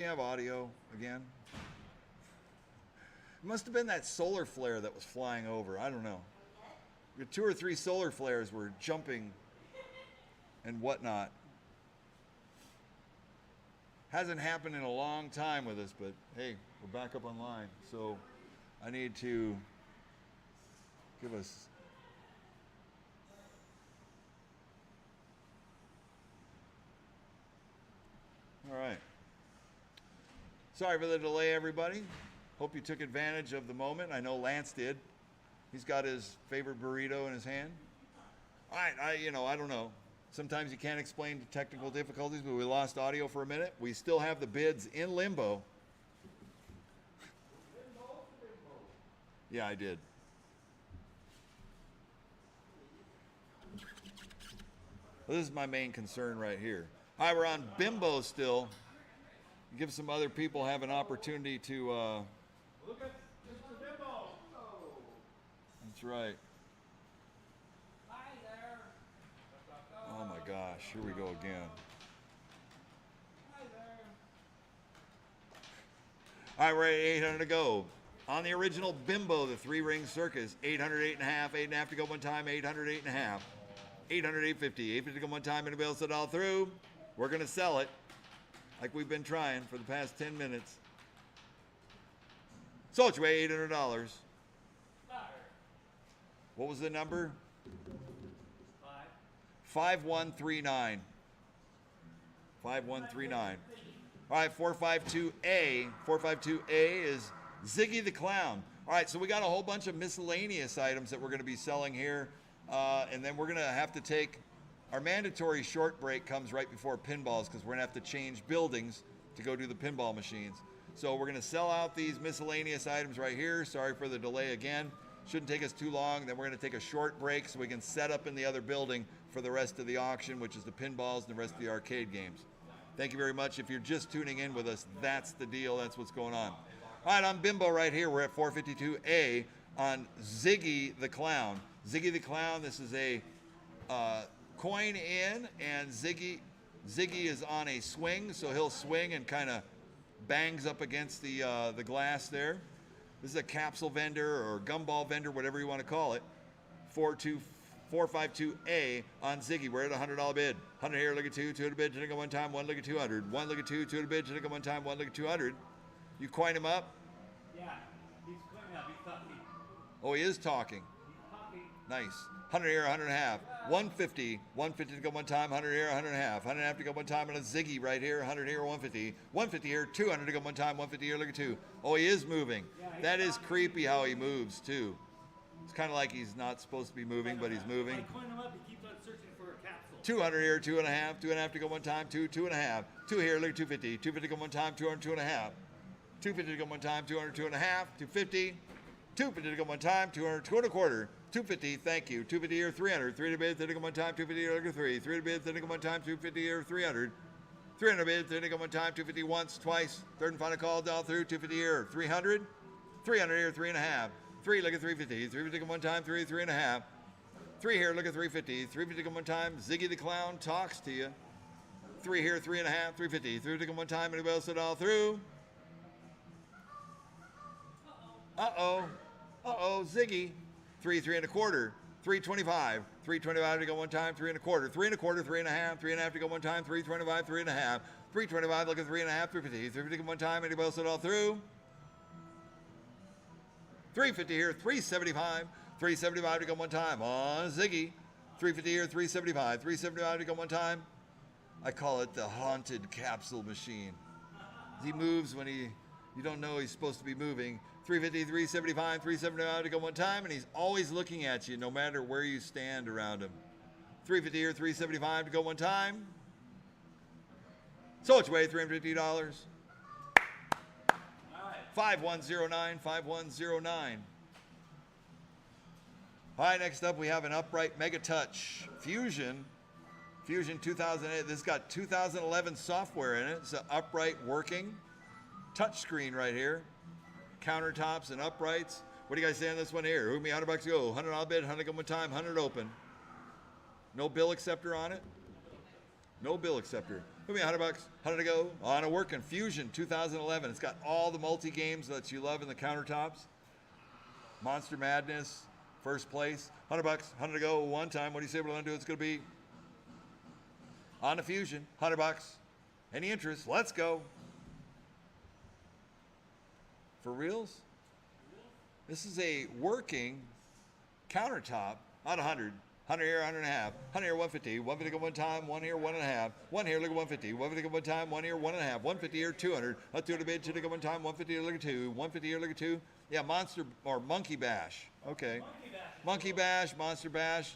You have audio again. It must have been that solar flare that was flying over. I don't know. Two or three solar flares were jumping and whatnot. Hasn't happened in a long time with us, but hey, we're back up online. So I need to give us. All right. Sorry for the delay, everybody. Hope you took advantage of the moment. I know Lance did. He's got his favorite burrito in his hand. I don't know. Sometimes you can't explain the technical difficulties, but we lost audio for a minute. We still have the bids in limbo. Yeah, I did. Well, this is my main concern right here. All right, we're on Bimbo still. Give some other people have an opportunity to. Look at Mr. Pinball. That's right. Hi there. Oh my gosh, here we go again. Hi there. All right, we're at 800 to go. On the original Bimbo, the three-ring circus, 800, 8.5, 8.5 to go one time, 800, 8.5. 800, 850, 850 to go one time, anybody else it all through? We're going to sell it like we've been trying for the past 10 minutes. Sold you $800. What was the number? 5139. 5139. All right, 452A. 452A is Ziggy the Clown. All right, so we got a whole bunch of miscellaneous items that we're going to be selling here. And then we're going to have to take our mandatory short break comes right before pinballs because we're going to have to change buildings to go do the pinball machines. So we're going to sell out these miscellaneous items right here. Sorry for the delay again. Shouldn't take us too long. Then we're going to take a short break so we can set up in the other building for the rest of the auction, which is the pinballs and the rest of the arcade games. Thank you very much. If you're just tuning in with us, that's the deal. That's what's going on. All right, on Bimbo right here, we're at 452A on Ziggy the Clown. Ziggy the Clown, this is a coin in, and Ziggy is on a swing, so he'll swing and kind of bangs up against the glass there. This is a capsule vendor or gumball vendor, whatever you want to call it. 452A on Ziggy. We're at a $100 bid. 100 here, look at two at a bid, to go one time, one look at 200. One look at two at a bid, to go one time, one look at 200. You coin him up? Yeah, he's coining up. He's talking. Oh, he is talking. Nice. 100 here, 100 and a half. 150. 150 to go one time, 100 here, 100 and a half. 100 and a half to go one time on a Ziggy right here. 100 here, 150. 150 here, 200 to go one time, 150 here, look at two. Oh, he is moving. That is creepy how he moves, too. It's kind of like he's not supposed to be moving, but he's moving. I coin him up, he keeps on searching for a capsule. 200 here, 2 and a half. 2 and a half to go one time, 2 and a half. 2 here, look at 250. 250 to go one time, 200, 2 and a half. 250 to go one time, 200, 2 and a half. 250. 250 to go one time, 200, 2 and a quarter. 250, thank you. 250 here, 300. 3 to bid, 30 to go one time, 250 here, look at 3. 3 to bid, 30 to go one time, 250 here, 300. 300 bid, 30 to go one time, 250 once, twice. Third and final call, all through, 250 here, 300. 300 here, 3 and a half. 3, look at 350. 350 to go one time, 3, 3 and a half. 3 here, look at 350. 350 to go one time, Ziggy the Clown talks to you. 3 here, 3 and a half, 350. 350 to go one time, anybody else it all through? Uh-oh. Uh-oh, Ziggy. 3 and a quarter. 325. 325 to go one time, 3 and a quarter. 3 and a quarter, 3 and a half. 3 and a half to go one time, 325, 3 and a half. 325, look at 3 and a half, 350. 350 to go one time, anybody else it all through? 350 here, 375. 375 to go one time on Ziggy. 350 here, 375. 375 to go one time. I call it the haunted capsule machine. He moves when you don't know he's supposed to be moving. 350, 375, 375 to go one time, and he's always looking at you no matter where you stand around him. 350 here, 375 to go one time. So it's way $350. 5109, 5109. All right, next up we have an upright Mega Touch Fusion 2008. This has got 2011 software in it. It's an upright working touch screen right here. Countertops and uprights. What do you guys say on this one here? Who me $100 go? $100 bid, 100 go one time, 100 open. No bill acceptor on it? No bill acceptor. Give me $100. 100 to go. On a working Fusion 2011. It's got all the multi games that you love in the countertops. Monster Madness, first place. $100. 100 to go. One time. What do you say we're going to do? It's going to be on the Fusion. $100. Any interest? Let's go. For reals? This is a working countertop on 100. 100 here, 100 and a half. 100 here, 150. 150 go one time. One here, one and a half. One here, look at 150. 150 go one time. One here, one and a half. 150 here, 200. Up to the bid, 2 to go one time. 150 here, look at 2. 150 here, look at 2. Yeah, Monster or Monkey Bash. Okay. Monkey Bash, Monster Bash.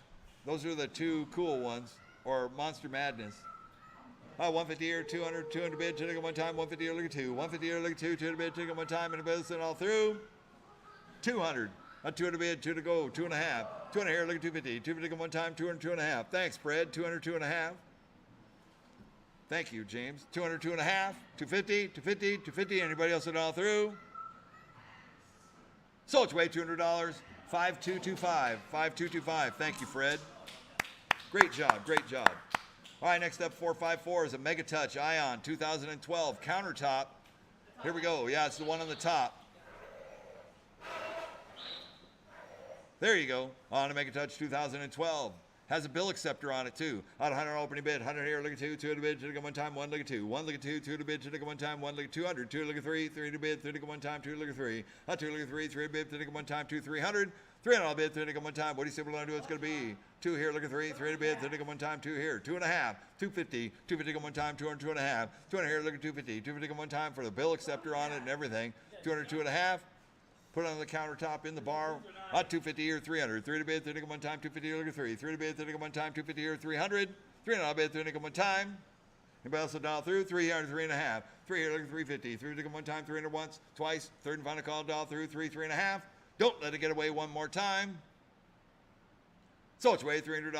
Those are the two cool ones. Or Monster Madness. 150 here, 200, 200 bid, 2 to go one time. 150 here, look at 2. 150 here, look at 2. 2 to bid, 2 to go one time. And the bid, send all through. 200. 200 bid, 2 to go, 2 and a half. 200 here, look at 250. 250 go one time, 200, 2 and a half. Thanks, Fred. 200, 2 and a half. Thank you, James. 200, 2 and a half. 250, 250, 250. Anybody else at all through? So it's way $200. 5225. 5225. Thank you, Fred. Great job, great job. All right, next up, 454 is a Mega Touch Ion 2012 countertop. Here we go. Yeah, it's the one on the top. There you go. On a Mega Touch 2012. Has a bill acceptor on it too. Out 100 opening bid. 100 here, look at 2. 2 to bid, 2 to go one time. 1 look at 2. 1 look at 2. 2 to bid, 2 to go one time. 1 look at 200. 2 look at 3. 3 to bid, 3 to go one time. 2 look at 3. 2 look at 3. 3 to bid, 3 to go one time. 2 300. 3 on all bid, 3 to go one time. What do you say we're going to do? It's going to be 2 here, look at 3. 3 to bid, 3 to go one time. 2 here. 2 and a half. 250. 250 go one time. 200, 2 and a half. 200 here, look at 250. 250 go one time for the bill acceptor on it and everything. 200, 2 and a half. Put it on the countertop in the bar. 250 here, 300. 3 to bid, 3 to go one time. 250 here, look at 3. 3 to bid, 3 to go one time. 250 here, 300. 3 on all bid, 3 to go one time. Anybody else dial through? 300, 3 and a half. 3 here, look at 350. 3 to go one time. 300 once, twice. Third and final call, dial through. 3, 3 and a half. Don't let it get away one more time. So it's way $300.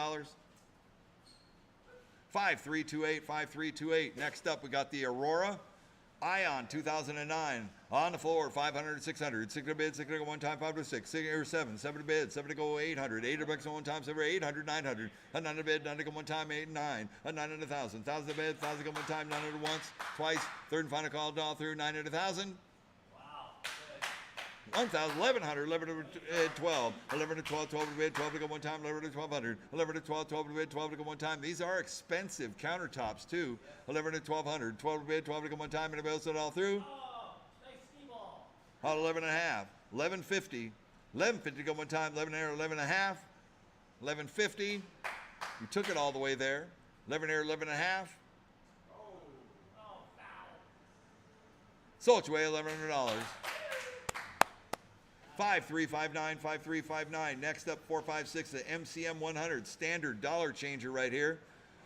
5328, 5328. Next up, we got the Aurora Ion 2009. On the floor, 500, 600. 6 to bid, 6 to go one time, 5 to 6. 6 or 7. 7 to bid, 7 to go 800. 800 one time, 7 800, 900. 9 to bid, 9 to go one time, 8 and 9. 9 and 1,000. 1,000 to bid, 1,000 to go one time, 900 once, twice. Third and final call, dial through, 900, 1,000. 1,000, 1,100, 11 to 12, 11 to 12, 12 to bid, 12 to go one time, 11 to 1,200, 11 to 12, 12 to bid, 12 to go one time. These are expensive countertops too. 11 to 1,200, 12 to bid, 12 to go one time. Anybody else it all through? Oh, nice ball. 11 and a half, 1150, 1150 to go one time, 11 here, 11 and a half, 1150. You took it all the way there. 11 here, 11 and a half. Foul. So it's way $1,100. 5359, 5359. Next up, 456, the MCM 100 standard dollar changer right here.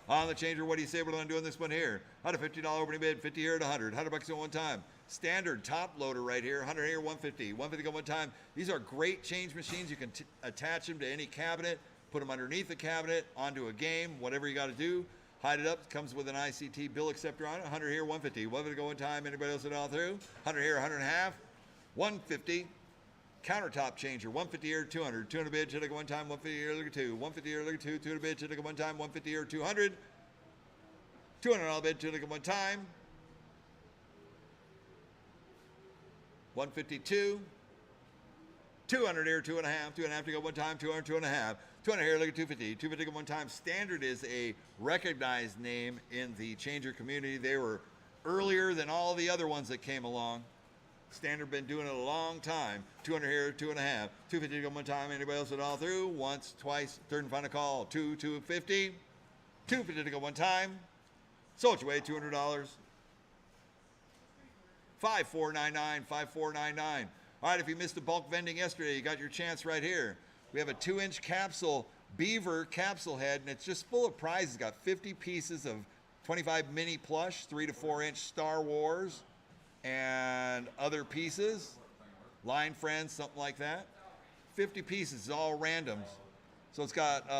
On the changer, what do you say we're going to do on this one here? $150 opening bid, 50 here at 100. $100 at one time. Standard top loader right here, 100 here, 150. 150 go one time. These are great change machines. You can attach them to any cabinet, put them underneath the cabinet, onto a game, whatever you got to do. Hide it up. Comes with an ICT bill acceptor on it. 100 here, 150. 150 go one time. Anybody else at all through? 100 here, 100 and a half. 150. Countertop changer, 150 here, 200. 200 bid, should I go one time, 150 here, look at 2. 150 here, look at 2. 200 bid, should I go one time, 150 here, 200. 200 all bid, should I go one time. 152. 200 here, 2 and a half. 2 and a half to go one time, 200, 2 and a half. 200 here, look at 250. 250 go one time. Standard is a recognized name in the changer community. They were earlier than all the other ones that came along. Standard been doing it a long time. 200 here, 2 and a half. 250 to go one time. Anybody else at all through? Once, twice, third and final call. 250. 250 to go one time. So it's way $200. 5499, 5499. All right, if you missed the bulk vending yesterday, you got your chance right here. We have a 2-inch capsule, Beaver capsule head, and it's just full of prizes. It's got 50 pieces of 25 mini plush, 3 to 4 inch Star Wars, and other pieces, line friends, something like that. 50 pieces, all randoms. So it's got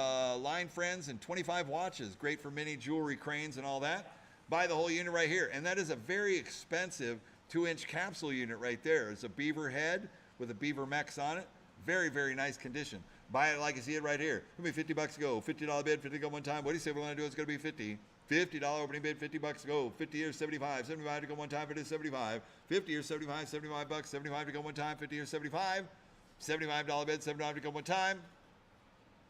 line friends and 25 watches, great for mini jewelry cranes and all that. Buy the whole unit right here, and that is a very expensive 2-inch capsule unit right there. It's a Beaver head with a Beaver Mex on it. Very, very nice condition. Buy it like you see it right here. It'll be $50 to go. $50 bid, 50 go one time. What do you say we're going to do? It's going to be 50. $50 opening bid, 50 bucks to go. 50 here, 75. 75 to go one time, it is 75. 50 here, 75, 75 bucks, 75 to go one time, 50 here, 75. $75 bid, 75 to go one time.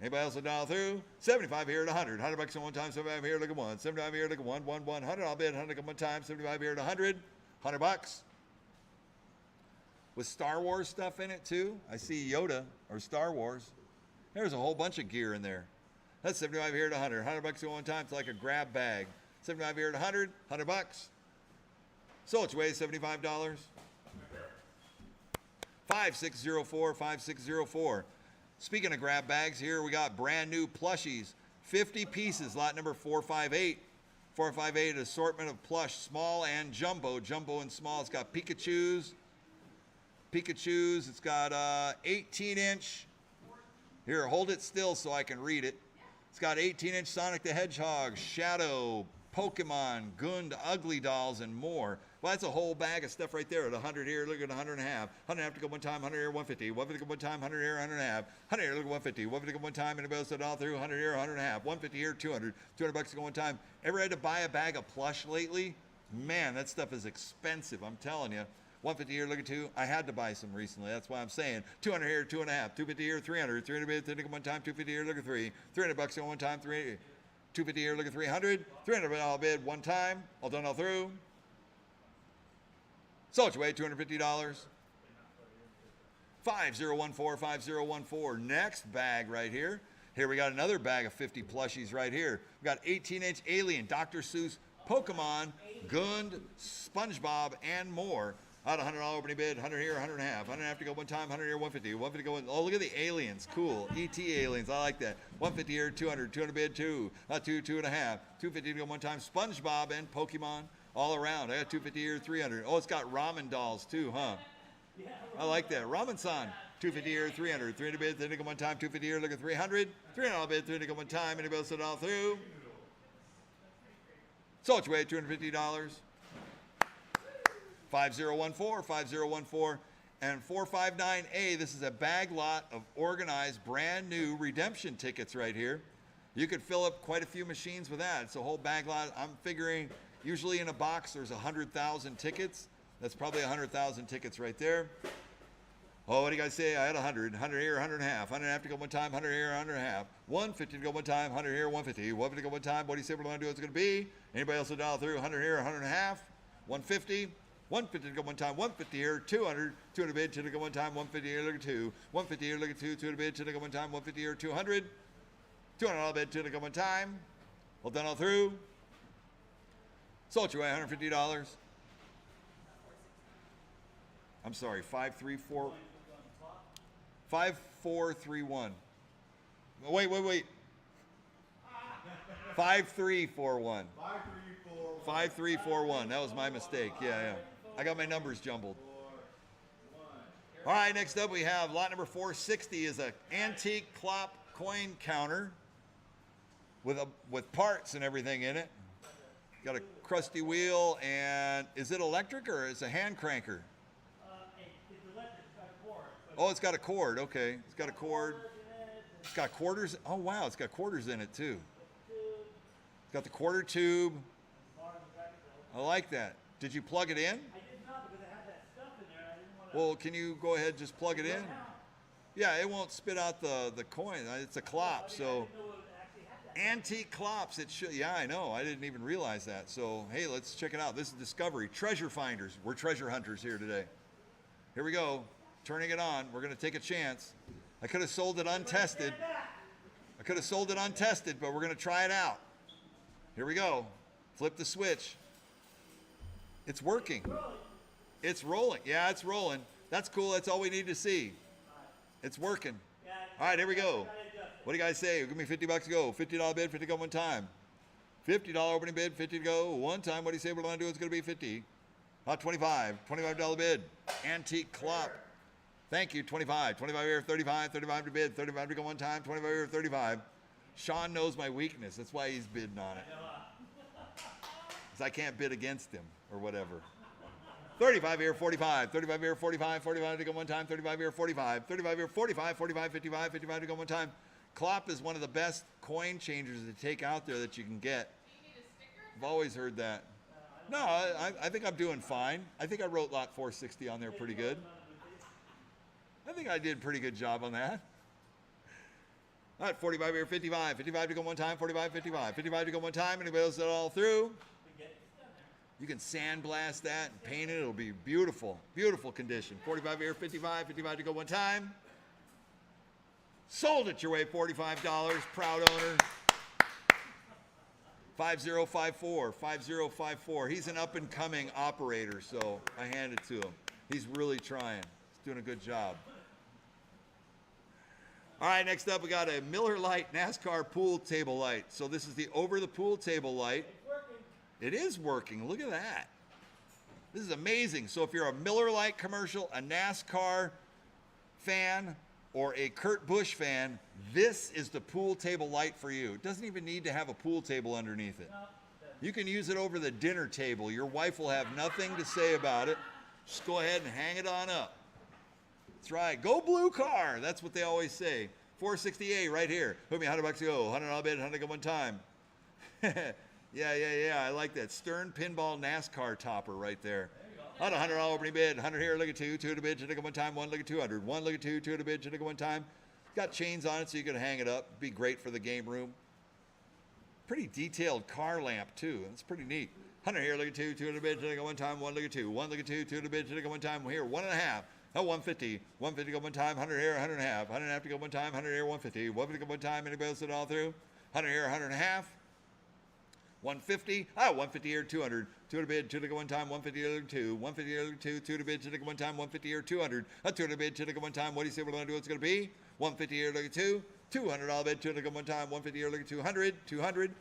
Anybody else will dial through? 75 here at 100. 100 bucks at one time, 75 here, look at one. 75 here, look at one, 100. I'll bid 100 at one time, 75 here at 100. 100 bucks. With Star Wars stuff in it too. I see Yoda or Star Wars. There's a whole bunch of gear in there. That's 75 here at 100. 100 bucks at one time. It's like a grab bag. 75 here at 100. 100 bucks. So it's way $75. 5604, 5604. Speaking of grab bags, here we got brand new plushies. 50 pieces, lot number 458. 458 assortment of plush, small and jumbo. Jumbo and small. It's got Pikachus. It's got 18-inch. Here, hold it still so I can read it. It's got 18-inch Sonic the Hedgehog, Shadow, Pokemon, Gund, Ugly Dolls, and more. Well, that's a whole bag of stuff right there at 100 here. Look at 100 and a half. 100 and a half to go one time, 100 here, 150. 150 to go one time, 100 here, 100 and a half. 100 here, look at 150. 150 to go one time, anybody else all through? 100 here, 100 and a half. 150 here, 200. 200 bucks to go one time. Ever had to buy a bag of plush lately? Man, that stuff is expensive, I'm telling you. 150 here, look at two. I had to buy some recently. That's why I'm saying 200 here, 2 and a half. 250 here, 300. 300 bid, 300 one time. 250 here, look at three. 300 bucks at one time. 250 here, look at 300. 300 all bid one time. All done, all through. So it's way $250. 5014, 5014. Next bag right here. Here we got another bag of 50 plushies right here. We got 18-inch Alien, Dr. Seuss, Pokemon, Gund, SpongeBob, and more. Out $100 opening bid, 100 here, 100 and a half. 100 and a half to go one time, 100 here, 150. 150 go one. Oh, look at the aliens. Cool. E.T. aliens. I like that. 150 here, 200. 200 bid, two. 2 and a half. 250 to go one time. SpongeBob and Pokemon all around. I got 250 here, 300. Oh, it's got ramen dolls too, huh? I like that. Ramen-san. 250 here, 300. 300 bid, 300 go one time. 250 here, look at 300. 300 all bid, 300 go one time. Anybody else it all through? So it's way $250. 5014, 5014, and 459A. This is a bag lot of organized, brand new redemption tickets right here. You could fill up quite a few machines with that. It's a whole bag lot. I'm figuring usually in a box there's 100,000 tickets. That's probably 100,000 tickets right there. Oh, what do you guys say? I had 100. 100 here, 100 and a half. 100 and a half to go one time, 100 here, 100 and a half. 150 to go one time, 100 here, 150. 150 to go one time. What do you say we're going to do? It's going to be? Anybody else will dial through? 100 here, 100 and a half. 150. 150 to go one time, 150 here, 200, 200 bid, 200 to go one time, 150 here, look at two, 150 here, look at two, 200 bid, 200 to go one time, 150 here, 200, 200 all bid, 200 to go one time, all done all through, sold you $150. I'm sorry, 5431. Wait. 5341. 5341. That was my mistake. Yeah. I got my numbers jumbled. All right, next up we have lot number 460 is an antique Clop coin counter with parts and everything in it. Got a crusty wheel, and is it electric or is it a hand cranker? It's electric. It's got a cord. Oh, it's got a cord. Okay, it's got a cord. It's got quarters. Oh wow, it's got quarters in it too. It's got the quarter tube. I like that. Did you plug it in? I did not because I had that stuff in there. I didn't want to. Well, can you go ahead and just plug it in? Yeah, it won't spit out the coin. It's a Clop, so antique Clops. It should. Yeah, I know. I didn't even realize that. So hey, let's check it out. This is Discovery Treasure Finders. We're treasure hunters here today. Here we go. Turning it on. We're gonna take a chance. I could have sold it untested. But we're gonna try it out. Here we go. Flip the switch. It's working. It's rolling. Yeah, it's rolling. That's cool. That's all we need to see. It's working. All right, here we go. What do you guys say? Give me 50 bucks to go. $50 bid, 50 to go one time. $50 opening bid, 50 to go one time. What do you say we're going to do? It's going to be 50. Not 25. $25 bid. Antique Clop. Thank you. 25. 25 here, 35. 35 to bid. 35 to go one time. 25 here, 35. Sean knows my weakness. That's why he's bidding on it. Because I can't bid against him or whatever. 35 here, 45. 35 here, 45. 45 to go one time. 35 here, 45. 35 here, 45. 45, 55. 55 to go one time. Clop is one of the best coin changers to take out there that you can get. Do you need a sticker I've always heard that. No, I think I'm doing fine. I think I wrote lot 460 on there pretty good. I think I did a pretty good job on that. All right, 45 here, 55. 55 to go one time, 45, 55. 55 to go one time. Anybody else that all through? You can sandblast that and paint it. It'll be beautiful, beautiful condition. 45 here, 55. 55 to go one time. Sold it your way, $45. Proud owner. 5054, 5054. He's an up-and-coming operator, so I hand it to him. He's really trying. He's doing a good job. All right, next up we got a Miller Lite NASCAR pool table light. So this is the over-the-pool table light. It's working. It is working. Look at that. This is amazing. So if you're a Miller Lite commercial, a NASCAR fan, or a Kurt Busch fan, this is the pool table light for you. It doesn't even need to have a pool table underneath it. You can use it over the dinner table. Your wife will have nothing to say about it. Just go ahead and hang it on up. That's right. Go blue car. That's what they always say. 468 right here. Put me $100 to go. $100 bid, 100 go one time. Yeah. I like that. Stern Pinball NASCAR topper right there. On $100 opening bid. 100 here, look at two to the bid, should go one time, one look at 200. One look at two to the bid, should go one time. Got chains on it so you can hang it up. Be great for the game room. Pretty detailed car lamp too. That's pretty neat. 100 here, look at two to the bid, should go one time, one look at two. One look at two to the bid, should go one time. Here, 1.5. Oh, 150. 150 go one time, 100 here, 100 and a half. 100 and a half to go one time, 100 here, 150. 150 go one time, anybody else it all through? 100 here, 100 and a half. 150. 150 here, 200. 2 to bid, 2 to go one time, 150 here, 2. 150 here, 2. 2 to bid, 2 to go one time, 150 here, 200. 2 to bid, 2 to go one time. What do you say we're going to do? It's going to be 150 here, look at 2. $200 bid, 2 to go one time, 150 here, look at 200. 200.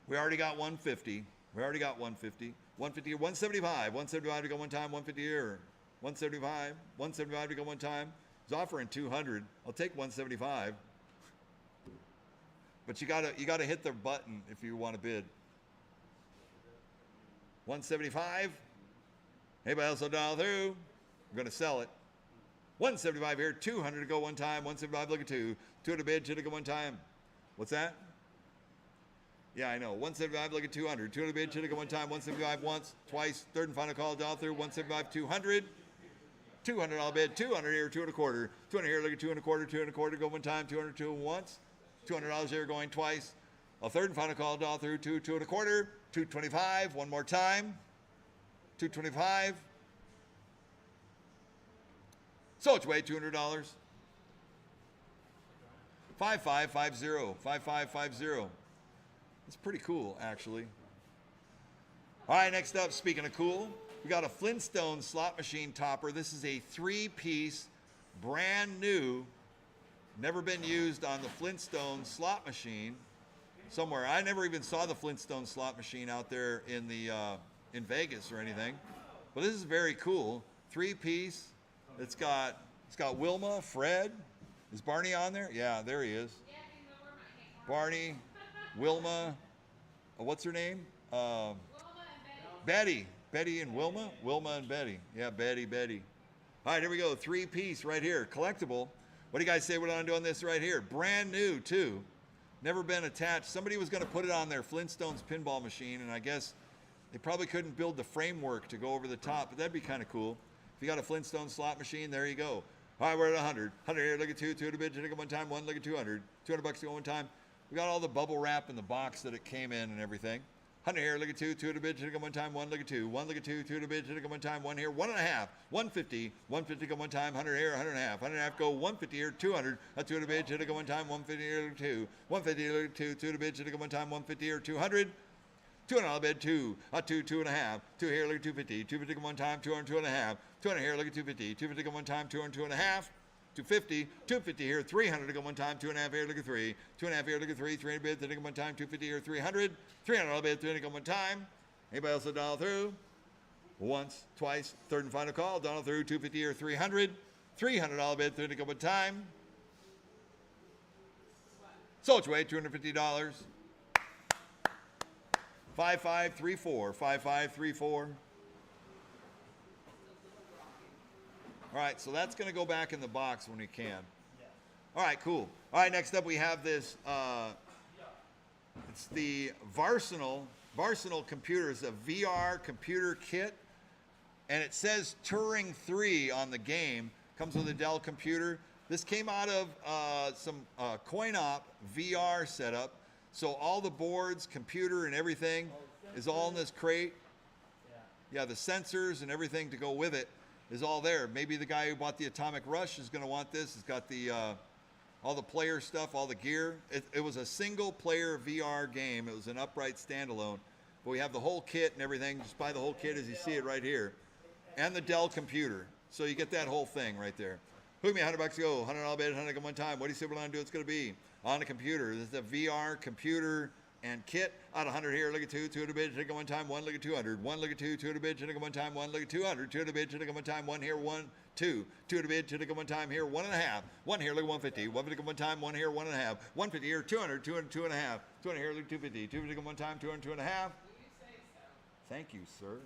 We already got 150. 150 here, 175. 175 to go one time, 150 here. 175. 175 to go one time. He's offering 200. I'll take 175. But you gotta hit the button if you want to bid. 175. Anybody else will dial through? We're gonna sell it. 175 here, 200 to go one time. 175, look at 2. 2 to bid, 2 to go one time. What's that? Yeah, I know. 175, look at 200. 2 to bid, 2 to go one time. 175 once, twice. Third and final call, dial through. 175, 200. $200 bid, 200 here, 2 1/4. 200 here, look at 2 1/4. 2 1/4 go one time. 200 two once. $200 here going twice. A third and final call, dial through. 2 1/4. 225 one more time. 225. So it's way $200. 5550. 5550. It's pretty cool, actually. All right, next up, speaking of cool, we got a Flintstone slot machine topper. This is a 3-piece, brand new, never been used on the Flintstone slot machine somewhere. I never even saw the Flintstone slot machine out there in in Vegas or anything. But this is very cool. 3-piece. It's got Wilma, Fred. Is Barney on there? Yeah, there he is. Barney, Wilma. What's her name? Betty. Betty and Wilma? Wilma and Betty. Yeah, Betty. All right, here we go. 3-piece right here. Collectible. What do you guys say we're going to do on this right here? Brand new, too. Never been attached. Somebody was going to put it on their Flintstones pinball machine, and I guess they probably couldn't build the framework to go over the top, but that'd be kind of cool. If you got a Flintstone slot machine, there you go. All right, we're at 100. 100 here, look at 2. 2 to bid, 2 to go one time. 1, look at 200. $200 to go one time. We got all the bubble wrap in the box that it came in and everything. 100 here, look at 2. 2 to bid, 2 to go one time. 1, look at 2. 1, look at 2. 2 to bid, 2 to go one time. 1 here, 1.5. 150. 150 go one time. 100 here, 100 and a half. 100 and a half go. 150 here, 200. 2 to bid, 2 to go one time. 150 here, look at 2. 150 look at 2. 2 to bid, 2 to go one time. 150 here, 200. $200 bid, 2. 2, 2.5. 2 here, look at 250. 250 go one time. 200, 2.5. 200 here, look at 250. 250 go one time. 200, 2.5. 250, 250 here, 300 to go one time, 2.5 here, look at 3, 2.5 here, look at 3, 300 bid, 3 to go one time, 250 here, 300, $300 bid, 3 to go one time. Anybody else will dial through? Once, twice, third and final call, dial through, 250 here, 300, $300 bid, 3 to go one time. Sold your way, $250. 5534, 5534. All right, so that's going to go back in the box when we can. All right, cool. All right, next up we have this. It's the Varsenal Barsenal Computers, a VR computer kit, and it says Turing 3 on the game. Comes with a Dell computer. This came out of some coin-op VR setup. So all the boards, computer, and everything is all in this crate. Yeah, the sensors and everything to go with it is all there. Maybe the guy who bought the Atomic Rush is going to want this. It's got the all the player stuff, all the gear. It was a single-player VR game. It was an upright standalone. But we have the whole kit and everything. Just buy the whole kit as you see it right here. And the Dell computer. So you get that whole thing right there. Hook me $100 to go. $100 bid, 100 at one time. What do you say we're going to do? It's going to be on the computer. This is a VR computer and kit. Out of 100 here. Look at 2. 2 at a bid. Take it one time. 1. Look at 200. 1. Look at 2. 2 at a bid. Take it one time. 1. Look at 200. 2 at a bid. Take it one time. 1 here. 1. 2. 2 at a bid. Take it one time here. 1.5. 1 here. Look at 150. 1 take it one time. 1 here. 1.5. 150 here. 200. 200. 2.5. 200 here. Look at 250. 2 take it one time. 200. 2.5. Thank you, sir.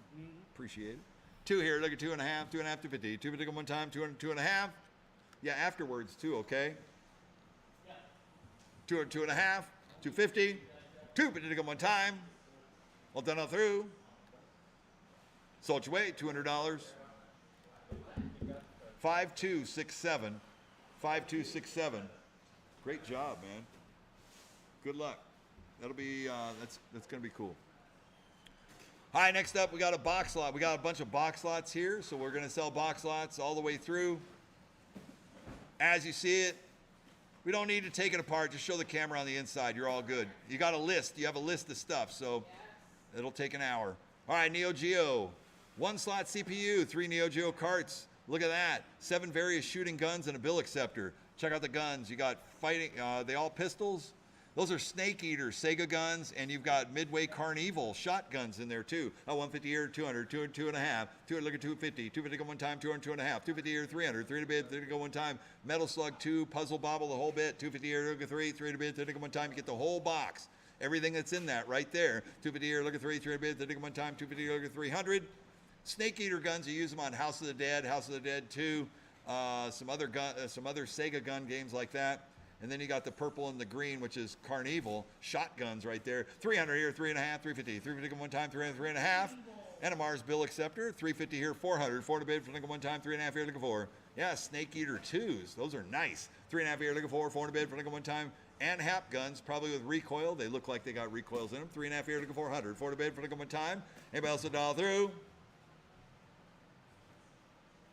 Appreciate it. 2 here. Look at 2.5. 2.5. 250. 2 take it one time. 200. 2.5. Yeah, afterwards too. Okay. 200. 2.5. 250. 2 take it one time. All done all through. Sold your way. $200. 5267. 5267. Great job, man. Good luck. That'll be that's gonna be cool. All right, next up we got a box lot. We got a bunch of box lots here, so we're gonna sell box lots all the way through. As you see it, we don't need to take it apart. Just show the camera on the inside. You're all good. You got a list. You have a list of stuff, so it'll take an hour. All right, Neo Geo. 1 slot CPU, 3 Neo Geo carts. Look at that. 7 various shooting guns and a bill acceptor. Check out the guns. You got fighting, they all pistols. Those are Snake Eater Sega guns, and you've got Midway Carnival shotguns in there too. 150 here, 200, 200, 2.5, 200, look at 250, 250 go one time, 200, 2.5, 250 here, 300, 3 to bid, 3 to go one time, Metal Slug 2, Puzzle Bobble the whole bit, 250 here, look at 3, 3 to bid, 3 to go one time, you get the whole box. Everything that's in that right there. 250 here, look at 3, 3 to bid, 3 to go one time, 250 here, look at 300. Snake Eater guns, you use them on House of the Dead 2, some other Sega gun games like that. And then you got the purple and the green, which is Carnival shotguns right there. 300 here, 3.5, 350, 350 one time, 300, 3.5. And a Mars bill acceptor, 350 here, 400, 4 to bid for one time, 3.5 here, looking for. Yeah, Snake Eater 2s, those are nice. 3.5 here, looking for, 4 to bid for one time. And Hap guns, probably with recoil. They look like they got recoils in them. 3.5 here, looking for 100, 4 to bid for one time. Anybody else to dial through?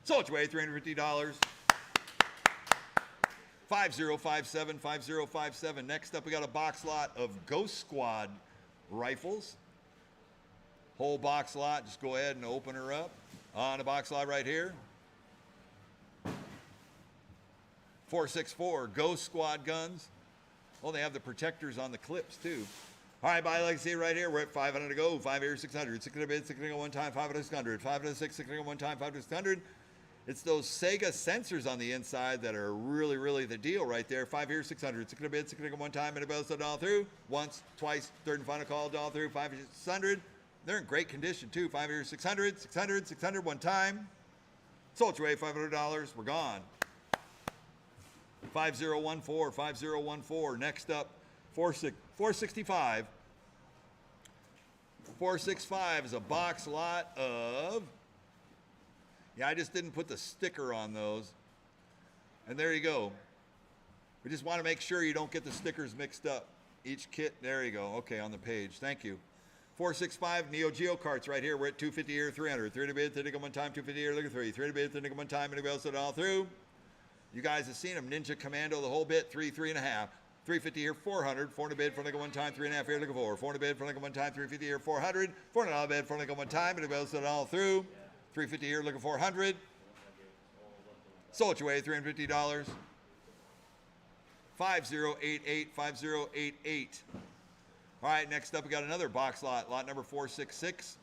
Sold your way, $350. 5057, 5057. Next up, we got a box lot of Ghost Squad rifles. Whole box lot. Just go ahead and open her up. On the box lot right here. 464 Ghost Squad guns. Oh, they have the protectors on the clips too. All right, by like I see right here, we're at 500 to go. 5 here, 600. 600 bid, 600 one time, 500 600. 500 6, 600 one time, 500 600. It's those Sega sensors on the inside that are really, really the deal right there. 5 here, 600. 600 bid, 600 one time, and about $1 through. Once, twice, third and final call, $1 through. 5 here, 600. They're in great condition too. 5 here, 600, 600, 600 one time. Sold your way, $500. We're gone. 5014, 5014. Next up, 465. 465 is a box lot of. Yeah, I just didn't put the sticker on those. And there you go. We just want to make sure you don't get the stickers mixed up. Each kit, there you go. Okay, on the page. Thank you. 465 Neo Geo carts right here. We're at 250 here, 300. 3 to bid, 3 to go one time, 250 here, look at 3. 3 to bid, 3 to go one time, anybody else at all through? You guys have seen them. Ninja Commando, the whole bit, 3, 3.5. 350 here, 400. 4 to bid, 4 to go one time, 3.5 here, looking for. 4 to bid, 4 to go one time, 350 here, 400. 4 to bid, 4 to go one time, anybody else at all through? 350 here, looking for 400. Sold your way, $350. 5088, 5088. All right, next up, we got another box lot, lot number 466.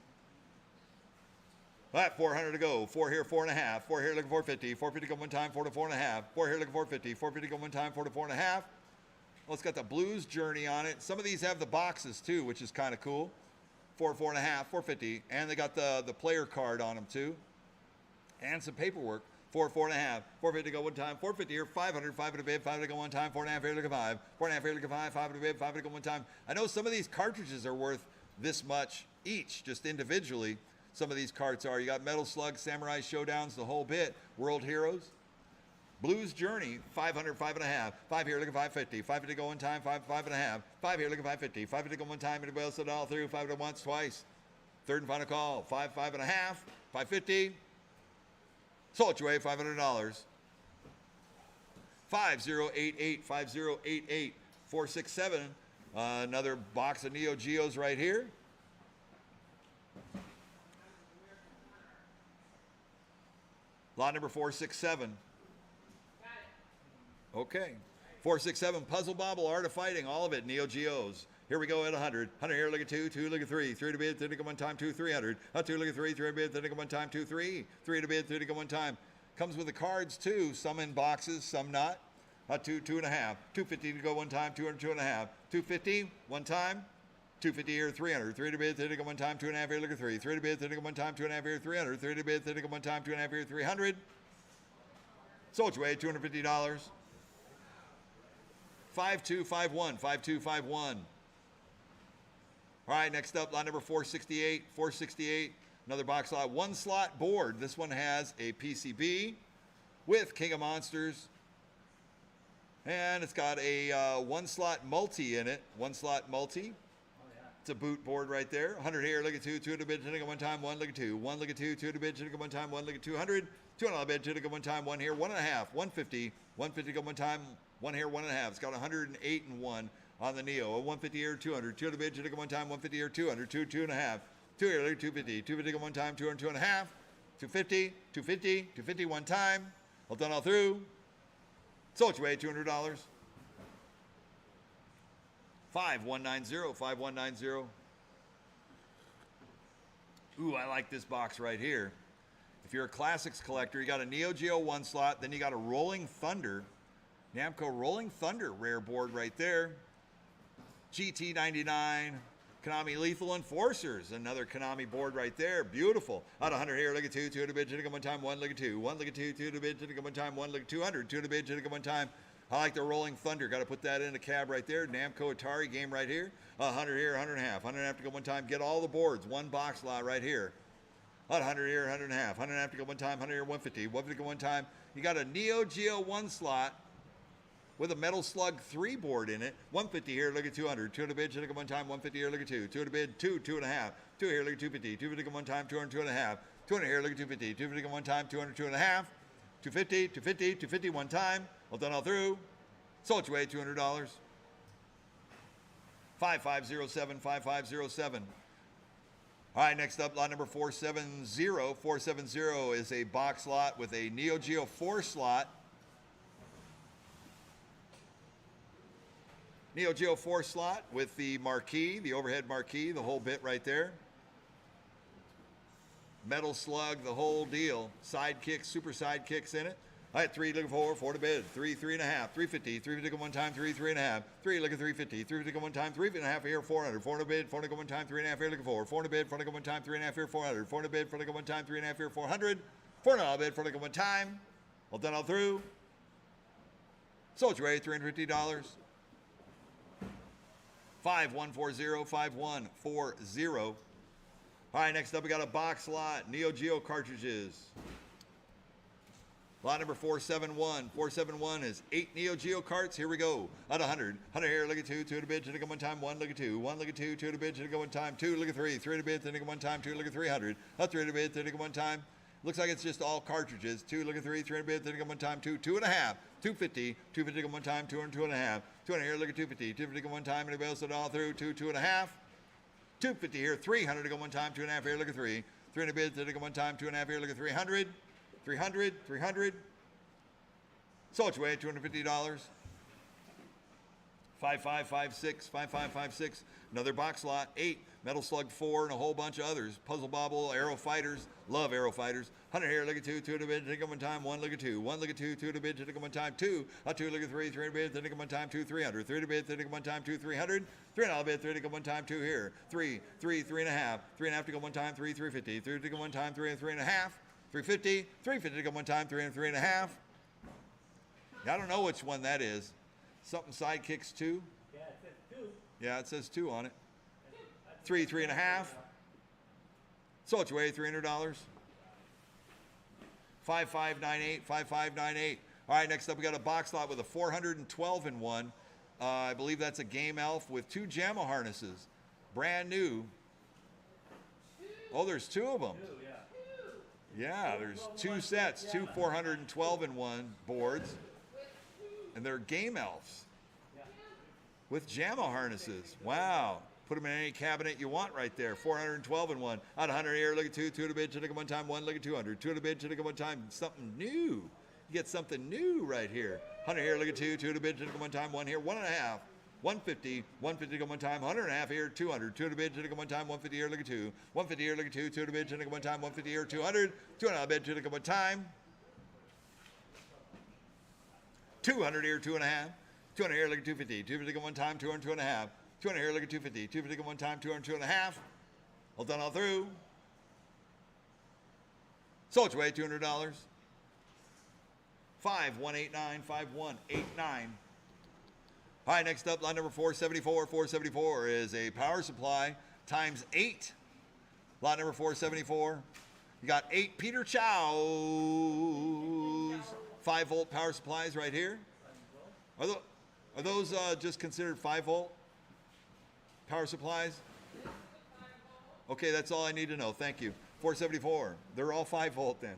All right, 400 to go. 4 here, 4.5. 4 here, looking for 450. 450 go one time, 4 to 4.5. 4 here, looking for 450. 450 go one time, 4 to 4.5. Well, it's got the Blues Journey on it. Some of these have the boxes too, which is kind of cool. 4, 4.5, 450, and they got the player card on them too, and some paperwork. 4, 4.5, 450 go one time, 450 here, 500, 5 to bid, 5 to go one time, 4.5 here, look at 5, 4.5 here, look at 5, 5 to bid, 5 to go one time. I know some of these cartridges are worth this much each, just individually. Some of these carts are. You got Metal Slug, Samurai Showdowns, the whole bit. World Heroes. Blues Journey, 500, 5.5. 5 here, look at 550. 550 go one time, 5.5. 5 here, look at 550. 550 go one time, anybody else all through? 5 to once, twice. Third and final call, 5.5. 550. Sold you away, $500. 5088, 5088, 467. Another box of Neo Geos right here. Lot number 467. Okay. 467, Puzzle Bobble, Art of Fighting, all of it, Neo Geos. Here we go at 100. 100 here, look at 2, 2, look at 3, 3 to bid, 3 to go one time, 2, 300. 2, look at 3, 3 to bid, 3 to go one time, 2, 3. 3 to bid, 3 to go one time. Comes with the cards too, some in boxes, some not. 2, 2.5. 250 to go one time, 200, 2.5. 250, one time. 250 here, 300. 3 to bid, 3 to go one time, 2.5 here, look at 3. 3 to bid, 3 to go one time, 2.5 here, 300. 3 to bid, 3 to go one time, 2.5 here, 300. Sold you away, $250. 5251, 5251. All right, next up, lot number 468, 468. Another box lot, one slot board. This one has a PCB with King of Monsters. And it's got a one slot multi in it. One slot multi. It's a boot board right there. 100 here, look at 2, 2 to bid, 2 to go one time, 1, look at 2, 1, look at 2, 2 to bid, 2 to go one time, 1, look at 200, 2 on a bid, 2 to go one time, 1 here, 1.5, 150, 150 to go one time, 1 here, 1.5. It's got 108 and 1 on the Neo. A 150 here, 200, 2 to bid, 2 to go one time, 150 here, 200, 2, 2.5, 2 here, look at 250, 250 to go one time, 200, 2.5, 250, 250, 250 one time. All done all through. Sold you away, $200. 5190, 5190. Ooh, I like this box right here. If you're a classics collector, you got a Neo Geo one slot, then you got a Rolling Thunder, Namco Rolling Thunder rare board right there. GT99, Konami Lethal Enforcers, another Konami board right there. Beautiful. Out of 100 here, look at 2, 2 to bid, 2 to go one time, 1, look at 2, 1, look at 2, 2 to bid, 2 to go one time, 1, look at 200, 2 to bid, 2 to go one time. I like the Rolling Thunder. Got to put that in a cab right there. Namco Atari game right here. 100 here, 100.5. 100.5 to go one time. Get all the boards. One box lot right here. 100 here, 100.5. 100.5 to go one time. 100 here, 150. 150 to go one time. You got a Neo Geo one slot with a Metal Slug 3 board in it. 150 here, look at 200. 2 to bid, 2 to go one time. 150 here, look at 2. 2 to bid, 2, 2.5. 2 here, look at 250. 250 to go one time. 200, 2.5. 200 here, look at 250. 250 to go one time. 200, 2.5. 250, 250, 250 one time. All done all through. Sold you away, $200. 5507, 5507. All right, next up, lot number 470. 470 is a box lot with a Neo Geo 4 slot. Neo Geo 4 slot with the marquee, the overhead marquee, the whole bit right there. Metal Slug, the whole deal. Sidekicks, super sidekicks in it. All right, 3, look at 4, 4 to bid, 3, 3.5, 350, 350 to go one time, 3, 3.5, 3, look at 350, 350 to go one time, 3.5 here, 400, 4 to bid, 4 to go one time, 3.5 here, look at 4, 4 to bid, 4 to go one time, 3.5 here, 400, 4 to bid, 4 to go one time, 3.5 here, 400, 4 to bid, 4 to go one time, all done all through. Sold you away, $350. 5140, 5140. All right, next up we got a box lot, Neo Geo cartridges. Lot number 471. 471 is 8 Neo Geo carts. Here we go. Out of 100. 100 here. Look at 2. 2 to bid. 2 to go one time. 1. Look at 2. 1. Look at 2. 2 to bid. 2 to go one time. 2. Look at 3. 3 to bid. 3 to go one time. 2. Look at 300. 3 to bid. 3 to go one time. Looks like it's just all cartridges. 2. Look at 3. 3 to bid. 3 to go one time. 2. 2.5. 250. 250 to go one time. 200. 2.5. 200 here. Look at 250. 250 to go one time. Anybody else it all through? 2. 2.5. 250 here. 300 to go one time. 2.5 here. Look at 3. 3 to bid. 3 to go one time. 2.5 here. Look at 300. 300. 300. Sold you away, $250. 5556, 5556. Another box lot, 8 Metal Slug 4 and a whole bunch of others. Puzzle Bobble, Aero Fighters, love Aero Fighters. 100 here, look at 2, 2 to bid, 2 to go one time, 1 look at 2, 1 look at 2, 2 to bid, 2 to go one time, 2, 2 look at 3, 3 to bid, 3 to go one time, 2, 300, 3 to bid, 3 to go one time, 2, 300, 3 and a bid, 3 to go one time, 2 here, 3, 3, 3.5, 3.5 to go one time, 3, 350, 3 to go one time, 3 and 3.5, 350, 350 to go one time, 3 and 3.5. I don't know which one that is. Something Sidekicks 2? Yeah, it says 2. Yeah, it says 2 on it. That's 3 and a half. Sold your way, $300. 5598, 5598. All right, next up we got a box lot with a 412 in one. I believe that's a Game Elf with 2 JAMA harnesses, brand new. Oh, there's 2 of them. Yeah, there's 2 sets, 2 412 in one boards, and they're Game Elves with JAMA harnesses. Wow. Put them in any cabinet you want right there. 412 in one. Out 100 here, look at 2, 2 to bid, chicken one time, 1, look at 200. 2 to bid, chicken one time, something new. You get something new right here. 100 here, look at 2, 2 to bid, chicken one time, 1 here, 1 and a half. 150, 150 to go one time, 100 and a half here, 200, 2 to bid, chicken one time, 150 here, look at 2, 150 here, look at 2, 2 to bid, chicken one time, 150 here, 200, 200 bid, chicken one time, 200 here, 2 and a half, 200 here, look at 250, 250 go one time, 200, 2 and a half, 200 here, look at 250, 250 go one time, 200, 2 and a half, all done all through. Sold your way, $200. 5189, 5189. All right, next up, line number 474. 474 is a power supply times 8. Lot number 474. You got 8 Peter Chow's 5-volt power supplies right here. Are those just considered 5-volt power supplies? Okay, that's all I need to know. Thank you. 474. They're all 5-volt then.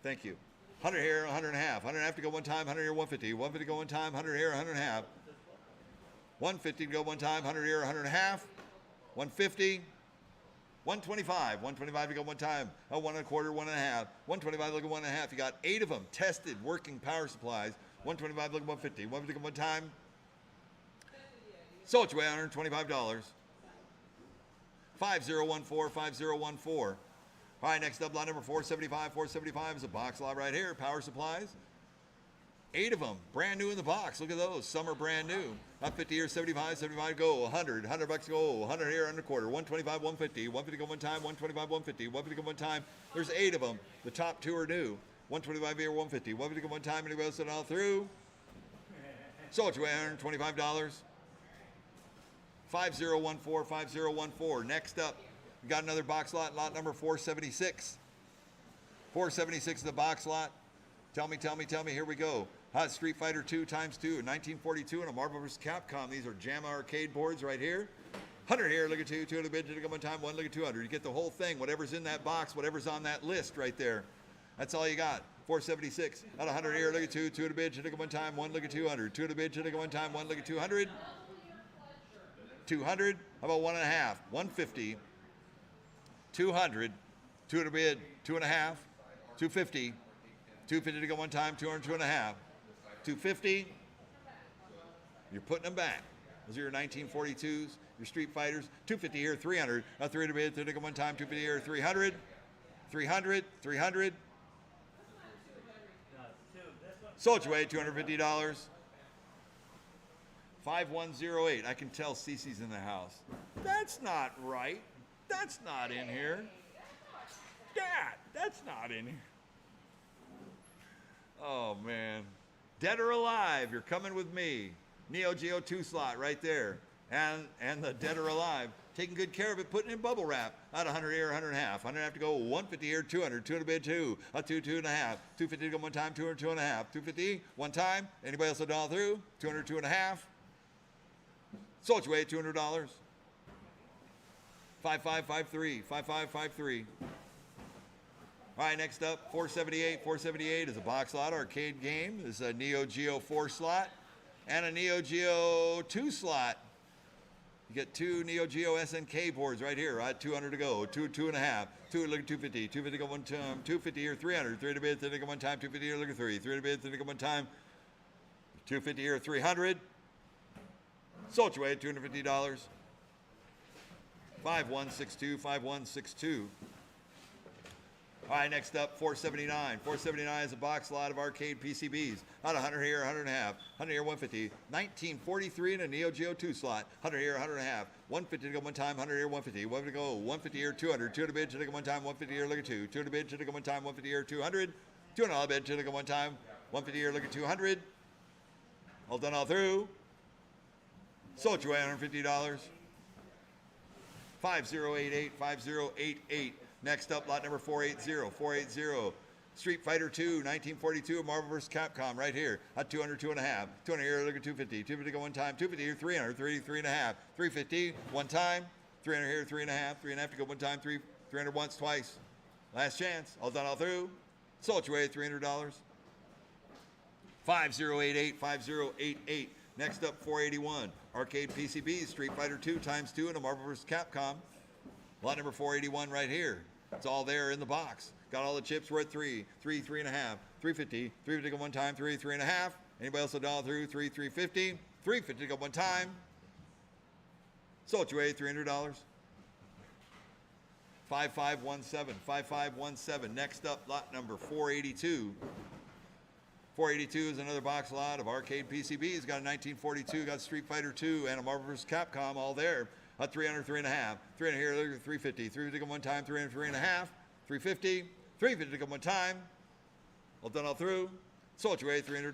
Thank you. 100 here, 100 and a half. 100 and a half to go one time, 100 here, 150. 150 to go one time, 100 here, 100 and a half. 150 to go one time, 100 here, 100 and a half. 150. 125. 125 to go one time. 1 and a quarter, 1 and a half. 125 look at 1 and a half. You got 8 of them tested working power supplies. 125 look at 150. 150 go one time. Sold your way, $125. 5014, 5014. All right, next up, lot number 475. 475 is a box lot right here. Power supplies. 8 of them, brand new in the box. Look at those. Some are brand new. Up 50 here, 75, 75 go. 100, $100 go. 100 here, under quarter. 125, 150. 150 go one time. 125, 150. 150 go one time. There's 8 of them. The top 2 are new. 125 here, 150. 150 go one time. Anybody else it all through? Sold your way, $125. 5014, 5014. Next up, we got another box lot, lot number 476. 476 is the box lot. Tell me, here we go. Hot Street Fighter 2 times 2, 1942, and a Marvel vs. Capcom. These are JAMA arcade boards right here. 100 here, look at 2, 2 to the bid, to go one time, 1, look at 200. You get the whole thing, whatever's in that box, whatever's on that list right there. That's all you got. 476. Out 100 here, look at 2, 2 to the bid, to go one time, 1, look at 200. 2 to the bid, to go one time, 1, look at 200. 200. How about 1 and a half? 150. 200. 2 to the bid, 2 and a half. 250. 250 to go one time, 200, 2 and a half. 250. You're putting them back. Those are your 1942s, your Street Fighters. 250 here, 300. 3 to bid, 3 to go one time, 250 here, 300. 300, 300. Sold your way, $250. 5108. I can tell Cece's in the house. That's not right. That's not in here. Dad, that's not in here. Oh, man. Dead or Alive, you're coming with me. Neo Geo 2 slot right there. And the Dead or Alive. Taking good care of it, putting it in bubble wrap. Out 100 here, 100 and a half. 100 have to go, 150 here, 200. 200 bid, 2. Up 2, 2 and a half. 250 to go one time, 200, 2 and a half. 250, one time. Anybody else a dollar through? 200, 2 and a half. Sold your way, $200. 5553, 5553. All right, next up, 478. 478 is a box lot arcade game. This is a Neo Geo 4 slot and a Neo Geo 2 slot. You get 2 Neo Geo SNK boards right here, right? 200 to go, 2, 2 and a half. 2, look at 250. 250 go one time, 250 here, 300. 3 to bid, 3 to go one time, 250 here, look at 3. 3 to bid, 3 to go one time. 250 here, 300. Sold your way, $250. 5162, 5162. All right, next up, 479. 479 is a box lot of arcade PCBs. Out 100 here, 100 and a half. 100 here, 150. 1943 in a Neo Geo 2 slot. 100 here, 100 and a half. 150 to go one time, 100 here, 150. 150 to go, 150 here, 200. 2 to bid, to go one time, 150 here, look at 2. 2 to bid, to go one time, 150 here, 200. 200 bid, to go one time, 150 here, look at 200. All done all through. Sold your way, $150. 5088, 5088. Next up, lot number 480, 480. Street Fighter 2, 1942, Marvel vs. Capcom, right here. At 200, 2.5. 200 here, look at 250. 250 go one time. 250 here, 300, 3, 3.5. 350, one time. 300 here, 3.5. 3.5 to go one time. 300 once, twice. Last chance. All done, all through. Sold your way at $300. 5088, 5088. Next up, 481. Arcade PCBs, Street Fighter 2 times 2 and a Marvel vs. Capcom. Lot number 481 right here. It's all there in the box. Got all the chips. We're at 3, 3.5, 350. 350 go one time. 3, 3.5. Anybody else a dollar through? 3, 350. 350 go one time. Sold your way, $300. 5517, 5517. Next up, lot number 482. 482 is another box lot of arcade PCBs. Got a 1942, got Street Fighter 2 and a Marvel vs. Capcom all there. A 300, 3.5. 300 here, look at 350. 350 go one time. 300, 3.5. 350. 350 go one time. All done, all through. Sold your way, $300.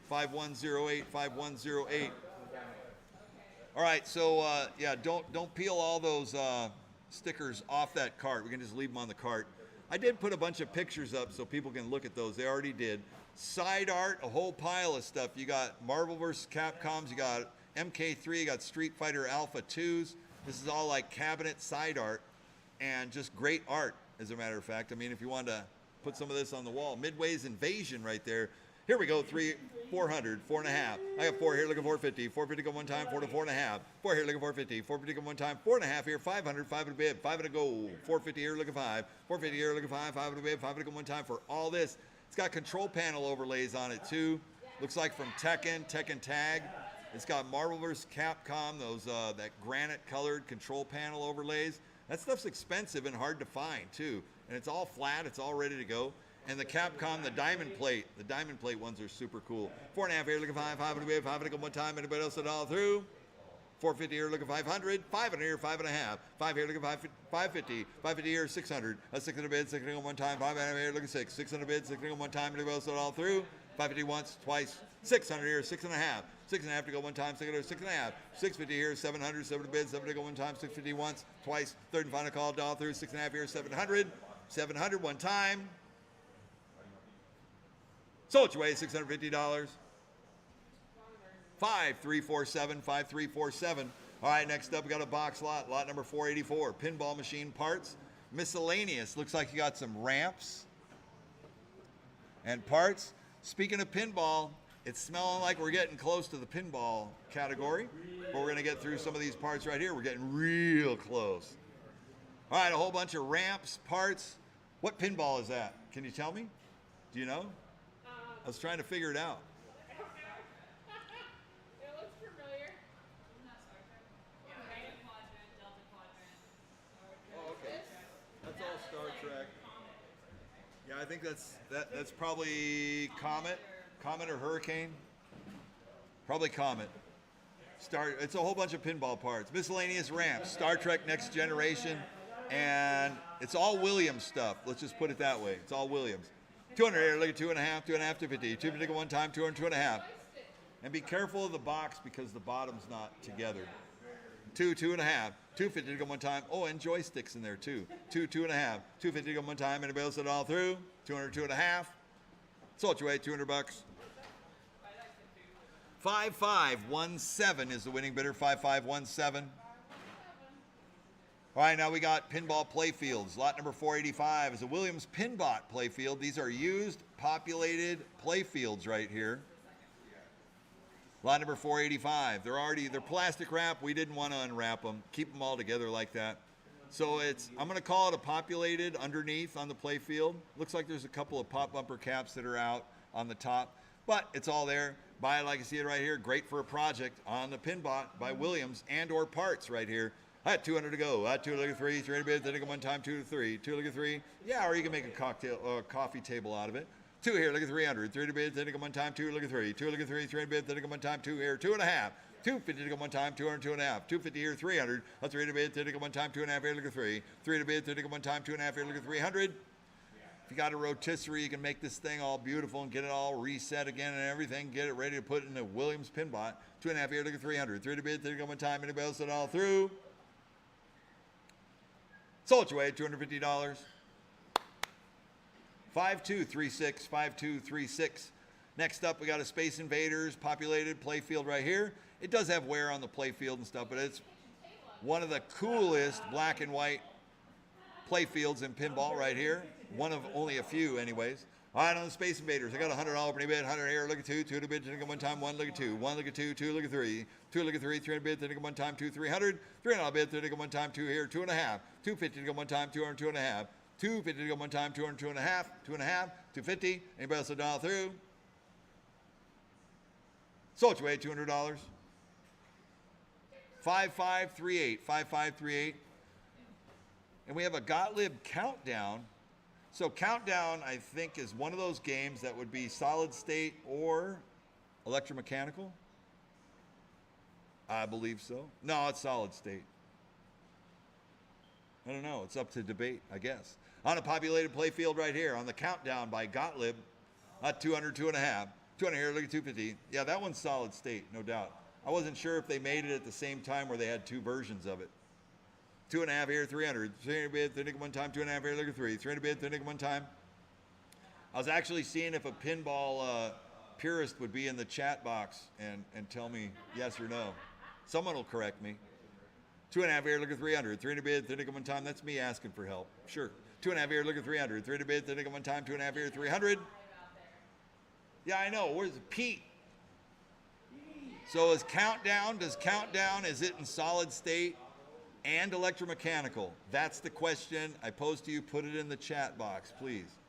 5108, 5108. All right, so yeah, don't peel all those stickers off that cart. We can just leave them on the cart. I did put a bunch of pictures up so people can look at those. They already did. Side art, a whole pile of stuff. You got Marvel vs. Capcoms, you got MK3, you got Street Fighter Alpha 2s. This is all like cabinet side art and just great art, as a matter of fact. I mean, if you wanted to put some of this on the wall. Midway's Invasion right there. Here we go, 400, 4.5. I got 4 here, looking 450. 450 go one time, 4 to 4.5. 4 here, looking 450. 450 go one time, 4.5 here, 500, 5 in a bid, 5 in a go. 450 here, looking 5. 450 here, looking 5, 5 in a bid, 5 in a go one time for all this. It's got control panel overlays on it too. Looks like from Tekken Tag. It's got Marvel vs. Capcom, those that granite colored control panel overlays. That stuff's expensive and hard to find too. And it's all flat, it's all ready to go. And the Capcom, the diamond plate ones are super cool. 4.5 here, looking 5, 5 in a bid, 5 in a go one time. Anybody else at all through? 450 here, looking 500. 5 in here, 5.5. 5 here, looking 550. 550 here, 600. 6 in a bid, 6 in a go one time. 5 in here, looking 6. 6 in a bid, 6 in a go one time. Anybody else at all through? 550 once, twice. 600 here, 6.5. 6.5 to go one time. 600, 6.5. 650 here, 700. 7 in a bid, 7 to go one time. 650 once, twice. Third and final call, all through. 6.5 here, 700. 700 one time. Sold your way, $650. 5347, 5347. All right, next up, we got a box lot number 484. Pinball machine parts, miscellaneous. Looks like you got some ramps and parts. Speaking of pinball, it's smelling like we're getting close to the pinball category, but we're gonna get through some of these parts right here. We're getting real close. All right, a whole bunch of ramps, parts. What pinball is that? Can you tell me? Do you know? I was trying to figure it out. It looks familiar. Beta quadrant, delta quadrant. Oh, okay. That's all Star Trek. Yeah, I think that's probably Comet or Hurricane. Probably Comet. It's a whole bunch of pinball parts. Miscellaneous ramps, Star Trek Next Generation, and it's all Williams stuff. Let's just put it that way. It's all Williams. 200 here, look at 2.5, 2.5, 250. 250 go one time, 200, 2.5. And be careful of the box because the bottom's not together. 2, 2.5. 250 to go one time. Oh, and joysticks in there too. 2, 2.5. 250 to go one time. Anybody else at all through? 200, 2.5. Sold your way, $200. 5517 is the winning bidder. 5517. All right, now we got pinball playfields. Lot number 485 is a Williams Pinbot playfield. These are used, populated playfields right here. Lot number 485. They're plastic wrap. We didn't want to unwrap them. Keep them all together like that. So I'm going to call it a populated underneath on the playfield. Looks like there's a couple of pop bumper caps that are out on the top, but it's all there. Buy it like you see it right here. Great for a project on the Pinbot by Williams and or parts right here. I had 200 to go. I had 2 look at 3, 300 bids, then I go one time, 2 to 3, 2 look at 3. Yeah, or you can make a coffee table out of it. 2 here, look at 300, 3 to bids, then I go one time, 2 look at 3, 2 look at 3, 300 bids, then I go one time, 2 here, 2.5. 250 to go one time, 200, 2.5. 250 here, 300. That's 3 to bids, then I go one time, 2.5 here, look at 3. 3 to bids, then I go one time, 2.5 here, look at 300. If you got a rotisserie, you can make this thing all beautiful and get it all reset again and everything. Get it ready to put in a Williams Pinball. 2.5 here, look at 300. 3 to bid, 3 to go one time. Anybody else it all through? Sold your way at $250. 5236, 5236. Next up, we got a Space Invaders populated playfield right here. It does have wear on the playfield and stuff, but it's one of the coolest black and white playfields in pinball right here. One of only a few, anyways. All right, on the Space Invaders, I got a $100 opening bid, 100 here, look at 2, 2 to bid, 2 to one time, 1 look at 2, 1 look at 2, 2 look at 3, 2 look at 3, 3 to bid, 3 to one time, 2, 300, 300 bid, 3 to one time, 2 here, 2.5, 250 to go one time, 200, 2.5, 250 to go one time, 200, 2.5, 2.5, 250. Anybody else a dial through? Sold your way at $200. 5538, 5538. And we have a Gottlieb countdown. So countdown, I think, is one of those games that would be solid state or electromechanical. I believe so. No, it's solid state. I don't know. It's up to debate, I guess. On a populated playfield right here, on the countdown by Gottlieb, 200, 2.5. 200 here, look at 250. Yeah, that one's solid state, no doubt. I wasn't sure if they made it at the same time where they had two versions of it. 2.5 here, 300. 300 bid, 3 one time, 2.5 here, look at 3. 300 bid, 3 one time. I was actually seeing if a pinball purist would be in the chat box and tell me yes or no. Someone will correct me. 2.5 here, look at 300. 300 bid, 3 one time. That's me asking for help. Sure. 2.5 here, look at 300. 3 bid, 3 one time, 2.5 here, 300. Yeah, I know. Where's Pete? So is countdown, is it in solid state and electromechanical? That's the question I posed to you. Put it in the chat box, please.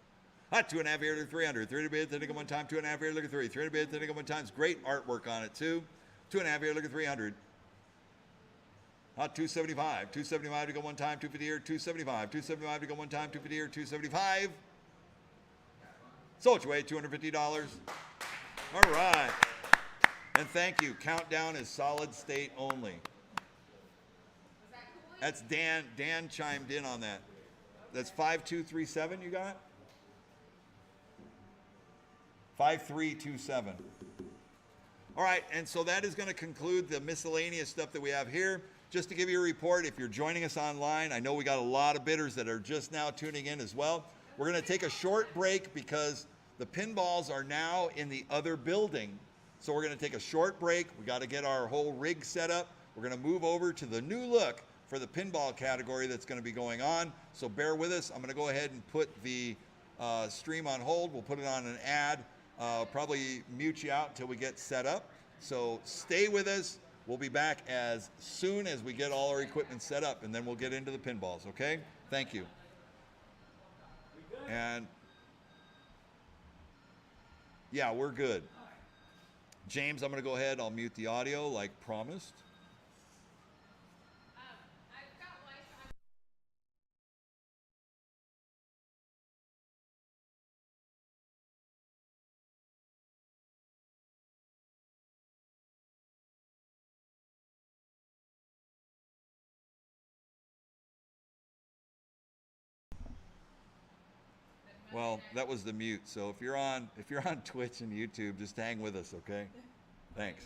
2.5 here to 300. 3 to bid, 3 to go one time, 2.5 here, look at 3. 3 to bid, 3 to go one time. Great artwork on it, too. 2.5 here, look at 300. 275. 275 to go one time, 250 here, 275. 275 to go one time, 250 here, 275. Sold your way, $250. All right. And thank you. Countdown is solid state only. That's Dan. Dan chimed in on that. That's 5237 you got? 5327. All right, and so that is going to conclude the miscellaneous stuff that we have here. Just to give you a report, if you're joining us online, I know we got a lot of bidders that are just now tuning in as well. We're going to take a short break because the pinballs are now in the other building. So we're going to take a short break. We got to get our whole rig set up. We're going to move over to the new look for the pinball category that's going to be going on. So bear with us. I'm going to go ahead and put the stream on hold. We'll put it on an ad. Probably mute you out until we get set up. So stay with us. We'll be back as soon as we get all our equipment set up, and then we'll get into the pinballs, okay? Thank you. And yeah, we're good. James, I'm going to go ahead. I'll mute the audio like promised. Well, that was the mute. So if you're on Twitch and YouTube, just hang with us, okay? Thanks.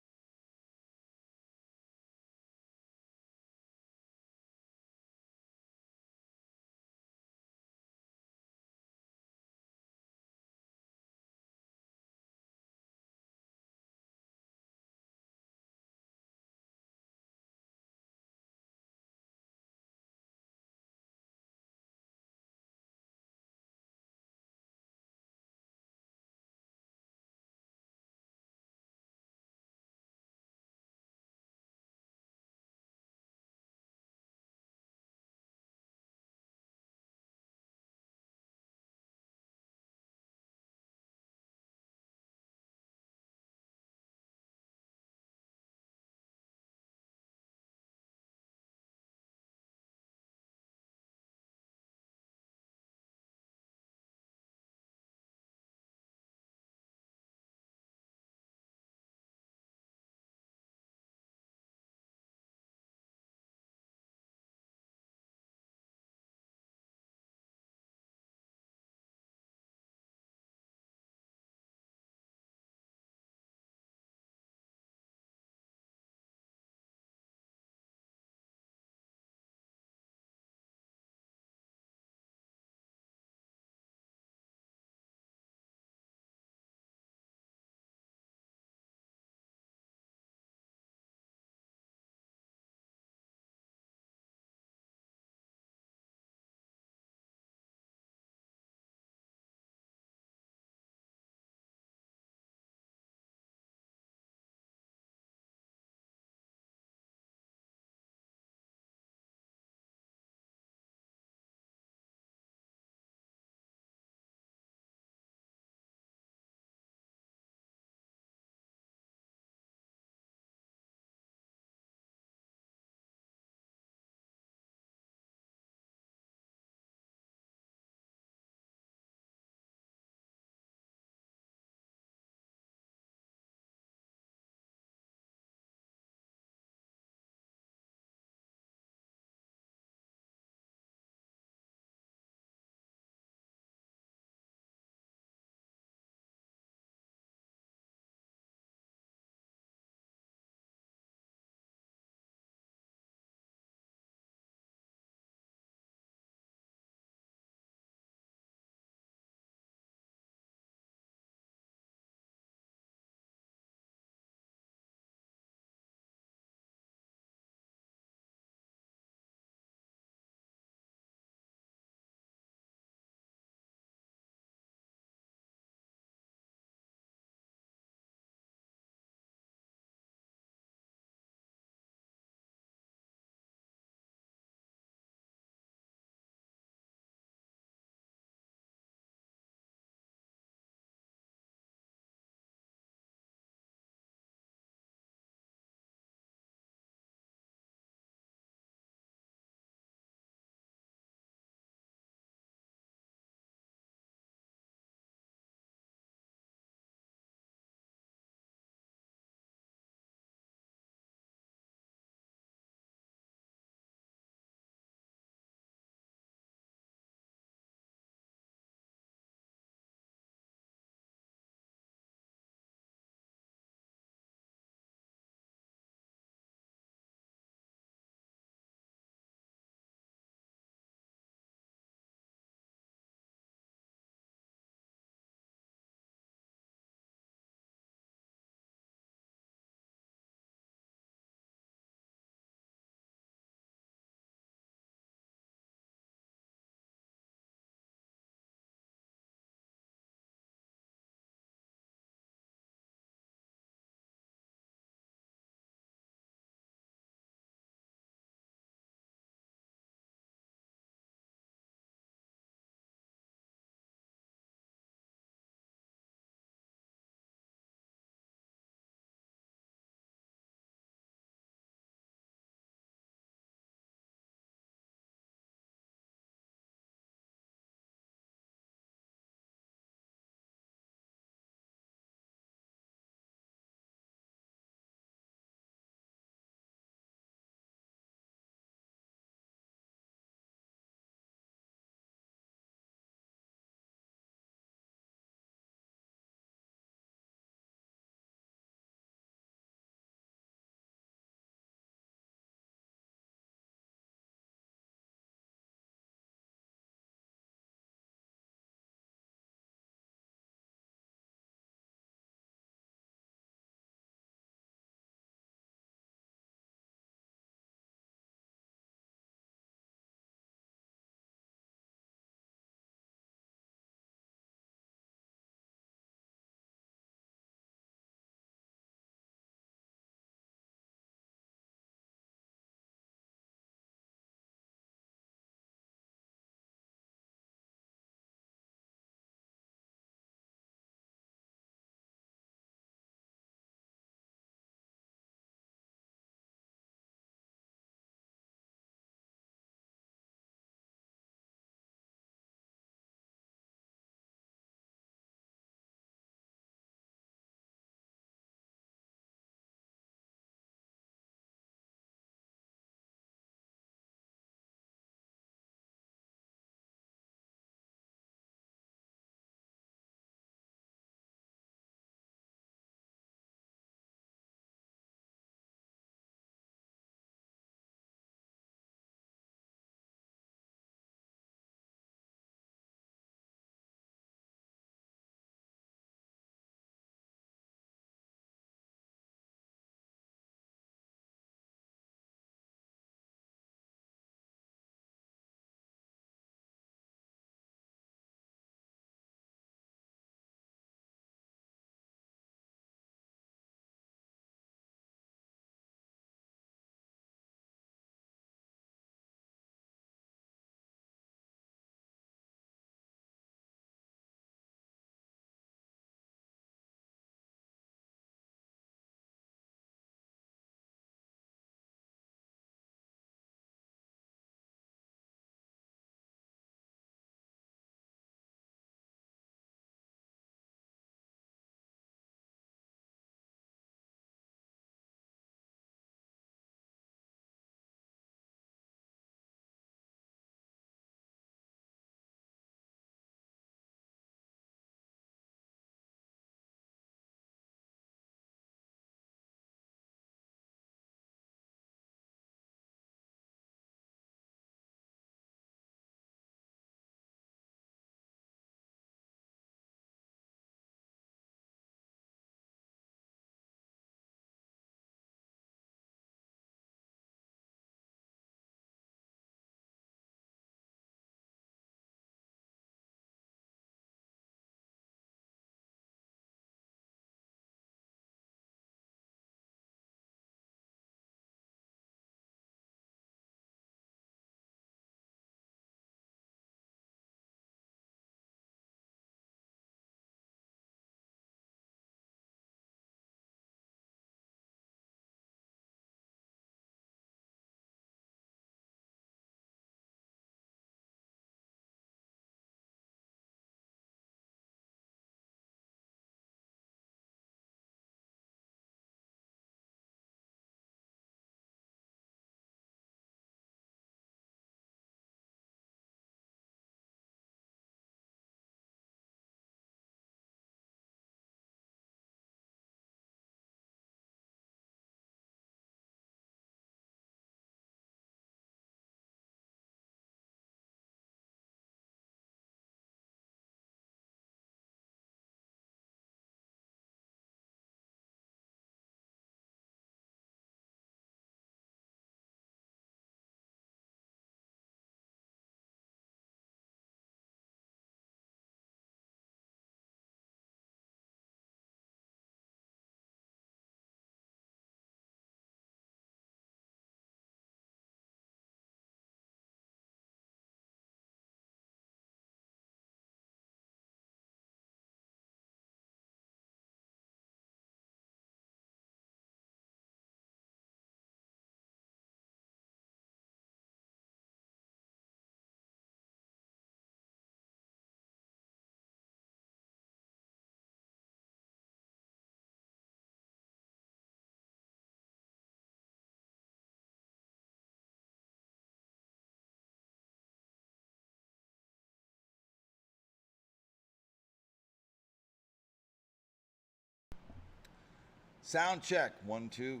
Sound check. 1, 2.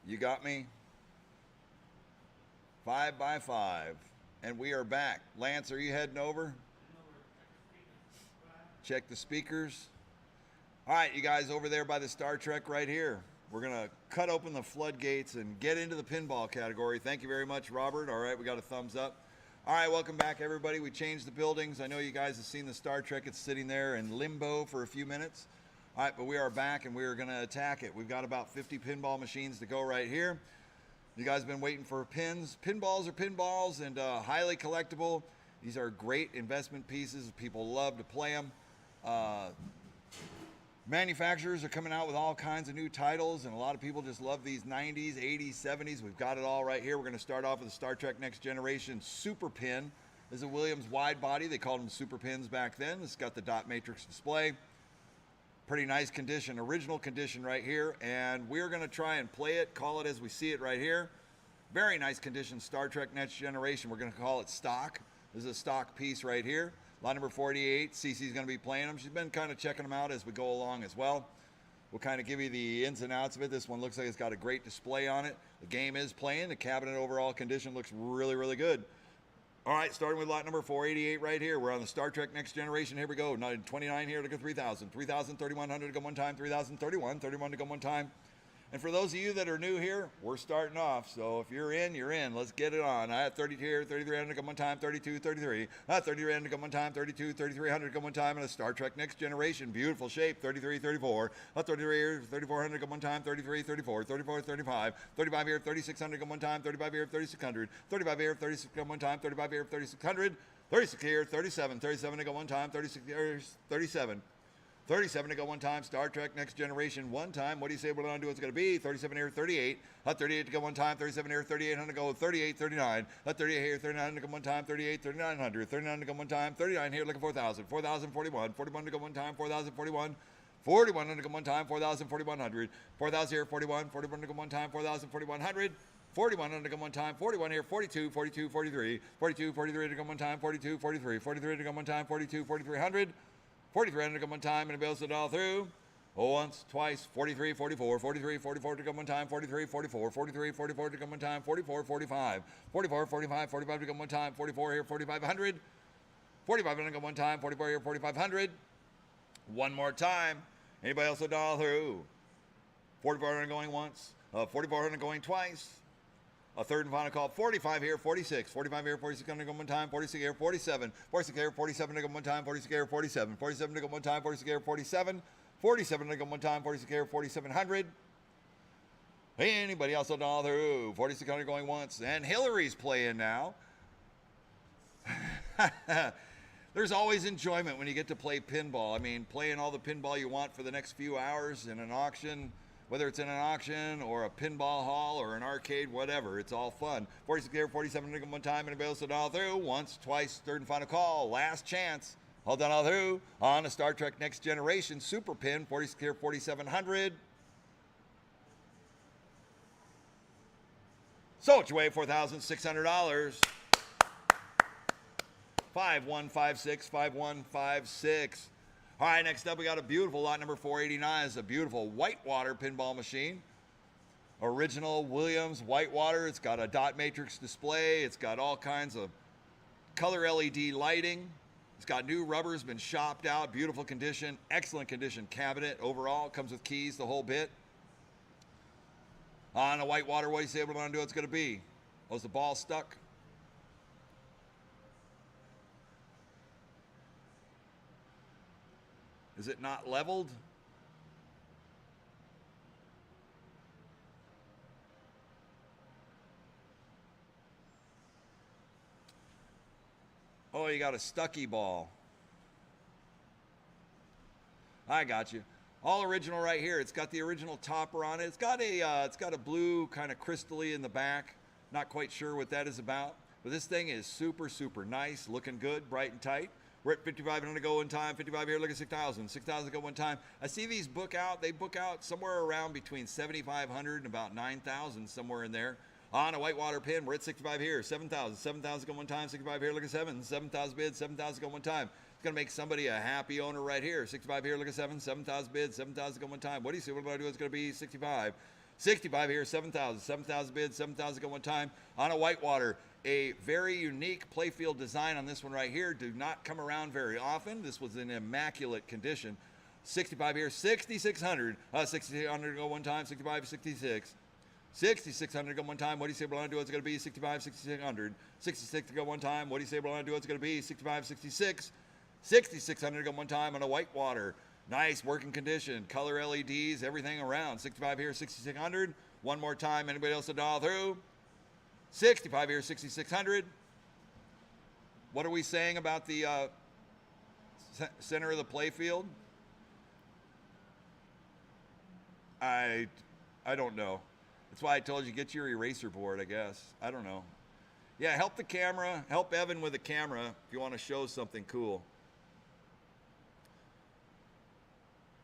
You got me? 5 by 5. And we are back. Lance, are you heading over? Check the speakers. All right, you guys over there by the Star Trek right here. We're going to cut open the floodgates and get into the pinball category. Thank you very much, Robert. All right, we got a thumbs up. All right, welcome back, everybody. We changed the buildings. I know you guys have seen the Star Trek. It's sitting there in limbo for a few minutes. All right, but we are back, and we are going to attack it. We've got about 50 pinball machines to go right here. You guys have been waiting for pins. Pinballs are pinballs and highly collectible. These are great investment pieces. People love to play them. Manufacturers are coming out with all kinds of new titles, and a lot of people just love these 90s, 80s, 70s. We've got it all right here. We're going to start off with the Star Trek Next Generation Super Pin. This is a Williams wide body. They called them Super Pins back then. It's got the dot matrix display. Pretty nice condition, original condition right here. And we're going to try and play it, call it as we see it right here. Very nice condition, Star Trek Next Generation. We're going to call it stock. This is a stock piece right here. Lot number 48, Cece's going to be playing them. She's been kind of checking them out as we go along as well. We'll kind of give you the ins and outs of it. This one looks like it's got a great display on it. The game is playing. The cabinet overall condition looks really, really good. All right, starting with lot number 488 right here. We're on the Star Trek Next Generation. Here we go. 29 here to go 3,000. 3,000, 3,100 to go one time. 3,000, 31. 31 to go one time. And for those of you that are new here, we're starting off. So if you're in, you're in. Let's get it on. I had 32 here, 3,300 to go one time, 32, 33. 3,300 to go one time, 32, 3,300 to go one time. And a Star Trek Next Generation. Beautiful shape, 33, 34. 33 here, 3,400 to go one time, 33, 34. 34, 35. 35 here, 3,600 to go one time, 35 here, 3,600. 35 here, 36 to go one time, 35 here, 3,600. 36 here, 37. 37 to go one time, 36 here, 37. 37 to go one time, Star Trek Next Generation one time. What do you say we're going to do? It's going to be 37 here, 38. 38 to go one time, 37 here, 3,800 to go, 38, 39. 38 here, 39 to go one time, 38, 3,900. 39 to go one time, 39 here, looking 4,000. 4,000, 41. 41 to go one time, 4,000, 41. 41 to go one time, 4,000, 4,100. 4,000 here, 41. 41 to go one time, 4,000, 4,100. 41 to go one time, 41 here, 42, 42, 43. 42, 43 to go one time, 42, 43. 43 to go one time, 42, 4,300. 43 to go one time, and it bills it all through. Once, twice, 43, 44, 43, 44 to go one time, 43, 44, 43, 44 to go one time, 44, 45, 44, 45, 45 to go one time, 44 here, 4,500, 45 to go one time, 44 here, 4,500. One more time. Anybody else a dollar through? 4,400 going once, 4,400 going twice. A third and final call, 45 here, 46. 45 here, 46 going to go one time, 46 here, 47. 46 here, 47 to go one time, 46 here, 47. 47 to go one time, 46 here, 47. 47 to go one time, 46 here, 4,700. Anybody else a dollar through? 4,600 going once. And Hillary's playing now. There's always enjoyment when you get to play pinball. I mean, playing all the pinball you want for the next few hours in an auction. Whether it's in an auction or a pinball hall or an arcade, whatever, it's all fun. 46 here, 47 to go one time, and it bills it all through. Once, twice, third and final call, last chance. Hold on all through on a Star Trek Next Generation Super Pin, 46 here, 4,700. So it's your way, $4,600. 5156, 5156. All right, next up we got a beautiful lot number 489. It's a beautiful Whitewater pinball machine. Original Williams Whitewater. It's got a dot matrix display. It's got all kinds of color LED lighting. It's got new rubbers, been shopped out, beautiful condition, excellent condition cabinet overall. Comes with keys, the whole bit. On a Whitewater, what do you say we're going to do it's going to be? Oh, is the ball stuck? Is it not leveled? Oh, you got a stucky ball. I got you. All original right here. It's got the original topper on it. It's got a blue kind of crystally in the back. Not quite sure what that is about. But this thing is super, super nice, looking good, bright and tight. We're at 5,500 to go one time. 55 here, look at 6,000. 6,000 to go one time. I see these book out. They book out somewhere around between 7,500 and about 9,000, somewhere in there. On a Whitewater pin, we're at 65 here. 7,000. 7,000 go one time. 65 here, look at 7. 7,000 bid. 7,000 go one time. going to make somebody a happy owner right here. 65 here, look at 7,000 bids, 7,000 go one time. What do you see? What do I do? It's going to be 65. 65 here, 7,000 bids, 7,000 go one time. On a whitewater, a very unique playfield design on this one right here. Do not come around very often. This was in immaculate condition. 65 here, 6,600. 6,600 go one time, 65, 66. 6,600 go one time. What do you say we're going to do? It's going to be 65, 6,600. 66 to go one time. What do you say we're going to do? It's going to be 65, 66. 6,600 go one time on a whitewater. Nice working condition. Color LEDs, everything around. 65 here, 6,600. One more time. Anybody else to dial through? 65 here, 6,600. What are we saying about the center of the playfield? I don't know. That's why I told you get your eraser board, I guess. I don't know. Yeah, help the camera. Help Evan with the camera if you want to show something cool.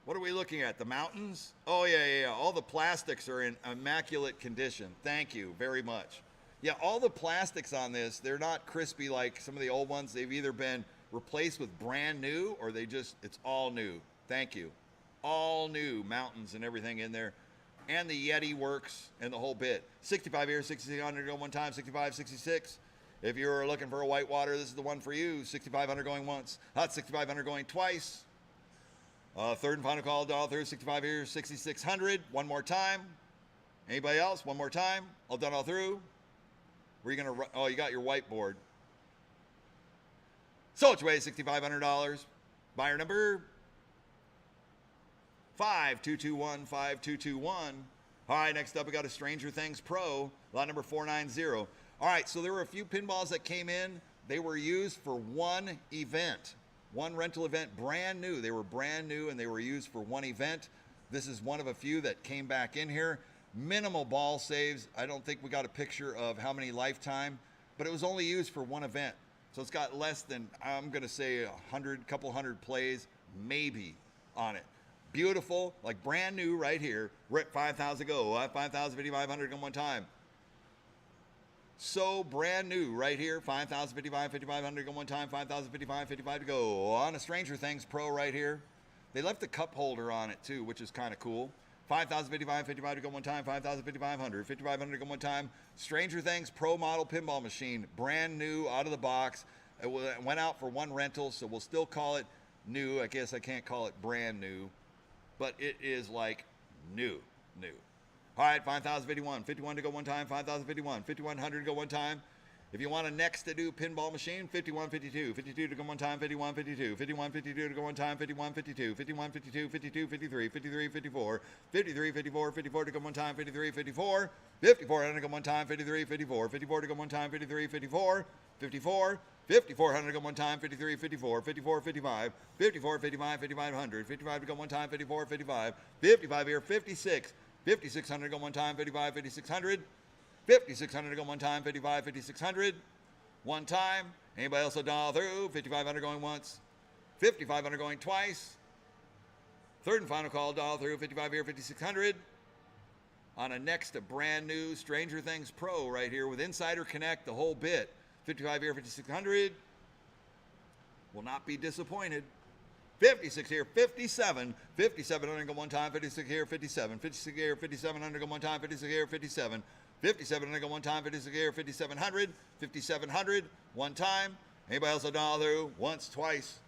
What are we looking at? The mountains? Oh, yeah. All the plastics are in immaculate condition. Thank you very much. Yeah, all the plastics on this, they're not crispy like some of the old ones. They've either been replaced with brand new or it's all new. Thank you. All new mountains and everything in there. And the Yeti works and the whole bit. 65 here, 6,600 go one time, 65, 66. If you're looking for a whitewater, this is the one for you. 6,500 going once. Hot 6,500 going twice. Third and final call, dial through. 65 here, 6,600. One more time. Anybody else? One more time. All done, all through. Where are you going to, oh, you got your whiteboard. So it's away, $6,500. Buyer number 5221, 5221. All right, next up we got a Stranger Things Pro, lot number 490. All right, so there were a few pinballs that came in. They were used for one event, one rental event, brand new. They were brand new and they were used for one event. This is one of a few that came back in here. Minimal ball saves. I don't think we got a picture of how many lifetime, but it was only used for one event. So it's got less than, I'm going to say couple hundred plays, maybe on it. Beautiful, like brand new right here. We're at 5,000 go. 5,000, 5,500 go one time. So brand new right here. 5,000, 5,500 go one time. 5,000, 55 to go. On a Stranger Things Pro right here. They left the cup holder on it too, which is kind of cool. 5,000, 55 to go one time. 5,000, 5,500. 5,500 go one time. Stranger Things Pro model pinball machine. Brand new, out of the box. It went out for one rental, so we'll still call it new. I guess I can't call it brand new, but it is like new. All right, 5,051, 51 to go one time, 5,051, 5,100 to go one time. If you want a next to do pinball machine, 5152, 52 to go one time, 5152, 5152 to go one time, 5152, 5152, 52, 53, 53, 54, 53, 54, 54 to go one time, 53, 54, 5400 to go one time, 53, 54, 54 to go one time, 53, 54, 54, 5,400 to go one time, 53, 54, 54, 55, 54, 55, 5,500, 55 to go one time, 54, 55, 55 here, 56, 5,600 to go one time, 55, 5,600, 5,600 to go one time, 55, 5,600, one time. Anybody else will dial through? 5,500 going once, 5,500 going twice. Third and final call, dial through. 55 here, 5,600. On a next to brand new Stranger Things Pro right here with Insider Connect, the whole bit. 55 here, 5,600. Will not be disappointed. 56 here, 57. 5,700 go one time, 56 here, 57. 56 here, 5,700 go one time, 56 here, 57. 5,700 go one time, 56 here, 5,700. 5,700, one time. Anybody else will dial through? Once, twice.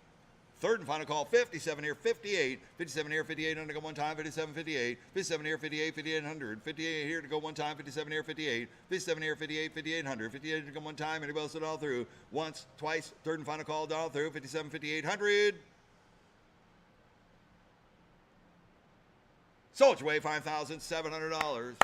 Third and final call, 57 here, 58. 57 here, 5,800 to go one time, 57, 58. 57 here, 58, 5,800. 58 here to go one time, 57 here, 58. 57 here, 58, 5,800. 58 to go one time. Anybody else will dial through? Once, twice. Third and final call, dial through. 57, 5,800. So it's away, $5,700.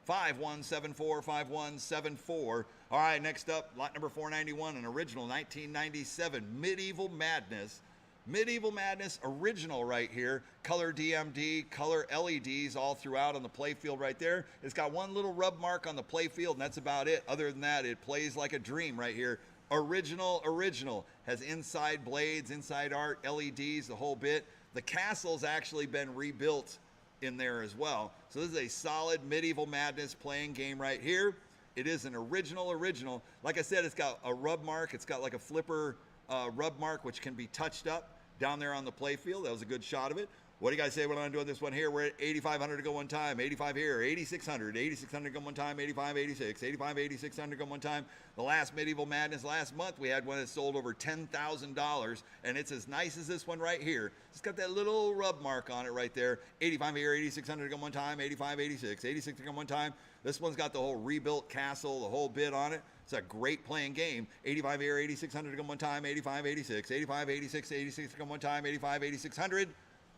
5174, 5174. All right, next up, lot number 491, an original 1997 Medieval Madness. Medieval Madness original right here. Color DMD, color LEDs all throughout on the playfield right there. It's got one little rub mark on the playfield, and that's about it. Other than that, it plays like a dream right here. Original. Has inside blades, inside art, LEDs, the whole bit. The castle's actually been rebuilt in there as well. So this is a solid Medieval Madness playing game right here. It is an original. Like I said, it's got a rub mark. It's got like a flipper rub mark, which can be touched up down there on the play field. That was a good shot of it. What do you guys say when I'm doing this one here? We're at 8,500 to go one time, 85 here, 8,600 to go one time, 85, 86, 85, 8,600 to go one time. The last Medieval Madness last month, we had one that sold over $10,000, and it's as nice as this one right here. It's got that little rub mark on it right there. 85 here, 8,600 to go one time, 85, 86, 86 to go one time. This one's got the whole rebuilt castle, the whole bit on it. It's a great playing game. 85 here, 8,600 to go one time, 85, 86, 85, 86, 86 to go one time, 85, 8,600.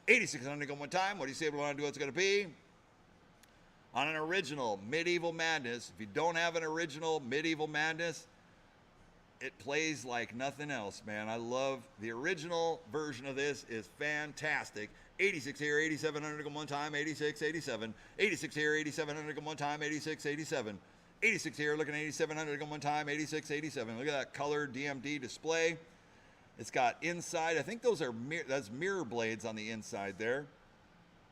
8,600 to go one time. What do you say we want to do? What's going to be? On an original Medieval Madness. If you don't have an original Medieval Madness, it plays like nothing else, man. I love the original version of this. Is fantastic. 86 here, 8,700 to go one time, 86, 87. 86 here, 8,700 to go one time, 86, 87. 86 here, looking at 8,700 to go one time, 86, 87. Look at that color DMD display. It's got inside, I think those are that's mirror blades on the inside there.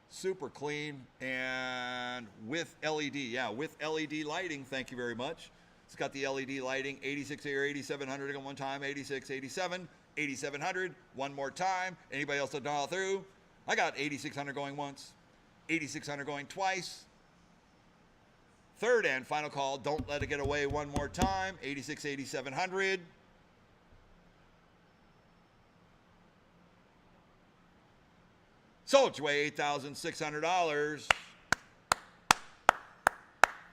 Super clean and with LED. Yeah, with LED lighting. Thank you very much. It's got the LED lighting. 86 here, 8,700 to go one time, 86, 87, 8,700. One more time. Anybody else to dial through? I got 8,600 going once, 8,600 going twice. Third and final call. Don't let it get away one more time. 86, 8,700. Sold your way $8,600.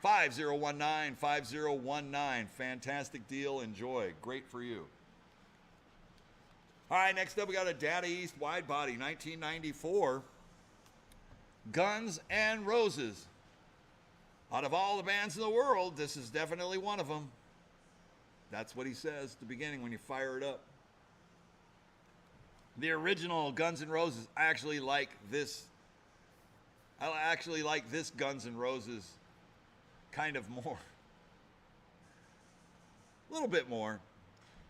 5019, 5019. Fantastic deal. Enjoy. Great for you. All right, next up we got a Data East wide body, 1994. Guns N' Roses. Out of all the bands in the world, this is definitely one of them. That's what he says at the beginning when you fire it up. The original Guns N' Roses, I actually like this. I actually like this Guns N' Roses kind of more. A little bit more.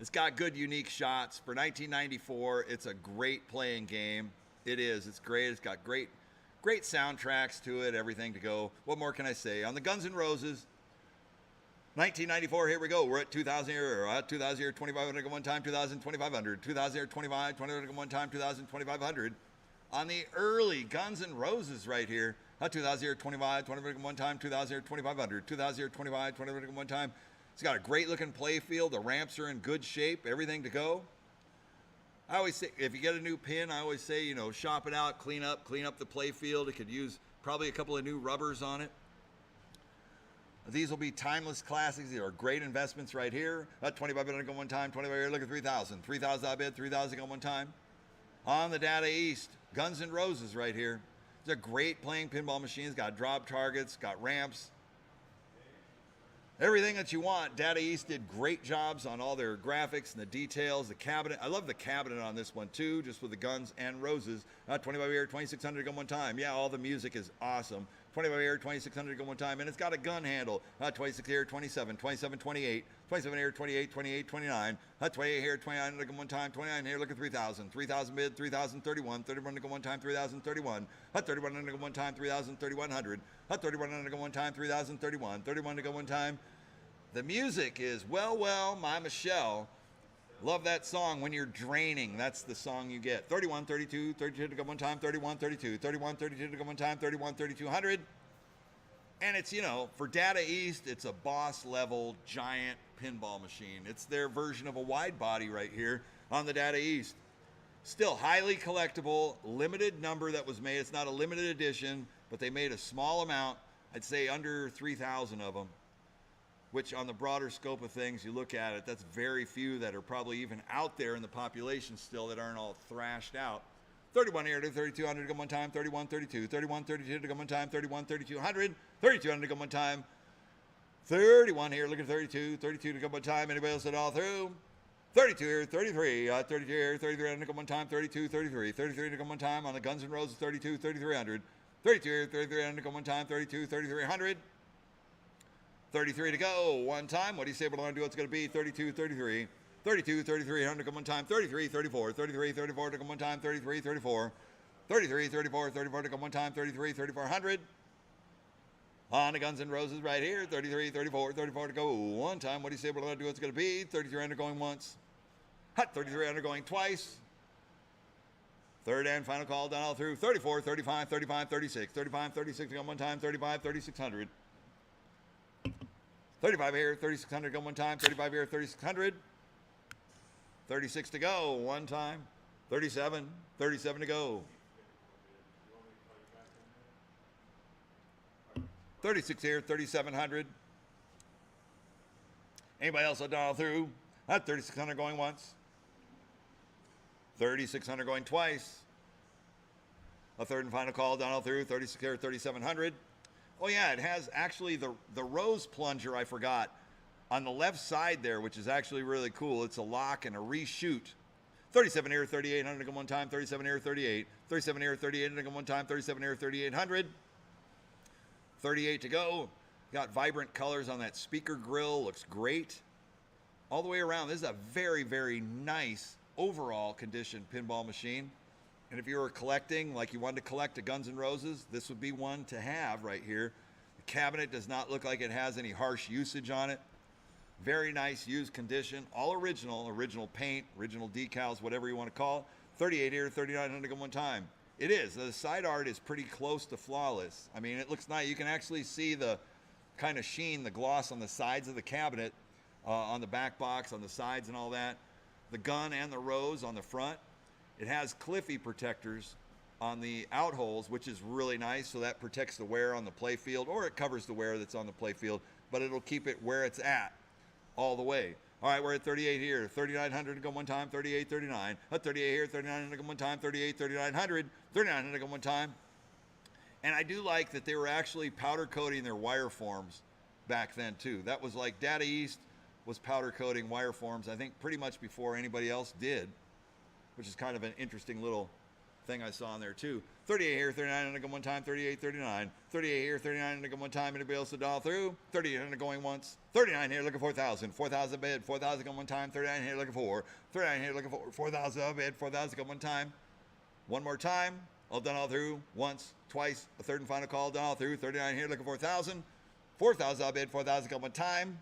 It's got good, unique shots. For 1994, it's a great playing game. It is. It's great. It's got great soundtracks to it, everything to go. What more can I say? On the Guns N' Roses, 1994, here we go. We're at 2,000 here. 2,000 here, 2,500 one time, 2,000, 2,500. 2,000 here, 25, 2,000 one time, 2,000, 2,500. On the early Guns N' Roses right here, 2,000 here, 25, 2,000 one time, 2,000 here, 2,500. 2,000 here, 25, 2,000 one time. It's got a great looking play field. The ramps are in good shape. Everything to go. I always say, if you get a new pin, I always say, shop it out, clean up the play field. It could use probably a couple of new rubbers on it. These will be timeless classics. These are great investments right here. 2,500 go one time, 25 here, look at 3,000. 3,000 I bid, 3,000 go one time. On the Data East, Guns N' Roses right here. It's a great playing pinball machine. It's got drop targets, got ramps. Everything that you want. Data East did great jobs on all their graphics and the details, the cabinet. I love the cabinet on this one too, just with the Guns N' Roses. 25 here, 2,600 go one time. Yeah, all the music is awesome. 25 here, 2,600 go one time. And it's got a gun handle. 26 here, 27, 27, 28. 27 here, 28, 28, 29. 28 here, 29 to go one time. 29 here, look at 3,000. 3,000 bid, 3,031. 31 to go one time, 3,031. 31 to go one time, 3,3,100. 31 to go one time, 3,031. 31 to go one time. The music is Well, My Michelle. Love that song when you're draining. That's the song you get. 31, 32, 32 to go one time, 31, 32, 31, 32 to go one time, 31, 3,200. And it's, for Data East, it's a boss level giant pinball machine. It's their version of a wide body right here on the Data East. Still highly collectible, limited number that was made. It's not a limited edition, but they made a small amount. I'd say under 3,000 of them. Which on the broader scope of things, you look at it, that's very few that are probably even out there in the population still that aren't all thrashed out. 31 here to 3,200 to go one time, 31, 32, 31, 32 to go one time, 31, 3,200, 3,200 to go one time, 31 here, look at 32, 32 to go one time, anybody else at all through? 32 here, 33, 32 here, 33 to go one time, 32, 33, 33 to go one time on the Guns N' Roses, 32, 3,300, 32 here, 33 to go one time, 32, 3,300. 33 to go one time. What do you say we're going to do? It's going to be 32, 33. 32, 3,300 to go one time. 33, 34. 33, 34 to go one time. 33, 34. 33, 34, 34 to go one time. 33, 3,400. On the Guns N' Roses right here, 33, 34, 34 to go. One time, what do you say we're going to do what's going to be? 3300 going once. Hut, 3300 going twice. Third and final call down all through. 34, 35, 35, 36. 35, 36 to go one time. 35, 3600. 35 here, 3600 go one time. 35 here, 3600. 36 to go one time. 37, 37 to go. 36 here, 3700. Anybody else will dial through? 3600 going once. 3600 going twice. A third and final call down all through. 36 here, 3700. Oh yeah, it has actually the rose plunger, I forgot, on the left side there, which is actually really cool. It's a lock and a reshoot. 37 here, 3800 go one time. 37 here, 38. 37 here, 3800 go one time. 37 here, 3800. 38 to go. Got vibrant colors on that speaker grill. Looks great. All the way around. This is a very, very nice overall condition pinball machine. And if you were collecting, like you wanted to collect a Guns N' Roses, this would be one to have right here. The cabinet does not look like it has any harsh usage on it. Very nice used condition. All original paint, original decals, whatever you want to call it. 38 here, 3900 go one time. It is. The side art is pretty close to flawless. I mean, it looks nice. You can actually see the kind of sheen, the gloss on the sides of the cabinet, on the back box, on the sides and all that. The gun and the rose on the front. It has Cliffy protectors on the out holes, which is really nice. So that protects the wear on the play field, or it covers the wear that's on the play field, but it'll keep it where it's at all the way. All right, we're at 38 here. 3900 to go one time. 38, 39. 38 here. 3900 to go one time. 38, 3900. 3900 to go one time. And I do like that they were actually powder coating their wire forms back then too. That was like Data East was powder coating wire forms, I think pretty much before anybody else did, which is kind of an interesting little thing I saw in there too. 38 here, 3900 go one time. 38, 39. 38 here, 3900 go one time. Anybody else to dial through? 3800 going once. 39 here, looking 4,000. 4,000 bid. 4,000 go one time. 39 here, looking for. 39 here, looking for. 4,000 bid. 4,000 go one time. One more time. All done all through. Once, twice. A third and final call done all through. 39 here, looking for 4,000. 4,000 bid. 4,000 go one time.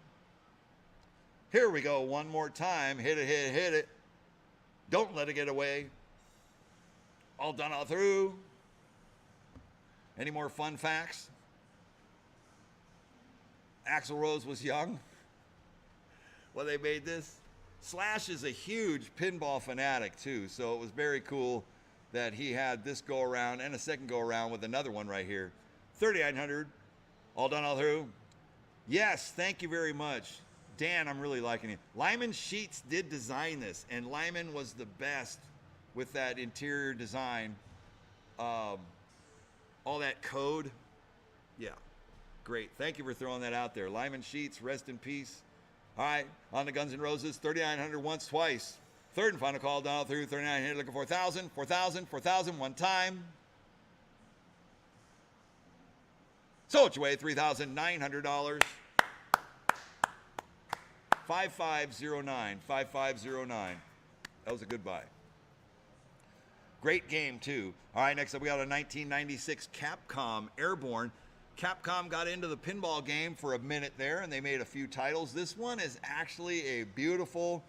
Here we go. One more time. Hit it, hit it, hit it. Don't let it get away. All done all through. Any more fun facts? Axl Rose was young when they made this. Slash is a huge pinball fanatic too, so it was very cool that he had this go around and a second go around with another one right here. 3900. All done all through. Yes, thank you very much. Dan, I'm really liking it. Lyman Sheets did design this, and Lyman was the best with that interior design. All that code. Yeah, great. Thank you for throwing that out there. Lyman Sheets, rest in peace. All right, on the Guns N' Roses, 3900 once, twice. Third and final call down through 3900, looking for 4,000, 4,000, 4,000 one time. So it's away, $3,900. 5509, 5509. That was a good buy. Great game, too. All right, next up we got a 1996 Capcom Airborne. Capcom got into the pinball game for a minute there, and they made a few titles. This one is actually a beautiful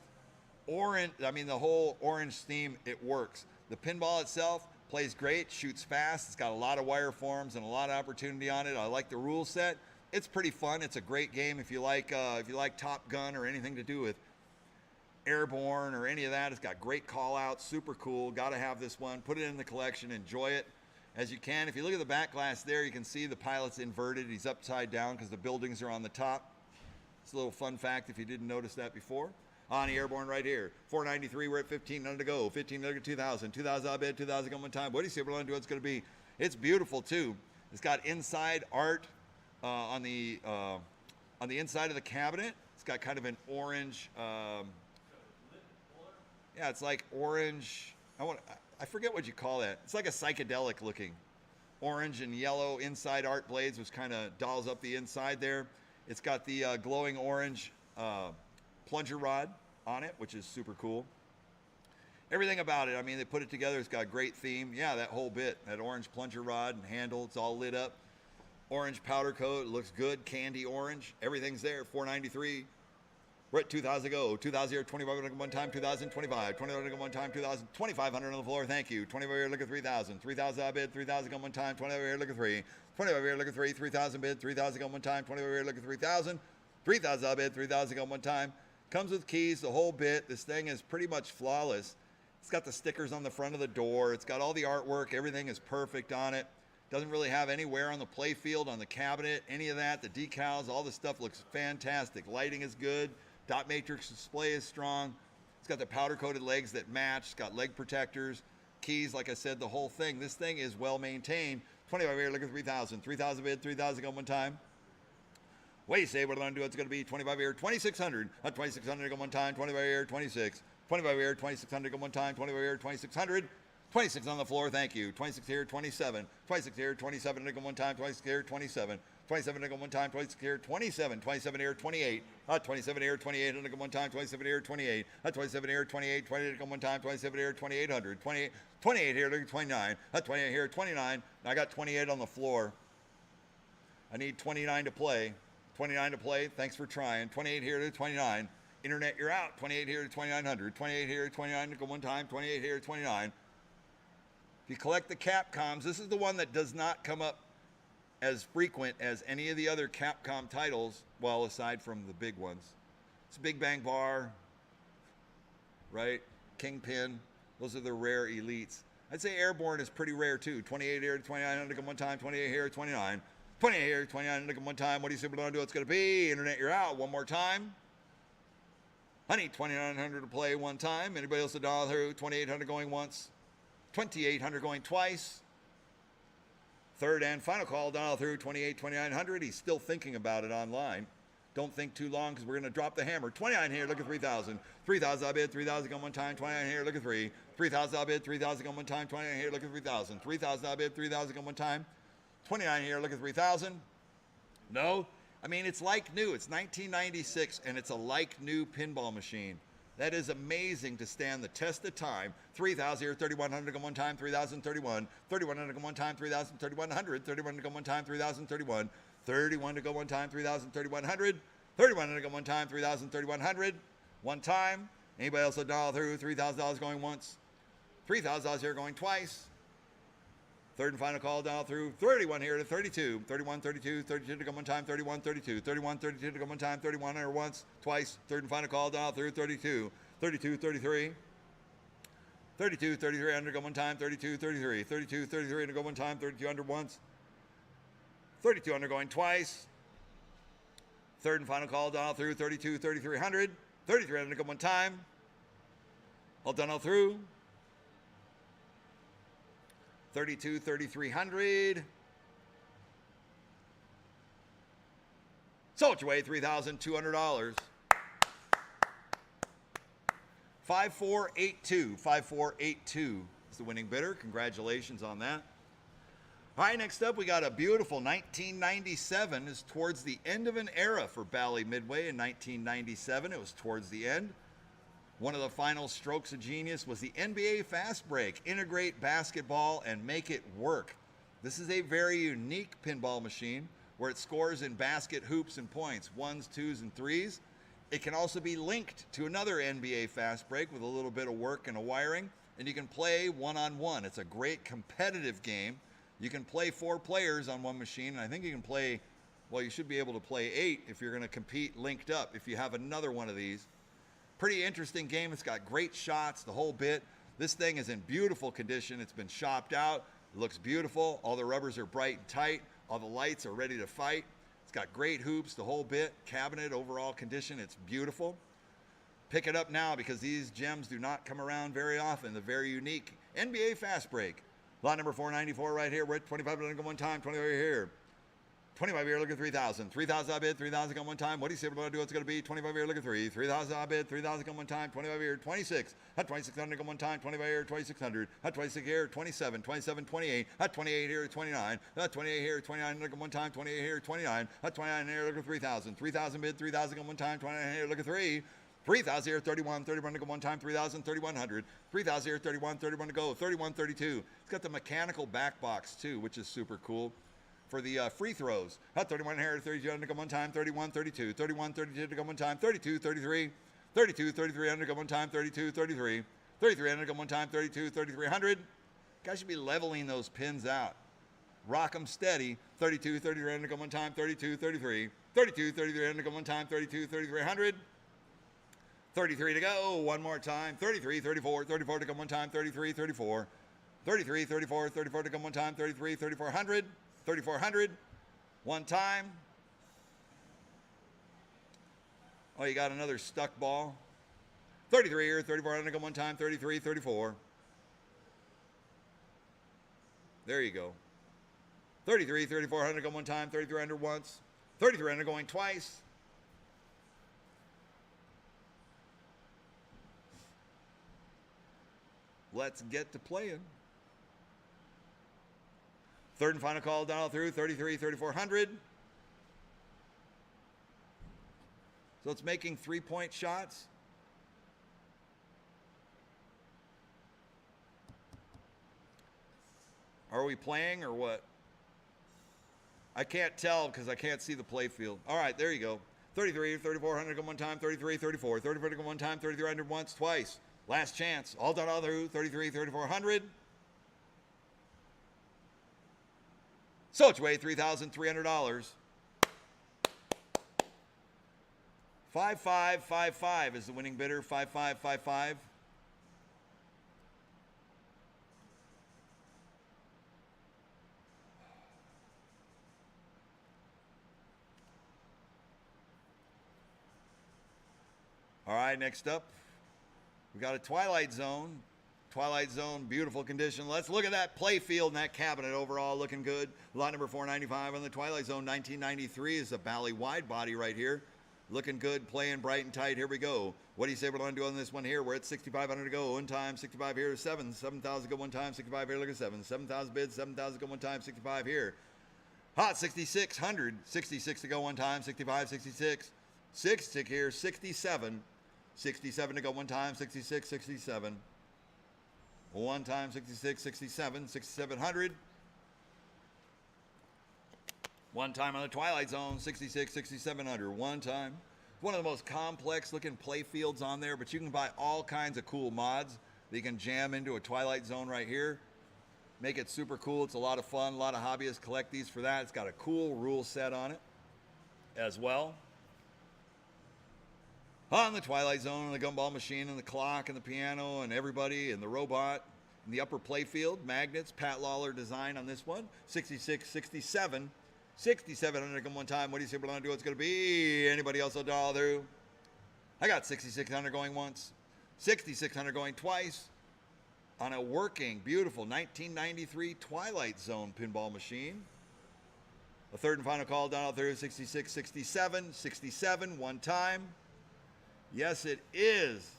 orange. I mean, the whole orange theme, it works. The pinball itself plays great, shoots fast. It's got a lot of wire forms and a lot of opportunity on it. I like the rule set. It's pretty fun. It's a great game if you like Top Gun or anything to do with Airborne or any of that. It's got great call outs, super cool. Got to have this one. Put it in the collection. Enjoy it as you can. If you look at the back glass there, you can see the pilot's inverted. He's upside down because the buildings are on the top. It's a little fun fact if you didn't notice that before. On the Airborne right here. 493, we're at 1,500 to go. 1,500 to 2,000. 2,000 I'll bet, 2,000 come one time. What do you see? What do it's going to be? It's beautiful too. It's got inside art on the inside of the cabinet. It's got kind of an orange. Yeah, it's like orange. I forget what you call that. It's like a psychedelic looking orange and yellow inside art blades, which kind of dolls up the inside there. It's got the glowing orange plunger rod on it, which is super cool. Everything about it, I mean, they put it together. It's got a great theme. Yeah, that whole bit, that orange plunger rod and handle, it's all lit up. Orange powder coat, looks good, candy orange. Everything's there, $493. We're at 2,000 go. 2,000 here, 25 one time, 2,025. 20 one time, 2,000, 2,500 on the floor. Thank you. 25 here, look at 3,000. 3,000 I bid, 3,000 go one time. 25 here, look at 3. 25 here, look at 3. 3,000 bid, 3,000 go one time. 25 here, look at 3,000. 3,000 I bid, 3,000 go one time. Comes with keys, the whole bit. This thing is pretty much flawless. It's got the stickers on the front of the door. It's got all the artwork. Everything is perfect on it. Doesn't really have any wear on the play field, on the cabinet, any of that. The decals, all the stuff looks fantastic. Lighting is good. Dot matrix display is strong. It's got the powder coated legs that match. It's got leg protectors, keys, like I said, the whole thing. This thing is well maintained. 25 here, look at 3,000. 3,000 bid, 3,000 go one time. What do you say? What do I do? It's going to be 25 here, 2,600. 2,600 go one time. 25 here, 26. 25 here, 2,600 go one time. 25 here, 2,600. 26 on the floor, thank you. 26 here, 27. 26 here, 27 to go one time. 26 here, 27. 27 to go one time. 26 here, 27. 27 here, 28. 27 here, 28 to go one time. 27 here, 28. 27 here, 28. 20 to go one time. 27 here, 2,800. 28 here, look at 29. 28 here, 29. I got 28 on the floor. I need 29 to play. 29 to play. Thanks for trying. 28 here to 29. Internet, you're out. 28 here to 2,900. 28 here to 29 to go one time. 28 here to 29. If you collect the Capcoms, this is the one that does not come up as frequent as any of the other Capcom titles, well, aside from the big ones. It's Big Bang Bar, right? Kingpin. Those are the rare elites. I'd say Airborne is pretty rare too. 28 here to 29 to go one time. 28 here to 29. 28 here to 29 to go one time. What do you say we're going to do? It's going to be Internet, you're out. One more time. Honey, 2,900 to play one time. Anybody else a dollar through? 2,800 going once. 2,800 going twice. Third and final call, down through 2,900. He's still thinking about it online. Don't think too long because we're going to drop the hammer. 29 here, look at 3,000. 3,000 I bid, 3,000 go one time. 29 here, look at 3. 3,000 I bid, 3,000 go one time. 29 here, look at 3,000. 3,000 I bid, 3,000 go one time. 29 here, look at 3,000. No, I mean, it's like new. It's 1996 and it's a like new pinball machine. That is amazing to stand the test of time. 3,000 here, 3,100 go one time, 3,031. 3,100 go one time, 3,000, 3,100. 3,100 to go one time, 3,031. 31 to go one time, 3,000, 3,100. 3,100 to go one time, 3,000, 3,100. One time. Anybody else a dollar through? $3,000 going once. $3,000 here going twice. Third and final call down through 31 here to 32. 31, 32, 32 to go one time, 31, 32. 31, 32 to go one time, 31 here once, twice. Third and final call down through 32. 32, 33. 32, 33 under go one time, 32, 33. 32, 33 to go one time, 32 under once. 32 under going twice. Third and final call down through 32, 3,300. 33 under go one time. All done all through. 32, 3,300. Sold your way, $3,200. 5482. 5482 is the winning bidder. Congratulations on that. All right, next up we got a beautiful 1997. It's towards the end of an era for Bally Midway in 1997. It was towards the end. One of the final strokes of genius was the NBA Fast Break. Integrate basketball and make it work. This is a very unique pinball machine where it scores in basket, hoops, and points, 1s, 2s, and 3s. It can also be linked to another NBA Fast Break with a little bit of work and a wiring, and you can play one-on-one. It's a great competitive game. You can play 4 players on one machine, and I think you can play, well, you should be able to play 8 if you're going to compete linked up if you have another one of these. Pretty interesting game. It's got great shots, the whole bit. This thing is in beautiful condition. It's been shopped out. It looks beautiful. All the rubbers are bright and tight. All the lights are ready to fight. It's got great hoops, the whole bit. Cabinet, overall condition, it's beautiful. Pick it up now because these gems do not come around very often. The very unique NBA Fast Break. Lot number 494 right here. We're at 25 go one time, 20 over here. 25 here, look at 3,000. 3,000 I bid, 3,000 come one time. What do you say we're going to do? It's going to be 25 here, look at 3. 3,000 I bid, 3,000 come one time. 25 here, 26. At 2,600 come one time. 25 here, 2,600. At 26 here, 27. 27, 28. At 28 here, 29. At 28 here, 29 look at one time. 28 here, 29. At 29 here, look at 3,000. 3,000 bid, 3,000 come one time. 29 here, look at 3. 3,000 here, 31, 31 to go one time, 3,000, 3,100. 3,000 here, 31, 31 to go, 31, 32. It's got the mechanical back box too, which is super cool. for the free throws. 31 here, 32 under, go one time, 31, 32, 31, 32 to go one time, 32, 33, 32, 33 under, go one time, 32, 33, 33 under, go one time, 32, 3300. Guys should be leveling those pins out. Rock them steady. 32, 33 under, go one time, 32, 33, 32, 33 under, go one time, 32, 3300. 33 to go, one more time, 33, 34, 34 to go one time, 33, 34, 33, 34, 34 to go one time, 33, 3400, 3400, one time. Oh, you got another stuck ball. 33 here, 3400 to go one time, 33, 34. There you go. 33, 3400 go one time, 3300 once, 3300 going twice. Let's get to playing. Third and final call down through 33, 3400. So it's making 3-point shots. Are we playing or what? I can't tell because I can't see the play field. All right, there you go. 33, 3400 go one time, 33, 34, 34 to go one time, 3300 once, twice. Last chance. All done all through 33, 3400. So it's way $3,300. 5555 is the winning bidder. 5555. All right, next up, we got a Twilight Zone. Twilight Zone, beautiful condition. Let's look at that play field and that cabinet overall looking good. Lot number 495 on the Twilight Zone. 1993 is a Bally wide body right here. Looking good, playing bright and tight. Here we go. What do you say we're going to do on this one here? We're at 6,500 to go. One time, 65 here, 7. 7,000 go one time, 65 here, look at 7. 7,000 bids, 7,000 go one time, 65 here. Hot 6,600. 66 to go one time, 65, 66. 6 tick here, 67. 67 to go one time, 66, 67. One time, 66, 67, 6,700. One time on the Twilight Zone, 66, 6,700. One time. One of the most complex looking play fields on there, but you can buy all kinds of cool mods that you can jam into a Twilight Zone right here. Make it super cool. It's a lot of fun. A lot of hobbyists collect these for that. It's got a cool rule set on it as well. On the Twilight Zone, and the gumball machine, and the clock, and the piano, and everybody, and the robot, and the upper playfield, magnets, Pat Lawler design on this one. 66, 67, 6,700 come one time. What do you say we're going to do? It's going to be anybody else a dollar through? I got 6,600 going once, 6,600 going twice on a working, beautiful 1993 Twilight Zone pinball machine. A third and final call down out through 66, 67, 67 one time. Yes, it is.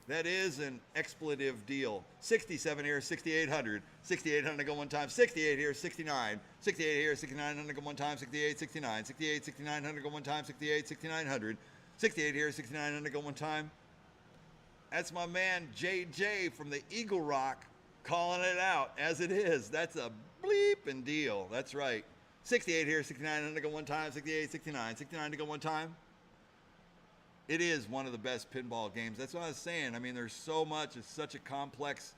That is an expletive deal. 67 here, 6,800. 6,800 go one time. 68 here, 69. 68 here, 6,900 go one time. 68, 69. 68, 6,900 go one time. 68, 6,900. 68 here, 6,900 go one time. That's my man JJ from the Eagle Rock calling it out as it is. That's a bleeping deal. That's right. 68 here, 6,900 go one time. 68, 69. 69 to go one time. It is one of the best pinball games. That's what I was saying. I mean, there's so much. It's such a complex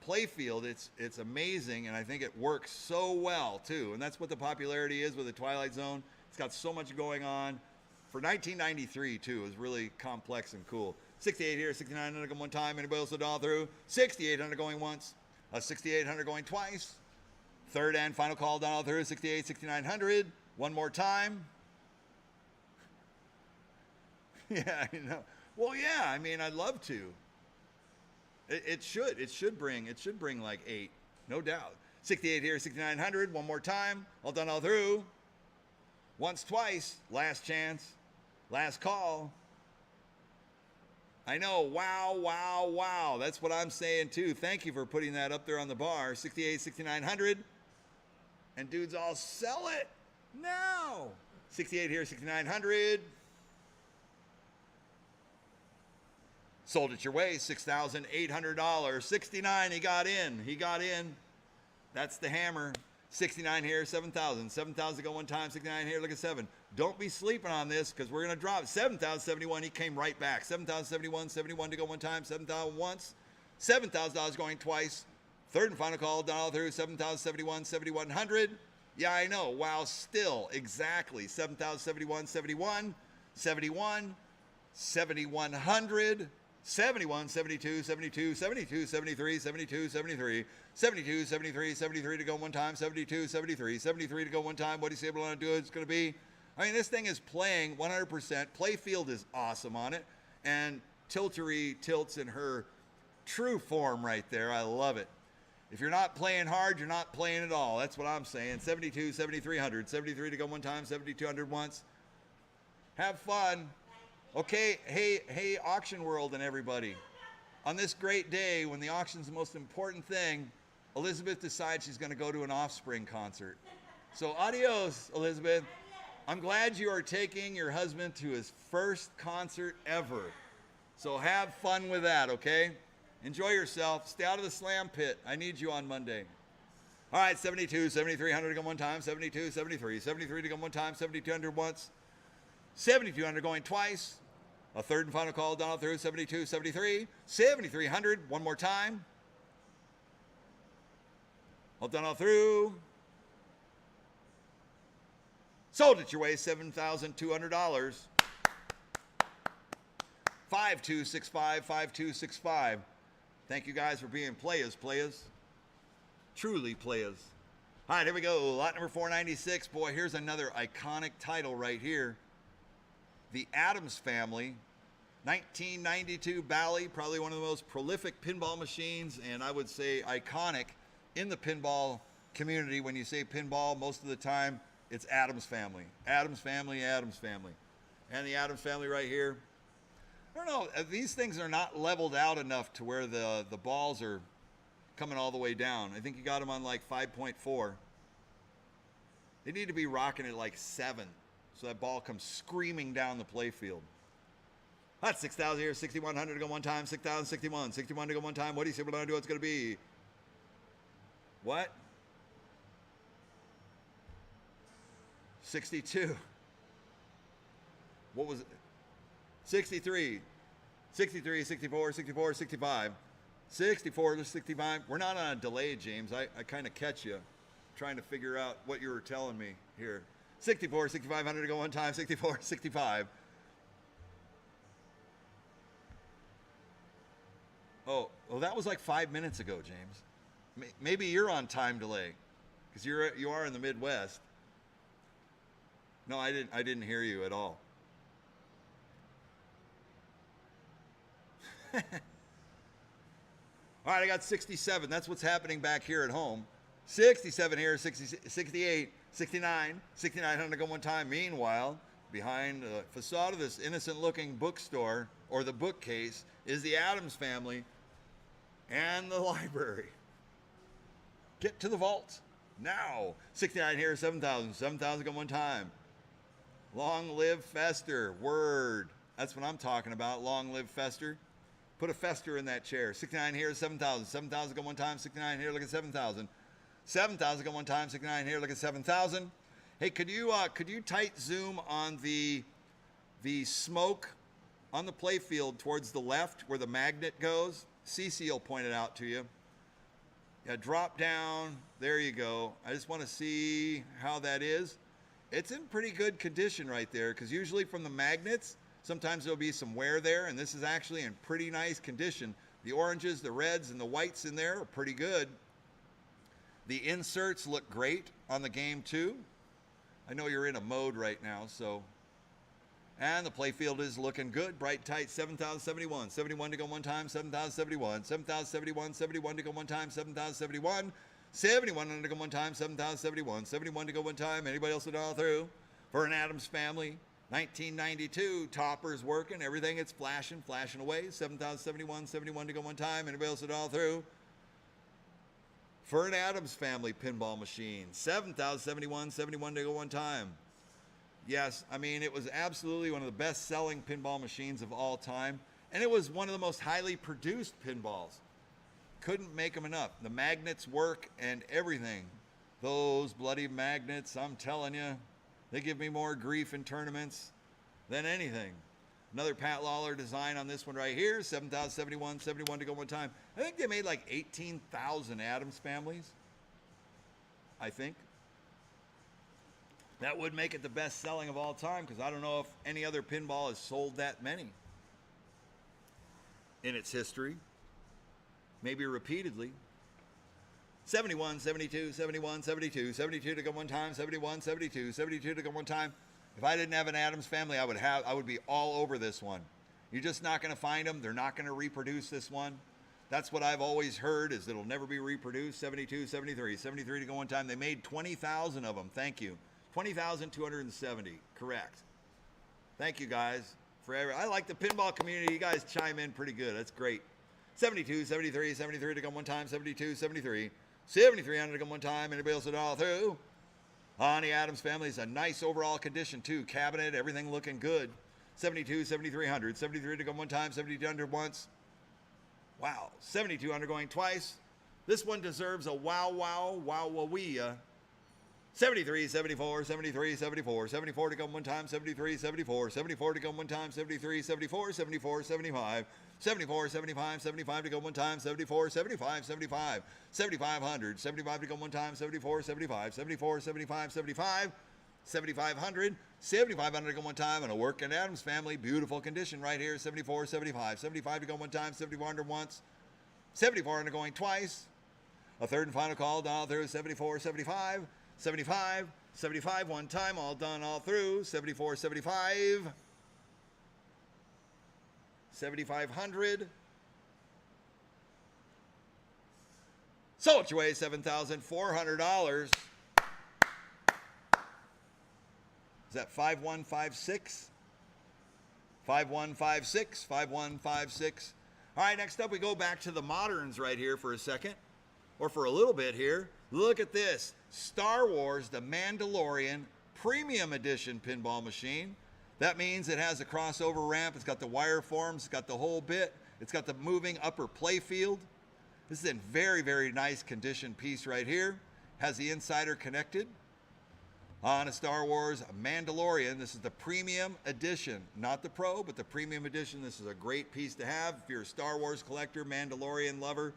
play field. It's amazing, and I think it works so well, too. And that's what the popularity is with the Twilight Zone. It's got so much going on. For 1993, too, it was really complex and cool. 68 here, 6,900 going one time. Anybody else a dollar through? 6,800 going once. 6,800 going twice. Third and final call down through. 68, 6,900. One more time. Yeah, I know. Well, yeah, I mean, I'd love to. It should bring like 8, no doubt. 68 here, 6,900. One more time. All done, all through. Once, twice. Last chance. Last call. I know. Wow, wow, wow. That's what I'm saying, too. Thank you for putting that up there on the bar. 68, 6,900. And dudes all sell it now. 68 here, 6,900. Sold it your way, $6,800. 69, he got in. He got in. That's the hammer. 69 here, 7,000. 7,000 to go one time, 69 here, look at 7. Don't be sleeping on this because we're going to drop 7,071. He came right back. 7,071, 71 to go one time, 7,000 once. $7,000 going twice. Third and final call, down all through, 7,071, 7,100. Yeah, I know. Wow, still, exactly. 7,071, 71, 71, 7,100. 71, 72, 72, 72, 73, 72, 73, 72, 73, 73 to go one time, 72, 73, 73 to go one time. What do you say able to do? It's going to be, I mean, this thing is playing 100%. Playfield is awesome on it. And Tiltery tilts in her true form right there. I love it. If you're not playing hard, you're not playing at all. That's what I'm saying. 72, 7,300, 73 to go one time, 7,200 once. Have fun. Okay, hey, auction world and everybody. On this great day, when the auction's the most important thing, Elizabeth decides she's going to go to an Offspring concert. So adios, Elizabeth. I'm glad you are taking your husband to his first concert ever. So have fun with that, okay? Enjoy yourself. Stay out of the slam pit. I need you on Monday. All right, 72, 7,300 to go one time, 72, 73, 73 to go one time, 7,200 once, 7,200 going twice. A third and final call, down through 72, 73, 7,300. One more time. All done all through. Sold it your way, $7,200. 5265, 5265. Thank you guys for being players. Truly players. All right, here we go. Lot number 496. Boy, here's another iconic title right here. The Addams Family, 1992 Bally, probably one of the most prolific pinball machines, and I would say iconic in the pinball community. When you say pinball, most of the time it's Addams Family. Addams Family, Addams Family. And the Addams Family right here. I don't know, these things are not leveled out enough to where the balls are coming all the way down. I think you got them on like 5.4. They need to be rocking at like 7. So that ball comes screaming down the playfield. That's 6,000 here, 6,100 to go one time, 6,000, 61, 61 to go one time. What do you say we're going to do? It's going to be what? 62. What was it? 63, 63, 64, 64, 65, 64 to 65. We're not on a delay, James. I kind of catch you trying to figure out what you were telling me here. 64, 6,500 to go one time, 64, 65. Oh, well, that was like 5 minutes ago, James. Maybe you're on time delay because you are in the Midwest. No, I didn't hear you at all. All right, I got 67. That's what's happening back here at home. 67 here, 60, 68, 69, 6,900 to go one time. Meanwhile, behind the facade of this innocent-looking bookstore, or the bookcase, is the Addams Family and the library. Get to the vault now. 69 here, 7,000. 7,000 go one time. Long live Fester. Word. That's what I'm talking about. Long live Fester. Put a Fester in that chair. 69 here, 7,000. 7,000 go one time. 69 here, look at 7,000. 7,000 go one time. 69 here, look at 7,000. Hey, could you tight zoom on the smoke on the playfield towards the left where the magnet goes? CC will point it out to you. Yeah, drop down. There you go. I just want to see how that is. It's in pretty good condition right there because usually from the magnets, sometimes there'll be some wear there, and this is actually in pretty nice condition. The oranges, the reds, and the whites in there are pretty good. The inserts look great on the game too. I know you're in a mode right now, so. And the playfield is looking good, bright, tight, 7,071. 71 to go one time, 7,071. 7,071, 71 to go one time, 7,071. 71 to go one time, 7,071. 71 to go one time. Anybody else at all through? For an Addams Family. 1992, toppers working, everything it's flashing away. 7,071, 71 to go one time. Anybody else at all through? For an Addams Family pinball machine. 7,071, 71 to go one time. Yes, I mean, it was absolutely one of the best-selling pinball machines of all time, and it was one of the most highly produced pinballs. Couldn't make them enough. The magnets work and everything. Those bloody magnets, I'm telling you, they give me more grief in tournaments than anything. Another Pat Lawler design on this one right here, 7,071, 71 to go one time. I think they made like 18,000 Adams families, I think. That would make it the best selling of all time because I don't know if any other pinball has sold that many in its history. Maybe repeatedly. 71, 72, 71, 72, 72 to go one time, 71, 72, 72 to go one time. If I didn't have an Adams family, I would be all over this one. You're just not going to find them. They're not going to reproduce this one. That's what I've always heard is it'll never be reproduced. 72, 73, 73 to go one time. They made 20,000 of them. Thank you. 20,270. Correct. Thank you guys. I like the pinball community. You guys chime in pretty good. That's great. 72, 73, 73 to go one time. 72, 73. 7,300 to go one time. Anybody else at all through? On the Adams family is a nice overall condition too. Cabinet, everything looking good. 72, 7,300. 73 to go one time. 7,200 once. Wow. 7,200 going twice. This one deserves a wow, wow, wow, wow. 73, 74, 73, 74, 74 to go one time, 73, 74, 74 to go one time, 73, 74, 74, 75, 74, 75, 75 to go one time, 74, 75, 75, 7,500, 75 to go one time, 74, 75, 74, 75, 75, 7,500, 7,500 to go one time, and a working Adams family, beautiful condition right here, 74, 75, 75 to go one time, 7,400 once, 7,400 going twice, a third and final call down through 74, 75, 75, 75 one time, all done, all through, 74, 75, 7,500. Sold your way, $7,400. Is that 5156? 5156, 5156. All right, next up we go back to the moderns right here for a second, or for a little bit here. Look at this. Star Wars The Mandalorian Premium Edition pinball machine. That means it has a crossover ramp. It's got the wire forms. It's got the whole bit. It's got the moving upper play field. This is a very, very nice condition piece right here. Has the insider connected. On a Star Wars Mandalorian, this is the Premium Edition. Not the Pro, but the Premium Edition. This is a great piece to have. If you're a Star Wars collector, Mandalorian lover,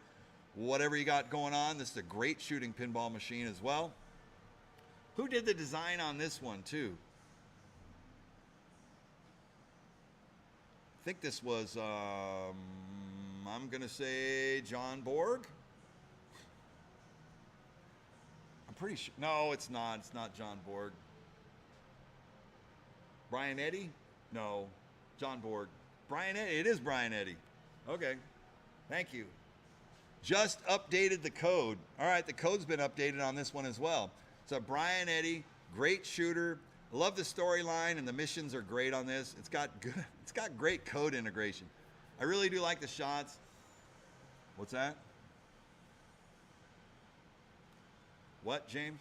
whatever you got going on, this is a great shooting pinball machine as well. Who did the design on this one too? I think this was, I'm going to say John Borg. I'm pretty sure. No, it's not. It's not John Borg. Brian Eddy? No. John Borg. Brian Eddy. It is Brian Eddy. Okay. Thank you. Just updated the code. All right, the code's been updated on this one as well. So Brian Eddy, great shooter. I love the storyline and the missions are great on this. It's got great code integration. I really do like the shots. What's that? What, James?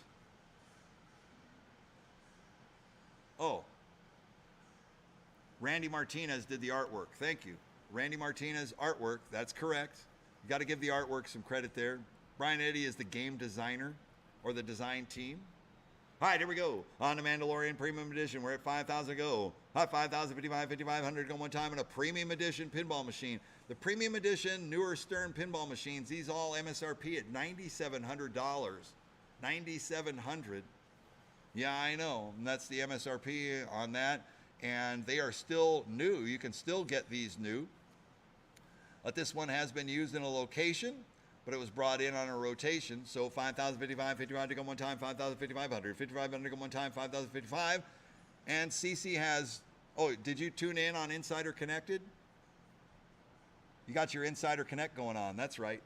Oh. Randy Martinez did the artwork. Thank you. Randy Martinez artwork. That's correct. You got to give the artwork some credit there. Brian Eddy is the game designer or the design team. All right, here we go. On the Mandalorian Premium Edition, we're at 5,000 to go. 5,000, 55, 5,500 go one time in a Premium Edition pinball machine. The Premium Edition newer Stern pinball machines, these all MSRP at $9,700. $9,700. Yeah, I know. And that's the MSRP on that. And they are still new. You can still get these new. But this one has been used in a location, but it was brought in on a rotation. So 5,055, 55 to go one time, 5,500, 5,500 to go one time, 5,055. And CC has, oh, did you tune in on Insider Connected? You got your Insider Connect going on. That's right.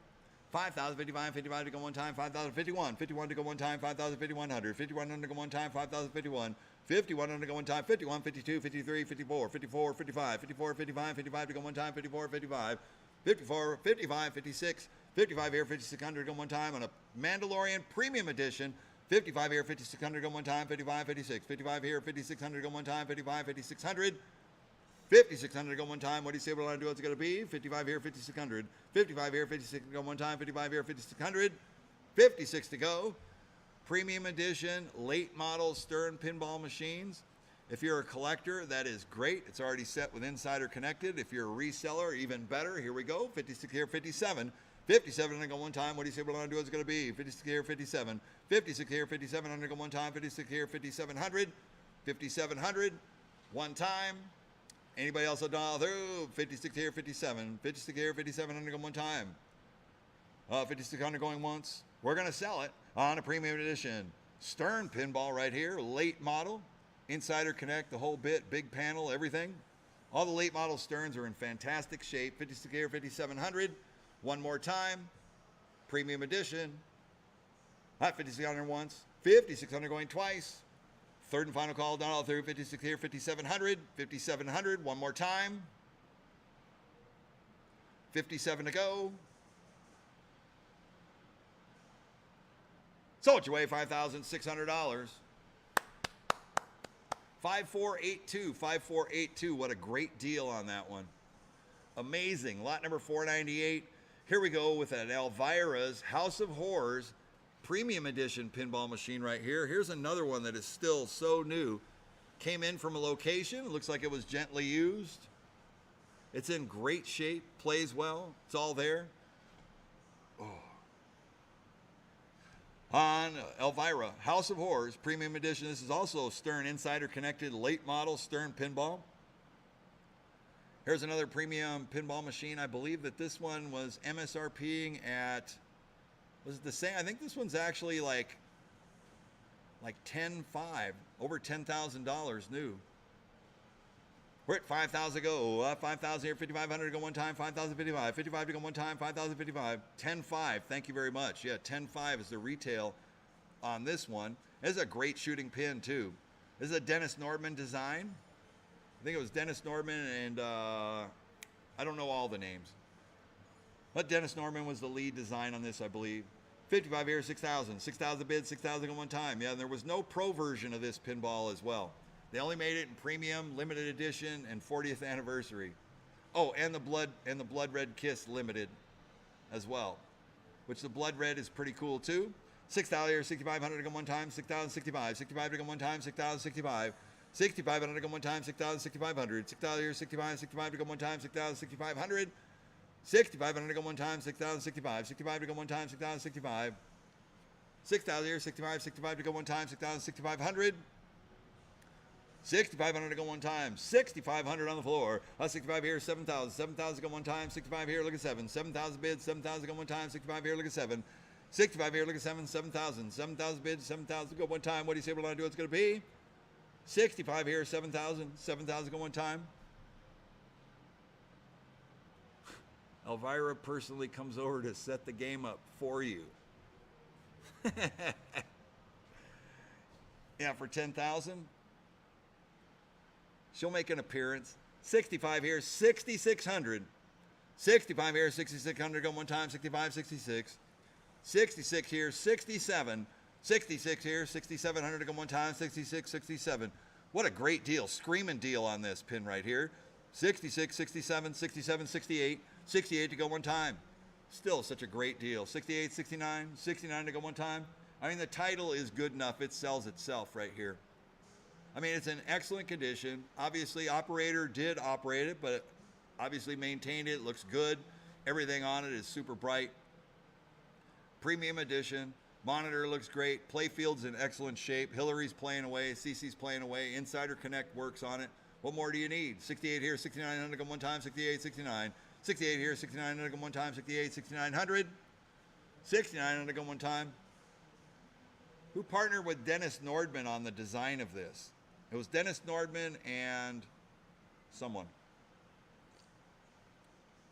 5,055, 55 to go one time, 5,051, 51 to go one time, 5,500, 5,100 to go one time, 5,051, 5,100 to go one time, 51, 52, 53, 54, 54, 55, 54, 55, 55 to go one time, 54, 55, 54, 55, 56, 55 here, 5,600 go one time on a Mandalorian Premium Edition. 55 here, 5,600 go one time, 55, 56, 55 here, 5,600 go one time, 55, 5,600. 5,600 go one time. What do you say? What I do? What's it going to be? 55 here, 5,600. 55 here, 56 go one time. 55 here, 5,600. 56 to go. premium edition, late model Stern pinball machines. If you're a collector, that is great. It's already set with Insider connected. If you're a reseller, even better. Here we go. 56 here, 57. 57 under go one time. What do you say we're going to do? It's going to be 56 here, 57. 56 here, 57 under go one time. 56 here, 5700. 5700. One time. Anybody else a dollar through? 56 here, 57. 56 here, 57 under go one time. 5600 going once. We're going to sell it on a premium edition. Stern pinball right here. Late model. Insider Connect, the whole bit, big panel, everything. All the late model Sterns are in fantastic shape. 56 here, 5700. One more time. Premium edition. 5600 once. 5600 going twice. Third and final call, done all through. 56 here, 5700. 5700. One more time. 57 to go. Sold your way, $5,600. 5482, 5482. What a great deal on that one. Amazing. Lot number 498. Here we go with an Elvira's House of Horrors premium edition pinball machine right here. Here's another one that is still so new. Came in from a location. It looks like it was gently used. It's in great shape. Plays well. It's all there. On Elvira, House of Horrors, Premium Edition. This is also Stern Insider Connected late model Stern pinball. Here's another premium pinball machine. I believe that this one was MSRPing at, was it the same? I think this one's actually like 10.5, over $10,000 new. We're at 5,000 go. 5,000 here, 5,500 to go one time, 5,055. 55 to go one time, 5,055. 10.5. Thank you very much. Yeah, 10.5 is the retail on this one. This is a great shooting pin too. This is a Dennis Nordman design. I think it was Dennis Nordman and I don't know all the names. But Dennis Nordman was the lead design on this, I believe. 55 here, 6,000. 6,000 bids, 6,000 go one time. Yeah, and there was no pro version of this pinball as well. They only made it in premium, limited edition, and 40th anniversary. Oh, and the Blood Red Kiss limited as well, which the Blood Red is pretty cool too. 6,000 here, 6,500 to go one time, 6,065. 65 to go one time, 6,065. 6,500 to go one time, 6,6,500. 6,000 here, 65, 65 to go one time, 6,6,500. 6,500 to go one time, 6,065. 65 to go one time, 6,065. 6,000 here, 65, 65 to go one time, 6,6,500. 6,500 to go one time, 6,500 on the floor. 65 here, 7,000. 7,000 to go one time, 65 here, look at 7. 7,000 bids, 7,000 to go one time, 65 here, look at 7. 65 here, look at 7, 7,000. 7,000 bids, 7,000 to go one time. What do you say we're going to do? It's going to be 65 here, 7,000. 7,000 to go one time. Elvira personally comes over to set the game up for you. Yeah, for 10,000. She'll make an appearance. 65 here, 6,600. 65 here, 6,600 go one time, 65, 66. 66 here, 67. 66 here, 6,700 to go one time, 66, 67. What a great deal. Screaming deal on this pin right here. 66, 67, 67, 68. 68 to go one time. Still such a great deal. 68, 69, 69 to go one time. I mean, the title is good enough. It sells itself right here. I mean, it's in excellent condition. Obviously, operator did operate it, but obviously maintained it. Looks good. Everything on it is super bright. Premium edition. Monitor looks great. Playfield's in excellent shape. Hillary's playing away. CC's playing away. Insider Connect works on it. What more do you need? 68 here, 6,900 go one time, 68, 69. 68 here, 6,900 go one time, 68, 6,900. 6,900 go one time. Who partnered with Dennis Nordman on the design of this? It was Dennis Nordman and someone.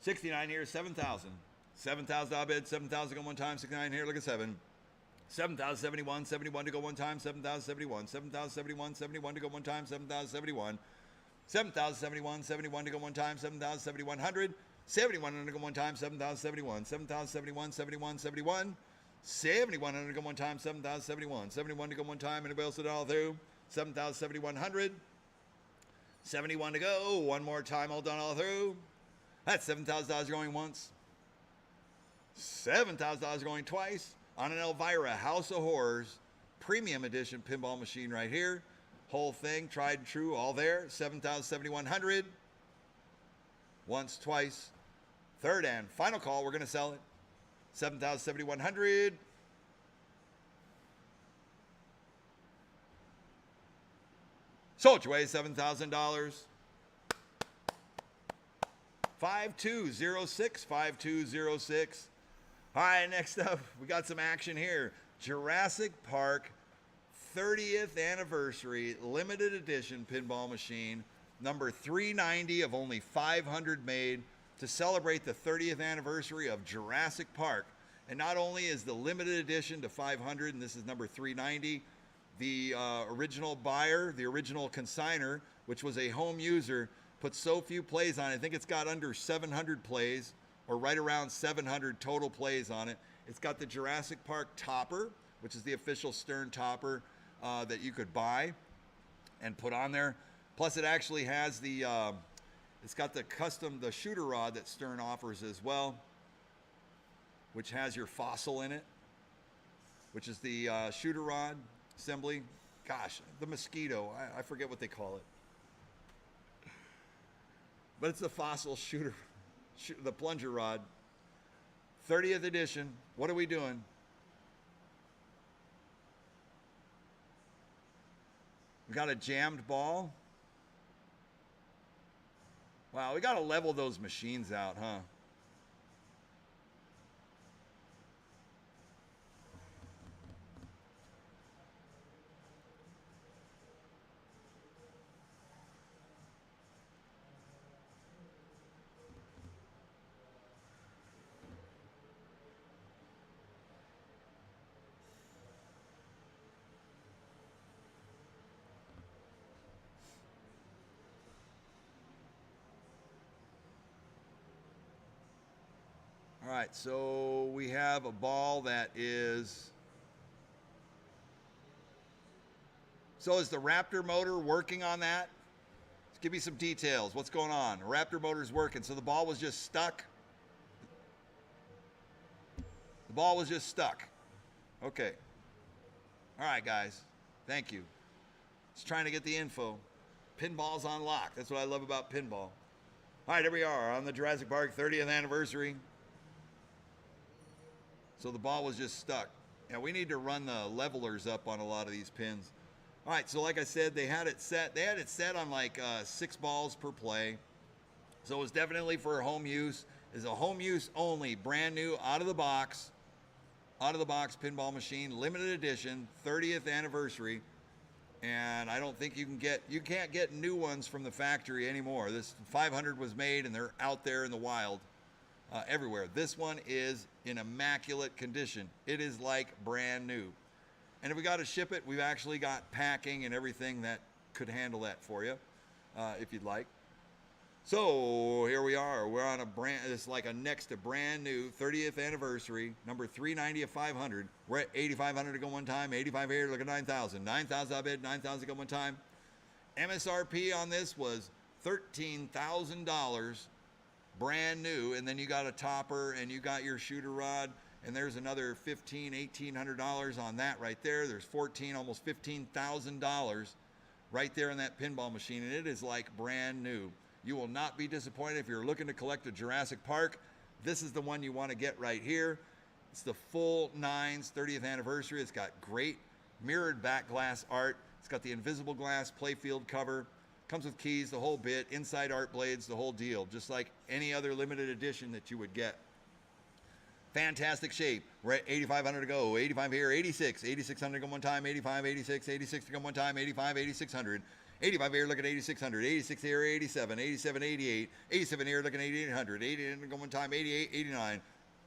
69 here, 7,000. 7,000 bid, 7,000 go one time, 69 here, look at 7. 7,071, 71 to go one time, 7,071. 7,071, 71 to go one time, 7,071. 7,071, 71 to go one time, 7,700. 7,100 to go one time, 7,071. 7,071, 71, 71. 7,100 to go one time, 7,071. 71 to go one time, anybody else at all through? 7,700. 71 to go, one more time, all done all through. That's $7,000 going once. $7,000 going twice on an Elvira House of Horrors premium edition pinball machine right here. Whole thing, tried and true, all there. 7,7100. Once, twice. Third and final call, we're going to sell it. 7,7100. Sold your way, $7,000. 5206, 5206. All right, next up, we got some action here. Jurassic Park 30th anniversary limited edition pinball machine, number 390 of only 500 made to celebrate the 30th anniversary of Jurassic Park. And not only is the limited edition to 500, and this is number 390, the original buyer, the original consigner, which was a home user, put so few plays on it. I think it's got under 700 plays, or right around 700 total plays on it. It's got the Jurassic Park topper, which is the official Stern topper that you could buy and put on there. Plus, it actually has the, it's got the custom, the shooter rod that Stern offers as well, which has your fossil in it, which is the shooter rod assembly. Gosh, the mosquito, I forget what they call it. But it's the fossil shooter, the plunger rod. 30th edition. What are we doing? We got a jammed ball. Wow, we got to level those machines out, huh? All right, so we have a ball that is... So is the Raptor motor working on that? Let's give me some details. What's going on? The Raptor motor's working. So the ball was just stuck? The ball was just stuck. Okay. All right, guys. Thank you. Just trying to get the info. Pinball's on lock. That's what I love about pinball. All right, here we are on the Jurassic Park 30th anniversary. So the ball was just stuck. Yeah, we need to run the levelers up on a lot of these pins. All right, so like I said, they had it set on like 6 balls per play. So it was definitely for home use. It's a home use only, brand new, out of the box pinball machine, limited edition, 30th anniversary. And I don't think you can't get new ones from the factory anymore. This 500 was made and they're out there in the wild. Everywhere. This one is in immaculate condition. It is like brand new. And if we got to ship it, we've actually got packing and everything that could handle that for you, if you'd like. So here we are. We're on it's like a next to brand new 30th anniversary, number 390 of 500. We're at 8,500 to go one time, 85 here, look at 9,000. 9,000 I bid, 9,000 to go one time. MSRP on this was $13,000. Brand new, and then you got a topper and you got your shooter rod, and there's another $1,800 on that right there. There's almost $15,000 right there in that pinball machine, and it is like brand new. You will not be disappointed if you're looking to collect a Jurassic Park. This is the one you want to get right here. It's the full 9's 30th anniversary. It's got great mirrored back glass art. It's got the invisible glass playfield cover. Comes with keys, the whole bit, inside art blades, the whole deal, just like any other limited edition that you would get. Fantastic shape. We're at 8,500 to go. 85 here, 86. 8,600 to go one time, 85, 86, 86 to go one time, 85, 8,600. 85 here, look at 8,600. 86 here, 87, 87, 88. 87 here, looking at 8,800. 88 to go one time, 88, 89.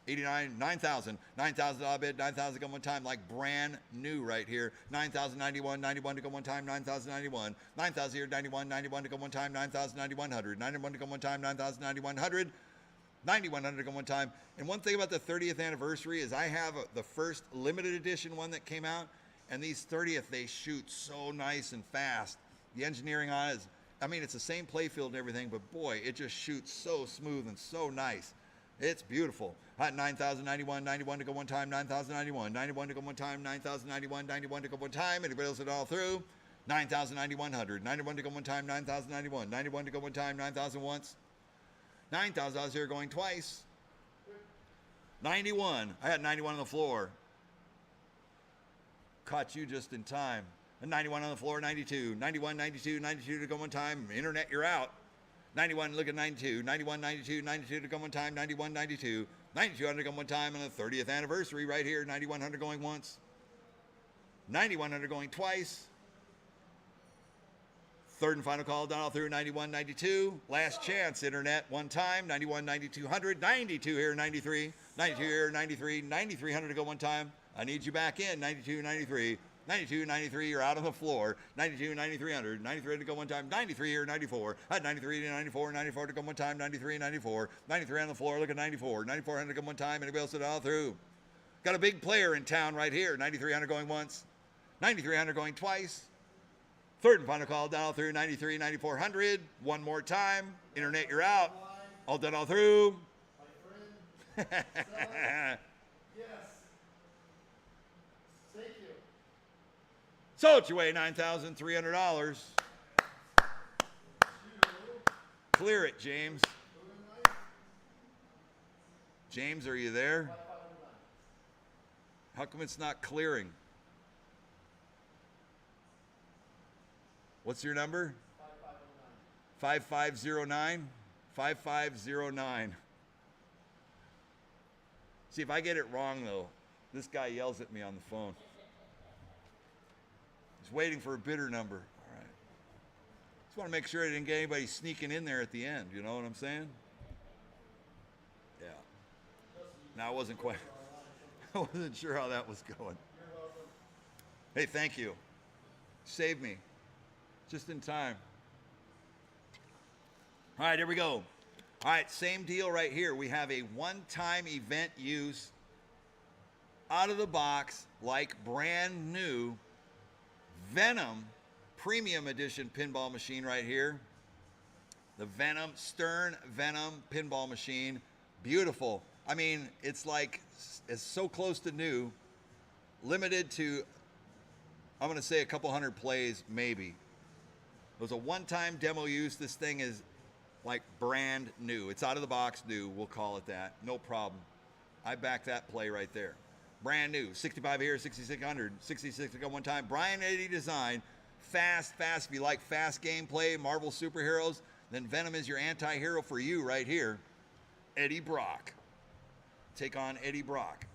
89, 9,000. 9,000 I bid, 9,000 to go one time, like brand new right here. 9,091, 91 to go one time, 9,091. 9,000 here, 91, 91 to go one time, 9,091. 91 to go one time, 9,091. 9,100 to go one time. And one thing about the 30th anniversary is I have the first limited edition one that came out, and these 30th, they shoot so nice and fast. The engineering on it is, I mean, it's the same playfield and everything, but boy, it just shoots so smooth and so nice. It's beautiful. Hot 9,091, 91 to go one time, 9,091, 91 to go one time, 9,091, 91 to go one time. Anybody else it all through? 9,091, 91 to go one time, 9,091, 91 to go one time, 9,000 once. 9,000 here going twice. 91. I had 91 on the floor. Caught you just in time. And 91 on the floor, 92. 91, 92, 92 to go one time. Internet, you're out. 91, look at 92. 91, 92, 92 to go one time. 91, 92. 9200 to go one time on the 30th anniversary right here. 9100 going once. 9100 going twice. Third and final call, down all through 91, 92. Last chance, internet, one time. 91, 9200. 92 here, 93. 92 here, 93. 9300 to go one time. I need you back in. 92, 93. 92, 93, you're out on the floor. 92, 9300. 93 to go one time. 93 here, 94. At 93 to 94. 94 to go one time. 93, 94. 93 on the floor, look at 94. 9400 to go one time. Anybody else it all through? Got a big player in town right here. 9300 going once. 9300 going twice. Third and final call, down all through 93, 9400. One more time. Internet, you're out. All done all through. My friend. Yes. Thank you. Sold your way $9,300. Clear it, James. James, are you there? How come it's not clearing? What's your number? 5509. 5509. See, if I get it wrong, though, this guy yells at me on the phone. He's waiting for a bidder number. All right. Just want to make sure I didn't get anybody sneaking in there at the end. You know what I'm saying? Yeah. No, I wasn't quite. I wasn't sure how that was going. Hey, thank you. Saved me. Just in time. All right, here we go. All right, same deal right here. We have a one-time event use, out of the box, like brand new Venom Premium Edition pinball machine right here. The Venom, Stern Venom pinball machine. Beautiful. I mean, it's so close to new. Limited to, I'm going to say a couple hundred plays, maybe. It was a one-time demo use. This thing is like brand new. It's out of the box new. We'll call it that. No problem. I back that play right there. Brand new. 65 here, 6600. 66 to go one time. Brian Eddy design. Fast. If you like fast gameplay, Marvel superheroes, then Venom is your anti-hero for you right here. Eddie Brock. Take on Eddie Brock.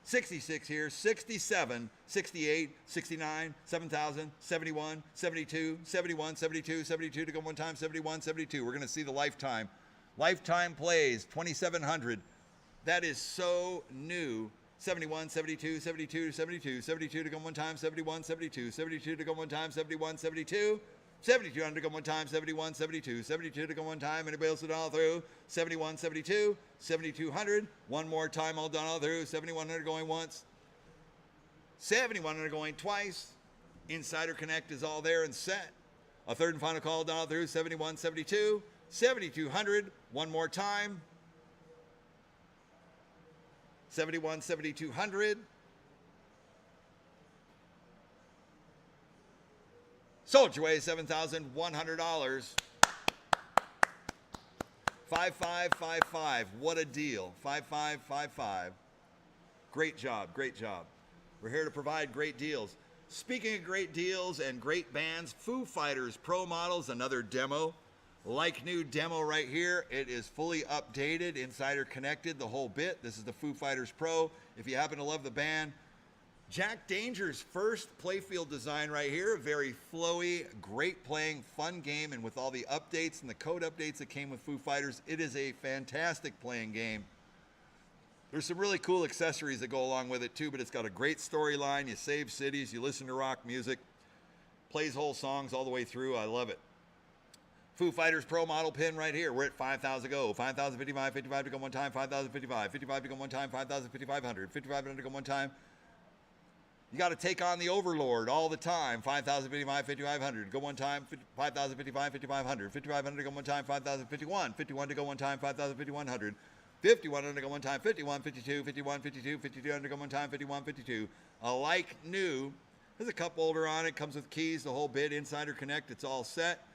66 here, 67, 68, 69, 7,000, 71, 72, 71, 72, 72 to go one time, 71, 72. We're going to see the lifetime. Lifetime plays, 2,700. That is so new. 71, 72, 72, 72, 72 to go one time, 71, 72, 72 to go one time, 71, 72. 7,200 to go one time, 71, 72, 72 to go one time. Anybody else it all through? 71, 72, 7,200. One more time, all done all through. 7,100 going once. 7,100 going twice. Insider Connect is all there and set. A third and final call done all through. 71, 72, 7,200. One more time. 71, 7,200. Sold your way $7,100. 5555. What a deal. 5555. Great job. We're here to provide great deals. Speaking of great deals and great bands, Foo Fighters Pro Models, another demo. Like new demo right here. It is fully updated, insider connected, the whole bit. This is the Foo Fighters Pro. If you happen to love the band, Jack Danger's first playfield design right here. Very flowy, great playing, fun game, and with all the updates and the code updates that came with Foo Fighters, it is a fantastic playing game. There's some really cool accessories that go along with it too, but it's got a great storyline. You save cities, you listen to rock music, plays whole songs all the way through. I love it. Foo Fighters Pro Model pin right here. We're at 5,000 go. 5,055, 55 to go one time, 5,055, 55 to go one time, 5,500, 5,500 to go one time. You got to take on the Overlord all the time. 5,055, 5,500. Go one time, 5,055, 5,500. 5,500 to go one time, 5,051. 51 to go one time, 5,5100. 51 undergo one time, 51, 52, 51, 52, 52 undergo one time, 51, 52. Like new. There's a cup holder on it, comes with keys, the whole bit, insider connect, it's all set.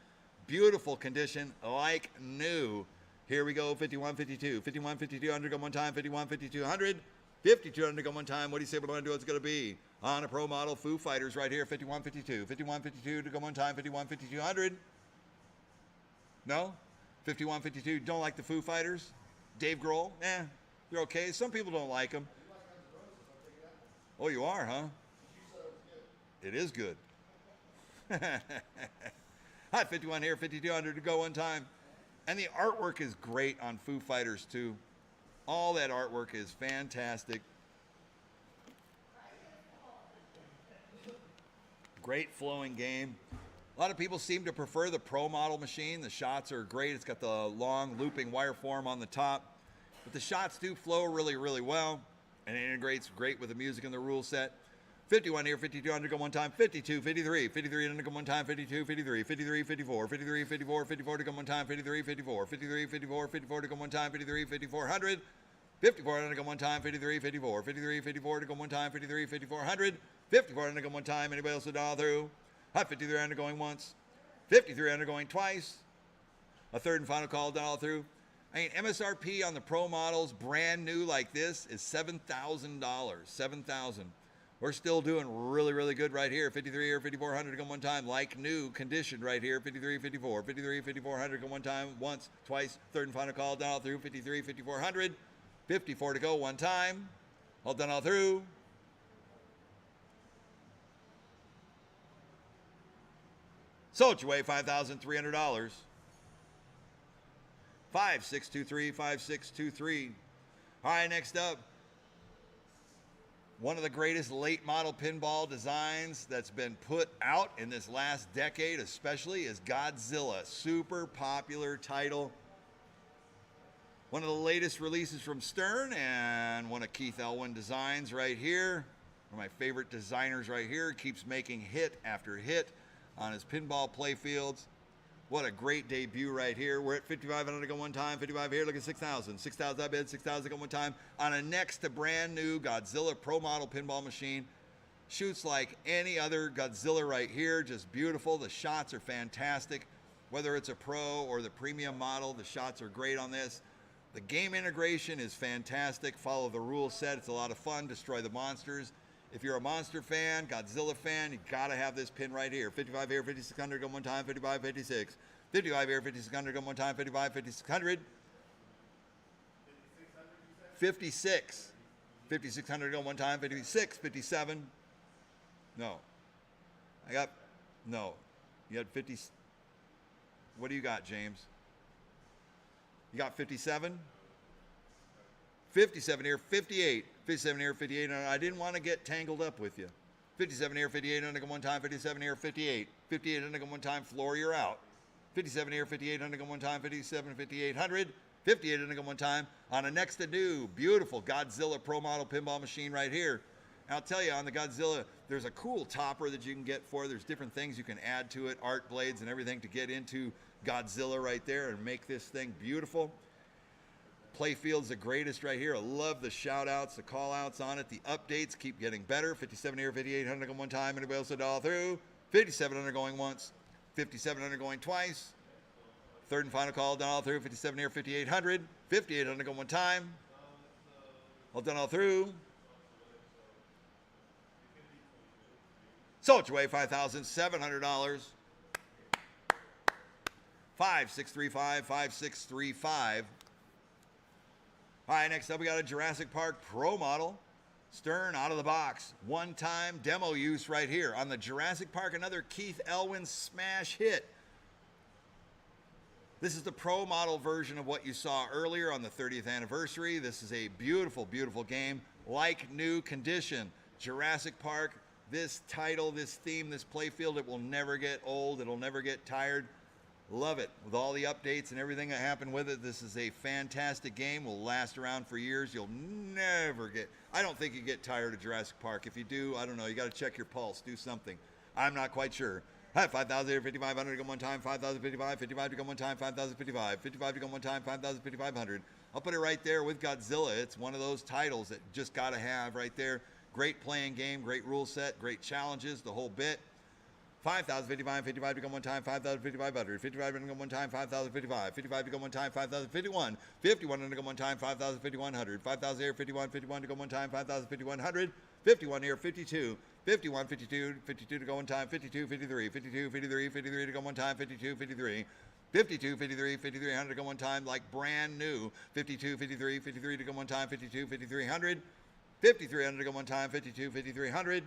Beautiful condition, like new. Here we go, 51, 52, 51, 52 undergo one time, 51, 5200. 52 undergo one time. What do you say we're going to do? It's going to be on a pro model Foo Fighters right here, 51, 52, 51, 52 to go one time, 51, 5200. No? 51, 52. Don't like the Foo Fighters? Dave Grohl? They're okay. Some people don't like them. Oh, you are, huh? It is good. Hi, 51 here, 5200 to go one time. And the artwork is great on Foo Fighters, too. All that artwork is fantastic. Great flowing game. A lot of people seem to prefer the Pro Model machine. The shots are great. It's got the long looping wire form on the top. But the shots do flow really, really well. And it integrates great with the music and the rule set. 51 here, 52 undergo one time, 52, 53, 53 undergo one time, 52, 53, 53, 54, 53, 54, 54 to go one time, 53, 54, 53, 54, 54 to go one time, 53, 5400, 54 undergo one time, 53, 54, 53, 54 to go one time, 53, 5400, 54 undergo one time, anybody else to dial through? 53 undergoing once, 53 undergoing twice, a third and final call dial through. I mean, MSRP on the Pro models, brand new like this, is $7,000, $7,000. We're still doing really, really good right here. 53 or 5400 to go one time, like new, condition right here. 53, 54, 53, 5400 to go one time, once, twice, third and final call, done all through. 53, 5400, 54 to go one time, all done all through. Sold your way, $5,300. 5623, 5623. All right, next up. One of the greatest late model pinball designs that's been put out in this last decade especially is Godzilla. Super popular title. One of the latest releases from Stern and one of Keith Elwin designs right here. One of my favorite designers right here. Keeps making hit after hit on his pinball playfields. What a great debut right here. We're at 5,500 to go one time, 55 here, look at 6,000. 6,000 I bid, 6,000 to go one time on a next to brand new Godzilla Pro Model pinball machine. Shoots like any other Godzilla right here, just beautiful. The shots are fantastic. Whether it's a Pro or the premium model, the shots are great on this. The game integration is fantastic. Follow the rule set, it's a lot of fun. Destroy the monsters. If you're a monster fan, Godzilla fan, you gotta have this pin right here. 55 here, 5,600, go one time, 55, 56. 55 here, 5,600, go one time, 55, 5,600. 56. 5,600, go one time, 56, 57. No. No. You had 50. What do you got, James? You got 57? 57 here, 58. 57 here, 58. I didn't want to get tangled up with you. 57 here, 58 undergo one time, 57 here, 58. 58 undergo one time, floor, you're out. 57 here, 58 undergo one time, 57, 5800. 58 undergo one time on a next to new, beautiful Godzilla Pro Model pinball machine right here. And I'll tell you, on the Godzilla, there's a cool topper that you can get for it. There's different things you can add to it, art blades and everything to get into Godzilla right there and make this thing beautiful. Playfield's the greatest right here. I love the shout outs, the call outs on it. The updates keep getting better. 57 here, 5800 one time. Anybody else to dial through? 57 undergoing once. 57 undergoing twice. Third and final call, done all through. 57 here, 5800. 58 undergo one time. All done all through. Sold your way, $5,700. 5635, 5635. All right, next up we got a Jurassic Park Pro Model. Stern out of the box. One-time demo use right here. On the Jurassic Park, another Keith Elwin smash hit. This is the Pro Model version of what you saw earlier on the 30th anniversary. This is a beautiful, beautiful game. Like new condition. Jurassic Park, this title, this theme, this playfield, it will never get old. It'll never get tired. Love it. With all the updates and everything that happened with it, this is a fantastic game. Will last around for years. You'll never get, I don't think you get tired of Jurassic Park. If you do, I don't know, you got to check your pulse, do something. I'm not quite sure. All right, 5,000 here, 5,500 to go one time, 5,055, 55 to go one time, 5,055, 55 to go one time, 5,500. I'll put it right there with Godzilla. It's one of those titles that just got to have right there. Great playing game, great rule set, great challenges, the whole bit. 5,055, 55 to go one time, 5,500, 55 to go one time, 5,055, 55 to go one time, 5,051, 51 to go one time, 5,5100, 5,000 here, 51, 51 to go one time, 5,5100, 51 here, 52, 51, 52, 52 to go one time, 52, 53, 52, 53, 53 to go one time, 52, 53, 52, 53, 5300 to go one time, like brand new, 52, 53, 53 to go one time, 52, 5300, 5300 to go one time, 52, 5300.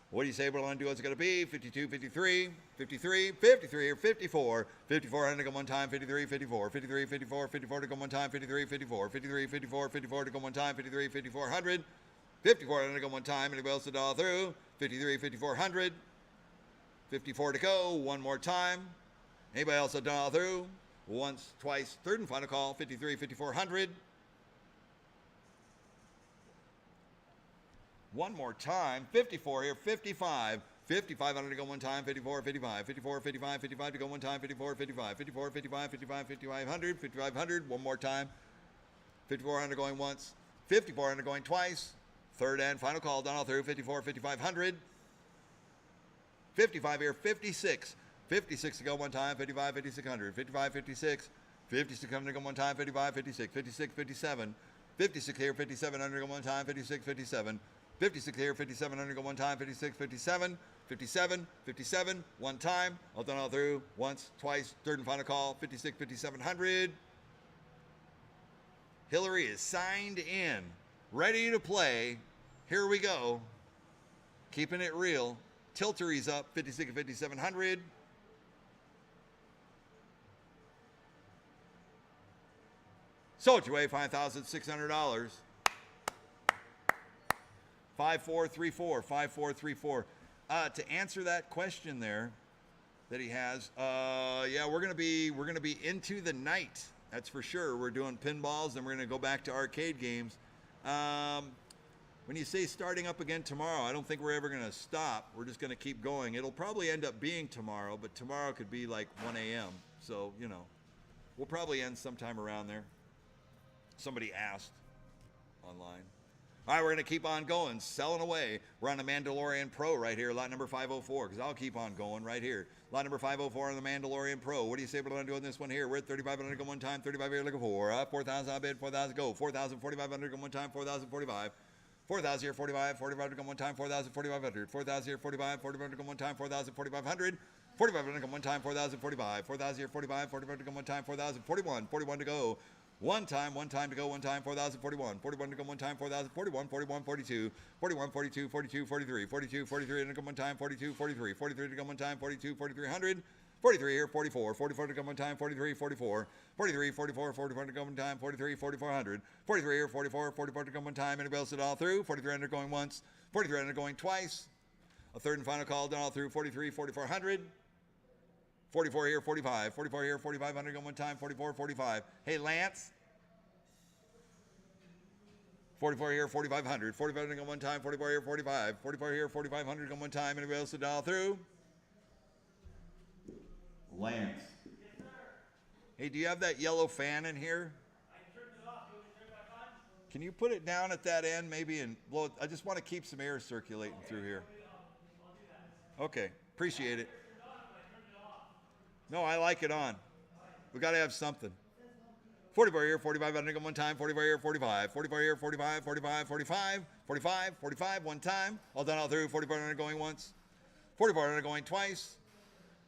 What do you say we're going to do? What's it going to be? 52, 53, 53, 53 or 54, 5400 to go one time, 53, 54, 53, 54, 54 to go one time, 53, 54, 53, 54, 54 to go one time, 53, 5400, 5400 to go one time. Anybody else to dial through? 53, 5400, 54 to go. One more time. Anybody else to dial through? Once, twice, third and final call. 53, 5400. One more time, 54 here, 55, 5,500 to go one time, 54, 55, 54, 55, 55 to go one time, 54, 55, 54, 55, 55, 5,500, 5,500, one more time, 5,400 going once, 5,400 going twice, third and final call, down all through, 54, 5,500, 55 here, 56, 56 to go one time, 55, 5,600, 55, 56, 5,600 to go one time, 55, 56, 56, 57, 56 here, 5,700 to go one time, 56, 57, 56 here, 5,700 go one time, 56, 57, 57, 57, one time. All done all through, once, twice, third and final call, 56, 5,700. Hillary is signed in, ready to play. Here we go. Keeping it real. Tiltery's up, 56, 5,700. Sold your way, $5,600. 5434, 5434. To answer that question there that he has, yeah, we're gonna be into the night. That's for sure. We're doing pinballs, and we're gonna go back to arcade games. When you say starting up again tomorrow, I don't think we're ever gonna stop. We're just gonna keep going. It'll probably end up being tomorrow, but tomorrow could be like 1 a.m. So, you know, we'll probably end sometime around there. Somebody asked online. All right, we're going to keep on going, selling away. We're on the Mandalorian Pro right here, lot number 504, because I'll keep on going right here. Lot number 504 on the Mandalorian Pro. What do you say we're going to do on this one here? We're at 3,500 go one time, 35 here looking for. 4,000 I bid, 4,000 go. 4,000, 4,500 go one time, 4,045. 4,000 here, 45, 45 to go one time, 4,000, 4,500. 4,000 here, 45, 45 to go one time, 4,000, 4,500. 4,500 to go one time, 4,045. 4,000 here, 45, 45 to go one time, 4,041. 41 to go. One time to go, one time, 4,041. 41 to go one time, 4,041, 41, 42, 41, 42, 42, 43, 42, 43 to go one time, 42, 43, 43 to go one time, 42, 4,300, 43 here, 44, 44 to go one time, 43, 44, 43, 44, 44 to go one time, 43, 4,400, 43 here, 44, 44 to go one time, anybody else it all through, 4,300 going once, 4,300 going twice, a third and final call done all through, 43, 4,400, 44 here, 45. 44 here, 4,500 go one time, 44, 45. Hey, Lance. 44 here, 4,500. 4,500 go one time, 44 here, 45. 44 here, 4,500 go one time. Anybody else to dial through? Lance. Yes, sir. Hey, do you have that yellow fan in here? I turned it off. You want me to turn it back on? Can you put it down at that end maybe and blow it? I just want to keep some air circulating through here. I'll do that. Okay, appreciate it. No, I like it on. We got to have something. 44 here, 4,500 go one time, 44 here, 45. 44 here, 45, 45, 45, 45, 45, one time. All done all through, 4,400 going once. 4,400 going twice.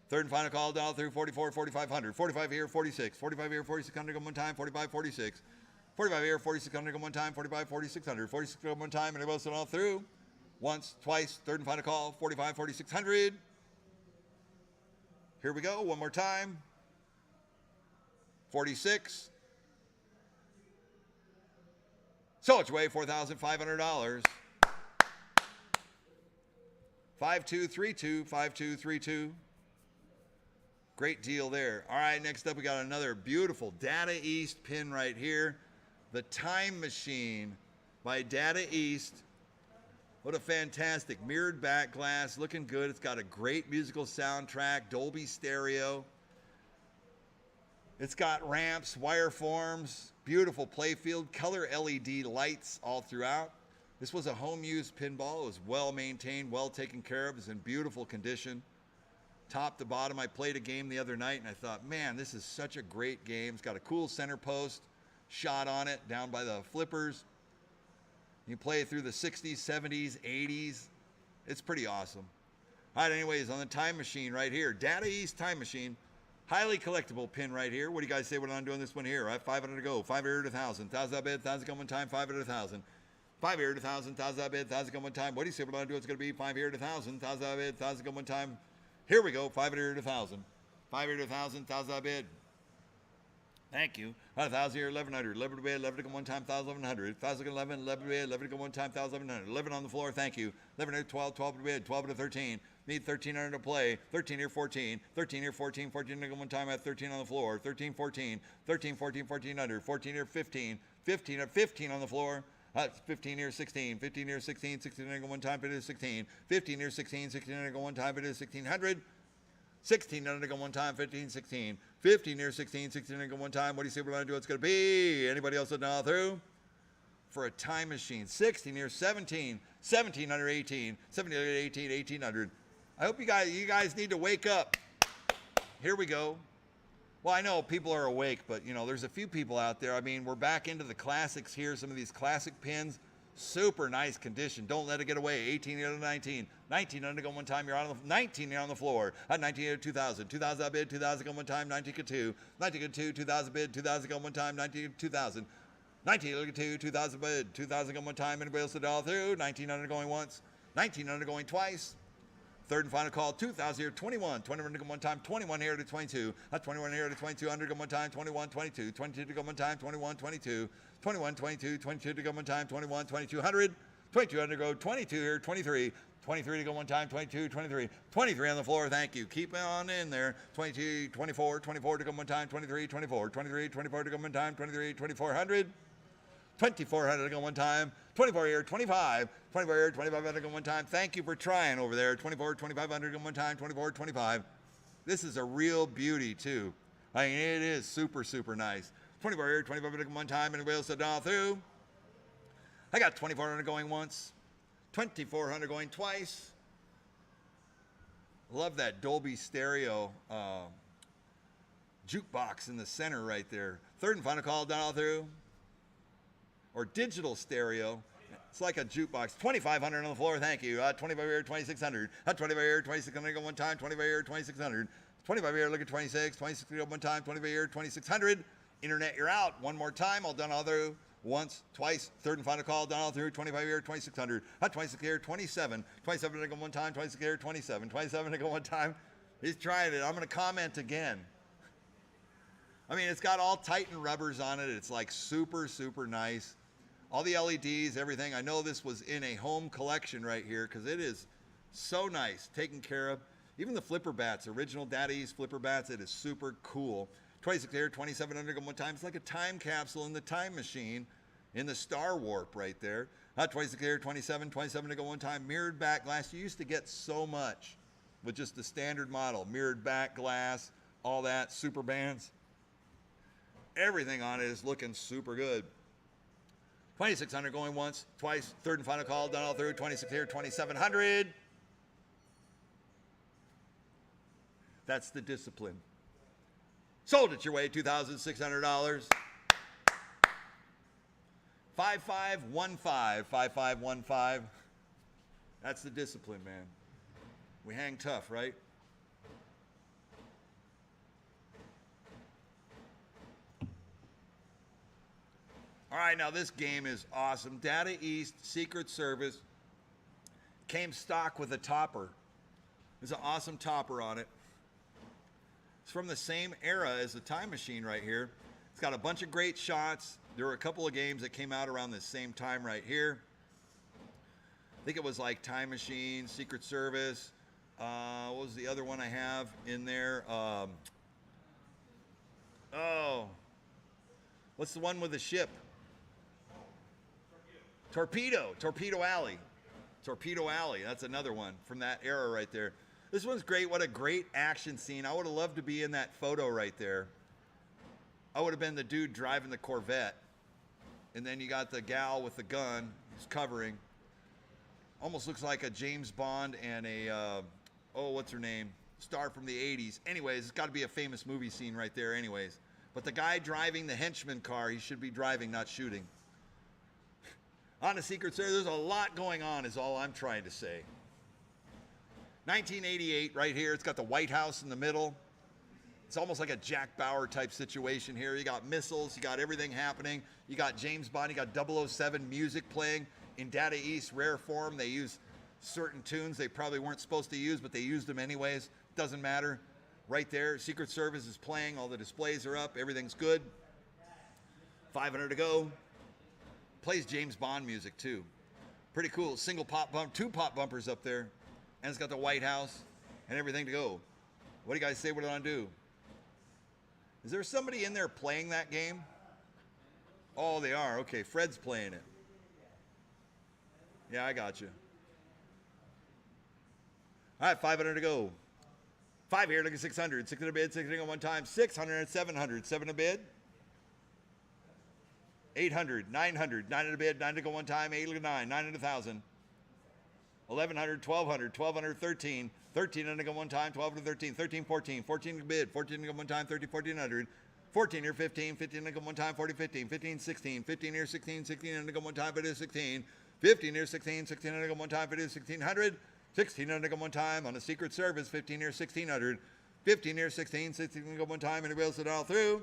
Third and final call, done all through, 44, 4,500. 45 here, 46. 45 here, 4,600 go one time, 45, 46. 45 here, 4,600 go one time, 45, 4,600. 46 go one time, and it goes all through. Once, twice, third and final call, 45, 4,600. Here we go, one more time. 46. So it's way $4,500. 5232, 5232. Great deal there. All right, next up we got another beautiful Data East pin right here. The Time Machine by Data East. What a fantastic mirrored back glass, looking good. It's got a great musical soundtrack, Dolby stereo. It's got ramps, wire forms, beautiful playfield, color LED lights all throughout. This was a home use pinball. It was well maintained, well taken care of. It's in beautiful condition. Top to bottom, I played a game the other night and I thought, man, this is such a great game. It's got a cool center post shot on it down by the flippers. You play it through the 60s, 70s, 80s. It's pretty awesome. All right, anyways, on the time machine right here, Data East time machine, highly collectible pin right here. What do you guys say when I'm doing this one here? All right, 500 to go, 500 to 1,000, 1,000 up bid, 1,000 go one time, 500 to 1,000. 500 to 1,000, 1,000 up bid, 1,000 go one time. What do you say when I'm doing it's going to be 500 to 1,000, 1,000 up bid, 1,000 go one time. Here we go, 500 to 1,000. 500 to 1,000, 1,000 up bid. Thank you. 1,000 here, 1,100. 11 to bid, 11 to go one time, 1,100. 1,000 to 11, 11 to bid, 11 to go one time, 1,100. 11 on the floor, thank you. 11 to 12, 12 to bid, 12 to 13. Need 1,300 to play. 13 here, 14. 13 here, 14. 14 to go one time at 13 on the floor. 13, 14. 13, 14, 14 under. 14 here, 15. 15 at 15 on the floor. 15 here, 16. 15 here, 16. 16 to go one time, it is 16. 15 here, 16. 16 to go one time, it is 1,600. 16 to go one time, 15, 16. 15 here, 16, 16 to go one time. What do you say we're going to do? It's going to be. Anybody else that know through? For a time machine. 16 here, 17. 17 under 18. 17 under 18, 1,800. I hope you guys need to wake up. Here we go. Well, I know people are awake, but you know, there's a few people out there. I mean, we're back into the classics here. Some of these classic pins. Super nice condition. Don't let it get away. 18 to 19. 19 under go one time. You're on the 19. You're on the floor. 19 to 2,000. 2,000 up bid. 2,000 go one time. 19 to 2. 19 to 2. 2,000 bid. 2,000 go one time. 19 to 2,000. 19 to 2. 2,000 bid. 2,000 go one time. Anybody else to all through? 19 under going once. 19 under going twice. Third and final call. 2,000 here. 21. 21 to go one time. 21 here to 22. 21 here to 22. Under go one time. 21. 22. 22 to go one time. 21. 22. 21, 22, 22 to go one time, 21, 2200, 22 under go, 22 here, 23, 23 to go one time, 22, 23, 23 on the floor, thank you, keep on in there, 22, 24, 24 to go one time, 23, 24, 23, 24 to go one time, 23, 2400, 2400 to go one time, 24 here, 25, 24 here, 2500 to go one time, thank you for trying over there, 24, 2500 to go one time, 24, 25, this is a real beauty too, I mean it is super, super nice. 24 here, 25 one time, anybody else that all through? I got 2,400 going once, 2,400 going twice. Love that Dolby stereo jukebox in the center right there. Third and final call, done all through. Or digital stereo. It's like a jukebox. 2,500 on the floor, thank you. 25 here, 2,600. 25 here, 2,600 go one time, 25 here, 2,600. 25 here, look at 26, 26 go one time, 25 here, 2,600. Internet, you're out. One more time. All done all through. Once, twice. Third and final call. Done all through. 25 here, 2,600. 26 here, 27. 27 to go one time. 26 here, 27. 27 to go one time. He's trying it. I'm going to comment again. I mean, it's got all Titan rubbers on it. It's like super, super nice. All the LEDs, everything. I know this was in a home collection right here because it is so nice. Taken care of. Even the flipper bats, original Data East flipper bats, it is super cool. 26 here, 27 under go one time. It's like a time capsule in the time machine in the Star Warp right there. 26 here, 27, 27 to go one time. Mirrored back glass. You used to get so much with just the standard model. Mirrored back glass, all that, super bands. Everything on it is looking super good. 2,600 going once, twice. Third and final call, done all through. 26 here, 2,700. That's the discipline. Sold it your way, $2,600. 5515, 5515. That's the discipline, man. We hang tough, right? All right, now this game is awesome. Data East Secret Service came stock with a topper. There's an awesome topper on it. It's from the same era as the time machine right here. It's got a bunch of great shots. There were a couple of games that came out around the same time right here. I think it was like Time Machine, Secret Service. What was the other one I have in there? What's the one with the ship? Torpedo Alley. Torpedo Alley, that's another one from that era right there. This one's great. What a great action scene. I would have loved to be in that photo right there. I would have been the dude driving the Corvette. And then you got the gal with the gun who's covering. Almost looks like a James Bond and a, what's her name? Star from the 80s. Anyways, it's got to be a famous movie scene right there anyways. But the guy driving the henchman car, he should be driving, not shooting. On the Secret Service, there's a lot going on is all I'm trying to say. 1988 right here. It's got the White House in the middle. It's almost like a Jack Bauer type situation here. You got missiles. You got everything happening. You got James Bond. You got 007 music playing in Data East rare form. They use certain tunes they probably weren't supposed to use, but they used them anyways. Doesn't matter. Right there, Secret Service is playing. All the displays are up. Everything's good. 500 to go. Plays James Bond music too. Pretty cool. Single pop bump, 2 pop bumpers up there. And it's got the White House and everything to go. What do you guys say we're going to do? Is there somebody in there playing that game? Oh, they are. Okay, Fred's playing it. Yeah, I got you. All right, 500 to go. 5 here, look at 600. 600 a bid, 600 on one time. 600 and 700. 7 a bid. 800, 900. 9 a bid, 9 to go one time. 8 look at 9. 9 at 1,000. 1,100, 1,200. 1,200, 13. 13 to go one time. 12 to 13. 13, 14. 14 to bid. 14 to go one time. 13, 1400. 14 here, 15. 15 to go one time. 40, 15. 15, 16. 15 here, 16. 16 to go one time. But it is 16. 15 here, 16. 16 to go one time. But it is 1600. 1600 to go one time on the Secret Service. 15 here, 1600. 15 here, 16. 16 to go one time, and it wheels it all through.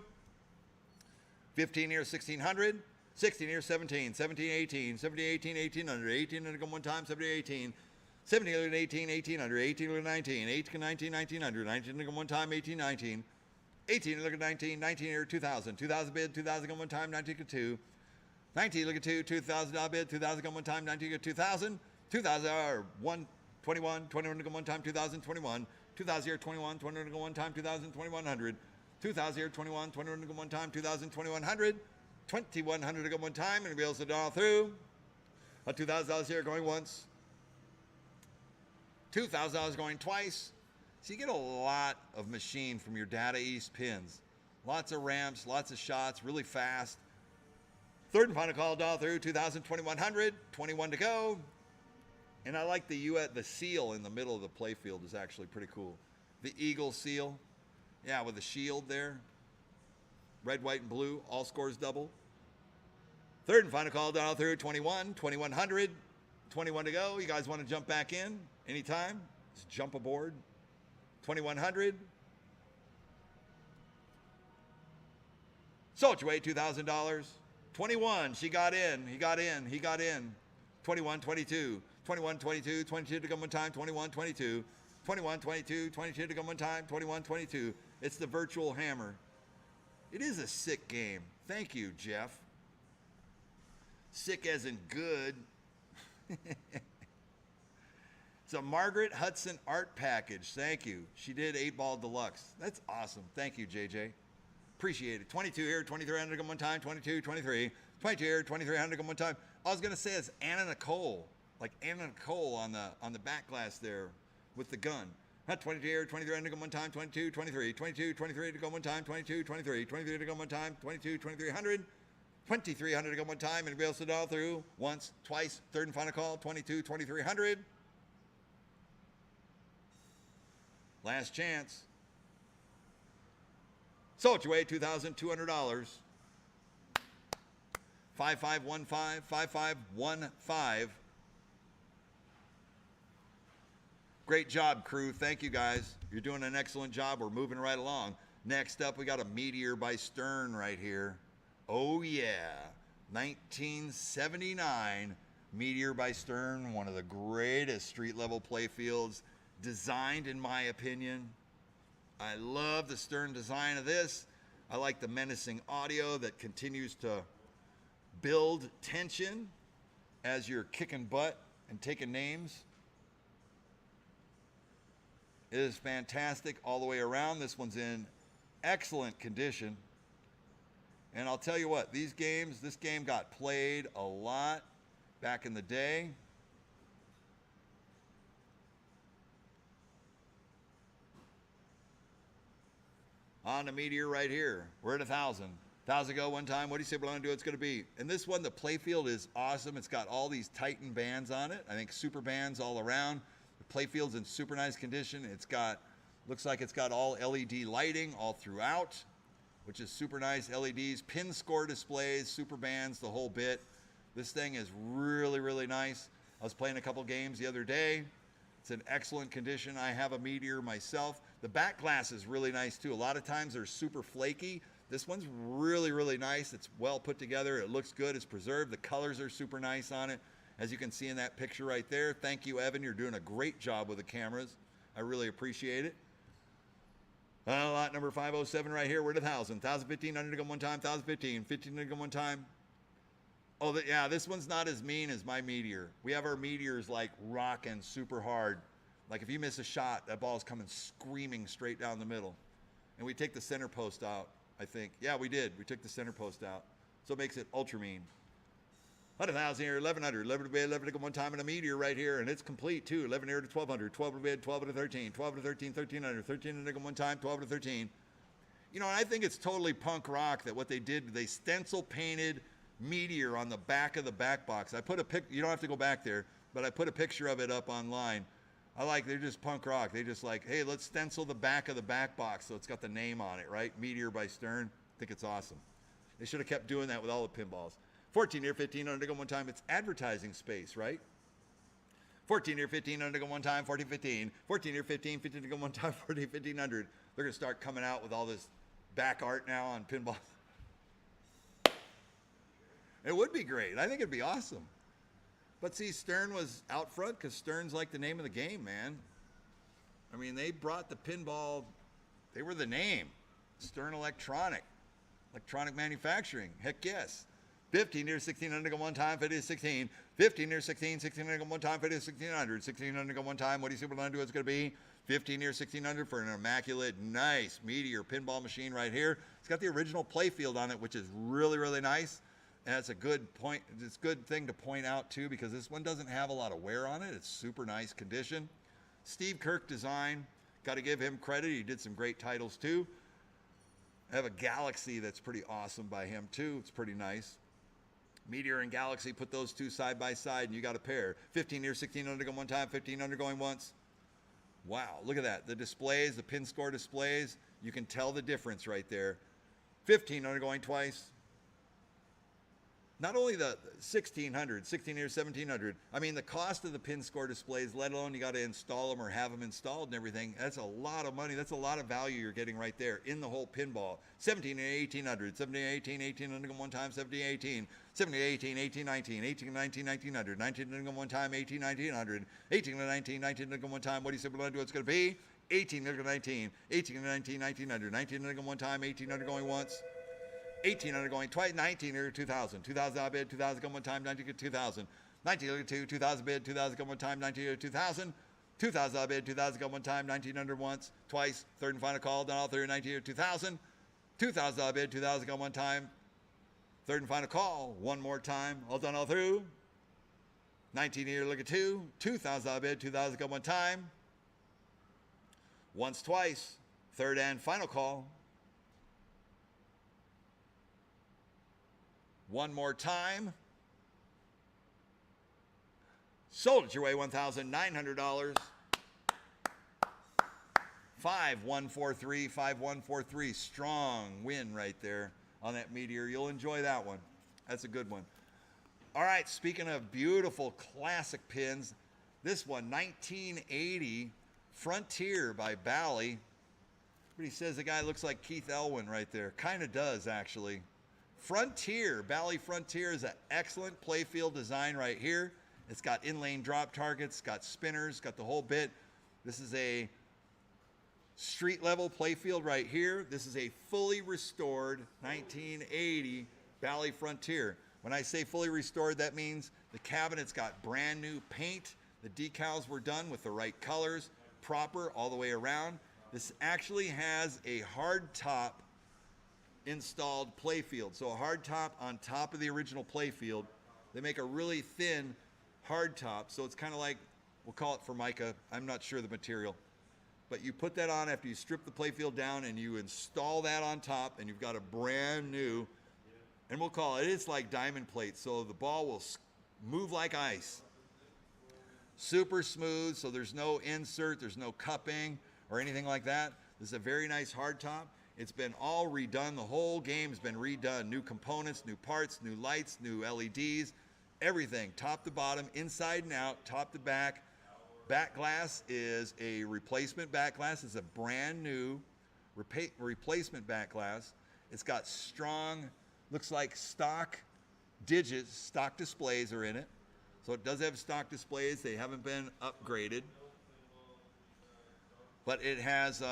15 here, 1600. 16 here, 17. 17, 18. 17, 18, 1800. 18 to go one time. 17, 18. 17, 18, 1800. 18 19. 18, 19, 1900. 19 to go one time. 18, 19. 18 look at 19. 19 here, 2000. 2000 bid. 2000 go one time. 19 to 2. 19 look at 2. 2000 bid. 2000 go one time. 19 to 2000. 2000 are 1. 21, 21 to go one time, 2021. 2000 here, 21, 21 to go one time, 2000, 2100. 2000 here, 21, 21 to go one time, 2000, 2100. 2100 to go one time, and it wheels it all through. $2,000 here going once. $2,000 going twice. So you get a lot of machine from your Data East pins. Lots of ramps, lots of shots, really fast. Third and final call, all through, 2,000, 2100. 21 to go. And I like the seal in the middle of the playfield is actually pretty cool. The eagle seal. Yeah, with the shield there. Red, white, and blue. All scores double. Third and final call down through 21. 2100. 21 to go. You guys want to jump back in anytime? Just jump aboard. 2100. Sold your way, $2,000. 21. She got in. He got in. He got in. 21, 22. 21, 22, 22 to go one time, 21, 22, 21, 22, 22 to go one time, 21, 22. It's the virtual hammer. It is a sick game. Thank you, Jeff. Sick as in good. It's a Margaret Hudson art package. Thank you. She did 8-Ball Deluxe. That's awesome. Thank you, JJ. Appreciate it. 22 here, 2300 to go one time, 22, 23. 22 here, 2300 to go one time. I was going to say it's Anna Nicole. Like Anna Nicole on the back glass there with the gun. 22 here, 23 to go one time, 22, 23, 22, 23 to go one time, 22, 23, 23 to go one time, 22, 2300, 2300 to go one time, and it wheels it all through once, twice, third and final call, 22, 2300. Last chance. Sold your way, $2,200. 5515, 5515. Great job, crew. Thank you, guys. You're doing an excellent job. We're moving right along. Next up, we got a Meteor by Stern right here. Oh, yeah. 1979 Meteor by Stern, one of the greatest street-level playfields designed, in my opinion. I love the Stern design of this. I like the menacing audio that continues to build tension as you're kicking butt and taking names. It is fantastic all the way around. This one's in excellent condition. And I'll tell you what, this game got played a lot back in the day. on the Meteor right here. We're at 1,000. 1,000 go one time. What do you say we're going to do? It's going to be. And this one, the playfield is awesome. It's got all these Titan bands on it. I think super bands all around. The playfield's in super nice condition. It's got, looks like it's got all LED lighting all throughout, which is super nice. LEDs, pin score displays, super bands, the whole bit. This thing is really, really nice. I was playing a couple games the other day. It's in excellent condition. I have a Meteor myself. The back glass is really nice too. A lot of times they're super flaky. This one's really, really nice. It's well put together. It looks good. It's preserved. The colors are super nice on it. As you can see in that picture right there. Thank you, Evan. You're doing a great job with the cameras. I really appreciate it. Lot number 507 right here. We're at 1,000. 1,000, 1,500 to go one time. 1,015. 1,500 to go one time. Oh, yeah, this one's not as mean as my Meteor. We have our Meteors like rocking super hard. Like if you miss a shot, that ball's coming screaming straight down the middle. And we take the center post out, I think. Yeah, we did. We took the center post out. So it makes it ultra mean. 100,000 here, 1,100. 11 to bid, 11 to go one time, and a Meteor right here. And it's complete too. 11 here to 1,200. 12 to bid, 12 to 13. 12 to 13, 1,300. 13 to go one time, 12 to 13. You know, I think it's totally punk rock that what they did, they stencil painted Meteor on the back of the back box. I put a pic, you don't have to go back there, but I put a picture of it up online. They're just punk rock. They just like, hey, let's stencil the back of the back box so it's got the name on it, right? Meteor by Stern. I think it's awesome. They should have kept doing that with all the pinballs. 14 here, 1,500 to go one time. It's advertising space, right? 14 here, 1,500 to go one time, 14, 15. 14 here, 15, 15 to go one time, 14, 1,500. They're going to start coming out with all this back art now on pinball. It would be great. I think it'd be awesome. But see, Stern was out front because Stern's like the name of the game, man. I mean, they brought the pinball, they were the name. Stern Electronic manufacturing, heck yes. 15 near 1,600 to go one time, 50 to 16. 15 near 16, 1,600 to go one time, 50 to 1,600. 1,600 to go one time, what do you see what I'm going to do it's going to be? 15 near 1,600 for an immaculate, nice Meteor pinball machine right here. It's got the original playfield on it, which is really, really nice. And that's a good point. It's a good thing to point out too, because this one doesn't have a lot of wear on it. It's super nice condition. Steve Kirk design. Got to give him credit. He did some great titles too. I have a Galaxy that's pretty awesome by him too. It's pretty nice. Meteor and Galaxy, put those two side by side and you got a pair. 15 near 1,600 going one time, 1,500 going once. Wow, look at that. The displays, the pin score displays, you can tell the difference right there. 1,500 going twice. Not only the 1,600, 16 near 1,700. I mean, the cost of the pin score displays, let alone you got to install them or have them installed and everything. That's a lot of money. That's a lot of value you're getting right there in the whole pinball. 17 near 1,800, 17 near 18, 1,800 one time, 17 near 18, 17 near 18, 18, 19, 18 19, 1,900, 19 one time, 18, 1,900, 18 to 19, 19 one time. What do you say we're going to do? It's going to be 18 to 19, 18 to 19, 1,900, 19 one time, 1,800 going once. 1,800 going twice, 19 or 2,000. 2,000 out bid, 2,000 come one time, 19 to 2,000. 19 to 2, 2,000 bid, 2,000 come one time, 19 to 2,000. 2,000 out bid, 2,000 come one time, 1,900 once, twice, third and final call, done all third, 19 to 2,000. 2,000 out bid, 2,000 come one time, third and final call, one more time, all done all through. 19 here, look at 2. 2,000 out bid, 2,000 come one time. Once, twice, third and final call. One more time. Sold it your way, $1,900. 5143, 5143. Strong win right there on that Meteor. You'll enjoy that one. That's a good one. All right, speaking of beautiful classic pins, this one, 1980 Frontier by Bally. But he says the guy looks like Keith Elwin right there. Kind of does, actually. Frontier, Bally Frontier is an excellent playfield design right here. It's got in-lane drop targets, got spinners, got the whole bit. This is a street level playfield right here. This is a fully restored 1980 Bally Frontier. When I say fully restored, that means the cabinet's got brand new paint. The decals were done with the right colors, proper all the way around. This actually has a hard top installed playfield. So a hard top on top of the original playfield. They make a really thin hard top. So it's kind of like, we'll call it Formica. I'm not sure the material. but you put that on after you strip the playfield down and you install that on top, and you've got a brand new, and we'll call it, it's like diamond plate, so the ball will move like ice. Super smooth, so there's no insert, there's no cupping or anything like that. This is a very nice hard top. It's been all redone. The whole game's been redone. New components, new parts, new lights, new LEDs, everything, top to bottom, inside and out, top to back. Back glass is a replacement back glass. It's a brand new replacement back glass. It's got strong, looks like stock digits, stock displays are in it. So it does have stock displays. They haven't been upgraded. But it has,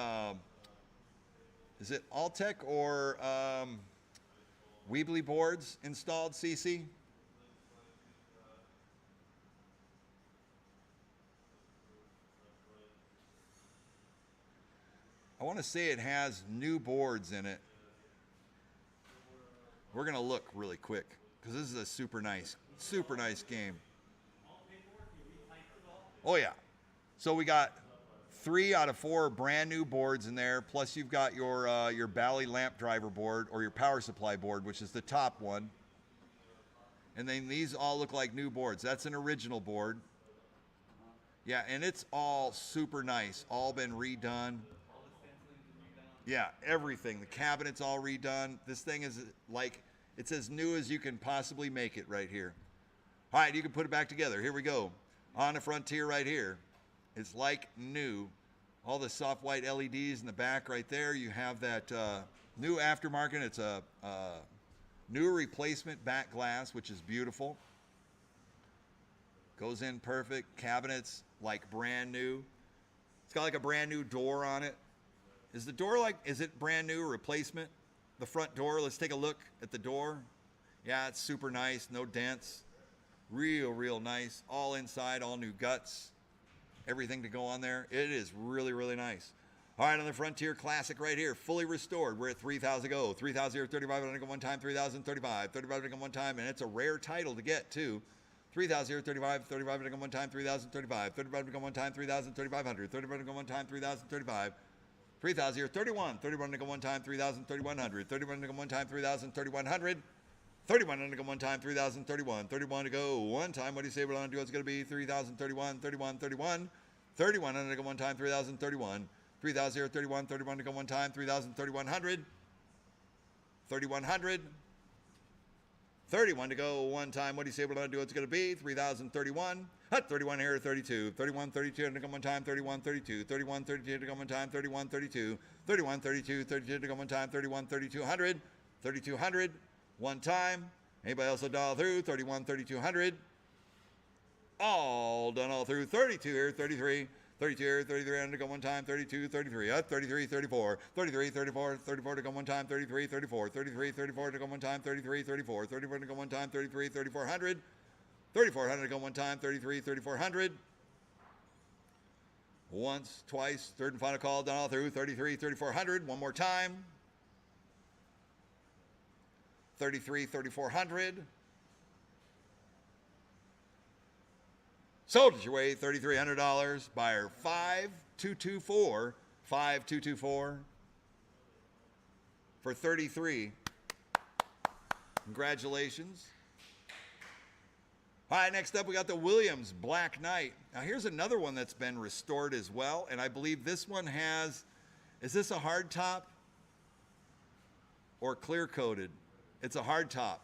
is it Altec or Weebly boards installed, CC? I want to say it has new boards in it. We're going to look really quick because this is a super nice game. Oh yeah. So we got 3 out of 4 brand new boards in there. Plus you've got your Bally lamp driver board or your power supply board, which is the top one. And then these all look like new boards. That's an original board. Yeah, and it's all super nice. All been redone. Yeah, everything. The cabinet's all redone. This thing is like, it's as new as you can possibly make it right here. All right, you can put it back together. Here we go. On the Frontier right here. It's like new. All the soft white LEDs in the back right there. You have that new aftermarket. It's a new replacement back glass, which is beautiful. Goes in perfect. Cabinets like brand new. It's got like a brand new door on it. Is the door like, is it brand new replacement? The front door, let's take a look at the door. Yeah, it's super nice, no dents. Real nice. All inside, all new guts. Everything to go on there. It is really nice. All right, on the Frontier Classic right here, fully restored. We're at 3,000 go. 3,000 here, 3,500 go one time, 3,035. 3,500 go one time, and it's a rare title to get too. 3,000 here, 35, 3,500 go one time, 3,035. 3,500 go one time, 3,3,500. 3,500 go one time, 3,035. 3,000 here, 31. 31 to go one time, 3,3,100. 31 to go one time, 3,3,100. 31 to go one time, 3,031. 31 to go one time. What do you say we're going to do? It's going to be 3,031, 31, 31. 31 to go one time, 3,031. 3,000 here, 31. 31 to go one time, 3,3,100. 3,100. 31 to go one time. What do you say we're going to do? It's going to be 3,031. 31 here, 32. 31, 32 to go one time, 31, 32. 31, 32 to go one time, 31, 32. 31, 32, 32 to go one time, 31, 3,200. 3,200. One time. Anybody else will dial through? 31, 3,200. All done all through. 32 here, 33. 32 here, 33 to go one time, 32, 33. 33, 34. 33, 34. 34 to go one time, 33, 34. 33, 34 to go one time, 33, 34. 34 to go one time, 33, 3,400. 3,400 to go one time, 33, 3,400. Once, twice, third and final call, done all through. 33, 3,400. One more time. 33, 3,400. Sold at your way, $3,300. Buyer 5224, 5224 for 33. Congratulations. All right, next up we got the Williams Black Knight. Now here's another one that's been restored as well, and I believe this one has, is this a hard top or clear coated? It's a hard top.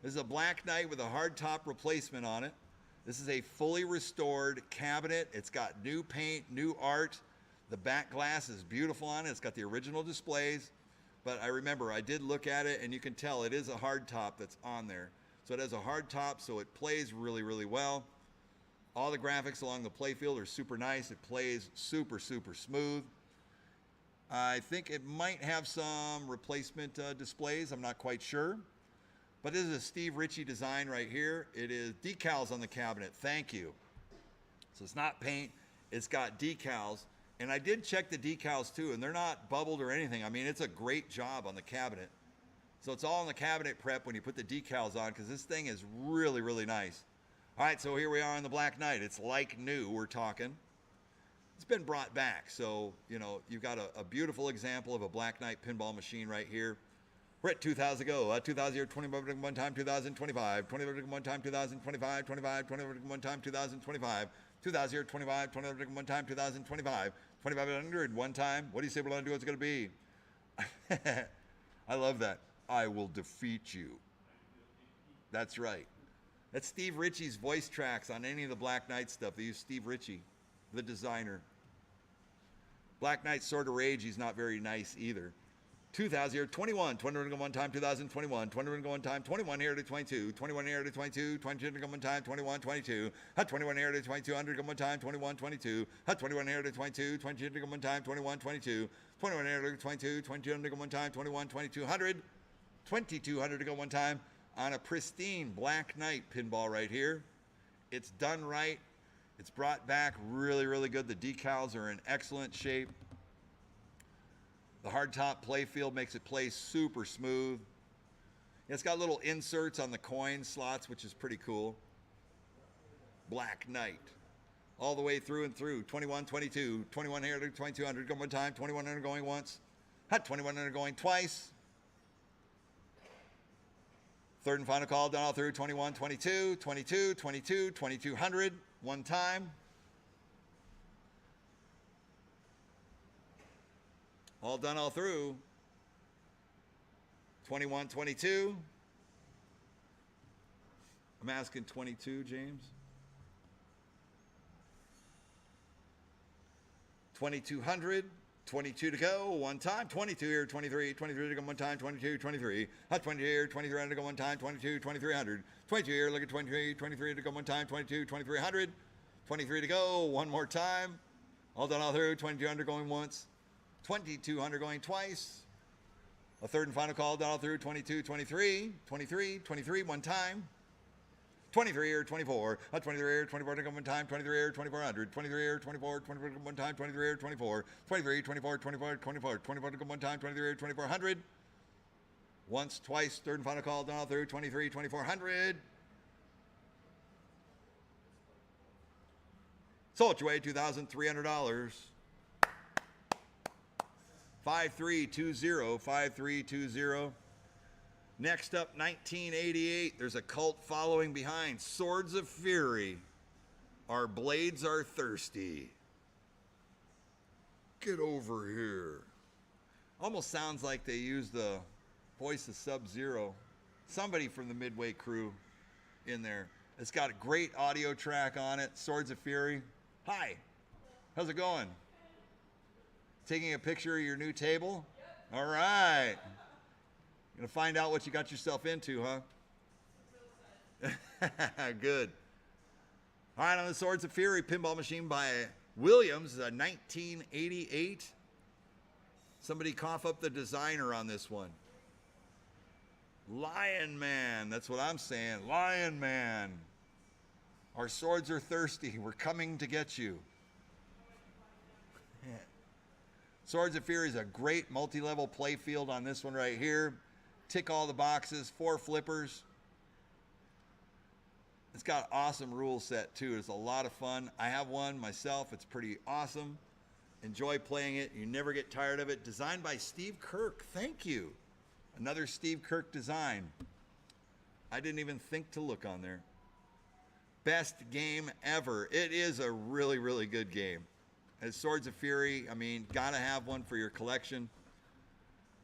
This is a Black Knight with a hard top replacement on it. This is a fully restored cabinet. It's got new paint, new art. The back glass is beautiful on it. It's got the original displays. But I remember, I did look at it, and you can tell it is a hard top that's on there. So it has a hard top, so it plays really well. All the graphics along the playfield are super nice. It plays super smooth. I think it might have some replacement displays. I'm not quite sure. But this is a Steve Ritchie design right here. It is decals on the cabinet. Thank you. So it's not paint. It's got decals. And I did check the decals too, and they're not bubbled or anything. I mean, it's a great job on the cabinet. So it's all in the cabinet prep when you put the decals on, because this thing is really nice. All right, so here we are on the Black Knight. It's like new, we're talking. it's been brought back. So, you know, you've got a beautiful example of a Black Knight pinball machine right here. We're at 2,000 go. 2,000 here, 20 one time, 2025. 20 one time, 2025. 25, 20 one time, 2025. 2,000 here, 25, 20 one time, 2025. 2,500 one time. What do you say we're going to do? What's it going to be? I love that. I will defeat you. That's right. That's Steve Ritchie's voice tracks on any of the Black Knight stuff. They use Steve Ritchie, the designer. Black Knight Sword of Rage, he's not very nice either. 2,000 here, 21, 21 to go one time, 2021, 21 to go one time, 21 here to 22, 21 here to 22, 22 to go one time, 21, 22, 21 here to 2200 to go one time, 21, 22, 21 here to 22, 22 to go one time, 21, 22, 21 here to 22, 22 to go one time, 21, 2200, 2200 to go one time on a pristine Black Knight pinball right here. It's done right. It's brought back really, really good. The decals are in excellent shape. The hardtop play field makes it play super smooth. It's got little inserts on the coin slots, which is pretty cool. Black Knight. All the way through and through. 21, 22, 21 here to 2200 going one time, 2100 going once. 2100 going twice. Third and final call, done all through. 21, 22, 22, 22, 2200 one time. All done all through. 21, 22. I'm asking 22, James. 2200. 22 to go, one time. 22 here, 23, 23 to go one time, 22, 23. 20 here, 2300 to go one time, 22, 2300. 22 here, look at 23, 23 to go one time, 22, 2300. 23 to go, one more time. All done all through, 2200 going once. 2200 going twice. A third and final call, done all through, 22, 23, 23, 23, one time. 23 here, 24, 23 here, 24 to go one time, 23 here, 2400, 23 here, 24, 24 to go one time, 23 here, 24, 23, 24, 24, 24, 24 to go one time, 23 here, 2400. Once, twice, third and final call, done all through, 23, 2400. Sold your way, $2,300. 5320, 5320. Next up, 1988. There's a cult following behind. Swords of Fury. Our blades are thirsty. Get over here. Almost sounds like they used the voice of Sub-Zero. Somebody from the Midway crew in there. It's got a great audio track on it. Swords of Fury. Hi. How's it going? Taking a picture of your new table? Yep. All right. Gonna find out what you got yourself into, huh? Good. All right, on the Swords of Fury pinball machine by Williams, 1988. Somebody cough up the designer on this one. Lion Man, that's what I'm saying. Lion Man. Our swords are thirsty. We're coming to get you. Swords of Fury is a great multi-level play field on this one right here. Tick all the boxes, 4 flippers. It's got an awesome rule set too. It's a lot of fun. I have one myself. It's pretty awesome. Enjoy playing it. You never get tired of it. Designed by Steve Kirk. Thank you. Another Steve Kirk design. I didn't even think to look on there. Best game ever. It is a really, really good game. As Swords of Fury, I mean, gotta have one for your collection.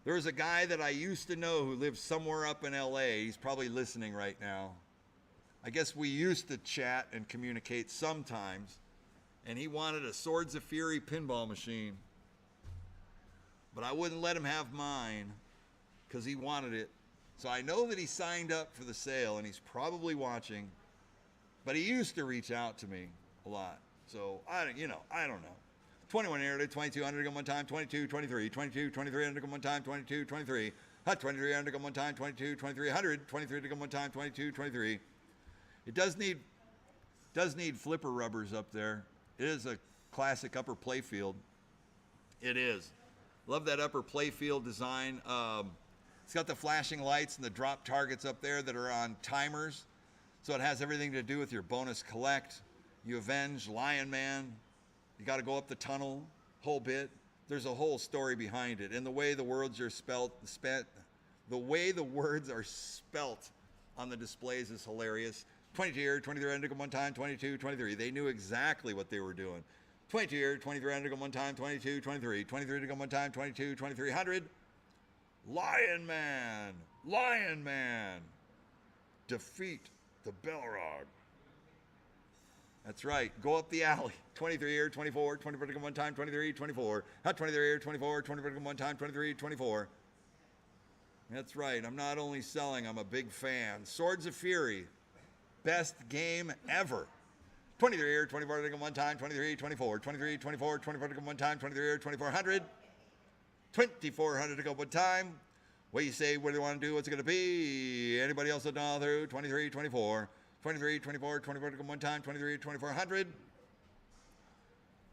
There was a guy that I used to know who lives somewhere up in LA. He's probably listening right now. I guess we used to chat and communicate sometimes. And he wanted a Swords of Fury pinball machine. But I wouldn't let him have mine because he wanted it. So I know that he signed up for the sale and he's probably watching. But he used to reach out to me a lot. So I don't know. 21 here to 2200 to go one time, 22, 23, 22, 2300 to go one time, 22, 23, 2300 to go one time, 22, 2300, 23 to go one time, 22, 23. It does need flipper rubbers up there. It is a classic upper play field. It is. Love that upper play field design. It's got the flashing lights and the drop targets up there that are on timers. So it has everything to do with your bonus collect. You avenge Lion Man. You got to go up the tunnel, whole bit. There's a whole story behind it, and the way the words are the way the words are spelt on the displays is hilarious. 22 here, 2300 to go one time, 22, 23. They knew exactly what they were doing. 22 here, 2300 to go one time, 22, 23. 23 to go one time, 22, 2300. Lion Man, Lion Man. Defeat the Balrog. That's right. Go up the alley. 23 here, 24, 24 to go one time, 23, 24. 23 here, 24, 24 to go one time, 23, 24. That's right. I'm not only selling, I'm a big fan. Swords of Fury. Best game ever. 23 here, 24 to go one time, 23, 24. 23, 24, 24 to go one time, 23 here, 2400. 2400 to go one time. What do you say? What do you want to do? What's it going to be? Anybody else that all through? 23, 24. 23, 24, 24 to go one time, 23, 2400.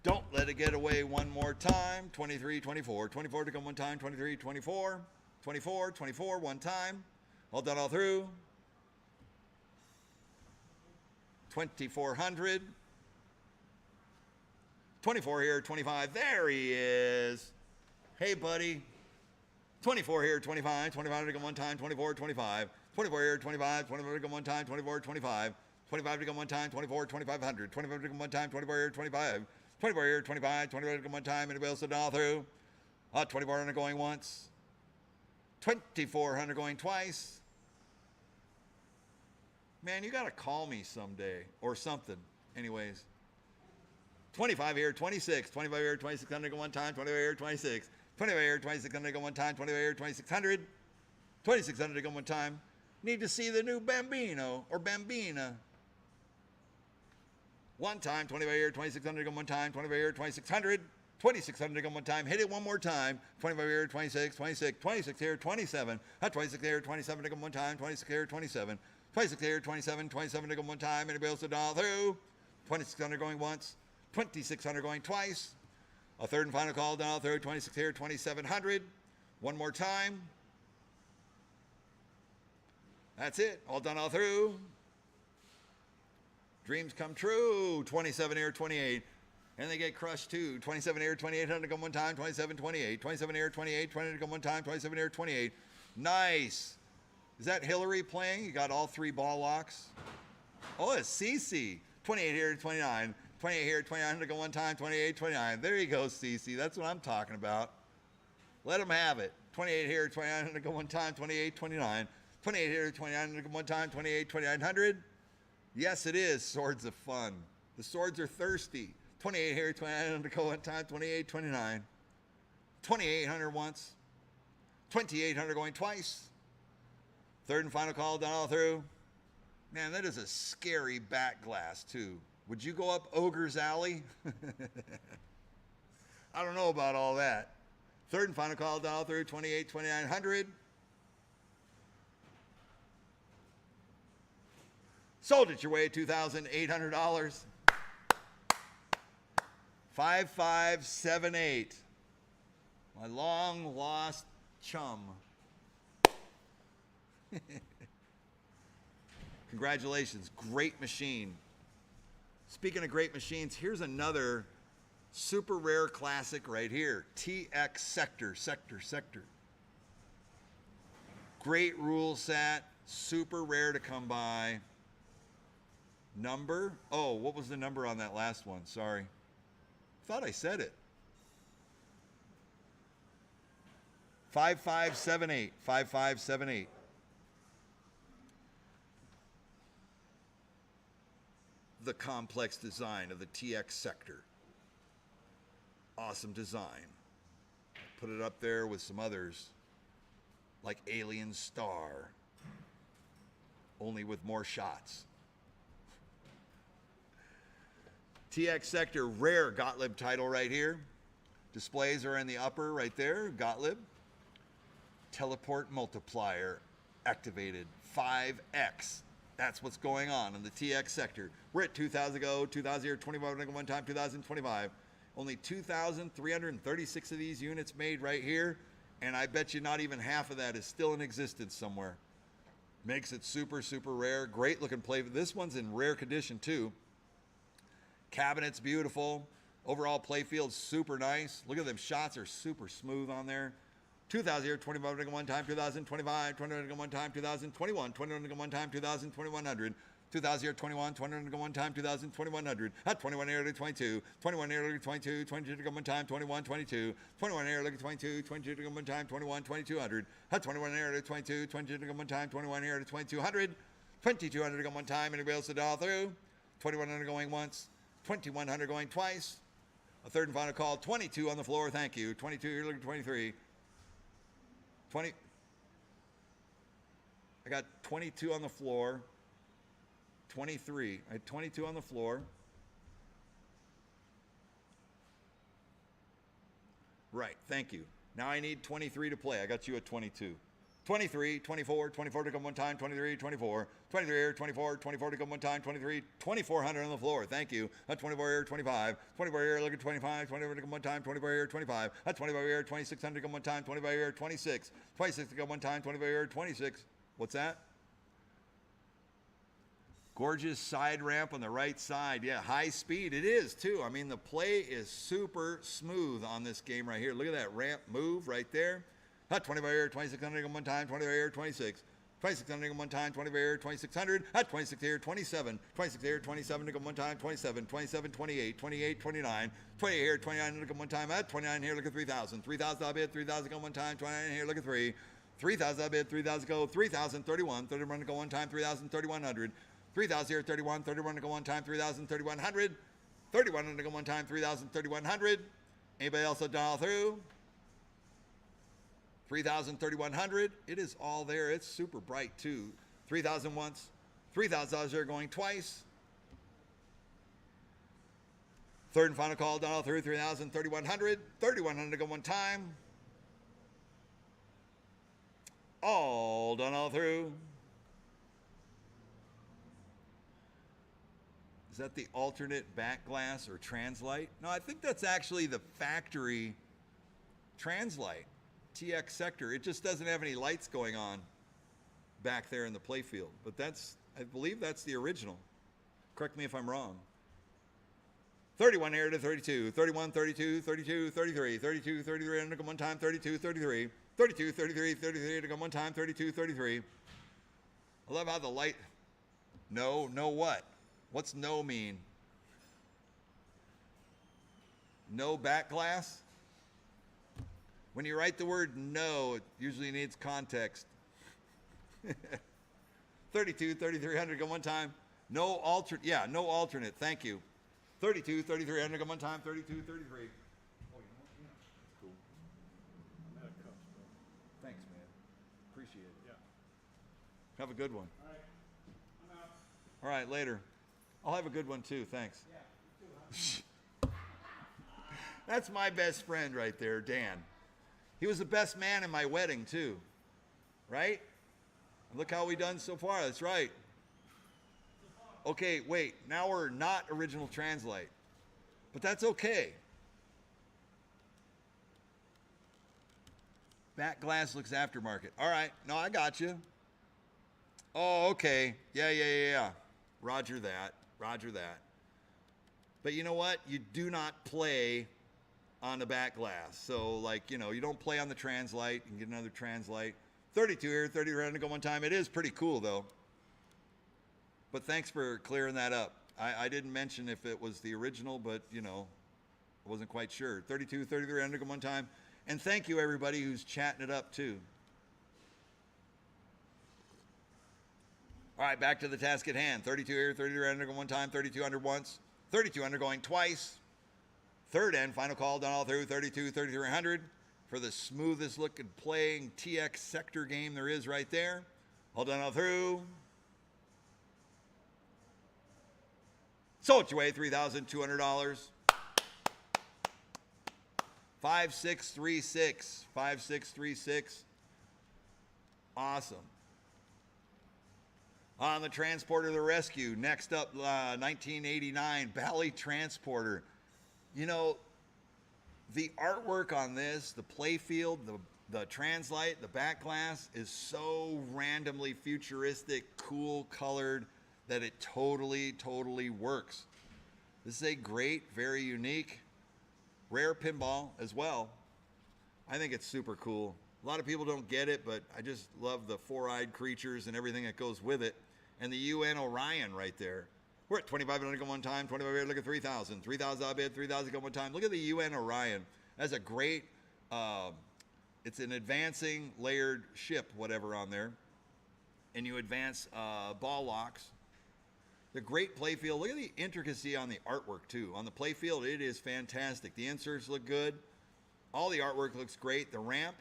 Don't let it get away one more time. 23, 24. 24 to go one time, 23, 24. 24, 24, one time. All done all through. 2400. 24 here, 25. There he is. Hey, buddy. 24 here, 25. 25 to go one time, 24, 25. 24 here, 25. 24 to go one time, 24, 25. 25 to go one time, 24, 2500. 25 to go one time, 24 here, 25. 24 here, 25. 24 to go one time. Anybody else all through? 2400 going once. 2400 going twice. Man, you got to call me someday or something. Anyways. 25 here, 26. 25 here, 2600 go one time. 25 here, 26. 25 here, 2600 go one time. 25 here, 2600. 2600 go one time. Need to see the new Bambino or Bambina. One time. 25 here, 2600 go one time. 25 here, 2600. 2600 go one time. Hit it one more time. 25 here, 26, 26, 26 here, 27. 26 here, 27 to go one time. 26 here, 27. 26 here, 27, 27 to go one time. Anybody else to dial through? 2600 going once. 2600 going twice. A third and final call dial through. 26 here, 2700. One more time. That's it. All done all through. Dreams come true. 27 here, 28. And they get crushed too. 27 here, 2800 go one time. 27, 28. 27 here, 28. 20 to go one time. 27 here, 28. Nice. Is that Hillary playing? You got all three ball locks. Oh, it's Cece. 28 here, 29. 28 here, 29 to go one time. 28, 29. There you go, Cece. That's what I'm talking about. Let them have it. 28 here, 29 to go one time. 28, 29. 28 here, 29 to go one time. 28, 2900. Yes, it is Swords of Fun. The swords are thirsty. 28 here, 29 to go one time. 28, 29. 2800 once. 2800 going twice. Third and final call done all through. Man, that is a scary back glass too. Would you go up Ogre's Alley? I don't know about all that. Third and final call done all through. 28, 2900. Sold it your way, $2,800. 5578. My long lost chum. Congratulations, great machine. Speaking of great machines, here's another super rare classic right here. TX Sector. Great rule set, super rare to come by. Number? Oh, what was the number on that last one? Sorry. Thought I said it. 5578. 5578. The complex design of the TX Sector. Awesome design. Put it up there with some others like Alien Star, only with more shots. TX Sector, rare Gottlieb title right here. Displays are in the upper right there, Gottlieb. Teleport multiplier activated, 5x. That's what's going on in the TX Sector. We're at 2,000 ago, 2,000 here, 25 one time, 2025. Only 2,336 of these units made right here, and I bet you not even half of that is still in existence somewhere. Makes it super, super rare. Great looking play. This one's in rare condition too. Cabinet's beautiful. Overall play field super nice. Look at them shots are super smooth on there. 2,000 here, 25 to go one time, 2025, 21 to go one time, 2021, 21 to go one time, 2,000, 2,000 here, 21, 21 to go one time, 2,000, 2,100. 21 here, look at 22, 21 here, look at 22, 22 to go one time, 21, 22, 21 here, look at 22, 22 to go one time, 21, 2,200. 21 here, look at 22, 22 to go one time, 21 here to 2,200. 2,200 to go one time, anybody else to dial through? 2,100 going once, 2,100 going twice. A third and final call, 22 on the floor, thank you. 22 here, look at 23. 20. I got 22 on the floor. 23. I had 22 on the floor. Right, thank you. Now I need 23 to play. I got you at 22. 23, 24, 24 to come one time, 23, 24, 23 here, 24, 24 to come one time, 23, 2,400 on the floor. Thank you. 24 here, 25, 24 here, look at 25, 24 to come one time, 24 here, 25, 25 here, 2,600 to come one time, 25 here, 26, 26 to come one time, 25 here, 26. What's that? Gorgeous side ramp on the right side. Yeah, high speed. It is too. I mean, the play is super smooth on this game right here. Look at that ramp move right there. 25 here, 2,600 one time, 25 here, 26. 2,600 one time, 25 here, 2,600. 26 here, 27. 26 here, 27 to go one time, 27. 27, 28, 28, 29. 20 here, 29 to go one time. 29 here, look at 3,000. 3,000 I'll bid, 3,000 go one time. 29 here, look at 3. 3,000 I'll bid, 3,000 go. 3,000, 31. 31 to go one time, 3,000, 3,100. 3,000 here, 31. 31 to go one time, 3,000, 3,100. 31 to go one time, 3,000, 3,100. Anybody else will dial through? 3,000, 3,100. It is all there. It's super bright too. 3,000 once. 3,000 there going twice. Third and final call, dial through. 3,000, 3,100. 3,100 to go one time. All done all through. Is that the alternate back glass or translight? No, I think that's actually the factory translight. TX sector. It just doesn't have any lights going on back there in the playfield. But that's, I believe that's the original. Correct me if I'm wrong. 31 here to 32. 31, 32, 32, 33. 32, 33 to go one time. 32, 33. 32, 33, 33 to go one time. 32, 33. I love how the light. No, no what? What's no mean? No back glass? When you write the word no, it usually needs context. 32, 3,300 go one time. No alternate. Yeah, no alternate. Thank you. 32, 3,300 go one time. 32, 33. Oh, you know what? Yeah, that's cool. I'm at a cups, bro. Thanks, man. Appreciate it. Yeah. Have a good one. All right. I'm out. All right, later. I'll have a good one too. Thanks. Yeah, you too, huh? That's my best friend right there, Dan. He was the best man in my wedding too, right? Look how we done so far. That's right. Okay, wait. Now we're not original translate, but that's okay. Back glass looks aftermarket. All right. No, I got you. Oh, okay. Yeah. Roger that. Roger that. But you know what? You do not play on the back glass. So, like, you know, you don't play on the translite. You can get another translite. 32 here, 30 around to go one time. It is pretty cool, though. But thanks for clearing that up. I didn't mention if it was the original, but, you know, I wasn't quite sure. 32, 33 around to go one time. And thank you, everybody who's chatting it up, too. All right, back to the task at hand. 32 here, 30 around to go one time. 3,200 once. 3,200 going twice. Third and final call done all through. 32, 3,300 for the smoothest looking playing TX sector game there is right there. All done all through. Sold your way, $3,200. 5636. 5636. Awesome. On the Transporter of the Rescue. Next up, 1989 Bally Transporter. You know, the artwork on this, the playfield, the translite, the back glass is so randomly futuristic, cool colored that it totally works. This is a great, very unique Rare pinball as well. I think it's super cool. A lot of people don't get it, but I just love the four-eyed creatures and everything that goes with it. And the UN Orion right there. We're at 2,500 go one time, 2,500, look at 3,000. 3,000 out bid, 3,000 go one time. Look at the UN Orion. That's a great, it's an advancing layered ship, whatever on there. And you advance ball locks. The great playfield. Look at the intricacy on the artwork too. On the playfield, it is fantastic. The inserts look good. All the artwork looks great. The ramp,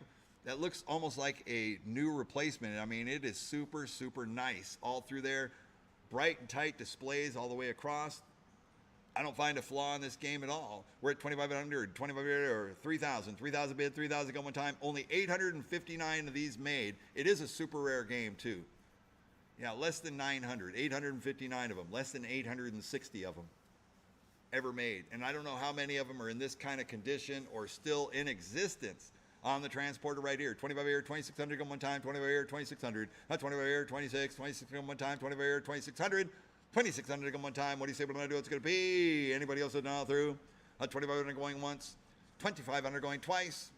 that looks almost like a new replacement. I mean, it is super, super nice all through there. Bright and tight displays all the way across. I don't find a flaw in this game at all. We're at 2,500, 2,500 or 3,000. 3,000 bid, 3,000 go one time. Only 859 of these made. It is a super rare game too. Yeah, less than 900, 859 of them, less than 860 of them ever made. And I don't know how many of them are in this kind of condition or still in existence on the transporter right here. 25 here, 2,600 go one time, 25 here, 2,600, 25 here, 26, 26 go one time, 25 here, 2,600, 2,600 go one time. What do you say we're going to do? It's going to be anybody else that all through? 2,500 going once, 2,500 going twice.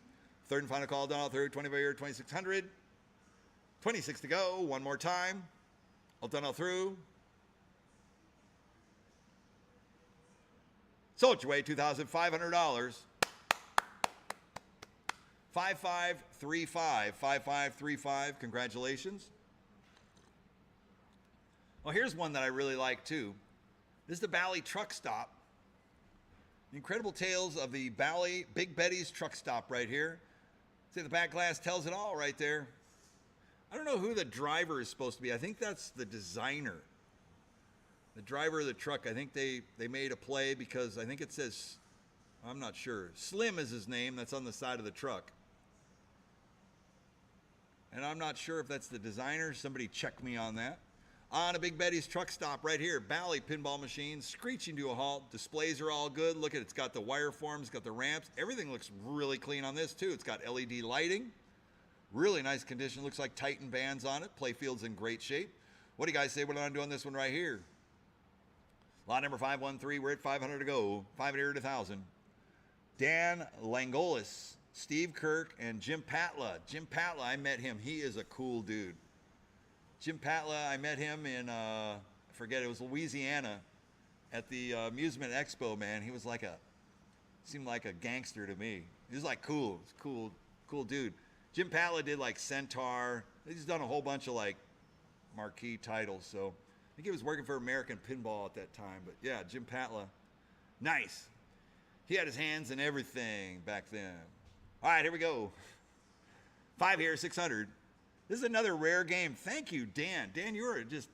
Third and final call, done all through. 25 here, 2,600, 26 to go. One more time. All done all through. Sold your way, $2,500. 5535, 5535. Congratulations. Well, here's one that I really like too. This is the Bally Truck Stop. The Incredible Tales of the Bally Big Betty's Truck Stop right here. See, the back glass tells it all right there. I don't know who the driver is supposed to be. I think that's the designer. The driver of the truck. I think they made a play because I think it says, I'm not sure. Slim is his name. That's on the side of the truck. And I'm not sure if that's the designer. Somebody check me on that. On a Big Betty's Truck Stop right here. Bally pinball machine, screeching to a halt. Displays are all good. Look at it. It's got the wire forms. It's got the ramps. Everything looks really clean on this too. It's got LED lighting. Really nice condition. Looks like Titan bands on it. Playfield's in great shape. What do you guys say we're going to do on this one right here? Lot number 513. We're at 500 to go. 500 to 1,000. Dan Langolis, Steve Kirk, and Jim Patla. Jim Patla, I met him. He is a cool dude. Jim Patla, I met him in, I forget, it was Louisiana at the Amusement Expo, man. He was like seemed like a gangster to me. He was like cool. He's a cool dude. Jim Patla did like Centaur. He's done a whole bunch of like marquee titles. So I think he was working for American Pinball at that time. But yeah, Jim Patla, nice. He had his hands in everything back then. All right, here we go. 5 here, 600. This is another rare game. Thank you, Dan. Dan, you are just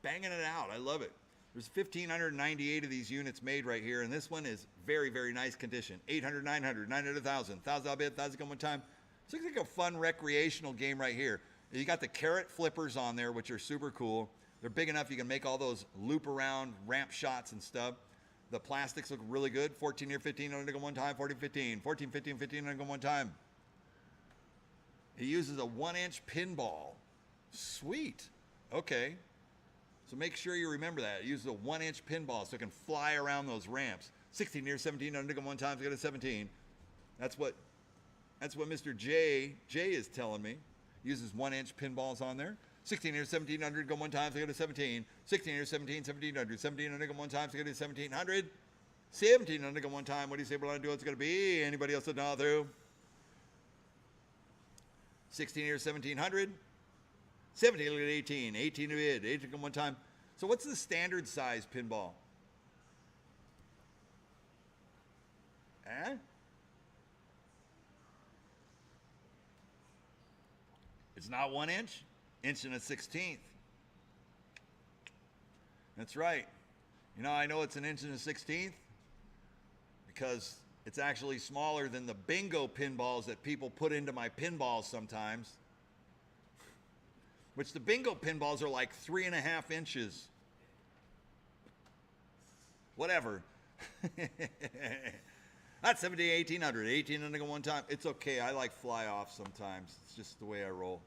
banging it out. I love it. There's 1,598 of these units made right here, and this one is very, very nice condition. 800, 900, 900, 1,000. 1,000 I'll bid, 1,000 go one time. This looks like a fun recreational game right here. You got the carrot flippers on there, which are super cool. They're big enough you can make all those loop around ramp shots and stuff. The plastics look really good. 14 here, 15 under go one time, 14, 15. 14, 15, 15 under go one time. It uses a 1-inch pinball. Sweet. Okay. So make sure you remember that. It uses a 1-inch pinball so it can fly around those ramps. 16 here, 17 under go one time, so go to 17. That's what Mr. J is telling me. Uses 1-inch pinballs on there. 16 here, 1700, go one time, so go to 17. 16 here, 17, 1700. 1700, go one time, so go to 1700. 1700, go one time. What do you say we're going to do? It's going to be anybody else that know through? 16 here, 1700. 17, look at 18. 18 to bid. 18 go one time. So what's the standard size pinball? Eh? It's not 1 inch. Inch and a 16th. That's right. You know, I know it's an inch and a 16th because it's actually smaller than the bingo pinballs that people put into my pinballs sometimes. Which the bingo pinballs are like 3.5 inches. Whatever. That's 17, 1800. 1800 one time. It's okay. I like fly off sometimes. It's just the way I roll.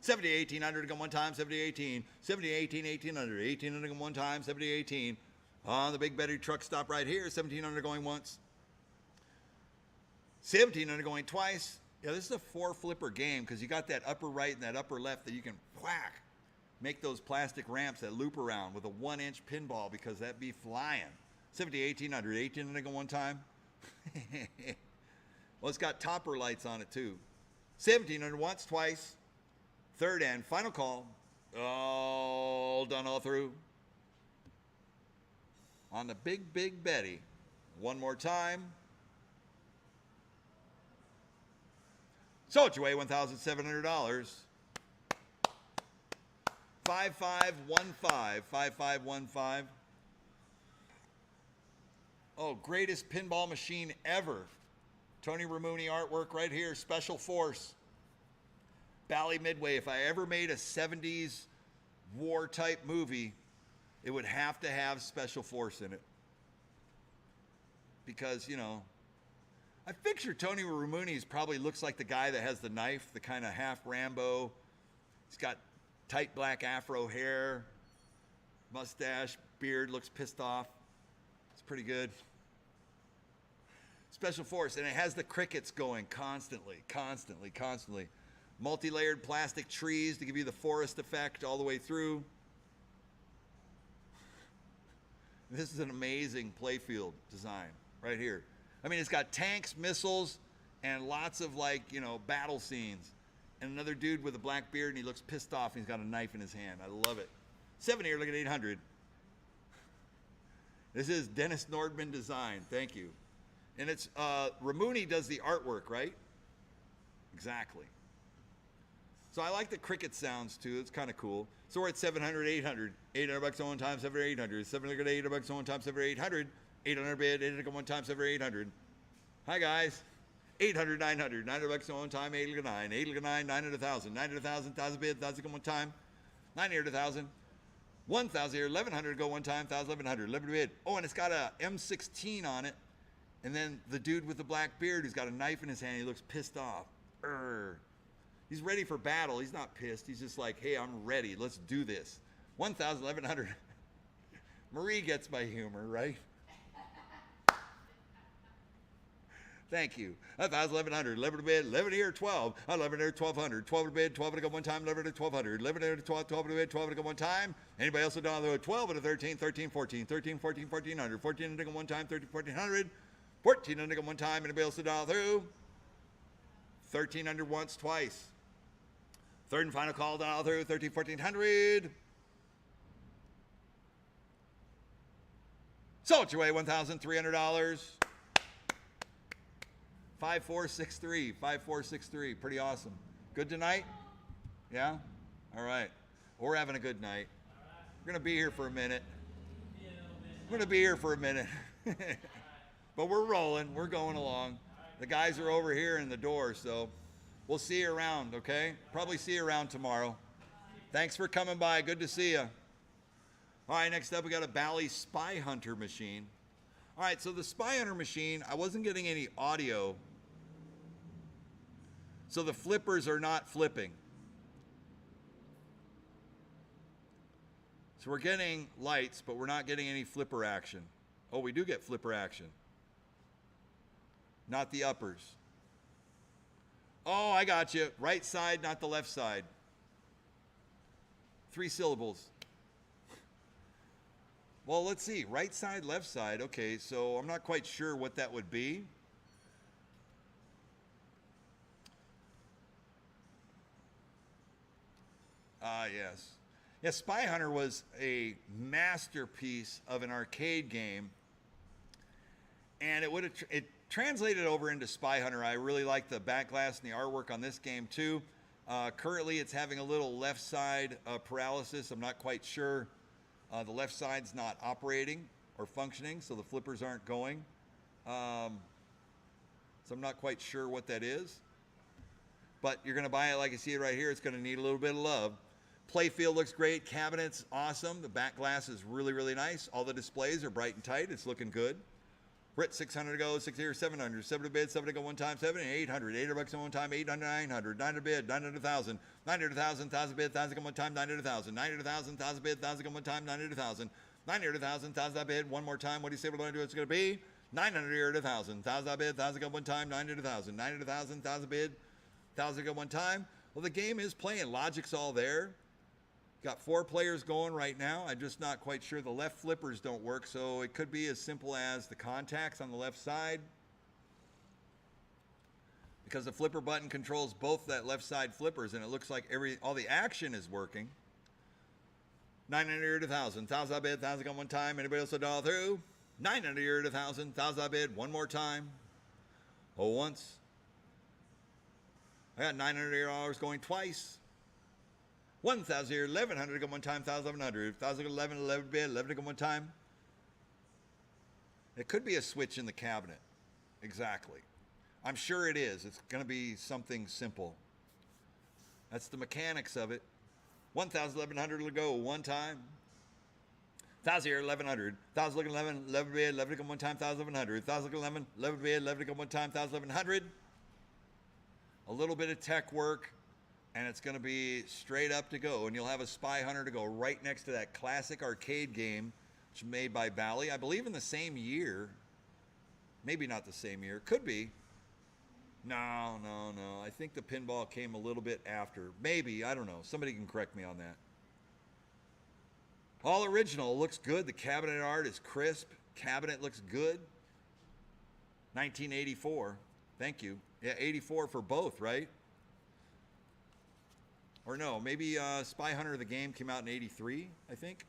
70, 1800 go one time, 70, 18. 70, 18, 1800. 1800 go one time, 70, 18. On the Big Betty Truck Stop right here, 1700 going once. 1,700 going twice. Yeah, this is a 4 flipper game because you got that upper right and that upper left that you can whack. Make those plastic ramps that loop around with a 1-inch pinball because that'd be flying. 1,800. 1,800 go one time. Well, it's got topper lights on it too. 1,700 once, twice. Third and final call. All done all through. On the Big Betty. One more time. Sold your way $1,700. 5515. 5515. Oh, greatest pinball machine ever. Tony Ramuni artwork right here. Special Force. Bally Midway. If I ever made a 70s war type movie, it would have to have Special Force in it. Because, you know, I picture Tony Ramuni probably looks like the guy that has the knife, the kind of half Rambo. He's got tight black afro hair, mustache, beard, looks pissed off. It's pretty good. Special Force, and it has the crickets going constantly. Multi-layered plastic trees to give you the forest effect all the way through. This is an amazing playfield design right here. I mean, it's got tanks, missiles, and lots of, like, you know, battle scenes. And another dude with a black beard, and he looks pissed off, and he's got a knife in his hand. I love it. 7 here, look at 800. This is Dennis Nordman design. Thank you. And it's, Ramuni does the artwork, right? Exactly. So I like the cricket sounds, too. It's kind of cool. So we're at 700, 800. 800 bucks on one time, 700, 800. 700, 800 bucks on one time, 700, 800. 800 bid, 800 on one time, 700, 800. Hi, guys. 800, 900. 900 bucks on one time, 800, 9. 800, 9, 900, 1,000. 900, 1,000, 1,000 bid, 1,000 on one time. 900, 1,000. 1,000 here, 1,100 go one time, 1,000, 1,100. 11 bid. Oh, and it's got a M16 on it. And then the dude with the black beard who's got a knife in his hand, he looks pissed off. He's ready for battle. He's not pissed. He's just like, hey, I'm ready. Let's do this. 1,000, 1,100. Marie gets my humor, right? Thank you. 1,000, 1,100. 11 to bid. 11 here, 12. 11 here, 1,200. 12 to bid. 12 to go one time. 11 to 1,200. 11 to 12. 12 to bid. 12 to go one time. Anybody else down there? 12 to 13. 13, 14. 13, 14, 1,400. 14 to go one time. 13, 1,400. 14 to go one time. Anybody else down through? 1,300 once, twice. Third and final call down through. 13, 1,400. Sold your way $1,300. 5463. 5463. Pretty awesome. Good tonight? Yeah? All right. We're having a good night. We're going to be here for a minute. We're going to be here for a minute. But we're rolling. We're going along. The guys are over here in the door, so we'll see you around, okay? Probably see you around tomorrow. Thanks for coming by. Good to see you. All right, next up we got a Bally Spy Hunter machine. All right, so the Spy Hunter machine, I wasn't getting any audio. So the flippers are not flipping. So we're getting lights, but we're not getting any flipper action. Oh, we do get flipper action. Not the uppers. Oh, I got you. Right side, not the left side. 3 syllables. Well, let's see. Right side, left side. Okay, so I'm not quite sure what that would be. Yes. Yeah, Spy Hunter was a masterpiece of an arcade game. And it translated over into Spy Hunter. I really like the backglass and the artwork on this game too. Currently, it's having a little left side paralysis. I'm not quite sure. The left side's not operating or functioning, so the flippers aren't going. So I'm not quite sure what that is. But you're going to buy it like you see it right here. It's going to need a little bit of love. Playfield looks great. Cabinet's awesome. The back glass is really, really nice. All the displays are bright and tight. It's looking good. Brit 600 to go, 6 here, 700. 7 to bid, 7 to go one time, 7, 800. 800 bucks on one time, 800, 900. 9 to bid, 900, 1,000. 900, 1,000, 1,000 bid, 1,000 go one time, 900, 1,000. 900, 1,000, 1,000 bid, 1,000 go one time, 900, 1,000. 900, 1,000, 1,000 bid, one more time. What do you say we're going to do? It's going to be 900 here at 1,000. 1,000 I bid, 1,000 go one time, 900 to 1,000. 900 to 1,000, 1,000 bid, 1,000 go one time. Well, the game is playing. Logic's all there. Got 4 players going right now. I'm just not quite sure. The left flippers don't work, so it could be as simple as the contacts on the left side. Because the flipper button controls both that left side flippers, and it looks like all the action is working. 900 to 1,000. 1,000 I bid, 1,000 go one time. Anybody else a dollar through? 900 here to 1,000. 1,000 I bid, one more time. Oh, once. I got $900 going twice. 1,000 here, 1,100 to go one time, 1,100. 1,000 11 bid, 11 to go one time. It could be a switch in the cabinet. Exactly. I'm sure it is. It's going to be something simple. That's the mechanics of it. 1,000, 1,100 to go one time. 1,000 here, 1,100. 1,000 looking 11, 11 bid, 11 to go one time, 1,100. 1,000 looking 11, 11 bid, 11 to go one time, 1,100. A little bit of tech work, and it's going to be straight up to go. And you'll have a Spy Hunter to go right next to that classic arcade game, which was made by Bally. I believe in the same year. Maybe not the same year. Could be. No. I think the Pinball came a little bit after. Maybe. I don't know. Somebody can correct me on that. All original. Looks good. The cabinet art is crisp. Cabinet looks good. 1984. Thank you. Yeah, 84 for both, right? Or no, maybe Spy Hunter the game came out in 83, I think.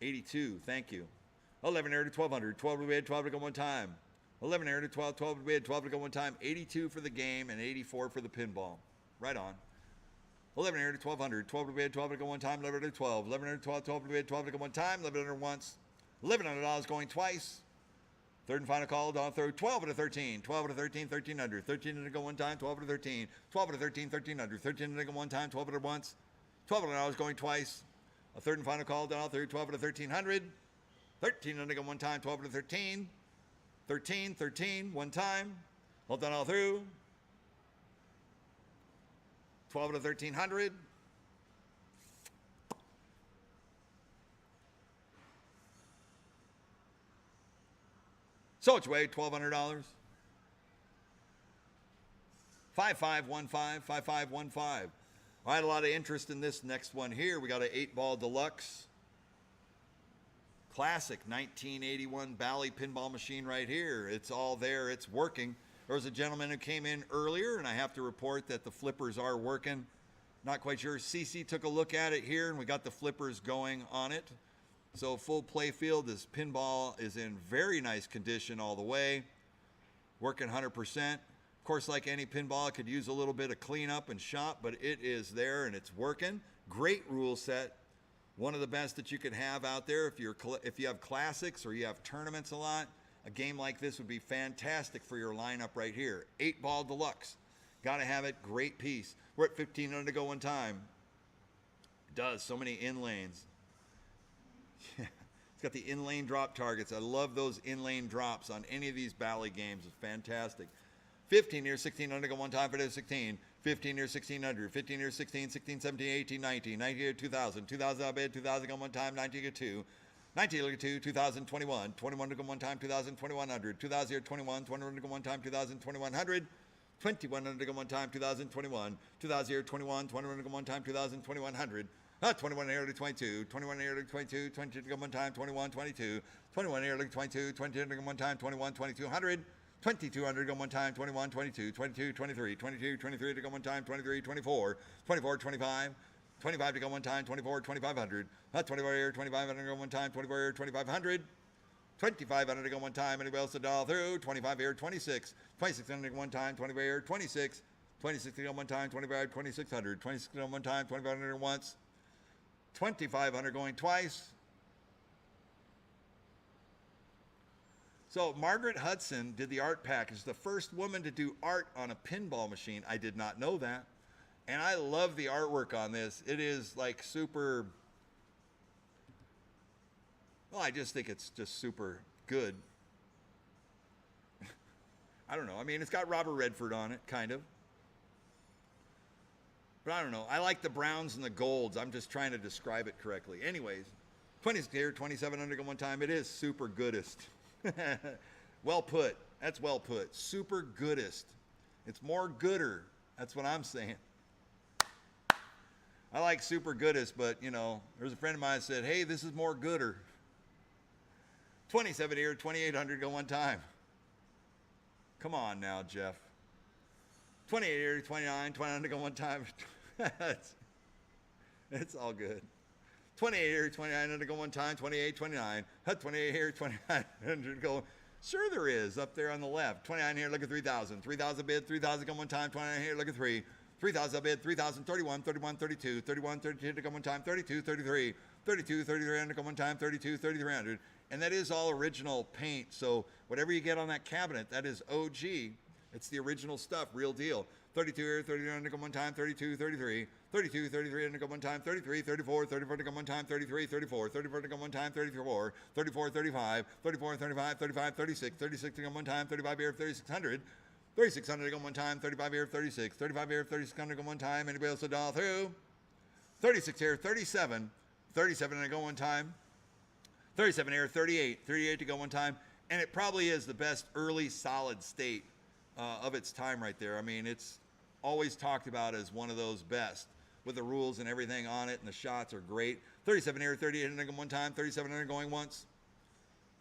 82, thank you. 11 here to 1,200. 12 to bid, 12 to go one time. 11 here to 12, 12 to bid, 12 to go one time. 82 for the game and 84 for the pinball. Right on. 11 here to 1,200. 12 to bid, 12 to go one time. 11 to 12. 11 here to 12, 12 to bid, 12 to go one time. 11 once. $1,100 going twice. Third and final call, down through 12 to 13. 12 to 13, 1,300. 13 to go one time, 12 to 13. 12 to 13, 1,300. 13 to go one time, 12 to once. $1,200 going twice. A third and final call, down through 12 to 1,300. 13 to go one time, 12 to 13. 13, 13, one time. Hold down all through. 12 to 1,300. So it's way $1,200. 5515, 5515. I had a lot of interest in this next one here. We got an 8-ball deluxe. Classic 1981 Bally pinball machine right here. It's all there. It's working. There was a gentleman who came in earlier, and I have to report that the flippers are working. Not quite sure. CC took a look at it here, and we got the flippers going on it. So full play field. This pinball is in very nice condition all the way. Working 100%. Of course, like any pinball, it could use a little bit of cleanup and shop, but it is there and it's working. Great rule set. One of the best that you could have out there if you have classics or you have tournaments a lot. A game like this would be fantastic for your lineup right here. 8-ball deluxe. Got to have it. Great piece. We're at 1,500 to go one time. It does. So many in lanes. It's got the in-lane drop targets. I love those in-lane drops on any of these Bally games. It's fantastic. 15 here, 1,600 go one time for this 16. 15 here, 1,600. 15 here, 16, 16, 17, 18, 19. 19 here, 2,000. 2,000 out bid, 2,000 go one time. 19 get 2. 19 look at 2, 2021. 21 to go one time, 2,000, 2,100. 2,000 here, 21. 21 to go one time, 2,000, 2,100. 2,100 to go one time, 2021. 2,000 here, 21. 21 to go one time, 2,000, 2,100. 21 here to 22. 21 here to 22. 22 to go one time, 21, 22. 21 here to 22. 22 to go one time, 21, 2,200. 2,200 to go one time, 21, 22, 22, 23, 22, 23 to go one time, 23, 24, 24, 25, 25 to go one time, 24, 2,500. 24 here, 2,500 to go one time, 24 here, 2,500. 2,500 to go one time, anybody else to dial through? 25 here, 26. 2,600 to go one time, 25 here, 26. 26 to go one time, 25, 2,600. 26 to go one time, 2,500 once. 2,500 going twice. So Margaret Hudson did the art package, the first woman to do art on a pinball machine. I did not know that. And I love the artwork on this. It is like super, well, I just think it's just super good. I don't know. I mean, it's got Robert Redford on it, kind of. But I don't know. I like the browns and the golds. I'm just trying to describe it correctly. Anyways, 20 here, 2,700 go one time. It is super goodest. Well put. That's well put. Super goodest. It's more gooder. That's what I'm saying. I like super goodest, but you know, there's a friend of mine that said, hey, this is more gooder. 27 here, 2,800 go one time. Come on now, Jeff. 28 here, 29, 2,900 go one time. It's all good. 28 here, 2,900 go one time, 28, 29. 28 here, 2,900 go. Sure there is, up there on the left. 29 here, look at 3,000. 3,000 bid, 3,000 go one time, 29 here, look at 3. 3,000 bid, 3,000, 31, 31, 32, 31, 32 to go one time, 32, 33, 32, 3,300 to go one time, 32, 3,300. And that is all original paint, so whatever you get on that cabinet, that is OG. It's the original stuff, real deal. 32 here, 3,300 to go one time, 32, 33, 32, 3,300 to go one time, 33, 34, 34 to go one time, 33, 34, 34 to go one time, 34, 34, 35, 34, 35, 35, 36, 36 to go one time, 35 here, 3,600. 3,600 to go one time, 35 here, 36, 35 here, 3,600 to go one time. Anybody else to dial through? 36 here, 37, 37 to go one time. 37 here, 38, 38 to go one time. And it probably is the best early solid state of its time right there. I mean, it's always talked about as one of those best with the rules and everything on it, and the shots are great. 37 here, 38 to go one time, 3,700 going once.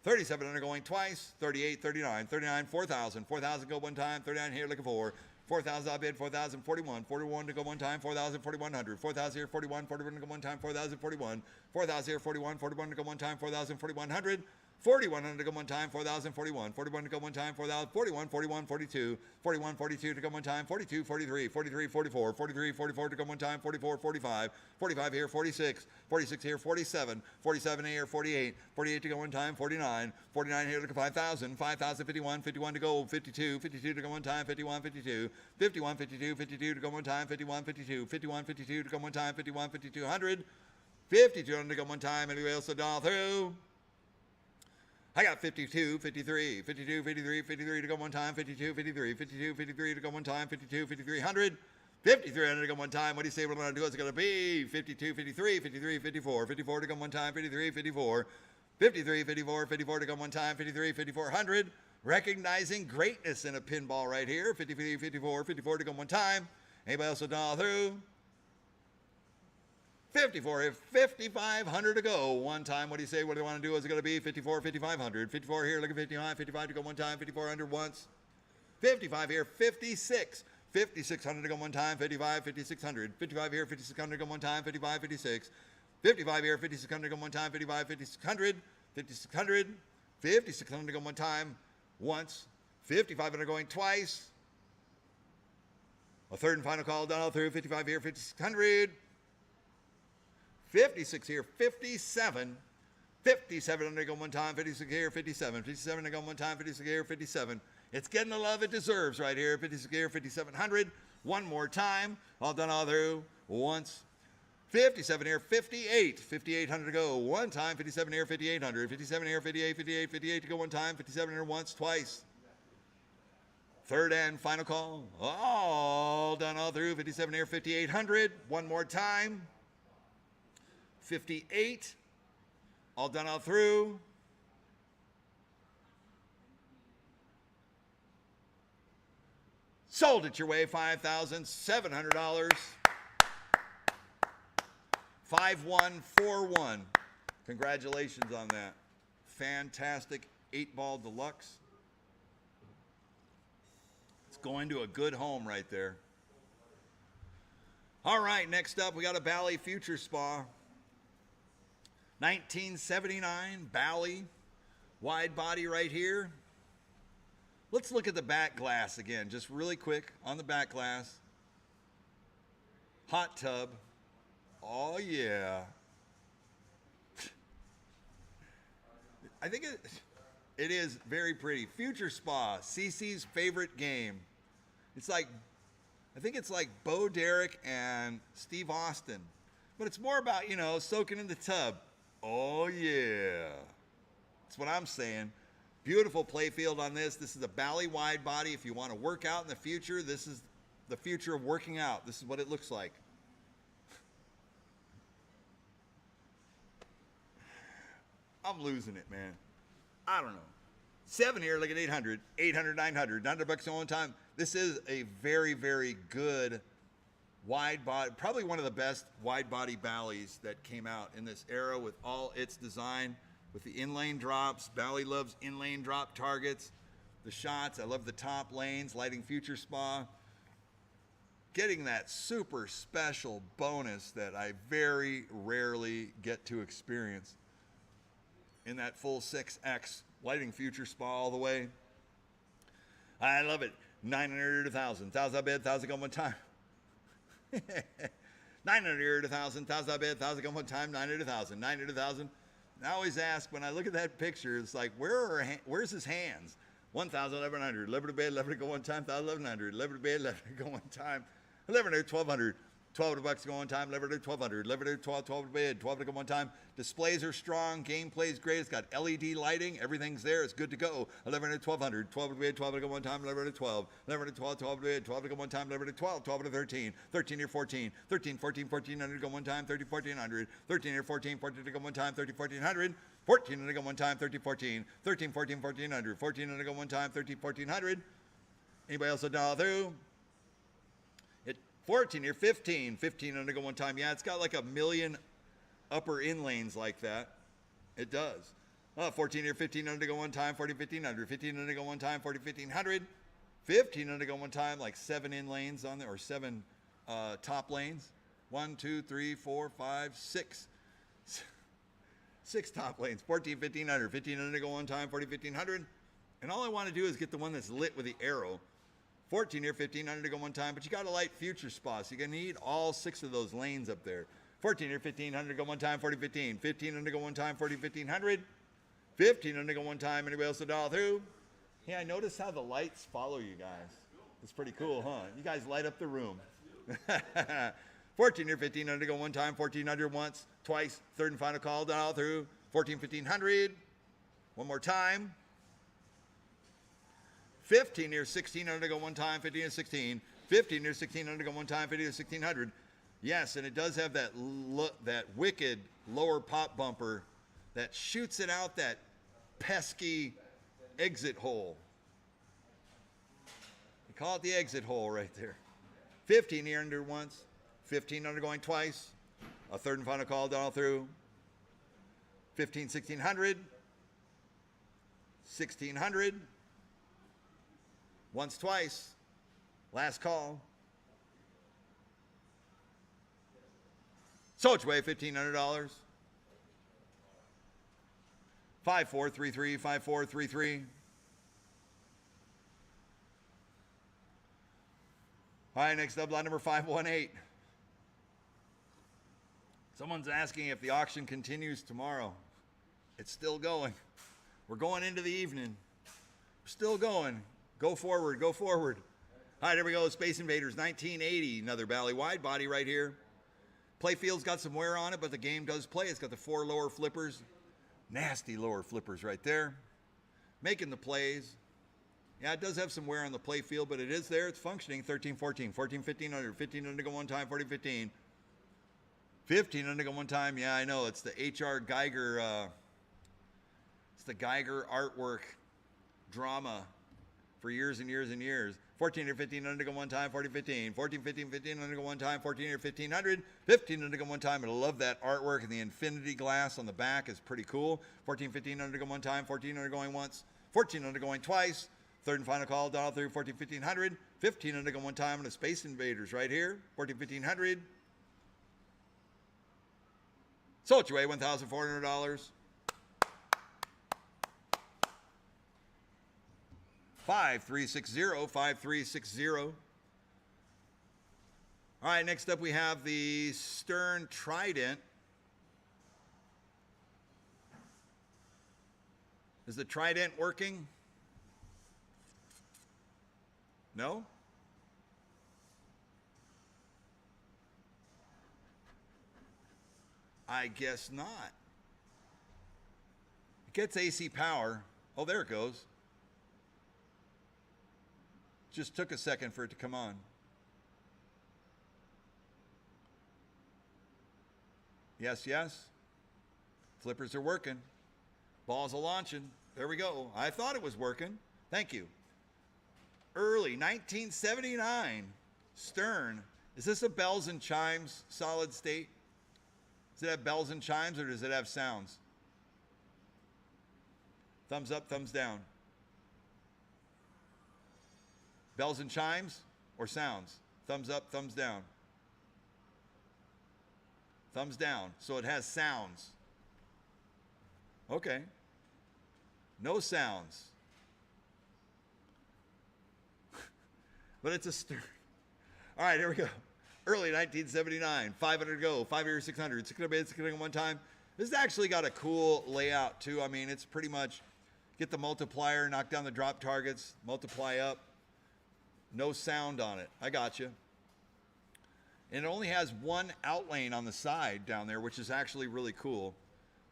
3,700 going twice, 38, 39, 39, 4,000. 4,000 go one time, 39 here looking for. 4,000 I bid, 4,041. 41 to go one time, 4,000, 4,100. 4,000 here, 41, 41 to go one time, 4,041. 4,000 here, 41, 41 to go one time, 4,000, 4,100. 4,100 to go one time, 4,041. 41 to go one time, 4,000, 41, 41, 42. 41, 42 to go one time, 42, 43. 43, 44. 43, 44 to go one time, 44, 45. 45 here, 46. 46 here, 47. 47 here, 48. 48 to go one time, 49. 49 here, look at 5,000. 5,000, 51. 51 to go, 52. 52 to go one time, 51, 52. 51, 52. 52 to go one time, 51, 52. 51, 52 to go one time, 51, 5,200. 5,200 to go one time. Anybody else to dial through? I got 52, 53, 52, 53, 53 to go one time, 52, 53, 52, 53 to go one time, 52, 5,300, 5,300 to go one time. What do you say we're going to do? It's going to be 52, 53, 53, 54, 54 to go one time, 53, 54, 53, 54, 54 to go one time, 53, 5,400. Recognizing greatness in a pinball right here. 53, 54, 54 to go one time. Anybody else to dial through? 54, 5,500 to go. One time, what do you say? What do you want to do? Is it going to be 54, 5,500? 54 here, look at 55, 55 to go one time, 5,400 once. 55 here, 56. 5,600 to go one time, 55, 5,600. 55 here, 5,600 to go one time, 55, 56. 55 here, 5,600 to go one time, 55, 5,600. 5,600. 5,600 to go one time, once. 5,500 going twice. A third and final call down all through. 55 here, 5,600. 56 here, 57. 57 to go one time, 56 here, 57. 57 to go one time, 56 here, 57. It's getting the love it deserves right here. 56 here, 5,700. One more time. All done all through. Once. 57 here, 58. 5,800 to go one time. 57 here, 5,800. 57 here, 58, 58, 58 to go one time. 57 here once, twice. Third and final call. All done all through. 57 here, 5,800. One more time. 58. All done all through. Sold it your way, $5,700. 5141. Congratulations on that. Fantastic 8-ball deluxe. It's going to a good home right there. All right, next up we got a Bally Future Spa. 1979 Bally, wide body right here. Let's look at the back glass again, just really quick on the back glass. Hot tub. Oh yeah. I think it is very pretty. Future Spa, CC's favorite game. It's like, I think it's like Bo Derek and Steve Austin, but it's more about, you know, soaking in the tub. Oh yeah, that's what I'm saying. Beautiful play field on this. This is a Bally wide body. If you want to work out in the future, this is the future of working out. This is what it looks like. I'm losing it, man. I don't know. 7 here, look at 800, 800, 900, $900 all the time. This is a very, very good wide body, probably one of the best wide body Bally's that came out in this era with all its design, with the inlane drops. Bally loves inlane drop targets, the shots. I love the top lanes, lighting future spa. Getting that super special bonus that I very rarely get to experience in that full 6X lighting future spa all the way. I love it. 900 to 1,000. 1,000 I bid, 1,000 go one time. 900 to 1,000. 1,000 I bid, 1,000 go one time. 900 to 1,000. 900 to 1,000. I always ask when I look at that picture, it's like, where's his hands? 1,000, 1,100. 11 to bid, 11 to go one time. 1,000, 1,100. 11 to bid, 11 to go one time. 1100, 1,200. $12 to go one time, 1100, 1,200, 1100, 12 to bid, 12 to go one time. Displays are strong, gameplay is great. It's got LED lighting, everything's there. It's good to go. 1100, 1,200, 12 to bid, 12 to go one time, 1100, 12, 1100, 12, 12 to bid, 12 to go one time, 1100, 12, 12 to 13, 13 or 14, 13, 14, 1400 to go one time, 30, 1400, 13 or 14, 14 to go one time, 30, 1400, 14 to go one time, 30, 14, 13, 14, 1400, 14 to go one time, 30, 1400. Anybody else a dollar through? 14 here, 15, 15 under go one time. Yeah, it's got like a million upper in lanes like that. It does. 14 here, 15 under go one time, 40, 1500, 15 under go one time, 40, 1500, 15 under go one time, like 7 in lanes on there, or 7 top lanes. 1, 2, 3, 4, 5, 6. 6 top lanes, 14, 1500, 15 under go one time, 40, 1500. And all I want to do is get the one that's lit with the arrow. 14 here, 1,500 to go one time, but you got to light future spots. You're going to need all 6 of those lanes up there. 14 here, 1,500 to go one time, 40, 15. 1,500 to go one time, 40, 1,500. 1,500 to go one time. Anybody else a dollar through? Yeah, I noticed how the lights follow you guys. It's pretty cool, huh? You guys light up the room. 14 here, 1,500 to go one time, 1,400 once, twice, third and final call, dollar through. 14, 1,500. One more time. 15 here, 1,600 to go one time, 15 to 16. 15 here, 1,600 to go one time, 15 to 1,600. Yes, and it does have that wicked lower pop bumper that shoots it out that pesky exit hole. We call it the exit hole right there. 15 here under once, 15 under going twice. A third and final call down through. 15, 1,600. 1,600. Once, twice. Last call. So which way? $1,500. 5433, 5433. All right, next up, lot number 518. Someone's asking if the auction continues tomorrow. It's still going. We're going into the evening. We're still going. Go forward, go forward. All right, here we go. Space Invaders 1980. Another Bally wide body right here. Playfield's got some wear on it, but the game does play. It's got the 4 lower flippers. Nasty lower flippers right there. Making the plays. Yeah, it does have some wear on the playfield, but it is there. It's functioning. 13, 14, 14, 1500, 1500 to go one time, 40, 15. 1500 to go one time. Yeah, I know. It's the H.R. Geiger, it's the Geiger artwork drama for years and years and years. 14 or 1500 to go one time, 40, 15. 14, 15, 1500 to go one time, 14 or 1500. 1500 to go one time. And I love that artwork, and the infinity glass on the back is pretty cool. 14, 1500 to go one time, 1400 going once, 1400 going twice. Third and final call, down through 14, 1500. 1500 to go one time, and the Space Invaders right here. 14, 1500. Sold your way, $1,400. 5360, 5360. All right, next up we have the Stern Trident. Is the Trident working? No? I guess not. It gets AC power. Oh, there it goes. Just took a second for it to come on. Yes, yes. Flippers are working. Balls are launching. There we go. I thought it was working. Thank you. Early 1979. Stern. Is this a bells and chimes solid state? Does it have bells and chimes or does it have sounds? Thumbs up, thumbs down. Bells and chimes or sounds? Thumbs up, thumbs down. Thumbs down. So it has sounds. Okay. No sounds. But it's a Stern. All right, here we go. Early 1979, 500 to go, 5 here, 600, 600 bid, 600 one time. This has actually got a cool layout too. I mean, it's pretty much get the multiplier, knock down the drop targets, multiply up. No sound on it. I got you. And it only has one out lane on the side down there, which is actually really cool.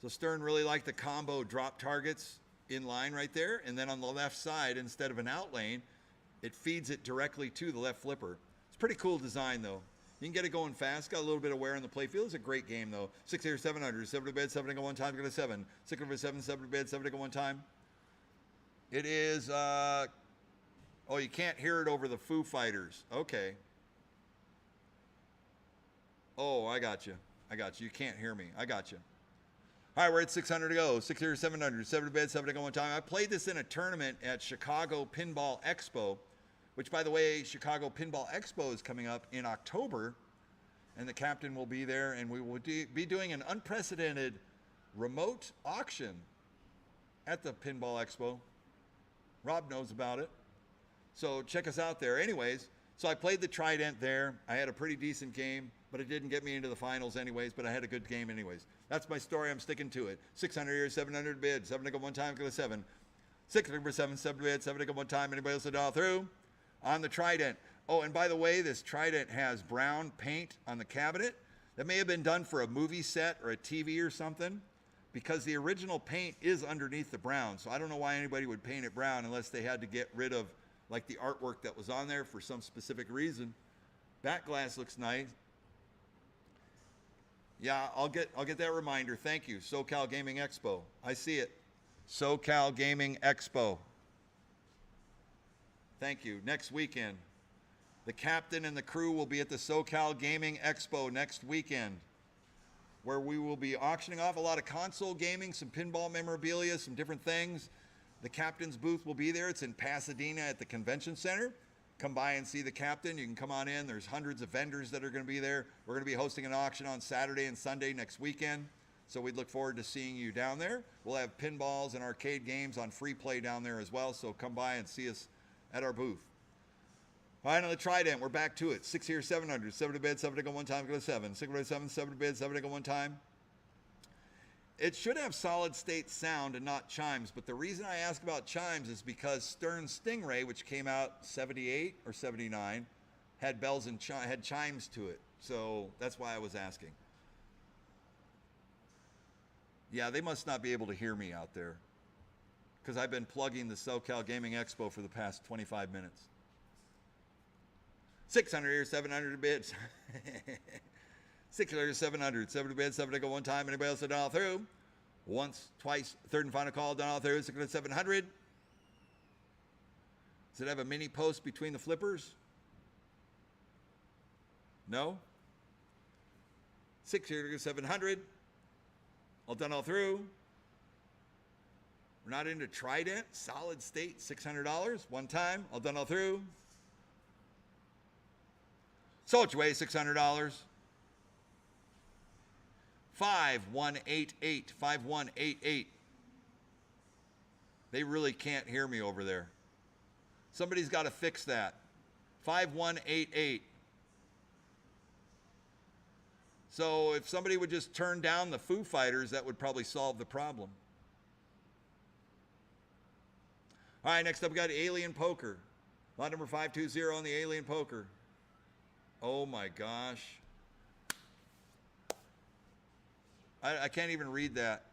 So Stern really liked the combo drop targets in line right there. And then on the left side, instead of an out lane, it feeds it directly to the left flipper. It's pretty cool design though. You can get it going fast. Got a little bit of wear in the playfield. It's a great game though. 6 here, 700, 7 to bed, 7 to go one time, go to 7. 6 over 7, 7 to bed, 7 to go one time. It is, oh, you can't hear it over the Foo Fighters. Okay. Oh, I got you. I got you. You can't hear me. I got you. All right, we're at 600 to go. 6 here, 700, 7 to bed, 7 to go one time. I played this in a tournament at Chicago Pinball Expo, which, by the way, Chicago Pinball Expo is coming up in October, and the captain will be there, and we will be doing an unprecedented remote auction at the Pinball Expo. Rob knows about it, so check us out there. Anyways, so I played the Trident there. I had a pretty decent game, but it didn't get me into the finals anyways, but I had a good game anyways. That's my story. I'm sticking to it. 600 here, 700 bid, 7 to go one time, go to 7. 6 for 7, 7 to bid, 7 to go one time. Anybody else to dial through? On the Trident. Oh, and by the way, this Trident has brown paint on the cabinet. That may have been done for a movie set or a TV or something, because the original paint is underneath the brown. So I don't know why anybody would paint it brown unless they had to get rid of like the artwork that was on there for some specific reason. Back glass looks nice. Yeah, I'll get that reminder. Thank you. SoCal Gaming Expo. I see it. SoCal Gaming Expo. Thank you. Next weekend. The captain and the crew will be at the SoCal Gaming Expo next weekend, where we will be auctioning off a lot of console gaming, some pinball memorabilia, some different things. The captain's booth will be there. It's in Pasadena at the convention center. Come by and see the captain. You can come on in. There's hundreds of vendors that are going to be there. We're going to be hosting an auction on Saturday and Sunday next weekend. So we'd look forward to seeing you down there. We'll have pinballs and arcade games on free play down there as well. So come by and see us at our booth. All right, on the Trident, we're back to it. 6 here, 700, 7 to bed, 7 to go one time, go to 7. 6 to 7, 7 to bed, 7 to go one time. It should have solid state sound and not chimes, but the reason I ask about chimes is because Stern Stingray, which came out 78 or 79, had bells and had chimes to it. So that's why I was asking. Yeah, they must not be able to hear me out there, because I've been plugging the SoCal Gaming Expo for the past 25 minutes. 600 here, 700 bids. 600, 700, 7 to bid, 7 to go one time. Anybody else to dial through? Once, twice, third and final call, dial through. 600, 700. Does it have a mini post between the flippers? No? 600, 700. All done all through. We're not into Trident, solid state, $600. One time, all done all through. Sold your way, $600. 5188, 5188. They really can't hear me over there. Somebody's got to fix that. 5188. So if somebody would just turn down the Foo Fighters, that would probably solve the problem. All right, next up we got Alien Poker. Lot number 520 on the Alien Poker. Oh my gosh. I can't even read that.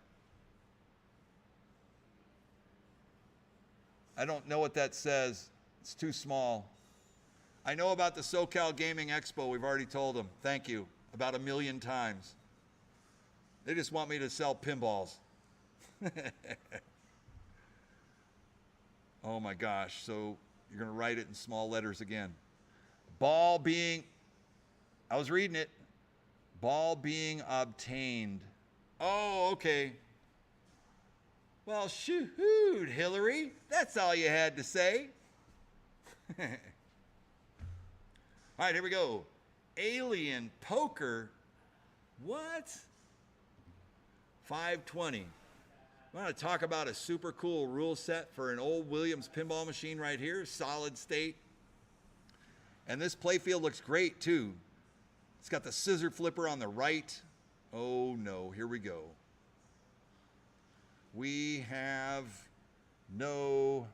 I don't know what that says. It's too small. I know about the SoCal Gaming Expo. We've already told them. Thank you. About 1 million times. They just want me to sell pinballs. Oh my gosh. So you're going to write it in small letters again. Ball being, I was reading it. Ball being obtained. Oh, okay. Well, shoot, Hillary. That's all you had to say. All right, here we go. Alien poker. What? 520. I want to talk about a super cool rule set for an old Williams pinball machine right here, solid state. And this playfield looks great too. It's got the scissor flipper on the right. Oh no, here we go. We have no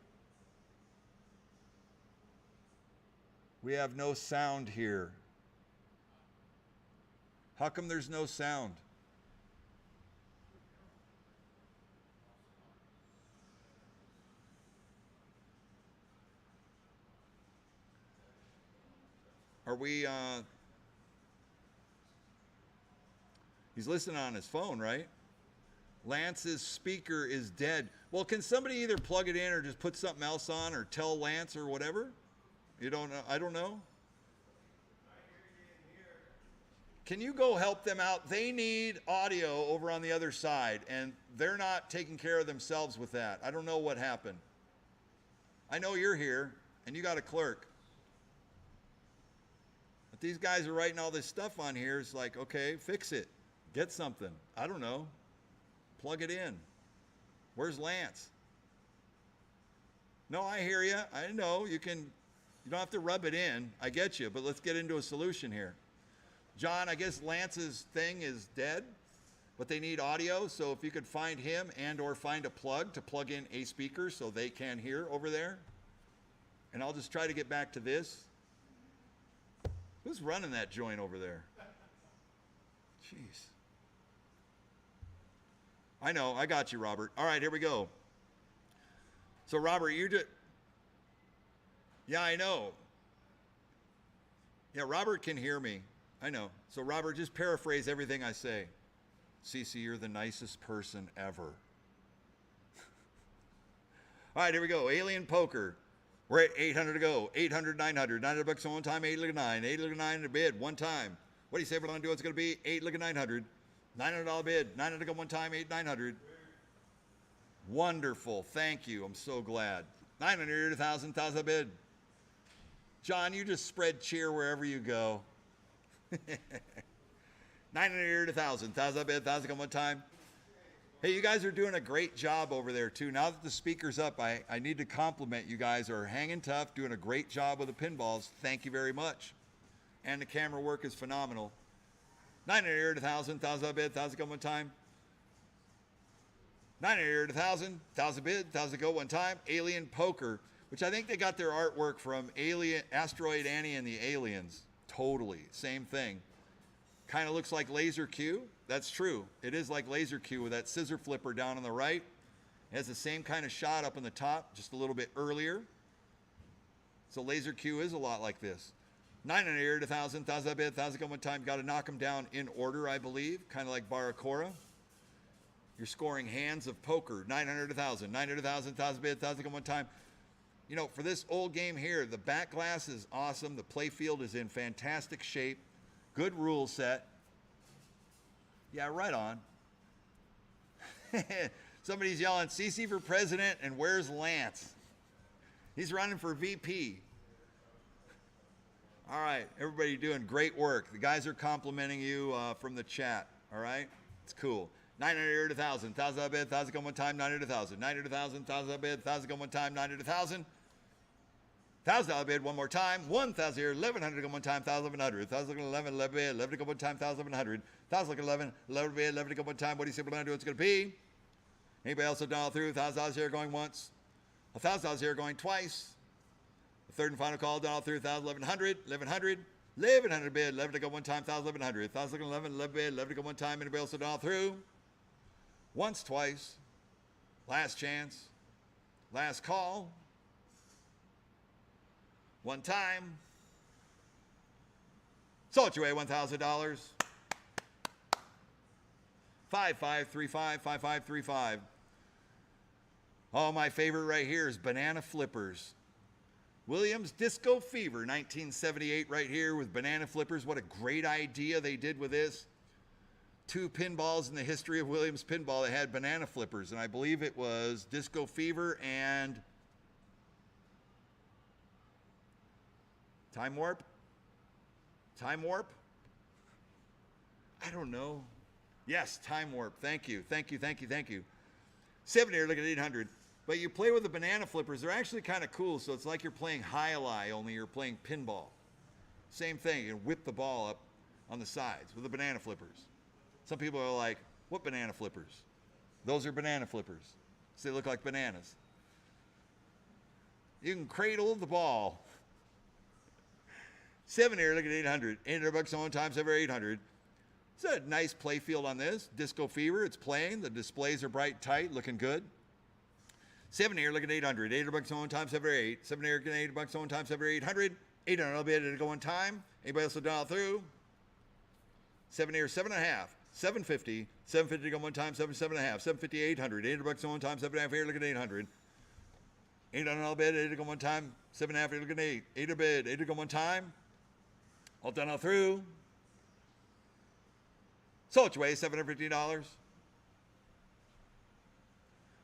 sound here. How come there's no sound? Are we, he's listening on his phone, right? Lance's speaker is dead. Well, can somebody either plug it in or just put something else on or tell Lance or whatever? You don't know? I don't know. Can you go help them out? They need audio over on the other side, and they're not taking care of themselves with that. I don't know what happened. I know you're here, and you got a clerk. But these guys are writing all this stuff on here. It's like, okay, fix it. Get something. I don't know. Plug it in. Where's Lance? No, I hear you. I know you don't have to rub it in. I get you, but let's get into a solution here. John, I guess Lance's thing is dead, but they need audio. So if you could find him and or find a plug to plug in a speaker so they can hear over there. And I'll just try to get back to this. Who's running that joint over there? Jeez. I know, I got you, Robert. All right, here we go. So, Robert, yeah, I know. Yeah, Robert can hear me. I know. So, Robert, just paraphrase everything I say. Cece, you're the nicest person ever. All right, here we go. Alien poker. We're at 800 to go. 800, 900. 900 bucks on one time, 8 look at 9. 8 look at 9 to bid, one time. What do you say we're going to do? It's going to be 8 look at 900. $900 bid. 900 to go one time, 8, 900. Wonderful. Thank you. I'm so glad. 900, 1,000, 1,000 bid. John, you just spread cheer wherever you go. 900, 1,000, 1,000 bid, 1,000 go one time. Hey, you guys are doing a great job over there too. Now that the speaker's up, I need to compliment you guys are hanging tough, doing a great job with the pinballs. Thank you very much. And the camera work is phenomenal. 900, 1,000, 1,000 bid, 1,000 go one time. 900, 1,000, 1,000 bid, 1,000 go one time. Alien poker, which I think they got their artwork from Asteroid Annie and the Aliens. Totally, same thing. Kind of looks like Laser Q. That's true. It is like Laser Q with that scissor flipper down on the right. It has the same kind of shot up on the top, just a little bit earlier. So Laser Q is a lot like this. 900, 1,000, 1,000 bid, 1,000 go one time. Got to knock them down in order, I believe, kind of like Baracora. You're scoring hands of poker. 900, 1,000, 900, 1,000, 1,000 bid, 1,000 go one time. You know, for this old game here, the back glass is awesome. The play field is in fantastic shape. Good rule set. Yeah, right on. Somebody's yelling, CC for president, and where's Lance? He's running for VP. All right, everybody doing great work. The guys are complimenting you from the chat, all right? It's cool. 900, 1,000, 1,000 bid, 1,000 go one time, 900, 1,000. 900, 1,000, 1,000 bid, 1,000 go one time, 900, 1,000. $1,000 bid one more time, 1,000 here, 1,100 go one time, 1,100. 1,000 11, 11 bid, 11 go one time, 1,100. 1,000 11, 11 bid, 11 go one time. What do you say we're going to do? It's going to be. Anybody else have dialed through? $1,000 here going once. $1,000 here going twice. The third and final call dialed through. 1,000, 1,100, 1,100. 1,100 bid, 11 to go one time, 1,000, 1,100. 1,000 11, 11 bid, 11 to go one time. Anybody else have dialed through? Once, twice. Last chance. Last call. One time. Sold your way, $1,000. 5535, 5535. Oh, my favorite right here is banana flippers. Williams Disco Fever, 1978 right here with banana flippers. What a great idea they did with this. 2 pinballs in the history of Williams Pinball that had banana flippers, and I believe it was Disco Fever and Time Warp? Time Warp? I don't know. Yes, Time Warp. Thank you. 7 here, look at 800. But you play with the banana flippers. They're actually kind of cool, so it's like you're playing high-a-lie, only you're playing pinball. Same thing. You can whip the ball up on the sides with the banana flippers. Some people are like, what banana flippers? Those are banana flippers. So they look like bananas. You can cradle the ball. 7 here, look at 800. $800 on times over 800. It's a nice play field on this. Disco Fever, it's playing. The displays are bright, tight, looking good. 7 here, look at 800. $800 on times over 8. 7 here, look at $800 on times over 800. 800, I'll be able to go on time. Anybody else will dial through? 7 here, 7.5. 750. 750 to go one time, 7.5. 750, 800. $800 on time, 7.5 here, look at 800. 800, I'll bid, 8 to go one time. 7.5 here, look at 8. 8 to bid, 8 to go one time. All done, all through. Sold your way, $750.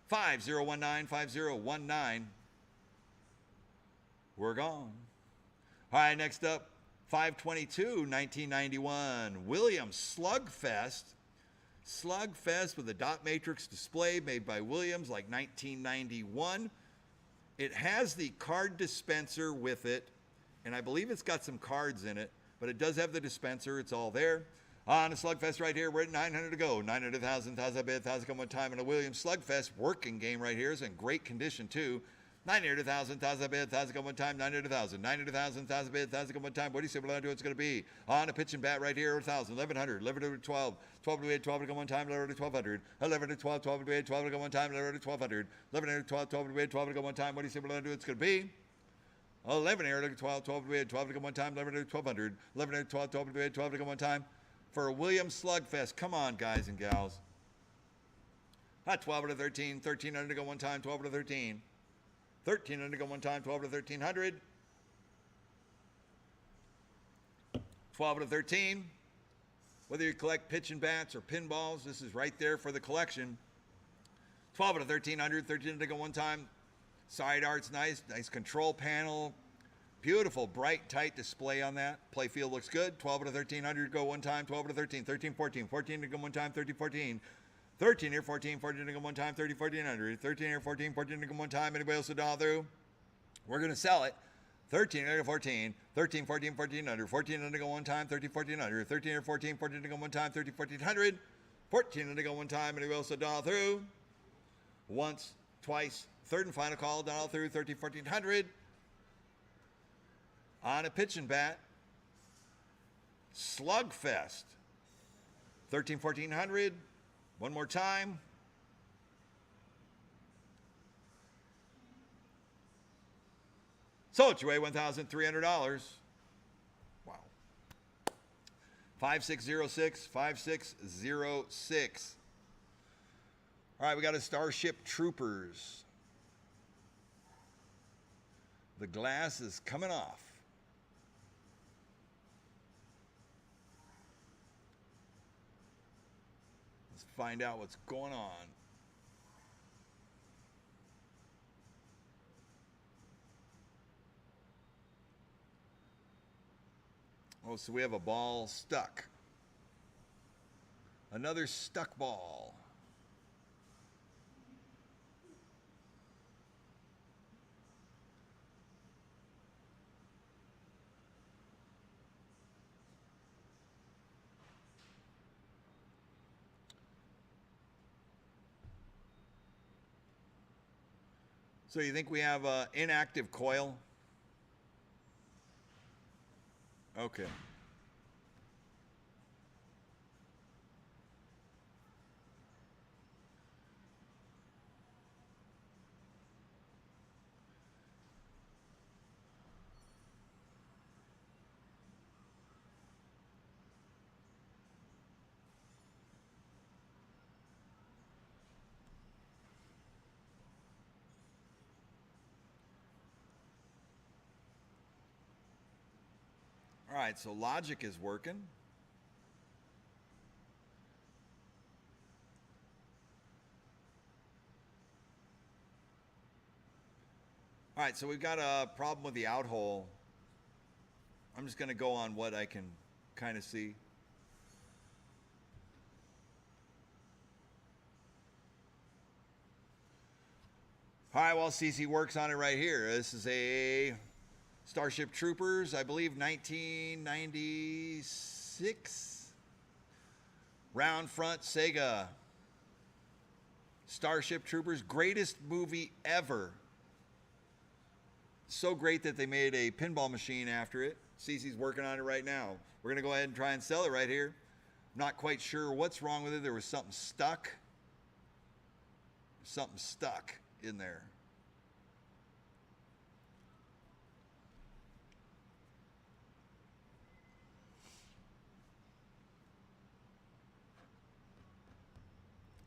5019, 5019. We're gone. All right, next up, 522, 1991. Williams Slugfest. Slugfest with a dot matrix display made by Williams, like 1991. It has the card dispenser with it, and I believe it's got some cards in it, but it does have the dispenser. It's all there. On a Slugfest right here, we're at 900 to go. 900,000, 1,000 bid, 1,000 come one time. And a Williams Slugfest working game right here is in great condition too. 900,000, 1,000 bid, 1,000 come one time. 900,000, 900,000, 1,000 bid, 1,000 come one time. What do you say we're going to do? It's going to be on a pitch and bat right here. 1,000, 1,100, 11 to 12, 12 to 8, 12 to come one time. 11 to 1,200, 11 to 12, 12 to 8, 12 to come one time. 11 to 1,200, 11 to 12, 12 to 8, 12 to come one time. What do you say we're going to do? It's going to be 11 here. Look at 12, 12 to 8, 12 to come one time. 11 to 1,200, 11 to 12, 12 to 8, 12 to come one time. For a Williams Slugfest. Come on, guys and gals. 12 to 13, 1,300 to go one time, 12 to 13. 1,300 to go one time, 12 to 1,300. 12 to 13. Whether you collect pitch and bats or pinballs, this is right there for the collection. 12 to 1,300, 1,300 to go one time. Side art's nice, nice control panel. Beautiful, bright, tight display on that. Play field looks good. 12 to 1,300 go one time. 12 to 13, 13, 14. 14 to go one time, 13, 14. 13 here, 14, 14 to go one time, 30, 1,400. 13 here, 14, 14 to go one time. Anybody else to dial through? We're going to sell it. 13 here, 14. 13, 14, 1,400. 14 to go one time, 30, 1,400. 13 here, 14, 14 to go one time, 30, 1,400. 14 to go one time. Anybody else to dial through? Once, twice. Third and final call, dial through, 13, 1,400. On a pitch and bat, Slugfest, 13, 1,400. One more time. Sold your way, $1,300. Wow. 5606, 5606. All right, we got a Starship Troopers. The glass is coming off. Let's find out what's going on. Oh, so we have a ball stuck. Another stuck ball. So you think we have an inactive coil? Okay. All right, so logic is working. All right, so we've got a problem with the out hole. I'm just going to go on what I can kind of see. All right, well, CC works on it right here. This is a Starship Troopers, I believe 1996. Round front Sega. Starship Troopers, greatest movie ever. So great that they made a pinball machine after it. Cece's working on it right now. We're going to go ahead and try and sell it right here. Not quite sure what's wrong with it. There was something stuck. Something stuck in there.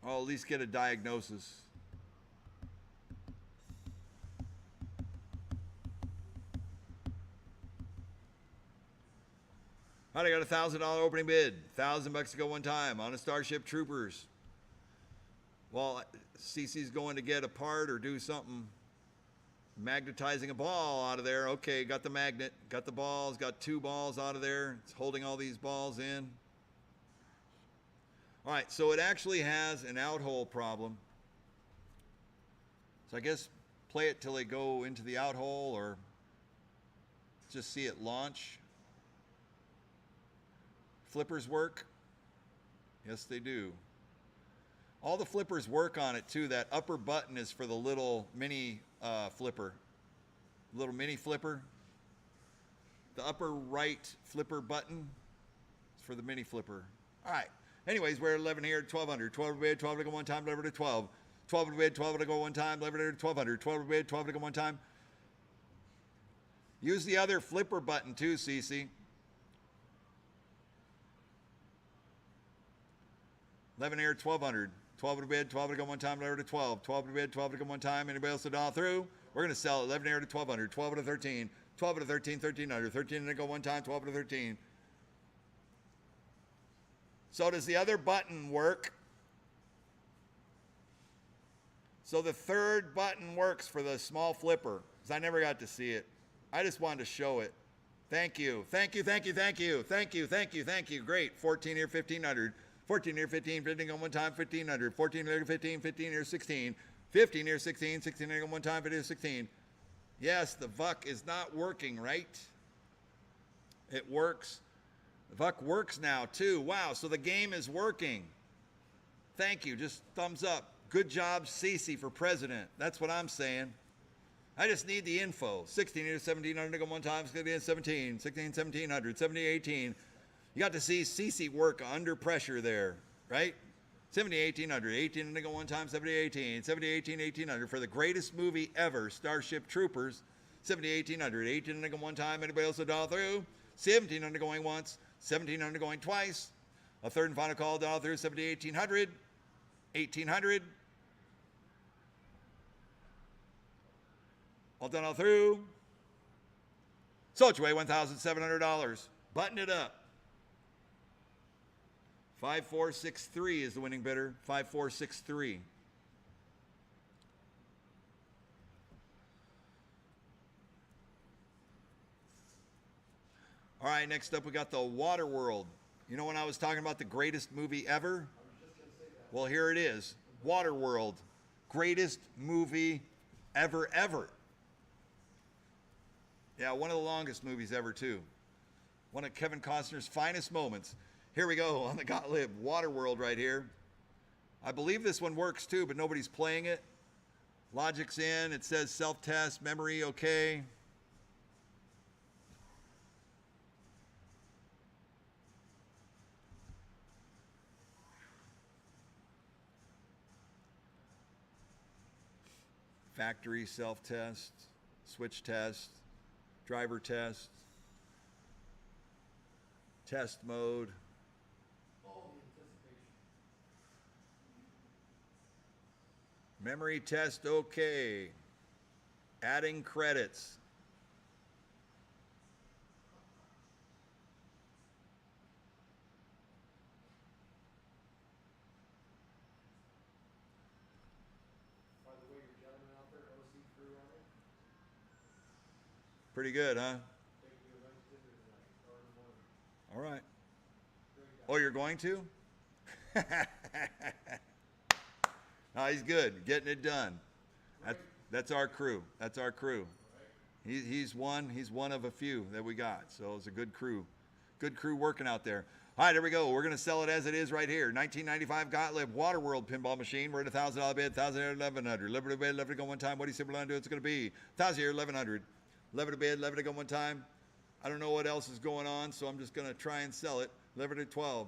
I'll at least get a diagnosis. All right, I got a $1,000 opening bid. $1,000 to go one time on a Starship Troopers. Well, CC's going to get a part or do something. Magnetizing a ball out of there. Okay, got the magnet, got the balls, got 2 balls out of there. It's holding all these balls in. All right, so it actually has an out hole problem. So I guess play it till they go into the out hole or just see it launch. Flippers work? Yes, they do. All the flippers work on it too. That upper button is for the little mini flipper. Little mini flipper. The upper right flipper button is for the mini flipper. All right. Anyways, we're at 11 here at 1200. 12 to bid, 12 to go one time, lever to 12. 12 to bid, 12 to go one time, lever to 1200. 12 to bid, 12 to go one time. Use the other flipper button too, Cece. 11 here at 1200. 12 to bid, 12 to go one time, lever to 12. 12 to bid, 12 to go one time. Anybody else to dial through? We're going to sell 11 here to 1200. 12 to 13. 12 to 13, 1300. 13 to go one time, 12 to 13. So does the other button work? So the third button works for the small flipper, because I never got to see it. I just wanted to show it. Thank you. Thank you, thank you, thank you. Thank you, thank you, thank you. Great. 14 here, 1500. 14 here, 15, 15 on one time, 1500. 14 here, 15, 15 here, 16. 15 here, 16, 16 here on one time, 15 here, 16. Yes, the VUC is not working, right? It works. The VUC works now too. Wow, so the game is working. Thank you. Just thumbs up. Good job, Cece, for president. That's what I'm saying. I just need the info. 16 here, 1700 on one time, 16, 17, 16, 1700, 17, 18. You got to see Cece work under pressure there, right? 70, 1800, 18 to go one time, 70, 18, 70, 18, 1800 for the greatest movie ever, Starship Troopers. 70, 1800, 18 to go one time. Anybody else to dial through? 1700 going once, 1700 going twice. A third and final call, dial through, 70, 1800, 1800. All done all through. Sold your way, $1,700. Button it up. 5463 is the winning bidder. 5463. All right, next up we got the Water World. You know when I was talking about the greatest movie ever? Well, here it is. Water World. Greatest movie ever. Yeah, one of the longest movies ever, too. One of Kevin Costner's finest moments. Here we go on the Gottlieb Waterworld right here. I believe this one works, too, but nobody's playing it. Logic's in. It says self-test, memory, okay. Factory self-test, switch test, driver test, test mode. Memory test, okay. Adding credits. Pretty good, huh? All right. Oh, you're going to? No, he's good. Getting it done. That's our crew. That's our crew. He's one of a few that we got. So it's a good crew. Good crew working out there. All right, here we go. We're going to sell it as it is right here. 1995 Gottlieb Waterworld pinball machine. We're at $1,000 bid, 1,000 here, 1,100. Lever to bid, lever to go one time. What do you say we're going to do? It's going to be 1,000 here, 1,100. Lever to bid, lever to go one time. I don't know what else is going on, so I'm just going to try and sell it. Lever to 12.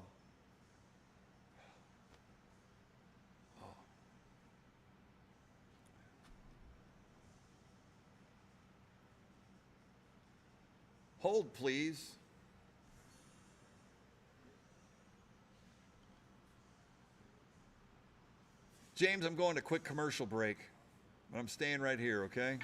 Hold, please. James, I'm going to quick commercial break, but I'm staying right here, okay?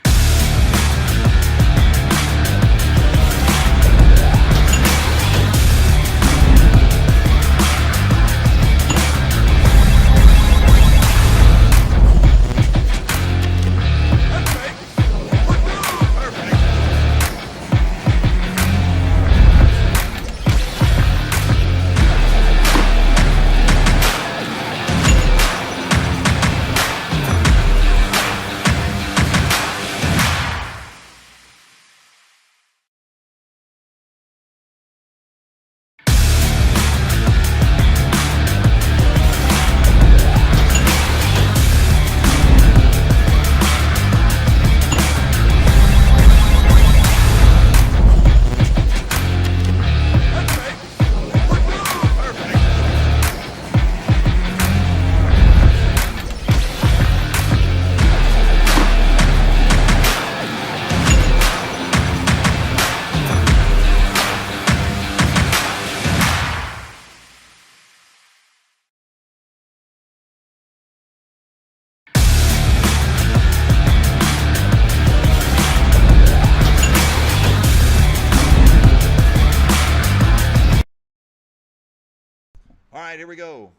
All right, here we go.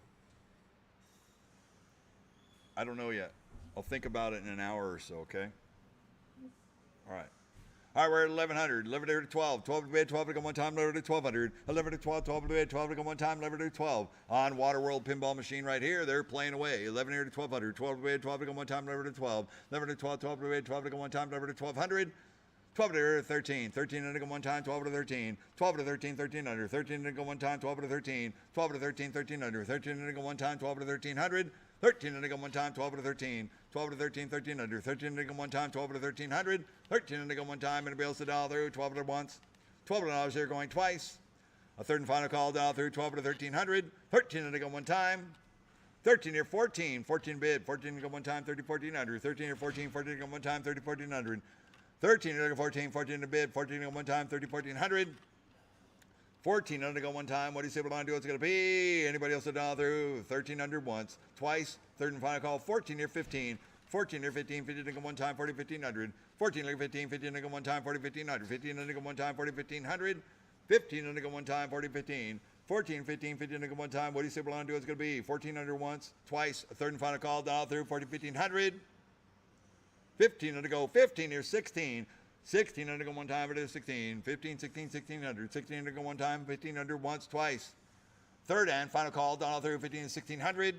I don't know yet. I'll think about it in an hour or so, okay? All right. All right, we're at 1,100. Lever to 12. 12 to bid, 12 to go one time. Lever to 1,200. 11 to 12, 12 to bid, 12 to go one time. Lever to 12. On Waterworld pinball machine right here, they're playing away. 11 here to 1,200. 12 to bid, 12 to go one time. Lever to 12. Lever to 12, 12 to bid, 12 to go one time. Lever to 1,200. 12 to 13, 13 to go one time, 12 to 13, 12 to 13, 13 under, 13 to go one time, 12 to 13, 12 to 13, 13 under, 13 to go one time, 12 to 1300, 13 to go one time, 12 to 13, 12 to 13, 13 under, 13 to go one time, 12 to 1300, 13 to go one time, and a bill's to dial through, 12 to once, $12 here going twice, a third and final call dial through, 12 to 1300, 13 to go one time, 13 here, 14, 14 bid, 14 to go one time, 30, 1400, 13 here, 14, 14 to go one time, 30, 1400, 13 to go 14, 14 to bid, 14 to go one time, 30, 1400. 14 under go one time. What do you say we're going to do? It's going to be anybody else to dial through? 13 under once, twice, third and final call. 14 here, 15. 14 here, 15, 15 to go one time, 40, 1500. 14 here, 15, 15 to go one time, 40, 1500. 15 to go one time, 40, 1500. 15 to go one time, 40, 15. 14, 15, 15 to go one time. What do you say we're going to do? It's going to be 14 under once, twice, a third and final call. Dial through 40, 1500. 15 to go, 15 here, 16. 16 to go one time, it is 16. 15, 16, 1600. 16 to go one time, 1500 once, twice. Third and final call, down through 15 to 1600.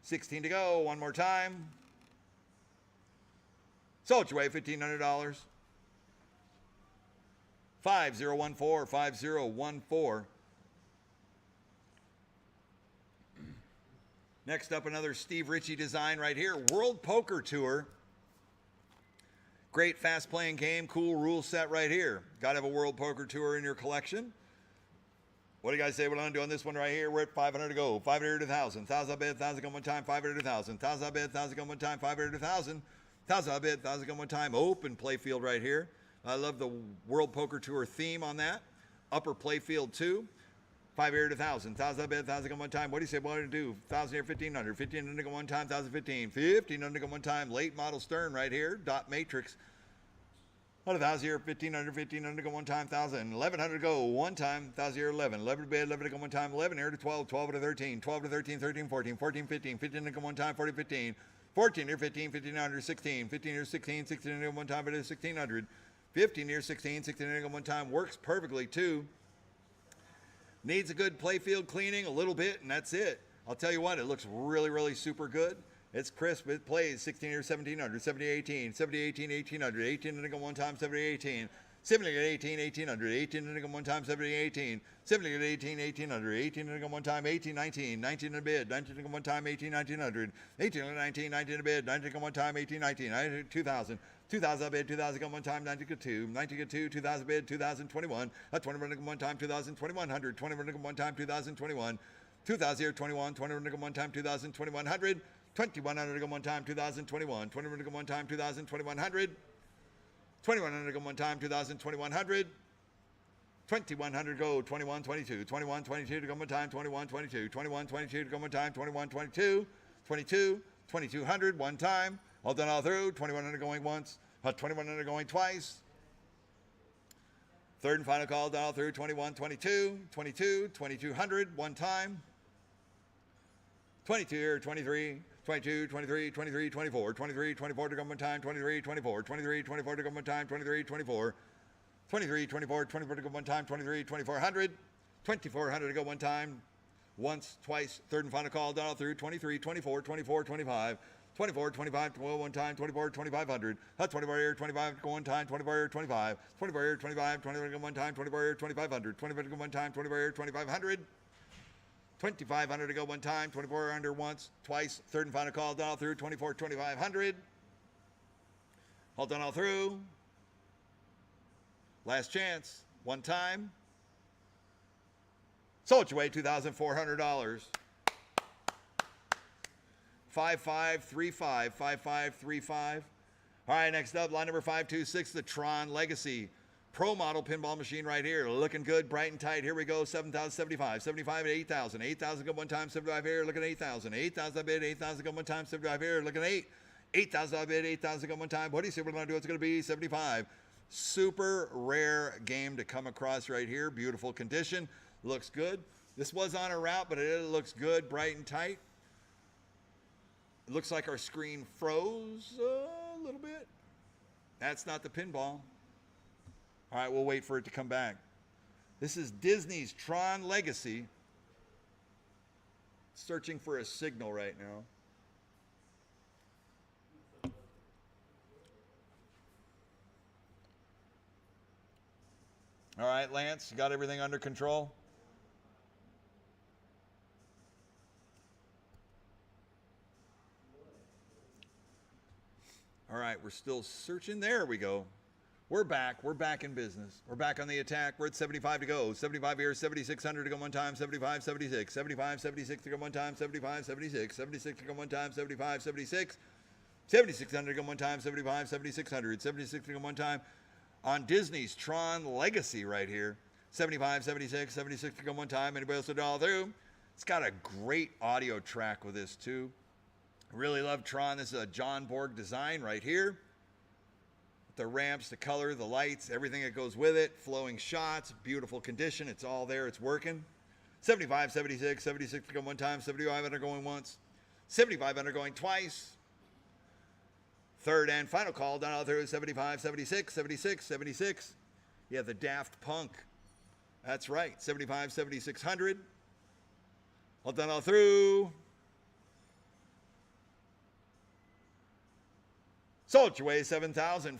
16 to go, one more time. Sold your way, $1,500. 5014, 5014. Next up, another Steve Ritchie design right here. World Poker Tour. Great fast-playing game, cool rule set right here. Got to have a World Poker Tour in your collection. What do you guys say we're going to do on this one right here? We're at 500 to go. 500 to 1,000. 1,000 bid, 1,000 go one time. 500 to 1,000. 1,000 bid, 1,000 go one time. 500 to 1,000. 1,000 bid, 1,000 go one time. Open playfield right here. I love the World Poker Tour theme on that. Upper playfield too. 500 to 1,000. 1,000 bid, 1,000 go one time. What do you say we're going to do? 1,000 here, 1,500. 1,500 go one time. 1,015. 1,500 go one time. Late model stern right here. Dot matrix. 1,000 here, 1,500, 1,500 go one time, 1,000, 1,100 go one time, 1,000 here, 11, 11 to bid, 11 to go one time, 11 here to 12, 12 to 13, 12 to 13, 13, 14, 14, 15, 15 to go one time, 40, 15, 14 here, 15, 1500, 16, 15 here, 16, 1600 go one time, but it's 1600. 15 here, 16, 1600 go one time, works perfectly too. Needs a good playfield cleaning a little bit, and that's it. I'll tell you what, it looks really, really super good. It's crisp, it plays 16 here, 1700, 70, 18, 70, 18, 1800, 1800 go one time, 70, 18. 70 at 18, 1800, 1800 go one time, 70, 18. 70 at 18, 1800, 1800 go one time, 18, 19, 19 a bid, 19 go one time, 18, 1900, 18 at 19, 19 a bid, 19 go one time, 18, 19, 2000. 2000 a bid, 2000 go one time, 90 go 2, 90 go 2, 2000 bid, 2021, 21 go one time, 2000, 2100, 21 go one time, 2021, 2000 here, 21, 21 go one time, 2000, 2100, 2100 go one time, 2021, 21 go one time, 2000, 2100, 2100 go one time, 2000, 2100, 2100 go, 21, 22, 21, 22 to go one time, 21, 22, 21, 22 to go one time, 21, 22, 22, 2200 one time, all done all through, 2100 going once, 2100 going twice. Third and final call, done all through, 21, 22, 22, 2200 one time. 22 here, 23, 22, 23, 23, 24, 23, 24 to go one time, 23, 24, 23, 24 to go one time, 23, 24, 23, 24, 24 to go one time, 23, 2400, 2400 to go one time, once, twice, third and final call, done all through, 23, 24, 24, 25, 24, 25 to go one time, 24, 2500, 24 here, 25 to go one time, 24 here, 25, 24 here, 25, 24 to go one time, 24 here, 2500, 24 to go one time, 24 here, 2500, 2500 to go one time, 24 under once, twice, third and final call, done all through, 24, 2500. All done all through. Last chance, one time. Sold your way, $2,400. 5535, 5535. All right, next up, line number 526, the Tron Legacy. Pro model pinball machine right here. Looking good, bright and tight. Here we go. 7,075. 75 at 8,000. 8,000 go one time. 75 here. Looking at 8,000. 8,000 I bid. 8,000 go one time. 75 here. Looking at 8. 8,000 I bid. 8,000 go one time. What do you see we're going to do? It's going to be 75. Super rare game to come across right here. Beautiful condition. Looks good. This was on a route, but it looks good, bright and tight. It looks like our screen froze a little bit. That's not the pinball. All right, we'll wait for it to come back. This is Disney's Tron Legacy. Searching for a signal right now. All right, Lance, you got everything under control? All right, we're still searching. There we go. We're back. We're back in business. We're back on the attack. We're at 75 to go. 75 here, 7,600 to go one time, 75, 76. 75, 76 to go one time, 75, 76. 76 to go one time, 75, 76. 7,600 to go one time, 75, 7,600. 76 to go one time on Disney's Tron Legacy right here. 75, 76, 76 to go one time. Anybody else to dial through? It's got a great audio track with this too. Really love Tron. This is a John Borg design right here. The ramps, the color, the lights, everything that goes with it, flowing shots, beautiful condition. It's all there. It's working. 75, 76, 76 to go one time, 75 undergoing once, 75 undergoing twice. Third and final call down out there is 75, 76, 76, 76. Yeah, the Daft Punk. That's right. 75, 7600. All done all through. Sold your way, $7,500.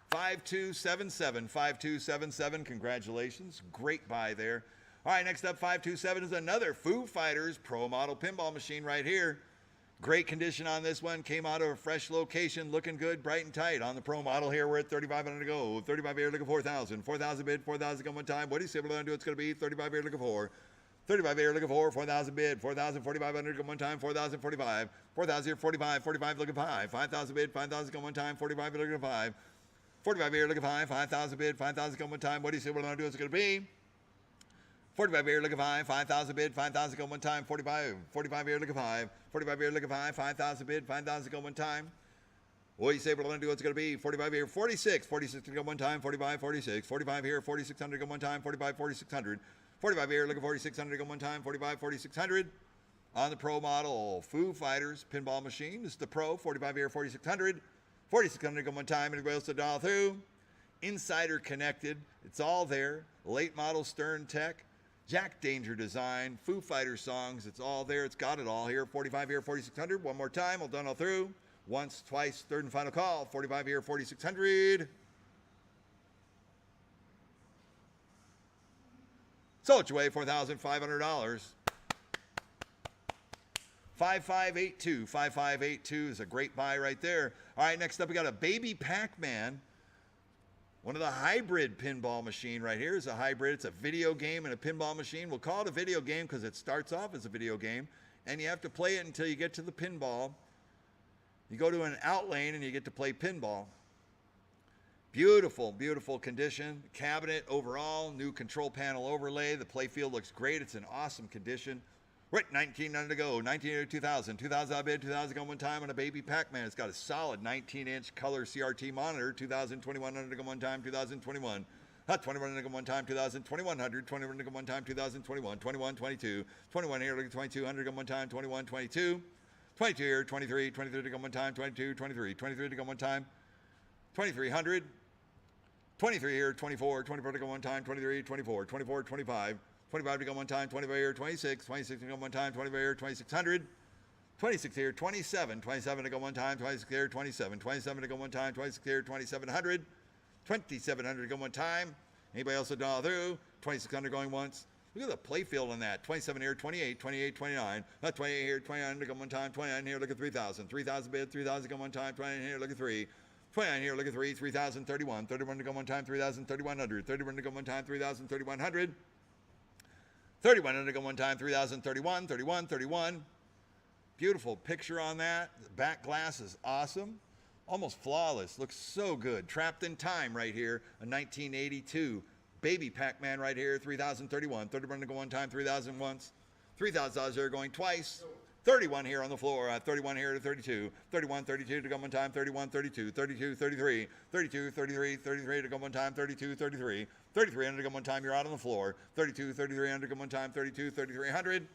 5277, 5277. Congratulations. Great buy there. All right, next up, 527 is another Foo Fighters Pro Model pinball machine right here. Great condition on this one. Came out of a fresh location, looking good, bright and tight. On the Pro Model here, we're at 3,500 to go. 35 here, looking 4,000. 4,000 bid, 4,000 go one time. What do you say we're going to do? It's going to be 35 here, looking for. 35 here, looking for, 4,000 bid, 4,000, 4,500 go one time, 4,000, 45, 4,000 here, 45, 45 looking 5, 5,000 bid, 5,000 go one time, 45 here, looking 5, 45 here, looking 5, 5,000 bid, 5,000 go one time, what do you say we're going to do? It's going to be 45 here, looking 5, 5,000 bid, 5,000 go one time, 45, 45 here, looking 5, 45 here, looking 5, 5,000 bid, 5,000 go one time. What do you say we're going to do? It's going to be 45 here, 46, 46 to go one time, 45, 46, 45 here, 4,600 to go one time, 45, 4,600. 45 here, looking 4,600 to go one time, 45, 4,600. On the Pro model, Foo Fighters pinball machine. This is the Pro, 45 here, 4600. 4600 go one time, anybody else to dial through. Insider connected, it's all there. Late model Stern Tech, Jack Danger design, Foo Fighters songs, it's all there. It's got it all here. 45 here, 4600. One more time, all done all through. Once, twice, third and final call. 45 here, 4600. Sold your way, $4,500. 5582. 5582 is a great buy right there. All right, next up we got a Baby Pac-Man. One of the hybrid pinball machine right here is a hybrid. It's a video game and a pinball machine. We'll call it a video game because it starts off as a video game, and you have to play it until you get to the pinball. You go to an out lane and you get to play pinball. Beautiful, beautiful condition. Cabinet overall, new control panel overlay. The play field looks great. It's in awesome condition. Right, 1900 to go. 1900 to 2000. 2000 out bid. 2000 go one time on a Baby Pac-Man. It's got a solid 19-inch color CRT monitor. 2000, 2100 to go one time. 2021. 2100 to go one time. 2000, 2100. 2100 to go one time. 2021. 21, 22. 21 here. Look at 2200 to go one time. 21, 22. 22 here. 23. 23 to go one time. 22, 23. 23 to go one time. 2300. 23 here. 24. 24 to go one time. 23, 24. 24, 25. 25 to go one time, 25 here, 26, 26 to go one time, 25 here, 2600, 26 here, 27, 27 to go one time, 26 here, 27, 27 to go one time, 26 here, 2700, 2700 to go one time. Anybody else to dial through? 2600 going once. Look at the play field on that. 27 here, 28, 28, 29. 28 here, 29 to go one time, 29 here, look at 3000. 3000 bid, 3000 to go one time, 29 here, look at 3. 29 here, look at 3, 3031. 31 to go one time, 3000, 3100. 31 to go one time, 3000, 3100. 31 to go one time, 3031, 31, 31. Beautiful picture on that. The back glass is awesome. Almost flawless. Looks so good. Trapped in Time right here, a 1982. Baby Pac-Man right here, 3031. 31 to go one time, 3000 once. $3,000 there going twice. 31 here on the floor, 31 here to 32, 31, 32 to go one time, 31, 32, 32, 33, 32, 33, 33 to go one time, 32, 33, 33 under to go one time, you're out on the floor, 32, 33 under to go one time, 32, 3300,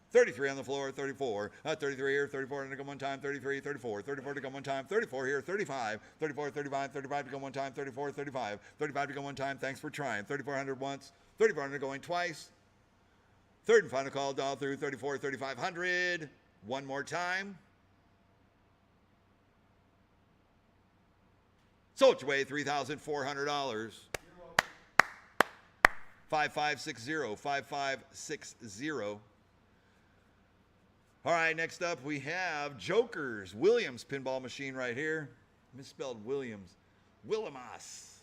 33 on the floor, 34, 33 here, 34 under to go one time, 33, 34, 34 to go one time, 34 here, 35, 34, 35, 35 to go one time, 34, 35, 35 to go one time, thanks for trying, 3400 once, 3400 going twice, third and final call, dial through, 34, 3500. One more time. Sold your way, $3,400. 5560, 5560. All right, next up we have Jokers. Williams pinball machine right here. Misspelled Williams. Willimas.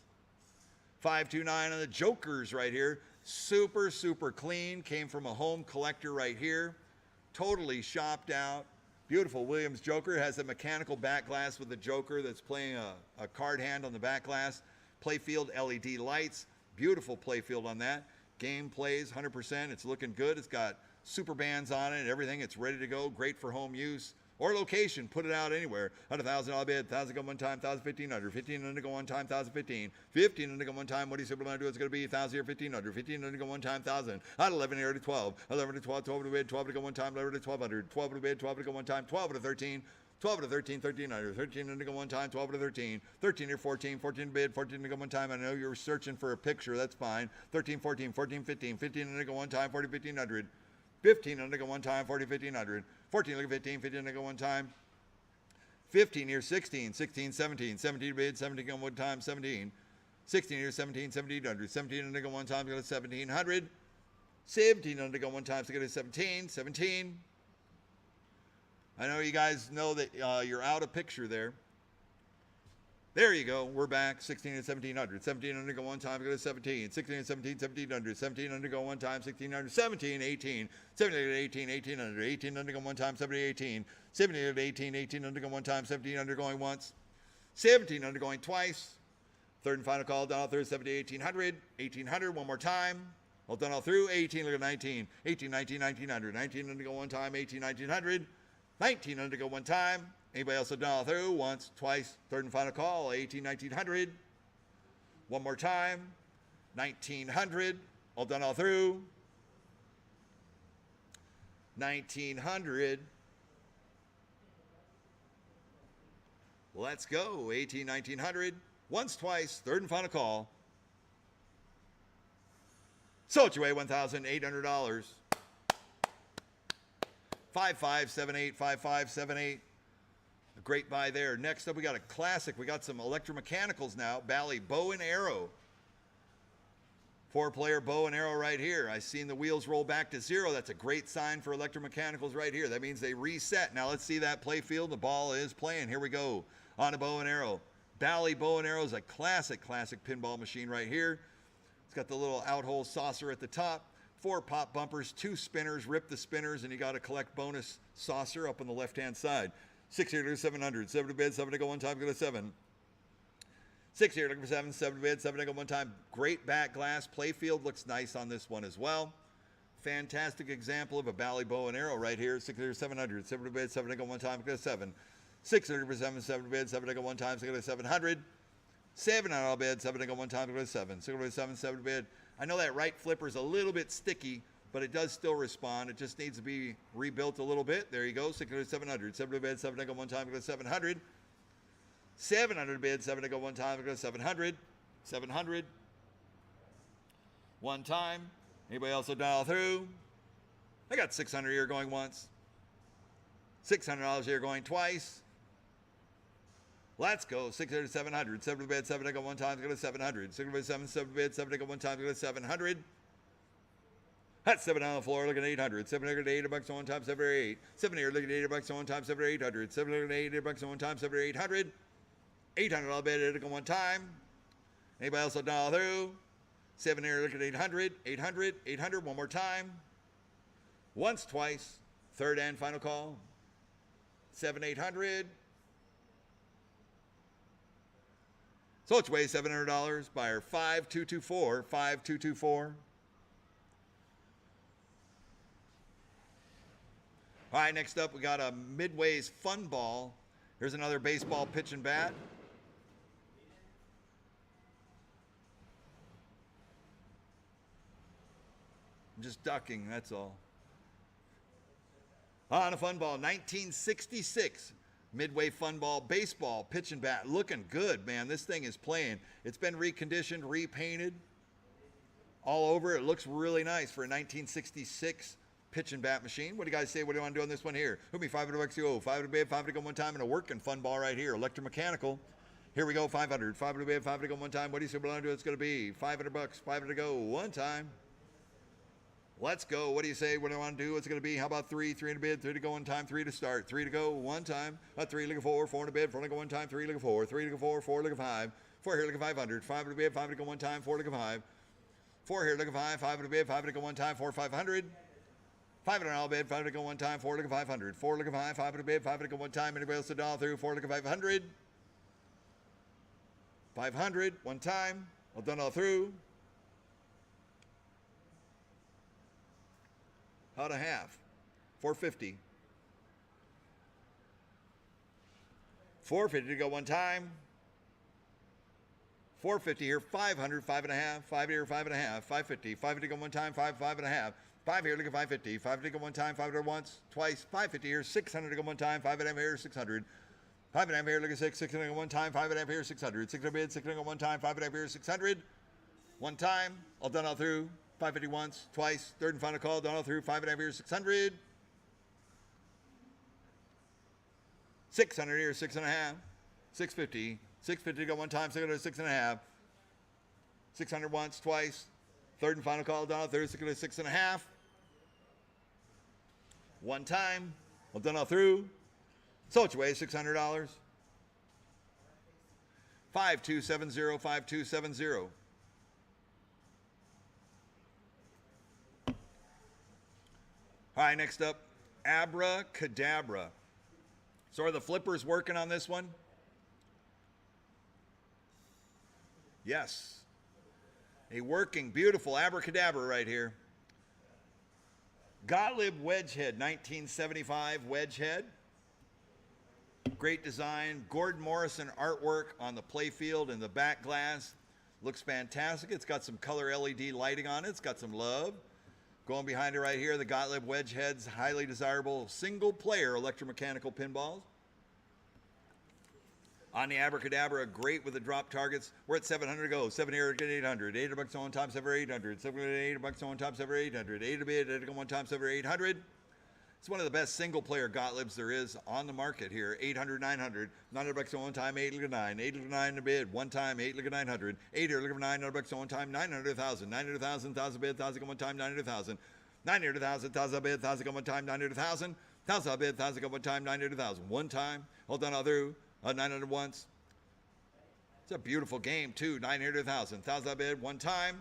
529 on the Jokers right here. Super, super clean. Came from a home collector right here. Totally shopped out. Beautiful Williams Joker. Has a mechanical back glass with a Joker that's playing a card hand on the back glass. Playfield LED lights. Beautiful playfield on that. Game plays 100%. It's looking good. It's got super bands on it and everything. It's ready to go. Great for home use or location. Put it out anywhere. At $1,000 bid, 1,000 go one time, 1,000, 1,500, 1,500 go one time, 1,015, 1,500 go one time. What do you say we're going to do? It's going to be 1,000 here, 1,500, 1,500 go one time, 1,000. At 11 here to 12, 11 to 12, 12 to bid, 12 to go one time, 11 to 1,200, 12 to bid, 12 to go one time, 12 to 13. 12 to 13, 1,300, 1,300 to go one time, 12 to 13, 13 to 14, 14 to bid, 14 to go one time. I know you were searching for a picture, that's fine. 13, 14, 14, 15, 15 to go one time, 40, 1,500, 15 to go one time, 40, 1,500, 14 to 15, 15 to go one time, 15 here, 16, 16, 17, 17 to bid, 17 to go one time, 17, 16 here, 17, 1,700, 17 to go one time, go to 1,700, 17 to go one time, so go to 17, 17. I know you guys know that you're out of picture there. There you go. We're back. 16 and 1,700. 17 to go one time. Go to 17. 16 and 17, 1,700. 17 to go one time. 1,600. 17, 18. 17 to 18, 1,800. 18 to go one time. 70, 18. 70 to 18. 18 to go one time. 1,700 going once. 1,700 going twice. Third and final call. Done all through. 70, 1,800. 1,800 one more time. All done all through. 18. Look at 19. 18, 19, 1,900. 19 to go one time. 18, 1,900. 1,900 to go one time. Anybody else to dial through? Once, twice, third and final call. 18, 1,900. One more time. 1,900. All done all through. 1900. Let's go. 18, 1900. Once, twice, third and final call. Sold your way, $1,800. 5578, 5578. A great buy there. Next up, we got a classic. We got some electromechanicals now. Bally bow and arrow. 4-player bow and arrow right here. I seen the wheels roll back to 0. That's a great sign for electromechanicals right here. That means they reset. Now let's see that play field. The ball is playing. Here we go on a bow and arrow. Bally bow and arrow is a classic pinball machine right here. It's got the little out-hole saucer at the top. 4 pop bumpers, 2 spinners. Rip the spinners, and you got to collect bonus saucer up on the left-hand side. 6 here to 700. 7 to bid, 7 to go one time, go to 7. 6 here looking for 7, 7 to bid, 7 to go one time. Great back glass. Playfield looks nice on this one as well. Fantastic example of a Bally bow and arrow right here. 6 here 700. 7 to bid, 7 to go one time, go to 7. 6 here for 7, 7 to bid, 7 to go one time, so go to 700. 7 on all bid, 7 to go one time, go to 7. So go to 7, 7 to bid. I know that right flipper is a little bit sticky, but it does still respond. It just needs to be rebuilt a little bit. There you go. 6 to 700. 7 to bid, 7 to go one time, go to 700. 700 bid, 7 to go one time, go to 700. 700. One time. Anybody else will dial through? I got 600 here going once. $600 here going twice. Let's go. 600 to 700. 7 to bid, 7 to go one time, go to 700. 6 to bid, 7 to bid, 7 to go one time, go to 700. That's 7 on the floor, looking at 800. 700 to 8 bucks on one time, 7 to 8. 7 here, looking at 8 bucks on one time, 7 to 800. 700 to 8 bucks on one time, 7 to 800. 800 all bid, it'll go one time. Anybody else will dial through? 7 here, looking at 800. 800, 800, one more time. Once, twice. Third and final call. 7, 800. So it's way $700. Buyer 5224, 5224. All right, next up we got a Midway's Fun Ball. Here's another baseball pitch and bat. I'm just ducking, that's all. On a Fun Ball, 1966. Midway Fun Ball baseball pitch and bat, looking good, man. This thing is playing. It's been reconditioned, repainted all over. It looks really nice for a 1966 pitch and bat machine. What do you guys say? What do you want to do on this one here? Who me 500 bucks to go, 5 to bid, 5 to go one time, and a working Fun Ball right here, electromechanical. Here we go, 500, 5 to bid, 5 to go one time. What do you say what I want to do? It's going to be 500 bucks, 500 to go one time. Let's go. What do you say? What do I want to do? What's it going to be? How about 3? 3 in a bid, 3 to go one time, 3 to start, 3 to go one time. 3 look at 4, 4 in a bid, 4 to go one time, 3 look at 4, 3 look at 4, 4 look at 5, 4 here look at 500, 5 in a bid, 5 to go one time, 4 look at 5, 4 here look at 5, 5 in a bid, 5 to go one time, 4 500, 5 in an all bid, 5 to go one time, 4 look at 500, 4 look at 5, 5 in a bid, 5 to go one time. Anybody else to dial through? 4 look at 500, 500 one time. Well done all through. How to half? 450. 450 to go one time. 450 here. 500, 5 and a half. 5 here, 5 and a half. 550. 550 to go one time. 5, 5 and a half. 5 here, look at 550. 550 to go one time. 500 once, twice. 550 here. 600 to go one time. 5 and a half here. 600. 5 and a half here, look at 6. 600 to go one time. 5 and a half here. 600. 600 bid. 600 to go one time. 5 and a half here. 600. One time. All done all through. 550 once, twice, third and final call, done all through, 5 and a half here, 600. 600 here, 6 and a half. 650. 650 to go one time, 600 to 6 and a half. 600 once, twice, third and final call, done all through, 600 to 6 and a half. One time, all done all through. So it's way $600. 5270, 5270. All right, next up, Abracadabra. So are the flippers working on this one? Yes. A working, beautiful Abracadabra right here. Gottlieb wedge head, 1975 wedge head. Great design. Gordon Morrison artwork on the playfield and the back glass. Looks fantastic. It's got some color LED lighting on it. It's got some love. Going behind it right here, the Gottlieb wedge heads, highly desirable single-player electromechanical pinballs. On the Abracadabra, great with the drop targets. We're at 700 to go. 7 here, get 800. 8 bucks on top, 7 800. 7 8 bucks on top, 7 800. 8 a bid, 8 on top, 7 800. It's one of the best single-player Gottliebs there is on the market here. 800, 900. 900 bucks on time, 8 look at 9. 8 look at 9 a bid. One time, 8 look at 900. 8 here, look at 900 bucks on time, 900,000. 900,000, 1,000 bid, 1,000 on one time, 900,000. 900,000, 1,000 bid, 1,000 on one time, 900,000. 1,000 bid, 1,000 on one time, 900,000. One time. Hold on, all through. 900 once. It's a beautiful game, too. 900,000. 1,000 bid, one time.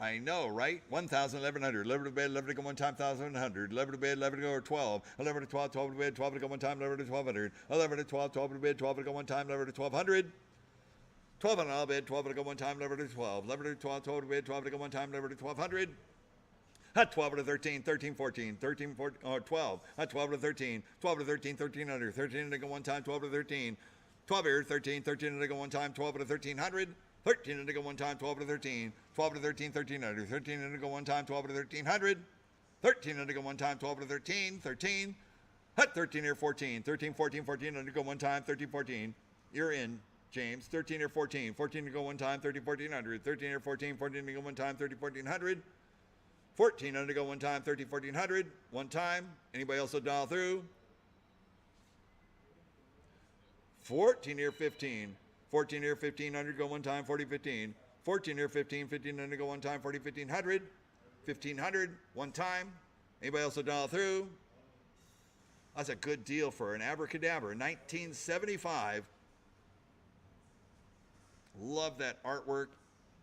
I know, right? 1,000, 1,100. 11 to bed, 11 to go one time, 1,100. 11 to bed, 11 to go, or 12. 11 to 12, 12 to bed, 12 to go one time, 11 to 1,200. 11 to 12, 12 to bed, 12 to go one time, 11 to 1,200. 12 on all bed, 12 to go one time, 11 to 12. 11 to 12, 12 to bed, 12 to go one time, 11 to 1,200. 12 to 13, 13, 14, 13, 14, or 12. 12 to 13, 12 to 13, 1300. 13 to go one time, 12 to 13. 12 here, 13, 13 to go one time, 12 to 1300. 13 to go one time, 12 to 13. 12 to 13, 1300. 13 to go one time, 12 to 1300. 13 to go one time, 12 to 13. 13. 13 here, 14. 13, 14, 14 to go one time, 13, 14. You're in, James. 13 here, 14. 14 to go one time, 13, 1400. 13 here, 14. 14 to go one time, 13, 1400. 14 to go one time, 13, 1400. One time. Anybody else will dial through? 14 here, 15. 14 here, 1500, go one time, 40, 15. 14 here, 15, 1500, go one time, 40, 1500. 1500, one time. Anybody else will dial through? That's a good deal for an Abracadabra. 1975. Love that artwork.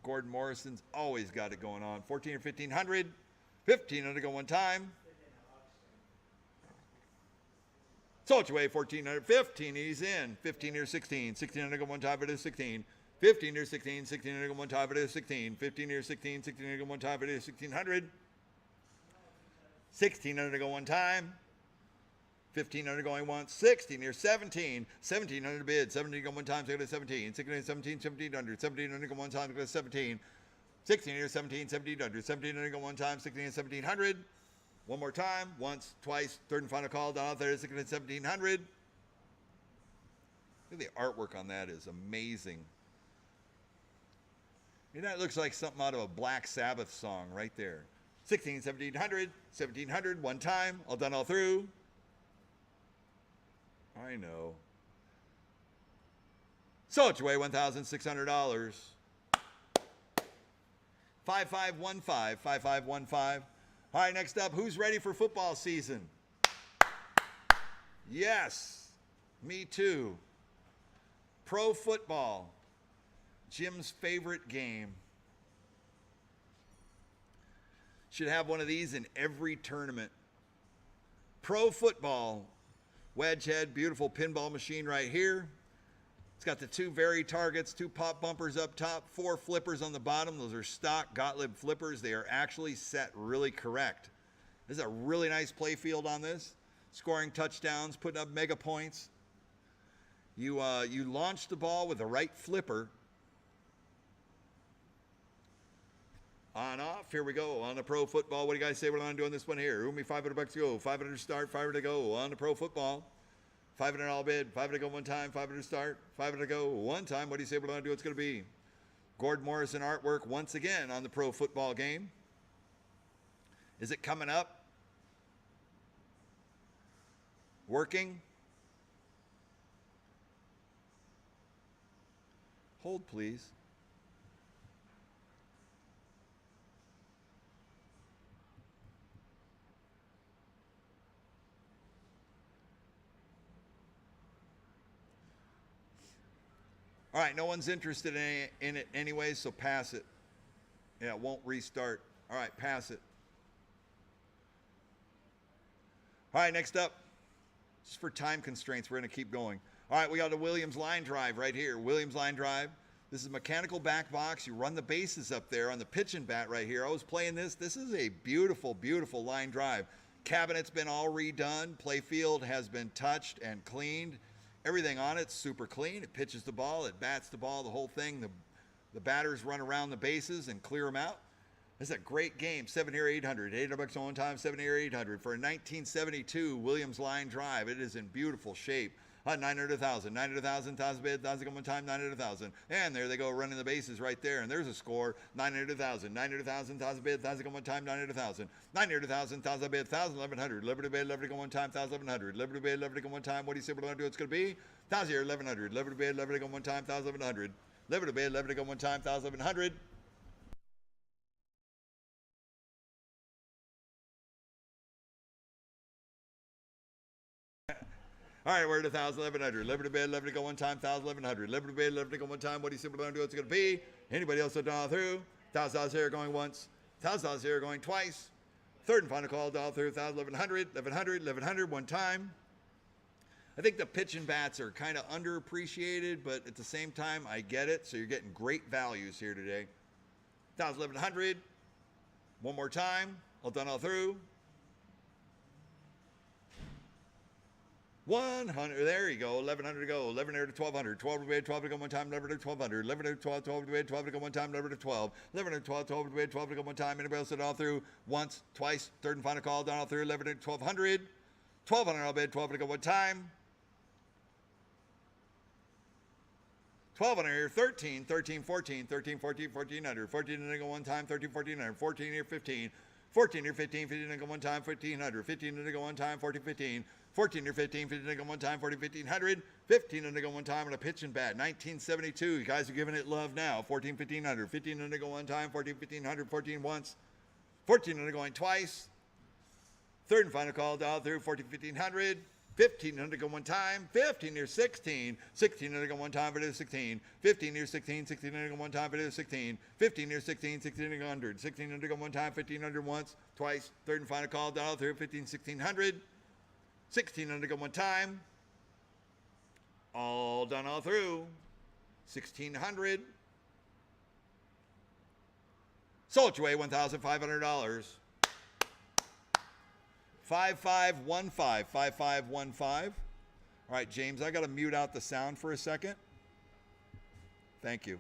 Gordon Morrison's always got it going on. 14 or 1500. 1500, go one time. Salt away, 1400, 15, he's in. 15 here, 16. 1600 go one time, it is 16. 15 here, 16. 1600 go one time, it is 16. 15 here, 16. 1600 go one time, it is 1600. 1600 go one time. 1500 going once. 16 here, 17. 1700 bid. 17 go one time, so go to 17. 16, 17, 1700. 1700 go one time, go to 17. 16 here, 17, 1700. 1700 go one time, 16 and 1700. One more time, once, twice, third and final call, down out there, 1700. Look at the artwork on that is amazing. And that looks like something out of a Black Sabbath song right there. 16, 1700, 1700, one time, all done all through. I know. So it's away, $1,600. 5515, 5515. All right, next up, who's ready for football season? Yes, me too. Pro football, Jim's favorite game. Should have one of these in every tournament. Pro football, wedge head, beautiful pinball machine right here. It's got the two vary targets, two pop bumpers up top, 4 flippers on the bottom. Those are stock Gottlieb flippers. They are actually set really correct. There's a really nice play field on this. Scoring touchdowns, putting up mega points. You launch the ball with the right flipper. On off, here we go. On the pro football, what do you guys say we're going to do on this one here? Who me $500 to go, 500 start, 500 to go. On the pro football. 500 all bid, 500 go one time, 500 start, 500 go one time. What do you say we're going to do? It's going to be Gordon Morrison artwork once again on the pro football game. Is it coming up? Working? Hold, please. All right, no one's interested in it anyway, so pass it. Yeah, it won't restart. All right, pass it. All right, next up, just for time constraints, we're going to keep going. All right, we got a Williams line drive right here. Williams line drive. This is a mechanical back box. You run the bases up there on the pitch and bat right here. I was playing this. This is a beautiful, beautiful line drive. Cabinet's been all redone. Playfield has been touched and cleaned. Everything on it's super clean. It pitches the ball, it bats the ball, the whole thing. The batters run around the bases and clear them out. This is a great game. 7 here, 800. $8 on one time, 7 here, 800. For a 1972 Williams line drive. It is in beautiful shape. 900,000, 900,000, 1,000 bid, 1,000 one time, 900,000. And there they go, running the bases right there. And there's a score. 900,000, 900,000, 1,000 bid, 1,000 one time, 900,000. 900,000, 1,000 bid, 1,000, 1,100. Liberty bid, Liberty go one time, 1,000, 1,100. Liberty bid, Liberty go one time. What do you say we're going to do? It's going to be 1,000 here, 1,100. Liberty bid, Liberty go one time, 1,000, 1,100. Liberty bid, Liberty go one time, 1,000, 1,100. All right, we're at 1,000, 1,100. Liberty bid, Liberty go one time, 1,000, 1,100. Liberty bid, Liberty go one time. What do you say we're going to do? It's going to be. Anybody else that dial through? $1,000 here going once. $1,000 here going twice. Third and final call, dial through. 1,000, 1,100, 1,100, 1,100 one time. I think the pitch and bats are kind of underappreciated, but at the same time, I get it. So you're getting great values here today. 1,000, 1,100. One more time. All done all through. 100, there you go, 1,100 to go, 1,100 to 1,200, 12 to bid, 12 to go one time, 11 to 1,200, 11 to 12, 12 to bid, 12 to go one time, 11 to 12, 11 to 12, 12 to bid, 12 to go one time. Anybody else did all through? Once, twice, third and final call, done all through, 11 to 1,200, 1,200 all bid, 12 to go one time. 1,200 here, 13, 13, 14, 13, 14, 1,400, 14 to go one time, 13, 1,400, 14 here, 15, 14 here, 15, 15 to go one time, 1,500, 15 to go one time, 14, 15, 14 or 15, 15 to go one time, 40, 1,500, 15 to go one time on a pitch and bat. 1972, you guys are giving it love now. 14, 1,500, 15 to go one time, 14, 1,500, 14 once, 14 to going twice. Third and final call, dial through, 14, 1,500, 15 to go one time, 15 near 16, 16 to go one time, but it is 16, 15 near 16, 16 to go one time, but it is 16, 15 near 16, 16 to go 100, 16 to go one time, 1,500 once, twice. Third and final call, dial through, 15, 1,600. 16 to go one time. All done all through. 1,600. Sold your way, $1,500. 5515. 5515. All right, James, I got to mute out the sound for a second. Thank you.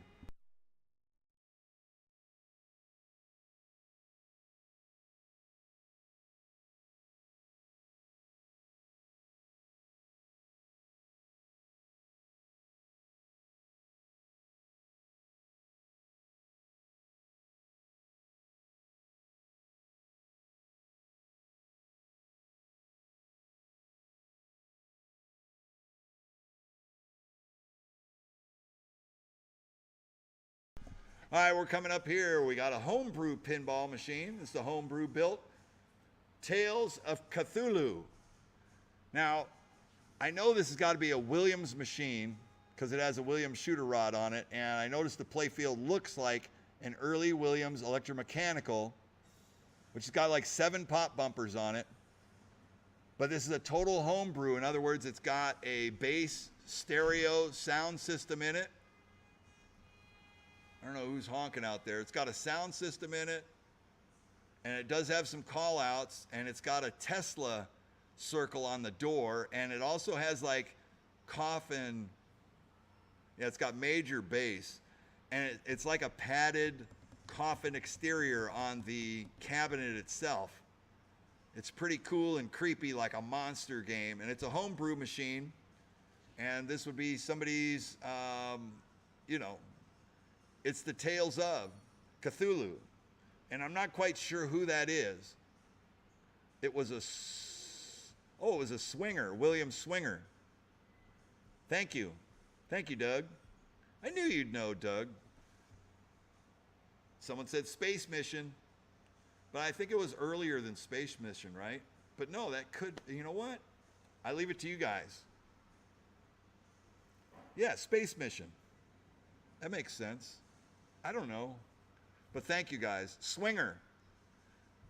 All right, we're coming up here. We got a homebrew pinball machine. It's the homebrew built Tales of Cthulhu. Now, I know this has got to be a Williams machine because it has a Williams shooter rod on it, and I noticed the playfield looks like an early Williams electromechanical, which has got like 7 pop bumpers on it. But this is a total homebrew. In other words, it's got a bass stereo sound system in it. I don't know who's honking out there. It's got a sound system in it, and it does have some call outs, and it's got a Tesla circle on the door, and it also has like coffin. Yeah, it's got major bass, and it's like a padded coffin exterior on the cabinet itself. It's pretty cool and creepy, like a monster game, and it's a homebrew machine, and this would be somebody's, you know, it's the Tales of Cthulhu, and I'm not quite sure who that is. It was a Swinger, William Swinger. Thank you, Doug. I knew you'd know, Doug. Someone said Space Mission, but I think it was earlier than Space Mission, right? But no, that could, you know what? I leave it to you guys. Yeah, Space Mission. That makes sense. I don't know. But thank you guys. Swinger.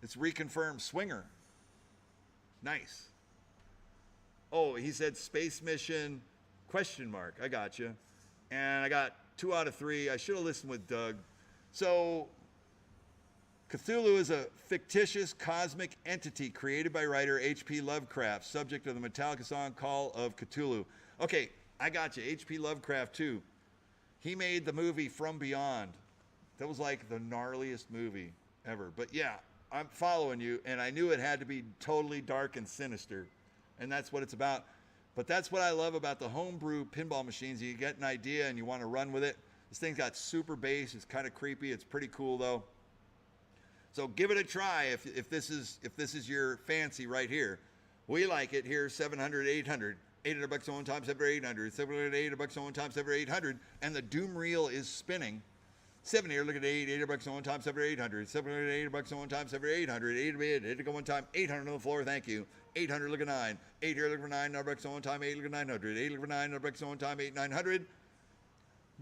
It's reconfirmed Swinger. Nice. Oh, he said Space Mission, question mark. I got you. And I got 2 out of 3. I should have listened with Doug. So, Cthulhu is a fictitious cosmic entity created by writer H.P. Lovecraft, subject of the Metallica song Call of Cthulhu. Okay, I got you. H.P. Lovecraft, too. He made the movie From Beyond. That was like the gnarliest movie ever. But yeah, I'm following you, and I knew it had to be totally dark and sinister, and that's what it's about. But that's what I love about the homebrew pinball machines. You get an idea and you want to run with it. This thing's got super bass. It's kind of creepy. It's pretty cool though. So give it a try if this is your fancy right here. We like it here. 700, 800. $800 on one time, 700, 800. 700, $800 on one time, 700, 800. And the doom reel is spinning. 7 here, look at 8, $800 on one time, 700, 800. 700, $800 on one time, 700, 800. 8 a bid, 8 to go one time, 800 on the floor, thank you. 800, look at 9. 8 here, look for 9, $9 on one time, 8, look at 900. 8, look for 9, $9 on one time, 8, 900.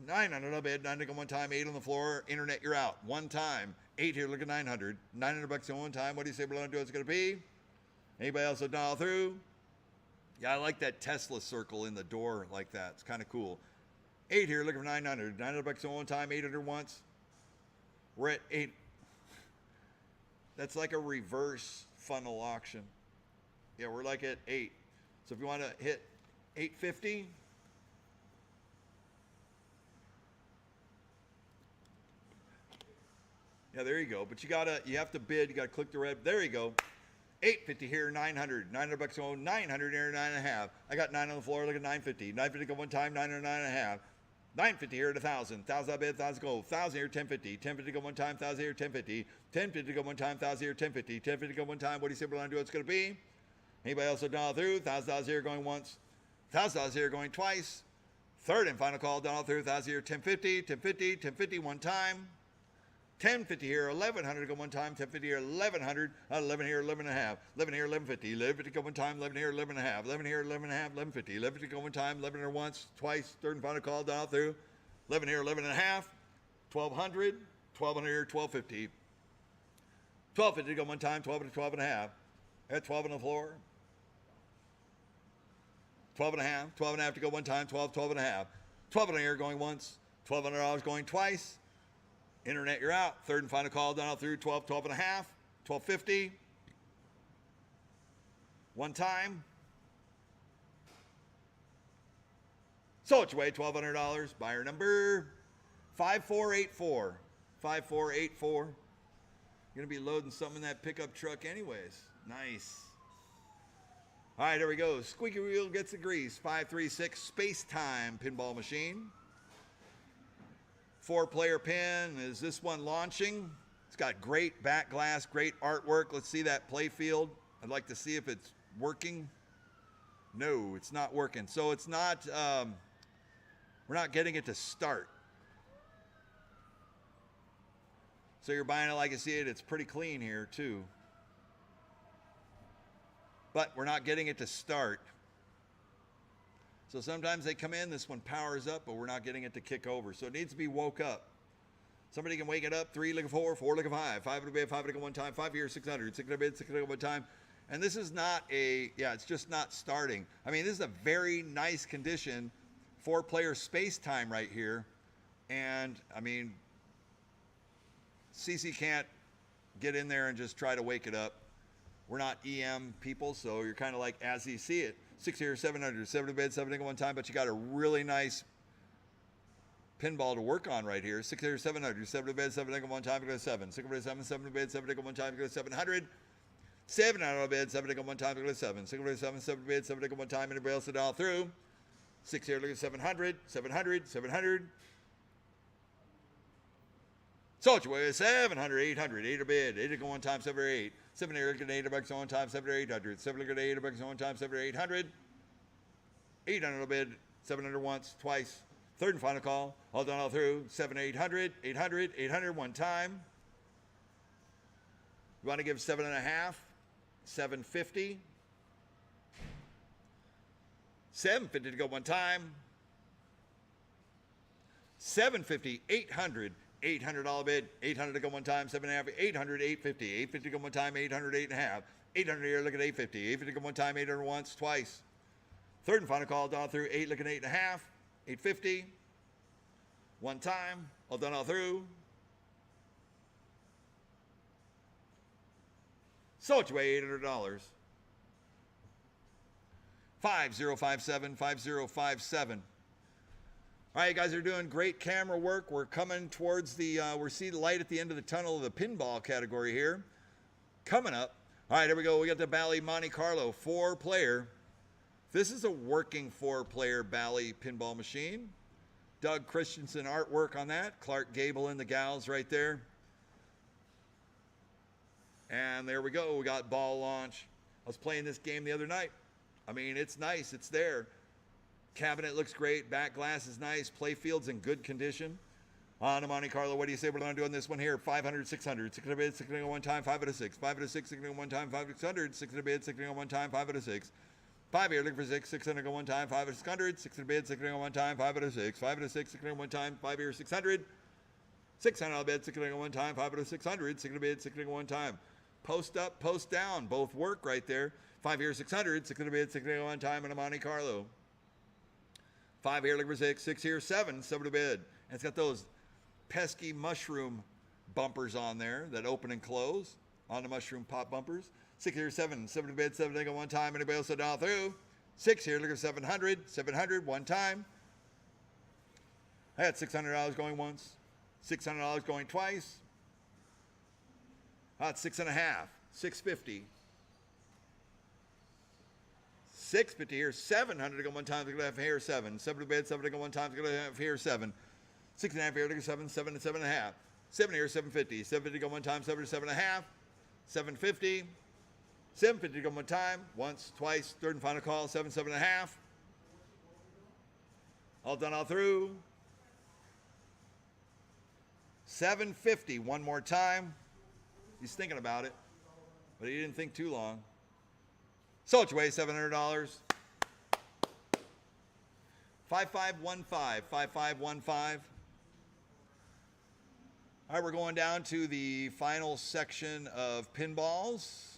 900 on a bid, 9 to go one time, 8 on the floor, internet, you're out. One time, 8 here, look at 900. $900 on one time, what do you say below do it's going to be? Anybody else will dial through? Yeah, I like that Tesla circle in the door like that. It's kind of cool. 8 here, looking for 900. $900 on one time, 800 once. We're at 8. That's like a reverse funnel auction. Yeah, we're like at 8. So if you want to hit 850, yeah, there you go. But you have to bid. You gotta click the red. There you go. 850 here, 900. $900 on 900 here, 9.5. I got 9 on the floor. Look at 950. 950 go one time, 900, 9.5. 950 here at 1,000. 1,000 I bid, 1,000 go. 1,000 here, 1050. 1050 go one time, 1,000 here, 1050. 1050 go one time, 1,000 here, 1050. 1050 go one time. What do you say we're gonna do? It's gonna be? Anybody else will dial through? $1,000 here going once. $1,000 here going twice. Third and final call, dial through. 1,000 here, 1050. 1050. 1050 one time. 1050 here, 1100 go one time, 1050 here, 1100, 11 here, 11 and a half, 11 here, 1150, 1150 go one time, 11 here, 11 and a half, 11 here, 11 and a half, 1150, 1150 go one time, 11 here once, twice, third and final call, dial through, 11 here, 11 and a half, 1200, 1200 here, 1250, 1250 go one time, 12 to 12 and a half, at 12 on the floor, 12 and a half, 12 and a half to go one time, 12, 12 and a half, 12 here going once, $1,200 going twice. Internet, you're out. Third and final call, down through 12, 12 and a half, 1250. One time. So it's your way, $1,200. Buyer number 5484. 5484. You're going to be loading something in that pickup truck anyways. Nice. All right, there we go. Squeaky wheel gets the grease. 536 Space Time pinball machine. 4-player pin. Is this one launching? It's got great back glass, great artwork. Let's see that play field. I'd like to see if it's working. No, it's not working. So it's not, we're not getting it to start. So you're buying it like you see it. It's pretty clean here too. But we're not getting it to start. So sometimes they come in, this one powers up, but we're not getting it to kick over. So it needs to be woke up. Somebody can wake it up. 3, look at 4, 4, look at 5. 5 at a bid, 5 at a one time, 5 here, 600. 6 at a bid, 6 at a one time. And this is not it's just not starting. I mean, this is a very nice condition, 4-player space time right here. And I mean, CC can't get in there and just try to wake it up. We're not EM people, so you're kind of like as you see it. 6 here, 700, 7 to bid, 7 at one time, but you got a really nice pinball to work on right here. 6 here, 700, 7 to bid, 7 at one time, go to 7. 6 to 7, 7 to bid, 7 at one time, go to 700. 7 out of bid, 7 at one time, go to 7. 6 to 7, 7 to bid, 7 at one time, anybody else to dial through? 6 here, look at 700, 700, 700. So it's way 700, 800, 8 a bid, 8 at one time, 7 or 8. 7 here, look at $8 on one time, 7 or 800. 7 look at $8 on one time, 7 or 800. 800 a bid, 700 once, twice. Third and final call, all done all through. 7, 800, 800, 800 one time. You want to give 7.5, 750. 750 to go one time. 750, 800. $800 bid, 800 to go one time, 7.5, 800, 850, 850 to go one time, 800, 8.5, 800 here, look at 850, 850 to go one time, 800 once, twice. Third and final call, down through, 8, look at 8.5, 850, one time, all done all through. So it's way $800. 5057, 5057. All right, you guys are doing great camera work. We're coming towards the, we're seeing the light at the end of the tunnel of the pinball category here. Coming up. All right, here we go. We got the Bally Monte Carlo 4-player. This is a working 4-player Bally pinball machine. Doug Christensen artwork on that. Clark Gable and the gals right there. And there we go. We got ball launch. I was playing this game the other night. I mean, it's nice. It's there. Cabinet looks great. Back glass is nice. Play field's in good condition. On to Monte Carlo. What do you say we're going to do on this one here? 500, 600. 6 a bid, 6 to go one time, 5 out of 6. 5 out of 6, 6 to go one time, 5 600. 6 to bid, 6 to go one time, 5 out of 6. 5 here, looking for 6, 600 go one time, 5 out of 600. 6 to bid, 6 to go one time, 5 out of 6. 5 out of 6, 6 to go one time, 5 here, 600. 600 on bid, 6 to go one time, 5 out of 600. 6 to bid, 6 to go one time. Post up, post down. Both work right there. 5 here, 600. 6 to bid, 6 to go one time, and a Monte Carlo. 5 here, looking for 6. 6 here, 7. 7 to bid. And it's got those pesky mushroom bumpers on there that open and close on the mushroom pop bumpers. 6 here, 7. 7 to bid, 7 to go one time. Anybody else down through? 6 here, looking for 700. 700, one time. I had $600 going once. $600 going twice. That's 6.5. 650. 650 here, 700 to go one time, to go have here 7. 7 to bid, 7 to go one time, to go have here 7. 6.5 here, to go 7, 7 to 7.5. 7 here, 750. 750 to go one time, 7 to 7.5. 750. 750 to go one time, once, twice, third and final call, 7, 7.5. All done, all through. 750, one more time. He's thinking about it, but he didn't think too long. So it's way $700. 5515, 5515. All right, we're going down to the final section of pinballs.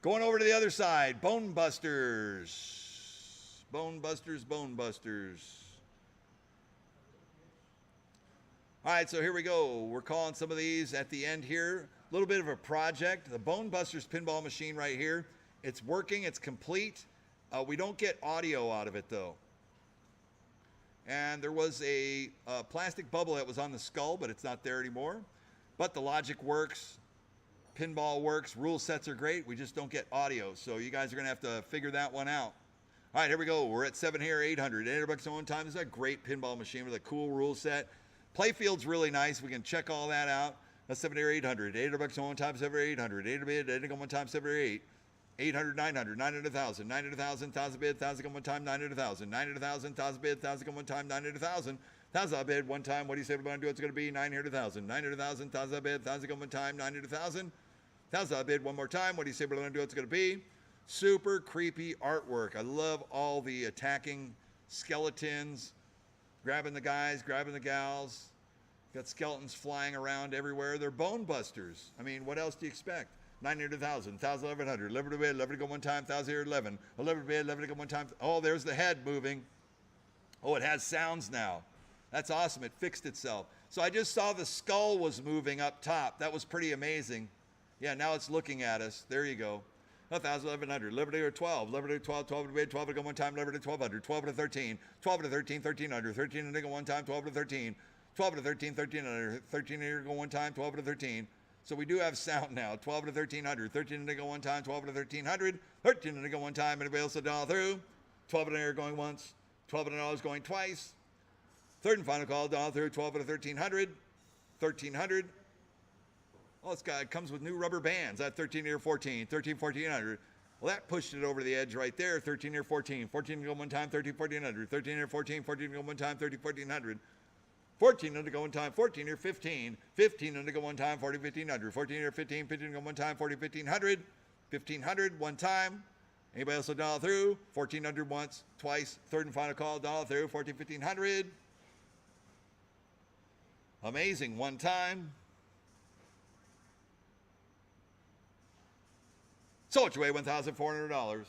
Going over to the other side, Bone Busters. Bone Busters, Bone Busters. All right, so here we go. We're calling some of these at the end here. A little bit of a project. The Bone Busters pinball machine right here. It's working, it's complete. We don't get audio out of it though. And there was a plastic bubble that was on the skull, but it's not there anymore. But the logic works, pinball works, rule sets are great. We just don't get audio. So you guys are gonna have to figure that one out. All right, here we go. We're at 7 here, 800. $800 on one time. This is a great pinball machine with a cool rule set. Playfield's really nice. We can check all that out. That's 7 here, 800. $800 on one time, 7 here, 800. 8 bid, 8 on one time, 7 here, 8. 800, 900, 900,000, 900,000, 1,000 bid, 1,000 on one time, 900,000, 900,000, 1,000 bid, 1,000 on one time, 900,000, 1,000 bid, one time. What do you say we're going to do? It's going to be 900,000, 900,000, 1,000 bid, 1,000 on one time, 900,000, 1,000 bid, one more time. What do you say we're going to do? It's going to be super creepy artwork. I love all the attacking skeletons, grabbing the guys, grabbing the gals. Got skeletons flying around everywhere. They're bone busters. I mean, what else do you expect? 900,000, 1,000, 1,100, 11 to bid, 11 to go one time, 1,000 here, 11, 11 to bid, 11 to go one time. Oh, there's the head moving. Oh, it has sounds now. That's awesome. It fixed itself. So I just saw the skull was moving up top. That was pretty amazing. Yeah, now it's looking at us. There you go. 1,000, 1,100, 11 to 12, 11 to 12, 12 to bid, 12 to go one time, 11 to 1,200, 12 to 13, 12 to 13, 1,300, 13 to go one time, 12 to 13. 12 to 13, 1300, 13 here to go one time, 12 to 13. So we do have sound now. 12 to 1300, 13 to go one time, 12 to 1300, 13 to go one time. Anybody else to dial through? 12 to here going once, 12 to going twice. Third and final call, dial through, 12 to 1300, 1300. Oh, this guy comes with new rubber bands. That 13 here, 14, 13, 1400. Well, that pushed it over the edge right there. 13 here, 14, 14 to go one time, 13, 1400, 13 here, 14, 14 to go one time, 13, 1400. 14 to go one time, 14 here, 15, 15 to go one time, 40, 1500, 14 here, 15, 15 to go one time, 40, 1500, 1500, one time. Anybody else will dial through? 1400 once, twice, third and final call, dial through, 14, 1500. Amazing, one time. So it's your way, $1,400.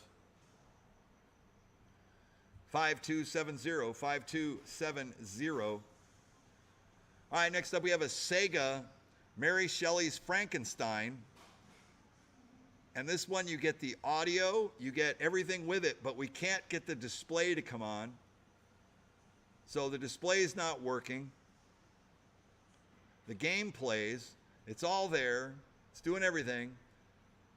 5270, 5270. All right, next up we have a Sega Mary Shelley's Frankenstein. And this one, you get the audio, you get everything with it, but we can't get the display to come on. So the display is not working. The game plays. It's all there. It's doing everything.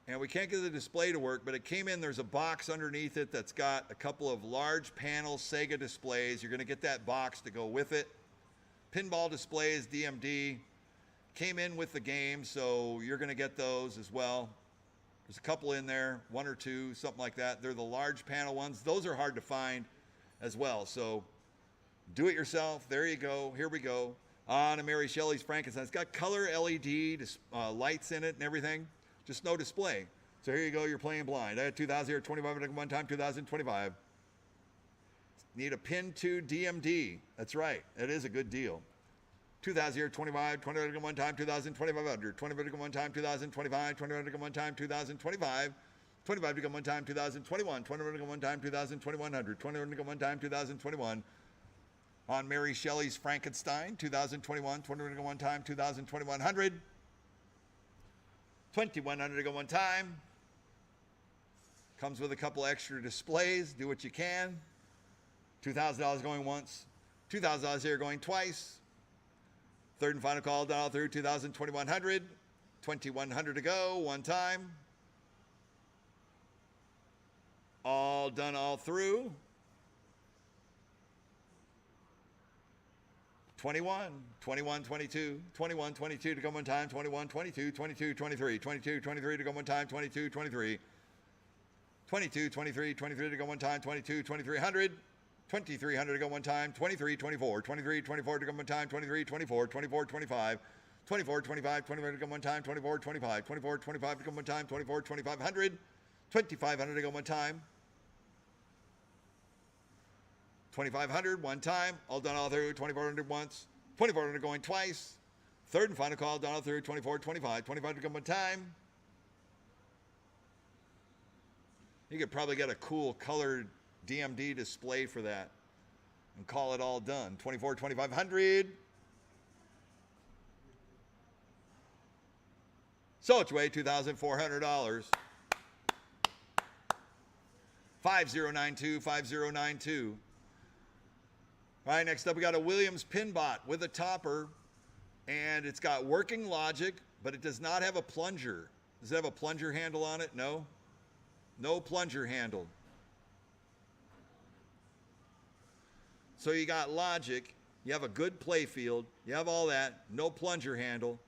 And we can't get the display to work, but it came in. There's a box underneath it that's got a couple of large panel Sega displays. You're going to get that box to go with it. Pinball displays, DMD, came in with the game, so you're going to get those as well. There's a couple in there, one or two, something like that. They're the large panel ones. Those are hard to find as well. So do it yourself. There you go. Here we go. On to Mary Shelley's Frankenstein. It's got color LED lights in it and everything. Just no display. So here you go. You're playing blind. I had 2,000 here, 25 one time, 2025. Need a pin 2 DMD. That's right. That is a good deal. 2,000 here, 25, 20 one time, 2,000, 20 to go one time, 2,025, 20 to go one time, 2,025, 25 to go one time, 2021, 20 to go one time, 2,000, 20 to go one time, 2021. On Mary Shelley's Frankenstein, 2021, 20 to go one time, 2,100, 2,100 to go one time. Comes with a couple extra displays. Do what you can. $2,000 going once, $2,000 here going twice. Third and final call, dial through 2,000, 2,100. 2,100 to go, one time. All done, all through. 21, 21, 22, 21, 22 to go one time, 21, 22, 22, 23, 22, 23 to go one time, 22, 23. 22, 23, 23 to go one time, 22, 2,300. 2,300 to go one time, 23, 24, 23, 24 to go one time, 23, 24, 24, 25, 24, 25, 24 to go one time, 24, 25, 24, 25 to go one time, 24, 2,500, 2,500 to go one time, 2,500 one time, all done all through, 2,400 once, 2,400 going twice, third and final call, done all through, 24, 25, 25 to go one time. You could probably get a cool colored DMD display for that and call it all done. 24, 2,500. So it's way $2,400. 5092, 5092. All right, next up we got a Williams Pinbot with a topper, and it's got working logic, but it does not have a plunger. Does it have a plunger handle on it? No. No plunger handle. So you got logic, you have a good play field, you have all that, no plunger handle.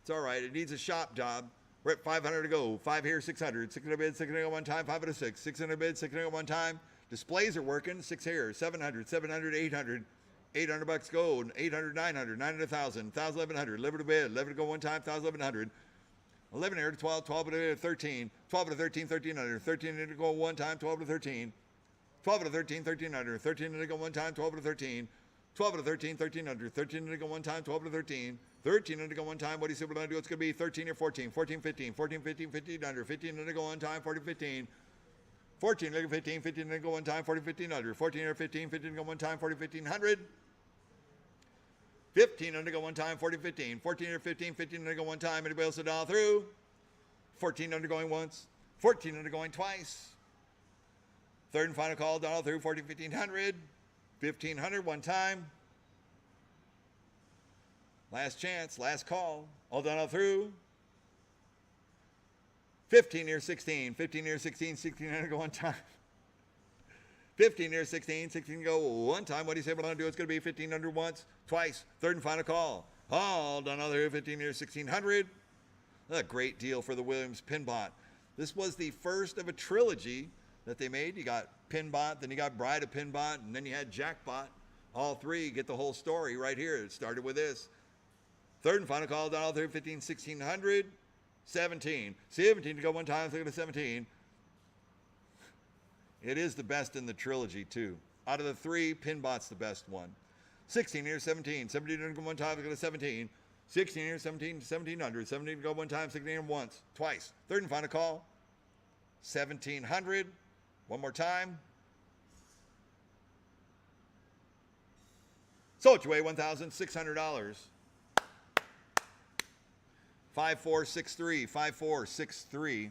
It's all right, it needs a shop job. We're at 500 to go, 5 here, 600, 600 bid, 600 one time, 506, 600 bid, 600 one time. Displays are working, 6 here, 700, 700, 800, 800 bucks go, 800, 900, 900, 1,000, 1,000, 1,100, 11 to bid, 11 to go one time, 1,000, 1,100. 11 here to 12, 12 to 13, 12 to 13, 1,300, 13 to go one time, 12 to 13. 12 to 13, 1,300, 13 to go one time, 12 to 13, 12 to 13, 1,300, 13 to go one time, 12 to 13, 13 to go one time. What do you say we're going to do? It's going to be 13 or 14, 14, 15, 14, 15, 15 under, 15 to go one time, 40, 15, 14 to go 15, 15 to go one time, 40, 15 under, 14 or 15, 15 to go one time, 40, 1500, 15 to go one time, 40, 15, 14 or 15, 15 to go one time. Anybody else to dial through? 14 undergoing once, 14 undergoing twice. Third and final call, dial through, 14, 1500, 1500 one time. Last chance, last call, all done all through. 15 near 16, 15 near 16, 1600 go one time. 15 near 16, 16 go one time. What do you say we're going to do? It's going to be 1500 once, twice. Third and final call, all done all through, 15 near 1600. A great deal for the Williams Pinbot. This was the first of a trilogy that they made. You got Pinbot, then you got Bride of Pinbot, and then you had Jackbot. All three, you get the whole story right here. It started with this. Third and final call, dial through 15, 1600, 17. 17 to go one time, look at 17. It is the best in the trilogy, too. Out of the three, Pinbot's the best one. 16 here, 17. 17 to go one time, look at 17. 16 here, 17, 1700. 17 to go one time, 16 once, twice. Third and final call, 1700. One more time. So it's way $1,600. 5463, 5463.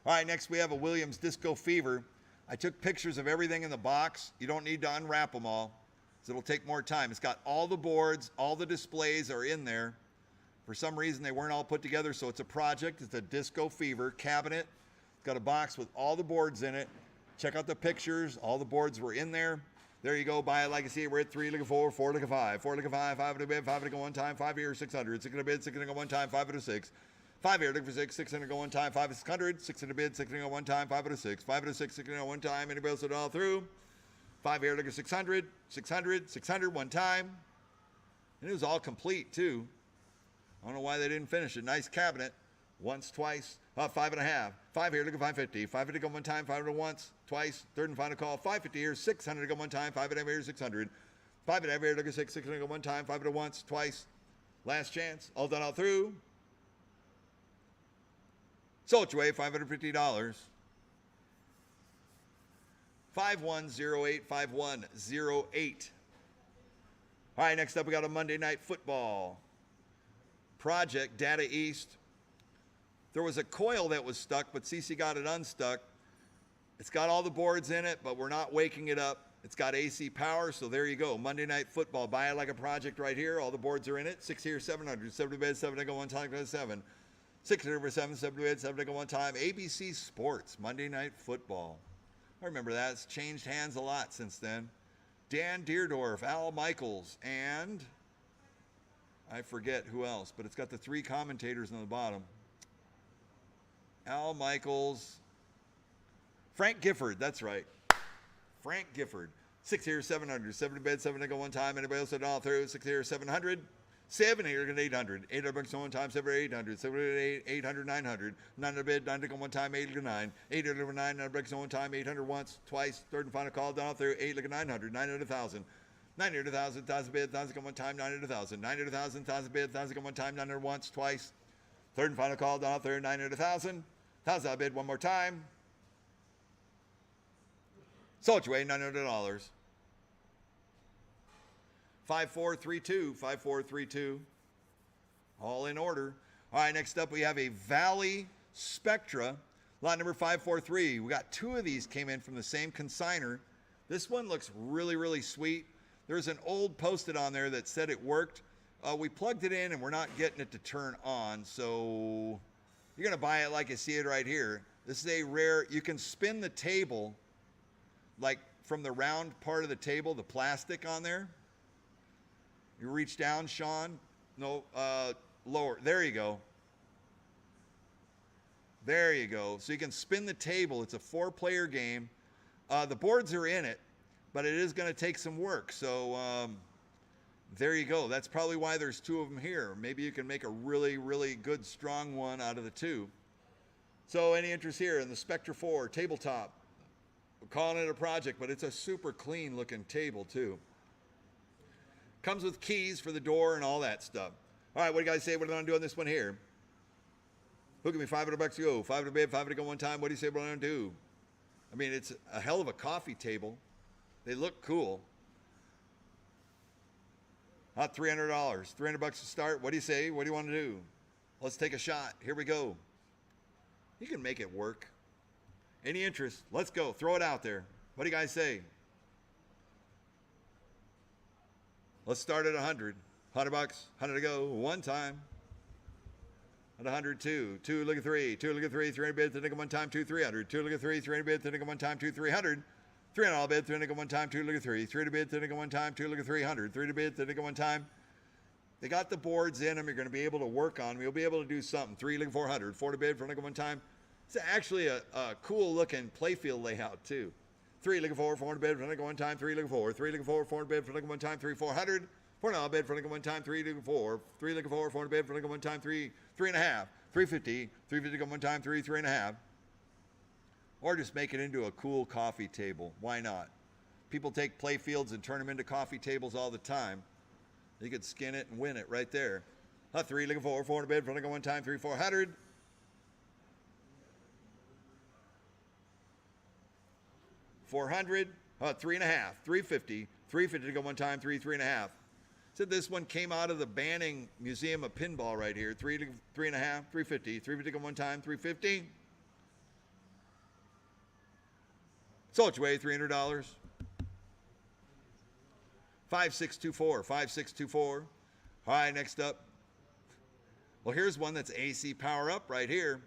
All right, next we have a Williams Disco Fever. I took pictures of everything in the box. You don't need to unwrap them all, so it'll take more time. It's got all the boards, all the displays are in there. For some reason, they weren't all put together, so it's a project. It's a Disco Fever cabinet. It's got a box with all the boards in it. Check out the pictures. All the boards were in there. There you go. Buy it like you see it. We're at 3, look at 4, 4, look at 5, 4, look at 5, 5 at a bid, 5 at a go one time, 5 here, 600, 6 at a bid, 6 at a go one time, 5 at a 6. 5 here, look for 6, 6 at a go one time, 5 at 600, 6 at a bid, 6 at a go one time, 5 at a 6, 5 at a 6, 6 at a go one time. Anybody else at all through? 5 here, look at 600, 600, 600 one time. And it was all complete too. I don't know why they didn't finish it. Nice cabinet. Once, twice. 5.5. 5 here, look at 550. 550 go one time, 5 at once, twice. Third and final call. 550 here, 600 go one time, 5 at here, 600. 5 at here, look at 6, 600 go one time, 5 at once, twice. Last chance. All done, all through. Sold your way, $550. 5108, 5108. All right, next up we got a Monday Night Football project, Data East. There was a coil that was stuck, but CC got it unstuck. It's got all the boards in it, but we're not waking it up. It's got AC power, so there you go. Monday Night Football. Buy it like a project right here. All the boards are in it. 6 here, 700. 7 to bed, 7 to go one time, 7. 6 over 7, 7 to bed, 7 to go one time. ABC Sports, Monday Night Football. I remember that. It's changed hands a lot since then. Dan Deerdorf, Al Michaels, and I forget who else, but it's got the 3 commentators on the bottom. Al Michaels, Frank Gifford, that's right. Frank Gifford. 6 here, 700. 7 to bed, 7 to go one time. Anybody else at all through? 6 here, 700. 7 here, 800. 800 bucks one time, 7 800. 7 8, 800, 900. 9 to bed, 9 to go one time, 8 to 9. 8 to 9, 9 bucks one time, 800 once, twice. Third and final call, down through 8 look at 900. 900 1,000. 900 1,000, 1,000 bid, 1,000 go one time, 900 1,000. 900 1,000, 1,000 bid, 1,000 go one time, 900 once, twice. Third and final call, down through 900 1,000. 1,000 bid one more time. Sold your way, $900. 5432, 5432. All in order. All right, next up we have a Valley Spectra, lot number 543. We got 2 of these came in from the same consigner. This one looks really, really sweet. There's an old post-it on there that said it worked. We plugged it in and we're not getting it to turn on, so you're gonna buy it like you see it right here. This is a rare, you can spin the table, like from the round part of the table, the plastic on there. You reach down, Sean. No, lower. There you go. There you go. So you can spin the table. It's a 4-player game. The boards are in it, but it is going to take some work. So there you go. That's probably why there's 2 of them here. Maybe you can make a really, really good, strong one out of the 2. So any interest here in the Spectra 4 tabletop? We're calling it a project, but it's a super clean looking table too. Comes with keys for the door and all that stuff. All right, what do you guys say? What do I want to do on this one here? Who give me $500 to go? 5 to bid, 5 to go one time. What do you say what I'm going to do? I mean, it's a hell of a coffee table. They look cool. Not $300. $300 to start. What do you say? What do you want to do? Let's take a shot. Here we go. You can make it work. Any interest? Let's go. Throw it out there. What do you guys say? Let's start at 100. $100, 100 to go. One time. At 100, 2. 2, look at 3. 2, look at 3. 300 bid, 3 one time, 2, 300. 2, look at 3. 300 bid, 3 one time, 2, 300. 300 all bid, 3 one time, 2, look at 3. 3 to bid, 3 one time, 2, look at 300. 3 to bid, 3 one time. They got the boards in them. You're going to be able to work on them. You'll be able to do something. 3, look at 400. 4 to bid, 4 one time. It's actually a cool looking playfield layout too. 3, look at 4, 4 to bid, 4 one time, 3, look at 4. 3, look at 4, 4 to bid, 4 one time, 3, 400. 4 now bid, 4 one time, 3, look at 4. 3, look at 4, 4 to bid, 4 one time, 3, 3.5. 350, 350 go one time, 3, 3.5. Or just make it into a cool coffee table. Why not? People take play fields and turn them into coffee tables all the time. You could skin it and win it right there. 3, look at 4, 4 to bid, 4 one time, 3, 400. 400, 3.5, 350, 350 to go one time, 3, 3.5. Said this one came out of the Banning Museum of Pinball right here. 3 to 3.5, 350. 350 go one time, 350. Sold your way, $300. 5624, 5624. All right, next up. Well, here's one that's AC Power Up right here.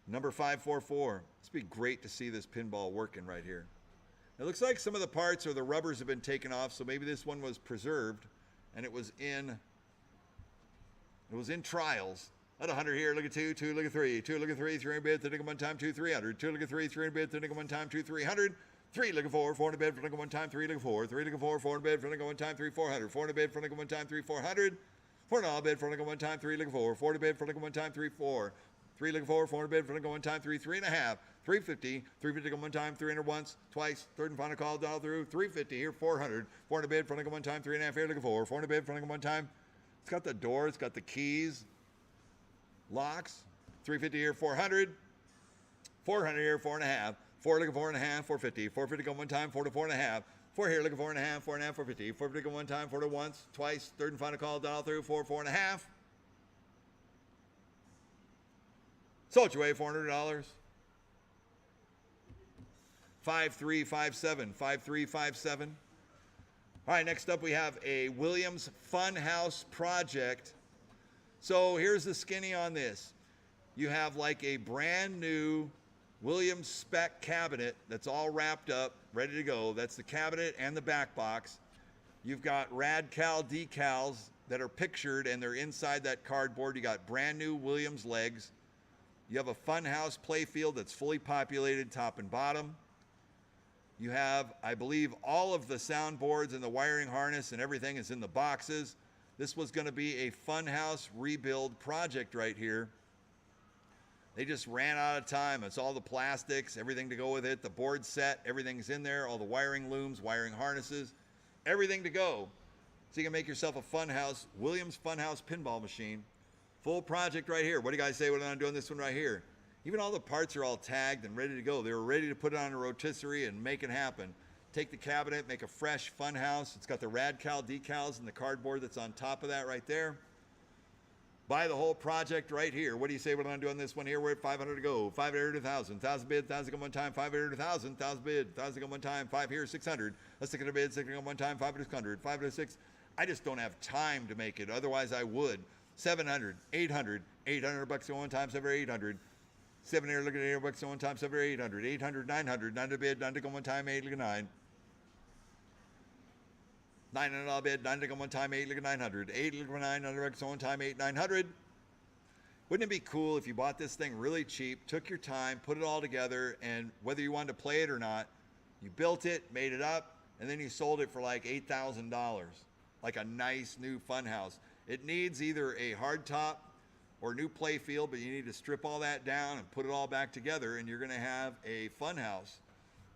Number 544. It's be great to see this pinball working right here. It looks like some of the parts or the rubbers have been taken off, so maybe this one was preserved and it was in trials. At 100 here, look at 2, 2, look at 3, 2, look at 3, 3 bid, 3 one time, 2, 300, 2, look at 3, 3 bid, 3 one time, 2, 300, 3, look at 4, 4 bid, 4 one time, 3, look at 4, 3, look at 4, 4 bid, 4 one time, 3, 400, 4 bid, 4 one time, 3, 400, 4 all bid, 4 one time, 3, look at 4, 4 bid, 4 one time, 3, 4, 3 look at 4, 4 bid, 4 one time, 3, 3.5, 350, 350 one time, 300 once, twice, third and final call, dial through, 350 here, 400, 400 bid, 4 one time, 3.5 here, look at 4, 400 bid, 4 one time. It's got the door, it's got the keys, locks, 350 here, 400, 400 here, 4.5, 4 look at 4.5, 450, 450 go one time, 4 to 4.5, 4 here, look at 4.5, 4.5, 450, 450 go one time, 4 to once, twice, third and final call, dial through, 4, 4.5. Sold your way, $400. 5357, 5357. All right, next up we have a Williams Funhouse project. So here's the skinny on this. You have like a brand new Williams spec cabinet that's all wrapped up, ready to go. That's the cabinet and the back box. You've got Radcal decals that are pictured and they're inside that cardboard. You got brand new Williams legs. You have a Funhouse playfield that's fully populated top and bottom. You have, I believe, all of the soundboards and the wiring harness and everything is in the boxes. This was going to be a Funhouse rebuild project right here. They just ran out of time. It's all the plastics, everything to go with it. The board set, everything's in there. All the wiring looms, wiring harnesses, everything to go. So you can make yourself a Funhouse, Williams Funhouse pinball machine. Full project right here. What do you guys say when I'm doing this one right here? Even all the parts are all tagged and ready to go. They were ready to put it on a rotisserie and make it happen. Take the cabinet, make a fresh Funhouse. It's got the Radcal decals and the cardboard that's on top of that right there. Buy the whole project right here. What do you say when I'm doing this one here? We're at 500 to go. 500 to 1,000. 1,000 bid, 1,000 go one time. 500 to 1,000. 1,000 bid, 1,000 go one time. 5 here, 600. Let's take it a bid, 600 go one time. 5 to 600. 5 to 6. I just don't have time to make it. Otherwise, I would. 700, 800, 800 bucks go one time, 7 or 800. 700, look at 800 bucks go one time, 7 or 800. 800, 900, 9 to bid, 9 to go one time, 8, look at 9. 900 all bid, 9 to go one time, 8, look at 900. 8, look at 9, 900 bucks go one time, 8, 900. Wouldn't it be cool if you bought this thing really cheap, took your time, put it all together, and whether you wanted to play it or not, you built it, made it up, and then you sold it for like $8,000. Like a nice new Funhouse. It needs either a hard top or new play field, but you need to strip all that down and put it all back together, and you're going to have a Funhouse.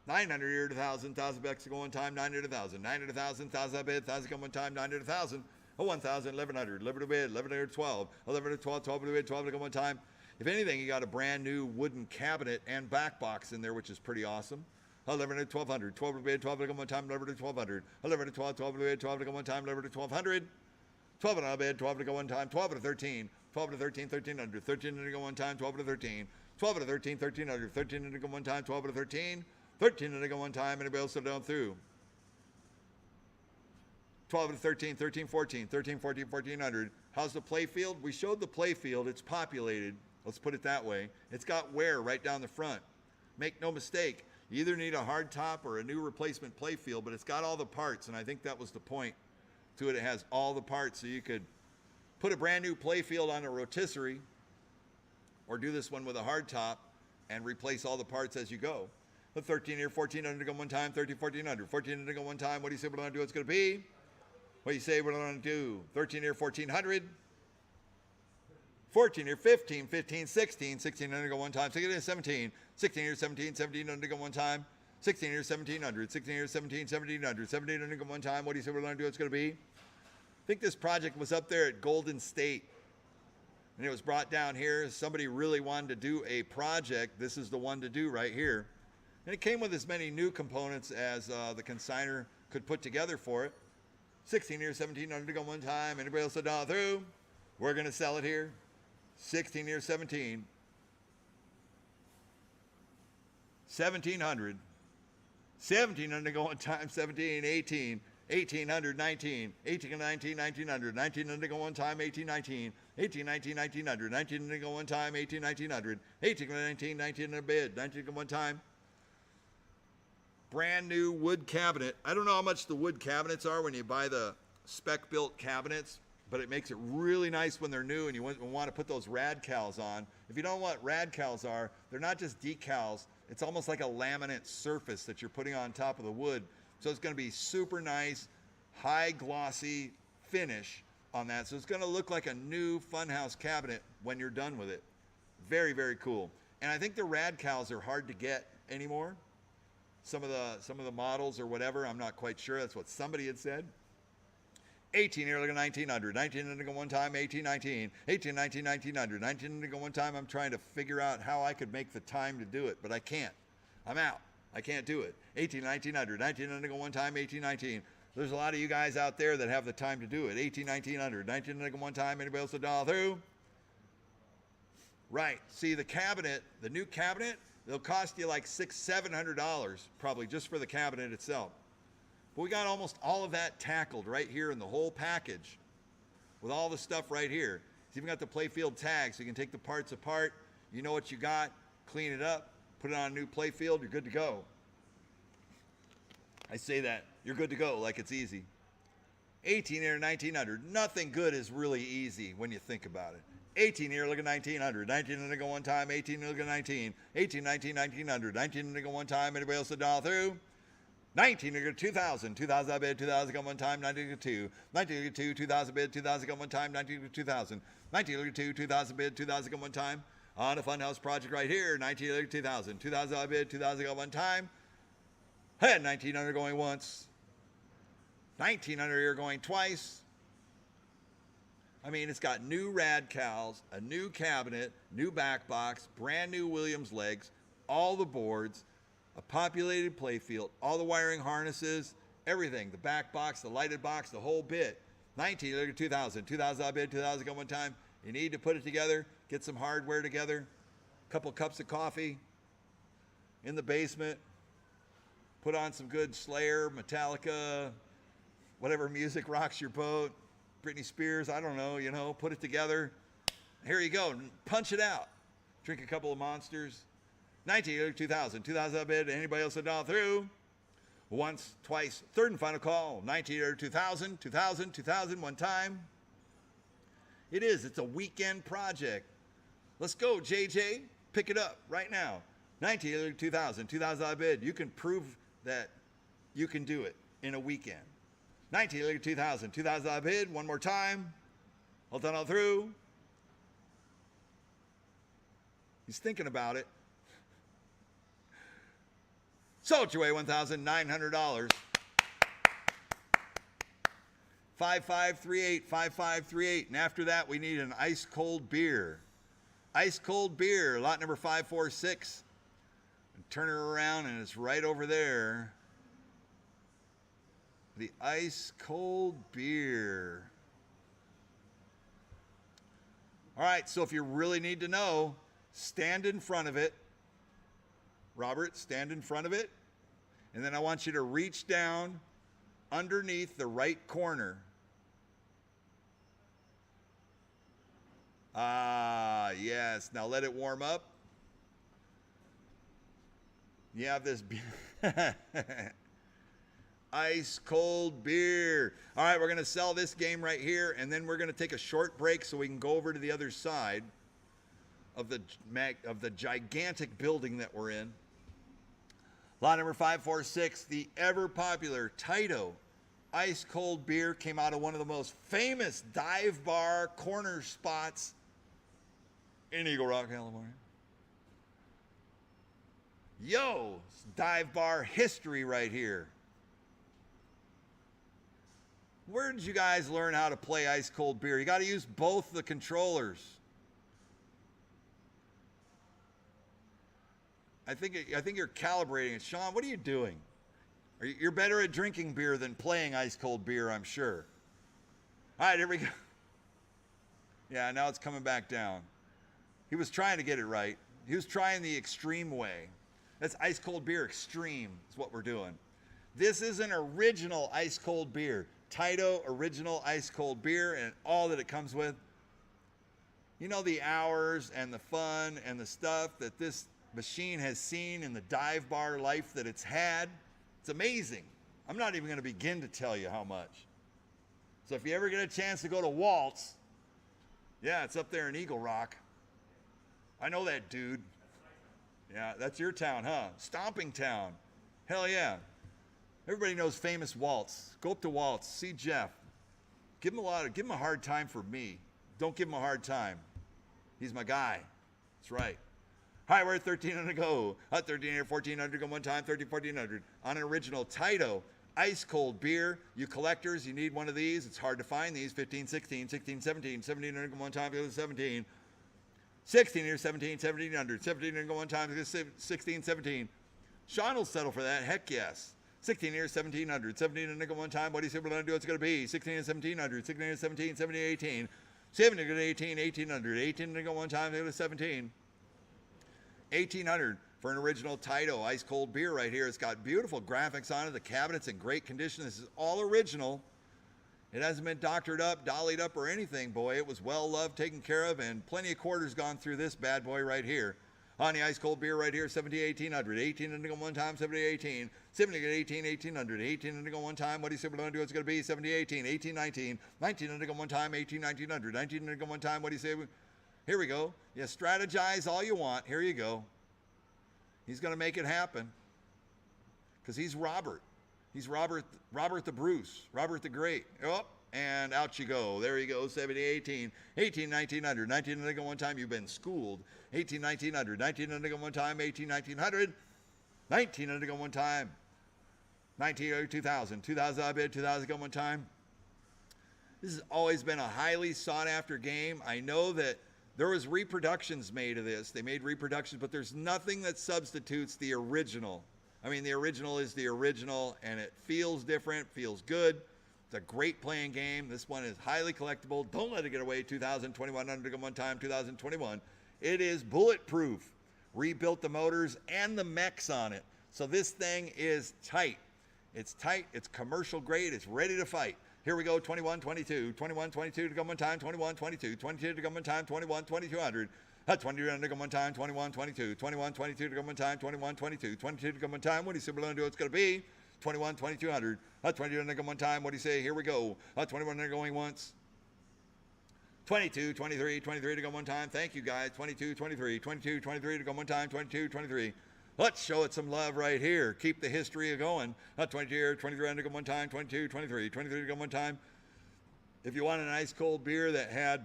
900 here to 1,000, 1,000 bucks to go one time, 900 to 1,000, 900 to 1,000, 1,000 bid, 1,000 go one time, 900 to 1,000, 1,000, 1,100, 11 to bid, 11 to 12, 11 to 12, 12 to bid, 12 to go one time. If anything, you got a brand new wooden cabinet and back box in there, which is pretty awesome. 11 to 1,200, 12 to bid, 12 to go one time, 11 to 1,200, 11 to 12, 12 to bid, 12 to go one time, 11 to 1,200. 12 to bid, 12 to go one time, 12 to 13, 12 to 13, 1,300, 13 to go one time, 12 to 13, 12 to 13, 1,300, 13 to go one time, 12 to 13, 13 to go one time, anybody else down through? 12 to 13, 13, 14, 13, 14, 1,400. How's the play field? We showed the play field. It's populated. Let's put it that way. It's got wear right down the front. Make no mistake. You either need a hard top or a new replacement play field, but it's got all the parts, and I think that was the point to it. It has all the parts, so you could put a brand new play field on a rotisserie or do this one with a hard top and replace all the parts as you go. The 13 here, 1,400 to go one time, 13, 1,400, 1,400 to go one time. What do you say we're going to do? It's going to be? What do you say we're going to do? 13 here, 1,400. 14 here, 15, 15, 16, 1,600 to go one time. 16 here, 17, 16 here, 17, 1,700 to go one time. 16 here, 1,700, 16 here, 17, 1,700, 1,700 to go one time. What do you say we're going to do? It's going to be? I think this project was up there at Golden State, and it was brought down here. Somebody really wanted to do a project. This is the one to do right here. And it came with as many new components as the consignor could put together for it. 16 here, 1700 to go one time. Anybody else a dollar through? We're going to sell it here. 16 here, 17. 1700. 1700 to go one time. 17, 18. 1800, 19. 18, 19, 1900. 1900 to go one time. 18, 19. 18, 19, 1900. 1900 to go one time. 18, 1900. 18, 19, 19 a bid. 19 to go one time. Brand new wood cabinet. I don't know how much the wood cabinets are when you buy the spec built cabinets, but it makes it really nice when they're new and you want to put those rad cals on. If you don't know what rad cals are, they're not just decals. It's almost like a laminate surface that you're putting on top of the wood. So it's going to be super nice, high glossy finish on that. So it's going to look like a new funhouse cabinet when you're done with it. Very, very cool. And I think the rad cals are hard to get anymore. Some of the models or whatever, I'm not quite sure. That's what somebody had said. 18 here, look at 1900. 1900 to go one time, 18, 19. 18, 19, 1900. 1900 to go one time. I'm trying to figure out how I could make the time to do it, but I can't. I'm out. I can't do it. 18, 1900. 1900 to go one time, 18, 19. There's a lot of you guys out there that have the time to do it. 18, 1900. 1900 to go one time. Anybody else a dollar through? Right. See, the cabinet, the new cabinet, they'll cost you like $600-700 probably just for the cabinet itself. But we got almost all of that tackled right here in the whole package with all the stuff right here. It's even got the playfield tag, so you can take the parts apart. You know what you got, clean it up, put it on a new playfield, you're good to go. I say that, you're good to go like it's easy. 18 here, 1900. Nothing good is really easy when you think about it. 18 here, look at 1900. 1900 to go one time. 18, look at 19. 18, 19, 1900. 19 to go one time. Anybody else a dollar through? 19 to go 2000. 2000 I bid. 2000 go one time. 19 to 2. 19 to 2. 2000 bid. 2000 go one time. 19 to 2000. 19 to 2. 2000 bid. 2000 go one time. On a funhouse project right here. 19 to 2000. 2000 I bid. 2000 go one time. Had 1900 going once. 1900 here going twice. I mean, it's got new rad cals, a new cabinet, new back box, brand new Williams legs, all the boards, a populated playfield, all the wiring harnesses, everything, the back box, the lighted box, the whole bit. 19, look at 2000. 2000 I bid, 2000 go one time. You need to put it together, get some hardware together, a couple cups of coffee in the basement, put on some good Slayer, Metallica, whatever music rocks your boat. Britney Spears, I don't know, you know, put it together. Here you go, punch it out. Drink a couple of monsters. 19, 2000, 2000 I bid. Anybody else a dollar through? Once, twice, third and final call. 19, 2000, 2000, 2000, one time. It is, it's a weekend project. Let's go, JJ, pick it up right now. 19, 2000, 2000 I bid. You can prove that you can do it in a weekend. 19, 2000, 2000 I bid, one more time. All done, all through. He's thinking about it. Sold your way, $1,900. 5538, 5538. And after that, we need an ice cold beer. Ice cold beer, lot number 546. Turn her around and it's right over there. The ice cold beer. All right, so if you really need to know, stand in front of it. Robert, stand in front of it. And then I want you to reach down underneath the right corner. Ah, yes. Now let it warm up. You have this ice cold beer. All right, we're going to sell this game right here, and then we're going to take a short break so we can go over to the other side of the gigantic building that we're in. Lot number 546, the ever popular Taito ice cold beer came out of one of the most famous dive bar corner spots in Eagle Rock, California. Yo, it's dive bar history right here. Where did you guys learn how to play ice cold beer? You got to use both the controllers. I think you're calibrating it. Sean, what are you doing? You're better at drinking beer than playing ice cold beer, I'm sure. All right, here we go. Yeah, now it's coming back down. He was trying to get it right. He was trying the extreme way. That's ice cold beer extreme is what we're doing. This is an original ice cold beer. Taito original ice cold beer and all that it comes with. You know, the hours and the fun and the stuff that this machine has seen in the dive bar life that it's had. It's amazing. I'm not even going to begin to tell you how much. So if you ever get a chance to go to Waltz, yeah, it's up there in Eagle Rock. I know that dude. Yeah, that's your town, huh? Stomping Town. Hell yeah. Everybody knows famous Waltz. Go up to Waltz, see Jeff. Give him a hard time for me. Don't give him a hard time. He's my guy. That's right. All right, we're at 1,300 to go. 1,300, 1,400, go one time, 13, 1,400. On an original Taito ice cold beer. You collectors, you need one of these. It's hard to find these. 15, 16, 16, 17, 1,700, go one time, go to 17. 16 here, 17, 1,700. 1,700, go one time, go to 16, 17. Sean will settle for that. Heck yes. 16 here, 1,700. 1,700, go one time. What do you say we're going to do? It's going to be 16 and 1,700. 16 and 17, 17, 18. 17 to 18, 1,800. 18 to go one time, go to 17. 1,800 for an original Taito ice cold beer right here. It's got beautiful graphics on it. The cabinet's in great condition. This is all original. It hasn't been doctored up, dollied up, or anything, boy. It was well loved, taken care of, and plenty of quarters gone through this bad boy right here. On the ice cold beer right here, 70, 1,800. 18 to go one time, 70, 18. 70 to 18, 1,800. 18 to go one time. What do you say we're going to do? It's going to be 70, 18. 18, 19. 19 to go one time, 18, 1900. 19 to go one time. What do you say? Here we go. You strategize all you want. Here you go. He's going to make it happen. Because he's Robert. He's Robert the Bruce. Robert the Great. Oh, and out you go. There you go. 70, 18. 18, 1900. 19 to go one time. You've been schooled. 18, 1900. 19 to go one time. 18, 1900. 19 to go one time. 19, 2000. 2000, I bid. 2000 go one time. This has always been a highly sought after game. I know that there was reproductions made of this. They made reproductions, but there's nothing that substitutes the original. I mean, the original is the original, and it feels different, feels good. It's a great playing game. This one is highly collectible. Don't let it get away. 2021 under go one time. 2021. It is bulletproof. Rebuilt the motors and the mechs on it. So this thing is tight. It's tight. It's commercial grade. It's ready to fight. Here we go. 21, 22. 21, 22 to go one time. 21, 22. 22 to go one time. 21, 2200. 22 to go one time. 21, 22. 21, 22 to go one time. 21, 22. 22 to go one time. What do you say we're going to do? It's going to be 21, 2200. 22 to go one time. What do you say? Here we go. 21 to going once. 22, 23, 23 to go one time. Thank you, guys. 22, 23, 22, 23 to go one time. 22, 23. Let's show it some love right here. Keep the history going. 22, 23 to go one time. 22, 23, 23 to go one time. If you want an ice cold beer that had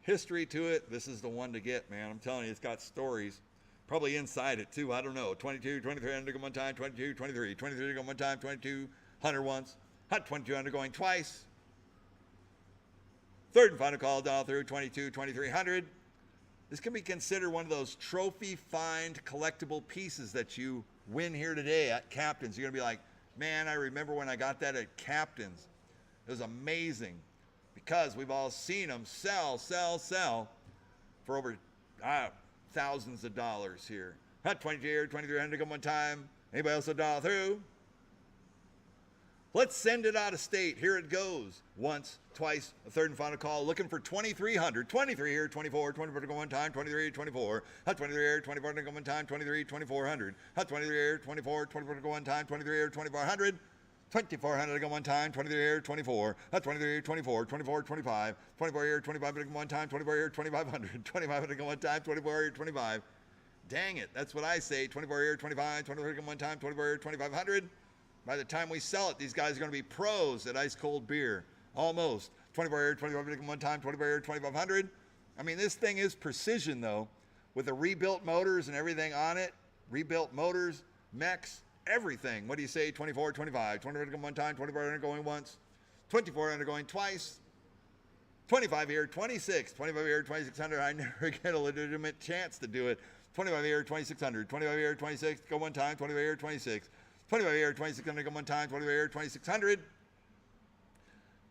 history to it, this is the one to get, man. I'm telling you, it's got stories. Probably inside it, too. I don't know. 22, 23 to go one time. 22, 23, 23 to go one time. 2200 once. 2200 going twice. Third and final call down through 22, 2300. This can be considered one of those trophy find collectible pieces that you win here today at Captain's. You're going to be like, man, I remember when I got that at Captain's. It was amazing because we've all seen them sell for over thousands of dollars here. 22 here, 2300 go one time. Anybody else a dollar through? Let's send it out of state. Here it goes. Once, twice, a third and final call. Looking for 2,300. 23 here, 24. 24 to go one time. 23, 24. 23 here, 24 to go one time. 23, 2400. 23 here, 24. 24 to go one time. 23 here, 2400. 2,400 to go one time. 23 here, 24. 23, 24. 24, 25. 24 here, 25 to go one time. 24 here, 2,500. 25 to go one time. 24 here, 25. Dang it. That's what I say. 24 here, 25. 24 to go one time. 24 here, 2,500. By the time we sell it, these guys are going to be pros at ice cold beer. Almost. 24 here, 25 one time, 24 here, 2,500. I mean, this thing is precision, though, with the rebuilt motors and everything on it. Rebuilt motors, mechs, everything. What do you say? 24, 25. 24 one time, 24 going once. 24 going twice. 25 here, 26. 25 here, 2,600. I never get a legitimate chance to do it. 25 here, 2,600. 25 here, 26. Go one time. 25 here, 26. 25 here, 2600 to go one time, 25 here, 2600.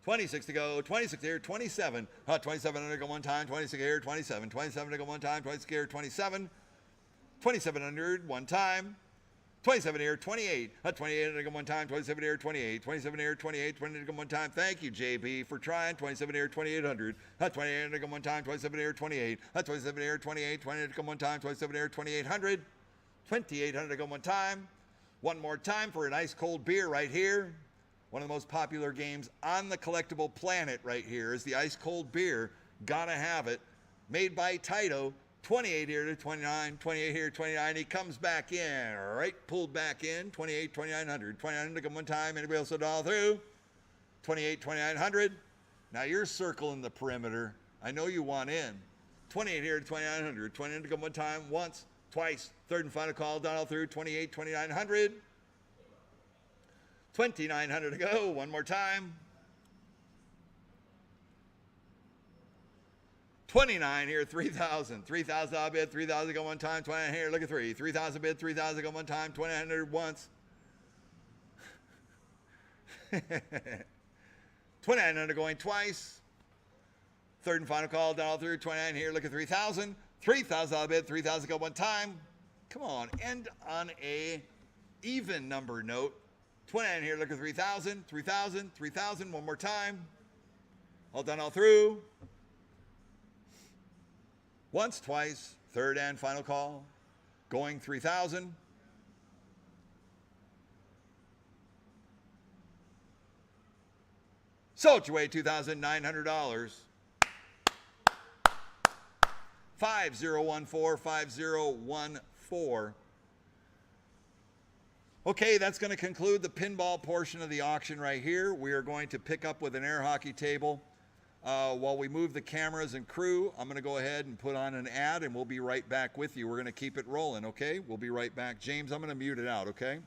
26 to go, 26 here, 27. 2700 to go one time, 26 here, 27. 27 to go one time, 26 here, 27. 2700 one time. 27 here, 28. 28 to go one time, 27 here, 28. 27 here, 28, 20 to go one time. Thank you, JB, for trying. 27 here, 2800. 28 to go one time, 27 here, 28. 27 here, 28, 20 to go one time, 27 here, 2800. 2800 to go one time. One more time for an ice cold beer right here. One of the most popular games on the collectible planet right here is the ice cold beer. Gotta have it. Made by Taito. 28 here to 29, 28 here, 29. He comes back in, right? Pulled back in. 28, 2900. 2900 to come one time. Anybody else all through? 28, 2900. Now you're circling the perimeter. I know you want in. 28 here to 2900. 29 to come one time. Once, twice. Third and final call. Done all through. 28, 2900. 2900 to go. One more time. 29 here, 3000. 3000 I'll bid, 3000 go one time. 29 here, look at 3. 3000 bid, 3000 go one time. 2900 once. 2900 going twice. Third and final call, down all through. 29 here, look at 3000. 3000 I'll bid, 3000 go one time. Come on, end on a even number note. 29 here, look at 3000. 3000, 3000, one more time. All done all through. Once, twice, third and final call. Going 3000. Sold your way $2,900. 5014, 5014. Okay, that's going to conclude the pinball portion of the auction right here. We are going to pick up with an air hockey table. While we move the cameras and crew, I'm going to go ahead and put on an ad, and we'll be right back with you. We're going to keep it rolling, okay? We'll be right back. James, I'm going to mute it out, okay?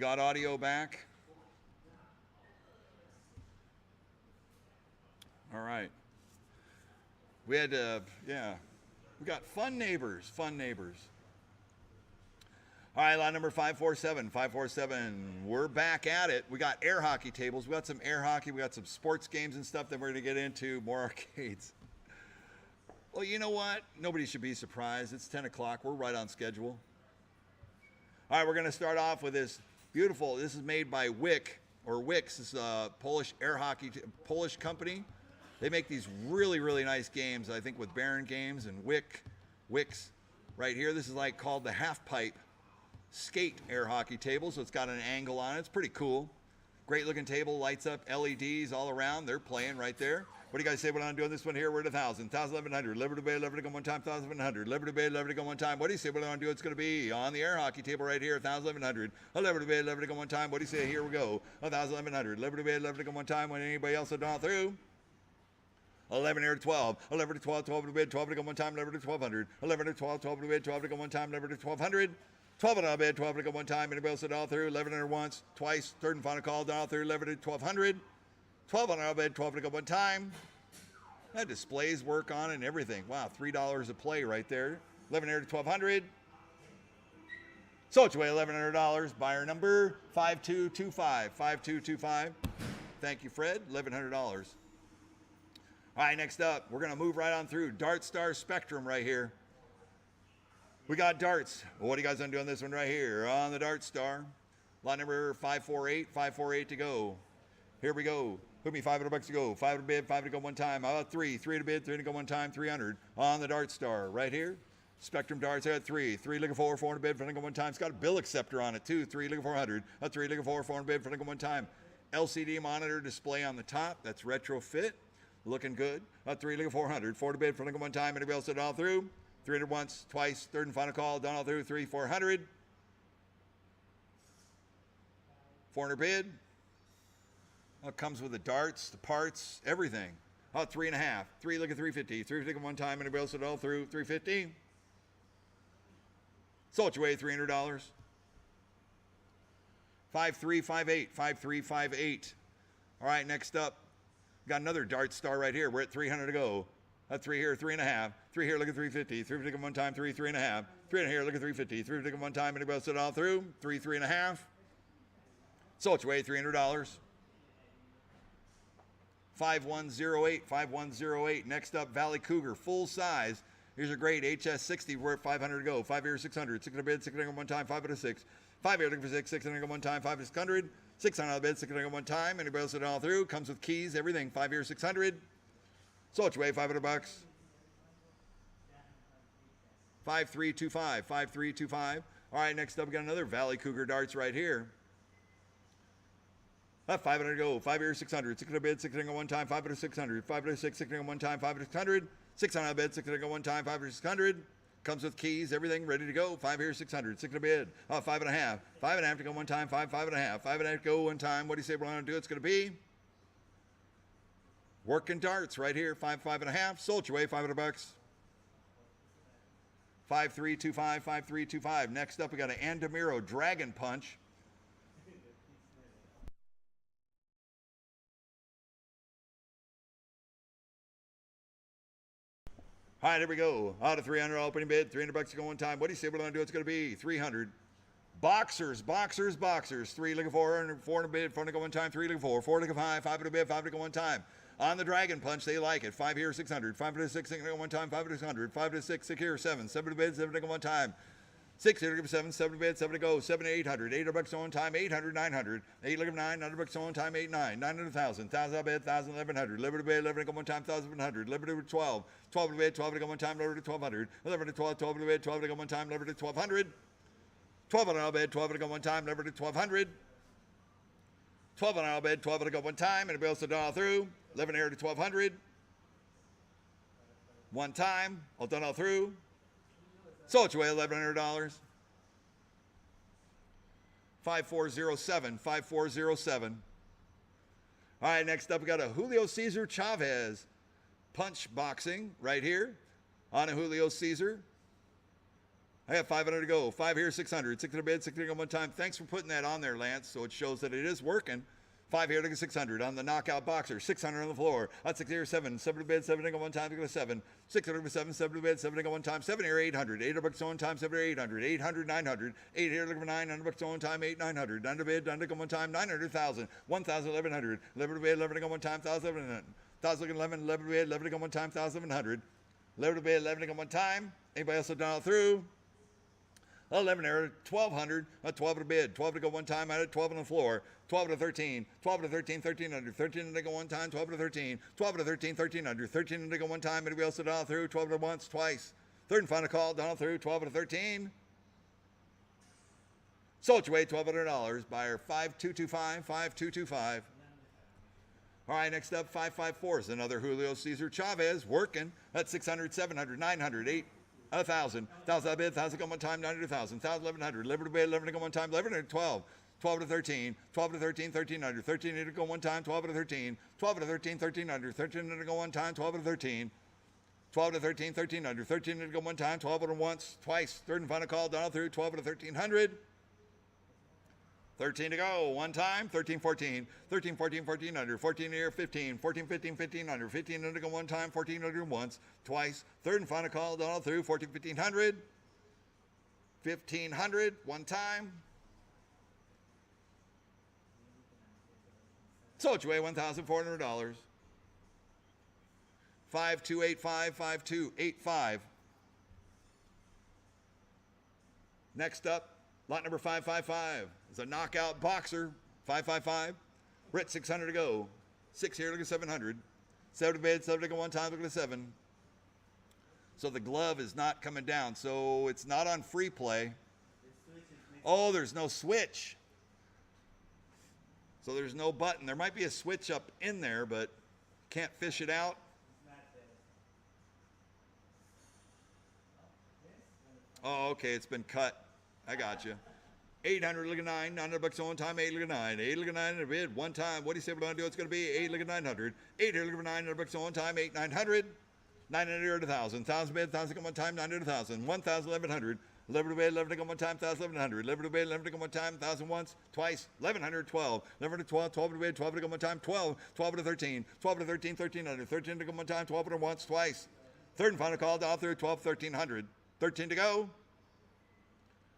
got audio back? All right. We had yeah. We got fun neighbors, fun neighbors. All right, lot number 547, 547. We're back at it. We got air hockey tables. We got some air hockey. We got some sports games and stuff that we're going to get into. More arcades. Well, you know what? Nobody should be surprised. It's 10 o'clock. We're right on schedule. All right, we're going to start off with this beautiful. This is made by Wick, or Wix. This is a Polish air hockey, Polish company. They make these really, really nice games, I think, with Baron Games and Wix right here. This is like called the half pipe skate air hockey table, so it's got an angle on it. It's pretty cool. Great looking table, lights up, LEDs all around. They're playing right there. What do you guys say when I'm doing this one here? We're at 1,000, 1,100, Liberty Bay, Liberty go one time, 1,100, Liberty Bay, Liberty go one time. What do you say when I'm doing? It's going to be on the air hockey table right here, 1,100, Liberty Bay, Liberty go one time. What do you say? Here we go, 1,100, Liberty Bay, Liberty go one time. When anybody else had gone through. 11 here to 12, 11 to 12, 12 to bid, 12 to go one time, 11 to 1,200, 11 to 12, 12 to bid, 12 to go one time, 11 to 1,200, 12 on bid, 12 to go one time. Anybody else all through? 11 or once, twice, third and final call, down through, 11 to 1,200, 12 on bid, 12 to go one time. That displays work on it and everything. Wow, $3 a play right there. 11 here to 1,200. So it's away $1,100. Buyer number 5225, 5225. Thank you, Fred. $1,100. All right, next up, we're going to move right on through. Dart Star Spectrum right here. We got darts. Well, what are you guys going to do on this one right here? On the Dart Star. Lot number 548, 548 to go. Here we go. Put me $500 to go. 5 to bid, 5 to go one time. How about 3? 3 to bid, 3 to go one time, 300. On the Dart Star right here. Spectrum darts at 3. 3 looking for 4 to bid, 4 to go one time. It's got a bill acceptor on it too. 3 looking for 100. 3 looking for 4 to bid, 4 to go one time. LCD monitor display on the top. That's retrofit. Looking good. 3 looking for 400. 4 to bid, 4 to go one time. Anybody else did all through? 300 once, twice, third and final call. Done all through. 3, 400. 400 bid. It comes with the darts, the parts, everything. 3.5. 3 looking 350. 3 looking one time. Anybody else did all through? 350. Sold your way $300. 5358. 5358. All right, next up. Got another Dart Star right here. We're at 300 to go. 3 here, 3.5. 3 here, look at 350. 3 looking one time, 3, 3.5. 3 here, look at 350. 3 looking one time. Anybody else did all through? 3, 3.5. Sold your way $300. 5108, 5108. Next up, Valley Cougar, full size. Here's a great HS60. We're at 500 to go. 5 here, 600. 6 in a bid, 6 in one time, 5 to 6. 5 here, looking for 6. 6 in a one time, 5 to 600. 6 on the bid, 6 in a one time. Anybody else did all through? Comes with keys, everything. 5 here, 600. Sold your way $500. 5325, 5325. All right, next up, we got another Valley Cougar darts right here. 500 to go. 5 here, 600. 6 in a bid, 6 in a one time, 5 to 600. 5 to 6, 6 in a one time, 5 to 600. 6 on a bid, 6 in a one time, 5 to 600. Comes with keys, everything ready to go. 5 here, 600. 6 in a bid. 5.5. 5.5 to go one time, 5, 5.5. 5.5 to go one time. What do you say we're going to do? It's going to be working darts right here. 5, 5.5. Sold your way $500. 5325, 5325. Next up, we got an Andamiro Dragon Punch. All right, here we go. Out of 300 opening bid, $300 to go one time. What do you say we're going to do? It's going to be 300. Boxers, boxers, boxers. 3 looking for, 4 in a bid, 4 to go one time, 3 looking for, 4 looking 5, 5 in a bid, 5 to go one time. On the Dragon Punch, they like it. 5 here, 600. 5 to 6, 6 to go one time, 5 to 600. 5 to 6, 6 here, 7. 7 to bid, 7 to go one time. 6 here, 7, 7 to bid, 7 to go, 7 to 800. $800 on time, 800, 900. 8 looking 9, $900 on time, 8, 9. 900, 1,000. 1,000 on bid, 1,000, 1,100. Liberty bid, 11 to go one time, 1,100. Liberty to 12. 12 to bid, 12 to go one time, Liberty to 1,200. 11 to 12, 12 to bid, 12 to go one time, Liberty to 1,200. 12 on our bid, 12 to go one time, Liberty to 1,200. 12 on our bid, 12 to go one time. Anybody else to dial through? 11 here to 1,200. One time, all done all through. Sold your way $1,100. 5407, 5407. All right, next up we got a Julio Cesar Chavez punch boxing right here on a Julio Cesar. I got 500 to go. 5 here, 600. 600 bid, 600 go one time. Thanks for putting that on there, Lance, so it shows that it is working. 5 here to go 600 on the knockout boxer. 600 on the floor. That's 6 here, 7. 7 to bid, 7 to go one time to go 7. 600 to 7, 7 to bid, 7 to go one time. 7 here, 800. 800 bucks on time, 7 here, 800. 800, 900. 8 here, look for 900 bucks on time, 8, 900. 9 to bid, 9 to go one time, 900,000. 1,000, 1,100. 11 to bid, 11 to go one time, 1,100. 1,000, 11, 11 to bid, 11 to go one time, 1,700. 11 to bid, 11 to go one time. Anybody else have done it through? 11 there, 1,200, 12 to bid, 12 to go one time, I had 12 on the floor, 12 to 13, 12 to 13, 13 under, 13 to go one time, 12 to 13, 12 to 13, 13 under, 13 to go one time, anybody else to dial through, 12 to once, twice, third and final call, dial through, 12 to 13. Sold your way, $1,200, buyer 5225, 5225. All right, next up, 554 is another Julio Cesar Chavez working. That's 600, 700, 900, 8. 1,000. 1,000 bid, 1,000 go one time, 900,000. 1,000, 1,100. 11 to bid, 11 to go one time, 1100, 12. 12 to 13. 12 to 13, 1300. 13 to go one time, 12 to 13. 12 to 13, 1300. 13 to go one time, 12 to 13. 12 to 13, 1300. 13 to go one time, 12 to once, twice. Third and final call, down through, 12 to 1300. 13 to go, one time, 13, 14, 13, 14, 14 under, 14 here, 15, 14, 15, 15 under, 15 under go one time, 14 under once, twice, third and final call, down through, 14, 1500, 1500, one time. Sold your way, $1,400. 5285, 5285. Next up, lot number 555 is a knockout boxer, 555. Brett, 600 to go. 6 here, look at 700. 7 to bid, 7 to go one time, look at 7. So the glove is not coming down. So it's not on free play. Oh, there's no switch. So there's no button. There might be a switch up in there, but can't fish it out. Oh, okay, it's been cut. I got you. 800, look at 9, 900 bucks on time, 8, look at 9, 8, look at 9 in a bid, one time. What do you say we're going to do? It's going to be 8, look at 900. 8 here, look at 900 bucks on time, 8, 900. 900 to 1,000. 1,000 bid, 1,000 to go one time, 900 to 1,000. 1,000, 1,100. 11 to bid, 11 to go one time, 1,100. 11 to bid, 11 to go one time, 1,000 once, twice. 1,100, 12. 11 to 12, 12 to bid, 12 to go one time, 12. 12 to 13. 12 to 13, 1,300. 13 to go one time, 12 to once, twice. Third and final call, down through 12, 1,300. 13 to go.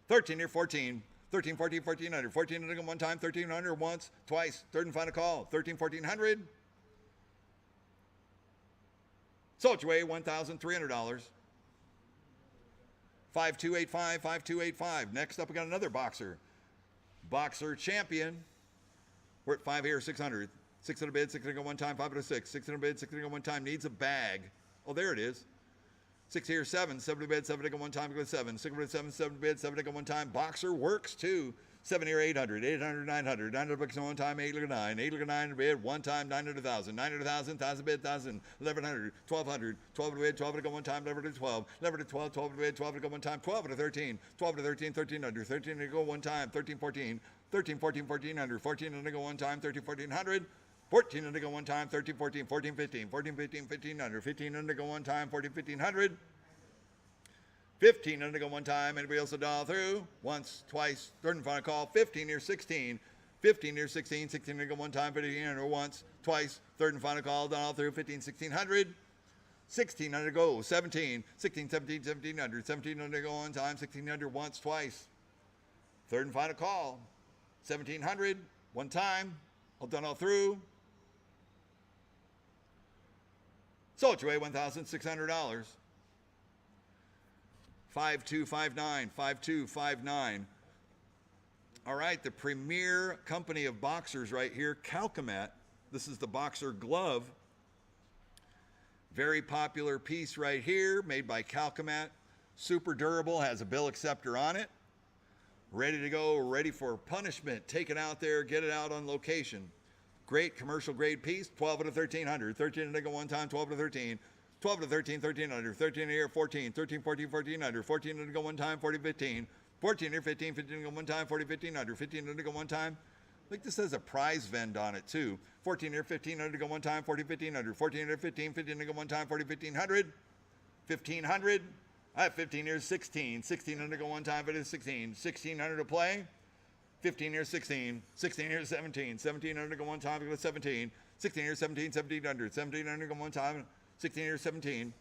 13 here, 14. 13, 14, 1,400. 14 to go one time, 1,300 once, twice. Third and final call, 13, 1,400. Sold your way, $1,300. 5285, 5285. Next up, we got another boxer. Boxer champion. We're at 5 here, 600. 600 bid, 600 go one time, 5 to 6. 600 bid, 600 go one time, needs a bag. Oh, there it is. 6 here, 7. 7 to bid, 7 to go one time, go 7. 6 to 7, 7 to bid, 7 to go one time. Boxer works too. 7 here, 800. 800, 900. 900 bucks on one time, 8 look at 9. 8 look at 9 to bid, one time, 900,000. 900,000, 1,000 bid, 1,000. 1,100. 1,200. 12 to bid, 12 to go one time, 11 to 12. 11 to 12, 12 to bid, 12 to go one time, 12 to 13. 12 to 13, 1,300. 13 to go one time, 13, 14. 13, 14, 1,400. 14 to go one time, 13, 1,400. 14 to go one time, 13, 14, 14, 15. 14, 15, 1,500. 15 to go one time, 14, 1,500. 15 to go one time. Anybody else to dial through? Once, twice, third and final call. 15 here, 16. 15 here, 16. 16 to go one time, 15 or once, twice, third and final call. Dial through. 15, 1,600. 1,600 to go. 17. 16, 17, 1,700. 1,700 to go one time. 1,600 once, twice. Third and final call. 1,700. One time. All done all through. Sold your way, $1,600. 5259, 5259. All right, the premier company of boxers right here, Calcamat. This is the boxer glove. Very popular piece right here, made by Calcamat. Super durable, has a bill acceptor on it. Ready to go, ready for punishment. Take it out there, get it out on location. Great commercial grade piece, 12 to 1,300. 13 to go one time, 12 to 13. 12 to 13, 1,300. 13 here, 14. 13, 14, 1,400. 14 to go one time, 40, 15. 14 here, 15. 15 to go one time, 40, 1,500. 15 to go one time. I think this has a prize vend on it too. 14 here, 1,500 to go one time, 40, 1,500. 14 here, 15. 15 to go one time, 40, 1,500. 1,500. All right, 15 here, 16. 1600 to go one time, but it's 16. 1600 to play. 15 here, 16. 16 here, 17. 1700 to go one time, but it's 17. 16 here, 17, 1700. 1700 to go one time, 16 here, 17.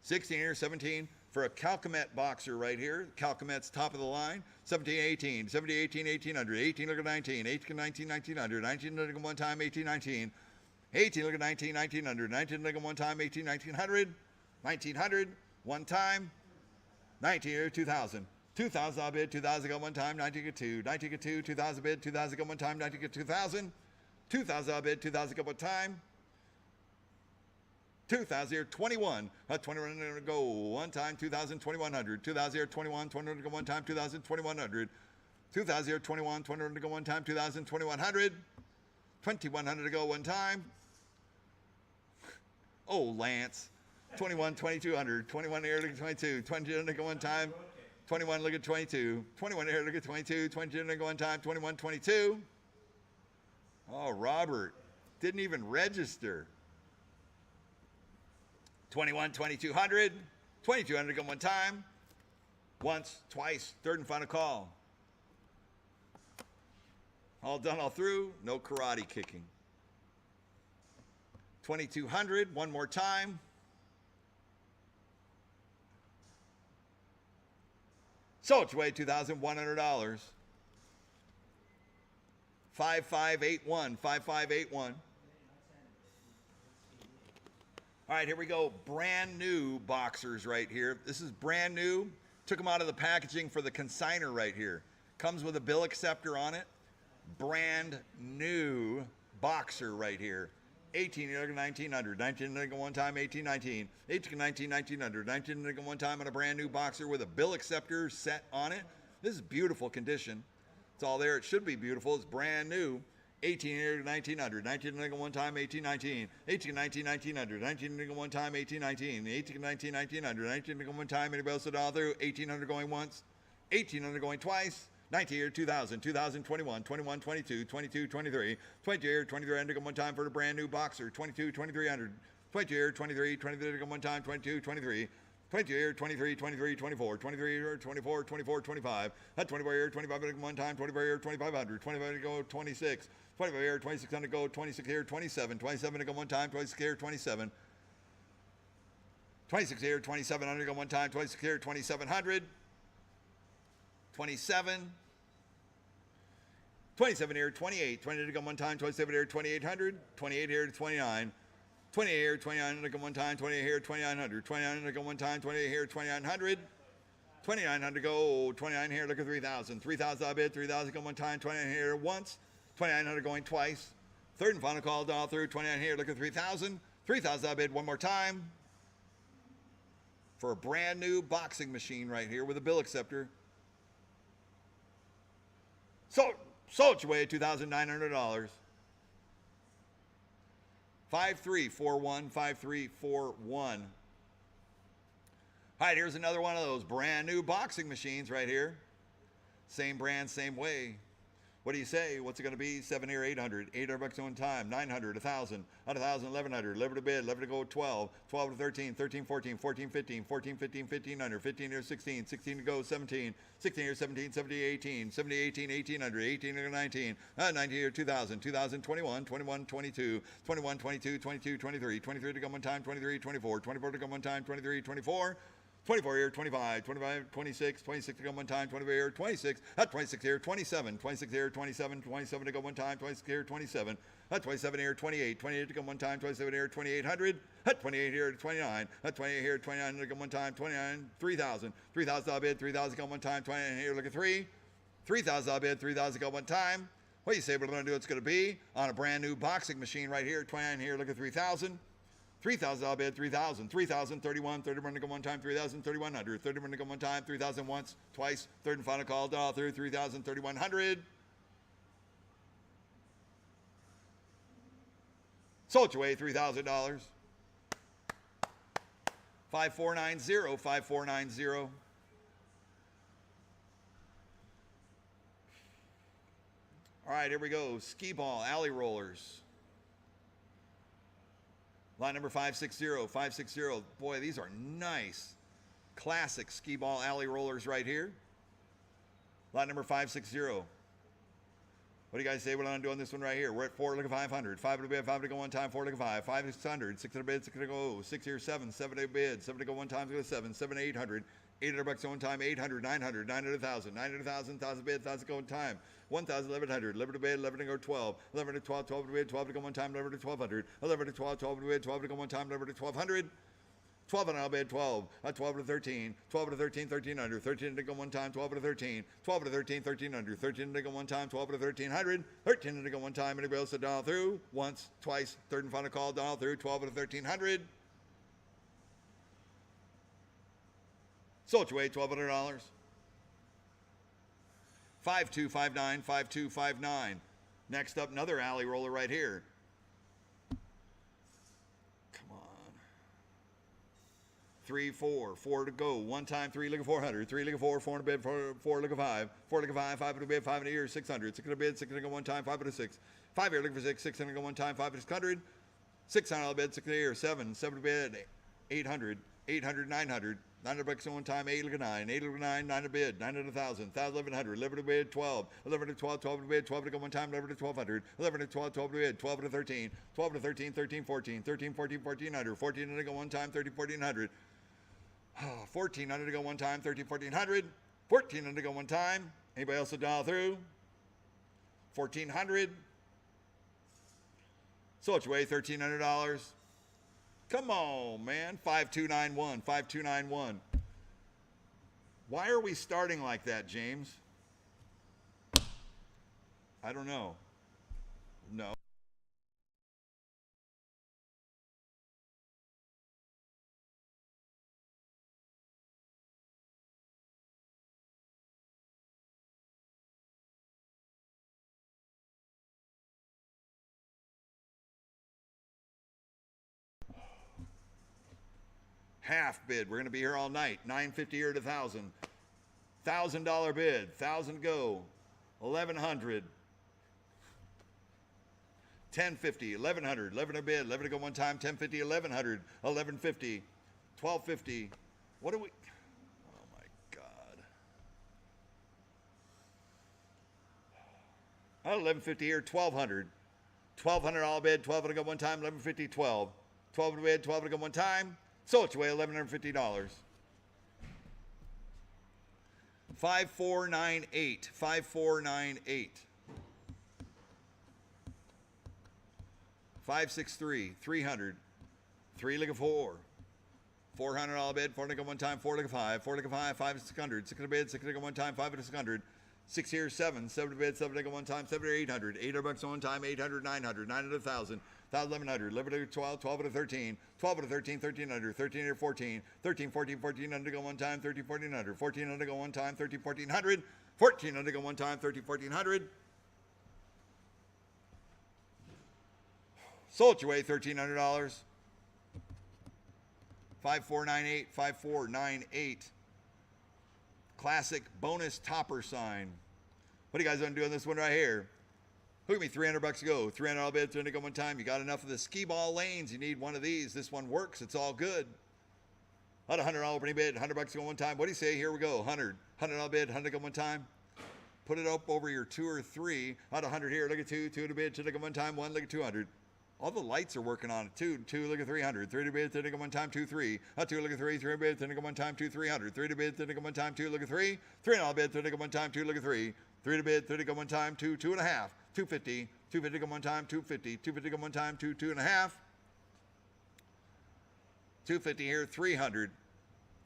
16 here, 17 for a Calcamet boxer right here. Calcamet's top of the line. 17, 18. 17, 18, 1800. 18, look at 19. 18, 19, 1900. 19, look at one time, 18, 19. 18, look at 19, 1900. 19, look at one time, 18, 1900. 1900, one time. 19 here, 2000. 2000 I'll bid, 2000 go one time, 19 get 2. 19 get 2, 2000 bid, 2000 go one time, 19 get 2000. 2000 I'll bid, 2000 go one time. 2000 here, 21. 21 to go one time, 2000, 2100. 2000 here, 21, 21 to go one time, 2000, 2100. 2000 here, 21, 21 to go one time, 2000, 2100. 2100 to go one time. Oh, Lance. 21, 2200. 21 here, look at 22. 22 to go one time. 21, look at 22. 21 here, look at 22. 22 to go one time. 21, 22. Oh, Robert. Didn't even register. 21, 2200. 2200 to go one time. Once, twice, third and final call. All done, all through. No karate kicking. 2200, one more time. So it's way $2,100. 5581, 5581. All right, here we go. Brand new boxers right here. This is brand new. Took them out of the packaging for the consignor right here. Comes with a bill acceptor on it. Brand new boxer right here. 18, 1900. 1900 one time, 1819. 1819, 1900. 1900 one time on a brand new boxer with a bill acceptor set on it. This is beautiful condition. It's all there. It should be beautiful. It's brand new. 18 1900. 1900 one time, 1819. 1819, 1900. 1900 one time, 1819. 1819, 1900. 1900 one time, anybody else at all through? 1800 going once. 1800 going twice. 19 here, 2000, 2021, 21, 22, 22, 23, 22 here, 2300 one time for the brand new boxer, 22, 2300, 22 here, 23, 23 one time, 22, 23, 22 here, 23, 23, 24, 23 here, 24, 24, 25, 24 here, 25 one time, 24 here, 2500, 25 to go, 26, 25 here, 2600 go, 26 here, 27, 27 to go one time, 26 here, 27, 26 here, 2700 go one time, 26 here, 2700, 27, 27 here, 28, 20 to go one time, 27 here, 2800, 28 here to 29, 28 here, 29 to go one time, 28 here, 2900, 29 to go one time, 28 here, 2900, 2900 go, 29 here, look at 3000, 3000 I bid, 3000 go one time, 29 here once, 2900 going twice, third and final call all through, 29 here, look at 3000, 3000 I bid one more time for a brand new boxing machine right here with a bill acceptor. So it's way $2,900. 5341, 5341. All right, here's another one of those brand new boxing machines right here. Same brand, same way. What do you say? What's it going to be? 7 here, 800. 800 bucks one time. 900, 1,000. 1,000, 1,100. 11 to bid. 11 to go 12. 12 to 13. 13, 14. 14, 15. 14, 15, 1,500. 15 here, 16. 16 to go 17. 16 here, 17. 17, 18. 17, 18, 1,800. 18 to 19. 19 here, 2,000. 2,000, 21. 21, 22. 21, 22. 22, 23. 23 to go one time. 23, 24. 24 to go one time. 23, 24. 24 here, 25, 25, 26, 26 to go one time, 24 here, 26, 26 here, 27, 26 here, 27, 27 to go one time, 26 here, 27, 27 here, 28, 28 to go one time, 27 here, 2800, 28 here, 29, 28 here, 29 to go one time, 29, 3,000, 3,000 I'll bid, 3,000 go one time, 29 here, look at 3, 3,000 I'll bid, 3,000 go one time. What do you say we're going to do? It's going to be on a brand new boxing machine right here, 29 here, look at 3,000. 3,000 I'll bid, 3,000, 3,000, 31, 31 to go one time, 3,000, 3,100, 31 to go one time, 3,000 once, twice, third and final call, all through, 3,000, 3,100. Sold your way, $3,000. 5490, 5490. All right, here we go. Skee ball, alley rollers. Line number 560, 560. Boy, these are nice. Classic skee ball alley rollers right here. Lot number 560. What do you guys say what I'm doing this one right here? We're at 4, look at 500. 5 to bid, 5 to go one time, 4 to go 5, 5 to 600, 6 to the bid, 6 to go, 6 here, 7, 7 to bid, 7 to go one time, go to 7, 7 to 800, 800 bucks one time, 800, 900, 900, 1,000, 900, 1,000, 1,000 bid, 1,000 go one time, 1,000, 1,100, 11 to bid, 11 to go 12, 11 to 12, 12 to bid, 12 to go one time, 11 to 1,200, 11 to 12, 12 to bid, 12 to go one time, 11 to 1,200. 12 and I'll bid 12, 12 to 13, 12 to 13, 13 under, 13 to go one time, 12 to 13, 12 to 13, 13 under, 13 to go one time, 12 to 1300, 13 to go one time, anybody else to dial through, once, twice, third and final call, dial through, 12 to 1300. Sold your way, $1,200. 5259, 5259. Next up, another alley roller right here. 3, 4, 4 to go. One time, 3, look at 400. 3, look at 4, 4 in a bid, 4 look at 5. 4 look at 5, 5 in a bid, 5 in a year, 600. 6 in a bid, 6 in a go one time, 5 in a 6. 5 here, look for 6, 6 in a go one time, 5 in 600. 6 on a bid, 6 in a year, 7, 7 in a bid, 800, 800, 900. 900 bucks in one time, 8 look at 9, 8 look at 9, 9 a bid, 9 at 1,000, 1,100, 11 to bid, 12, 11 to 12, 12 to bid, 12 to go one time, 11 to 1,200, 11 to 12, 12 to bid, 12 to 13, 12 to 13, 13, 14, 13, 14, 1,400, 14 to go one time, 30, 1,400. 1,400 to go one time, 13, 1,400. 1,400 to go one time. Anybody else to dial through? 1,400. Sold your way, $1,300. Come on, man. 5291, 5291. Why are we starting like that, James? I don't know. No. Half bid. We're going to be here all night. $950 here to 1,000. $1,000 bid. 1,000 go. 1,100. 1050. 1,100. 11 to bid. 11 to go one time. 1050. 1,100. 1,150. 1,250. What do we? Oh my God. 1,150 here. 1,200. 1,200 all bid. 12 to go one time. 1,150. 12. 12 to bid. 12 to go one time. Sold your way, $1,150. 5498. 5498. 563. 300. 3 look at 4. 400 all bid. 4 look at one time. 4 look at 5. 4 look at 5. 5 to 600. 6 to bid. 6 look at one time. 5 to 600. 6 here, 7. 7 to bid. 7 look at one time. 7 to 800. 800 bucks on one time. 800, 900. 900, 1,000. 1,100, 11 to 12, 12 to 13, 12 to 13, 1,300, 13 to 14, 13, 14, 1,400 to go one time, 13, 1,400, 1,400 to go one time, 13, 1,400, 1,400 to go one time, 13, 1,400. Sold your way, $1,300. 5498, 5498. Classic bonus topper sign. What do you guys want to do on this one right here? Look at me, 300 bucks to go. 300 all bid, 300 go one time. You got enough of the skee ball lanes. You need one of these. This one works. It's all good. About $100 opening bid, 100 bucks to go one time. What do you say? Here we go. 100. 100 all bid, 100 go one time. Put it up over your 2 or 3. About 100 here. Look at 2. 2 to bid, 2 to go one time. 1, look at 200. All the lights are working on it. 2, 2, look at 300. 3 to bid, 3 to go one time. 2, 3. 2, look at 3. 3 to bid, 3 to go one time. 2, 300. 3 to bid, 3 to go one time. 2, look at 3. 3 all bid, 3 to go one time. 2, look at 3. 3 to bid, 3 to go one time. 2, 2 and a half. 250. 250 go one time, 250, 250 go one time, 2, 2 and a half. 250 here, 300.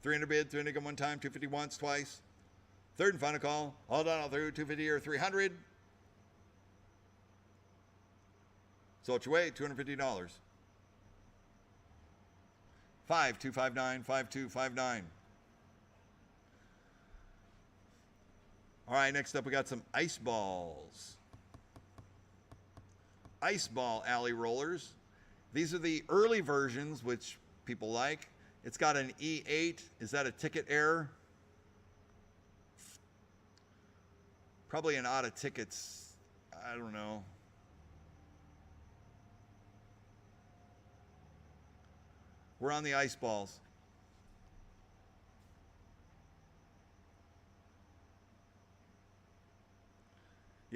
300 bid, 300 go one time, 250 once, twice. Third and final call, all done, all through, 250 here, 300. Sold your way, $250. 5259, 5259. All right, next up we got some ice balls. Ice ball alley rollers. These are the early versions, which people like. It's got an E8. Is that a ticket error? Probably an out of tickets. I don't know. We're on the ice balls.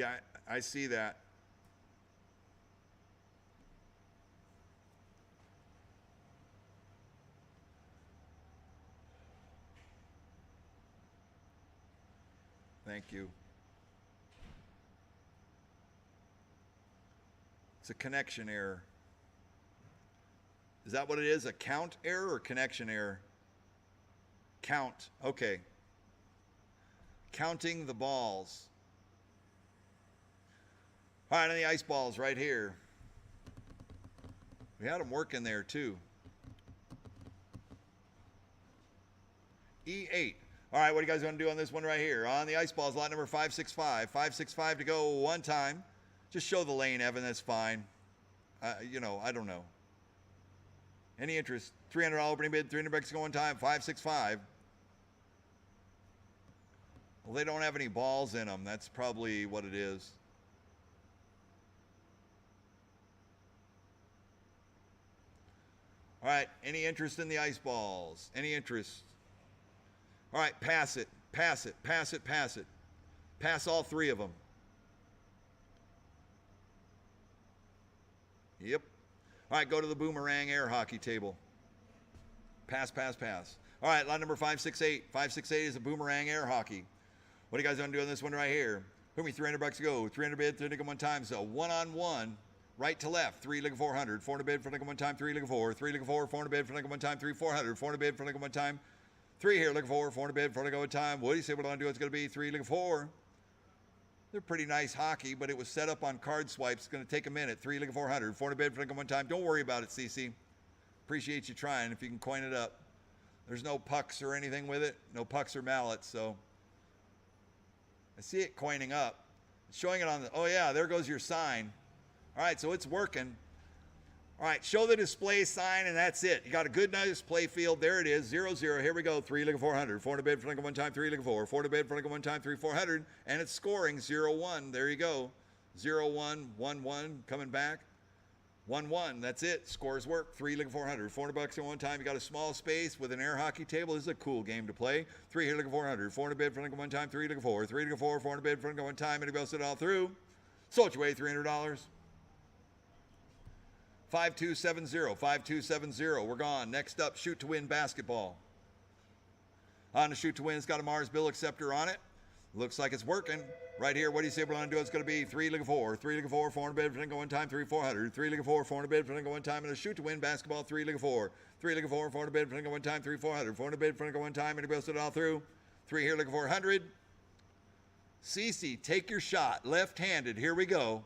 Yeah, I see that. Thank you. It's a connection error. Is that what it is? A count error or connection error? Count. Okay. Counting the balls. All right, and the ice balls right here. We had them working there too. E8. All right, what do you guys want to do on this one right here? On the ice balls, lot number 565. 565 to go one time. Just show the lane, Evan. That's fine. You know, I don't know. Any interest? $300 opening bid, $300 to go one time. 565. Well, they don't have any balls in them. That's probably what it is. All right, any interest in the ice balls? Any interest? All right, pass it, pass it, pass it, pass it. Pass all three of them. Yep. All right, go to the boomerang air hockey table. Pass, pass, pass. All right, lot number 568. 568 is a boomerang air hockey. What do you guys want to do on this one right here? Put me $300 to go. 300 bid, 300 one time. So one-on-one, right to left. 3 leg 400. 400 bid for leg one time. 3 leg 4. 3 leg 4. 400 bid for leg one time. 3 400. 400 bid for leg one time. 3 here, leg 4. 400 bid for leg one time. What do you say? What I want to do? It's going to be 3 leg 4. They're pretty nice hockey, but it was set up on card swipes. It's going to take a minute. 3 leg 400. 400 bid for leg one time. Don't worry about it, CC. Appreciate you trying if you can coin it up. There's no pucks or anything with it. No pucks or mallets, so. I see it coining up. It's showing it on the, oh yeah, there goes your sign. All right, so it's working. All right, show the display sign, and that's it. You got a good, nice play field. There it is, 0-0. Here we go, 3 leg 400. 400 bid for leg one time, 3 leg 4. 400 bid for leg one time, 3 400. And it's scoring 0-1. There you go. 0-1, 1-1, coming back. 1-1, that's it. Scores work. 3 leg 400. $400 in one time. You got a small space with an air hockey table. This is a cool game to play. 3 here, leg 400. 400 bid for leg one time. 3 leg 4. 3 leg 4. 400 bid for leg one time. Anybody else it all through? Sold your way, $300. 5270. 5270. We're gone. Next up, shoot to win basketball. On the shoot to win, it's got a Mars bill acceptor on it. Looks like it's working. Right here, what do you say we're going to do? It's going to be 3 leg 4. 3 leg 4, 400 bid for one time, 3 400. 3 leg 4, 400 bid for one time, and a shoot to win basketball, 3 leg 4. 3 leg 4, 400 bid for one time, 3 400. 400 bid for one time, anybody else it all through? 3 here, leg 400. Cece, take your shot. Left-handed. Here we go.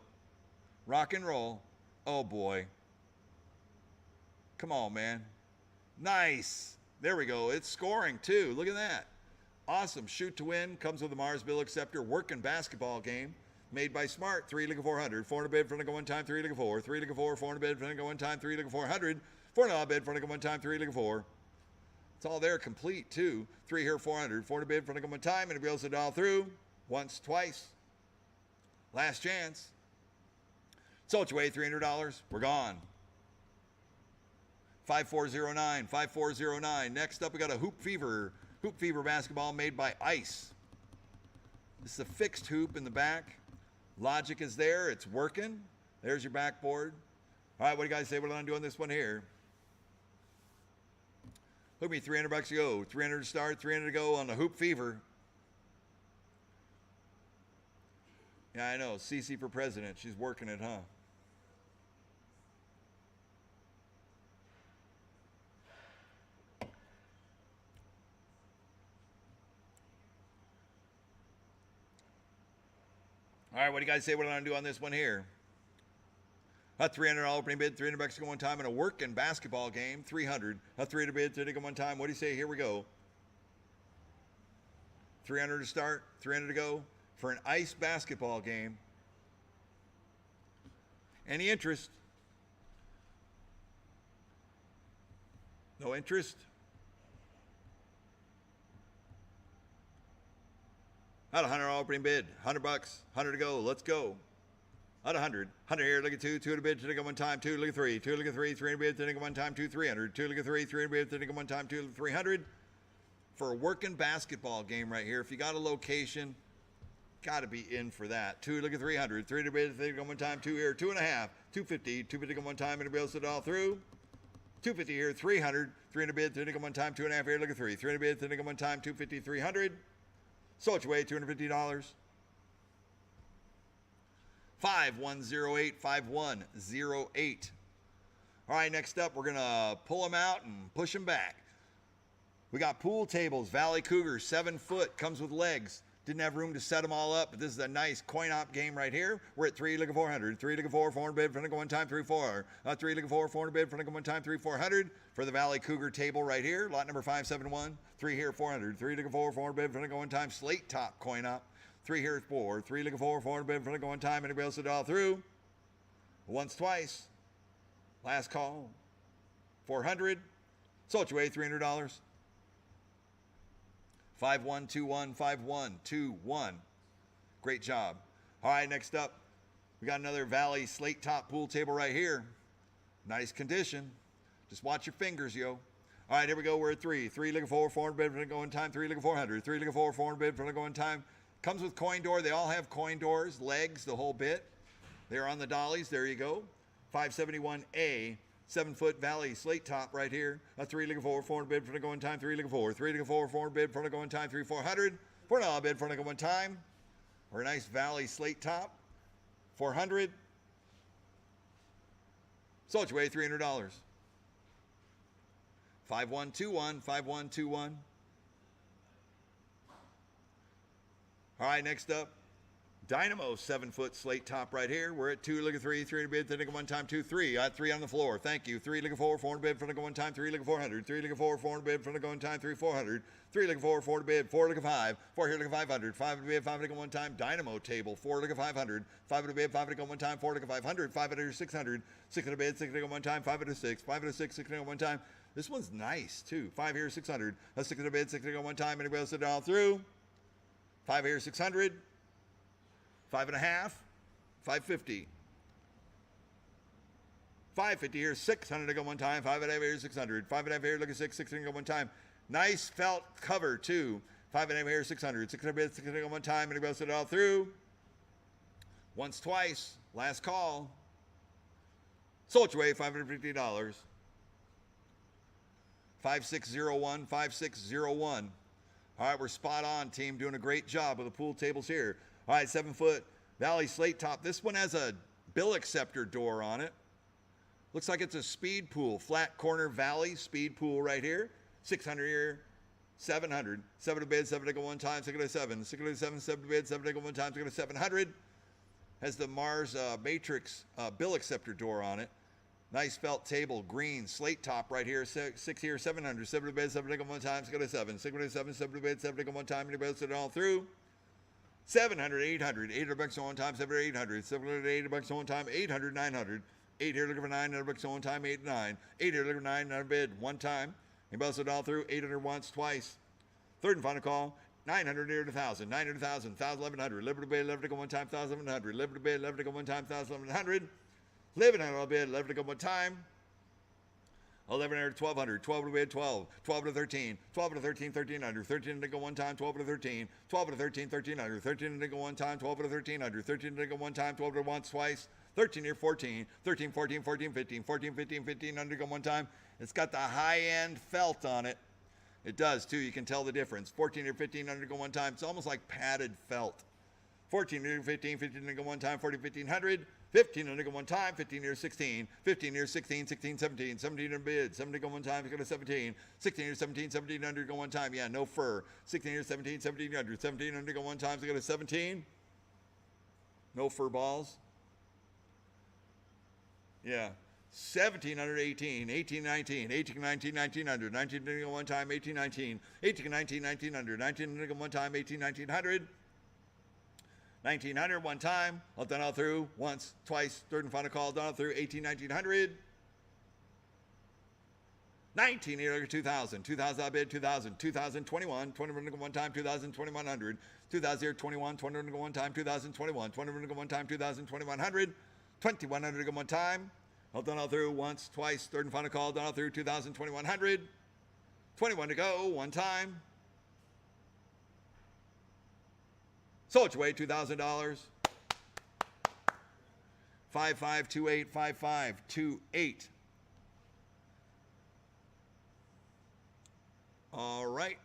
Rock and roll. Oh, boy. Come on, man. Nice. There we go. It's scoring, too. Look at that. Awesome. Shoot to win. Comes with a Mars bill acceptor. Working basketball game. Made by Smart. 3 leg 400. 400 bid for one time. 3 leg 4. 3 leg 4. 400 bid for one time. 3 leg 400. 400 bid for one time. 3 leg 4. It's all there complete, too. 3 here, 400. 400 bid for one time. And it bills it all through. Once, twice. Last chance. Sold your way, $300. We're gone. 5409. 5409. Next up, we got a Hoop Fever. Hoop Fever basketball made by Ice. This is a fixed hoop in the back. Logic is there. It's working. There's your backboard. All right, what do you guys say? What do I do on this one here? Hook me $300 to go. 300 to start, 300 to go on the Hoop Fever. Yeah, I know. CC for president. She's working it, huh? All right, what do you guys say? What do I do on this one here? A $300 opening bid, $300 to go one time in a working basketball game. 300. A $300 bid, 300 to go one time. What do you say? Here we go. 300 to start, 300 to go for an ice basketball game. Any interest? No interest? At $100 opening bid, $100, 100 to go. Let's go. At 100, 100 here. Look at 2, 2 to bid, 2 to go one time, 2 look at 3, 2 look at 3, 3 to bid, 3 to go one time, 2 300, 2 look at 3, 3 to bid, 3 to go one time, 2 300 for a working basketball game right here. If you got a location, Got to be in for that. 2, look at 300. 3 to bid, 3 to go one time. 2 here, 2.5. 250. 250 go one time. Anybody else it all through? 250 here, 300. 3 to bid, 3 to go one time. 2.5 here, look at 3. 3 to bid, 3 to go one time. 250, 300. So it's away, $250. 5108, 5108. All right, next up, we're going to pull them out and push them back. We got pool tables, Valley Cougar, 7 foot, comes with legs. Didn't have room to set them all up, but this is a nice coin-op game right here. We're at 3, look at 400. 3, look at 4, 400 bid, front of go one time, 3, 4. 3, look at 4, 400 bid, front of go one time, 3, 400. For the Valley Cougar table right here, lot number 571. 3 here, 400. 3, look at 4, 400 bid, front of go one time, slate top coin-op. 3 here, 4. 3, look at 4, 400 bid, front of go one time. Anybody else it all through? Once, twice. Last call. 400. Sold you away, $300. 5121, 5121. Great job. All right, next up, we got another Valley slate top pool table right here. Nice condition. Just watch your fingers, yo. All right, here we go. We're at 3. 3, look at 4, 400 bid, front of go one time. 3, look at 400. 3, look at 4, 400 bid, front of go one time. Comes with coin door. They all have coin doors, legs, the whole bit. They're on the dollies. There you go. 571A, 7 foot Valley slate top right here. A 3, look at 4, 400 bid, front of go one time. 3, look at 4. 3, look at 4, 400 bid, front of go one time. 3, 400. $4 bid, front of go one time. Or a nice Valley slate top. 400. Sold you away, $300. 5121, 5121. All right, next up, Dynamo 7 foot slate top right here. We're at 2, look at 3, 3 to bid, 3 to go one time, 2, 3. 3 on the floor. Thank you. 3, look at 4, 4 to bid, front to go one time, 3, look at 400. 3, look at 4, 4 to bid, front to go one time, 3, 400. 3, look at 4, 4 to bid, 4, look at 5. 4 here, look at 500. 5 to bid, 5 to go one time. Dynamo table, 4, look at 500. 5 to bid, 5 to go one time, 4, look at 500. 5 to 600. 6 to bid, 6 to go one time, 5 to 6. 5 to 6, 6 to go one time. This one's nice too. 5 here, 600. 6 to bid, 6 to go one time. Anybody else sit all through? 5 here, 600. 5.5, 550. 550 here, 600 to go one time. 5.5 here, 600. 5.5 here, look at 6, 6 to go one time. Nice felt cover too. 5.5 here, 600. 600 bid, 6 to go one time. Anybody else sit all through? Once, twice. Last call. Sold your way, $550. 5601, 5601. All right, we're spot on, team. Doing a great job with the pool tables here. All right, 7 foot Valley slate top. This one has a bill acceptor door on it. Looks like it's a speed pool. Flat corner Valley speed pool right here. 600 here, 700. 7 to bid, 7 to go one time, 6 to 7. 6 to 7, 7 to bid, 7 to go one time, 6 to 700. Has the Mars Matrix bill acceptor door on it. Nice felt table, green, slate top right here. 6 here, 700. 7 to bid, 7 to go one time, 6 to 7. 6 to 7, 7 to bid, 7 to go one time. Anybody else it all through? 700, 800, $800 on one time, 700, 800, 700, $800 on one time, 800, 900, 8 here looking for $900 on one time, 8, 9, 8 here looking for 900 bid, one time. Anybody else it all through? 800 once, twice. Third and final call, 900 here to 1,000, 900, 1,000, 1,000, 1,100, Liberty bid, 11 to go one time, 1,100, Liberty bid, 11 to go one time, 1,100, 1100 bid, 11 to go one time. 1100, 1200, 12 to bid, 12, 12 to 13, 12 to 13, 1300, 13 to go one time, 12 to 13, 12 to 13, 1300, 13 to go one time, 12 to 1300, 13 to go one time, 12 to once, twice, 13 here, 14, 13, 14, 14, 15, 14, 15, 1500 to go one time. It's got the high-end felt on it. It does too, you can tell the difference. 14 here, 1500 to go one time. It's almost like padded felt. 14 here, 15, 15 to go one time, 40, 1500. 15 to go one time, 15 here, 16, 15 here, 16, 16, 17, 17 in bid, 7 to go one time, go to 17, 16 here, 17, 1700 to go one time, yeah, no fur, 16 here, 17, 1700, 1700 to go one time, so go to 17, no fur balls, yeah, 1700, 18, 18, 19, 18, 19, 1900, 19 to go one time, 18, 19, 18, 19, 1900, 19 to go one time, 18, 1900, 1900 one time, all done all through, once, twice, third and final call, done all through, 18, 1900. 19 here, 2000, 2000 I bid, 2000, 2021, 21 to go one time, 2000, 2100, 2000 here, 21, 21 to go one time, 2021, 21 to go one time, 2000, 2100, 2100 to go one time, all done all through, once, twice, third and final call, done all through, 2000, 2100, 21 to go, one time. So it's way $2,000. 5528, 5528. All right.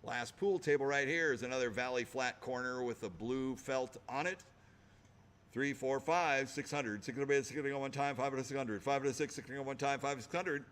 Last pool table right here is another Valley flat corner with a blue felt on it. 3, 4, 5, 600. 600 bid, 600 go one time, 500 to 600. 500 to 6, 600 go one time, 5 to 600.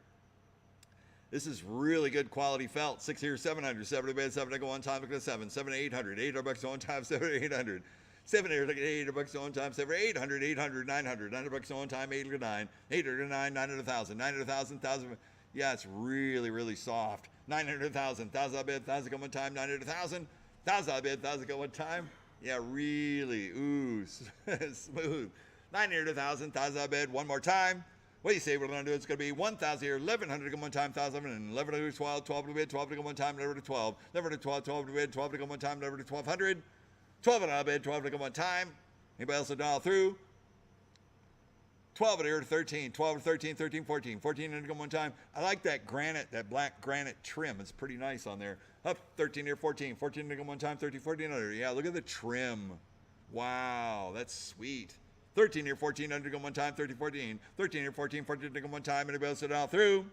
This is really good quality felt. 6 here, 700. 7 to bid, 7 to go one time, look at 7. 7 to 800. 800 bucks on time, 7 to 800. 7 here, look at 800 bucks on time, 7 to 800. 800, 900. 900 bucks on time, 800 to 9. 800 to 9, 900 to 1,000. 900 to 1,000, 1,000. Yeah, it's really, really soft. 900 to 1,000. 1,000 bid, 1,000 go one time, 900 to 1,000. 1,000 bid, 1,000 go one time. Yeah, really, ooh, smooth. 900 to 1,000, 1,000 bid, one more time. What do you say we're going to do? It's going to be 1,000 here, 1,100 to go one time, 1,000, and 11 to 12, 12 to bid, 12 to go one time, 11 to 12, 11 to 12, 12 to bid, 12 to go one time, 11 to 1,200, 12 to bid, 12 to go one time. Anybody else to dial through? 12 here to 13, 12 to 13, 13, 14, 14 to go one time. I like that granite, that black granite trim. It's pretty nice on there. Up 13 here, 14, 14 to go one time, 13, 14 under. Yeah, look at the trim. Wow, that's sweet. 13 here, 14 under go one time, 13, 14, 13 here, 14, 14 to go one time. Anybody else to dial through?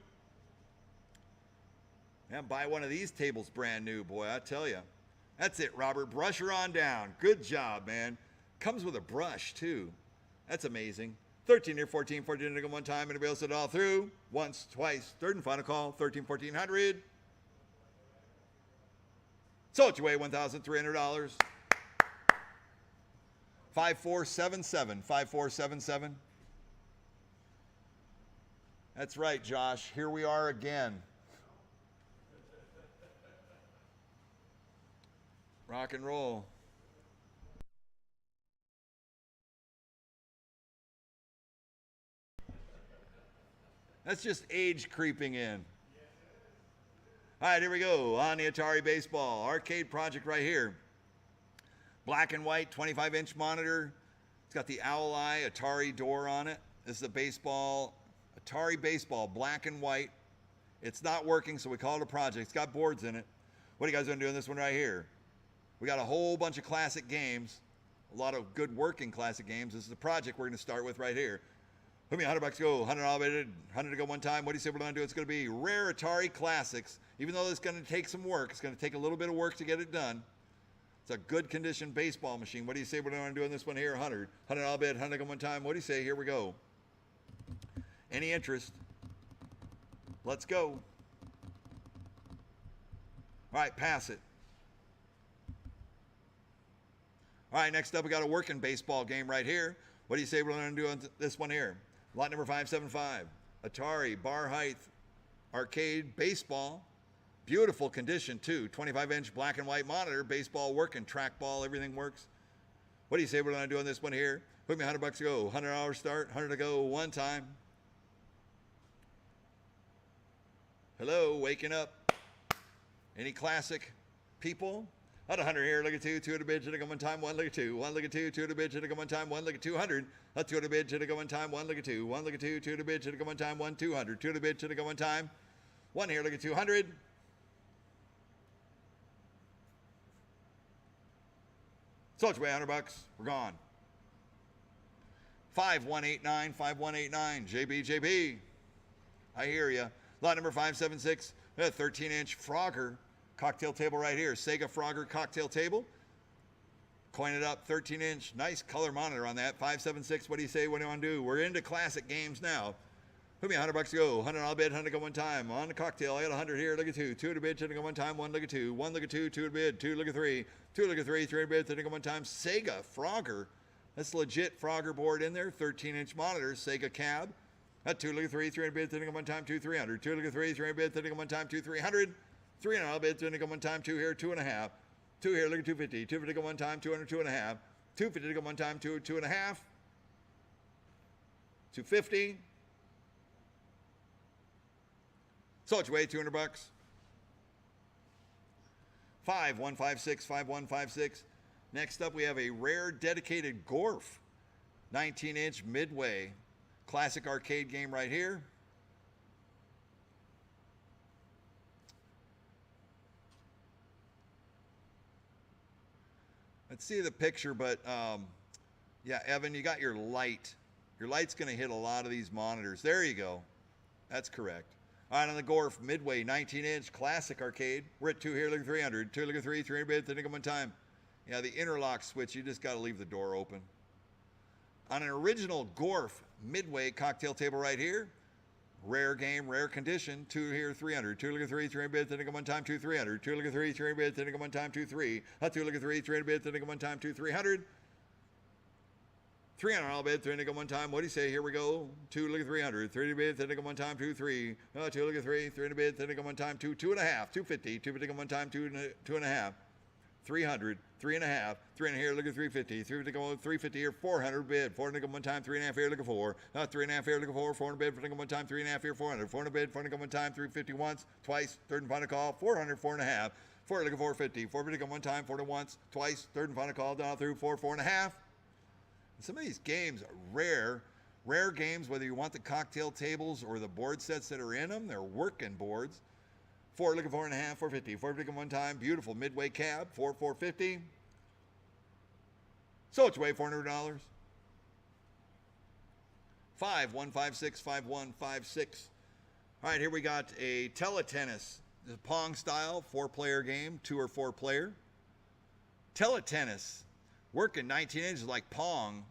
Yeah, buy one of these tables brand new, boy, I tell you. That's it, Robert. Brush her on down. Good job, man. Comes with a brush, too. That's amazing. 13 here, 14, 14 to go one time. Anybody else at all through? Once, twice, third and final call. 13, 1400. So it's your way, $1,300. 5477, 5477. That's right, Josh. Here we are again. Rock and roll. That's just age creeping in. All right, here we go. On the Atari Baseball arcade project right here. Black and white 25-inch monitor. It's got the owl eye Atari door on it. This is a baseball, Atari Baseball, black and white. It's not working, so we call it a project. It's got boards in it. What are you guys going to do in this one right here? We got a whole bunch of classic games, a lot of good working classic games. This is the project we're going to start with right here. Put me $100 to go, 100 elevated, 100 to go one time. What do you say we're going to do? It's going to be rare Atari classics. Even though it's going to take some work, it's going to take a little bit of work to get it done. It's a good condition baseball machine. What do you say we're going to do in this one here? 100. 100 elevated, 100 to go one time. What do you say? Here we go. Any interest? Let's go. All right, pass it. All right, next up we got a working baseball game right here. What do you say we're going to do on this one here? Lot number 575. Atari bar height arcade baseball. Beautiful condition too. 25-inch black and white monitor, baseball working, trackball, everything works. What do you say we're going to do on this one here? Put me $100 to go, $100 start, 100 to go one time. Hello, waking up. Any classic people? At 100 here, look at 2, 2 at a bid, to go one time, 1, look at 2, 1, look at 2, 2 at a bid, to go one time, 1, look at 200. At 2 at a bid, to go one time, 1, look at 2, 1, look at 2, 2 at a bid, to go one time, 1, 200. 2 at a bid, to go one time, 1 here, look at 200. So it's way $100. We're gone. 5189, 5189. JB. I hear you. Lot number 576. 13-inch Frogger cocktail table right here. Sega Frogger cocktail table. Coin it up. 13-inch. Nice color monitor on that. 576. What do you say? What do you want to do? We're into classic games now. Put me $100 to go. 100 I'll bid. 100 go one time. On the cocktail. I got 100 here. Look at 2. 2 at a bid. 2 to go one time. 1 look at 2. 1 look at 2. 2 at a bid. 2 look at 3. 2 look at 3. 3 at a bid. 3 to go one time. Sega Frogger. That's legit Frogger board in there. 13-inch monitor. Sega cab. At 2 look at 3. 3 at a bid. 3 to go one time. 2 300. 2 look at 3. 3 at a bid. 3 to go one time. 2 300. 3 and I'll bid. 3 to go one time. 2 here. 2 and a half. 2 here. Look at 250. 250 to go one time. 200. 2 and a half. 250 to go one time. 2 2 and a half. 250. So it's way $200. 5156, 5156. Next up, we have a rare dedicated Gorf 19-inch Midway classic arcade game right here. let's see the picture, but yeah, Evan, you got your light. Your light's going to hit a lot of these monitors. There you go. That's correct. All right, on the Gorf Midway 19-inch classic arcade. We're at 2 here, look at 300. 2, look at 3, 300 bids, then one time. Yeah, the interlock switch, you just got to leave the door open. On an original Gorf Midway cocktail table right here, rare game, rare condition, 2 here, 300. 2, look at 3, 300 bids, then one time, 2, 300. 2, look at 3, 300 bids, then one time, 2, 3. 2, look at 3, 300 bids, then one time, 2, 300. 300 all bid, 300 one time. What do you say? Here we go. 2, look at 300. 300 bid, 300 one time, 2, 3. 2, look at 3, 300 bid, 300 one time, 2, 2.5. 250, 250 one time, 2.5. 300, 3.5, 3 here, look at 350, 350 here, 400 bid, 400 one time, 3.5 here, look at 4, 3.5 here, look at 4, 400 bid, 400 one time, 3.5 here, 400, 400 bid, 400 one time, 350 once, twice, third and final call, 400, 4.5, 4 look at 450, 450 one time, 4 once, twice, third and final call, down through 4, 4.5. Some of these games are rare games, whether you want the cocktail tables or the board sets that are in them, they're working boards. 4, look at 4.5, 450. 450 one time, beautiful midway cab, 4, 450. So it's way $400. 5, 156, 5, 156. All right, here we got a teletennis, the Pong style, 4-player game, 2 or 4 player. Teletennis, working 19 inches like Pong.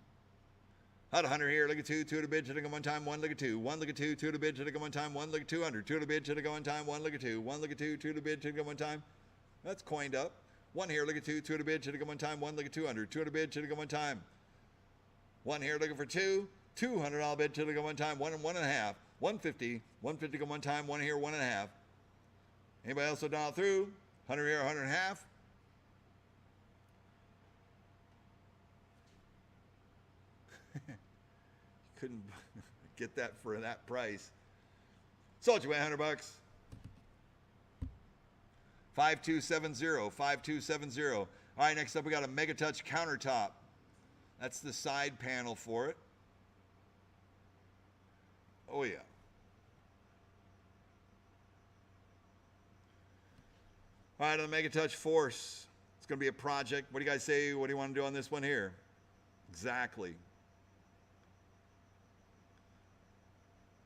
Had 100 here, look at 2, 2 to the bid, should have one time, 1 look at 2, 1 look at 2, 2 to the bid, should have one time, 1 look at 200, 2 to the bid, should have one time, 1 look at 2, 1 look at 2, 2 to the bid, should have one time. That's coined up. 1 here, look at 2, 2 to the bid, should have one time, 1 look at 200, 2 to the bid, should have one time. 1 here, looking for 2, 200 all bid, should have one time, 1 and 1.5, 150, 150 go one time, 1 here, 1.5. Anybody else will dial through? 100 here, 100 and a half. Couldn't get that for that price. Sold you $100. 5270, 5270. All right, next up we got a Mega Touch countertop. That's the side panel for it. Oh yeah. All right, on the Mega Touch Force. It's going to be a project. What do you guys say? What do you want to do on this one here? Exactly.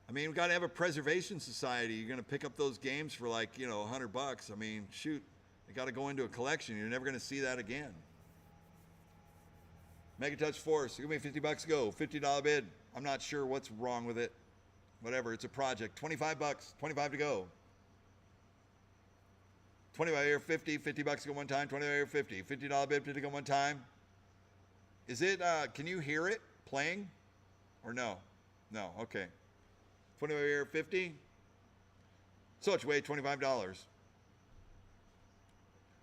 I mean, we've got to have a preservation society. You're going to pick up those games for like, you know, $100. I mean, shoot, they got to go into a collection. You're never going to see that again. Mega Touch Force, give me $50 go, $50 bid. I'm not sure what's wrong with it. Whatever, it's a project. $25, 25 to go. 25 here, 50, $50 go one time, 25 here, 50, $50 bid, 50 go one time. Is it, can you hear it playing or no? No, okay. 25 here, 50. So it's way $25.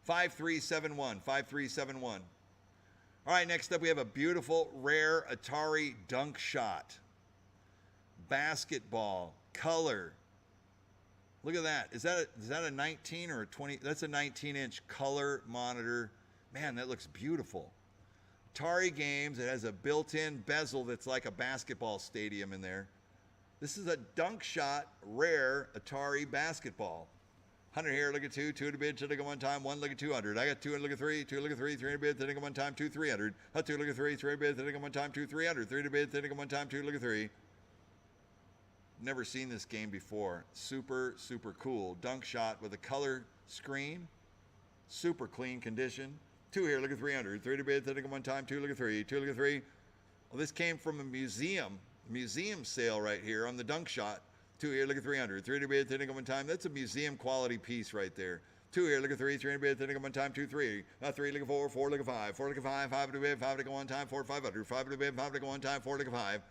5371, 5371. All right, next up we have a beautiful, rare Atari Dunk Shot. Basketball, color. Look at that. Is that a 19 or a 20? That's a 19-inch color monitor. Man, that looks beautiful. Atari games, it has a built-in bezel that's like a basketball stadium in there. This is a Dunk Shot rare Atari basketball. 100 here, look at 2, 2 to bid, 2 look at one time, 1 look at 200. I got 2 and look at 3, 2 look at 3, 3 to bid, 3 look at one time, 2 300. 2 look at 3, 3 to bid, 3 look at one time, 2 300. 3 to bid, 3 look at one time, 2 look at 3. Never seen this game before. Super, super cool. Dunk Shot with a color screen. Super clean condition. 2 here, look at 300. 3 to bid, 3 look at one time, 2 look at 3, 2 look at 3. Well, this came from a museum sale right here on the Dunk Shot. 2 here, look at 300. 3 to bid, 3 look at one time. That's a museum quality piece right there. 2 here, look at 3, 3 to bid, 3 look at one time, 2 3. 3 look at 4, 4 look at 5, 4 look at 5, 5 to bid, 5 look at one time, 4 500. 5 to bid, 5 look at one time, 4 look at 5.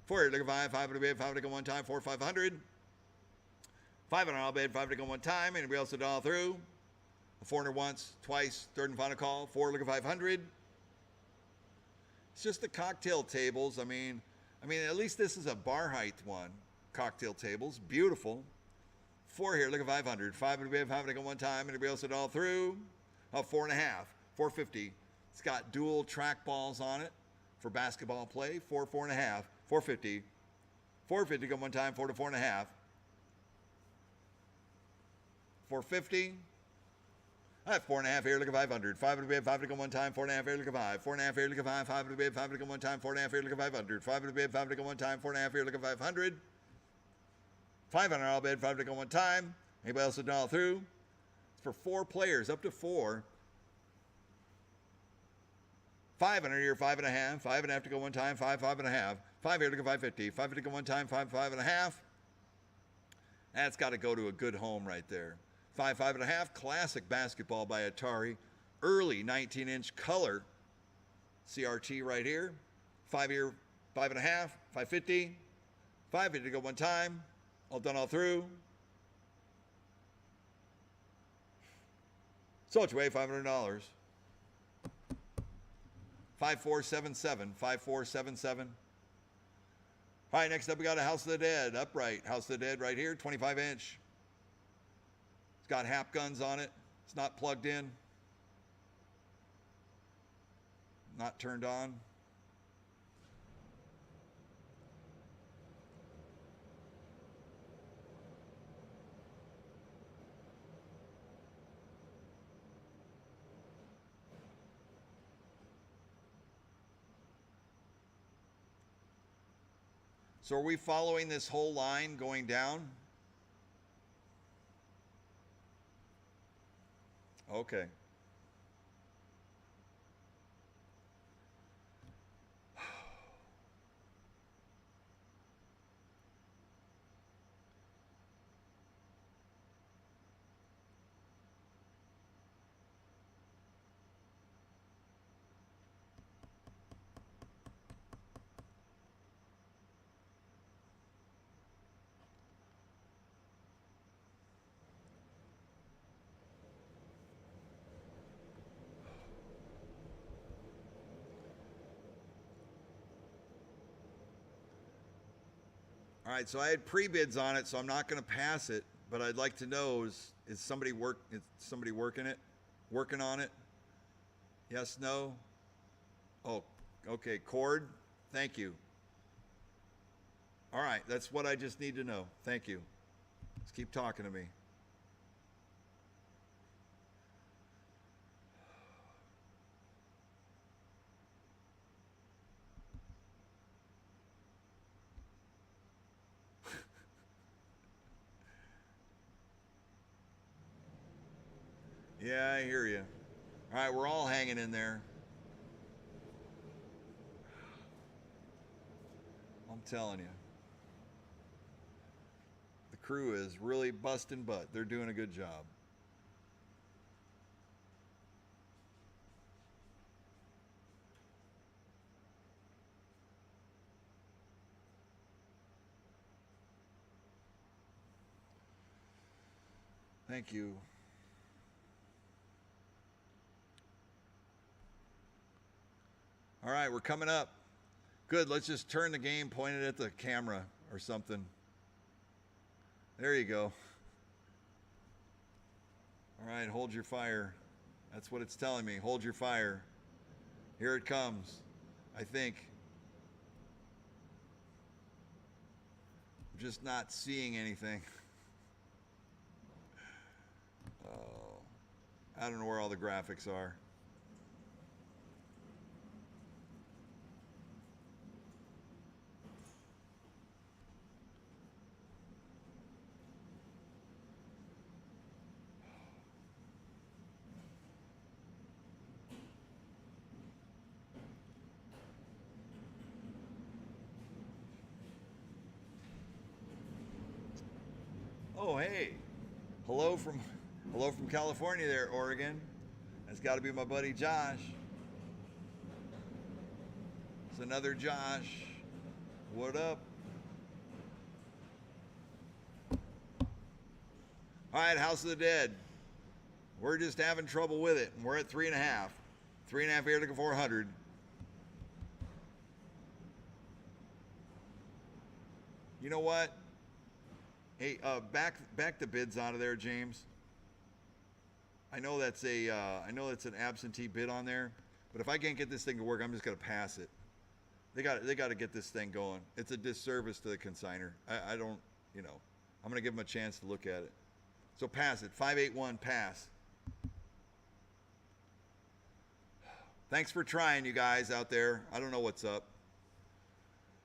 4 here, look at 5, 5 to bid, 5 look at one time, 4 500. 5 on all bid, 5 look at one time. Anybody else to dial through? 400 once, twice, third and final call. 4 look at 500. It's just the cocktail tables. I mean, at least this is a bar height one. Cocktail tables, beautiful. 4 here, look at 500. 5 to bid, 5 look at one time. Anybody else to dial through? 4.5, 450. It's got dual track balls on it for basketball play. 4, 4.5, 450. 450 go one time, 4 to 4.5. 450. All right, 4.5 here, look at 500. 5 to the bid, 5 to go one time, 4.5 here, look at 5. 4.5 here, look at 5, 5 to the bid, 5 to go one time, 4.5 here, look at 500. 5 to the bid, 5 to go one time, 4.5 here, look at 500. 500 all bid, 5 to go one time. Anybody else with all through? It's for 4 players, up to 4. 500 here, 5.5. 5.5 to go one time, 5, 5.5. 5 here, look at 550. 5 to go one time, 5, 5.5. That's got to go to a good home right there. 5, 5.5. Classic basketball by Atari. Early 19-inch color CRT right here. 5 here, 5.5. 550. 550 to go one time. All done all through. So it's way $500. 5477. 5477. All right, next up we got a House of the Dead, upright. House of the Dead right here, 25-inch. It's got hap guns on it. It's not plugged in. Not turned on. So are we following this whole line going down? Okay. All right, so I had pre-bids on it, so I'm not going to pass it, but I'd like to know, is somebody working it? Working on it? Yes, no? Oh, okay, Cord, thank you. All right, that's what I just need to know. Thank you. Let's keep talking to me. Yeah, I hear you. All right, we're all hanging in there. I'm telling you. The crew is really busting butt. They're doing a good job. Thank you. All right, we're coming up. Good, let's just turn the game pointed at the camera or something. There you go. All right, hold your fire. That's what it's telling me. Hold your fire. Here it comes, I think. I'm just not seeing anything. Oh, I don't know where all the graphics are. Oh, hey. Hello from California there, Oregon. That's got to be my buddy Josh. It's another Josh. What up? All right, House of the Dead. We're just having trouble with it, and we're at 3.5. 3.5 here, looking 400. You know what? Hey, back the bids out of there, James. I know that's an absentee bid on there, but if I can't get this thing to work, I'm just gonna pass it. They got to get this thing going. It's a disservice to the consignor. I don't, I'm gonna give them a chance to look at it. So pass it. 581 pass. Thanks for trying, you guys out there. I don't know what's up.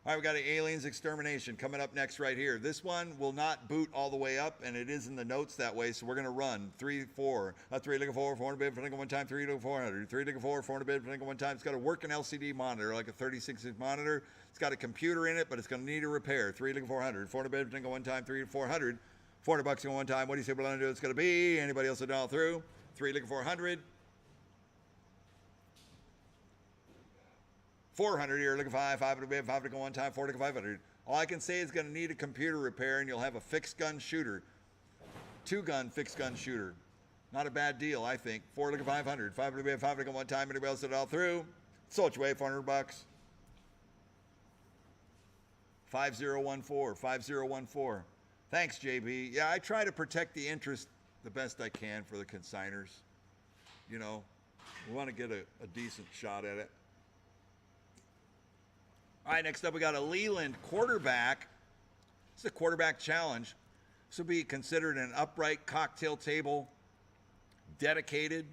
All right, we got an Aliens Extermination coming up next right here. This one will not boot all the way up, and it is in the notes that way, so we're going to run 3, 4. 3 looking 4, 400 bid, for one time, 3 looking 400. 3 looking 4, 400 bid, for one time. It's got a working LCD monitor, like a 36-inch monitor. It's got a computer in it, but it's going to need a repair. 3 looking 400. 400 bid, for one time, 3 to 400. $400 in one time. What do you say we're going to do? It's going to be. Anybody else a dollar through? 3 looking 400. 400 here, looking 5, 5 to bid, 5 to go one time, 4 to go 500. All I can say is going to need a computer repair, and you'll have a fixed gun shooter. 2-gun fixed gun shooter. Not a bad deal, I think. 4 looking 500, 5 to bid, 5 to go one time, anybody else it all through? Sold your way, $400. 5014, 5014. Thanks, JB. Yeah, I try to protect the interest the best I can for the consigners. You know, we want to get a decent shot at it. All right, next up we got a Leland quarterback. It's a quarterback challenge. This will be considered an upright cocktail table, dedicated.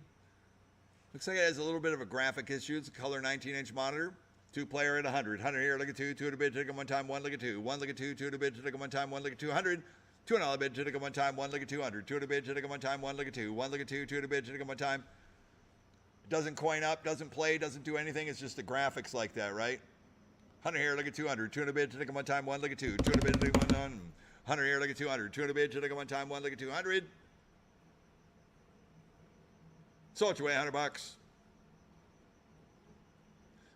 Looks like it has a little bit of a graphic issue. It's a color 19-inch monitor. 2-player at 100. 100 here, look at 2, 2 at a bid, take 'em one time, 1 look at 2. 1 look at 2, 2 at a bid, take 'em one time, 1 look at 200. 2 and a bid, take 'em one time, 1 look at 200. 2 at a bid, take 'em one time, 1 look at 2. 1 look at 2, 2 at a bid, take 'em one time. Doesn't coin up, doesn't play, doesn't do anything. It's just the graphics like that, right? 100 here, look at 200. 2 and a bid, take 'em one time, 1 look at 2. 2 and a bid, take 'em one time. 100 here, look at 200. 2 and a bid, take 'em one time, 1 look at 200. Sold your way, $100.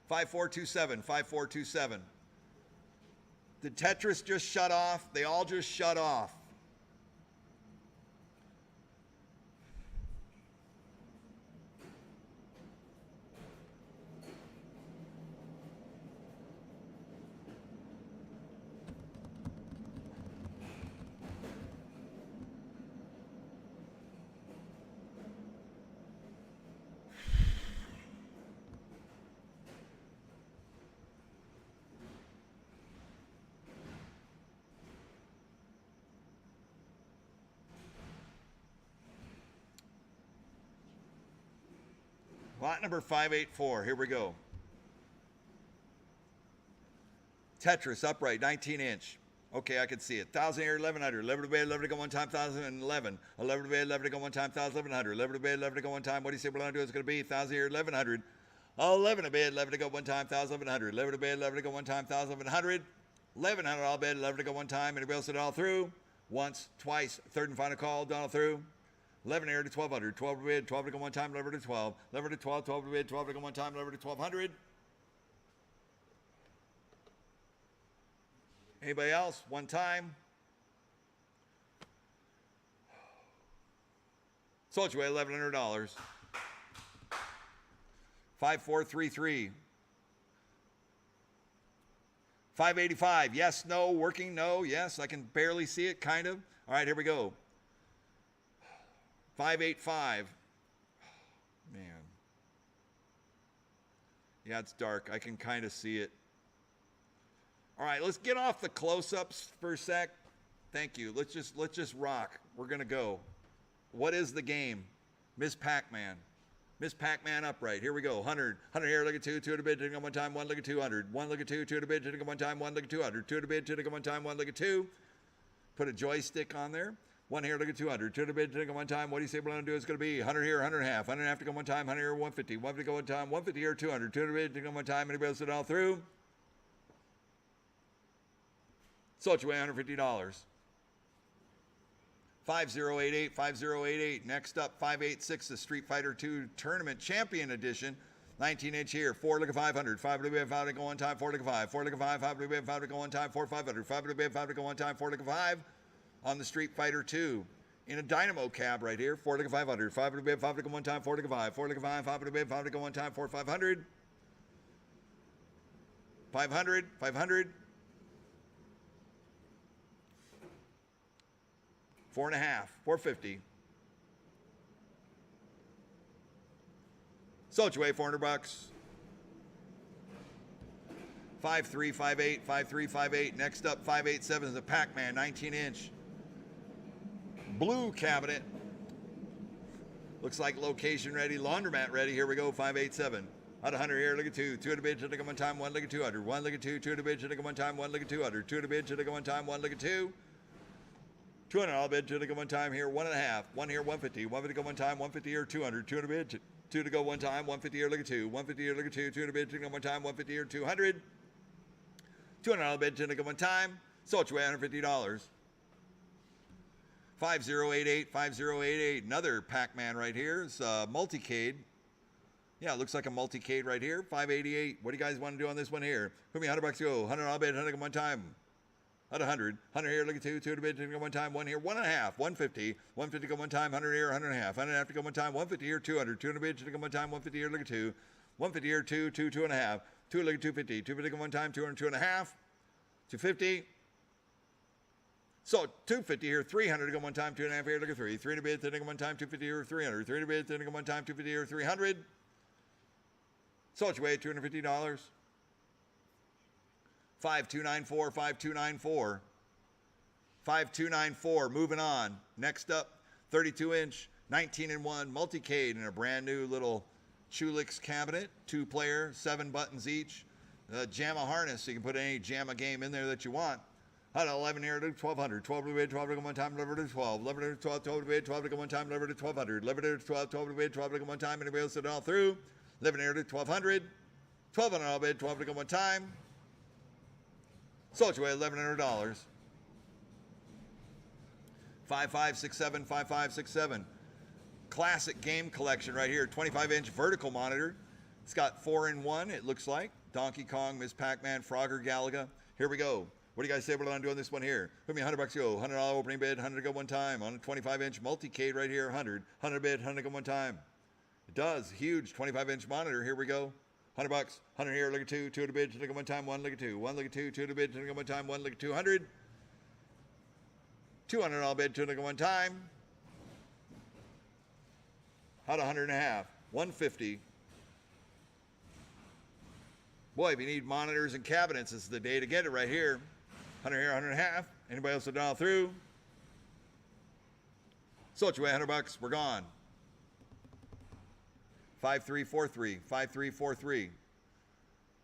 5427, 5427. Did Tetris just shut off? They all just shut off. Lot number 584. Here we go. Tetris upright, 19-inch. Okay, I can see it. 1,000 here, 1,100. 11 to bed, 11 to go one time, 1,011. 11 to bed, 11 to go one time, 1,100. 11 to bed, 11 to go one time. What do you say we're going to do? It's going to be 1,000 here, 1,100. 11 to bed, 11 to go one time, 1,100. 11 to bed, 11 to go one time, 1,100. 1,100 all bed, 11 to go one time. Anybody else it all through? Once, twice, third and final call, done all through. 11 here to 1,200. 12 to bid, 12 to go one time, 11 to 12. 11 to 12, 12 to bid, 12 to go one time, 11 to 1,200. Anybody else? One time. Sold you away, $1,100. 5433. 585. Yes, no, working, no, yes. I can barely see it, kind of. All right, here we go. 585. Man. Yeah, it's dark. I can kind of see it. All right, let's get off the close-ups for a sec. Thank you. Let's just rock. We're gonna go. What is the game? Miss Pac-Man. Miss Pac-Man upright. Here we go. 100. 100 here. Look at 2. 2 at a bid. 2 at one time. 1 look at 200. 1 look at 2. 2 at a bid. 2 at one time. 1 look at 200. 2 at a bid. 2 at one time. 1 look at 2. Put a joystick on there. 1 here. Look at 200. 2 at a bid. 2 at one time. What do you say we're gonna do? It's gonna be 100 here. 100 and a half. 100 and a half to go one time. 100 here. 150. 150 to go one time. 150 here. 200. 2 at a bid. 2 at one time. Anybody else it all through? Sold you away, $150. 5088, 5088. Next up, 586, the Street Fighter II Tournament Champion Edition. 19-inch here. 4 look at 500. 5 to bid, 5 to go one time. 4 look at 5. 4 look at 5. 5 to bid, 5 to go one time. 4 500. 5 to bid, 5 to go one time. 4 look at 5 on the Street Fighter II. In a dynamo cab right here. 4 look at 500. 5 to bid, 5 to go one time. 4 look at 5. 4 look at 5. 5 to bid, 5 to go one time. 4 500. 500. 500. 4 and a half, 450. Sold you away, $400. 5358, 5358. Next up, 587 is a Pac-Man, 19-inch. Blue cabinet. Looks like location ready, laundromat ready. Here we go, 587. Out of 100 here, look at 2. 2 at a bid, should take one time, 1, look at 200. 1, look at 2, 2 at a bid, should take one time, 1, look at 200. 2 at a bid, should take one time, 1, look at 2. 200 all bid, 2 to go one time here, 1.5. 1 here, 150. 150 to go one time, 150 here, 200. 2 at a bid, 2 to go one time, 150 here, look at 2. 150 here, look at 2. 2 at a bid, 2 to go one time, 150 here, 200. 200 all bid, 2 to go one time. So it's way $150. 5088, 5088. Another Pac-Man right here. It's multicade. Yeah, it looks like a multicade right here. 588. What do you guys want to do on this one here? Put me $100 to go. 100 all bid, 100 one time. At 100. 100 here, look at 2. 2 to bid, 2 to go one time. 1 here, 1.5. 150. 150 to go one time. 100 here, 100.5. 100.5 to go one time. 150 here, 200. 2 to bid, 2 to go one time. 150 here, look at 2. 150 here, 2, 2, 2.5. 2, look at 250. 250 to go one time. 200, 2.5. 250. So 250 here, 300 to go one time. 2.5 here, look at 3. 3 to bid, 3 to go one time. 250 here, 300. 3 to bid, 3 to go one time. 250 here, 300. So it's way $250. 5294, 5294. 5294. Moving on. Next up, 32-inch, 19-in-1 multicade in a brand new little Chulix cabinet. 2-player, 7 buttons each. JAMA harness, so you can put any JAMA game in there that you want. Out of 11 here to 1200. 12 to bid, 12 to go one time, 11 to 12. 11 to 12, 12 to bid, 12 to go one time, 11 to 1200. 11 to 12, 12 to bid, 12 to go one time. Anybody else sit all through? 11 here to 1200. 1200 all bid, 12 to go one time. So it's way $1,100. 5567, 5567. Classic game collection right here. 25-inch vertical monitor. It's got 4-in-1, it looks like. Donkey Kong, Ms. Pac-Man, Frogger, Galaga. Here we go. What do you guys say? What am I doing this one here? Put me $100 to go. $100 opening bid, 100 to go one time. On a 25-inch multicade right here, 100. 100 bid, 100 to go one time. It does. Huge 25-inch monitor. Here we go. $100. 100 here, look at 2. 2 to bid, 2 to go one time. 1, look at 2. 1, look at 2. 2 to bid, 2 to go one time. 1, look at 200. 200 all bid, 2 to go one time. Out of 100 and a half. 150. Boy, if you need monitors and cabinets, this is the day to get it right here. 100 here, 100 and a half. Anybody else to dial through? So it's way $100. We're gone. 5343. 5343.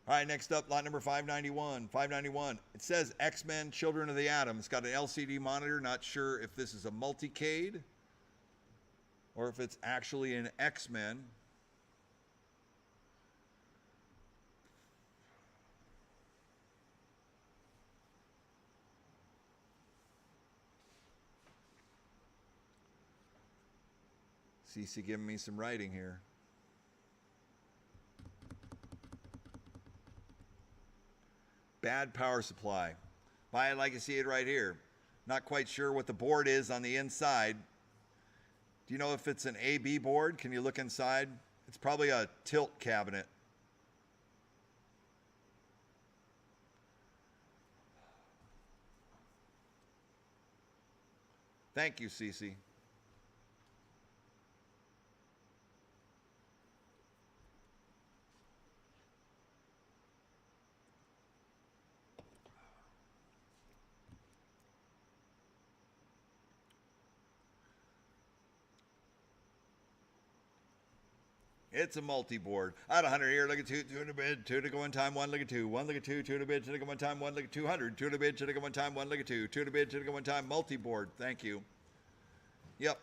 All right, next up, lot number 591. 591. It says X-Men Children of the Atom. It's got an LCD monitor. Not sure if this is a multicade or if it's actually an X-Men. CC giving me some writing here. Bad power supply. Buy it like you see it right here. Not quite sure what the board is on the inside. Do you know if it's an AB board? Can you look inside? It's probably a tilt cabinet. Thank you, CC. It's a multi-board. Out of 100 here, look at 2, 2 to bid, 2 to go one time, 1 look at 2, 1 look at 2, 2 to bid, 2 to go one time, 1 look at 200, 2 to bid, 2 to go one time, 1 look at 2, 2 to bid, 2 to go one time, multi-board. Thank you. Yep.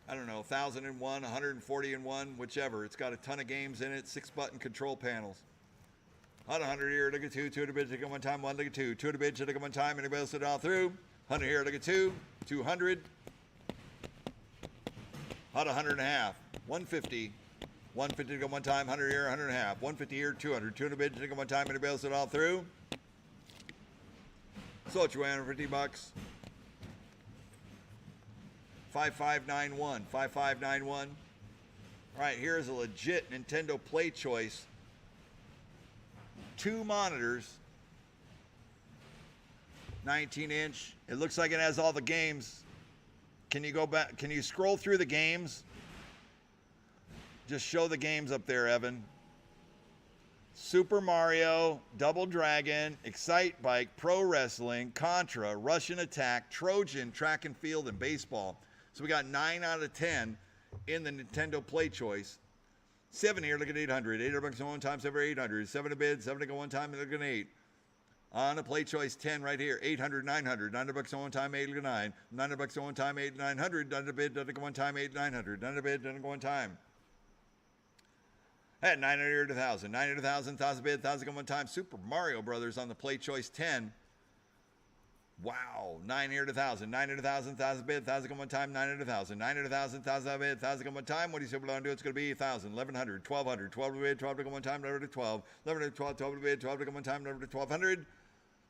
I don't know, 1,001, 140 in one, whichever. It's got a ton of games in it, 6-button control panels. Out of 100 here, look at 2, 2 to bid, 2 to go one time, 1 look at 2, 2 to bid, 2 to go one time. Anybody else sit all through? 100 here, look at 2, 200. Out of 100 and a half, 150. 150 to go one time, 100 here, 100 and a half. 150 here, 200. 200 bid to go one time. Anybody else it all through? So it's $150. 5591. 5591. All right, here's a legit Nintendo Play Choice. 2 monitors. 19-inch. It looks like it has all the games. Can you go back? Can you scroll through the games? Just show the games up there, Evan. Super Mario, Double Dragon, Excite Bike, Pro Wrestling, Contra, Russian Attack, Trojan, Track and Field, and Baseball. So we got 9 out of 10 in the Nintendo Play Choice. 7 here, look at 800. 800 bucks on one time, 7 800. 7 to bid, 7 to go one time, look at 8. On a play choice 10 right here, 800, 900. 900 bucks on one time, 8 to 9. 900 bucks on one time, 8 900. Done to bid, done to go one time, 8 900. Done to bid, done to go one time. At 900 to 1,000. 900 to 1,000, 1,000 bid, 1,000 go one time. Super Mario Brothers on the play choice 10. Wow. 900 to 1,000. 900 to 1,000, 1,000 bid, 1,000 go one time, 900 to 1,000. 900 to 1,000, 1,000 bid, 1,000 go one time. What do you say we're going to do? It's going to be 1,000, 1,100, 1,200, 12 to bid, 12 to go one time, 11 to 12. 11 to 12, 12 to bid, 12 to go one time, 11 to 1,200.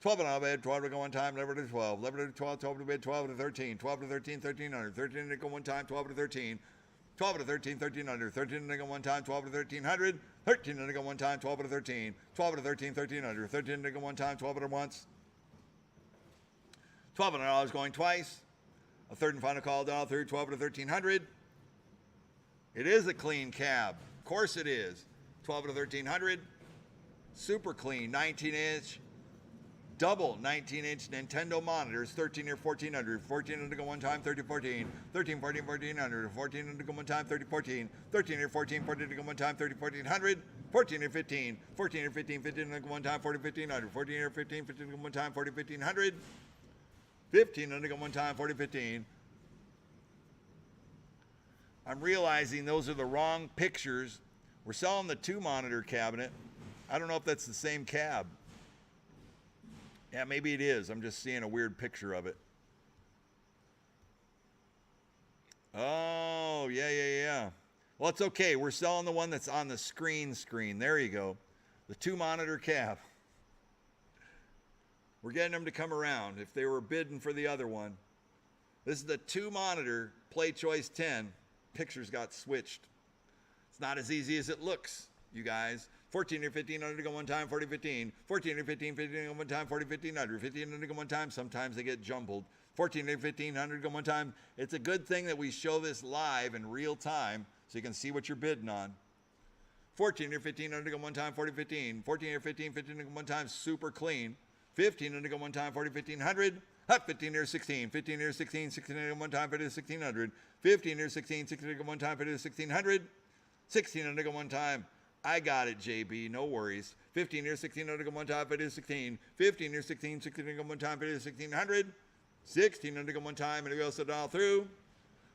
12 and a bid, 12 to go one time, 11 to 12. 11 to 12, 12 to bid, 12 to 13. 12 to 13, 1,300. 13 to go one time, 12 to 13. 12 to 13, 1,300. 13 to go one time, 12 to 1,300. 13 to go one time, 12 to 13. 12 to 13, 1,300. 13 to go one time, 12 to once. $1,200 going twice. A third and final call down through 12 to 1,300. It is a clean cab. Of course it is. 12 to 1,300. Super clean, 19-inch. Double 19-inch Nintendo monitors, 13 or 1,400. 1,400 to go one time, 30 14. 13 14 1,400. 1,400 to go one time, 30 14. 13 or 14 14 to go one time, 30 1,400. 14 or 15. 14 or 15 15 to go one time, 40 1,500. 14 or 15 15 to go one time, 40 1,500. 15 to go one time, 40 15. I'm realizing those are the wrong pictures. We're selling the 2-monitor cabinet. I don't know if that's the same cab. Yeah, maybe it is. I'm just seeing a weird picture of it. Oh, yeah. Well, it's okay. We're selling the one that's on the screen. There you go. The 2-monitor cab. We're getting them to come around if they were bidding for the other one. This is the 2-monitor Play Choice 10. Pictures got switched. It's not as easy as it looks, you guys. 14 or 1,500 to go one time, 40 15. 14 or 15 15 to go one time, 40 1,500. 1,500 to go one time. Sometimes they get jumbled. 14 or 1,500 to go one time. It's a good thing that we show this live in real time so you can see what you're bidding on. 14 or 1,500 to go one time, 40 15. 14 or 15 15 to go one time, super clean. 15 to go one time, 40 1,500. Up 15 or 16. 15 or 16, 16 to go one time, 50 to 1,600. 15 or 16, 16 to go one time, 50 to 1,600. 16 to go one time. I got it, JB, no worries. 15 or 16 to go one time, 50 to 16. 15 or 16, 16 to go one time, 50 to 1,600. 16 to go one time, and it goes all through.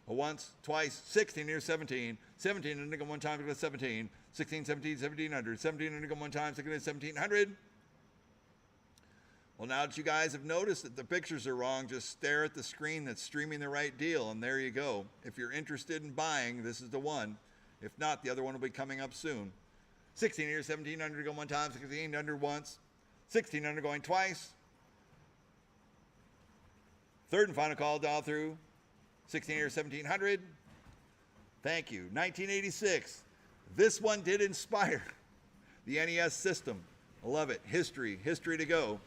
Once, twice, 16 or 17. 17 to go one time, 50 to 17. 16, 17, 1,700. 17 to go one time, 16 to 1,700. Well, now that you guys have noticed that the pictures are wrong, just stare at the screen that's streaming the right deal, and there you go. If you're interested in buying, this is the one. If not, the other one will be coming up soon. 16 here, 1,700 to go one time, 1,600 once, 1,600 going twice. Third and final call down through, 16 here, 1,700. Thank you. 1986. This one did inspire the NES system. I love it. History to go.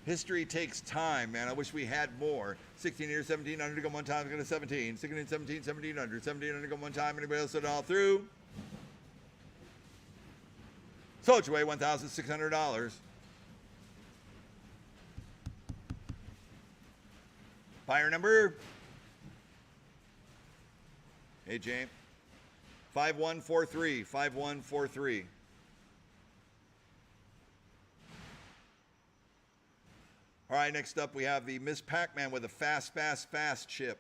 History takes time, man. I wish we had more. 16 here, 1,700 to go one time, go to 17. 16, 17, 1,700. 1,700 to go one time. Anybody else it all through? Sold your way, $1,600. Buyer number? Hey, James. 5143. 5143. All right, next up we have the Miss Pac-Man with a fast chip.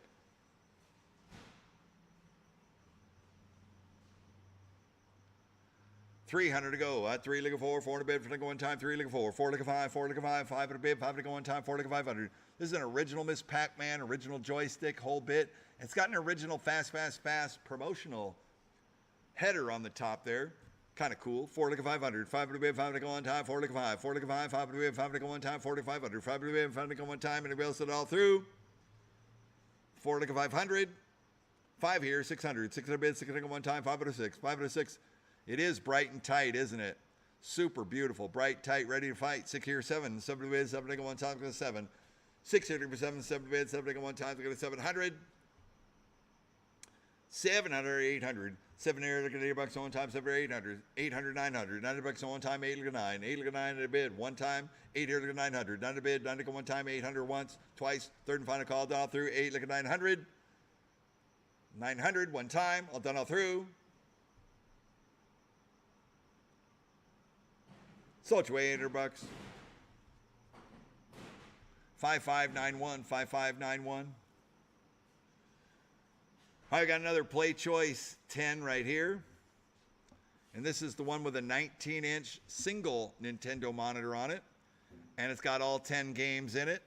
$300 to go. 3 lick of 4, 4 to bid, 4 to go one time, 3 lick of 4, 4 lick of 5, 4 lick of 5, 5 to bid, 5 to go one time, 4 lick of 500. This is an original Miss Pac-Man, original joystick, whole bit. It's got an original fast promotional header on the top there. Kind of cool. 4 lick of 500, 5 to bid, 5 to go one time, 4 lick of 5, 4 lick of 5, 5 to bid, 5 to go one time, 4 to 500, 5 to bid, 5 to go one time, and it else it all through. 4 lick of 500, 5 here, 600, 6 to bid, 6 to go one time, 5 to 6, 5 to 6. It is bright and tight, isn't it? Super beautiful. Bright, tight, ready to fight. 6 here, 7. 7 to bid, 7 to go one time, go to 7. 6 here for 7, 7 to bid, 7 to go one time, go to 700. 700, 800. 7 here, look at $8 on one time, 7 800. 800, 900. $9 on one time, 8 look at 9. 8 look at 9 at a bid. One time, 8 here, look at 900. 9 to bid, 9 to go one time, 800 once, twice. Third and final call, done all through. 8 look at 900. 900 one time, all done all through. Sold your way, $800. 5591, 5591. All right, we got another Play Choice 10 right here. And this is the one with a 19-inch single Nintendo monitor on it. And it's got all 10 games in it.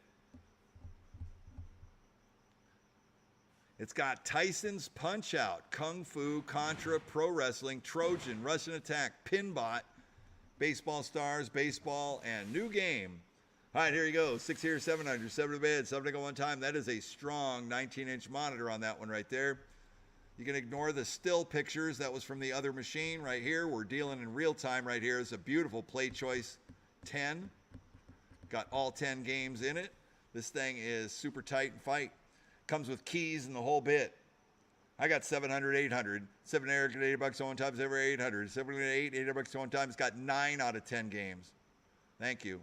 It's got Tyson's Punch-Out, Kung Fu, Contra, Pro Wrestling, Trojan, Russian Attack, Pinball, Baseball Stars, Baseball, and New Game. All right, here you go. 6 here, 700, 7 to the bed, 7 to go one time. That is a strong 19-inch monitor on that one right there. You can ignore the still pictures. That was from the other machine right here. We're dealing in real time right here. It's a beautiful Play Choice 10. Got all 10 games in it. This thing is super tight and fight. Comes with keys and the whole bit. I got 700, 800. 7 Eric at $80 on times every 800. 7 8, $800 on times. Got 9 out of 10 games. Thank you.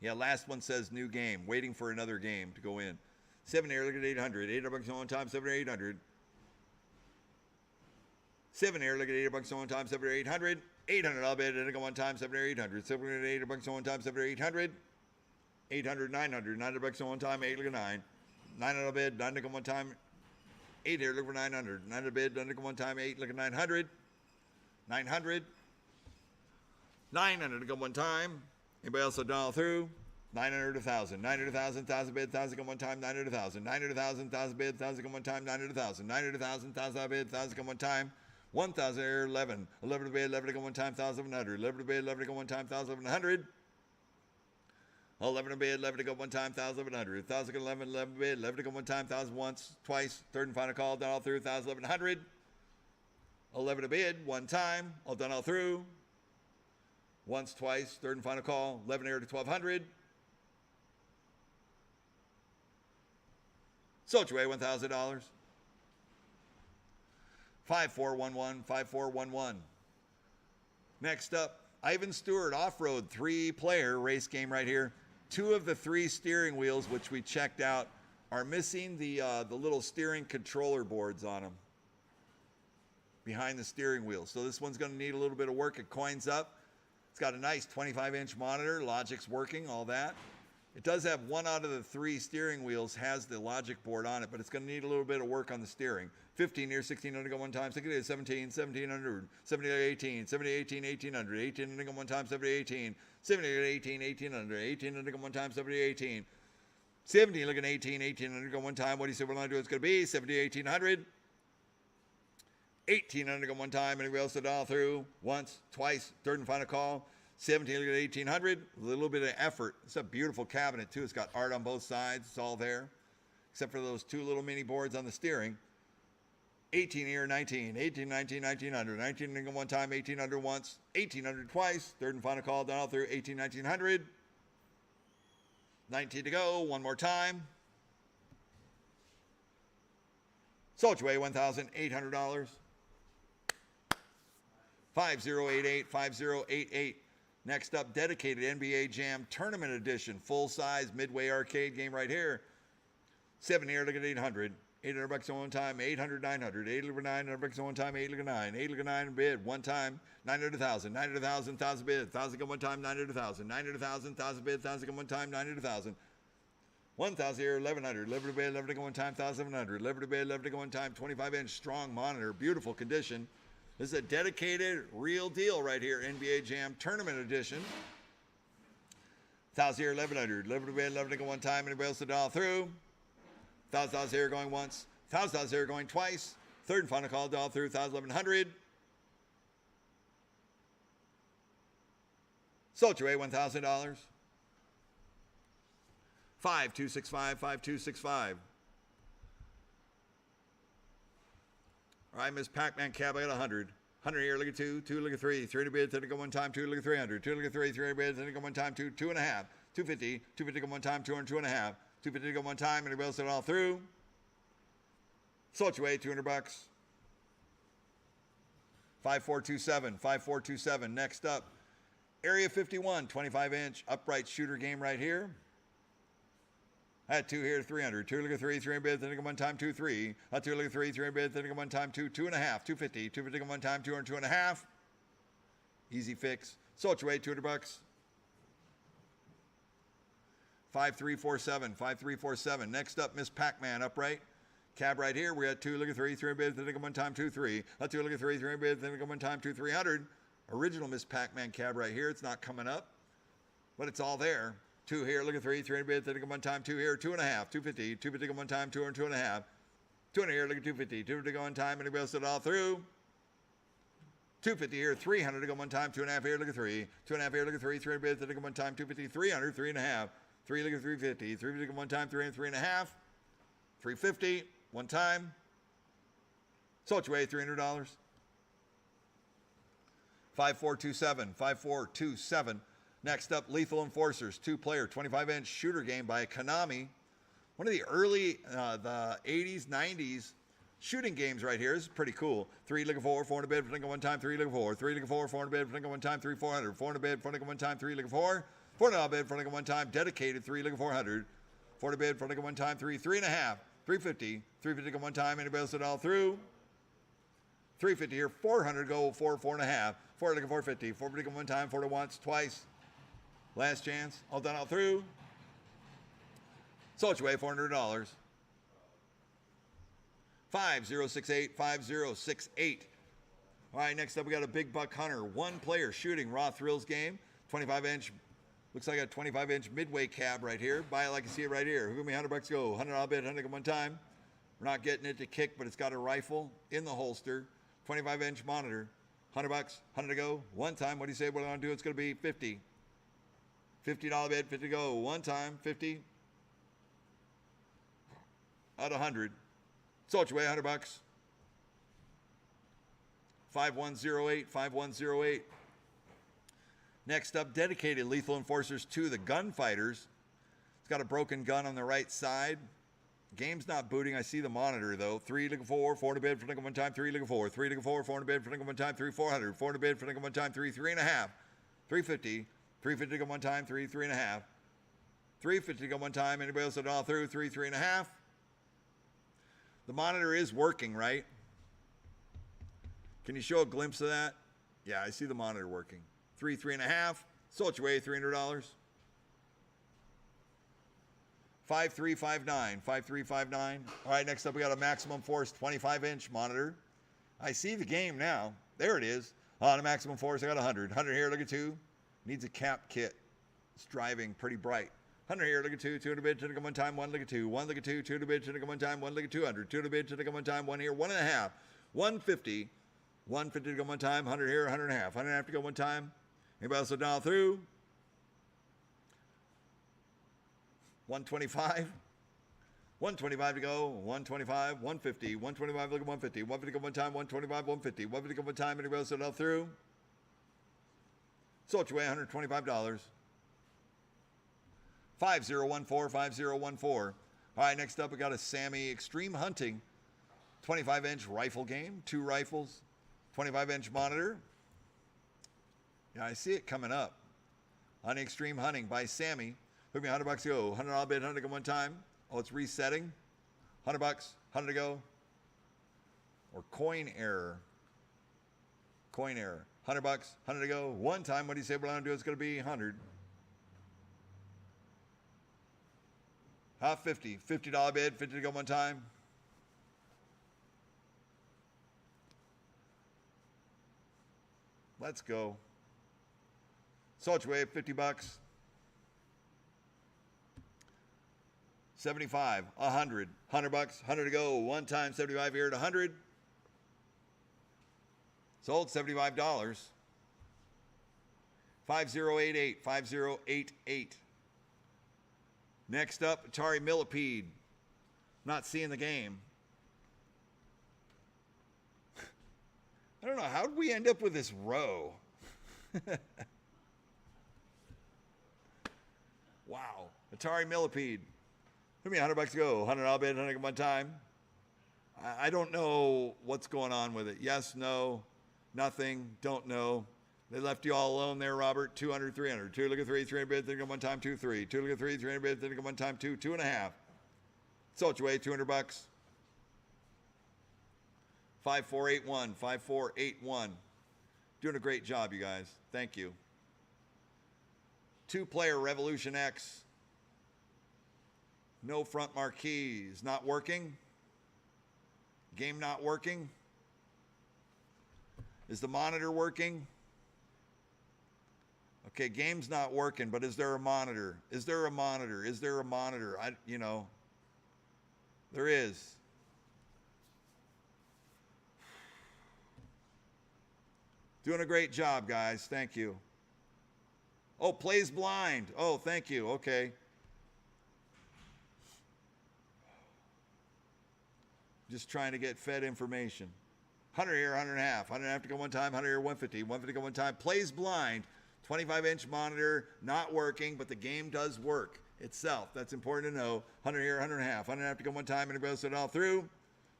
Yeah, last one says new game. Waiting for another game to go in. 7 Eric at 800. $800 on time. 7 800. 7 Eric at $80 on time. 7 800. 800 I'll bet it go one time. 7 800. 7 $800 on time. 7 800. 800, 900, $900 on one time, 8 look at 9. 900 bid, 9 look at one time, 8 here, look for 900. 900 bid, 9 look at one time, 8 look at 900. 900. 900 to go one time. Anybody else a dollar through? 900 to 1,000. 900 to 1,000, 1,000 bid, 1,000 come one time, 900 to 1,000. 900 to 1,000, 1,000 bid, 1,000 come one time, 900 to 1,000. 900 to 1,000, 1,000 bid, 1,000 come one time. 1,000 here, 11. 11 to bid, 11 to go one time, 1,100. 11 to bid, 11 to go one time, 1,100. 11 to bid, 11 to go one time, 1,100. 1,000 11, 11 to bid, 11 to go one time, 1,000 once, twice, third and final call, done all through, 1,100. 11 to bid, one time, all done all through. Once, twice, third and final call, 11 here to 1,200. Sold your way, $1,000. 5411, 5411. Next up, Ivan Stewart Off-Road 3-player race game right here. 2 of the 3 steering wheels, which we checked out, are missing the little steering controller boards on them behind the steering wheel. So this one's going to need a little bit of work. It coins up. It's got a nice 25-inch monitor. Logic's working, all that. It does have 1 out of the 3 steering wheels has the logic board on it, but it's going to need a little bit of work on the steering. 15 here, 1,600 go one time, 16 17, 1,700, 70 18, 70 18, 1,800, 1,800 go one time, 70 18, 70 18, 1,800, 1,800 go one time, 70 18, 17 looking 18, 1,800 go one time. What do you say we're going to do? It's going to be 70 1,800, 1,800 go one time. Anybody else to dial through? Once, twice, third and final call. 17 look at 1,800. A little bit of effort. It's a beautiful cabinet too. It's got art on both sides. It's all there, except for those 2 little mini boards on the steering. 18 here, 19, 18, 19, 1,900, 19 one time, 1,800 once, 1,800 twice, third and final call, down all through, 18, 1,900, 19 to go, one more time. Sold your way, $1,800. 5088, 5088. Next up, dedicated NBA Jam Tournament Edition, full-size Midway arcade game right here. 7 here, look at 800. $800 on one time, 800, 900, 800, $900 on one time, 800, 9, 800, 9 bid, one time, 900, 1,000, 900, 1,000, 1,000 bid, 1,000 go one time, 900, 1,000, 900, 1,000, 1,000 bid, 1,000 go one time, 900, 1,000. 1,000 here, 1,100, 11 to bid, 11 to go one time, 1,700, 11 to bid, 11 to go one time, 25-inch strong monitor, beautiful condition. This is a dedicated, real deal right here, NBA Jam Tournament Edition. 1,000 here, 1,100, 11 to bid, 11 to go one time, anybody else to dial through? 1,000 here going once, 1,000 here going twice, third and final call, dial through, 1,100. Sold your way, $1,000. 5265, 5265. All right, Miss Pac-Man Cab, I got 100. 100 here, look at 2, 2 look at 3, 3 to bid, 10 to go one time, 2 look at 300, 2 look at 3, 3 to bid, 10 to go one time, 2, 2.5, 250, 250 go one time, 200, 2.5, 250 to go one time, anybody else it all through? Sold your way, $200. 5427, 5427. Next up, Area 51, 25-inch upright shooter game right here. I had 2 here, 300. 2 look at 3, 3 bid, then go one time, 2, 3. 2 look at 3, 3 bid, then go one time, 2, 2.5, 250. 250 go one time, 200, 2.5. Easy fix. Sold your way, 200 bucks. 5347, 5347. Next up, Miss Pac-Man, upright. Cab right here. We got 2, look at 3, 3 bids, then go one time, 2, 3. 2, look at 3, 3 bids, then go one time, 2, 300. Original Miss Pac-Man cab right here. It's not coming up, but it's all there. 2 here, look at 3, 3 bids, then go one time, 2 here, 2.5, 250, 250 go one time, 200, 2.5. 200 here, look at 250, 250 go one time. Anybody else it all through? 250 here, 300 to go one time, 2.5 here, look at 3, 2.5 here, look at 3, 300 bids, then go one time, 250, 300, 3.5. 3, look at 350, 350 one time, 300, 3.5, 350, one time. Sold your way, $300. 5427, 5427. Next up, Lethal Enforcers, 2-player, 25-inch shooter game by Konami. One of the early, the 80s, 90s shooting games right here. This is pretty cool. 3, look at 4, 400 bid, for one time, 3, look at 4, 3, look at 4, 400 bid, for one time, 3, 400, 400 bid, for one time, 3, look at 4. 400 bid, for one time, dedicated, 3, look at 400. 400 bid, for one time, 3, 3.5, 350, 350 go one time, anybody else it all through? 350 here, 400 go 4, 4.5, 4 look at 450, 450 go one time, 4 to once, twice. Last chance, all done, all through. Sold your way, $400. 5068, 5068. All right, next up we got a Big Buck Hunter, 1-player shooting raw thrills game, 25-inch. Looks like a 25-inch midway cab right here. Buy it like you see it right here. Who give me $100 go? $100 bid, 100 go one time. We're not getting it to kick, but it's got a rifle in the holster. 25-inch monitor. $100, 100 to go one time. What do you say? What do I want to do? It's going to be 50. $50 bid, 50 to go one time. 50. Out of 100. Sold your way, $100. 5108, 5108. Next up, dedicated Lethal Enforcers 2, the Gunfighters. It's got a broken gun on the right side. Game's not booting. I see the monitor, though. 3, look at 4, 400 bid, for one time, 3, look at 4, 3, look at 4, 400 bid, for one time, 3, 400, 400 bid, for one time, 3, 3.5, 350, 350 go one time, 3, 3.5, 350 go one time. Anybody else at all through? 3, 3.5. The monitor is working, right? Can you show a glimpse of that? Yeah, I see the monitor working. 3, 3.5. Sold your way, $300. 5359, 5359. All right, next up we got a Maximum Force 25-inch monitor. I see the game now. There it is. On a Maximum Force, I got 100. 100 here, look at 2. Needs a cap kit. It's driving pretty bright. 100 here, look at 2. 200 bid, 200 one time, 1 look at 2. 1 look at 2, 200 bid, 200 one time, 1 look at 200. 200 bid, 200 one time, 1 here, 1.5. 150. 150 to go one time, 100 here, 100.5. 100.5 to go one time. Anybody else dial through? 125. 125 to go. 125. 150. 125 look at 150. 150 go one time. 125. 150. 150 go one time. Anybody else dial through? Sold your way, $125. 5014. 5014. All right, next up we got a Sammy Extreme Hunting 25-inch rifle game. 2 rifles. 25-inch monitor. Yeah, I see it coming up. On Extreme Hunting by Sammy. Hook me $100 to go. $100 bid, 100 go one time. Oh, it's resetting. $100, 100 to go. Or coin error. Coin error. $100, 100 to go. One time. What do you say? What I'm gonna do? It's gonna be 100. 50. $50 bid, 50 to go one time. Let's go. Sold your way, $50. 75, 100, $100, 100 to go. One time, 75 here at 100. Sold $75. 5088, 5088. Next up, Atari Millipede. Not seeing the game. I don't know, how did we end up with this row? Wow. Atari Millipede. Give me $100 to go. $100 bid, 100 one time. I don't know what's going on with it. Yes, no, nothing, don't know. They left you all alone there, Robert. 200, 300. 2 look at 3, 300 bid, 3 one time, 2, 3. 2 look at 3, 300 bid, 3 one time, 2, 2.5. Sold your way, $200. 5481, 5481. Doing a great job, you guys. Thank you. 2-player Revolution X. No front marquees. Not working. Game not working. Is the monitor working? Okay, game's not working, but is there a monitor? Is there a monitor? Is there a monitor? There is. Doing a great job, guys. Thank you. Oh, plays blind. Oh, thank you. Okay. Just trying to get fed information. 100 here, 100 and a half. 100 and a half to go one time. 100 here, 150. 150 go one time. Plays blind. 25-inch monitor, not working, but the game does work itself. That's important to know. 100 here, 100 and a half. 100 and a half to go one time. Anybody else it all through?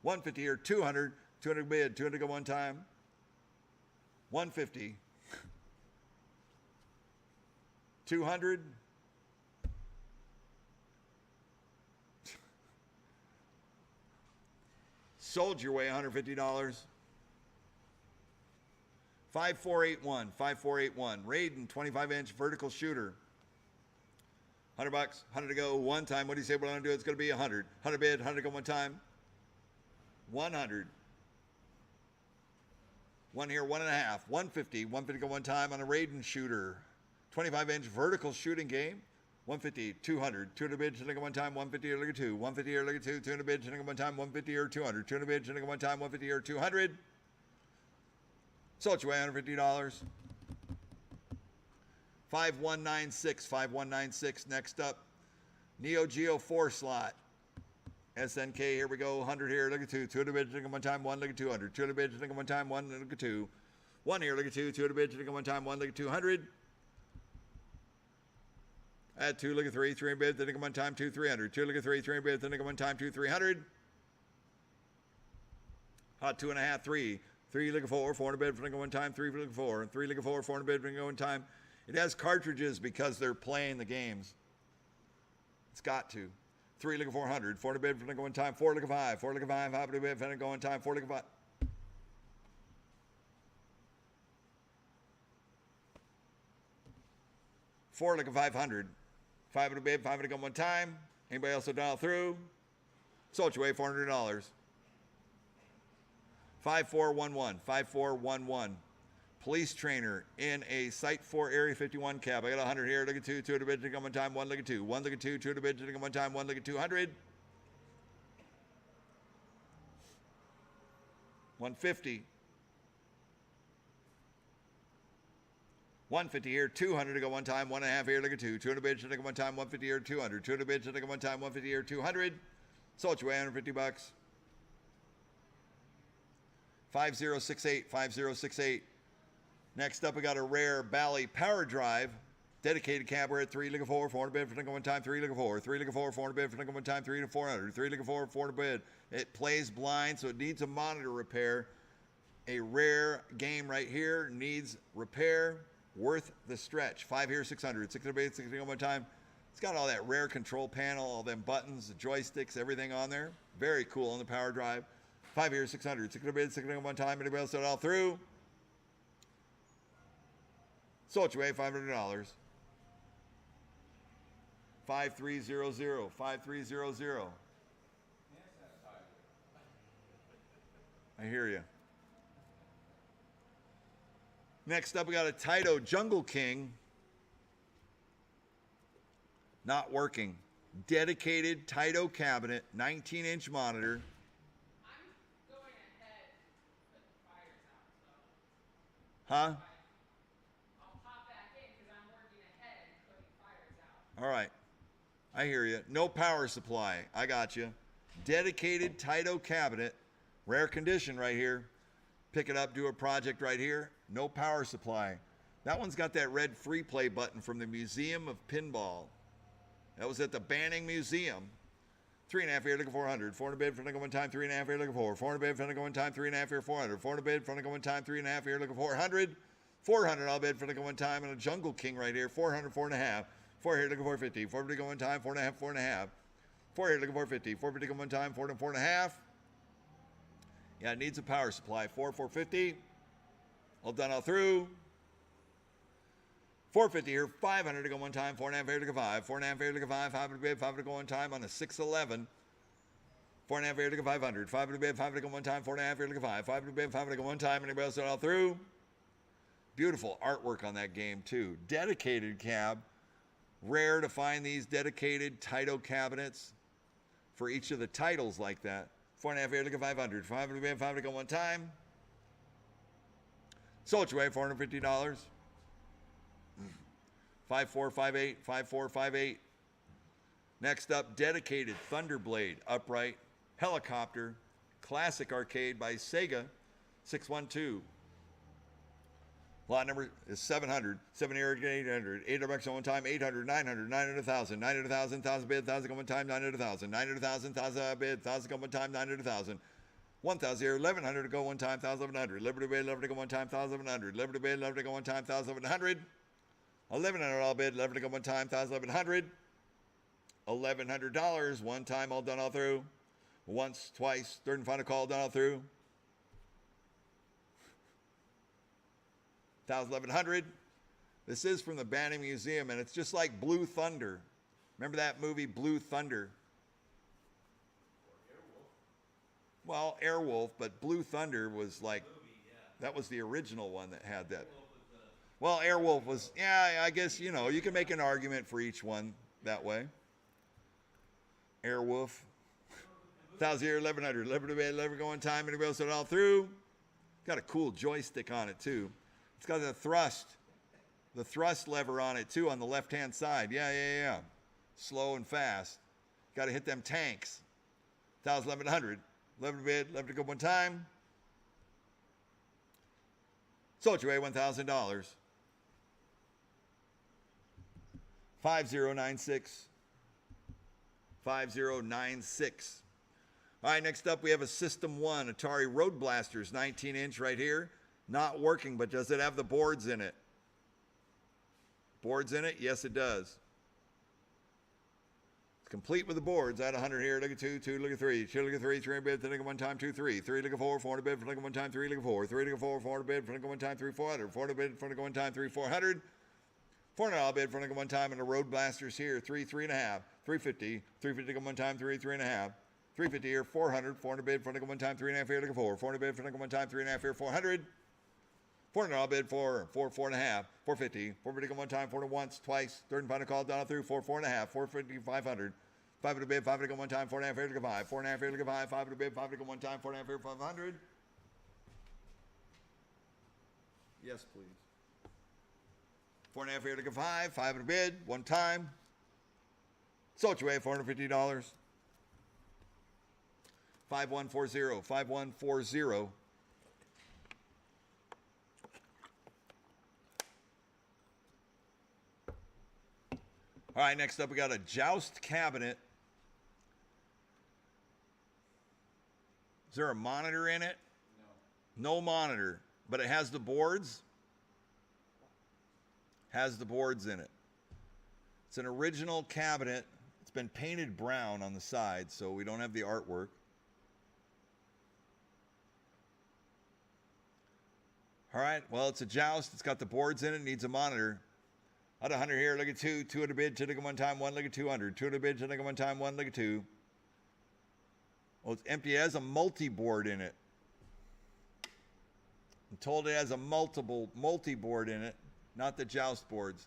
150 here, 200. 200 bid. 200 go one time. 150. 200. Sold your way, $150. 5481, 5481. Raiden, 25-inch vertical shooter. $100, 100 to go, one time. What do you say we're going to do? It's going to be 100. 100 bid, 100 to go one time. 100. One here, one and a half. 150, 150 to go one time on a Raiden shooter. 25-inch vertical shooting game. 150, 200. 200 bid, 200 go one time. 150 here, look at 2. 150 here, look at 2. 200 bid, 200 go one time. 150 here, 200. 200 bid, 200 go one time. 150 here, 200. Sold your way, $150. 5196, 5196. Next up, Neo Geo 4 slot. SNK, here we go. 100 here, look at 2. 200 bid, 200 go one time. 1, look at 200. 200 bid, 200 go one time. 1, look at 2. 1 here, look at 2. 200 bid, 200 go one time. 1, look at 200. Add 2, look at 3. 3 bid, 200 go one time. 2, 300. 2, look at 3. 3 bid, 200 go one time. 2, 300. Hot 2.5, 3. 3 look at 4, 400 bid, 200 go one time. 3 look at 4. 3 look at 4, 400 bid, 200 go one time. It has cartridges because they're playing the games. It's got to. 3 look at 400. 400 bid, 200 go one time. 4 look at 5. 4 look at 5. 5 bid, 200 go one time. 4 look at 5. Four look at 500. 500 bid, 500 go one time. Anybody else will dial through? Sold your way, $400. 5411. 5411. Police trainer in a Site 4 Area 51 cab. I got 100 here. Look at 2. 200 bid, 200 go one time. 1 look at 2. 1 look at 2. 200 bid, 200 go one time. 1 look at 200. 150. 150 here, 200 to go one time, 1.5 here, look at 2. 200 bid, 200 go one time, 150 here, 200. 200 bid, 200 go one time, 150 here, 200. Sold your way, $150. 5068, 5068. Next up, we got a rare Bally Power Drive. Dedicated cab, we're at 3 look at 4, 400 bid, 200 go one time, 3 look at 4. 3 look at 4, 400 bid, 200 go one time, 3 to 400. 3 look at 4, 400 bid. It plays blind, so it needs a monitor repair. A rare game right here needs repair. Worth the stretch. 5 here, 600. 600 bid, 600 go one time. It's got all that rare control panel, all them buttons, the joysticks, everything on there. Very cool on the Power Drive. 5 here, 600. 600 bid, 600 go one time. Anybody else it all through? Sold your way, $500. 5300. 5300. I hear you. Next up, we got a Taito Jungle King. Not working. Dedicated Taito cabinet, 19-inch monitor. I'm going ahead with the fires out, so Huh? I'll pop back in because I'm working ahead putting fires out. All right. I hear you. No power supply. I got you. Dedicated Taito cabinet. Rare condition right here. Pick it up, do a project right here. No power supply. That one's got that red free play button from the Museum of Pinball. That was at the Banning Museum. 3.5 here, looking 400. 400 bid, 400 go one time. 3.5 here, looking 4. 400 bid, 400 go one time. 3.5 here, 400. 400 bid, 400 go one time. 3.5 here, looking 400. 400 I'll bid, 400 go one time. And a Jungle King right here. 400, 4.5. 4 here, looking 450. 450 go one time. 4.5, 4.5. 4 here, looking 450. 450 go one time. 4 to 4.5. Yeah, it needs a power supply. 4, 450. All done, all through. 450 here, 500 to go one time, 4.5 here to go 5, 4.5 here to go 5, 5 to bid, 5 to go one time on a 611. 4.5 here to go 500, 5 to bid, 5 to go one time, 4.5 here to go 5, 5 to bid, 5 to go one time. Anybody else all through? Beautiful artwork on that game too. Dedicated cab. Rare to find these dedicated title cabinets for each of the titles like that. 4.5 here to go 500, 5 to bid, 5 to go one time. Sold your way, $450. 5458, 5458. Next up, dedicated Thunderblade upright helicopter classic arcade by Sega, 612. Lot number is 700, 7 here, 800, 800 bucks on one time, 800, 900, 900,000, 900,000, 1,000 bid, 1,000 go one time, 900,000, 900,000, 1,000 bid, 1,000 go one time, 900,000. 1,000 here, 1,100 to go one time, 1,100. Liberty bid, Liberty to go one time, 1,100. Liberty bid, Liberty to go one time, 1,100. 1,100 all bid, Liberty to go one time, 1,100. $1,100 one time, all done, all through. Once, twice, third and final call, done, all through. 1,100. This is from the Banning Museum, and it's just like Blue Thunder. Remember that movie, Blue Thunder? Well, Airwolf, but Blue Thunder was like, that was the original one that had that. Well, Airwolf was, yeah, I guess, you know, you can make an argument for each one that way. Airwolf. 1,000 here, 1,100. Liberty bid, Liberty go one time, anybody else it all through? Got a cool joystick on it, too. It's got the thrust lever on it, too, on the left-hand side. Yeah. Slow and fast. Got to hit them tanks. 1,000, 1,100. Liberty bid, Liberty go one time. Sold your way, $1,000. 5096. 5096. All right, next up we have a System 1 Atari Road Blasters 19-inch right here. Not working, but does it have the boards in it? Boards in it? Yes, it does. It's complete with the boards. Add 100 here. Look at 2, 2, look at 3. 2, look at 3, 3 bid, look at one time, 2, 3. 3, look at 4, 400 bid, look at one time, 3, look at 4. 3, look at 4, 400 bid, look at one time, 3, 400. 400 bid, look at one time, 3, 400. 400 all bid, look at one time, and the Road Blasters here, 3, 3.5. 350, 350 go one time, 3, 3.5. 350 here, 400, 400 bid, look at one time, 3.5 here, look at 4. 400 bid, look at one time, 3.5 here, 400. 400 all bid, 4, 4, 4.5, 450, 450 go one time, 4 once, twice, third and final call, down through, 4, 4.5, 450, 500. 500 bid, 500 go one time, 4.5 here, look at 5. 4.5 here, look at 5, 500 bid, 500 go one time, 4.5 here, 500. Yes, please. 4.5 here, look at 5, 500 bid, one time. Sold your way, $450. 5140, 5140. All right, next up we got a Joust cabinet. Is there a monitor in it? No. No monitor, but it has the boards. Has the boards in it. It's an original cabinet. It's been painted brown on the side, so we don't have the artwork. All right, well, it's a Joust. It's got the boards in it. Needs a monitor. Out of 100 here, look at 2. 2 at a bid, 2 to go one time, 1, look at 200. 2 at a bid, 2 to go one time, 1, look at 2. Well, it's empty. It has a multi-board in it. I'm told it has a multi-board in it, not the Joust boards.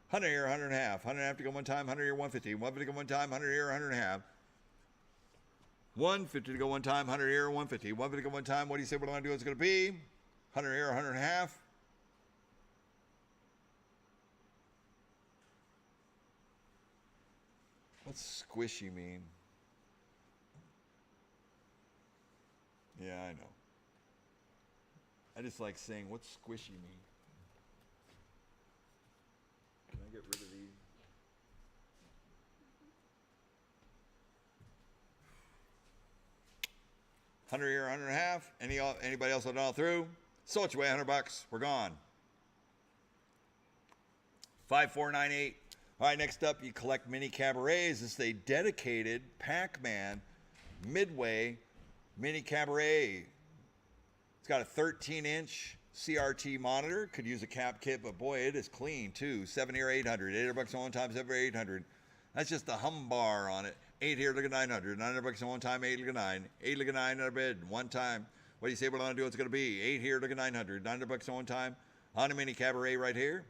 100 here, 100 and a half. 100 and a half to go one time, 100 here, 150. 150 to go one time, 100 here, 100 and a half. 150 to go one time, 100 here, 150. 150 to go one time. What do you say what I want to do it's going to be? 100 here, 100 and a half. What's squishy mean? Yeah, I know. I just like saying, what's squishy mean? Can I get rid of these? $100 here, 100 and a half. Anybody else on all through? Sold your way, $100. We're gone. 5498. All right, next up, you collect mini cabarets. This is a dedicated Pac-Man Midway mini cabaret. It's got a 13-inch CRT monitor. Could use a cap kit, but boy, it is clean too. 7 here, 800. 800 bucks on one time, 7 here, 800. That's just the hum bar on it. 8 here, look at 900. 900 bucks on one time, 8 look at 9. 8 look at 9 on a bid, one time. What do you say we're gonna do? It's gonna be 8 here, look at 900. 900 bucks on one time. On a mini cabaret right here.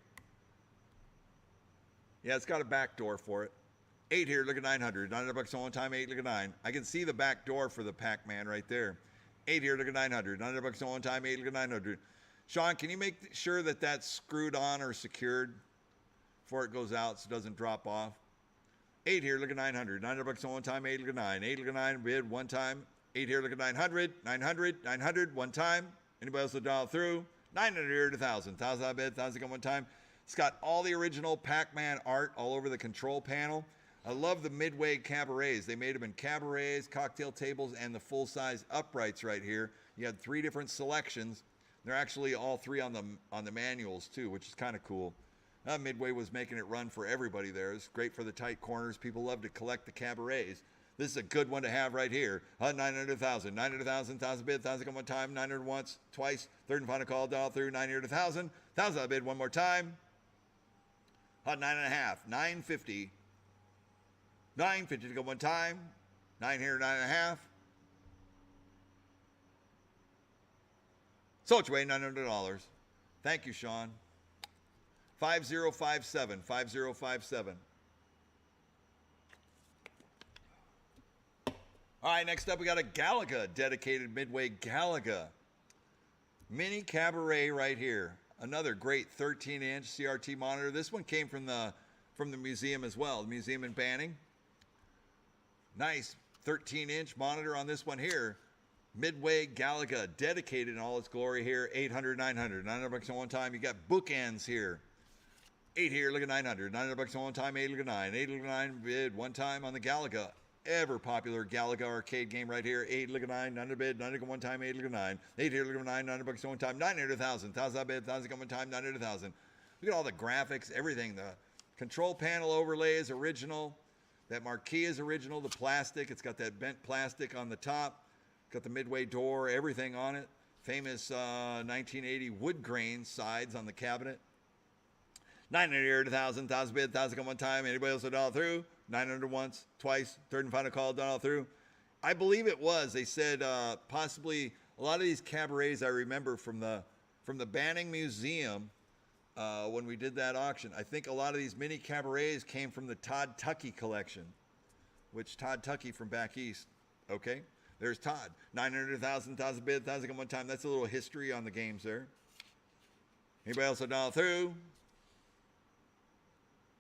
Yeah, it's got a back door for it. 8 here, look at 900. 900 bucks on one time, 8 look at 9. I can see the back door for the Pac-Man right there. 8 here, look at 900. 900 bucks on one time, 8 look at 900. Sean, can you make sure that that's screwed on or secured before it goes out so it doesn't drop off? 8 here, look at 900. 900 bucks on one time, 8 look at 9. 8 look at 9, bid one time. 8 here, look at 900. 900, 900, one time. Anybody else will dial through? 900 here to 1,000. 1,000 I bid, 1,000 come one time. It's got all the original Pac-Man art all over the control panel. I love the Midway cabarets. They made them in cabarets, cocktail tables, and the full-size uprights right here. You had 3 different selections. They're actually all 3 on the manuals too, which is kind of cool. Midway was making it run for everybody there. It's great for the tight corners. People love to collect the cabarets. This is a good one to have right here. 900,000, 900,000, 1,000 bid, 1,000 come one time, 900 once, twice, third and final call, dial through, 900,000, 1,000 I bid one more time. 9.5, 950, 950 to go one time, 9 here, 9.5. So it's way $900. Thank you, Sean. 5057, 5057. All right, next up we got a Galaga, dedicated Midway Galaga. Mini cabaret right here. Another great 13-inch CRT monitor. This one came from the museum as well, the museum in Banning. Nice 13-inch monitor on this one here. Midway Galaga, dedicated in all its glory here. 800, 900. 900 bucks on one time. You got bookends here. 8 here, look at 900. 900 bucks on one time, 8 look at 9. 8 look at 9 bid one time on the Galaga. Ever popular Galaga arcade game right here. 8 look at 9, 900 bid, 9 look at one time, 8 look at 9. 8 here, look at 9, 900 bucks on one time, 900,000. 1,000 bid, 1,000 come one time, 900,000. Look at all the graphics, everything. The control panel overlay is original. That marquee is original. The plastic, it's got that bent plastic on the top. Got the Midway door, everything on it. Famous 1980 wood grain sides on the cabinet. 900 here to 1,000, 1,000 bid, 1,000 come one time. Anybody else will dial through? 900 once, twice, third and final call, dial through. I believe it was. They said possibly a lot of these cabarets I remember from the Banning Museum when we did that auction. I think a lot of these mini cabarets came from the Todd Tuckey collection, which Todd Tuckey from back east. Okay, there's Todd. 900,000, 1,000 bid, 1,000 come one time. That's a little history on the games there. Anybody else will dial through?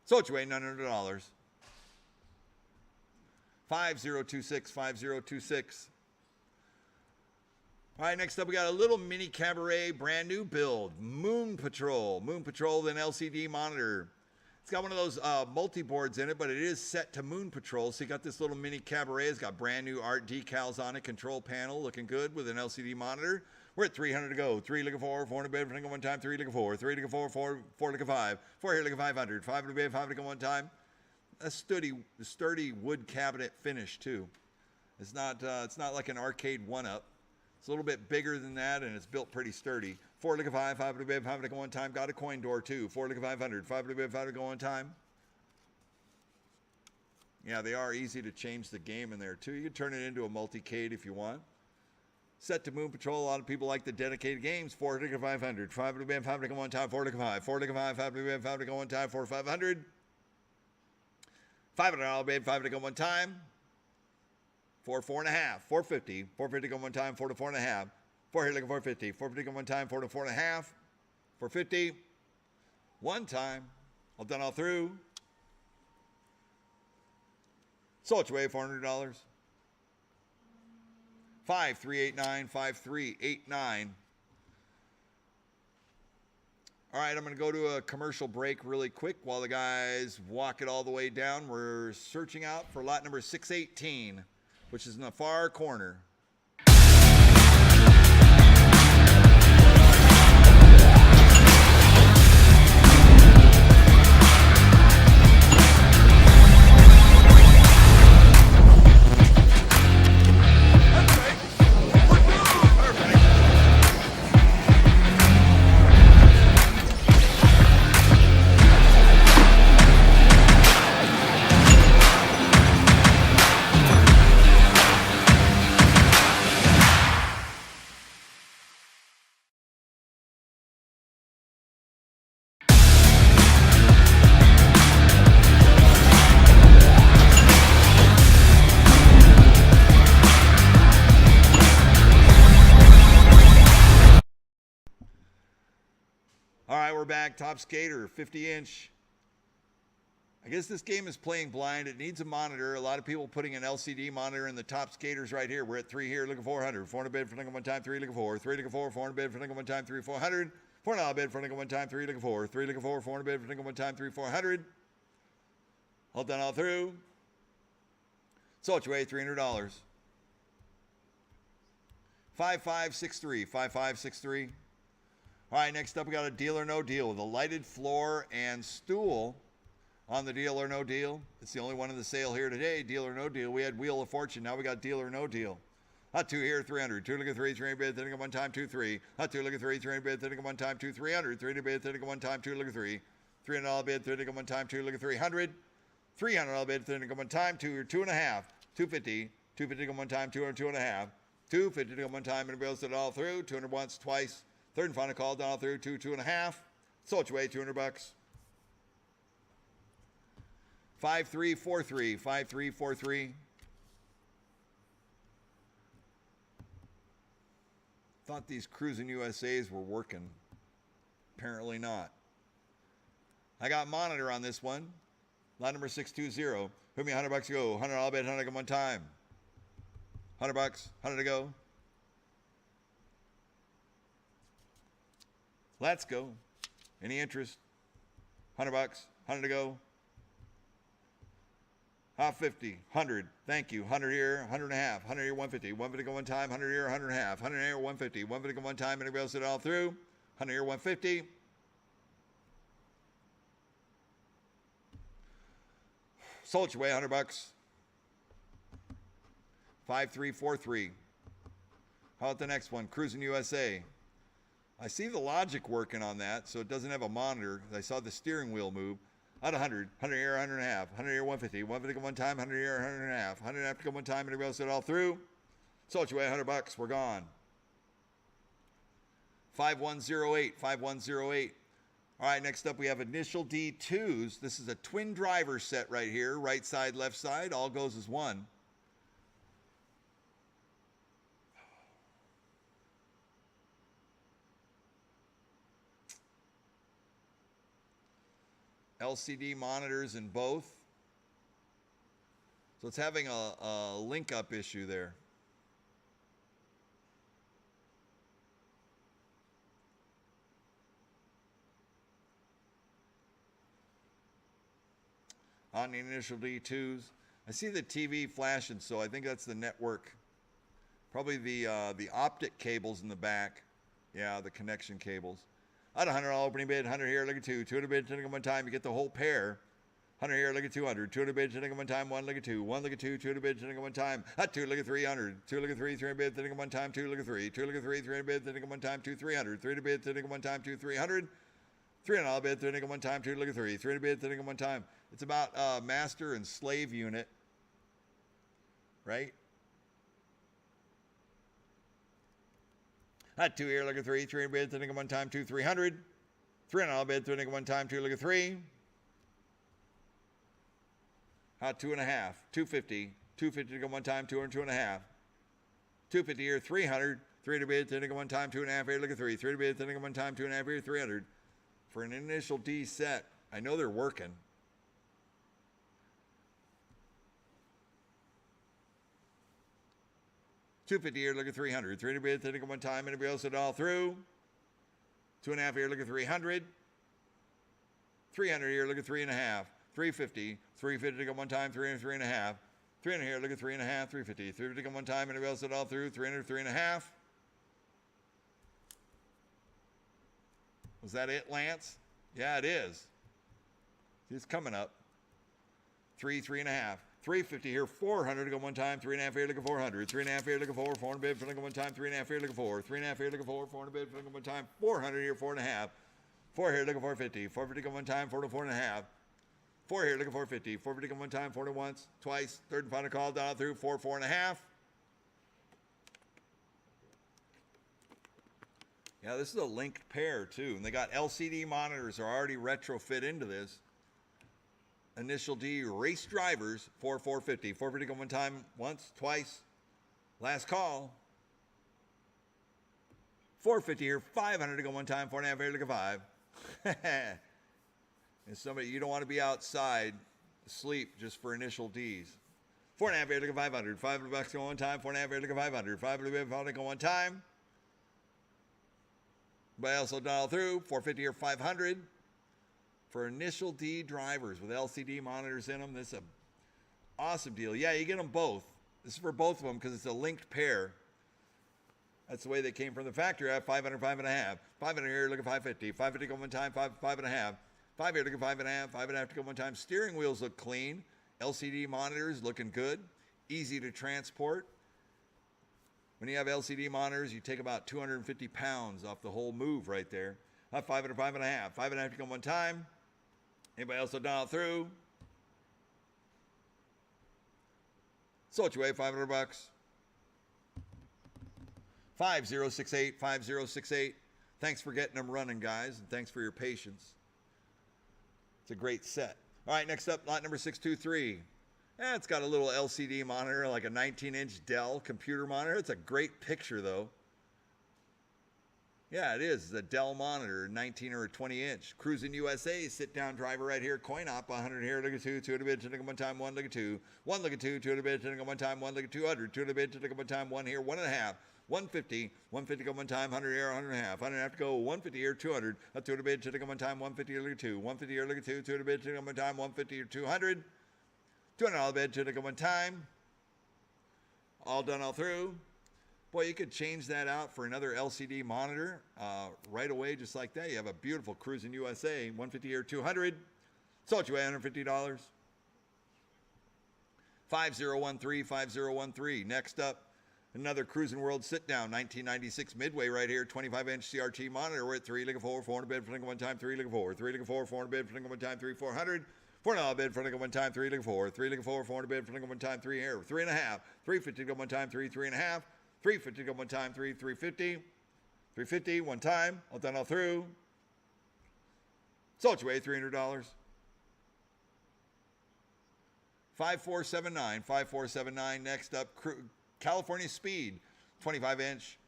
So it's way $900. 5026, 5026. All right, next up we got a little mini cabaret, brand new build, Moon Patrol. Moon Patrol with an LCD monitor. It's got one of those multi-boards in it, but it is set to Moon Patrol. So you got this little mini cabaret. It's got brand new art decals on it, control panel, looking good with an LCD monitor. We're at 300 to go. 3 looking 4, 4 in a bid, one time, 3 looking 4, 3 looking 4, 4 looking 5, 4 here looking 500, 5 in a bid, 5 looking one time. A sturdy wood cabinet finish too. It's not like an arcade one-up. It's a little bit bigger than that, and it's built pretty sturdy. 4 looking 5, 5 in a bid, 5 looking one time. Got a coin door too. 4 looking 500, 5 in a bid, 5 looking one time. Yeah, they are easy to change the game in there too. You can turn it into a multi-cade if you want. Set to Moon Patrol. A lot of people like the dedicated games. 4 looking 500, 5 in a bid, 5 looking one time. 4 looking 5, 4 looking 5, 5 in a bid, 5 looking one time. 4 500. $500 bid, 5 to go one time. 4 4.5, 450, 450 go one time, 4 to 4.5. 4 here looking 450, 450 go one time, 4 to 4.5, 450. One time, all done all through. So it's way $400. 5389, 5389. All right, I'm going to go to a commercial break really quick while the guys walk it all the way down. We're searching out for lot number 618, which is in the far corner. back, top skater, 50-inch. I guess this game is playing blind. It needs a monitor. A lot of people putting an LCD monitor in the top skaters right here. We're at 3 here, looking 400. 400 bid for looking one time, 3 looking 4. 3 looking 4, 400 bid for looking one time, 3 400. 4 bid for looking one time, 3 looking 4. 3 looking 4, 400 bid for looking one time, 3 400. All done all through. Sold your way, $300. 5563, 5563. All right, next up we got a deal or no deal with a lighted floor and stool on the deal or no deal. It's the only one in the sale here today, deal or no deal. We had Wheel of Fortune, now we got deal or no deal. Hot 2 here, 300. 2 look at 3, 3 bid, then one time, 2 3. Hot 2 look at 3, 3 bid, then one time, 2 300. 3 to bid, then one time, 2 look at 3. $300 bid, 3 one time, 2 look at 300. $300 bid, 3 one time, 2 or 2.5. 250. 250 to go one time, 2 or 2.5. 250 to go one time, and it bills it all through. 200 once, twice. Third and final call, down all through. 2 2.5. Sold your way, $200. 5343, 5343. Thought these Cruising USAs were working. Apparently not. I got monitor on this one. Lot number 620. Put me $100 to go. $100 bid, 100 to go one time. $100, 100 to go. Let's go. Any interest? $100, 100 to go. Hot 50, 100. Thank you. 100 here, 100 and a half. 100 here, 150. 150 to go one time. 100 here, 100 and a half. 100 here, 150. 150 to go one time. Anybody else did it all through? 100 here, 150. Sold your way, $100. 5343. How about the next one? Cruising USA. I see the logic working on that, so it doesn't have a monitor. I saw the steering wheel move. At 100, 100 here, 100 and a half. 100 here, 150. 150 to go one time. 100 here, 100 and a half. 100 and a half to go one time. Anybody else did it all through? Sold your way, $100. We're gone. 5108. 5108. All right, next up we have initial D2s. This is a twin driver set right here. Right side, left side. All goes as one. LCD monitors in both. So it's having a link up issue there. On the initial D2s. I see the TV flashing, so I think that's the network. Probably the optic cables in the back. Yeah, the connection cables. At $100 opening bid, 100 here, look at 2. 200 bid, 10 one time, you get the whole pair. 100 here, look at 200. 200 bid, 10 one time, 1 look at 2. 1 look at 2, 200 bid, 10 one time. At 2 look at 300. 2 look at 3, 300 bid, 10 one time, 2 look at 3. 2 look at 3, 300 bid, 10 one time, 2 300. 3 to bid, 10 one time, 2 300. $300 bid, 10 one time, 2 look at 3. 3 to bid, 10 one time. It's about master and slave unit, right? At 2 here, look at 3. 3 bid, 10 one time, 2 300. $300 bid, 10 one time, 2 look at 3. Hot 2.5. 250. 250 to go one time, 2 and 2.5. 250 here, 300. 3 to bid, 10 one time, 2.5 here, look at 3. 3 to bid, 10 one time, 2.5 here, 300. For an initial D set, I know they're working. $250 here, look at 300. 3 to bid, 10 one time, anybody else it all through? 2.5 here, look at 300. 300 here, look at 3.5. 350. 350 to go one time, 300, 3.5. 300 here, look at 3.5. 350. 350 to go one time, anybody else it all through? 300, 3.5. Was that it, Lance? Yeah, it is. It's coming up. 3, 3.5. 350 here, 400 to go one time, 3.5 here, look at 400. 3.5 here, look at 4, 400 bid, for look at one time, 3.5 here, look at 4. 3.5 here, look at 4, 400 bid, for look at one time, 400 here, 4.5. 4 here, look at 450. 450 go one time, 4 to 4.5. 4 here, look at 450. 450 go one time, 4 to once, twice, third and final call, down through, 4, 4.5. Yeah, this is a linked pair too, and they got LCD monitors are already retrofit into this. Initial D race drivers, 4, 450. 450 go one time, once, twice. Last call. 450 here, 500 to go one time, 4.5 here, look at 5. And somebody, you don't want to be outside asleep just for initial D's. 4.5 here, look at 500. $5 go one time. 4.5 here, look at 500. 5 go one time. Everybody else will dial through. 450 here, 500. For initial D drivers with LCD monitors in them, this is an awesome deal. Yeah, you get them both. This is for both of them because it's a linked pair. That's the way they came from the factory. I have 500, 5.5. 500 here, look at 550. 550 go one time, 5.5. 5 here, look at 5.5. 5.5 to go one time. Steering wheels look clean. LCD monitors looking good. Easy to transport. When you have LCD monitors, you take about 250 pounds off the whole move right there. 500, 5.5. 5.5 to go one time. Anybody else will dial through? So what you weigh, $500. 5068, 5068. Thanks for getting them running, guys, and thanks for your patience. It's a great set. All right, next up, lot number 623. Yeah, it's got a little LCD monitor, like a 19-inch Dell computer monitor. It's a great picture, though. Yeah, it is. It's a Dell monitor, 19 or 20-inch. Cruising USA, sit-down driver right here. Coin op, 100 here, look at 2, 2 to bid, 2 to one time, 1, look at 2. 1, look at 2, 2 to bid, 2 to one time, 1, look at 200, 2 to bid, 2 to one time, 1 here, 1.5. 150, 150 go one time, 100 here, 100.5. 100 to go, 150 here, 200. A 2 to bid, 2 to one time, 150 here, look at 2. 150 here, look at 2, 2 to bid, 2 to one time, 150 here, 200. $200 bid, 2 to one time. All done, all through. Boy, you could change that out for another LCD monitor right away, just like that. You have a beautiful Cruising USA, 150 here, 200. Sold you $150. 5013, 5013. Next up, another Cruising World sit down, 1996 Midway right here, 25-inch CRT monitor. We're at 3, look at 4, 400 bid, for one time, 3, look at 4, 3, look at 4, 400 bid, for one time, 3, 400. $4 bid for one time, 3, look at 4, 3, look at 4, 400 bid, for one time, 3 here, 3.5, 350 go one time, 3, 3.5, 350 go one time, 3, 350, 350 one time, all done, all through. Sold you $300. 5479, 5479. Next up, California Speed, 25-inch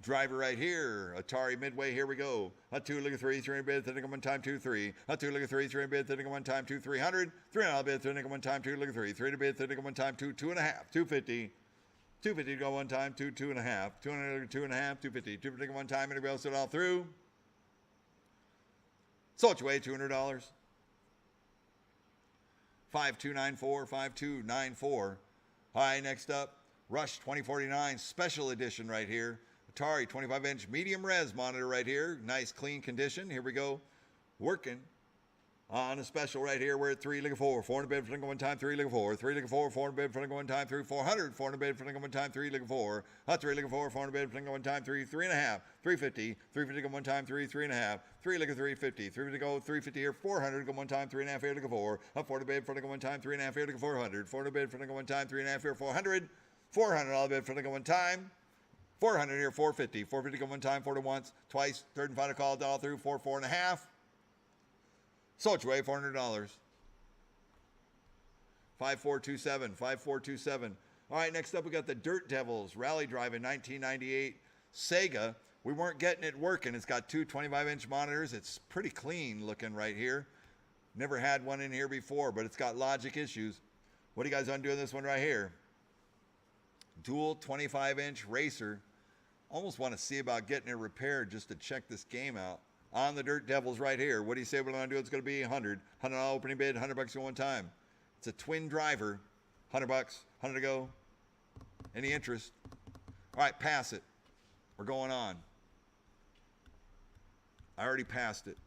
driver right here. Atari Midway, here we go. A 2, look at 3, 300 bid, 3 one time, 2, 3. A 2, look at 3, 300 bid, 3 one time, 2, 300. 300 bid, 3 one time, 2, look at 3. 3 to bid, 3 one time, 2, 2.5. 250. 250 to go one time, 2, 2.5. 200, 2.5, 250. 250 one time, anybody else it all through? Sold you $200. 5294, 5294. Hi, next up, Rush 2049 Special Edition right here. Atari 25-inch medium res monitor right here. Nice clean condition. Here we go. Working on a special right here. We're at 3, look at 4. 400 bid for one time, 3, look at 4. 3, look at 4. 400 bid for one time, 3, 400. 400 bid for one time, 3, look at 4. 3, look at 4. 400 bid for one time, 3, 3.5. 350. 350 go one time, 3, 3.5. 3, look at 350. 350 go, 350 here. 400 go one time, 3.5 here, look at 4. 400 bid for one time, 3.5 here, look at 400. 400 bid for one time, 3.5 here, 400. 400 all bid for one time. 400 here, 450. 450 go one time, 4 to once, twice, third and final call, all through, 4, 4.5. Sold you $400. 5427, 5427. All right, next up we got the Dirt Devils Rally Drive in 1998 Sega. We weren't getting it working. It's got two 25-inch monitors. It's pretty clean looking right here. Never had one in here before, but it's got logic issues. What do you guys want to do in this one right here? Dual 25-inch racer. Almost want to see about getting it repaired just to check this game out. On the Dirt Devils right here. What do you say we're going to do? It's going to be 100. $100 opening bid, $100 go one time. It's a twin driver. $100, 100 to go. Any interest? All right, pass it. We're going on. I already passed it.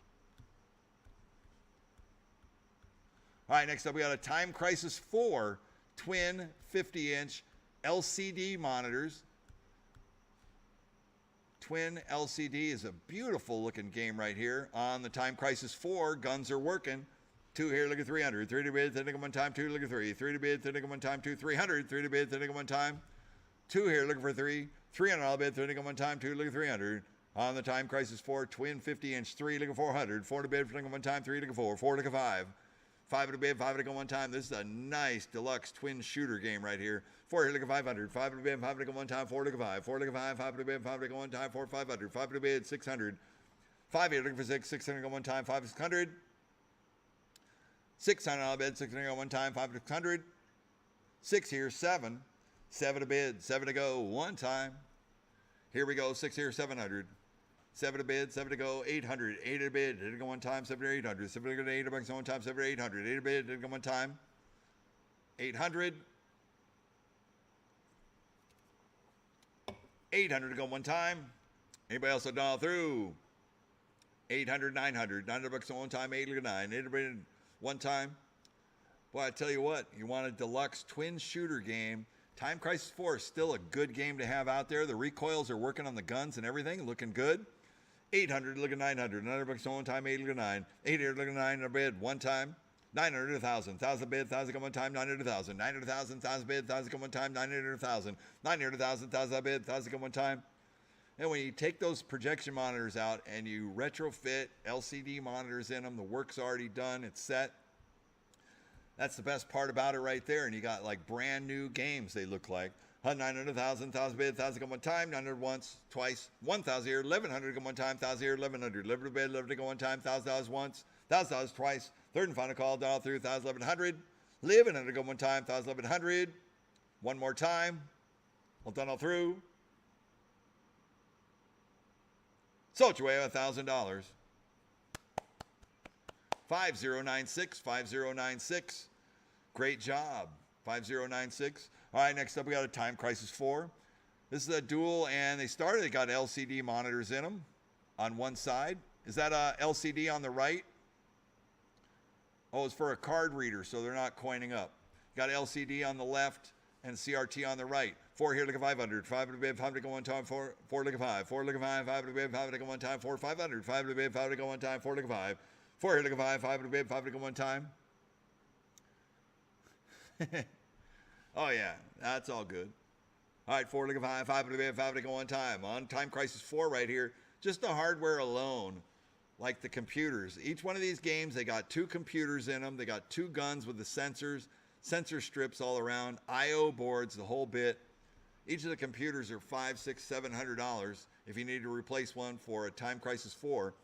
All right, next up we got a Time Crisis 4 twin 50-inch LCD monitors. Twin LCD is a beautiful looking game right here. On the Time Crisis 4, guns are working. 2 here, look at 300. 3 to bid, 3 to one time, 2, look at 3. 3 to bid, 3 to one time, 2, 300. 3 to bid, 3 to one time. 2 here, looking for 3. 300 all bid, 3 to one time, 2, look at 300. On the Time Crisis 4, twin 50-inch, 3, look at 400. 4 to bid, 3 to one time, 3, look at 4. 4, look at 5. 5 to bid, 5 to go one time. This is a nice deluxe twin shooter game right here. 4 here, look at 500. 5 to bid, 5 to go one time, 4 look at 5. 4 look at 5, 5 to bid, 5 to go one time, 4, 500. 5 to bid, 600. 5 here, looking for 6. 600 go one time. 5 to 600. 600 on the bid. 600 go one time. 5 to 600. 6 here, 7. 7 to bid. 7 to go one time. Here we go. 6 here, 700. 7 to bid. 7 to go. 800. 8 to bid. Did it go one time? 7 to 800. 7 to go to 8 bucks one time. 7 to 800. 8 to bid. Did it go one time? 800. 800 to go one time. Anybody else dial through? 800, 900. 900 bucks one time. 8 to 9. 8 to bid one time. Boy, I tell you what, you want a deluxe twin shooter game. Time Crisis 4 is still a good game to have out there. The recoils are working on the guns and everything, looking good. 800, look at 900. 900 bucks one time, 8 look at 9. 800, look at 9 a bid one time. 900, 1,000. 1,000 bid, 1,000 come one time, 900, 1,000. 900, 1,000, 1,000 bid, 1,000 come one time, 900, 1,000. 900, 1,000, 1,000 bid, 1,000 come one time. And when you take those projection monitors out and you retrofit LCD monitors in them, the work's already done, it's set. That's the best part about it right there. And you got like brand new games, they look like. 900, 1,000, 1,000 bid, 1,000 come one time, 900 once, twice, 1,000 here, 1,100 come one time, 1,000 here, 1,100, 1,100 bid, 1,100 go one time, $1,000 once, $1,000 twice, third and final call, dial through, 1,000, 1,100, 1,100 go one time, 1,000, 1,100, one more time, well done all through. Sold your way $1,000. 5096, 5096. Great job. 5096. All right, next up we got a Time Crisis 4. This is a dual, and they got LCD monitors in them on one side. Is that a LCD on the right? Oh, it's for a card reader, so they're not coining up. Got LCD on the left and CRT on the right. 4 here, look at 500. 5 to the bid, 5 to go one time. 4 look at 5. 4 look at 5. 5 to the bid, 5 to go one time. 4 500. 5 to the bid, 5 to go one time. 4 look at 5. 4 here, look at 5. 5 to the bid, 5 to go one time. Oh yeah, that's all good. All right, 4 look at 5. 5 to the bid, 5 to go one time. On Time Crisis 4 right here, just the hardware alone, like the computers. Each one of these games, they got 2 computers in them. They got 2 guns with the sensors, sensor strips all around, I/O boards, the whole bit. Each of the computers are $500, $600, $700 if you need to replace one for a Time Crisis 4.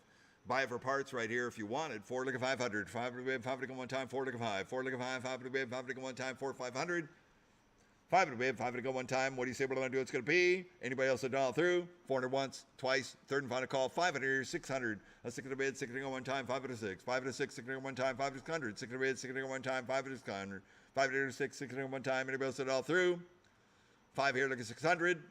Buy it for parts right here if you wanted. 4 look at 500. 5 to the bid, 5 to go one time. 4 look at 5. 4 look at 5. 5 to the bid, 5 to go one time. 4 500. 5 to the bid, 5 to go one time. What do you say we're going to do it's going to be? Anybody else to dial through? 400 once, twice, third and final call. 500, 600. A 6 to the bid, 6 to go one time. 5 to 6. 5 to 6, 6 to go one time. 5 to 600. 6 to the bid, 6 to go one time. 5 to 600. 5 to 6, 6 to go one time. Anybody else to dial through? 5 here, look at 600.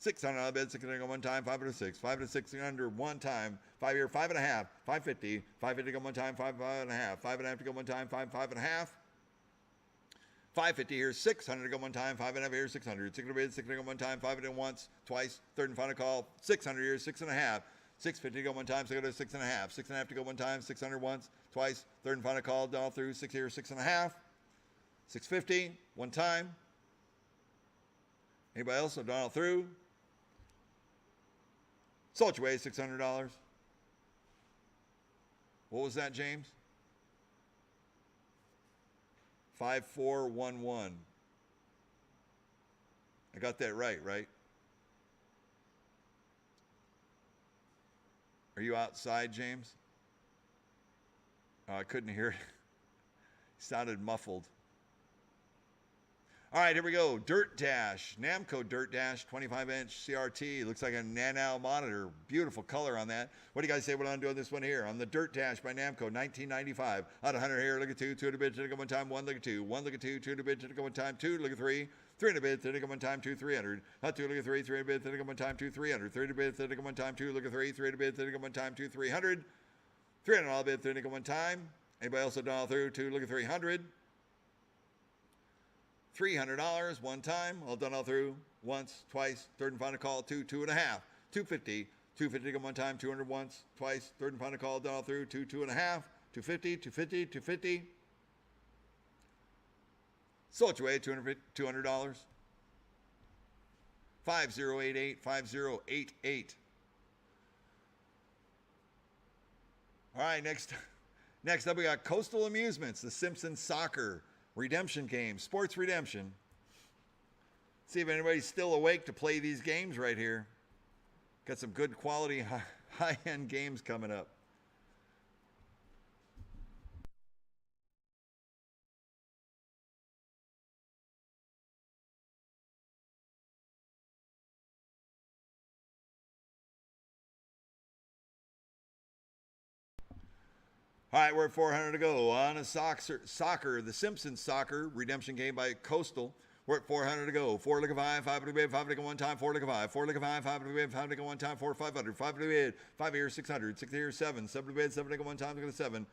600 on the bid, 600 go one time, 5 to 6, 5 to 600 one time, 5 here, 5 and a half, 550, 550 go one time, 5 and a half, 5 and a half to go one time, 5 and a half, 550 here, 600 to go one time, 5 and a half here, 600, 600 bid, 600 go one time, 5 and once, twice, third and final call, 600 here, 6 and a half, 650 to go one time, 6 and a half, 6 and a half to go one time, 600 once, twice, third and final call, dial through, 6 here, 6 and a half, 650, one time. Anybody else will dial through? Sold your way, $600. What was that, James? 5411. I got that right? Are you outside, James? Oh, I couldn't hear it. Sounded muffled. All right, here we go. Dirt Dash, Namco Dirt Dash, 25-inch CRT. Looks like a Nanal monitor. Beautiful color on that. What do you guys say? What I'm doing this one here on the Dirt Dash by Namco, 1995. Out of 100 here. Look at 2, 2 to the bid, to the go one time. 1 look at 2, 1 look at 2, 2 to the bid, to the go one time. 2 look at 3, 3 in the bid, to the go one time. 2 300. Out 2 look at 3, 3 in the bid, to the go one time. 2 300. 3 to the bid, to the go one time. 2 look at 3, 3 in the bid, to the go one time. 2 300. 300 all bid, to the go one time. Anybody else will dial through? 2 look at 300. $300 one time, all done all through, once, twice, third and final call, 2, 2 and a half, 250, 250 go one time, 200 once, twice, third and final call, done all through, 2, 2 and a half, 250, 250, 250. Sold your way, $200. 5088, 5088. All right, next up we got Coastal Amusements, the Simpsons Soccer Redemption game, Sports Redemption. See if anybody's still awake to play these games right here. Got some good quality high-end games coming up. All right, we're at 400 to go on a soccer, the Simpsons soccer redemption game by Coastal. We're at 400 to go. 4 look at 5, 5 to bid, 5 to go one time, 4 look at 5, 4 look at 5, 5 to bid, 5 to go one time, 4 500, 5 to bid, 5 here 600, 6 here 7, 7 to bid, 7 to go one time, to go to 7,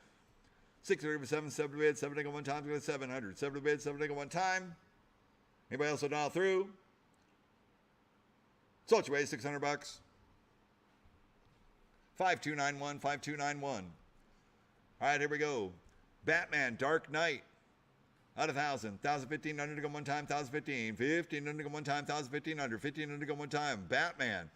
6 to bid, 7, 7 to bid, 7 to go one time, to go to 700, 7 to bid, 7 to go one time. Anybody else will dial through? So it's your way, $600. 5291, 5291. All right, here we go. Batman, Dark Knight. Out of 1,000. 1,015 under to go one time. 1,015. 15 under to go one time. 1,015 under. 15 under to go one time. Batman.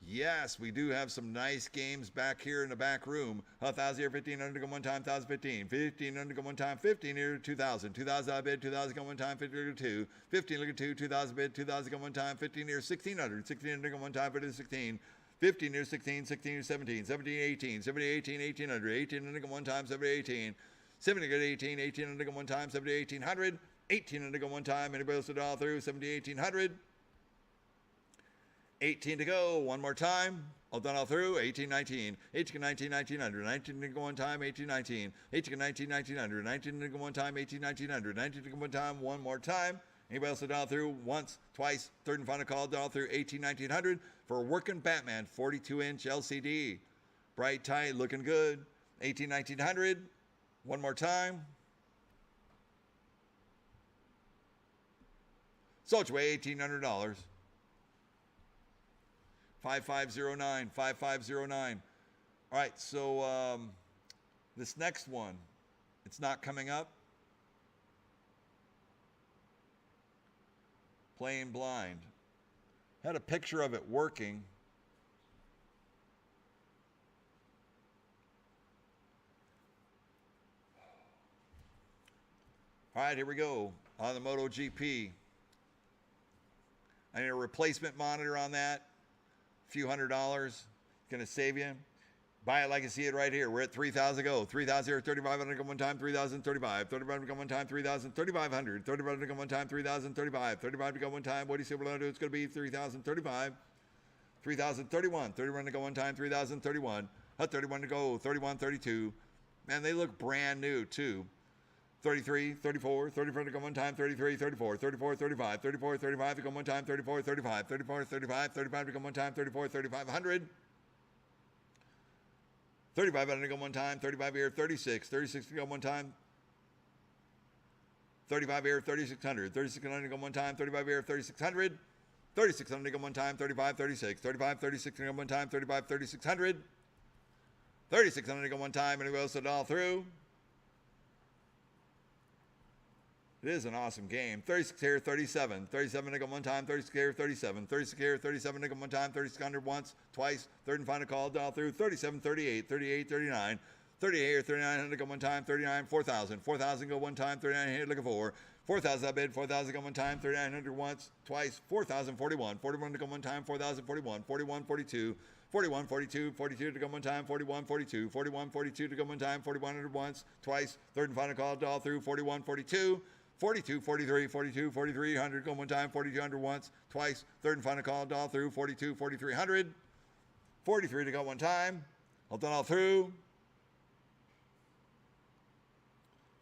Yes, we do have some nice games back here in the back room. 1,000 here, 15 under to go one time. 1,015. 15 under to go one time. 15 here, 2,000. 2,000 out of bid. 2,000 go one time. 50 to 2. 15 look at 2. 2,000 bid. 2,000 go one time. 15 here, 1,600. 16 under go one time. 50 to 16. 15 near 16, 16 near 17, 17 18, 17 18, 1800, 18 under one time, 70 18, 70 good 18, 18 under one time, 70 1800, 18 under one time, anybody else to dial through, 70 1800, 18 to go, one more time, all done all through, 18 19, 18 19, 1900, 19 to go one time, 18 19, 18 19, 1900, 19 to go one time, 18 1900, 19 to go one time, one more time. Anybody else to dial through once, twice, third and final call, dial through 18 1900 for a working Batman 42-inch LCD. Bright, tight, looking good. 18 1900. One more time. Sold your way, $1,800. 5509, 5509. All right, so this next one, it's not coming up. Playing blind. Had a picture of it working. All right, here we go on the MotoGP. I need a replacement monitor on that. A few $100. Gonna save you. Buy it like I see it right here. We're at 3,000 go. 3,000 here, 3,500 go one time, 3,035. 3,500 go one time, 3,000, 3,500. 3,500 go one time, 3,035. 35 to go one time. What do you say we're going to do? It's going to be 3,035. 3,031. 31 to go one time, 3,031. 31 to go, 31, 32. Man, they look brand new too. 33, 34, 34 to go one time, 33, 34, 34, 35, 34, 35 to go one time, 34, 35, 34, 35, 35 to go one time, 34, 3,500. 35 to go one time, 35 here, 36, 36 to go one time, 35 here, 3,600, 3,600 to go one time, 35 here, 3,600, 3,600 to go one time, 35, 36, 35, 36 to go one time, 35, 3,600, 3,600 to go one time, anybody else at all through? It is an awesome game. 36 here, 37. 37 to go one time, 36 here, 37. 36 here, 37 to go one time, 3,600 once, twice, third and final call, dial through, 37, 38, 38, 39. 38 here, 3,900 to go one time, 39, 4,000. 4,000 go one time, 39 here, looking for. 4,000 I bid, 4,000 go one time, 3,900 once, twice, 4,041. 41 to go one time, 4,041. 41, 42. 41, 42, 42 to go one time, 41, 42. 41, 42 to go one time, 4,100 once, twice, third and final call, dial through, 41, 42. 42, 43, 42, 4,300, go one time, 4,200 once, twice, third and final call, dial through, 42, 4,300, 43 to go one time, all done all through,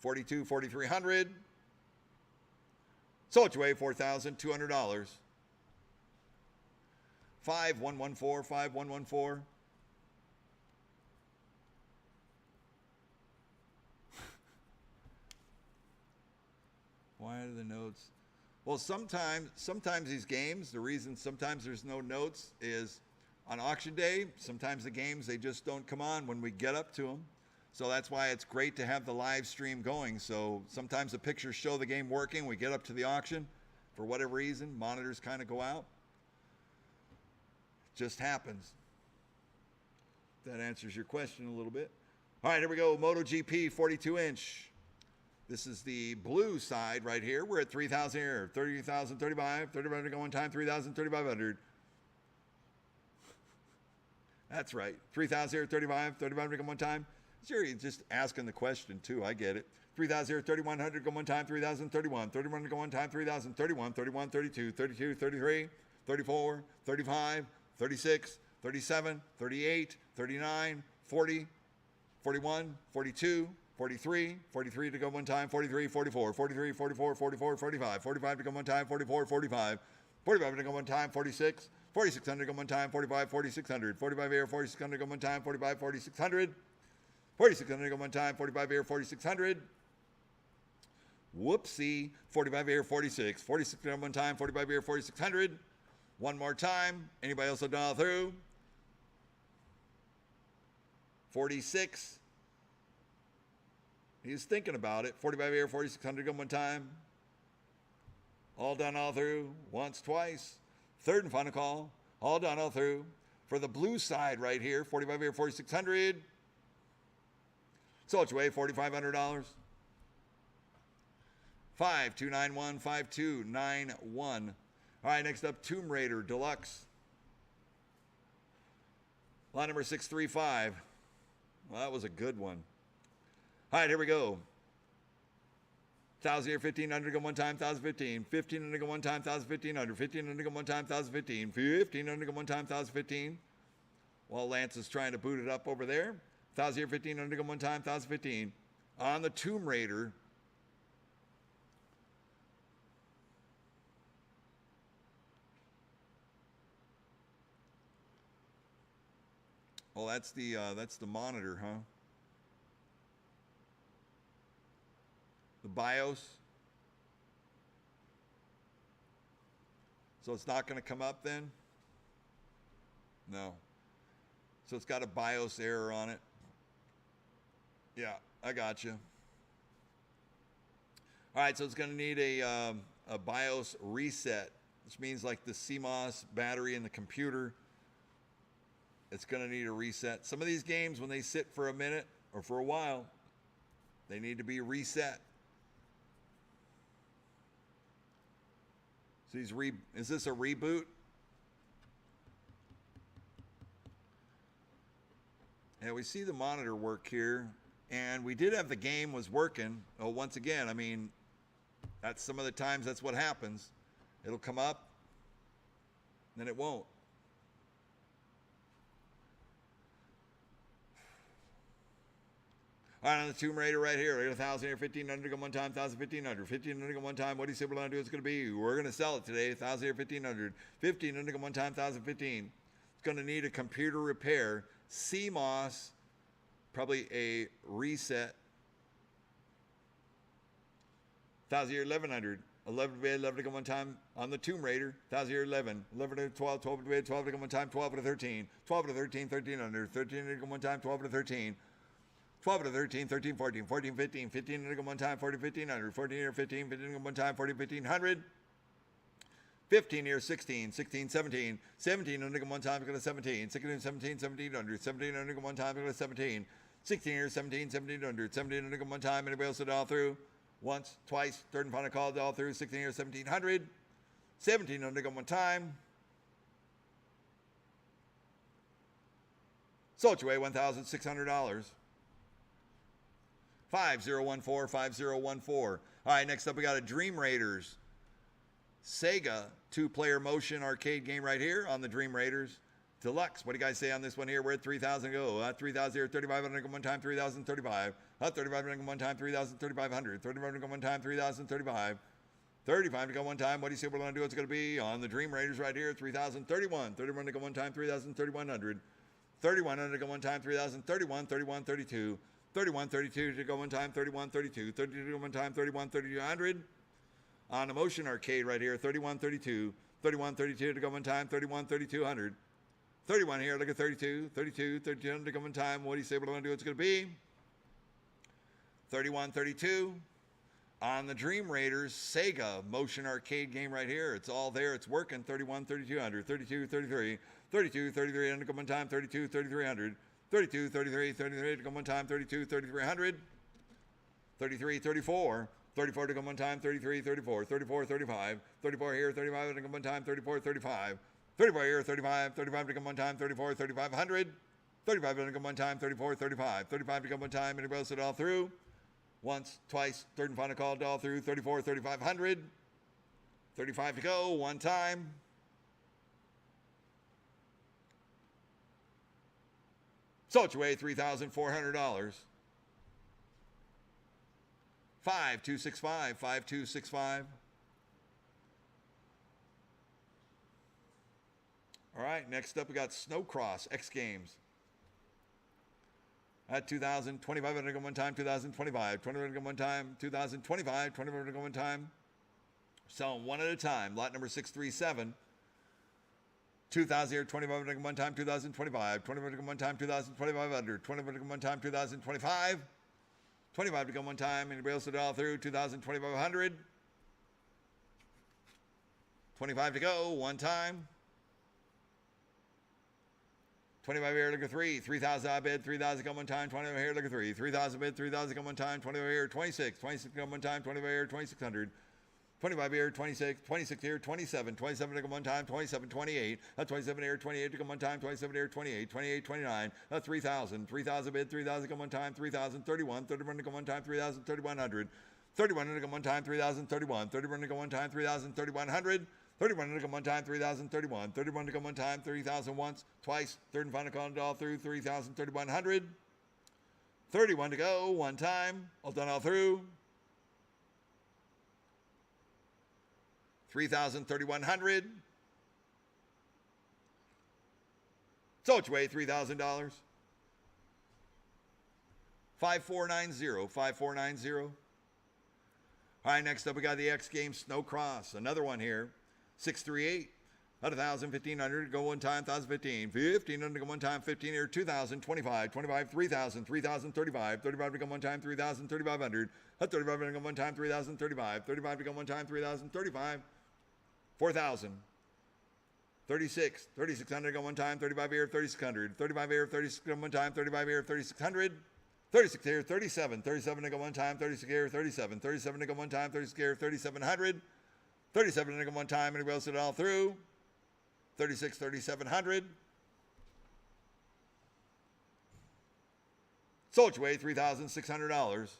42, 4,300, sold your way, $4,200, 5114, 5114. Why are the notes? Well, sometimes these games, the reason sometimes there's no notes is on auction day, sometimes the games, they just don't come on when we get up to them. So that's why it's great to have the live stream going. So sometimes the pictures show the game working. We get up to the auction. For whatever reason, monitors kind of go out. It just happens. That answers your question a little bit. All right, here we go. MotoGP 42-inch. This is the blue side right here. We're at 3,000 here. 30,000, 35, 3,500 go one time, 3,000, 3,500. That's right. 3,000 here, 35, 35 to go one time. Sure, you're just asking the question too. I get it. 3,000 here, 3,100 go one time, 3,031, 31 to go one time, 3,031, 31, 32, 32, 33, 34, 35, 36, 37, 38, 39, 40, 41, 42, 43, 43 to go one time, 43, 44, 43, 44, 44, 45, 45 to go one time, 44, 45, 45 to go one time, 46, 4,600 go one time, 45, 4,600, 45 here, 4,600 go one time, 45, 4,600, 4,600 go one time, 45 here, 4,600. Whoopsie, 45 here, 46, 46 go one time, 45 here, 4,600. One more time. Anybody else will dial through? 46. He's thinking about it. 45 here, 4,600 go one time. All done, all through. Once, twice. Third and final call. All done, all through. For the blue side right here, 45 here, 4,600. Sold away, $4,500. 5291, 5291. All right, next up, Tomb Raider Deluxe. Line number 635. Well, that was a good one. All right, here we go. 1,000 here, 1,500 go one time, 1,015. 1,500 go one time, 1,500. 1,500 go one time, 1,015. 1,500 go one time, 1,015. While Lance is trying to boot it up over there. 1,000 here, 1,500 go one time, 1,015. On the Tomb Raider. Oh, that's the monitor, huh? The BIOS. So it's not going to come up then? No. So it's got a BIOS error on it. Yeah, I got you. All right, so it's going to need a BIOS reset, which means like the CMOS battery in the computer. It's going to need a reset. Some of these games, when they sit for a minute or for a while, they need to be reset. So is this a reboot? Yeah, we see the monitor work here. And we did have the game was working. Oh, once again, I mean, that's some of the times that's what happens. It'll come up, then it won't. All right, on the Tomb Raider right here, 1,000 here, 1,500 go one time, 1,000, 1,500, 1,500 go one time. What do you say we're going to do? It's going to be, we're going to sell it today, 1,000 here, 1,500, 1,500 go one time, 1,015. It's going to need a computer repair, CMOS, probably a reset. 1,000 here, 1,100, 11 to 11 to go one time on the Tomb Raider, 1,000 here, 11, 11 to 12, 12 to 12 to go one time, 12 to 13, 12 to 13, 1,300, 13 to go one time, 12 to 13. 12 to 13, 13, 14, 14, 15, 15 to go one time, 40, 1,500, 14 here, 15, 15 to go one time, 40, 1,500. 15 here, 16, 16, 17, 17 to go one time, go to 17, 16, 17, 1,700, 17 to go one time, go to 17, 16 here, 17, 1,700, 17 to go one time. Anybody else to dial through? Once, twice, third and final call, dial through, 16 here, 1,700, 17 to go one time. Sold your way, $1,600. 5014, 5014. All right, next up we got a Dream Raiders Sega two-player motion arcade game right here on the Dream Raiders Deluxe. What do you guys say on this one here? We're at 3,000 go. 3,000 here, 3,500 go one time, 3,035. 3,500 go one time, 3,3,500. 3,500 go one time, 3,035. 35 to go one time. What do you say we're going to do? It's going to be on the Dream Raiders right here, 3,031. 31 to go one time, 3,3,100. 3,100 to go one time, 3,031, 31, 32. 31, 32 to go one time, 31, 32. 32 to go one time, 31, 3,200. On the motion arcade right here, 31, 32. 31, 32 to go one time, 31, 3,200. 31 here, look at 32. 32, 32 to go one time. What do you say we're going to do? It's going to be 31, 32. On the Dream Raiders Sega motion arcade game right here. It's all there. It's working. 31, 3,200. 32, 33. 32, 33 to go one time, 32, 3,300. 32, 33, 33 to go one time, 32, 3,300. 33, 34. 34 to go one time, 33, 34. 34, 35. 34 here, 35 to go one time, 34, 35. 34 here, 35, 35 to come one time, 34, 3500, 35 to come one time, 34, 35, 35 to come one time, anybody else it all through? Once, twice, third and final call, all through, 34, 3500, 35 to go, one time. Sold your way, $3,400. 5265, 5265. All right, next up we got Snowcross X Games. At 2000, 25 to go one time, 2025, 20 to go one time, 2025, 20 to go one time. Selling one at a time. Lot number 637. 2,000 here, 25 to go one time, 2025, 20 to go one time, 2,500, 20 to go one time, 2025. 25 to go one time, anybody else to all through, 2,500. 25 to go, one time. 25 here, look at 3. 3,000 I bid, 3,000 come one time, 20 over here, look at 3. 3,000 bid, 3,000 come one time, 20 over here, 26. 26 come one time, 20 over here, 2,600. 25 here, 26, 26 here, 27, 27 to come one time, 27, 28, 27 here, 28 to come one time, 27 here, 28, 28, 29, 3,000, 3,000 bid, 3,000 come one time, 3,000, 31, 31 to come one time, 3,000, 3,100, 31 to come one time, 3,000, 31, 31 to come one time, 3,000, 3,100, 31 to come one time, 3,000, 31, 31 to come one time, 3,000 once, twice, third and final call all through, 3,000, 3,100, 31 to go, one time, all done all through. 3,000, 3,100. Sold your way, $3,000. 5490, 5490. All right, next up we got the X Games Snowcross. Another one here. 638. At 1,000, 1,500, go one time, 1,015. 1,500 to go one time, 15 here, 2,000, 25, 25, 3,000, 3,000, 35, 35 to go one time, 3,000, 3,500. At 35 to go one time, 3,000, 35, 35 to go one time, 3,000, 35. 4,000. 36. 3,600 to go one time, 35 here, 3,600. 35 here, 36 to go one time, 35 here, 3,600. 36 here, 37. 37 to go one time, 36 here, 37. 37 to go one time, 36 here, 3,700. 37 to go one time, anybody else it all through? 36, 3,700. Sold your way, $3,600.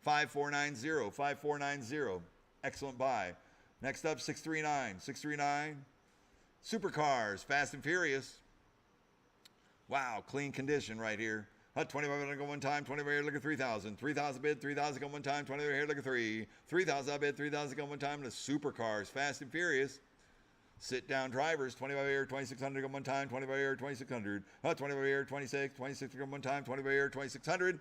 5490, 5490. Excellent buy. Next up, 639, 639. Supercars, Fast and Furious. Wow, clean condition right here. 25 go one time, 20 over here, look at 3,000. 3,000 bid, 3,000 go one time, 20 over here, look at 3. 3,000 I bid, 3,000 go one time. The Supercars, Fast and Furious. Sit down drivers, 25 here, 2,600 go one time, 20 over here, 2,600. 20 over here, 26, 26 go one time, 20 over here, 2,600.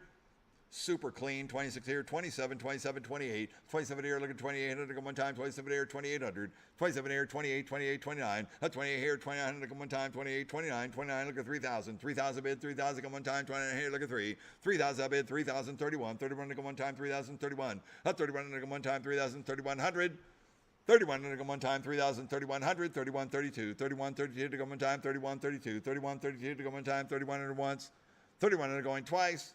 Super clean, 26 here, 27, 27, 28. 27 here, look at 2,800 go one time, 27 here, 2,800. 27 here, 28, 28, 29. 28 here, 2,900 go one time, 28, 29, 29, look at 3,000. 3,000 bid, 3,000 go one time, 29 here, look at 3. 3,000 I bid, 3,000, 31. 31 to go one time, 3,000, 31. 31 to go one time, 3,000, 3,100. 31 to go one time, 3,000, 3,100. 31, 32. 31, 32 to go one time, 31, 32. 31, 32 to go one time, 31 once. 31 to going twice.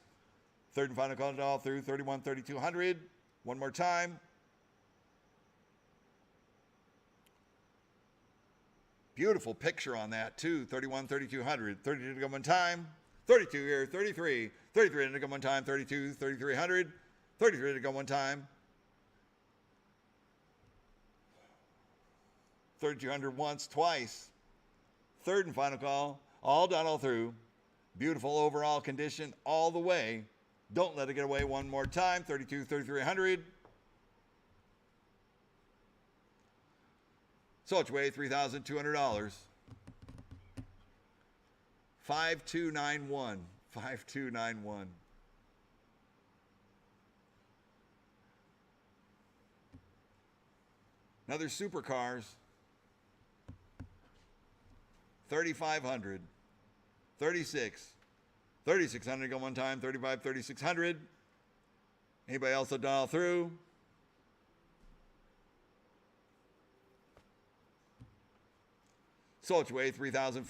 Third and final call all through, 31, 3,200. One more time. Beautiful picture on that too, 31, 3,200. 32 to go one time. 32 here, 33. 33 to go one time, 32, 3,300. 33 to go one time. 3,200 once, twice. Third and final call, all done all through. Beautiful overall condition all the way. Don't let it get away one more time. 32, 3,300. Sold your way, $3,200. 5291. 5291. Another Supercars. 3,500. 36. 3,600 go one time, 35, 3,600. Anybody else will dial through? Sold your way, $3,500.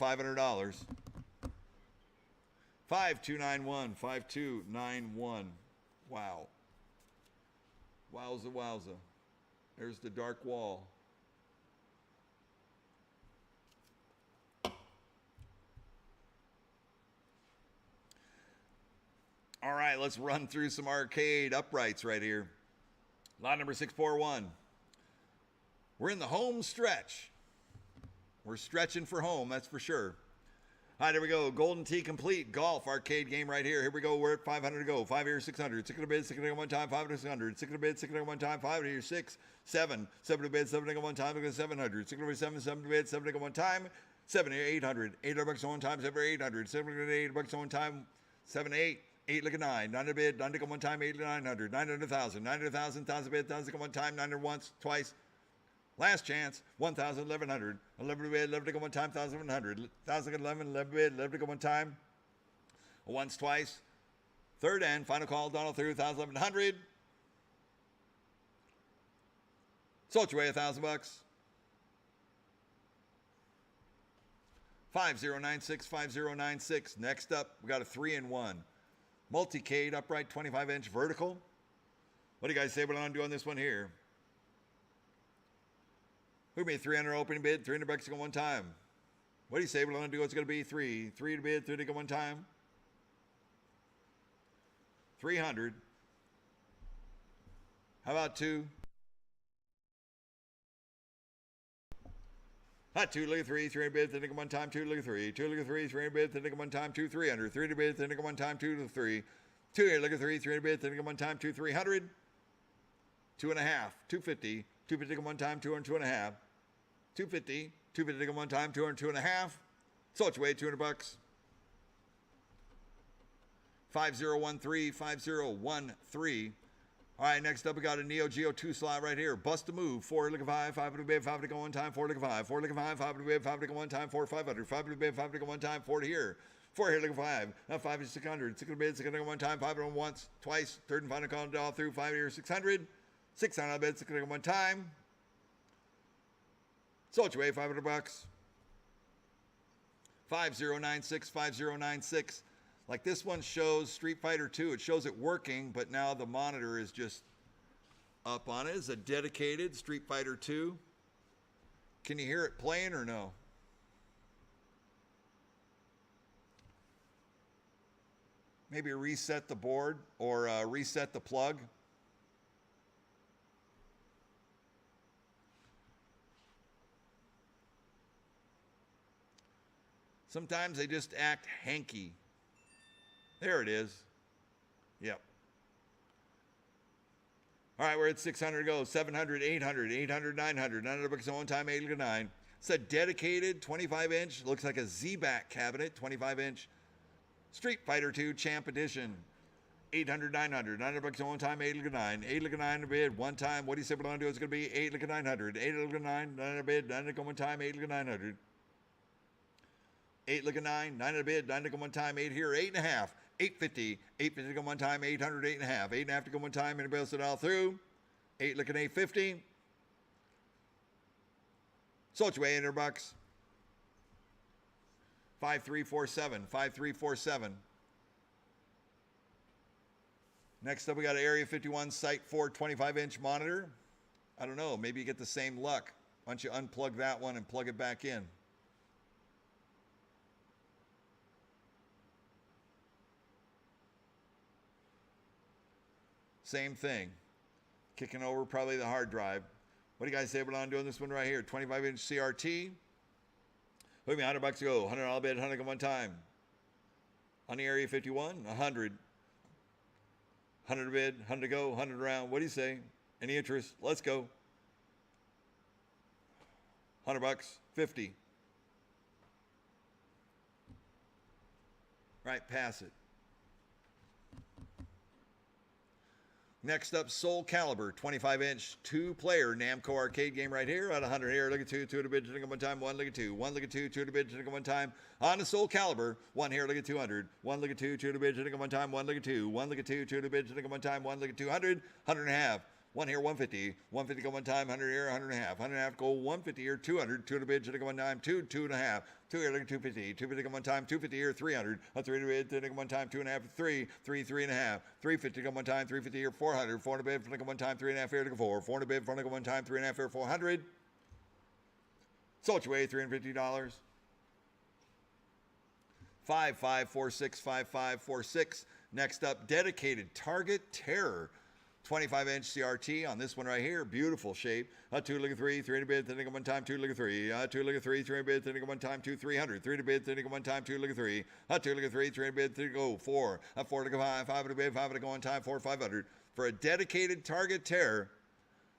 5291, 5291. Wow. Wowza, wowza. There's the dark wall. All right, let's run through some arcade uprights right here. Lot number 641. We're in the home stretch. We're stretching for home, that's for sure. All right, here we go. Golden Tee Complete Golf arcade game right here. Here we go. We're at 500 to go. 5 here, 600. 6 in a bid, 6 in a one time, 5 to 600. 6 in a bid, 6 in a one time, 5 here, 6, 7. 7 to bid, 7 in a one time, 700. 6 in a bid, 7, 7 to bid, 7 in a one time, 7 here, 800. 800 bucks on one time, 7 800. 7 8 bucks on one time, 7 8. 8 look at 9. 9 to bid, 9 to go one time, 8 to 900. 900,000. 900,000, 1,000 bid, 1,000 to go one time, 900 once, twice. Last chance, 1,000, 1,100. 11 to bid, 11 to go one time, 1,100. 1,000 11, 11 to bid, 11 to go one time. Once, twice. Third and final call, Donald through, 1,000, 1,100. Sold your way, 1,000 bucks. 5096, 5096. Next up, we got a 3-in-1. Multicade upright 25-inch vertical. What do you guys say what I'm gonna do on this one here? Who made 300 opening bid, 300 bucks to go one time? What do you say we're going to do? What's going to be 3? 3 to bid, 3 to go one time. 300. How about 2? Not 2, look at 3, 3 to bid, 3 to go one time, 2, look at 3. 2, look at 3, 3 to bid, 3 to go one time, 2, 300. 3 to bid, 3 to go one time, 2 to 3. 2 here, look at 3, 3 to bid, 3 to go one time, 2, 300. 2.5, 250. 250 to go one time, 200, 2.5. 250, 250 to go one time, 200, 2.5. Sold your way, 200 bucks. 5013, 5013. All right, next up we got a Neo Geo 2 slot right here. Bust a move. 4 look at 5, 5 to bid, 5 to go one time, 4 look at 5, 4 look at 5, 5 to bid, 5 to go one time, 4 500, 5 to bid, 5 to go one time, 4 to here. 4 here, look at 5. Now 5 is 600, 6 to bid, 6 to go one time, 5 to go once, twice, third and final call all through, 5 here, 600. 600 bid, 6 to go one time. Sold your way, 500 bucks. 5096, 5096. Like this one shows Street Fighter 2. It shows it working, but now the monitor is just up on it. It's a dedicated Street Fighter 2. Can you hear it playing or no? Maybe reset the board or reset the plug. Sometimes they just act hanky. There it is. Yep. All right, we're at 600 to go. 700, 800, 800, 900. 900 bucks on one time, 8 to 9. It's a dedicated 25-inch. Looks like a Z-back cabinet, 25-inch. Street Fighter 2 Champ Edition. 800, 900. 900 bucks on one time, 8 to 9. 8 to 9 to bid. One time. What do you say we're going to do? It's going to be 8 to 900. 8 to 9. 9 to bid. 9 to go one time, 8 to 900. 8 look at 9, 9 at a bid, 9 to go one time, 8 here, 8.5, 850, 850 to go one time, 800, 8.5, 8.5 to go one time, anybody else it all through? 8 look at 850. Sold your way, 800 bucks. 5347, 5347. Next up, we got an Area 51 Site 4 25-inch monitor. I don't know, maybe you get the same luck. Why don't you unplug that one and plug it back in? Same thing. Kicking over probably the hard drive. What do you guys say about on doing this one right here? 25-inch CRT. Put me 100 bucks to go. 100 all bid, 100 go one time. On the Area 51, 100. 100 to bid, 100 to go, 100 around. What do you say? Any interest? Let's go. 100 bucks, 50. Right, pass it. Next up, Soul Calibur, 25-inch, 2-player Namco arcade game right here. At 100 here, look at 2, 2 at a bid, 2 one time, 1 look at 2, 1 look at 2, 2 at a bid, 2 one time. On the Soul Calibur, 1 here, look at 200, 1 look at 2, 2 at a bid, 2 one time, 1 look at 2, 1 look at 2, 2 at a bid, 2 one time, 1 look at 200, 100 and a half. 1 here, 150, 150 go one time, 100 here, 100 and a half, 100 and a half go 150 here, 200, 2 at a bid, 2 go one time, 2, 2 and a half, 2 here, look at 250, 250 go one time, 250 here, 300, a 3 to bid, 3 go one time, 2 and a half, 3, 3, 3 and a half, 350 go one time, 350 here, 400, 4 to bid, 4 go one time, 3 and a half here, to go 4, 4 to bid, 4 go one time, 3 and a half here, 400. Sold your way, $350. 5546, 5546. Next up, dedicated Target Terror. 25-inch CRT on this one right here. Beautiful shape. 2 look at 3, 3 to bid, 3 to go one time, 2 look at 3. 2 look at 3, 3 to bid, 3 to go one time, 2, 300. 3 to bid, 3 to go one time, 2 look at 3. 2 look at 3, 3 to bid, 3 to go 4. 4 to go 5, 5 to bid, 5 to go one time, 4, 500. For a dedicated Target Terror,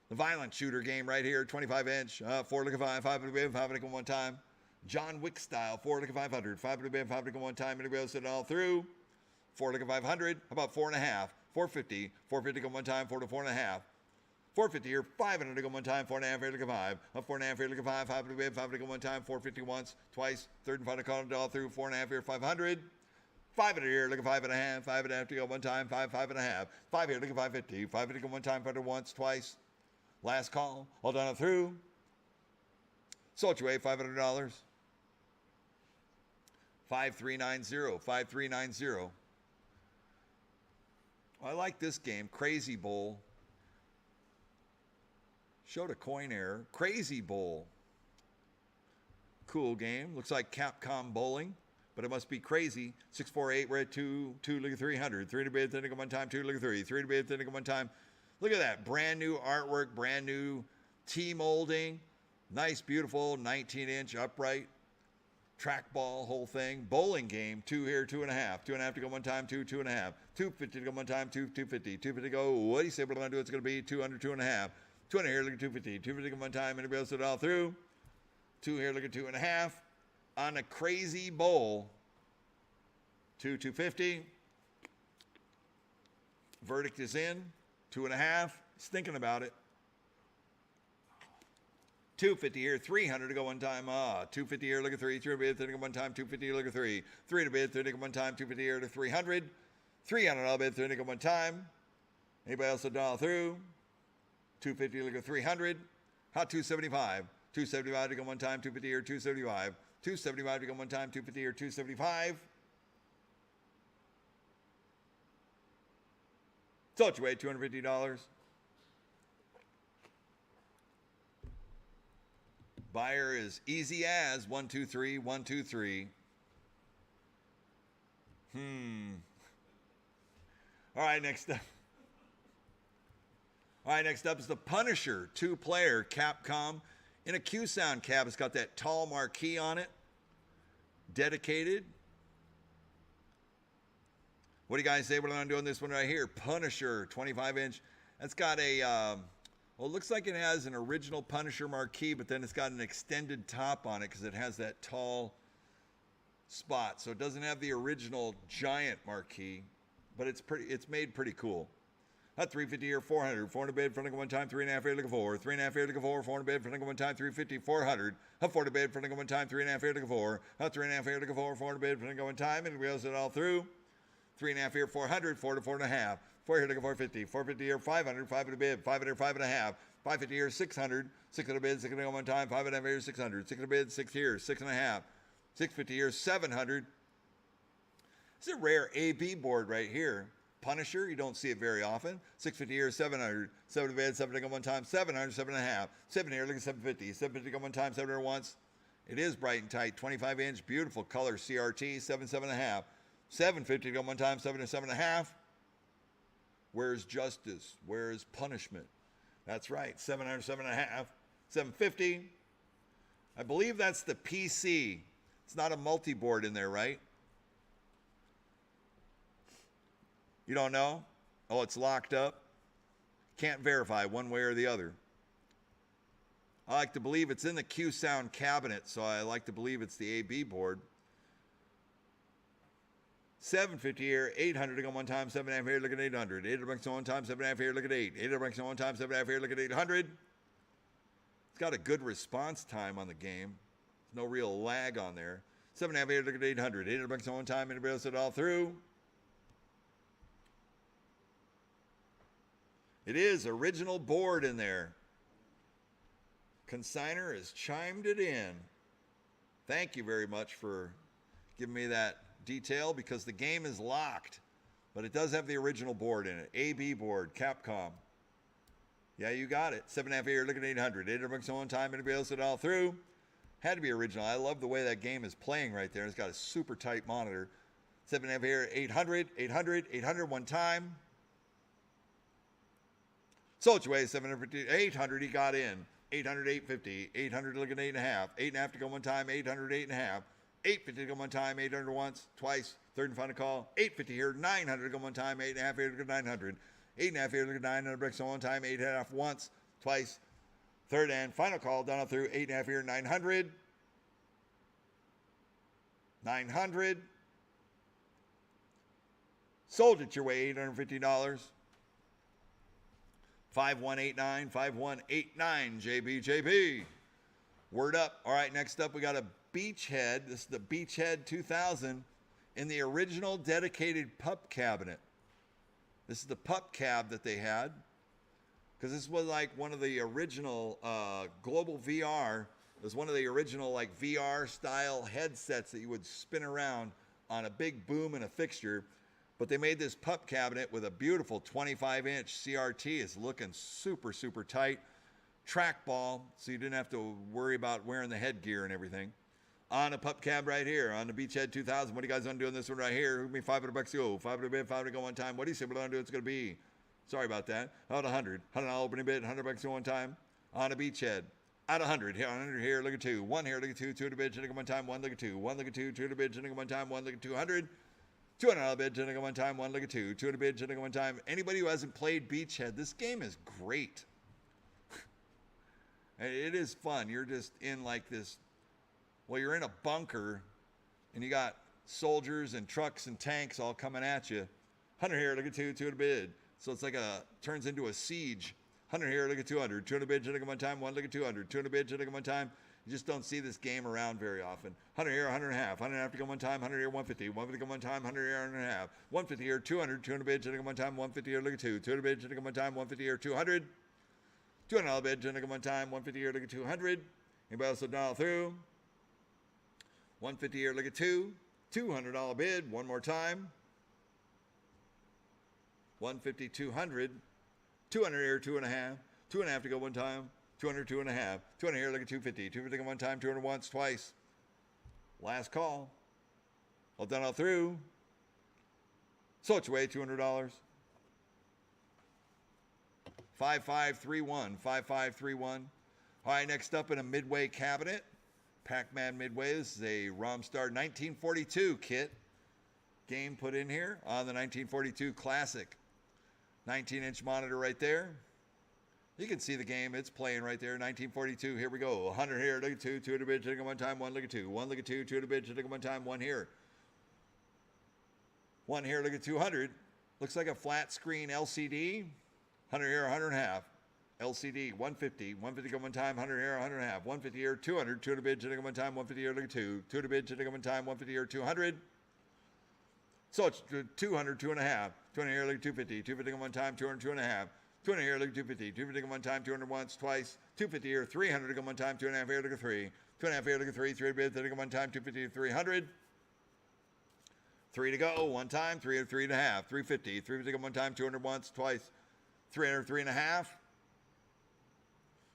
the violent shooter game right here, 25-inch. 4 look at 5, 5 to bid, 5 to go one time. John Wick style, 4 look at 500. 5 to bid, 5 to go one time, and we'll sit it all through. 4 look at 500. How about 4.5? 450. 450 go one time, 4 to 4.5. 450 here, 500 to go one time, 4.5 here, look at 5. 4.5 here, look at 5. 5 to bid, 5 to go one time, 450 once, twice, third and final call all through, 4.5 here, 500. 500 here, look at 5.5. 5.5 to go one time, 5, 5.5. 5 here, look at 550. 550 go one time, 5 to once, twice. Last call, all done and through. Sold you away, $500. 5390, 5390. I like this game, Crazy Bowl. Showed a coin error. Crazy Bowl. Cool game. Looks like Capcom Bowling, but it must be crazy. 648, we're at 2, look at 300. 3 to bid, 3 to go one time, 2, look at 3. 3 to bid, 3 to go one time. Look at that. Brand new artwork, brand new T-molding. Nice, beautiful 19-inch upright. Trackball, whole thing. Bowling game, 2 here, 2.5. 2.5 to go one time, 2, 2.5. 250 to go one time, 2, 250. 250 to go. What do you say we're going to do? It's going to be 200, 2.5. 200 here, look at 250. 250 to go one time, anybody else it all through? 2 here, look at 2.5. On a Crazy Bowl, 2, 250. Verdict is in, 2.5. He's thinking about it. 250 here, 300 to go one time. 250 here, look at 3. 3 to bid, 3 to go one time. 250, look at 3. 3 to bid, 3 to go one time. 250 here to 300. 300 all bid, 3 to go one time. Anybody else to dial through? 250, look at 300. How 275? 275 to go one time. 250 here, 275. 275 to go one time. 250 here, 275. Sold you away, $250. Buyer is easy as 1, 2, 3, 1, 2, 3. All right, next up. All right, next up is the Punisher 2-player Capcom in a Q-Sound cab. It's got that tall marquee on it. Dedicated. What do you guys say? What am I doing this one right here? Punisher 25-inch. That's got a, well, it looks like it has an original Punisher marquee, but then it's got an extended top on it because it has that tall spot. So it doesn't have the original giant marquee, but it's made pretty cool. 350 here, 400. 400 bid, front of one time, 3.5 here, look at 4. 3.5 here, look at 4. 400 bid, front of one time, 350, 400. 400 bid, front of one time, 3.5 here, look at 4. 3.5 here, look at 4. 400 bid, front of one time, and we goes it all through. 3.5 here, 400. 4 to 4.5. 4 here, look at 450. 450 here, 500. 5 to bid, 500, 5.5. 550 here, 600. 600 bid, 600 one time, 5.5 here, 600. 600 bid, 6 here, 6.5. 650 here, 700. It's a rare AB board right here. Punisher, you don't see it very often. 650 here, 700. 7 to bid, 7 to go one time, 700, 7.5. 7 here, look at 750. 750 to go one time, 700 once. It is bright and tight. 25-inch, beautiful color CRT, 7, 7.5. 750 to go one time, 7 to 7.5. Where's justice? Where's punishment? That's right, 700, 7.5. 750. I believe that's the PC. It's not a multi-board in there, right? You don't know? Oh, it's locked up? Can't verify one way or the other. I like to believe it's in the Q-Sound cabinet, so I like to believe it's the AB board. 750 here, 800 to go one time, 7.5 here, look at 800. 800 bucks on one time, 7.5 here, look at 8. 800 bucks on one time, 7.5 here, look at 800. It's got a good response time on the game. There's no real lag on there. 7.5 here, look at 800. 800 bucks on one time, anybody else it all through? It is original board in there. Consigner has chimed it in. Thank you very much for giving me that detail because the game is locked, but it does have the original board in it. AB board, Capcom. Yeah, you got it. 7.5 here, look at 800. 800 bucks on one time, anybody else it all through? Had to be original. I love the way that game is playing right there. It's got a super tight monitor. 7.5 here, 800, 800, 800 one time. Sold your way, 750, 800, he got in. 800, 850, 800, look at 8.5. 8.5 to go one time, 800, 8.5. 850 to go one time, 800 once, twice. Third and final call, 850 here, 900 to go one time, 8.5 here, look at 900. 8.5 here, look at 900, breaks on one time, 8.5 once, twice. Third and final call, down and through, 8.5 here, 900. 900. Sold it your way, $850. 5189, 5189, JB. Word up. All right, next up we got a Beachhead. This is the Beachhead 2000 in the original dedicated pup cabinet. This is the pup cab that they had, because this was like one of the original Global VR. It was one of the original like VR style headsets that you would spin around on a big boom and a fixture. But they made this pup cabinet with a beautiful 25-inch CRT. It's looking super, super tight. Trackball, so you didn't have to worry about wearing the headgear and everything. On a pup cab right here, on the Beachhead 2000. What do you guys want to do on this one right here? Give me $500 to go. 500 bid, 500 go one time. What do you say we're going to do? It's going to be. Sorry about that. Out 100. $100 opening bid, $100 to go one time. On a Beachhead. Out 100. Here, 100 here, look at 2. 1 here, look at 2. 2 to bid, to go one time. 1 look at 2. 1 look at 2. 2 to bid, to go one time. 1 look at 200. $200 bid, to go one time. 1 look at 2. 2 to bid, to go one time. Anybody who hasn't played Beachhead, this game is great. It is fun. You're just in like this, well, you're in a bunker and you got soldiers and trucks and tanks all coming at you. 100 here, look at 2, 2 to bid. So it's like turns into a siege. 100 here, look at 200. 200 bid, to go one time. 1 look at 200. 200 bid, to go one time. You just don't see this game around very often. 100 here, 100 and a half. 100 and a half to go one time. 100 here, 150. 150 to go one time. 100 here, 100 and a half. 150 here, 200. 200 bid, to go one time. 150 here, look at 2. 200 bid, to go one time. 150 here, 200. $200 bid, to go one time. 150 here, look at 200. Anybody else will dial through? 150 here, look at 2. $200 bid, one more time. 150, 200. 200 here, 2.5. 2.5 to go one time. 200, 2.5. 200 here, look at 250. 250 one time, 200 once, twice. Last call. All done all through. So it's away, $200. 5531, 5531. All right, next up in a Midway cabinet. Pac-Man Midway. This is a Romstar 1942 kit. Game put in here on the 1942 Classic. 19-inch monitor right there. You can see the game. It's playing right there. 1942. Here we go. 100 here. Look at 2. 2 to bid. To one time. 1 look at 2. 1 look at 2. 2 to bid. To one time. 1 here. 1 here. Look at 200. Looks like a flat screen LCD. 100 here. 100 and a half. LCD. 150. 150 go one time. 100 here. 100 and a half. 150 here. 200. 2 to bid. To one time. 150 here. Look at 2. 2 to bid. To one time. 150 here. 200. So it's 200. 2 and a half. 200 here. Look at 250. 250 go one time. 200. 2 and a half. 200 here, look at 250. 250 to go one time, 200 once, twice. 250 here, 300 to go one time, 2.5 here, look at 3. 2.5 here, look at 3. 3 to bid, to go one time, 250 to 300. 3 to go, one time, 3 to 3.5, 350. 350 to go one time, 200 once, twice. 300, 3.5.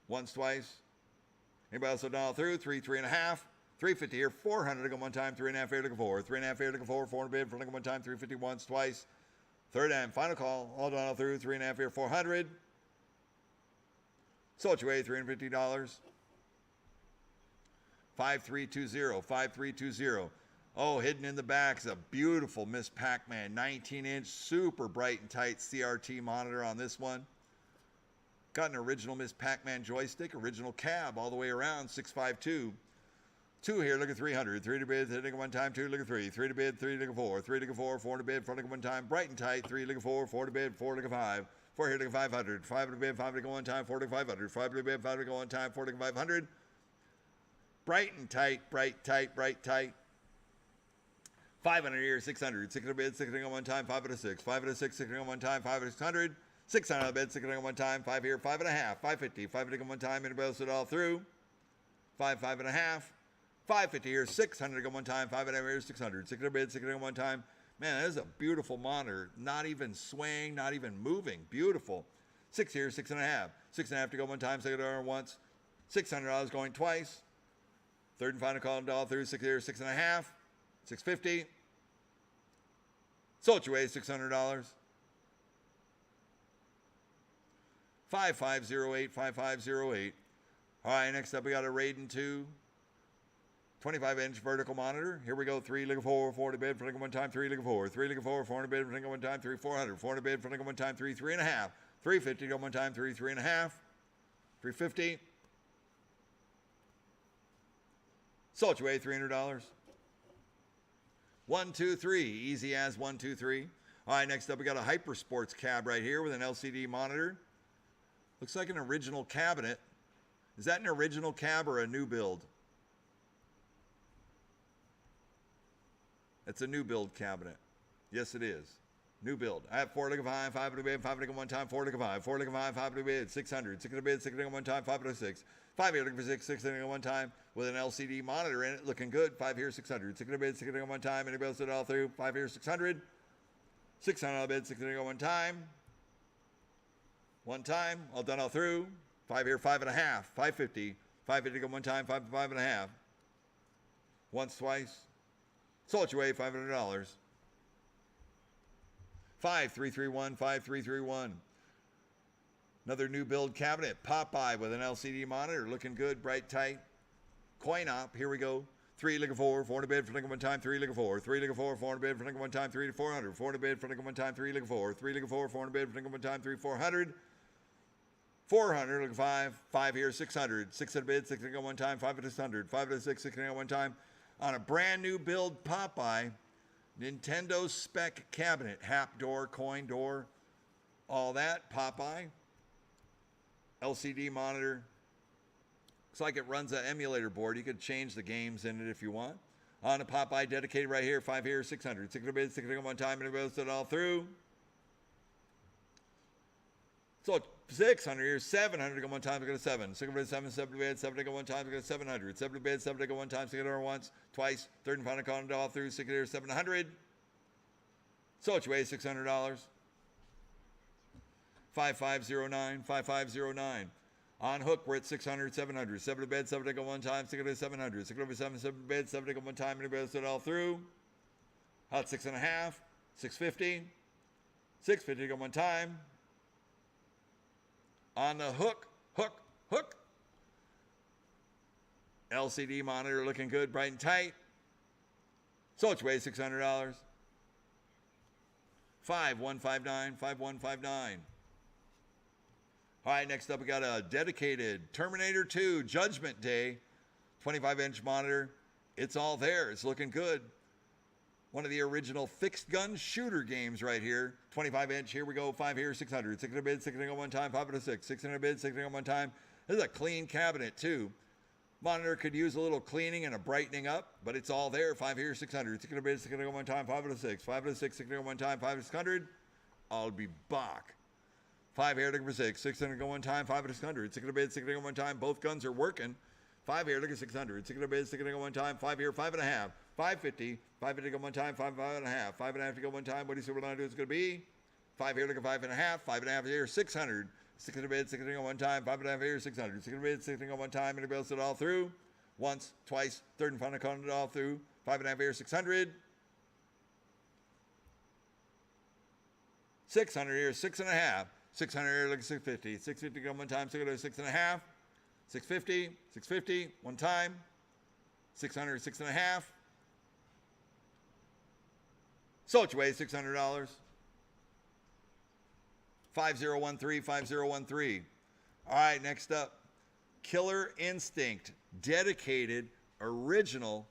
Once, twice. Anybody else will dial through? 3, 3.5. 350 here, 400 to go one time, 3.5 here, look at 4. 3.5 here, look at 4. 400 bid, for look at one time, 350 once, twice. Third and final call, all done all through, 3.5 here, 400. Sold your way, $350. 5320, 5320. Oh, hidden in the back is a beautiful Miss Pac-Man 19-inch, super bright and tight CRT monitor on this one. Got an original Miss Pac-Man joystick, original cab all the way around, 652. 2 here, look at 300. 3 to bid, 3 to one time, 2 look at 3. 3 to bid, 3 look at 4. 3 look at 4, 4 to bid, 4 look at one time, bright and tight. 3 look at 4, 4 to bid, 4 look at 5. 4 here, look at 500. 5 to bid, 5 to go one time, 4 to 500. 5 to bid, 5 to go one time, 4 to 500. Bright and tight, bright, tight, bright, tight. 500 here, 600. 6 to bid, 6 to go one time, 5 to 6. 5 to 6, 6 to go one time, 5 to 600. 600 to bid, 6 to go one time, 5 here, 5.5. 550, 5 to go one time, anybody else it all through. 5, 5.5. 550 here, 600 to go one time, 5 here, 600. 600 bid, 600 to go one time. Man, that is a beautiful monitor. Not even swaying, not even moving. Beautiful. 6 here, 6.5. 6.5 to go one time, 600 once. $600 going twice. Third and final call, all through. 6 here, 6.5. 650. Sold your way, $600. 5508, 5508. All right, next up we got a Raiden 2. 25-inch vertical monitor. Here we go. 3, look at 4, 40 bid, for one time, 3, look at 4, 3, look at 4, 400 bid, for one time, 3, 400, 400 bid, for one time, 3, 3.5, 350, go one time, 3, 3.5, 350. Sold your way, $300. 1, 2, 3, easy as 1, 2, 3. All right, next up we got a Hyper Sports cab right here with an LCD monitor. Looks like an original cabinet. Is that an original cab or a new build? It's a new build cabinet. Yes, it is. New build. I have 4 look at 5, 5 look at bid, 5 look at one time, 4 look at 5, 4 look at 5, 5 look at bid, 600, 6 look at bid, 6 look at one time, 5 look at 6, 5 here looking for 6, 6 look at one time with an LCD monitor in it, looking good. 5 here, 600, 6 look at bid, 6 look at one time, anybody else it all through? 5 here, 600, 600 on the bid, 6 look at one time, all done all through. 5 here, 5.5, 550, 550 go one time, 5, 5.5. Once, twice. Sold your way, $500. 5331, 5331. Another new build cabinet, Popeye with an LCD monitor, looking good, bright, tight. Coin op, here we go. 3 look at 4, 400 bid, for one time, 3 look at 4, 3 look at 4, 400 bid, for one time, 3 to 400, 400 bid, for one time, 3 look at 4, 3 look at 4, 400 bid, for one time, 3, 400. 400, look at 5, 5 here, 600, 600 bid, 6 look at one time, 5 to 600, 5 to 6, 6 look at one time. On a brand new build Popeye, Nintendo spec cabinet, hap door, coin door, all that, Popeye. LCD monitor. Looks like it runs an emulator board. You could change the games in it if you want. On a Popeye dedicated right here, 5 here, 600, 600 bid, 6 look at one time, and it goes it all through. So 600 here, 700 to go one time, to go to 7. 6 bid, 7, 7 bid, 7 to go one time, to go to 700. 7 bid, 7 to go one time, 6 to once, twice, third and final call all through, 6 here, 700. So it's way $600. 5509, 5509. On hook, we're at 600, 700. 7 to bed, 7 to go one time, 6 to 700. 6 over 7, 7 to bed, 7 to go one time, and it goes it all through. Out 6.5, 650. 650 to go one time. On the hook, hook. LCD monitor looking good, bright and tight. So it's way $600. 5159, 5159. All right, next up we got a dedicated Terminator 2 Judgment Day 25-inch monitor. It's all there. It's looking good. One of the original fixed gun shooter games right here. 25-inch. Here we go. 5 here, 600. 600 bid, 600 one time. 5 to 6. 600 bid, 600 one time. This is a clean cabinet too. Monitor could use a little cleaning and a brightening up, but it's all there. 5 here, 600. 600 bid, 600 one time. 5 to 6. 5 to 6. 600 one time. 5 to 600. I'll be back. 5 here, looking for 6. 600 go one time. 5 to 600. 600 bid, 600 go one time. Both guns are working. 5 here, look at 600. 600 bid, 600 go one time. 5 here, 5.5. 550. 550 go one time. 5.5. 5.5 to go one time. What do you see what I'm doing? It's going to be 5 here, look at 5.5. 5.5 here, 600. 600 bid, 600 go one time. 5.5 here, 600. 600 bid, 600 go one time. And it builds it all through. Once, twice, third and final count it all through. 5.5 here, 600. 600 here, 6.5. 600 here, look at 650. 650 go one time. 600, 6.5. 650, 650, one time. 600, 6.5. So it's way $600. 5013, 5013. All right, next up, Killer Instinct, dedicated, original.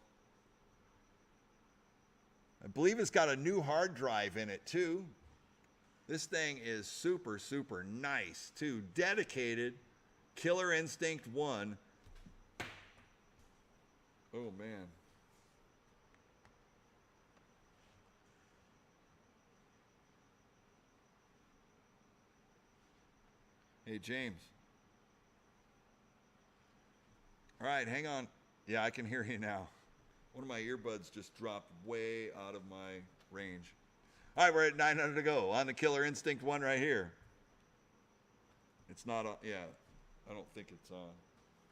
I believe it's got a new hard drive in it too. This thing is super, super nice too. Dedicated, Killer Instinct 1. Oh man. Hey, James. All right, hang on. Yeah, I can hear you now. One of my earbuds just dropped way out of my range. All right, we're at 900 to go on the Killer Instinct 1 right here. It's not on. Yeah, I don't think it's on.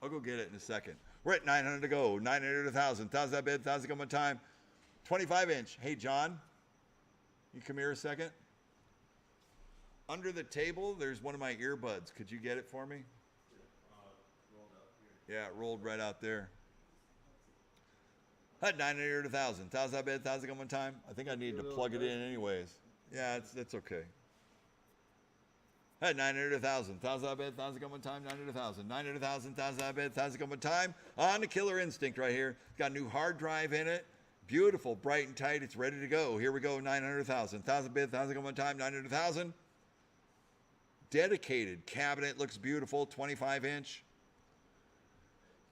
I'll go get it in a second. We're at 900 to go. 900 to 1,000. 1,000 that bid, 1,000 come one time. 25-inch. Hey, John. You come here a second. Under the table, there's one of my earbuds. Could you get it for me? Rolled up here. Yeah, it rolled right out there. Had 900 to 1,000. 1,000 I bet, 1,000 come one time. I think I need to plug it in anyways. Yeah, it's okay. Had 900 to 1,000. 1,000 I bet, 1,000 come one time. 900 to 1,000. 900 to 1,000. 1,000 I bet, 1,000 come one time. On the Killer Instinct right here. Got a new hard drive in it. Beautiful, bright and tight. It's ready to go. Here we go. 900 to 1,000. 1,000 bid, 1,000 come one time. 900 to 1,000. Dedicated cabinet. Looks beautiful. 25-inch.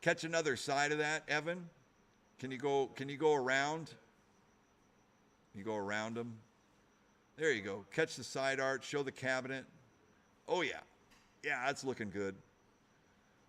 Catch another side of that, Evan. Can you go around? You go around them. There you go. Catch the side art. Show the cabinet. Oh yeah. Yeah, that's looking good.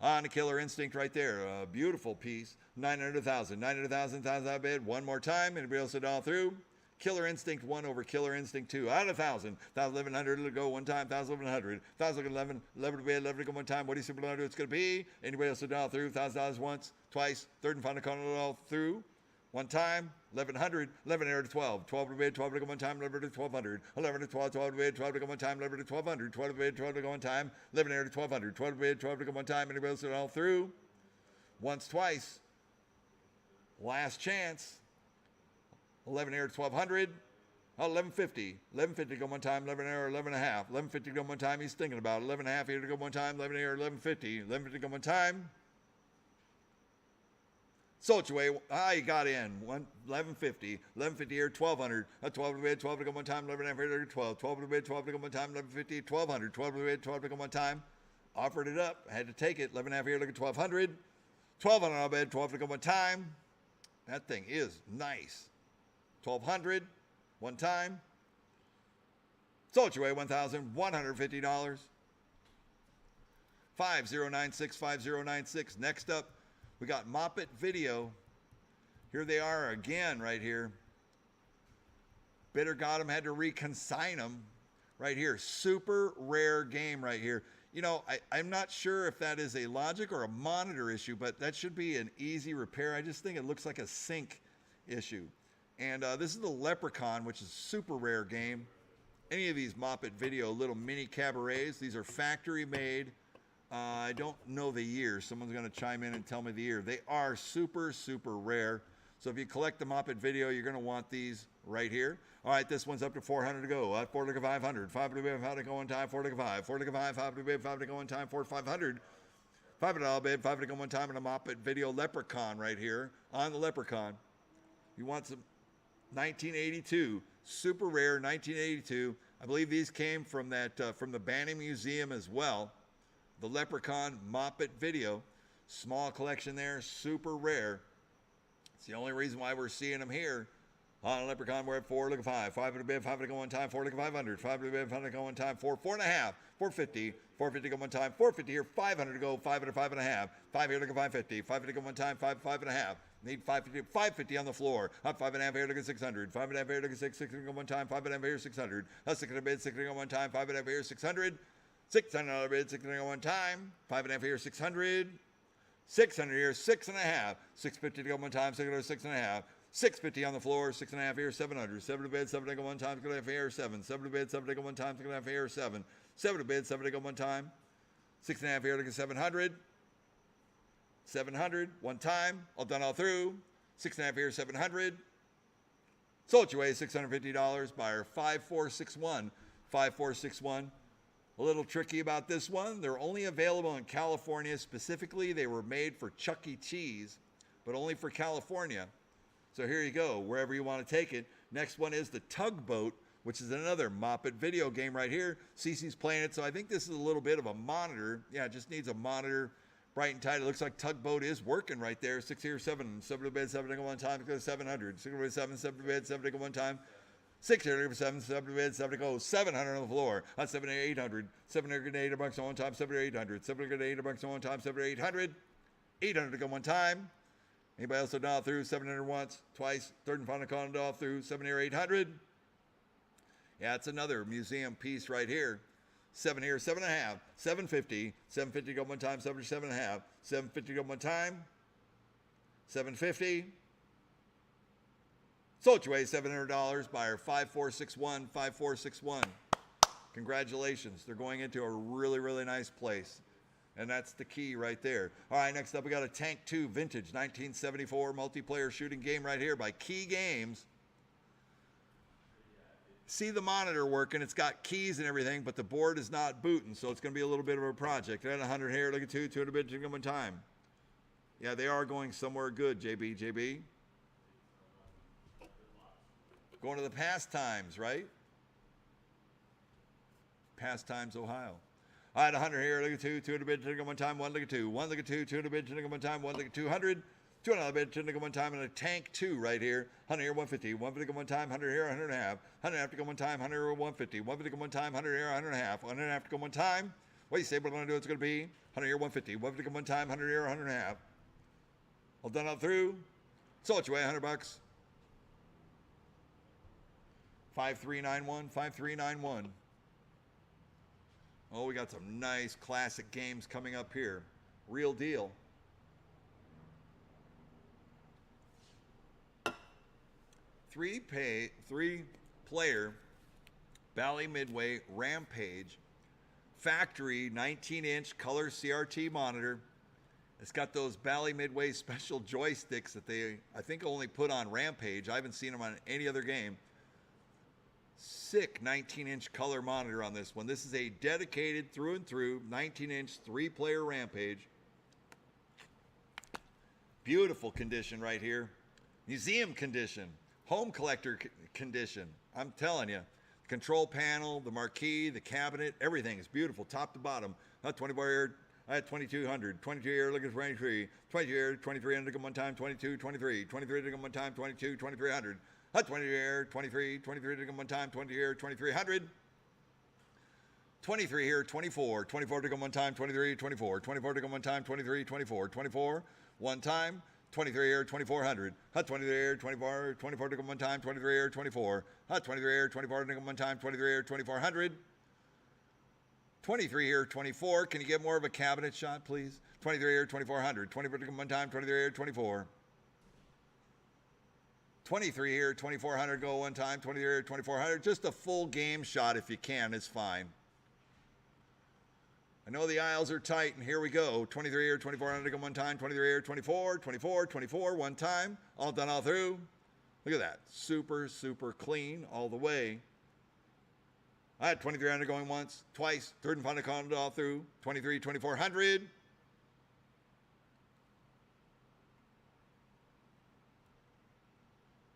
On the Killer Instinct right there. A beautiful piece. 900 to 1,000. 900 to 1,000. 1,000 I bid. One more time. Anybody else it all through? Killer Instinct 1 over Killer Instinct 2. Out of 1,000. 1,100 to go one time. 1,100. 1,011. 11 to bid. 11 to go one time. What do you super do it's going to be? Anybody else it all through? $1,000 once, twice, third and final count it all through. One time, 1,100, 11 to 12, 12 to bid, 12 to go one time, 11 to 1,200, 11 to 12, 12 to bid, 12 to go one time, 11 to 1,200, 12 to bid, 12 to go one time, 11 to 1,200, 12 to bid, 12 to go one time, anybody else it all through? Once, twice. Last chance. 11 to 1,200, 1150, 1150 to go one time, 11 here, 11 and a half, 1150 to go one time, he's thinking about it, 11 and a half here to go one time, 11 here, 1150, 1150 to go one time. Sold your way. You got in. 1150. 1150 here, 1,200. 12 to bid, 12 to go one time, 11 and a half here, 12. 12 to bid, 12 to go one time, 1150, 1,200. 12 to bid, 12 to go one time. Offered it up. Had to take it. 11 and a half here, look at 1,200. 1,200 on bid, 12 to go one time. That thing is nice. 1,200. One time. Sold your way. $1,150. 5096, 5096. Next up, we got Moppet Video. Here they are again right here. Bidder got them, had to reconsign them right here. Super rare game right here. You know, I'm not sure if that is a logic or a monitor issue, but that should be an easy repair. I just think it looks like a sync issue. And this is the Leprechaun, which is a super rare game. Any of these Moppet Video little mini cabarets, these are factory made. I don't know the year. Someone's going to chime in and tell me the year. They are super, super rare. So if you collect the Moppet Video, you're going to want these right here. All right, this one's up to 400 to go. 4 to 500. 5 to bid, 5 to go one time. 4 to 5. 4 to 5. 5 to bid, 5 to go one time. 4 to 500. 5 to bid, 5 to go one time. And a Moppet Video Leprechaun right here on the Leprechaun. You want some 1982. Super rare 1982. I believe these came from that from the Banning Museum as well. The Leprechaun Moppet Video. Small collection there, super rare. It's the only reason why we're seeing them here. On a Leprechaun, we're at 4 to 5. 5 to bid, 5 to go one time, 4 to 500. 5 to bid, 5 to go one time, 4, 4 and a half, 450. 450 to go one time, 450 here, 500 to go, 5 to 5 and a half. 5 here to go 550. 5 to go one time, 5, 5 and a half. Need 550, 550 on the floor. Up 5 and a half here to go 600. 5 and a half here to go 6, 6 to go one time, 5 and a half here 600. 6 to bid, 6 to go one time, 5 and a half here 600. $600 bid, 6 to go one time, 5 and a half here 600. 600 here, 6 and a half. 650 to go one time, 6 to go 6 and a half. 650 on the floor, 6 and a half here, 700. 7 to bid, 7 to go one time, 6 and a half here, 7. 7 to bid, 7 to go one time, 6 and a half here, 7. 7 to bid, 7 to go one time, 6 and a half here to go 700. 700, one time, all done all through. 6 and a half here, 700. Sold your way, $650. Buyer 5461. 5461. A little tricky about this one. They're only available in California. Specifically, they were made for Chuck E. Cheese, but only for California. So here you go, wherever you want to take it. Next one is the Tugboat, which is another Moppet Video game right here. Cece's playing it, so I think this is a little bit of a monitor. Yeah, it just needs a monitor. Bright and tight. It looks like Tugboat is working right there. 6 here, 7. 7 to bid, 7 to go one time. Go 700. 6 to bid, 7. 7 to bid, 7 to go one time. 6 here, 7. 7 to bid, 7 to go. 700 on the floor. 7 to 800. 700 to $800 on one time. 7 to 800. 700 to $800 on one time. 7 to 800. 800 to go one time. Anybody else dial through? 700 once, twice. Third and final call dial through. 7 here, 800. Yeah, it's another museum piece right here. 7 here, 7 and a half. 750. 750 go one time. 7 to 7 and a half. 750 go one time. 750. Sold your way, $700. Buyer 5461, 5461. Congratulations. They're going into a really, really nice place. And that's the key right there. All right, next up we got a Tank 2 Vintage 1974 multiplayer shooting game right here by Key Games. See the monitor working. It's got keys and everything, but the board is not booting, so it's going to be a little bit of a project. Got 100 here. Look at 200 bits at one time. Yeah, they are going somewhere good, JB. Going to the Pastimes, right? Pastimes, Ohio. All right, 100 here. Look at 200 bits at one time. One, look at 2. One, look at 200 bits at one time. One, look at 200. 200 bits at one time, and a Tank 2 right here. 100 here, 150. 150 to one time. 100 here, 100 and a half. 100 after go one time. 100 here, 150. 150 to one time. 100 here, 100 and a half. 100 after go one time. What do you say? What I'm going to do? It's going to be 100 here, 150. 150 to one time. 100 here, 100 and a half. All done up through. Sold your way, $100. 5391, 5391. Oh, we got some nice classic games coming up here. Real deal. Three-player Bally Midway Rampage factory 19-inch color CRT monitor. It's got those Bally Midway special joysticks that they, I think, only put on Rampage. I haven't seen them on any other game. Sick 19-inch color monitor on this one. This is a dedicated through and through 19-inch three-player Rampage. Beautiful condition right here. Museum condition. Home collector condition. I'm telling you. Control panel, the marquee, the cabinet, everything is beautiful, top to bottom. Not 24 here, I had 2200. 22 here, look at 23. 22 here, 2300 to one time, 22, 23. 23 to one time, 22, 2300. 20 here, 23. 23 to one time, 20 here, 2300. 23 here, 24. 24 to one time, 23, 24. 24 to one time, 23, 24. 24, one time. 23 here, 2400. 23 here, 24. 24 to one time, 23 here, 24. 23 here, 24 to one time, 23 here, 2400. 23 here, 24. Can you get more of a cabinet shot, please? 23 here, 2400. 24 to one time, 23 here, 24. 23 here, 2400. Go one time, 23 here, 2400. Just a full game shot if you can is fine. I know the aisles are tight, and here we go. 23 here, 2400 go one time, 23 here, 24, 24, 24, one time. All done all through. Look at that. Super, super clean all the way. I had 2300 going once, twice, third and final count all through. 23, 2400.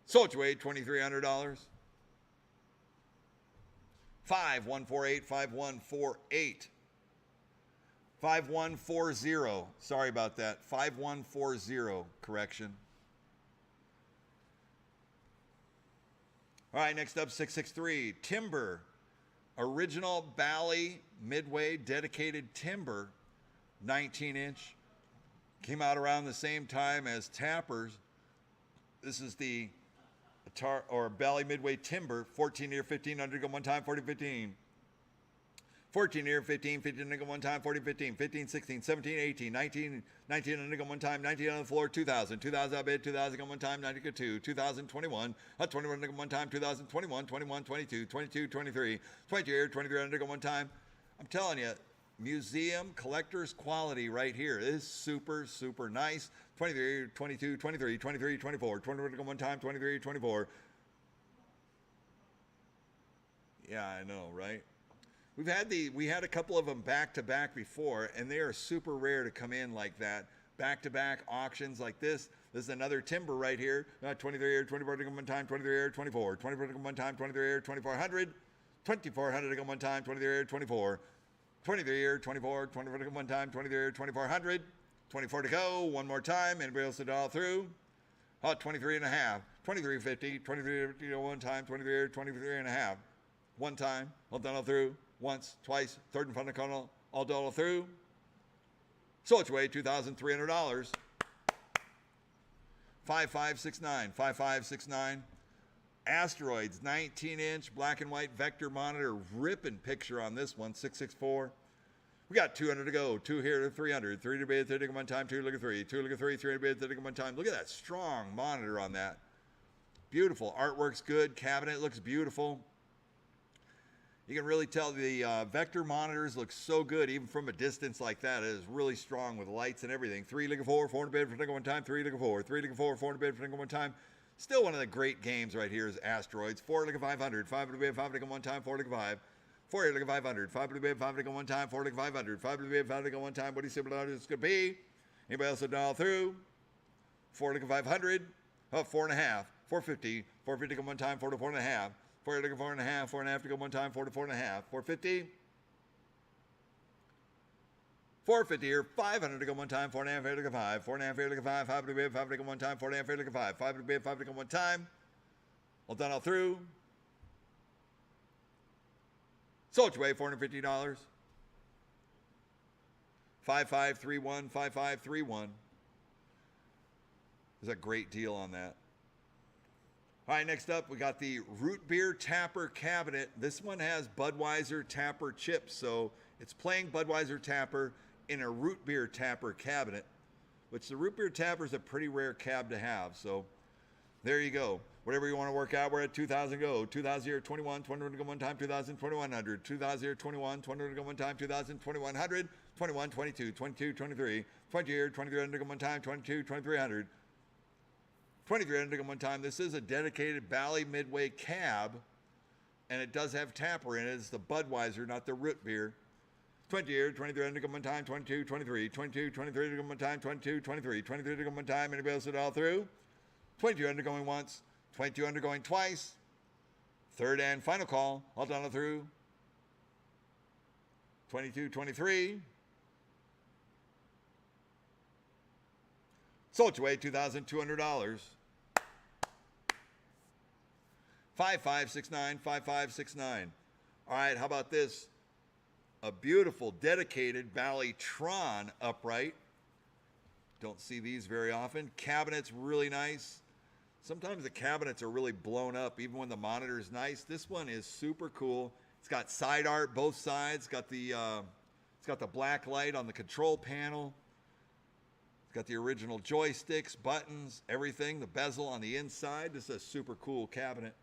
Sold your way, $2,300. 5148, 5148. 5140. Sorry about that. 5140. Correction. All right, next up, 663. Timber. Original Bally Midway dedicated timber. 19-inch. Came out around the same time as Tappers. This is the Bally Midway timber. 14 here, 1500 go one time, 40, 15. 14 here, 15, 15 go one time, 40, 15, 15, 16, 17, 18, 19, 19 go one time, 19 on the floor, 2000, 2000 out bid, 2000 go one time, 90 go 2, 2021, 21 go one time, 2021, 21, 22, 22, 23, 22 here, 23 go one time. I'm telling you, museum collector's quality right here is super, super nice. 23, 22, 23, 23, 24, 21 go one time, 23, 24. Yeah, I know, right? We had a couple of them back to back before, and they are super rare to come in like that. Back to back auctions like this. This is another timber right here. 23 here, 24 to go one time, 23 here, 24. 24 to go one time, 23 here, 2400. 2400 to go one time, 23 here, 24. 23 here, 24. 24 to go one time, 23 here, 2400. 24 to go, one more time. Anybody else to dial through? 23 and a half. 2350. 2350 to go one time, 23 here, 23 and a half. One time, all done all through. Once, twice, third and final count, all done through. Sold your way, $2,300. 5569, 5569. Asteroids, 19-inch black and white vector monitor, ripping picture on this one, 664. We got 200 to go, 2 here to 300, 3 to bid, 30 to one time, 2 look at 3, 2 look at 3, 3 to bid, 30 to one time. Look at that strong monitor on that. Beautiful. Artwork's good. Cabinet looks beautiful. You can really tell the vector monitors look so good, even from a distance like that. It is really strong with lights and everything. 3 lick of 4, 4 in a bid for nickel one time, 3 lick of 4, 3 lick of 4, 4 in a bid for nickel one time. Still one of the great games right here is Asteroids. 4 lick of 500, 5 in a bid, 5 lick of one time, 4 lick of 5. 4 lick of 500, 5 in a bid, 5 lick of one time, 4 lick of 500, 5 in a bid, 5 lick of one time. What do you say about it's going to be? Anybody else have dial through? 4 lick of 500, 4.5, 450, 450 to go one time, 4 to 4.5. 4 to go 4.5, 4.5 to go one time, 4 to 4.5, 450. 450 here, 500 to go one time, 4.5 here to go 5, 4.5 here to go 5, 5 to bid, 5 to go one time, 4.5 here to go 5, 5 to bid, 5 to go one time. All done, all through. Sold your way, $450. 5531, 5531. There's a great deal on that. All right, next up, we got the Root Beer Tapper Cabinet. This one has Budweiser Tapper chips, so it's playing Budweiser Tapper in a Root Beer Tapper cabinet, which the Root Beer Tapper is a pretty rare cab to have, so there you go. Whatever you want to work out, we're at 2,000 go. 2,000 here, 21, 21 to go one time, 2,000, 2,100. 2,000 here, 21, 21 to go one time, 2,000, 2,100. 21, 22, 22, 23. 20 here, 2300 to go one time, 22, 2,300. 2,300 to go one time. This is a dedicated Bally Midway cab, and it does have tapper in it. It's the Budweiser, not the root beer. 20 here, 2,300 to go one time, 22, 23. 22, 23 to go one time, 22, 23. 23 to go one time. Anybody else at all through? 2,200 going once, 2,200 going twice. Third and final call. All done all through. 22, 23. Sold your way, $2,200. 5569, 5569. All right, how about this? A beautiful, dedicated Ballytron upright. Don't see these very often. Cabinet's really nice. Sometimes the cabinets are really blown up, even when the monitor is nice. This one is super cool. It's got side art both sides. It's got the black light on the control panel. It's got the original joysticks, buttons, everything. The bezel on the inside. This is a super cool cabinet.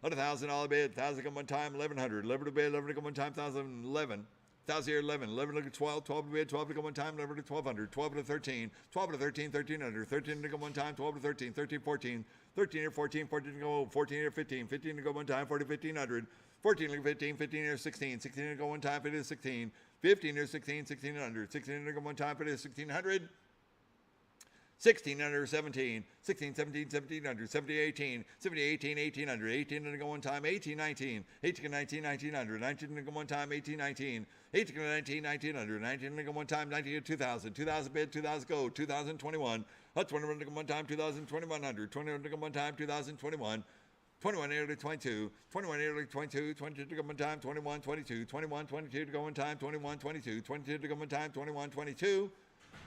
$1,000 bid, 1,000 come one time, 1,100. 11 to bid, 11 to come one time, 1,011. 1,000 here, 11. 11 to 12, 12 to bid, 12 to come one time, 11 to 1,200. 12 to 13, 12 to 13, 1,300. 13 to come one time, 12 to 13, 13, 14. 13 here, 14, 14 to go, 14 here, 15. 15 to go one time, 40 to 1,500. 14 to 15, 15 here, 16. 16 to go one time, 50 to 16. 15 here, 16, 1,600. 16 to go one time, 50 to 1,600. 16 under 17, 16, 17, 1700, 17, 18, 17, 18, 1800, 18 to go one time, 18, 19, 18 to 19, 1900, 19 to go one time, 18, 19, 18 to 19, 1900, 19 to go one time, 19 to 2000, 2000 bid, 2000 go, 2021, 21 to go one time, 2000, 2100, 21 to go one time, 2021, 21 early 22, 21 early 22, 22 to go one time, 21, 22, 21, 22 to go one time, 21, 22, 22 to go one time, 21, 22,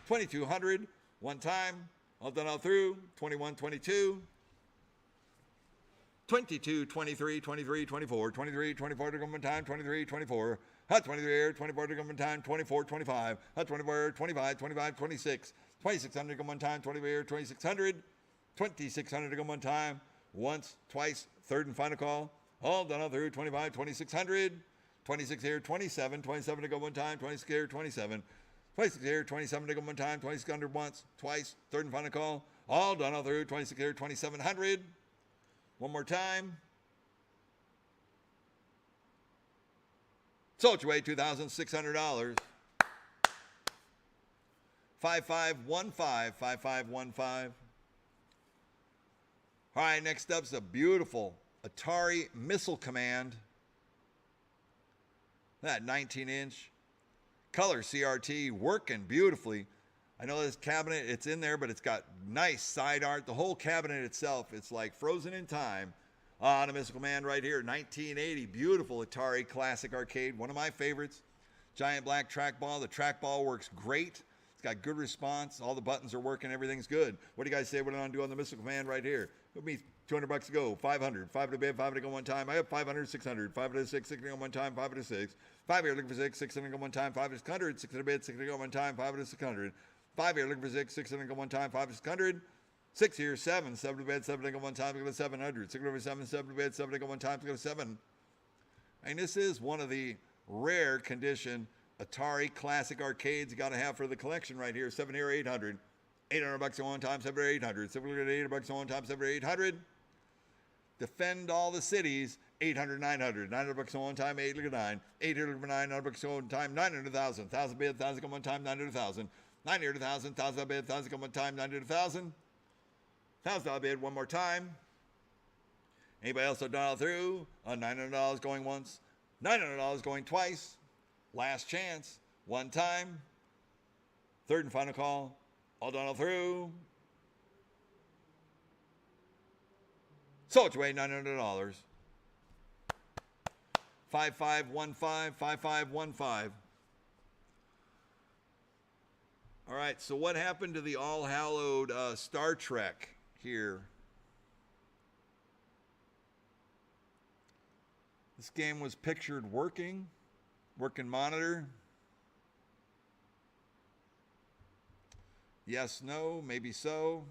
2200, one time, all done all through, 21, 22, 22, 23, 23, 24, 23, 24 to go one time, 23, 24, 23 here, 24 to go one time, 24, 25, 24, 25, 25, 26, 2,600 to go one time, 20 here, 2,600, 2,600 to go one time, once, twice, third and final call, all done all through, 25, 2,600, 26 here, 27, 27 to go one time, 26 here, 27, 26 here, 27 to go one time, 2,600 once, twice, third and final call. All done all through, 26 here, 2,700. One more time. Sold your way, $2,600. 5515, 5515. All right, next up's a beautiful Atari Missile Command. That 19-inch. Color CRT working beautifully. I know this cabinet, it's in there, but it's got nice side art. The whole cabinet itself, it's like frozen in time. On a Missile Command right here, 1980. Beautiful Atari Classic Arcade. One of my favorites. Giant black trackball. The trackball works great. It's got good response. All the buttons are working. Everything's good. What do you guys say? What do I want to do on the Missile Command right here? It'll be $200 to go. 500. 5 to bid. 5 to go one time. I have 500, 600. 5 to 6, 6 to go one time. 5 to 6. 5 here looking for 6. 6 to go one time. 5 to 600. 6 to bid. 6 to go one time. 5 to 600. 5 here looking for 6. 6 to go one time. 5 to 600. 6 here, 7. 7 to bed, 7 to go one time, go to 700. 6 over 7, 7 to bed, 7 to go one time, go to 7. And this is one of the rare condition Atari classic arcades you got to have for the collection right here. 7 here, 800. $800 on one time, 7 to 800. 7 to $800 on one time, 7 to 800. Defend all the cities, 800, 900. $900 on one time, 8 look at 9. 800 for 900 on one time, 900,000. 1,000 bid, 1,000 on one time, 900,000. 900,000, 1,000 bid, 1,000 on one time, 900,000. $1,000 bid one more time. Anybody else dial through? $900 going once, $900 going twice. Last chance, one time. Third and final call. All dial through. So it's away $900. 5515, 5515. All right, so what happened to the all-hallowed Star Trek here? This game was pictured working monitor. Yes, no, maybe so.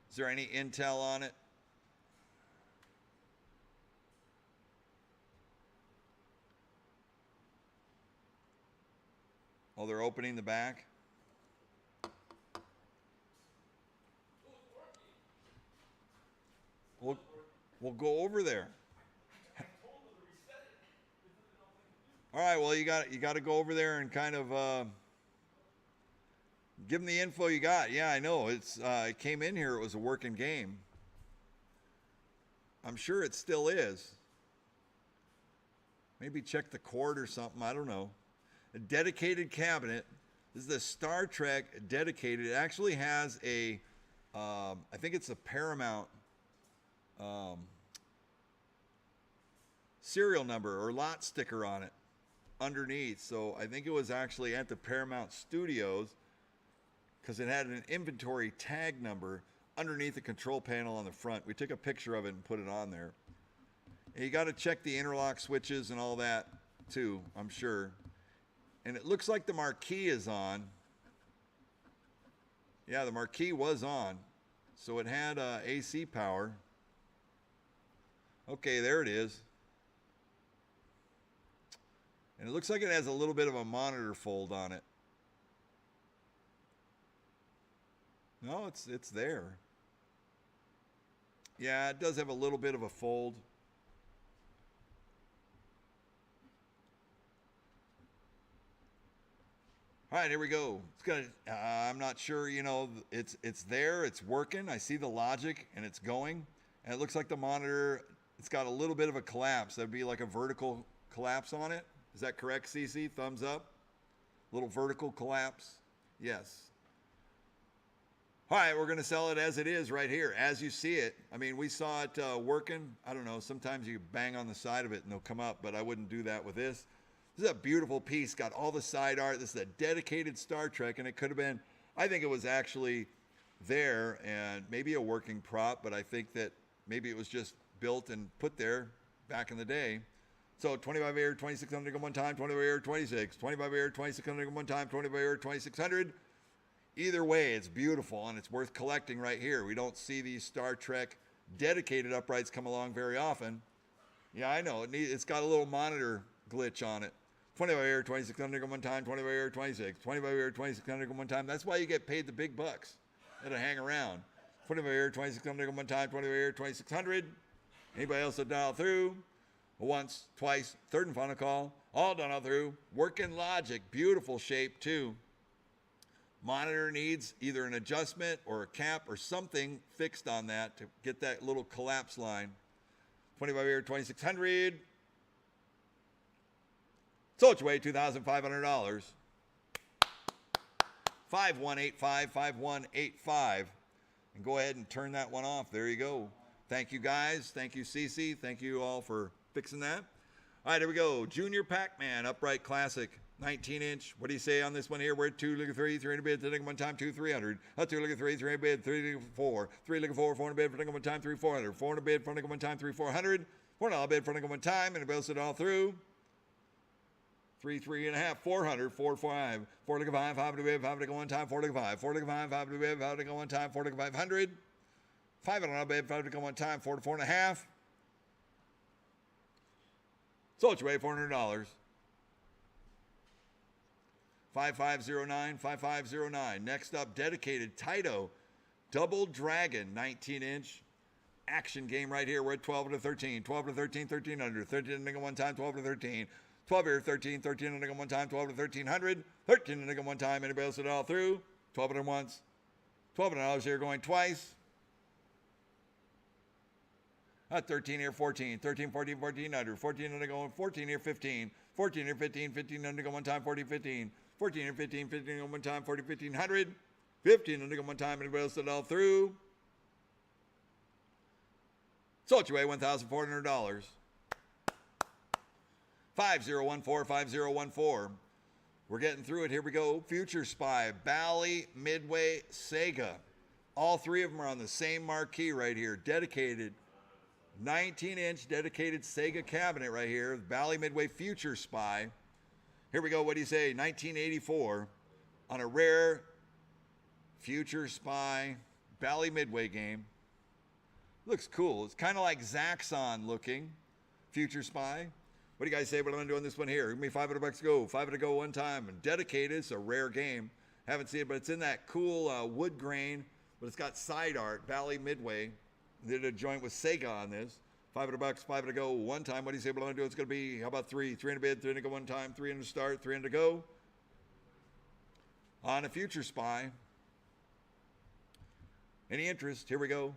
Is there any intel on it? Oh, they're opening the back. We'll go over there. All right. Well, you got to go over there and kind of give them the info you got. Yeah, I know. It came in here. It was a working game. I'm sure it still is. Maybe check the cord or something. I don't know. A dedicated cabinet. This is the Star Trek dedicated. It actually has a, I think it's a Paramount serial number or lot sticker on it underneath. So I think it was actually at the Paramount Studios because it had an inventory tag number underneath the control panel on the front. We took a picture of it and put it on there. And you got to check the interlock switches and all that too, I'm sure. And it looks like the marquee is on. Yeah, the marquee was on. So it had AC power. Okay, there it is. And it looks like it has a little bit of a monitor fold on it. No, it's there. Yeah, it does have a little bit of a fold. All right, here we go. It's gonna. I'm not sure. You know, it's there. It's working. I see the logic, and it's going. And it looks like the monitor. It's got a little bit of a collapse. That'd be like a vertical collapse on it. Is that correct, CC? Thumbs up. Little vertical collapse. Yes. All right, we're going to sell it as it is right here, as you see it. I mean, we saw it working. I don't know. Sometimes you bang on the side of it and they'll come up, but I wouldn't do that with this. This is a beautiful piece. Got all the side art. This is a dedicated Star Trek, and it could have been, I think it was actually there and maybe a working prop, but I think that maybe it was just built and put there back in the day. So 25 air, 2600 go one time, 25 air, 26, 25 air, 2600 go one time, 25 air, 2600. Either way, it's beautiful and it's worth collecting right here. We don't see these Star Trek dedicated uprights come along very often. Yeah, I know. It's got a little monitor glitch on it. 25 air, 2600 go one time, 25 air, 26, 25 air, 2600 go one time. That's why you get paid the big bucks that'll hang around. 25 air, 2600 go one time, 25 air, 2600. Anybody else that dial through? Once, twice, third and final call. All done all through. Working logic. Beautiful shape too. Monitor needs either an adjustment or a cap or something fixed on that to get that little collapse line. 25 air, 2600. So it's way $2,500. 5185, 5185. And go ahead and turn that one off. There you go. Thank you guys. Thank you, Cece. Thank you all for fixing that. All right, here we go. Junior Pac-Man, upright classic, 19-inch. What do you say on this one here? We're at 2, look at 3, 300 bid, 3 one time, 2, 300. 2, look at 3, 300 bid, 3, look at 4. 3, look at 4, 400 bid, 3 one time, 3, 400. 400 bid, 4 one time, 3, 400. $4 bid, front of go one time, and it goes it all through. 3 and a half, 400, 4, 5, 4 to go 5, 5 to bid, 5 to go one time, 4 to go 5, 4 to go 5, 5 to bid, 5 to go one time, 4 to go 500. 5 on a bid, 5 to go one time, 4 to 4 and a half. Sold your way, $400. 5509, 5509. Next up, dedicated Taito Double Dragon 19-inch action game right here. We're at 12 to 13, 12 to 13, 1300, 13 to one time, 12 to 13, 12 here, 13, 13 to one time, 12 to 1300, 13 to one time. Anybody else it all through? 12 at once, $12 here going twice. 13 here, 14, 13, 14, 1400, 14 to go, 14 here, 15, 14 here, 15, 15 to go one time, 40, 15, 14 here, 15, 15 to go one time, 40, 1500, 15 to go one time. Anybody else it all through? Sold your way, $1,400. 5014, 5014. We're getting through it. Here we go. Future Spy, Bally, Midway, Sega. All three of them are on the same marquee right here. Dedicated 19-inch dedicated Sega cabinet right here. Bally Midway Future Spy. Here we go. What do you say? 1984 on a rare Future Spy Bally Midway game. Looks cool. It's kind of like Zaxxon looking. Future Spy. What do you guys say? What am I doing this one here? Give me $500 to go. 5 to go one time. And dedicated. It's a rare game. Haven't seen it, but it's in that cool wood grain. But it's got side art. Bally Midway. Did a joint with Sega on this. $500, 5 to go one time. What do you say? What am I doing? It's going to be, how about 3? 3 in a bid, 3 to go one time, 3 in to start, 3 in to go. On a Future Spy. Any interest? Here we go.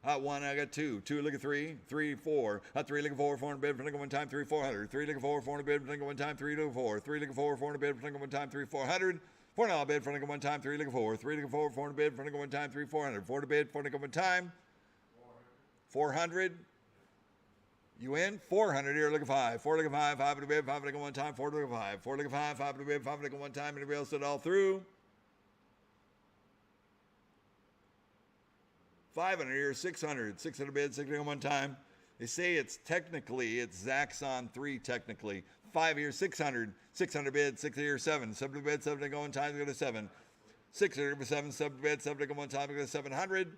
1, I got 2. 2, look at 3. 3, 4. 3, look at 4. 4 in a bid, 3 to go one time, 3, 400. 3, look at 4. 4 in a bid, 3 to go one time, 3 to go 4. 3, look at 4. 4 in a bid, 3 to go one time, 3, 400. 4 now bid, 4 to go one time, 3 look at 4. 3 look at 4. 4 in a bid, 3 to go one time, 3, 400. 4 to bid, 4 to go one time. 400. You in? 400 here. Look at 5. 4 look at 5. 5 to bid. 5 to go one time. 4 to go 5. 4 look at 5. 5 to bid. 5 to go one time. Anybody else it all through? 500 here. 600. 600 bid. 6 to go one time. They say it's Zaxxon 3 technically. 5 here. 600. 600 bid. 6 here. 7. 7 to bid. 7 to go one time. Go to 7. 600 7. 7 to bid. 7 to go one time. Go to 700.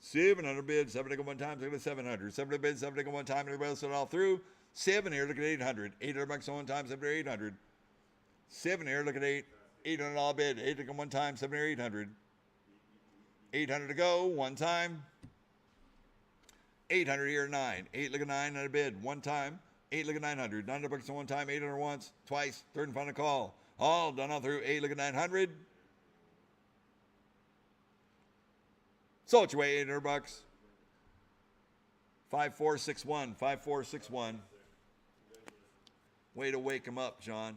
700 bid, 7 to go one time, look at 700. 7 to bid, 7 to go one time, everybody else it all through. 7 here, look at 800. $800 on one time, 7 to 800. 7 here, look at 8. $800 bid, 8 to go one time, 7 to 800. 800 to go, one time. 800 here, 9. 8 look at 9 on a bid, one time. 8 look at 900. $900 on one time, 800 once, twice, third and final call. All done all through. 8 look at 900. Sold your way, $800. 5461, 5461. Way to wake him up, John.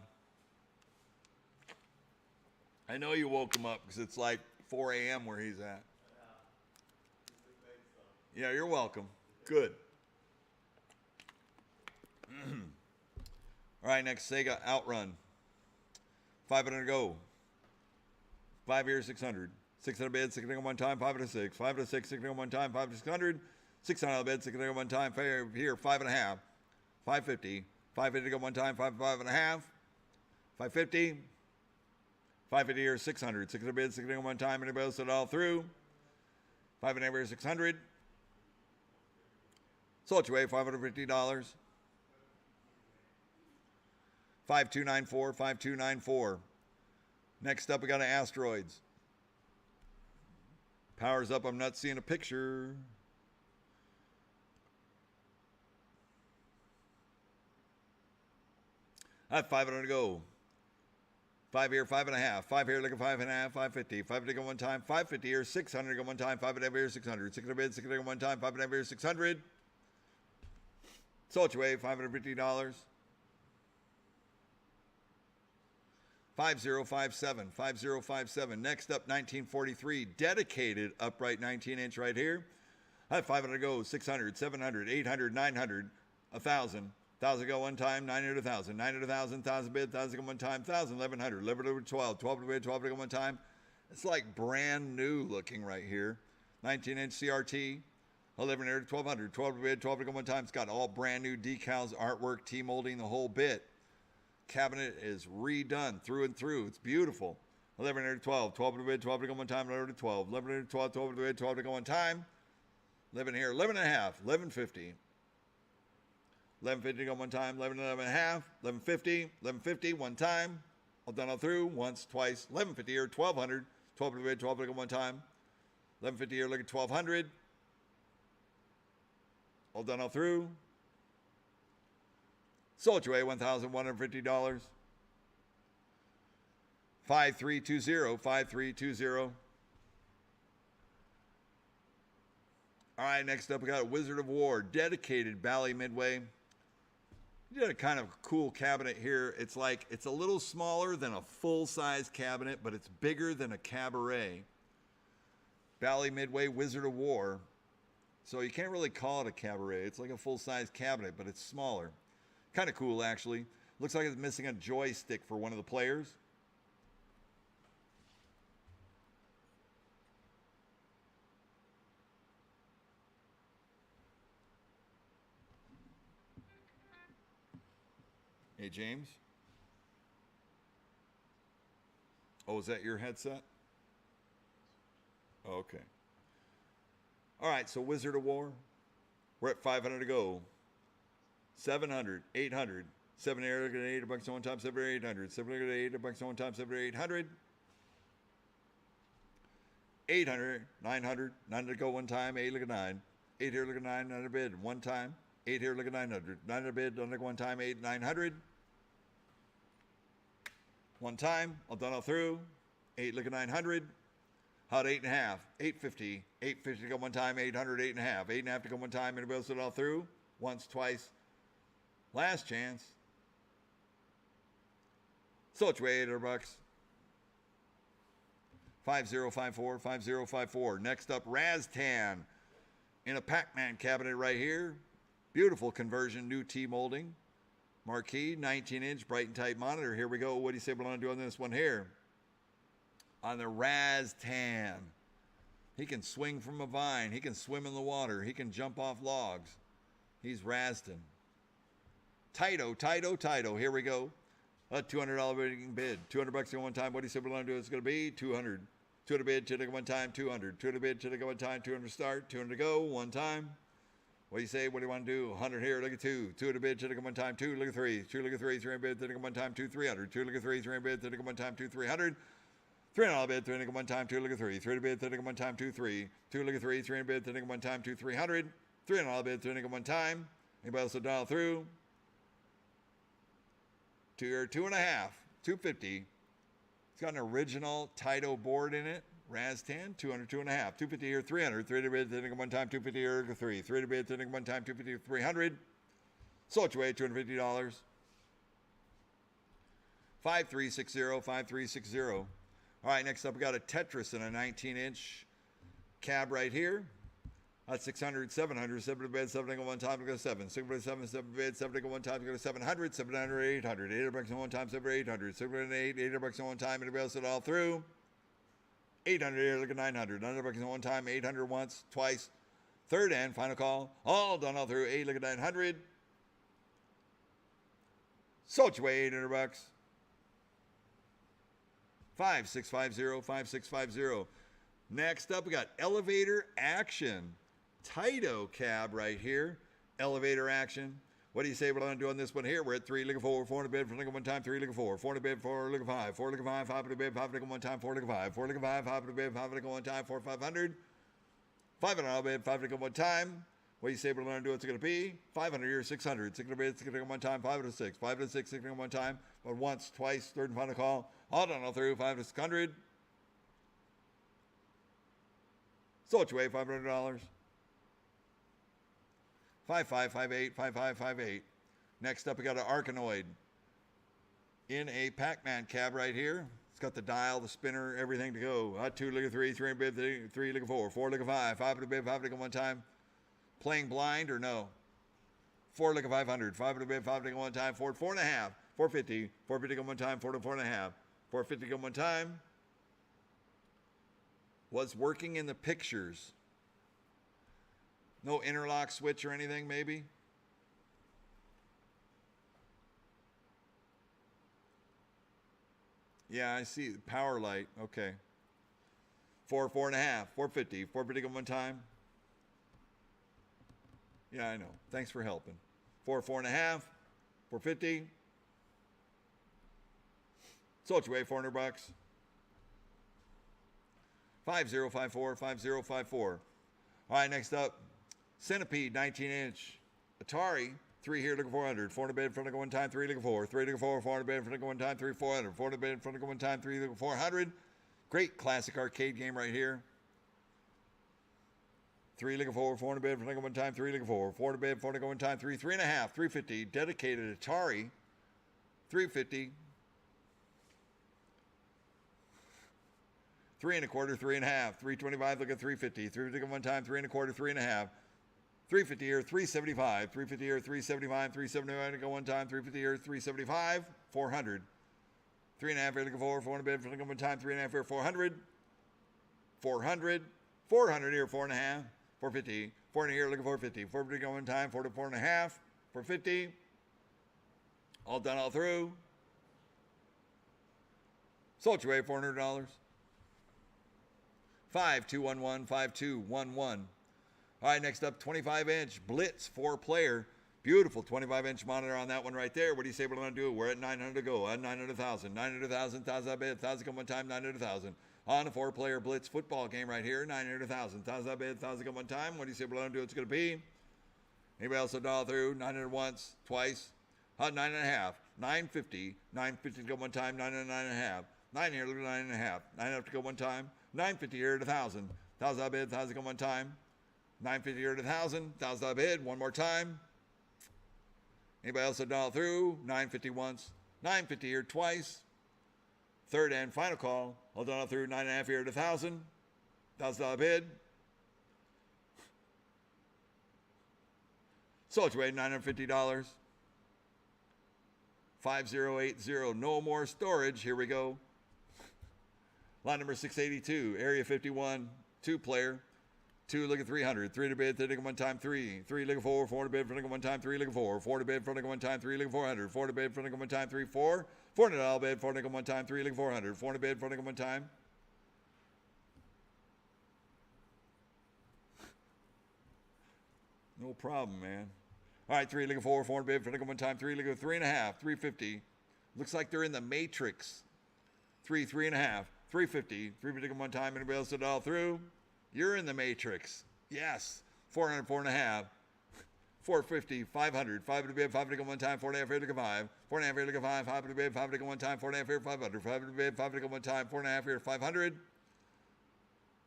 I know you woke him up because it's like 4 a.m. where he's at. Yeah, you're welcome. Good. All right, next Sega Outrun. 500 to go. 5 here, 600. 600 bid, 600 one time, 5 to 6. 5 to 6, 600 one time, 5 to 600. 600 bid, 600 one time, here, 5 and a half. 550. 550 to go one time, 5 and a half. 550. 550 here, 600. 600 bid, 600 one time, anybody else it all through? 5 and a half here, 600. Sold your way, $550. 5294, 5294. Next up, we got an Asteroids. Power's up. I'm not seeing a picture. At 500 to go. 5 here, 5 and a half. 5 here, look at 5 and a half. 550. 5 to go one time. 550 here. 600 to go one time. 5 and a half here. 600. 600 bid. 600 to go one time. 5 and a half here. 600. Sold your way. $550. 5057, 5057. Next up, 1943, dedicated upright 19-inch right here. I have 500 to go, 600, 700, 800, 900, 1,000. 1,000 go one time, 900, 1,000. 900, 1,000, 1,000 bid, 1,000 go one time, 1,000, 1,100. 11 to 12, 12 to bid, 12 to go one time. It's like brand new looking right here. 19-inch CRT. 11 here to 1200. 12 to bid, 12 to go one time. It's got all brand new decals, artwork, T-molding, the whole bit. Cabinet is redone through and through. It's beautiful. 11 here to 12. 12 to bid, 12 to go one time. 11 to 12. 11 here to 12. 12 to bid, 12 to go one time. 11 here. 11 and a half. 1150. 1150 to go one time. 11 and a half. 1150. 1150 one time. All done all through. Once, twice. 1150 here. 1200. 12 to bid, 12 to go one time. 1150 here. Look at 1200. All done all through. Sold your way, $1,150. 5320, 5320. All right, next up we got Wizard of War, dedicated Bally Midway. You did a kind of cool cabinet here. It's a little smaller than a full-size cabinet, but it's bigger than a cabaret. Bally Midway Wizard of War. So you can't really call it a cabaret. It's like a full-size cabinet, but it's smaller. Kind of cool, actually. Looks like it's missing a joystick for one of the players. Hey, James? Oh, is that your headset? Oh, okay. All right, so Wizard of War. We're at 500 to go. 700, 800, 700, $8 one time, 700, 800, 700, $8 one time, 700, 800. 800, 900, 900 to go one time, 8 look at 9. 8 here, look at 9, 900 bid, one time. 8 here, look at 900. 900 bid, don't look one time, 8, 900. One time, all done all through. 8 look at 900. Hot 8.5, 850. 850 to go one time, 800, 8.5. 8.5 to go one time, anybody else it all through? Once, twice. Last chance. So it's way $800. 5054, 5054. Next up, Raztan in a Pac-Man cabinet right here. Beautiful conversion, new T-molding. Marquee, 19-inch, bright and tight monitor. Here we go. What do you say we're going to do on this one here? On the Raztan. He can swing from a vine. He can swim in the water. He can jump off logs. He's Raztan. Taito. Here we go. A $200 bid. $200 at one time. What do you say we're going to do? It's going to be 200. 200 bid, 200 one time, 200. 200 bid, 200 one time, 200 start, 200 go, one time. What do you say? What do you want to do? 100 here, look at 2. 200 bid, 200 one time, 2, look at 3. 2, look at 3, 300 bid, 200 one time, 2, 300. 2, look at 3, 300 bid, 200 one time, 2, 300. 300 bid, 300 one time, 2, look at 3. 300 bid, 300 one time, 2, 3. 2, look at 3, 300 bid, 300 one time, 2, 300. 300 bid, 300 one time. Anybody else will dial through? 2 or 2.5, 250. It's got an original Taito board in it. Raztan, 200, 2.5. 250 here, 300. 300 bid, 300 one time, 250 here, 3. 300 bid, 300 one time, 250, 300. Sold your way, $250. 5360, 5360. All right, next up we got a Tetris in a 19-inch cab right here. That's 600, 700, 7 to bed, 7 to go one time, to go 7. 6 to 7, 7 to bed, 7 to go one time, to go 700, 700, 800. 800 on one time, 7 800. 708, 800 on one time, anybody else it all through? 800 here, look at 900. 900 on one time, 800 once, twice. Third and final call. All done all through. 8, look at 900. Sold your way, $800. 5650, 5650. Next up, we got elevator action. Taito cab right here. Elevator action. What do you say we're going to do on this one here? We're at 3, look at 4, 4 to bid, 4 look at one time, 3 look at 4, 4 to bid, 4 look at 5, 4 look at 5, 5 to bid, 5 look at one time, 4 look at 5, 4 look at 5, 5 to bid, 5 look at one time, 4 500. 500 bid, 5 look at one time. What do you say we're going to do? What's it going to be? 500 here, 600. 600 bid, 600 at one time, 5 to 6, 5 to 6, 600 at one time, but once, twice, third and final call. All done all through, 5 to 600. Sold your way, $500. 5558, 5558. Next up, we got an Arkanoid in a Pac-Man cab right here. It's got the dial, the spinner, everything to go. 2, look at 3, 3 bid, 3 look at 4, 4 look at 5, 5 to bid, 5 look at one time. Playing blind or no? 4 look at 500, 5 to bid, 5 look at one time, 4, 4.5, 450, 450 go one time, 4 to 4.5, 450 go one time. Was working in the pictures. No interlock switch or anything, maybe? Yeah, I see. Power light. Okay. 4, 4.5, 450. 450 go one time. Yeah, I know. Thanks for helping. 4, 4.5, 450. Sold your way, $400. 5054, 5054. All right, next up, Centipede, 19-inch. Atari, 3 here, looking 400. 400 bid, front of go one time, 3 looking 4. 3 looking 4, 400 bid, front of go one time, 3 400. 400 bid, front of go one time, 3 looking 400. Great classic arcade game right here. 3 looking 4, 400 bid, front of go one time, 3 looking 4. 400 bid, front of go one time, 3, 3.5, 350. Dedicated Atari, 350. 3 1/4, 3.5, 325. Look at 350. 350 one time, 3 1/4, 3.5. 350 here, 375. 350 here, 375. 375 to go one time, 350 here, 375. 400. 3.5 here, looking 4. 400 bid for the one time, 3.5 here, 400. 400. 400 here, 4.5. 450. 400 here, looking 450. 450 go one time, 4 to 4.5. 450. All done, all through. Sold your way, $400. 5211, 5211. All right, next up, 25-inch Blitz 4-player. Beautiful 25-inch monitor on that one right there. What do you say we're going to do? We're at 900 to go. At 900,000. 900,000, 1,000 bid, 1,000 come one time, 900,000. On a 4-player Blitz football game right here, 900,000. 1,000 bid, 1,000 come one time. What do you say we're going to do? It's going to be. Anybody else a dollar through? 900 once, twice. 9.5. 950. 950 to go one time, 9.5. 9 here, look at 9.5. 9 to go one time. 950 here to 1,000. 1,000 bid, 1,000 come one time. 950 here to 1,000. 1,000 bid, one more time. Anybody else a dollar through? 950 once. 950 here twice. Third and final call. Hold on through 9.5 here to 1,000. $1,000 bid. Sold your way, $950. 5080. No more storage. Here we go. Line number 682, area 51, 2-player. 2 looking 300, 3 to bid, 3 looking one time, 3. 3 looking 4, 4 to bid, front looking one time, 3 looking 4. 4 to bid, front looking one time, 3 looking 400. 4 to bid, front looking one time, 3, 4. $400 bid, front looking one time, 3 looking 400. 4 to bid, front looking one time. No problem, man. All right, 3 looking 4, 4 to bid, front looking one time, 3 looking 3.5, 350. Looks like they're in the Matrix. 3, 3.5. 350. 350 one time. Anybody else at all through? You're in the Matrix. Yes. 400, 4.5. 450, 500. 5 to bid, 5 to go one time. 4.5 here to go 5. 4.5 here to go 5. 5 to bid, 5 to go one time. 4.5 here, 500. 5 to bid, 5 to go one time. 4.5 here, 500.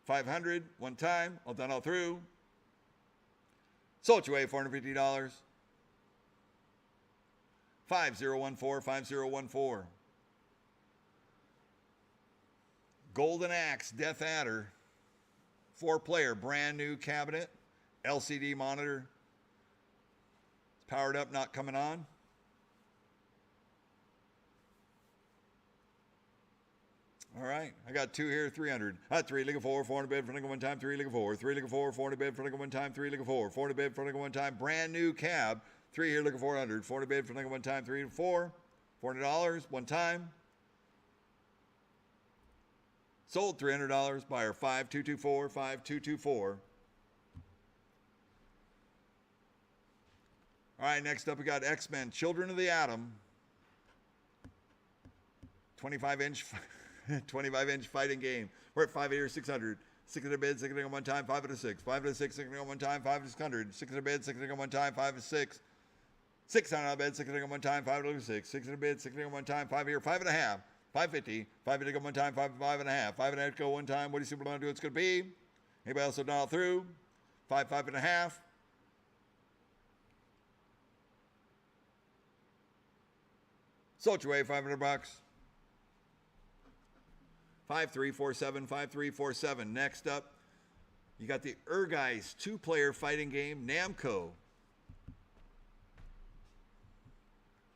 500, one time. All done, all through. Sold your way, $450. 5014, 5014. Golden Axe Death Adder, 4-player, brand new cabinet, LCD monitor. It's powered up, not coming on. All right, I got 2 here, 300. 3 looking 4, 400 bid, front one time, 3 looking 4. 3 looking 4, 400 bid, front one time, 3 looking 4. 400 bid, front one time, brand new cab. 3 here looking 400. 400 bid, front one time, 3 to 4. $400, one time. Sold $300, buyer 5224, 5224. All right, next up we got X-Men, Children of the Atom. 25-inch 25-inch fighting game. We're at 5 here, 600. 600 bid, 600 on one time, 5 to 6. 5 to 6, 600 on one time, 5 to 600. 600 bid, 600 on one time, 5 to 6. 600 on bid, 600 on one time, 5 to 6. 600 bid, 600 on one time, 5 here, 5.5. 550, 550 go one time, 5.5. 5.5 go one time. What do you see what I'm going to do? It's going to be. Anybody else will dial through? 5.5. Sold your way, $500. 5347, 5347. Next up, you got the Urgeist 2-player fighting game, Namco.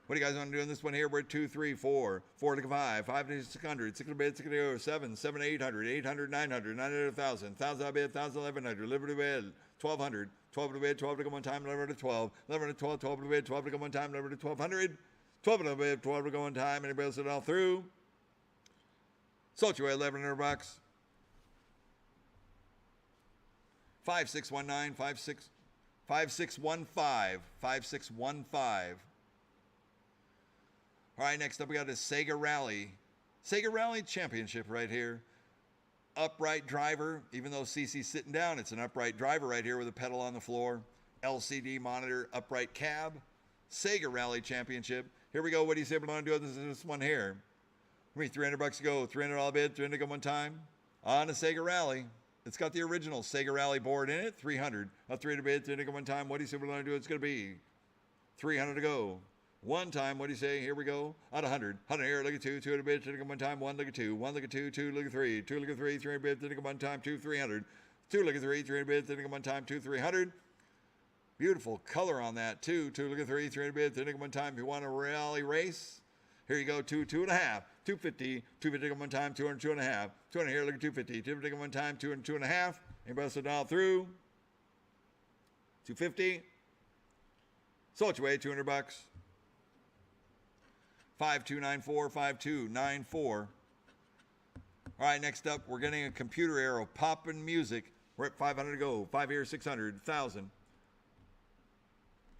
What do you guys want to do in this one here? We're at 2, 3, 4, 4 to 5, 5 to 600, 6 to bed, 6 to 7, 7 to 800, 800, 900, 900 to 1,000, 1,000 to bed, 1,000 to 1,100, 11 to bed, 1,200, 12 to bed, 12 to go one time, 11 to 12, 11 to 12, 12 to bed, 12 to go one time, 11 to 1,200, 12 to bed, 12 to go one time, anybody else it all through? Sold you at $1,100. 5619, 5615, 5615. All right, next up we got a Sega Rally. Sega Rally Championship right here. Upright driver, even though CC's sitting down, it's an upright driver right here with a pedal on the floor. LCD monitor, upright cab. Sega Rally Championship. Here we go. What do you say we're going to do with this one here? I mean, $300 to go. 300 all bid, 300 go one time. On a Sega Rally. It's got the original Sega Rally board in it. 300. A 3 to bid, 300 go one time. What do you say we're going to do? It's going to be 300 to go. One time, what do you say? Here we go. On 100. 100 here, look at 2. 2 at a bid, 2 to go one time. 1, look at 2. 1, look at 2. 2, look at 3. 2, look at 3. 3 at a bid, 3 to go one time. 2, 300. 2, look at 3. 3 at a bid, 3 to go one time. 2, 300. Beautiful color on that. 2, 2, look at 3. 3 at a bid, 3 to go one time. If you want a rally race, here you go. 2, 2 and a half. 250. 250 to go one time. 200, 2 and a half. 200 here, look at 250. 250 to go one time. 200, 2 and a half. Anybody else dial through? 250. Sold your way, $200. 5294, 5294. All right, next up, we're getting a computer arrow, poppin' music. We're at 500 to go. 5 here, 600, 1,000.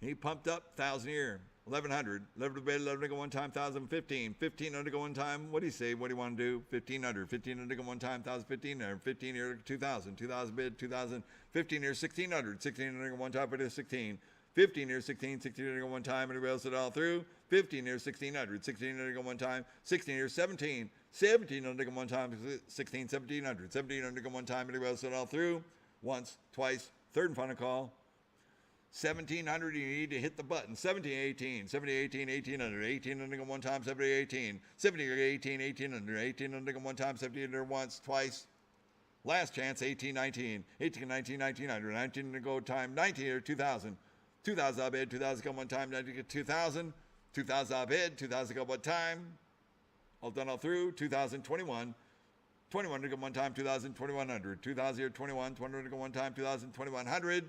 He pumped up, 1,000 here. 1,100. 11 to bed, 11 to go one time, 1,000, 15. 1,500 to go one time. What do you say? What do you want to do? 1,500. 1,500 to go one time, 1,000, 1,500. 15 here, 2,000. 2,000 bid, 2,000. 15 here, 1,600. 1,600 to go one time, but it's 16. 15 here, 16, 16 to go one time, anybody else it all through? 15 here, 1,600, 1,600 to go one time, 16 here, 17, 1700 to go one time, 16, 1,700, 1,700 to go one time, anybody else it all through? Once, twice, third and final call. 1,700, you need to hit the button. 17, 18, 70, 18, 1,800, 1,800 to go one time, 70, 18, 70, 18, 1,800, 1,800 to go one time, 1,700 once, twice. Last chance, 18, 19, 18, 19, 1,900, 19 to go time, 19 or 2,000. 2,000 I'll bid, 2,000 go one time, then you get 2,000. 2,000 I'll bid, 2,000 go one time. All done all through, 2021. 21 to go one time, 2,000, 2,100. 2,000 here, 21, 21 to go one time, 2,000, 2,100.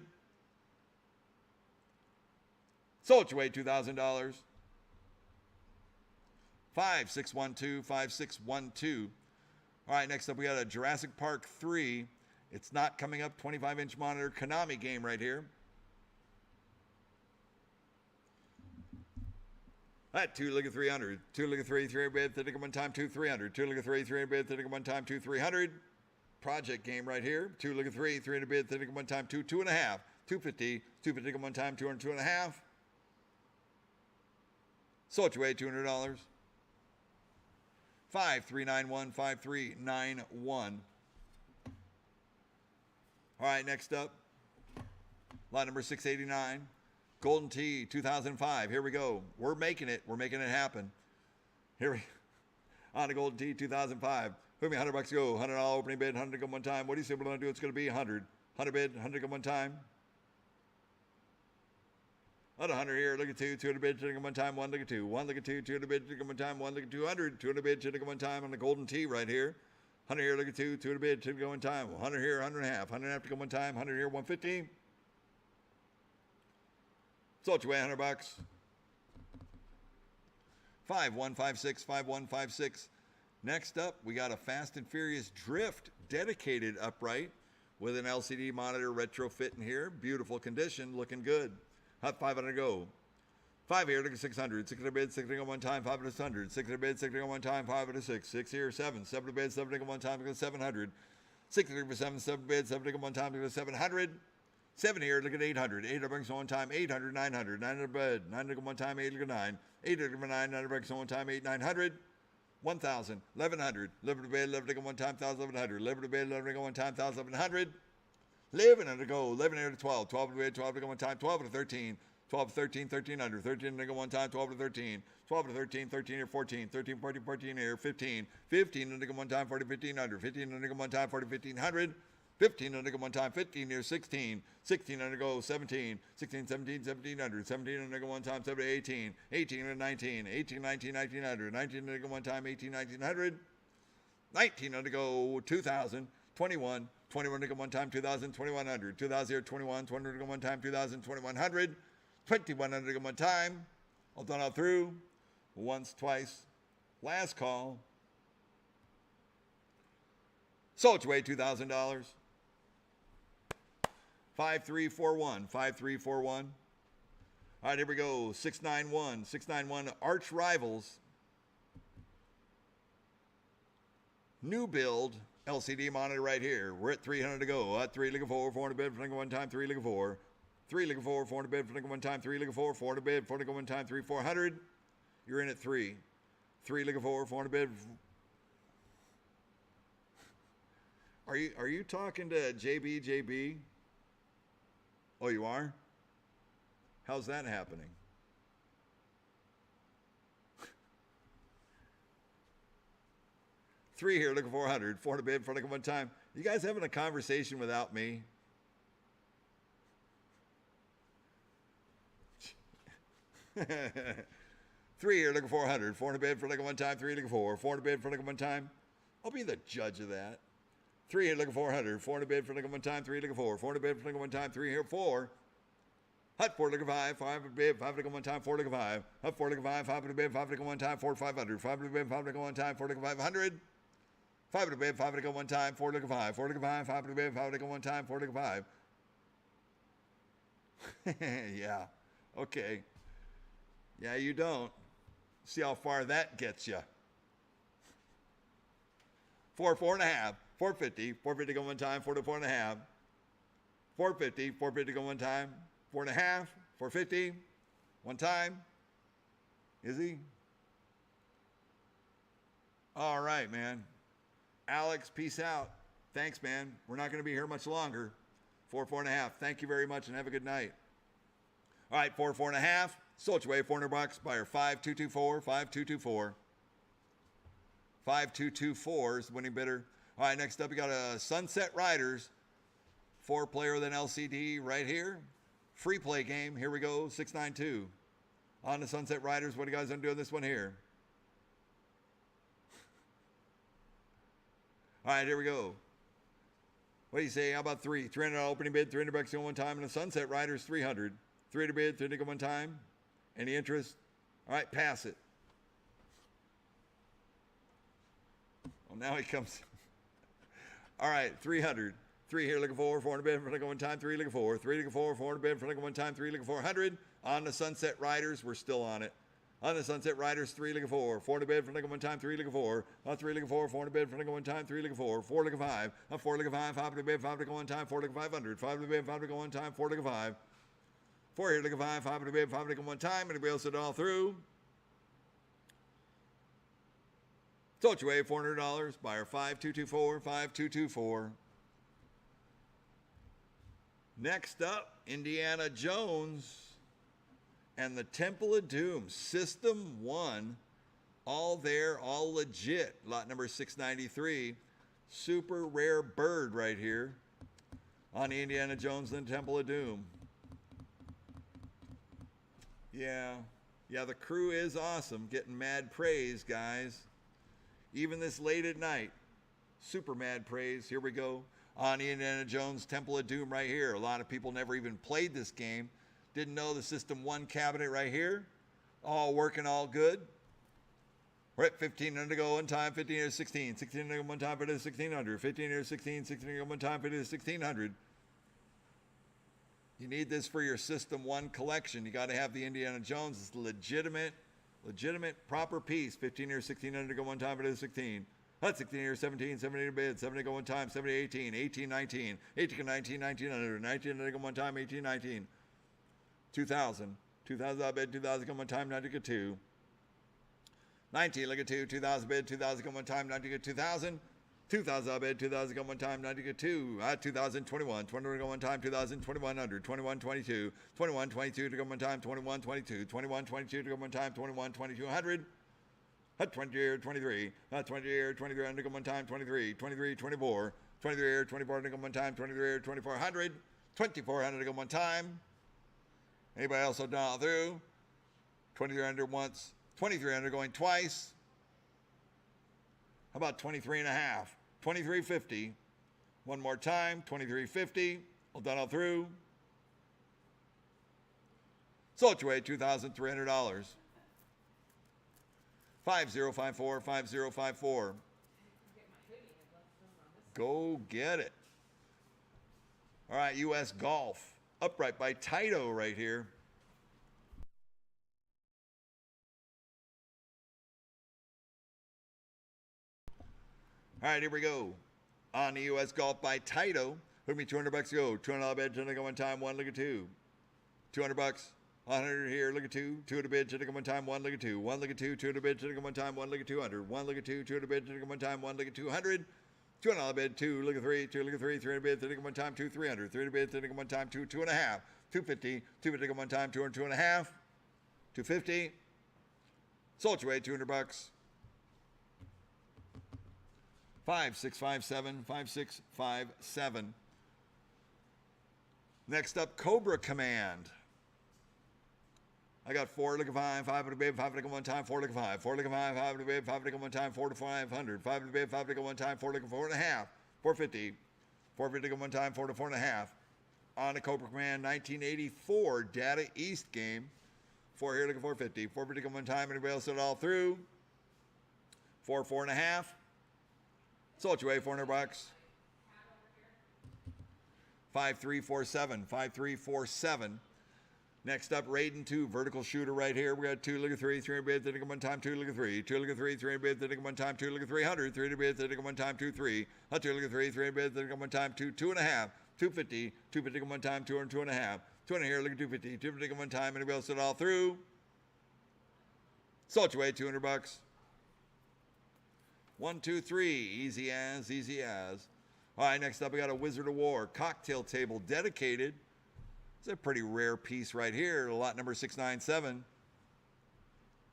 Sold your way, $2,000. 5612, 5612. All right, next up we got a Jurassic Park 3. It's not coming up, 25-inch monitor Konami game right here. That 2, look at 300. 2, look at 3, 3 bid, 30 one time, 2, 300. 2, look at 3, 3 bid, 30 one time, 2, 300. Project game right here. 2, look at 3, 3 bid, 30 one time, 2, 2 and a half. 250, 250 one time, 200, 2 and a half. Sold your way, $200. 5391, 5391. All right, next up, lot number 689. Golden Tee 2005. Here we go. We're making it. We're making it happen. Here we on the Golden Tee 2005. Put me $100 go. $100 opening bid. 100 go one time. What do you say we're going to do? It's going to be 100. 100 bid. 100 go one time. On 100 here. Look at 2. 200 bid. 200 go one time. 1 look at 2. 1 look at 2. 200 bid. 200 go one time. 1 look at 200. 200 bid. 200 go one time on the Golden Tee right here. 100 here. Look at 2. 200 bid. 200 go one time. 100 here. 100 and a half. 100 and a half to go one time. 100 here. 150. Sold your way, $100. 5156, 5156. Next up, we got a Fast and Furious Drift dedicated upright with an LCD monitor retrofit in here. Beautiful condition, looking good. Hot 500 go. 5 here, look at 600. 600 bid, 600 go one time, 5 to 600. 600 bid, 600 go one time, 5 to 6. 6 here, 7. 7 to bid, 7 to go one time, look at 700. 600 for 7, 7 bid, 7 to go one time, look at 700. 7 here, look at 800. 800 brings one time, 800, 900. 900 bed, 900 one time, 8 look at 9. 800 9, 900 brings one time, 8, 900. 1,000, 1,100. 11 to bed, 11 to go one time, 1,100. 11 to bed, 11 to go one time, 1,100. 11 to go, 11 here to 12. 12 to bed, 12 to go one time, 12 to 13. 12 to 13, 1,300. 13 to go one time, 12 to 13. 12 to 13, 13 here, 14. 13, 14, 14 here, 15. 15 to go one time, 40, 1,500. 15 to go one time, 40, 1,500. 15 under go one time, 15 near 16, 16 under go 17, 16, 17, 1700, 17 under go one time, 17, 18, 18 under 19, 18, 19, 1900, 19 under go one time, 18, 1900, 19 under go 2000, 21, 21 under go one time, 2000, 2100, 2000, 21, 20 under go one time, 2000, 2100, 21 under go one time, all done all through, once, twice, last call. Sold your way $2,000. 5341, 5341. All right, here we go. 691, 691. Arch Rivals. New build LCD monitor right here. We're at 300 to go. At 3 looking 4, 400 bid, for one time, 3 looking 4. 3 looking 4, 400 bid, for one time, 3 looking 4, 400 bid, 4 looking one time, 3, 400. You're in at 3. 3 looking 4, 400 bid. Are you talking to JB? Oh, you are? How's that happening? Three here, looking 400. 400 bid, for looking one time. You guys having a conversation without me? Three here, looking 400. 400 bid, for looking one time. 3 looking 4. 400 bid, for looking one time. I'll be the judge of that. 3 here, looking 400. 400 bid, for looking one time. 3 looking 4. 400 bid, for looking one time. 3 here, 4. Hut 4 looking 5. 5 bid, 5 looking one time. 4 looking 5. Hut 4 looking 5. 5 bid, 5 looking one time. 4 500. 5 bid, 5 looking one time. 4 looking 500. 5 bid, 5 looking one time. 4 looking 5. 4 looking 5. 5 bid, 5 looking one time. 4 looking 5. Yeah. Okay. Yeah, you don't. See how far that gets you. 4, 4.5. 450, 450 go one time, 4 to 4.5. 450, 450 go one time, 4.5, 450, one time. Is he? All right, man. Alex, peace out. Thanks, man. We're not going to be here much longer. 4, 4.5. Thank you very much and have a good night. All right, 4, 4.5. Sold your way, $400. Buyer 5224, 5224. 5224 is the winning bidder. All right, next up, we got a Sunset Riders 4-player than LCD right here. Free play game. Here we go, 692. On the Sunset Riders, what are you guys going to do in this one here? All right, here we go. What do you say? How about 3? $300 opening bid, $300 going one time, and the Sunset Riders 300. 300 bid, 300 going one time. Any interest? All right, pass it. Well, now he comes. All right, 300. 3 here looking for, 400 bid for looking one time, 3 looking for, 3 looking for, 400 bid for looking one time, 3 looking 400. On the Sunset Riders, we're still on it. On the Sunset Riders, 3 looking for, 400 bid for looking one time, 3 looking for, 3 looking for, 400 bid for looking one time, 3 looking for, 4 looking 5, 4 looking 5, 5 bid, 5 looking one time, 4 looking 500, 5 bid, 5 looking one time, 4 looking 5. 4 here looking 5, 5 bid, 5 looking one time, anybody else it all through? Sold your way, $400. Buyer 5224, 5224. Next up, Indiana Jones and the Temple of Doom, System 1, all there, all legit. Lot number 693. Super rare bird right here on Indiana Jones and the Temple of Doom. Yeah, the crew is awesome. Getting mad praise, guys. Even this late at night. Super mad praise. Here we go. On Indiana Jones Temple of Doom right here. A lot of people never even played this game. Didn't know the System 1 cabinet right here. All working all good. We're at 1500 to go one time, 15 to 16. 16 to go one time, 15 to 1600. 15 to 16, 16 to go one time, 15 to 1600. You need this for your System 1 collection. You got to have the Indiana Jones. It's legitimate, proper piece. 15 or 1600 to go one time, 15 to 16. That's 16 or 17, 17 to bid, 7 to go one time, 7 to 18, 18, 19, 18 to 19, 1900, 19 to go one time, 18, 19. 2000, 2000 I bid, 2000 go one time, 90 to 2. 19, look at 2, 2000 bid, 2000 go one time, 90 to 2000. 2000 I bid, 2000 go one time, 90 to 2. 2021, 21 to go one time, 2000, 2100, 21, 22, 21, 22 to go one time, 21, 22, 21, 22 to go one time, 21, 2200. 20 year 23, 20 year 23 under go one time, 23, 23, 24, 23 here, 2400 to go one time, 23 here, 2400, 2400 to go one time. Anybody else will dial through? 2300 once, 2300 going twice. How about 23 and a half? 2350. One more time, 2350. We'll dial through. Sold your way, $2,300. 5054, 5054. Go get it. All right, U.S. Golf. Upright by Taito right here. All right, here we go. On the U.S. Golf by Taito. Hook me $200 to go. $200 bid, $200 go one time, one, look at two. $200. 100 here, look at two. 200 bid, $200 go one time, one, look at two. One, look at two. 200 bid, $200 go one time, one, look at 200. One, look at two. 200 bid, $200 go one time, one, look at 200. $200 bid, two, look at three. Two, look at three. 300 bid, $200 go one time, two, 300. 300 bid, $200 go one time, two, two and a half. 250. 250 go one time, 200, two and a half. 250. Sold your way, $200. 5657, 5657. Next up, Cobra Command. I got 4, look at 5, 500 bid, 500 go one time, 4, look at 5, 4, look at 5, 500 bid, 500 go one time, 4 to 500, 500 bid, 500 go one time, 4, look at 4 and a half, 450, 450 go one time, 4 to 4 and a half. On the Cobra Command 1984 Data East game. 4 here, look at 450, 450 go one time, anybody else it all through? 4, 4 and a half. Sold your way, $400. 5347, 5347. Next up, Raiden 2, vertical shooter right here. We got 2, look at 3, 300 bid, 30 one time, 2, look at 3, 2, look at 3, 300 bid, 30 one time, 2, look at 300, 300 bid, 30 one time, 2, 3, 2, look at 3, 300 bid, 30 one time, 2, 2 and a half, 250, 250 one time, 200, 2 and a half, 200 here, look at 250, 250 one time, anybody else it all through? Sold your way, $200. 1, 2, 3, easy as, easy as. All right, next up, we got a Wizard of War cocktail table dedicated. It's a pretty rare piece right here. Lot number 697.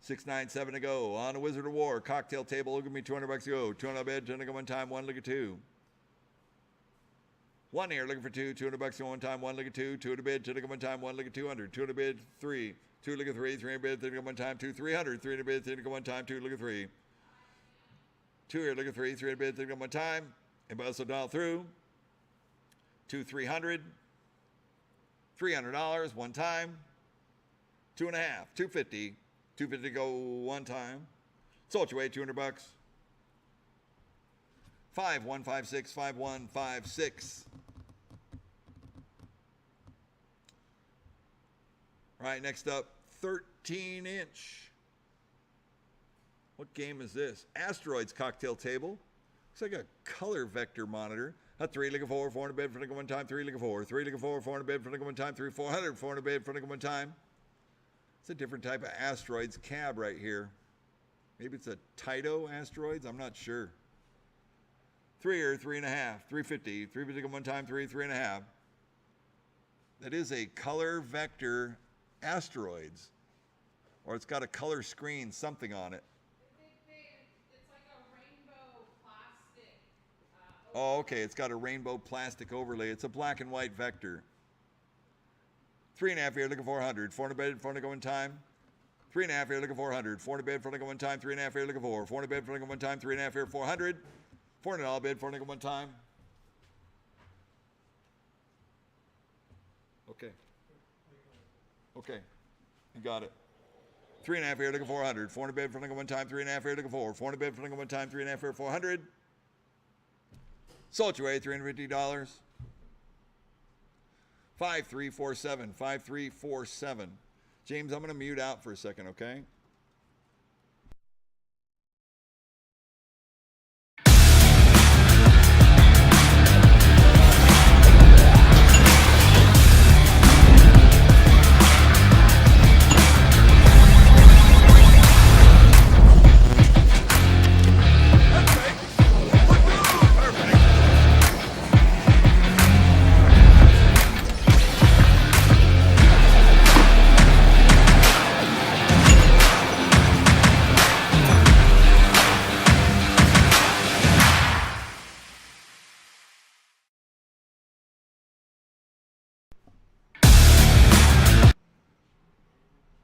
697 to go. On a Wizard of War cocktail table. Look at me, $200 to go. 200 bid, 200 go one time, one, look at two. One here, looking for two. $200 go one time, one, look at two. 200 bid, 200 go one time, one, look at 200. 200 bid, three. 2, look at three. 300 bid, 30 go one time, two. 300. 300 bid, 30 go one time, two, look at three. 2 here, look at 3. 300 bid, 30 go one time. Anybody else will dial through? 2, 300. $300 one time. 2 and a half. 250. 250 to go one time. Sold your way, $200. 5156, 5156. All right, next up, 13-inch. What game is this? Asteroids cocktail table. Looks like a color vector monitor. A 3, look at 4, 400 bid, front of one time, 3, look at 4, 3, look at 4, 400 bid, front of one time, 3, 400, 400 bid, front of one time. It's a different type of asteroids cab right here. Maybe it's a Taito asteroids, I'm not sure. 3 or 3 and a half, 350, 350 go one time, 3, 3 and a half. That is a color vector asteroids. Or it's got a color screen, something on it. It's like a rainbow plastic. Oh, okay, it's got a rainbow plastic overlay. It's a black and white vector. 3 and a half here, looking 400. 400 bid, 400 go one time. 3 and a half here, looking 400. 400 bid, 400 go one time. 3 and a half here, looking 4. 400 bid, 400 go one time. 3 and a half here, 400. $400 bid, 400 go one time. Okay. Okay, you got it. 3 and a half here, looking 400. 400 bid, 400 go one time. 3 and a half here, looking 4. 400 bid, 400 go one time. 3 and a half here, 400. Sold your way, $350. 5347, 5347. James, I'm going to mute out for a second, okay?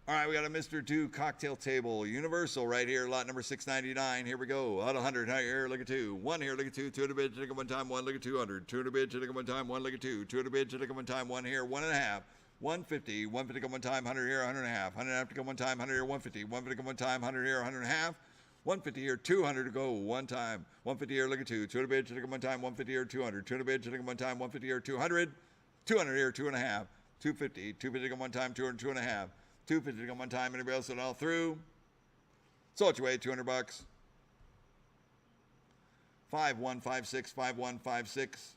All right, we got a Mr. 2 cocktail table, universal right here, lot number 699. Here we go. Out of 100, here, look at 2. 1 here, look at 2. 2 to bid, check it one time. 1, look at 200. 2 to bid, check it one time. 1, look at 2. 2 to bid, check it one time. 1 here, 1.5. 150. 150 go one time. 100 here, 100 and a half. 100 and a half to go one time. 100 here, 150. 150 go one time. 100 here, 100 and a half. 150 here, 200 to go one time. 150 here, look at 2. 2 to bid, check it one time. 150 here, 200. 2 to bid, check it one time. 150 here, 200. 200 here, 2.5. 250. 250 go one time. 200, 2.5. 250 to go one time. Anybody else it all through? Sold your way, $200. 5156, 5156.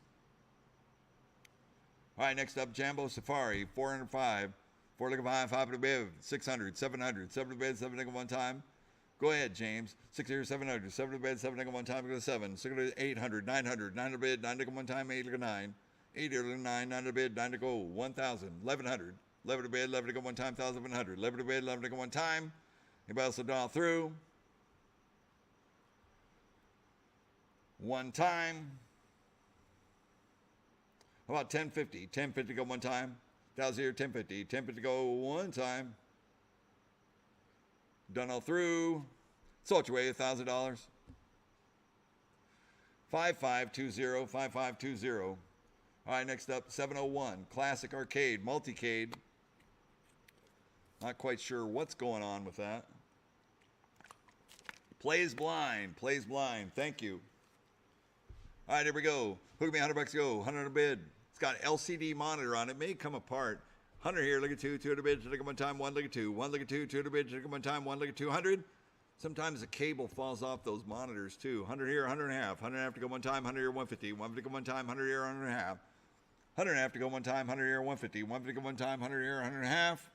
All right, next up, Jambo Safari, 405. 4 look at 5, 5 to bid, 600, 700, 7 to bid, 7 to go one time. Go ahead, James. 6 here, 700, 7 to bid, 7 to go one time, go to 7. 6 to 800, 900, 9 to bid, 9 to go one time, 8 to go 9. 8 here, 9, 9 to bid, 9 to go, 1,000, 1,100. 11 to bid, 11 to go one time, 1,100. 11 to bid, 11 to go one time. Anybody else will dial through? One time. How about 1050? 1050 go one time. 1,000 here, 1050. 1050 go one time. Done all through. Sold your way, $1,000. 5520, 5520. All right, next up, 701. Classic Arcade, Multicade. Not quite sure what's going on with that. Plays blind. Plays blind. Thank you. All right, here we go. Hook me $100 go. 100 a bid. It's got LCD monitor on it. May come apart. 100 here. Look at 2. 2 at a bid. Look at one time. 1 look at 2. 1 look at 2. 2 at a bid. Look at one time. 1 look at 200. Sometimes the cable falls off those monitors too. 100 here. 100 and a half. 100 and a half to go one time. 100 here. 150. 150 to go one time. 100 here. 100 and a half. 100 and a half to go one time. 100 here. 150. 150 to go one time. 100 here. 100 and a half.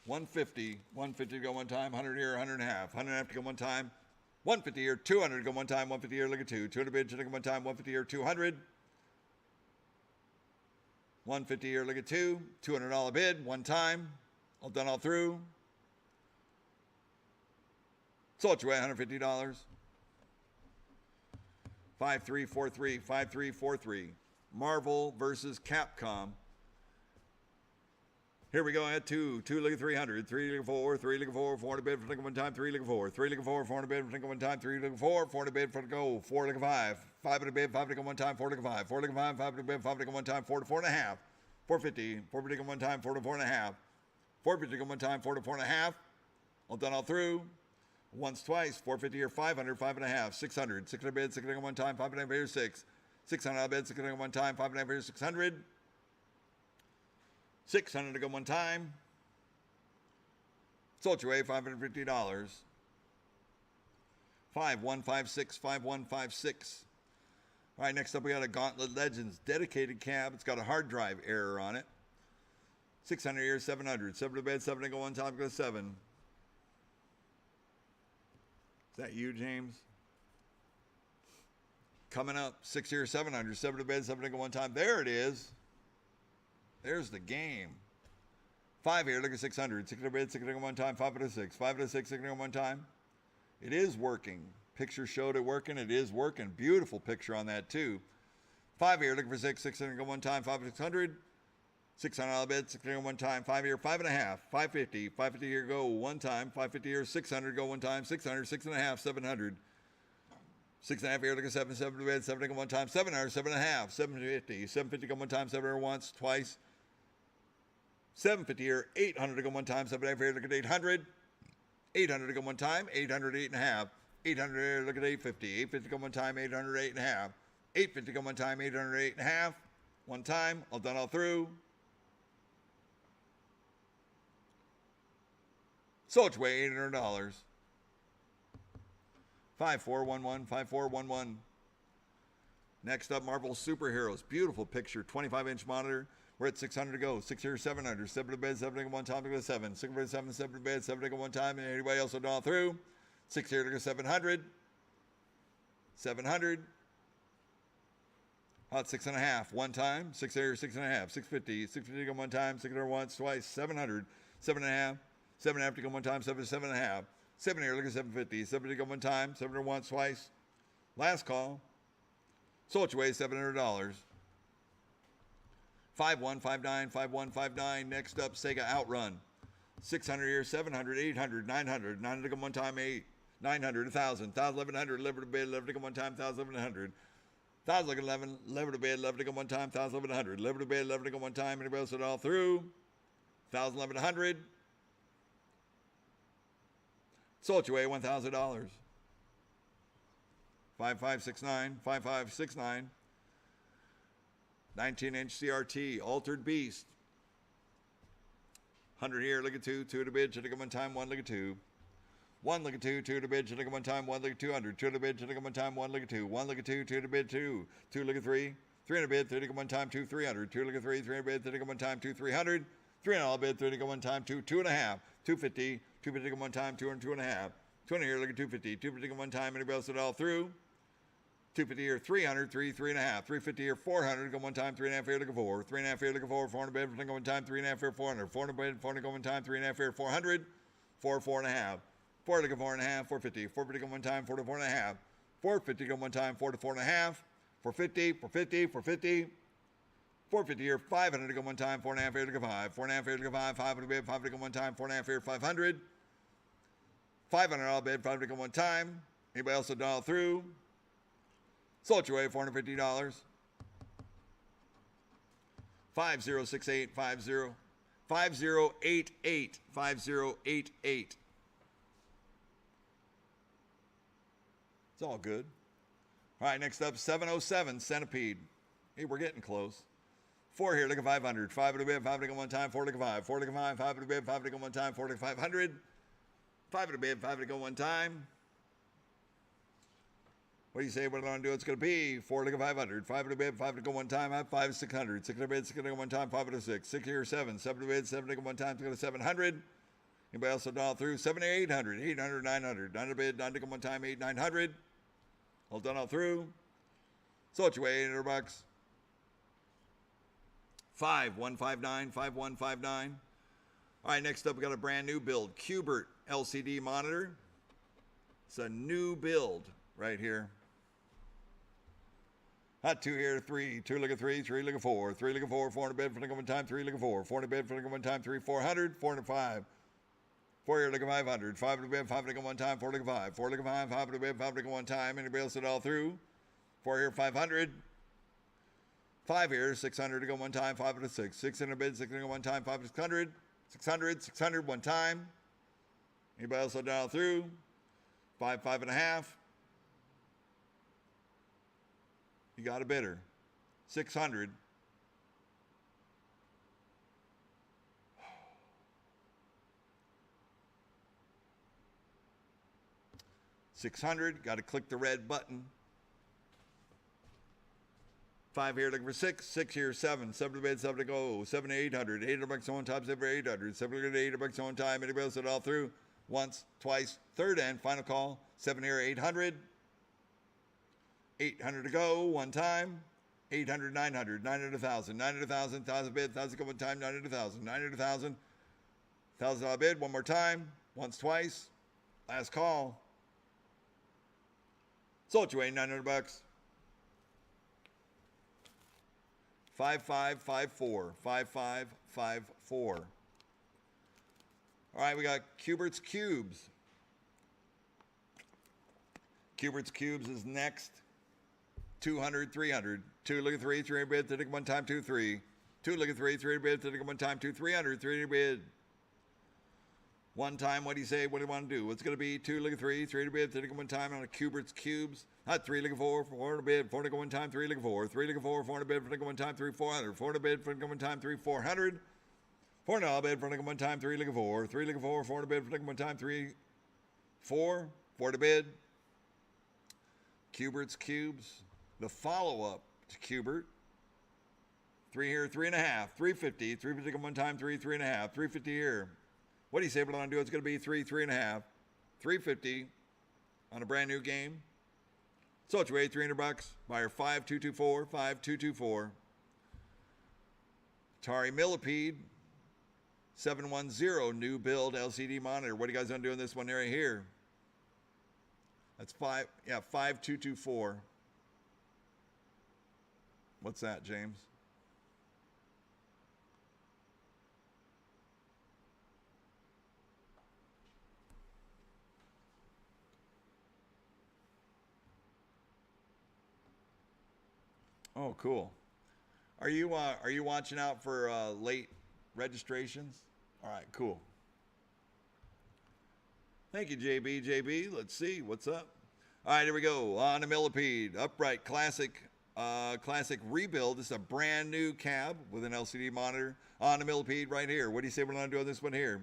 150, 150 to go one time, 100 here, 100 and a half, 100 and a half to go one time, 150 here, 200 to go one time, 150 here, look at 2, 200 bid to go one time, 150 here, 200, 150 here, look at 2, $200 bid, one time, all done all through, sold your way, $150, 5343, 5343, Marvel versus Capcom. Here we go at 2. 2 look at 300. 3 look at 4. 3 look at 4. 4 to bid for one time. 3 look at 4. 3 look at 4. 4 to bid for one time. 3 look at 4. 4 to bid for the go. 4 look at 5. 5 to bid. 5 to go one time. 4 look at 5. 4 look at 5. 5 to bid. 5 to go one time. 4 to 4 and a half. 450. 450 to go one time. 4 to 4 and a half. 450 to go one time. 4 to 4 and a half. All done all through. Once, twice. 450 here. 500. 5 and a half. 600. 6 to bid. 6 to go one time. 5 and a half here. 6. 600 bid. 6 to go one time. 5 and a half here. 600. 600 to go one time. Sold your way, $550. 5156, 5156. All right, next up we got a Gauntlet Legends dedicated cab. It's got a hard drive error on it. 600 here, 700. 7 to bed, 7 to go one time, go 7. Is that you, James? Coming up, 6 here, 700. 7 to bed, 7 to go one time. There it is. There's the game. 5 here, look at 600. 6 to bid, 6 to go one time. 5 to 6. 5 to 6, 6 to go one time. It is working. Picture showed it working. It is working. Beautiful picture on that too. 5 here, looking for 6. 6 to go one time. 5 to 600. 600 bid, 6 to go one time. 5 here, 5 and a half. 550. 550 here, go one time. 550 here, 600, go one time. 600, 6 and a half, 700. 6 and a half here, look at 7. 7 to bid, 7 to go one time. 700, 7 and a half. 750. 750 go one time. 700 once, twice. 750 here, 800 to go one time, 700 here, look at 800. 800 to go one time, 800, 8 and a half. 800 here, look at 850. 850 to go one time, 800, 8 and a half. 850 to go one time, 800, 8 and a half. One time, all done all through. Sold your way, $800. 5411, 5411. Next up, Marvel Superheroes. Beautiful picture, 25-inch monitor. We're at 600 to go. 6 here, 700. 7 to bed, 7 to go one time to go 7. 6 to bed, 7, 7 to bed, 7 to go one time. And anybody else will all through. 6 here to go 700. 700. About 6 and a half. One time. 6 here, 6 and a half. 650. 650 to go one time. 600 once, twice. 700. 7 and a half. 7 and a half to go one time. 7 to 7 and a half. 7 here, look at 750. 7 to go one time. 7 once, twice. Last call. Sold your way, $700. 5159, 5159. Next up, Sega Outrun. 600 here, 700, 800, 900. 900 to come one time, 8. 900, 1,000, 1,100. Liver to bid, liver to come one time, 1,100. 1,011, liver to bid, liver to come one time, 1,100. Liver to bid, liver to come one time. Anybody else it all through? 1,100. Sold you away, $1,000. 5569, 5569. 19-inch CRT, Altered Beast. 100 here, look at 2, 2 to bid, should have come one time, 1 look at 2. 1 look at 2, 2 to bid, should have come one time, 1 look at 200. 2 to bid, should have come one time, 1 look at 2. 1 look at 2, 2 to bid, 2. 2 look at 3. 3 to bid, 3 to come one time, 2, 300. 2 look at 3, 3 to bid, 3 to come one time, 2, 300. 3 and all bid, 3 to come one time, 2, 2 and a half. 250, 250 to come one time, 2 and 2 and a half. 20 here, look at 250. 250 to come one time, anybody else it all through? 250 here, 300, 3, 3 and a half. 350 here, 400, go one time, 3 and a half here, looking 4. 3 and a half here, looking 4. 400 bid, go one time, 3 and a half here, 400. 400 bid, 400 go one time, 3 and a half here, 400. 4, 4 and a half. 4 looking 4 and a half, 450. 450 go one time, 4 to 4 and a half. 450 go one time, 4 to 4 and a half. 450, 450, 450. 450 here, 500 to go one time, 4 and a half here, looking 5. 4 and a half here, looking 5. 500 bid, 5 to go one time, 4 and a half here, 500. 500 all bid, 5 to go one time. Anybody else will dial through? Sold your way, $450. 5068, 5088, 5088. It's all good. All right, next up, 707 Centipede. Hey, we're getting close. 4 here, look at 500. 5 to bid, 5 to go one time, 4 to go 5. 4 to go 5, 5 to bid, 5 to go one time, 4 to 500. 5 to bid, 5 to go one time. What do you say? What do I want to do? It's going to be 4 to go 500. 5 to bid, 5 to go one time. I have 5 600. 6 to bid, 6 to go one time, 5 to 6. 6 here, 7. 7 to bid, 7 to go one time, 6 to 700. Anybody else will dial through? 7 to 800. 800, 900. 9 to bid, 9 to go one time, 8, 900. All done all through. Sold your way, $800. 5159, 5159. All right, next up, we got a brand new build. Qbert LCD monitor. It's a new build right here. Hot 2 here, 3. 2 look at 3, 3 look at 4. 3 look at 4, 400 bid for the one time, 3 look at 4. 400 bid for the one time, 3, 400. 405. 4 here, look at 500. 5 to bid, 5 to go one time, 4 look at 5. 4 look at 5, 5 to bid, 5 to go one time. Anybody else it all through? 4 here, 500. 5 here, 600 to go one time, 5 to 6. 6 in a bid, 6 to go one time, 5 to 600. 600, 600 one time. Anybody else will dial through? 5, 5 and a half. You got a bidder. 600. $600. Got to click the red button. 5 here, looking for 6. 6 here, 7. 7 to bid, 7 to go. 7 to 800. $800 on time, 7 for 800. 7 to $800 on time. Anybody else it all through? Once, twice, third and final call. 7 here, 800. 800 to go, one time. 800, 900, 900, 1,000. 900, 1,000, 1,000 bid, 1,000 go one time, 900, 1,000. 900, 1,000. $1,000 bid, one more time. Once, twice. Last call. Sold you, $900. 5554. 5554. All right, we got Qbert's Cubes. Qbert's Cubes is next. 200, 300. 2 look at 3, 3 bid, 3 one time, 2, 3. 2 look at 3, 3 bid, 3 one time, 2, 300, 3 bid. One time, what do you say? What do you want to do? What's going to be 2 look at 3, 3 to bid, 3 to go one time on a Qbert's Cubes. Not 3 look at 4, 4 to bid, 4 to go one time, 3 look at 4. 3 look at 4, 4 to bid, 4 to go one time, 3, 400. 4 to bid, 4 to go one time, 3, 400. 4 to bid, 4 to go one time, 3 look at 4. 3 look at 4, 4 to bid, 4 to go one time, 3, 4. 4 to bid. Qbert's Cubes. The follow-up to Qbert. 3 here, 3 and a half. 350. 350 go one time, 3, 3 and a half. 350 here. What do you say? What I want to do? It's going to be 3, 3 and a half. 350 on a brand new game. So it's $300. Buyer 5224, 5224. Atari Millipede 710 new build LCD monitor. What are you guys going to do in this one right here? That's 5224. What's that, James? Oh, cool. Are you watching out for late registrations? All right, cool. Thank you, JB. JB, let's see what's up. All right, here we go. On a millipede, upright, classic rebuild. This is a brand new cab with an LCD monitor on a millipede right here. What do you say we're gonna do on this one here?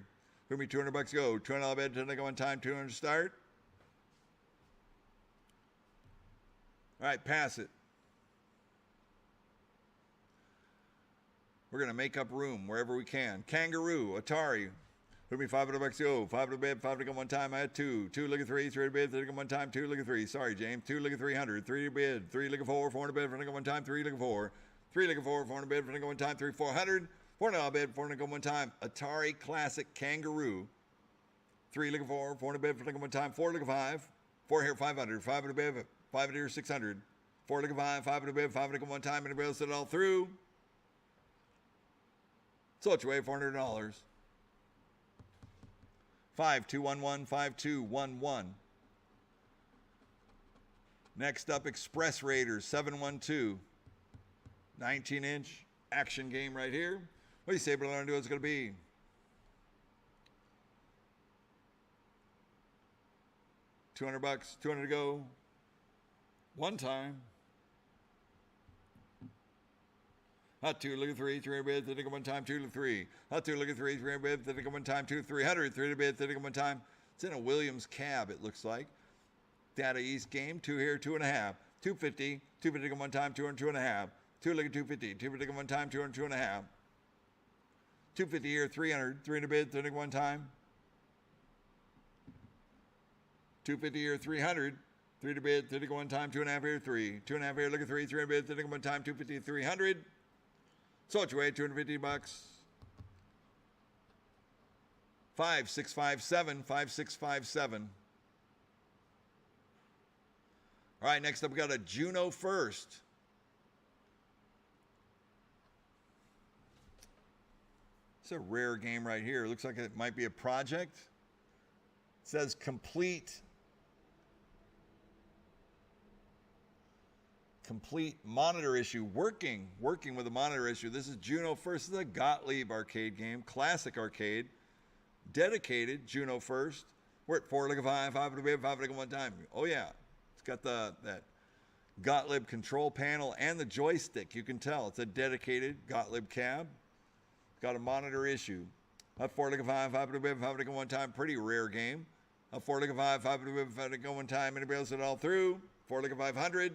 Give me $200 go. $200 bid, $10 go on time, 200 start. All right, pass it. We're gonna make up room wherever we can. Kangaroo, Atari. Give me $500 go. 5 to bid, 5 to go one time. I had 2. 2 look at 3, 3 to bid, 3 to go one time. 2 look at 3. Sorry, James. 2 look at 300. 3 to bid, 3 look at 4. 4 to bid, 4 to go one time. 3 look at 4. 3 look at 4. 4 to bid, 4 to go one time. 3 400. 4 to bid, 4 to go one time. Atari Classic Kangaroo. 3 look at 4. 4 to bid, 4 to go one time. 4 look at 5. 4 here 500. 5 to bid, 5 here 600. 4 look at 5. 5 to bid, 5 to go one time. And the bill set it all through. So it's way $400. 5211 5211. Next up, Express Raiders 712. 19-inch action game right here. What do you say we're going to do? It's going to be $200, 200 to go. One time. Hot 2, look at 3, 3 bid, 30 one time, 2 to 3. Hot 2, look at 3, 3 bid, 30 one time, 2 300, 3 to bid, 30 one time. It's in a Williams cab, it looks like. Data East game, 2 here, 2.5. 250, 250 one time, 200, 2.5. 2 look at 250, 250 one time, 200, 2.5. 250 here, 300, 3 to bid, 30 one time. 250 here, 300. 3 to bid, 30 one time, 2.5 here, 3. 2.5 here, look at 3, 3 to bid, 30 one time, 250, 300. So it's way $250. 5657, 5657. All right, next up we got a Juno First. It's a rare game right here. It looks like it might be a project. It says complete monitor issue, working with a monitor issue. This is Juno First. This is a Gottlieb arcade game, classic arcade, dedicated Juno First. We're at 4 look at 5, 5 to bid, 5 to go one time. Oh yeah, it's got that Gottlieb control panel and the joystick. You can tell it's a dedicated Gottlieb cab. It's got a monitor issue. Up 4 look at 5, 5 to bid, 5 to go one time. Pretty rare game. Up 4 look at 5, 5 to bid, 5 to go one time. Anybody else it all through? 4 look at 500.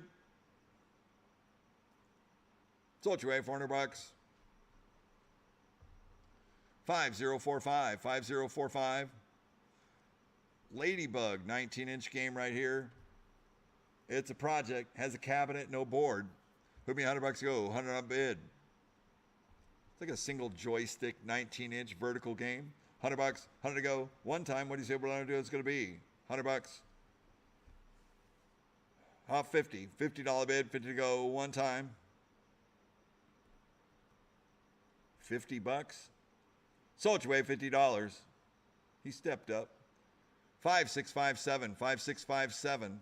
So what you weigh, $400. 5045, 5045. Ladybug, 19-inch game right here. It's a project, has a cabinet, no board. Put me $100 go, 100 on bid. It's like a single joystick, 19-inch vertical game. $100, 100 to go. One time, what do you say we're going to do it's going to be? $100. Off 50, $50 bid, 50 to go, one time. $50. Sold you away $50. He stepped up. 5657, 5657.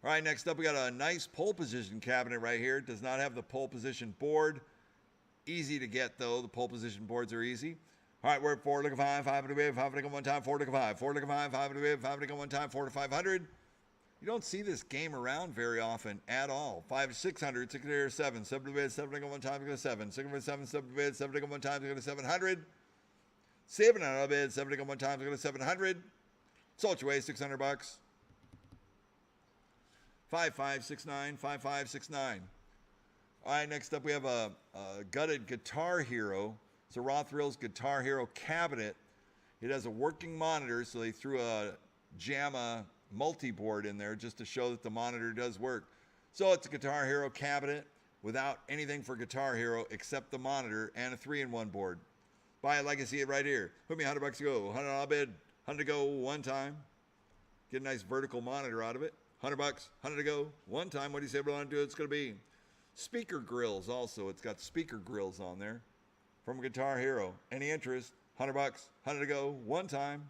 All right, next up we got a nice pole position cabinet right here. It does not have the pole position board. Easy to get though. The pole position boards are easy. All right, we're at 4 look at 5, 5 to bid, 5 to go one time, 4 look at 5, 4 look at 5, 5 to bid, 5 to go one time, 4 to 500. You don't see this game around very often at all. 5 to 600, 6 to 7, 7 to bid, 7 to go one time, go to 7, 6 to 7, 7 to bid, 7 to go one time, go to 700. 7 to bid, 7 to go one time, go to 700. Sold you away $600. 5569, 5569. All right, next up we have a gutted Guitar Hero. It's a Raw Thrills Guitar Hero cabinet. It has a working monitor, so they threw a JAMA multi-board in there just to show that the monitor does work. So it's a Guitar Hero cabinet without anything for Guitar Hero except the monitor and a 3-in-1 board. Buy it like I see it right here. Put me $100 to go. 100 I'll bid. 100 to go one time. Get a nice vertical monitor out of it. $100, 100 to go one time. What do you say we're going to do? It's going to be speaker grills also. It's got speaker grills on there from Guitar Hero. Any interest? $100, 100 to go one time.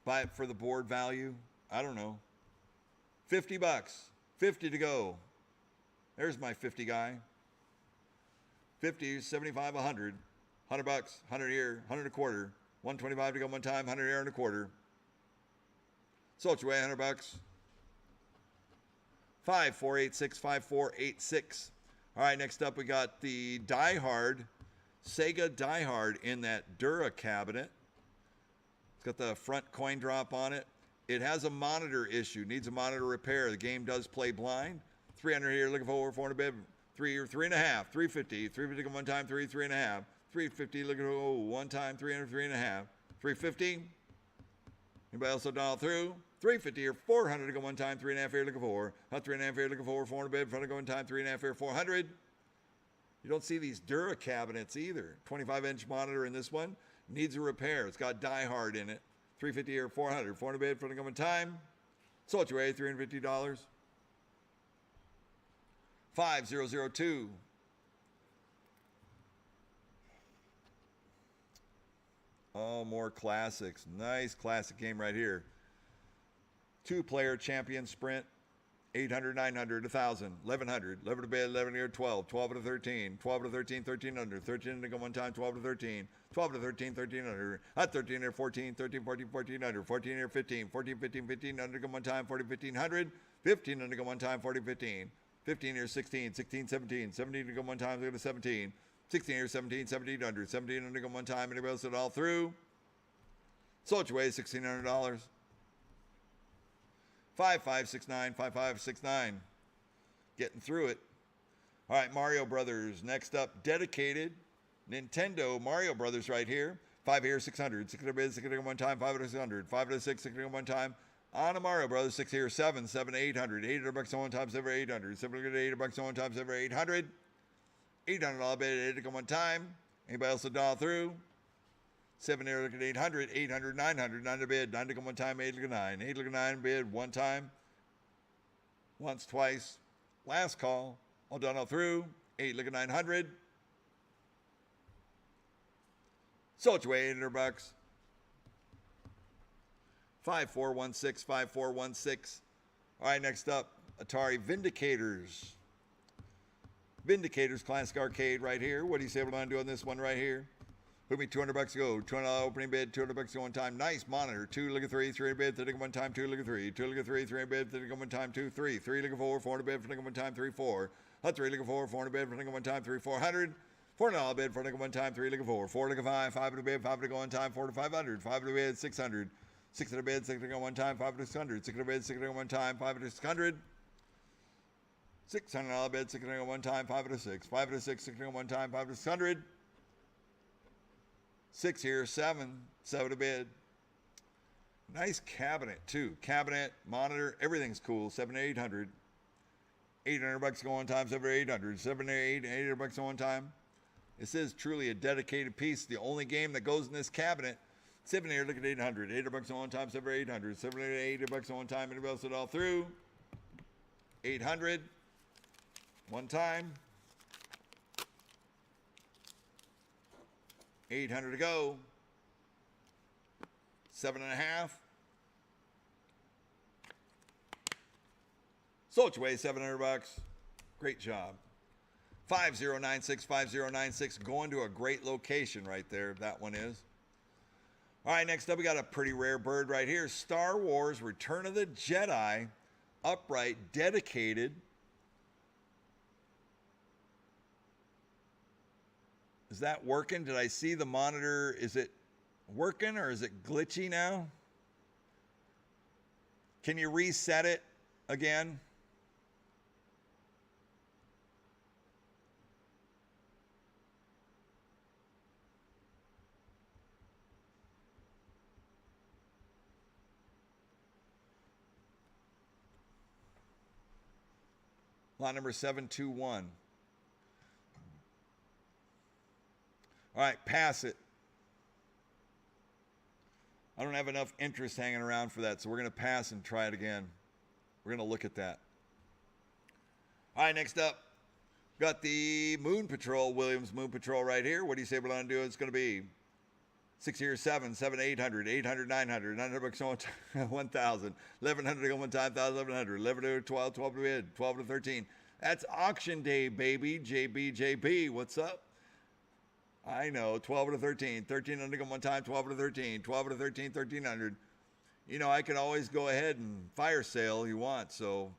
Buy it for the board value. I don't know. $50. 50 to go. There's my 50 guy. 50, 75, 100. 100 bucks, 100 here, 100 a quarter. 125 to go one time, 100 here and a quarter. Sold your way, 100 bucks. 5486, 5486. All right, next up we got the Die Hard, Sega Die Hard in that Dura cabinet. It's got the front coin drop on it. It has a monitor issue, needs a monitor repair. The game does play blind. 300 here, looking for 400 bid. 3 or 3.5, 350. 350 one time, 3, 3.5. 350, looking for one time, 300, 3.5. 350. Anybody else done all through? 350 or 400 to go one time, 3.5 here, looking for. 3.5 here, looking for 400 bid. Front of going time, 3.5 here, 400. You don't see these Dura cabinets either. 25-inch monitor in this one. Needs a repair. It's got Die Hard in it. 350 or 400. 400 bid, front of going time. Sold your way, $350. 5002. Oh, more classics. Nice classic game right here. 2-player champion sprint. 800, 900, 1,000, 1,100, 11 to bid, 11 to 12, 12 to 13, 12 to 13, 13 under, 13 to go one time, 12 to 13, 12 to 13, 13 under, at 13 or 14, 13, 14, 14 under, 14 or 15, 14, 15, 15 under go one time, 40, 1500, 15 under go one time, 40, 15, 15 or 16, 16, 17, 17 to go one time, go to 17, 16 or 17, 17 under, 17 under go one time, anybody else it all through? Sold your way, $1,600. 5569, 5569. Getting through it. All right, Mario Brothers. Next up, dedicated Nintendo Mario Brothers right here. 5 here, 600. 600 bid, 600 one time, 5 to 600. 5 to 6, 600 one time. On a Mario Brothers, 6 here, 7, 7 to 800. 800 bucks on one time, 7 800. 700 800 bucks on one time, 7 800. $800 bid, 8 to one time. Anybody else a dollar through? 7 here, look at 800, 800, 900, 9 to bid, 9 to come one time, 8 look at 9, 8 look at 9 bid, one time, once, twice, last call, all done all through, 8 look at 900, sold your way, 800 bucks, 5416, 5416. All right, next up, Atari Vindicators. Vindicators Classic Arcade right here. What do you say we're going to do on this one right here? Put me 200 bucks to go. $200 opening bid, 200 bucks to go one time. Nice monitor. 2 look at 3, 3 bid, 30 one time, 2 look at 3. 2 look at 3, 3 bid, 30 one time, 2, 3. 3 look at 4, 400 bid, 30 one time, 3, 4. 3 look at 4, 400 bid, 30 one time, 3, 400. $400 bid, 30 one time, 3 look at 4. 4 look at 5, 5 to bid, 5 to go one time, 4 to 500. 5 to bid, 600. 6 to bid, 6 to go one time, 5 to 600. 6 to bid, 6 to go one time, 5 to 600. $600 bid, 6 to go one time, 5 to 6. 5 to 6, 6 to go one time, 5 to 600. 6 here, 7, 7 to bid. Nice cabinet too. Cabinet, monitor, everything's cool. 7 to 800. 800 bucks go one time, 7 to 800. 7 to 800 bucks go one time. This is truly a dedicated piece. The only game that goes in this cabinet. 7 here, look at 800. 800 bucks on one time, 7 to 800. 7 to 800 bucks on one time. Anybody else it all through? 800. One time. 800 to go. 7.5. Sold your way, 700 bucks. Great job. 5096, 5096. Going to a great location right there. That one is. All right, next up we got a pretty rare bird right here. Star Wars Return of the Jedi. Upright, dedicated. Is that working? Did I see the monitor? Is it working or is it glitchy now? Can you reset it again? Lot number 721. All right, pass it. I don't have enough interest hanging around for that, so we're going to pass and try it again. We're going to look at that. All right, next up, got the Moon Patrol, Williams Moon Patrol right here. What do you say we're going to do? It's going to be 6 here, 7, 7, 800, 800, 900, 900 bucks on 1,000, 1,100 on one time, 1,100, 11 to 12, 12 to bid, 12 to 13. That's auction day, baby. JB, what's up? I know, 12 to 13, 1,300 on one time, 12 to 13, 12 to 13, 1,300. You know, I could always go ahead and fire sale you want, so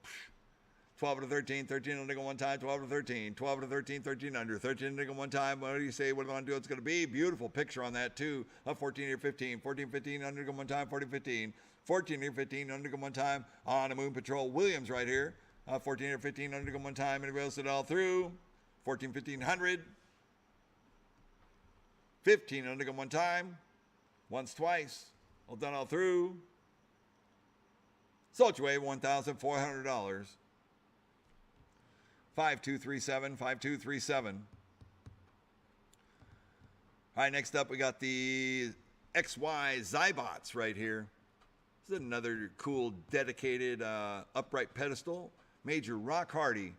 12 to 13, 1,300 on one time, 12 to 13, 12 to 13, 1,300, 1,300 on one time. What do you say? What do I want to do? It's going to be beautiful picture on that too. 14 here, 15, 14, 1,500 on one time, 14, 15, 14 here, 1,500 on one time. On the Moon Patrol, Williams right here. 14 here, 1,500 on one time. Anybody else it all through? 14, 1,500. 1,500 on one time. Once, twice. All done all through. Sold your way, $1,400. 5237, 5237. All right, next up we got the XY Zybots right here. This is another cool dedicated upright pedestal. Major Rock Hardy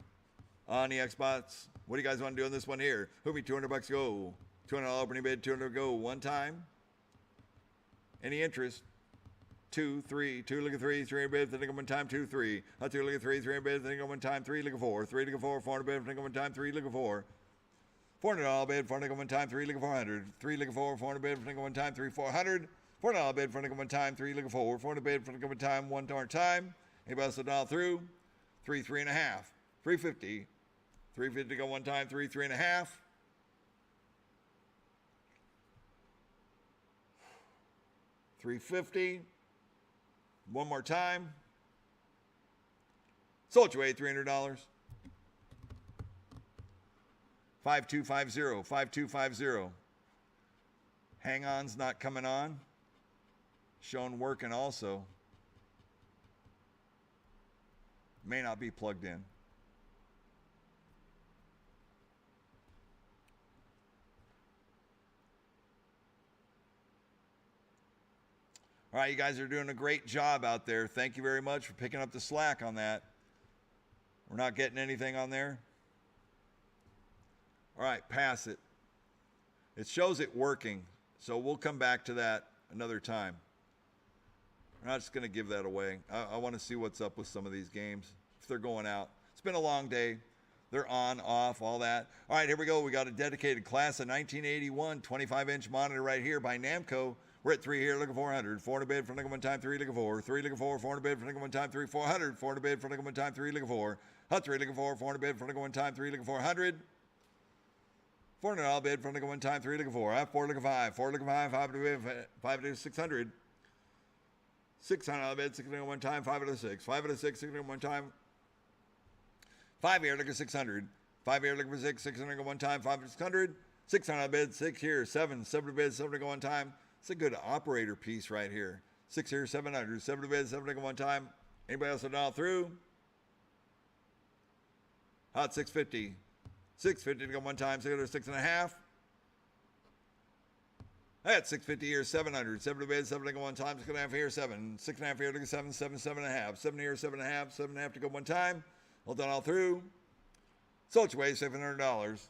on the Xbots. What do you guys want to do on this one here? Who me 200 bucks go. 200 opening bid, 200 go one time. Any interest? 2, 3, 2 look at 3, 3 bid, then go one time, 2, 3. 2 look at 3, 3 bid, then go one time, 3 look at 4, 3 look at 4, 400 bid, then go one time, 3 look at 4. $400 bid, 400 go one time, 3 look at 400. 3 look at 4, 400 bid, then go one time, 3 400. $400 bid, 400 go one time, 3 look at 4, 400 bid, 400 go one time, one more time. Anybody else $1 through? 3, 3 and a half. 350. 350 go one time, 3, 3 and a half. 350. One more time. Sold your way, $300. 5250, 5250. Hang-on's not coming on. Shown working also. May not be plugged in. All right, you guys are doing a great job out there. Thank you very much for picking up the slack on that. We're not getting anything on there. All right, pass it. It shows it working, so we'll come back to that another time. We're not just going to give that away. I want to see what's up with some of these games, if they're going out. It's been a long day. They're on, off, all that. All right, here we go. We got a dedicated class of 1981 25-inch monitor right here by Namco. We're at 3 here, looking 400. 400 bid for nickel one time, 3 looking 4. 3 looking 4, 400 bid for nickel one time, 3 400. 400 bid for nickel one time, 3 looking 4. 3 looking 4, 400 bid for nickel one time, 3 looking 400. $400 bid for nickel one time, 3 looking 4. 4 looking 5, 4 looking 5, 5 to bid, 5 to 600. $600 bid, 6 looking one time, 5 to 6. 5 to 6, 6 looking one time. 5 here, looking 600. 5 here, looking for 6, 600 one time, 5 to 600. 600 bid, 6 here, 7, 7 to bid, 7 to go one time. It's a good operator piece right here. 6 here, 700, 7 to bid, 7 to go one time. Anybody else $1 through? Hot 650. 650 to go one time, 600, 6.5. That's 650 here, 700, 7 to bid, 7 to go one time, 6.5 here, 7, 6.5 here, look at 7, 7, 7.5, 7 here, 7.5, 7.5 to go one time. All done all through. Sold your way, $700.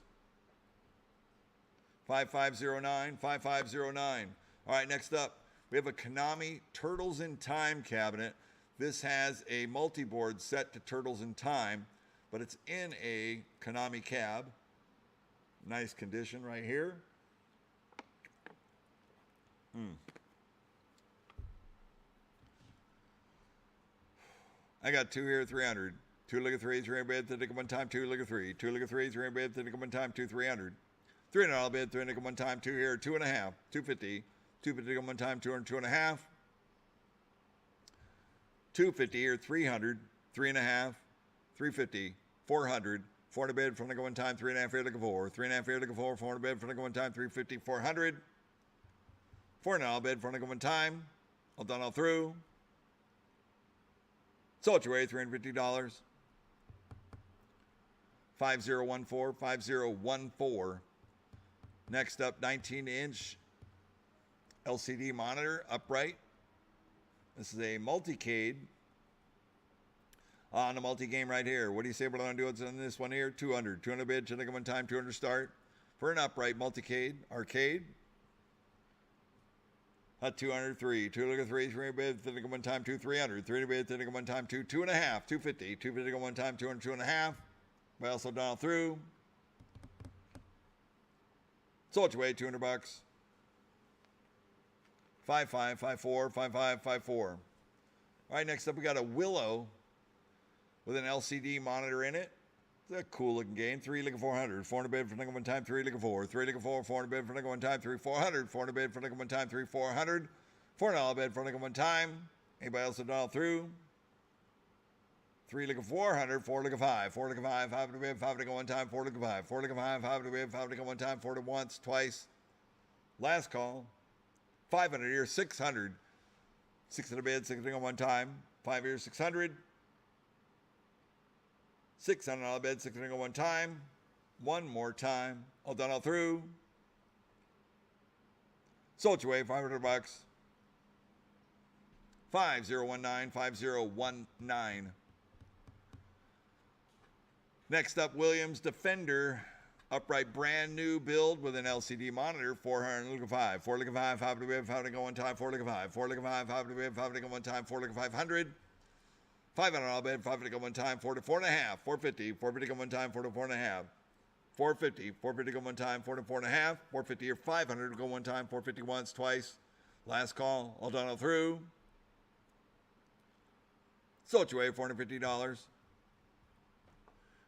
5509, 5509. All right, next up, we have a Konami Turtles in Time cabinet. This has a multi-board set to Turtles in Time, but it's in a Konami cab. Nice condition right here. I got 2 here, 300. 2 look at 3, 300 bid, 3 nickel one time, 2 look at 3. 2 look at 3, 300 bid, 3 nickel one time, 2 300. $300 bid, 3 nickel one time, 2 here, 2.5, 250. 250 nickel one time, 200, 2.5. 250 here, 300, 3.5, 350, 400. 400 bid for nickel one time, 3.5 here, looking 4. 3.5 here, looking 4. 400 bid for nickel one time, 350, 400. $400 bid for nickel one time. All done all through. Sold your way, $350. 5014, 5014. Next up, 19-inch LCD monitor, upright. This is a multi-cade on a multi-game right here. What do you say we're going to do on this one here? 200. 200 bid, to nickel one time, 200 start. For an upright multi-cade, arcade. A 203, 2 look at 3, 3 bid, 3 to go one time, 2, 300, 3 to bid, 3 to go one time, 2, 2.5, 250, 250 to go one time, 200, 2.5. We also dial through. Sold your way, $200. 55, 54, 55, 54. All right, next up we got a Willow with an LCD monitor in it. It's a cool looking game. 3 looking 400, 400 bid for nickel one time, 3 looking 4, 3 looking 4, 400 bid for nickel one time, 3 400, 400 bid for nickel one time, 3 400, $4 bid for nickel one time. Anybody else to dial through? 3 looking 400, 4 looking 5, 4 looking 5, 5 to bid, 5 to go one time, 4 looking 5, 4 looking 5, 5 to bid, 5 to go one time, 4 to once, twice. Last call. 500 here, 600. 6 to the bid, 6 to go one time, 5 here, 600. $600 bid, 6 to go one time. One more time. All done, all through. Sold your way, $500. 5019, 5019. Next up, Williams Defender. Upright brand new build with an LCD monitor. 400 look at 5. 4 look at 5, 5 to bid, 5 to go one time, 4 look at 5. 4 look at 5, 5 to bid, 5 to go one time, 4 look at 500. $500 bid, 5 to go one time, 4 to 4.5, 450, 450 go one time, 4 to 4.5, 450, 450 go one time, 4 to 4.5, 450 or 500 go one time, 450 once, twice. Last call, all done, all through. Sold your way, $450.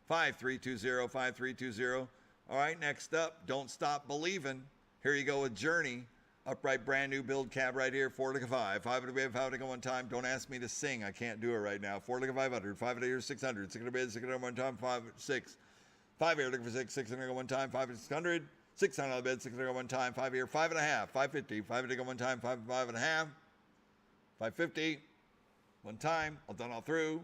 5320, 5320. All right, next up, Don't Stop Believing. Here you go with Journey. Upright brand new build cab right here. 4 look at 5. 5 to bid, 5 to go one time. Don't ask me to sing. I can't do it right now. 4 look at 500. 5 to here, 600. 6 to bid, 6 to go one time. 5, 6. 5 here, looking for 6. 6 to go one time. 5 to 600. 600 on the bid, 6 to go one time. 5 here, 5.5. 550. 5 to go one time. 5 5.5. 550. One time. All done, all through.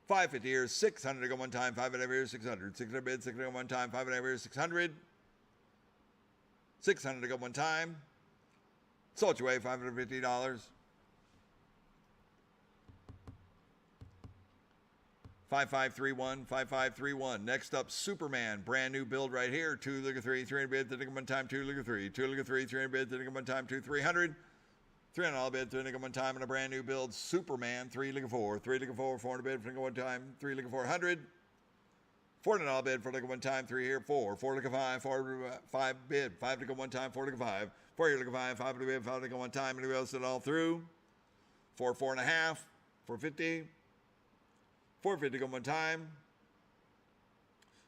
550 here, 600 to go one time, 5.5 here, 600. 6 to bid, 6 to go one time, 5.5 here, 600. 600 to go one time. Sold your way, $550. 5531, 5531. Next up, Superman, brand new build right here. 2 look at 3, 300 bid, 3 to go one time, 2 look at 3, 2 look at 3, 300 bid, 3 to go one time, 2 300. $300 bid, 3 looking one time, and a brand new build, Superman, 3 looking 4, 3 looking 4, 400 bid, 3 looking one time, 3 looking 400. $400 bid, 4 looking one time, 3 here, 4, 4 looking 5, 4 5 bid, 5 looking one time, 4 looking 5, 4 here looking 5, 5 to bid, 5 looking one time, anybody else it all through? 4 4.5, 450, 450 go one time.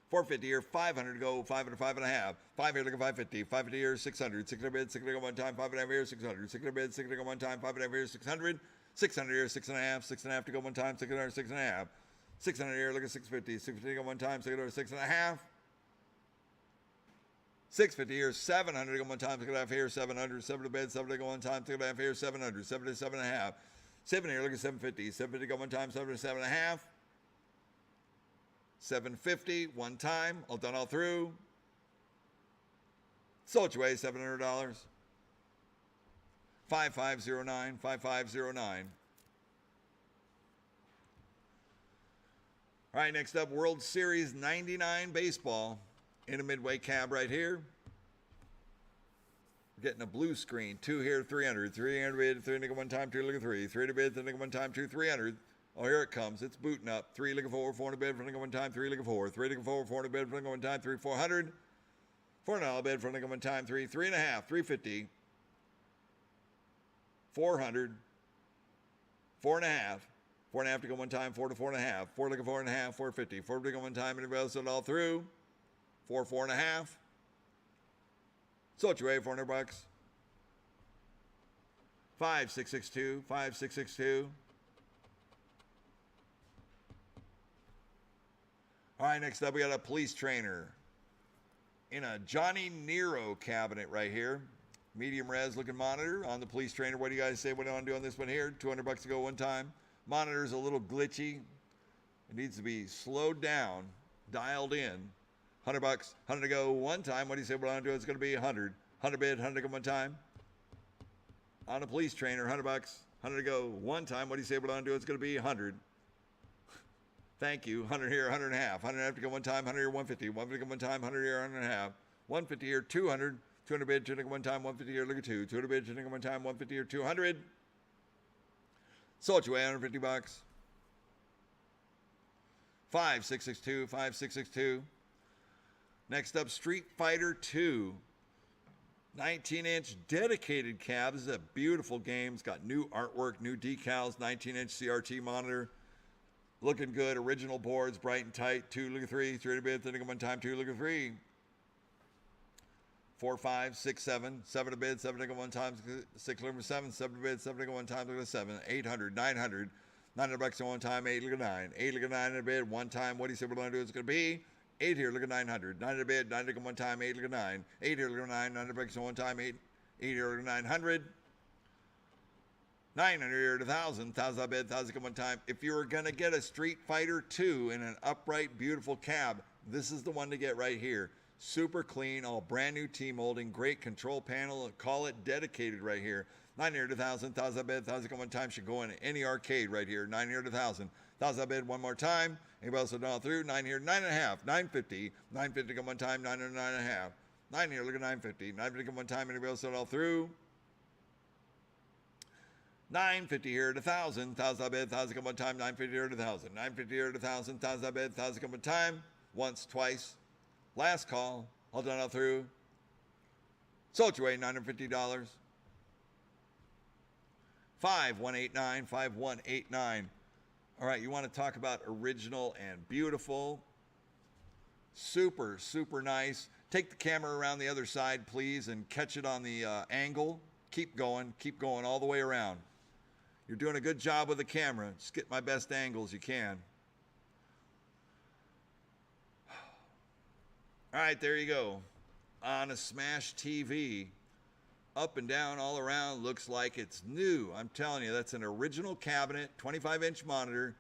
450 here, 500 to go, 5 and 5.5. 5 here, look at 550. 550 here, 600. 600 bid, 6 to go one time, 5.5 here, 600. 6 bid, 6 to go one time, 5.5 here, 600. 600 here, 6.5. 6.5 to go one time, 600, 6.5. 600 here, look at 650. 650 to go one time, 600, 6.5. 650 here, 700 to go one time, 6.5 here, 700. 7 to bid, 7 to go one time, 6.5 here, 700. 7 to 7.5. 7 here, look at 750. 750 to go one time, 7 to 7.5. 750 one time, all done, all through. Sold your way, $700. 5509, 5509. All right, next up, World Series 99 baseball in a midway cab right here. We're getting a blue screen. 2 here, 300. 300 bid, 3 nickel one time, 2 look at 3. 3 to bid, 3 nickel one time, 2 300. Oh, here it comes. It's booting up. 3 looking 4, 400 bid, 4 nickel one time, 3 looking 4. 3 looking 4, 400 bid, 4 nickel one time, 3 400. $400 bid, 4 nickel one time, 3 3.5, 350. 400. 4.5. 4.5 to go one time, 4 to 4.5. 4 looking 4.5, 450. 4 to go one time, anybody else it all through? 4 4.5. Sold your way, $400. 5662, 5662. All right, next up we got a police trainer in a Johnny Nero cabinet right here. Medium res looking monitor on the police trainer. What do you guys say? What do you want to do on this one here? $200 to go one time. Monitor's a little glitchy. It needs to be slowed down, dialed in. $100, 100 to go one time. What do you say? What I want to do? It's going to be 100. 100 bid, 100 to go one time. On a police trainer, $100, 100 to go one time. What do you say? What I want to do? It's going to be 100. Thank you. 100 here, 100.5. 100 to go one time. 100 here, 150. 150 to go one time. 100 here, 100.5. 150 here, 200. 200 bid, 2 nickel one time, 150 here, look at 2. 200 bid, 2 nickel one time, 150 here, 200. Sold you $150. 5662, 5662. Next up, Street Fighter 2. 19-inch dedicated cab. This is a beautiful game. It's got new artwork, new decals, 19-inch CRT monitor. Looking good. Original boards, bright and tight. 2, look at 3. 3 bid, 3 nickel one time, 2, look at 3. 4, 5, 6, 7. 7 a bid, 7 nickel one time, 6 look at 7. 7 a bid, 7 nickel one time, look at 7. 800, 900. $900 one time, 8 look at 9. 8 look at 9 in a bid, one time. What do you say we're going to do? It's going to be 8 here, look at 900. 9 in a bid, 9 look at one time, 8 look at 9. 8 here, look at 9. $900 one time, 8. 8 here, look at 900. 900 here to 1,000. 1,000 a bid, 1,000 one time. If you were going to get a Street Fighter 2 in an upright, beautiful cab, this is the one to get right here. Super clean, all brand new T-molding, great control panel. Call it dedicated right here. 900 to 1,000, 1,000 a bid, 1,000 one time. Should go in any arcade right here. 900 to 1,000, 1,000 a bid one more time. Anybody else all through? 9 here, 9.5, 950, 950 come one time, 900, 9.5. 9 here, look at 950, 950 come one time. Anybody else all through? 950 here to 1,000, 1,000 a bid, 1,000 come one time. 950 here to 1,000, 950 here to 1,000, 1,000 a bid, 1,000 come one time. Once, twice. Last call. All done all through. Sold you $950. 5189, 5189. All right, you want to talk about original and beautiful. Super, super nice. Take the camera around the other side, please, and catch it on the angle. Keep going all the way around. You're doing a good job with the camera. Just get my best angles you can. All right, there you go. On a Smash TV. Up and down, all around, looks like it's new. I'm telling you, that's an original cabinet, 25-inch monitor.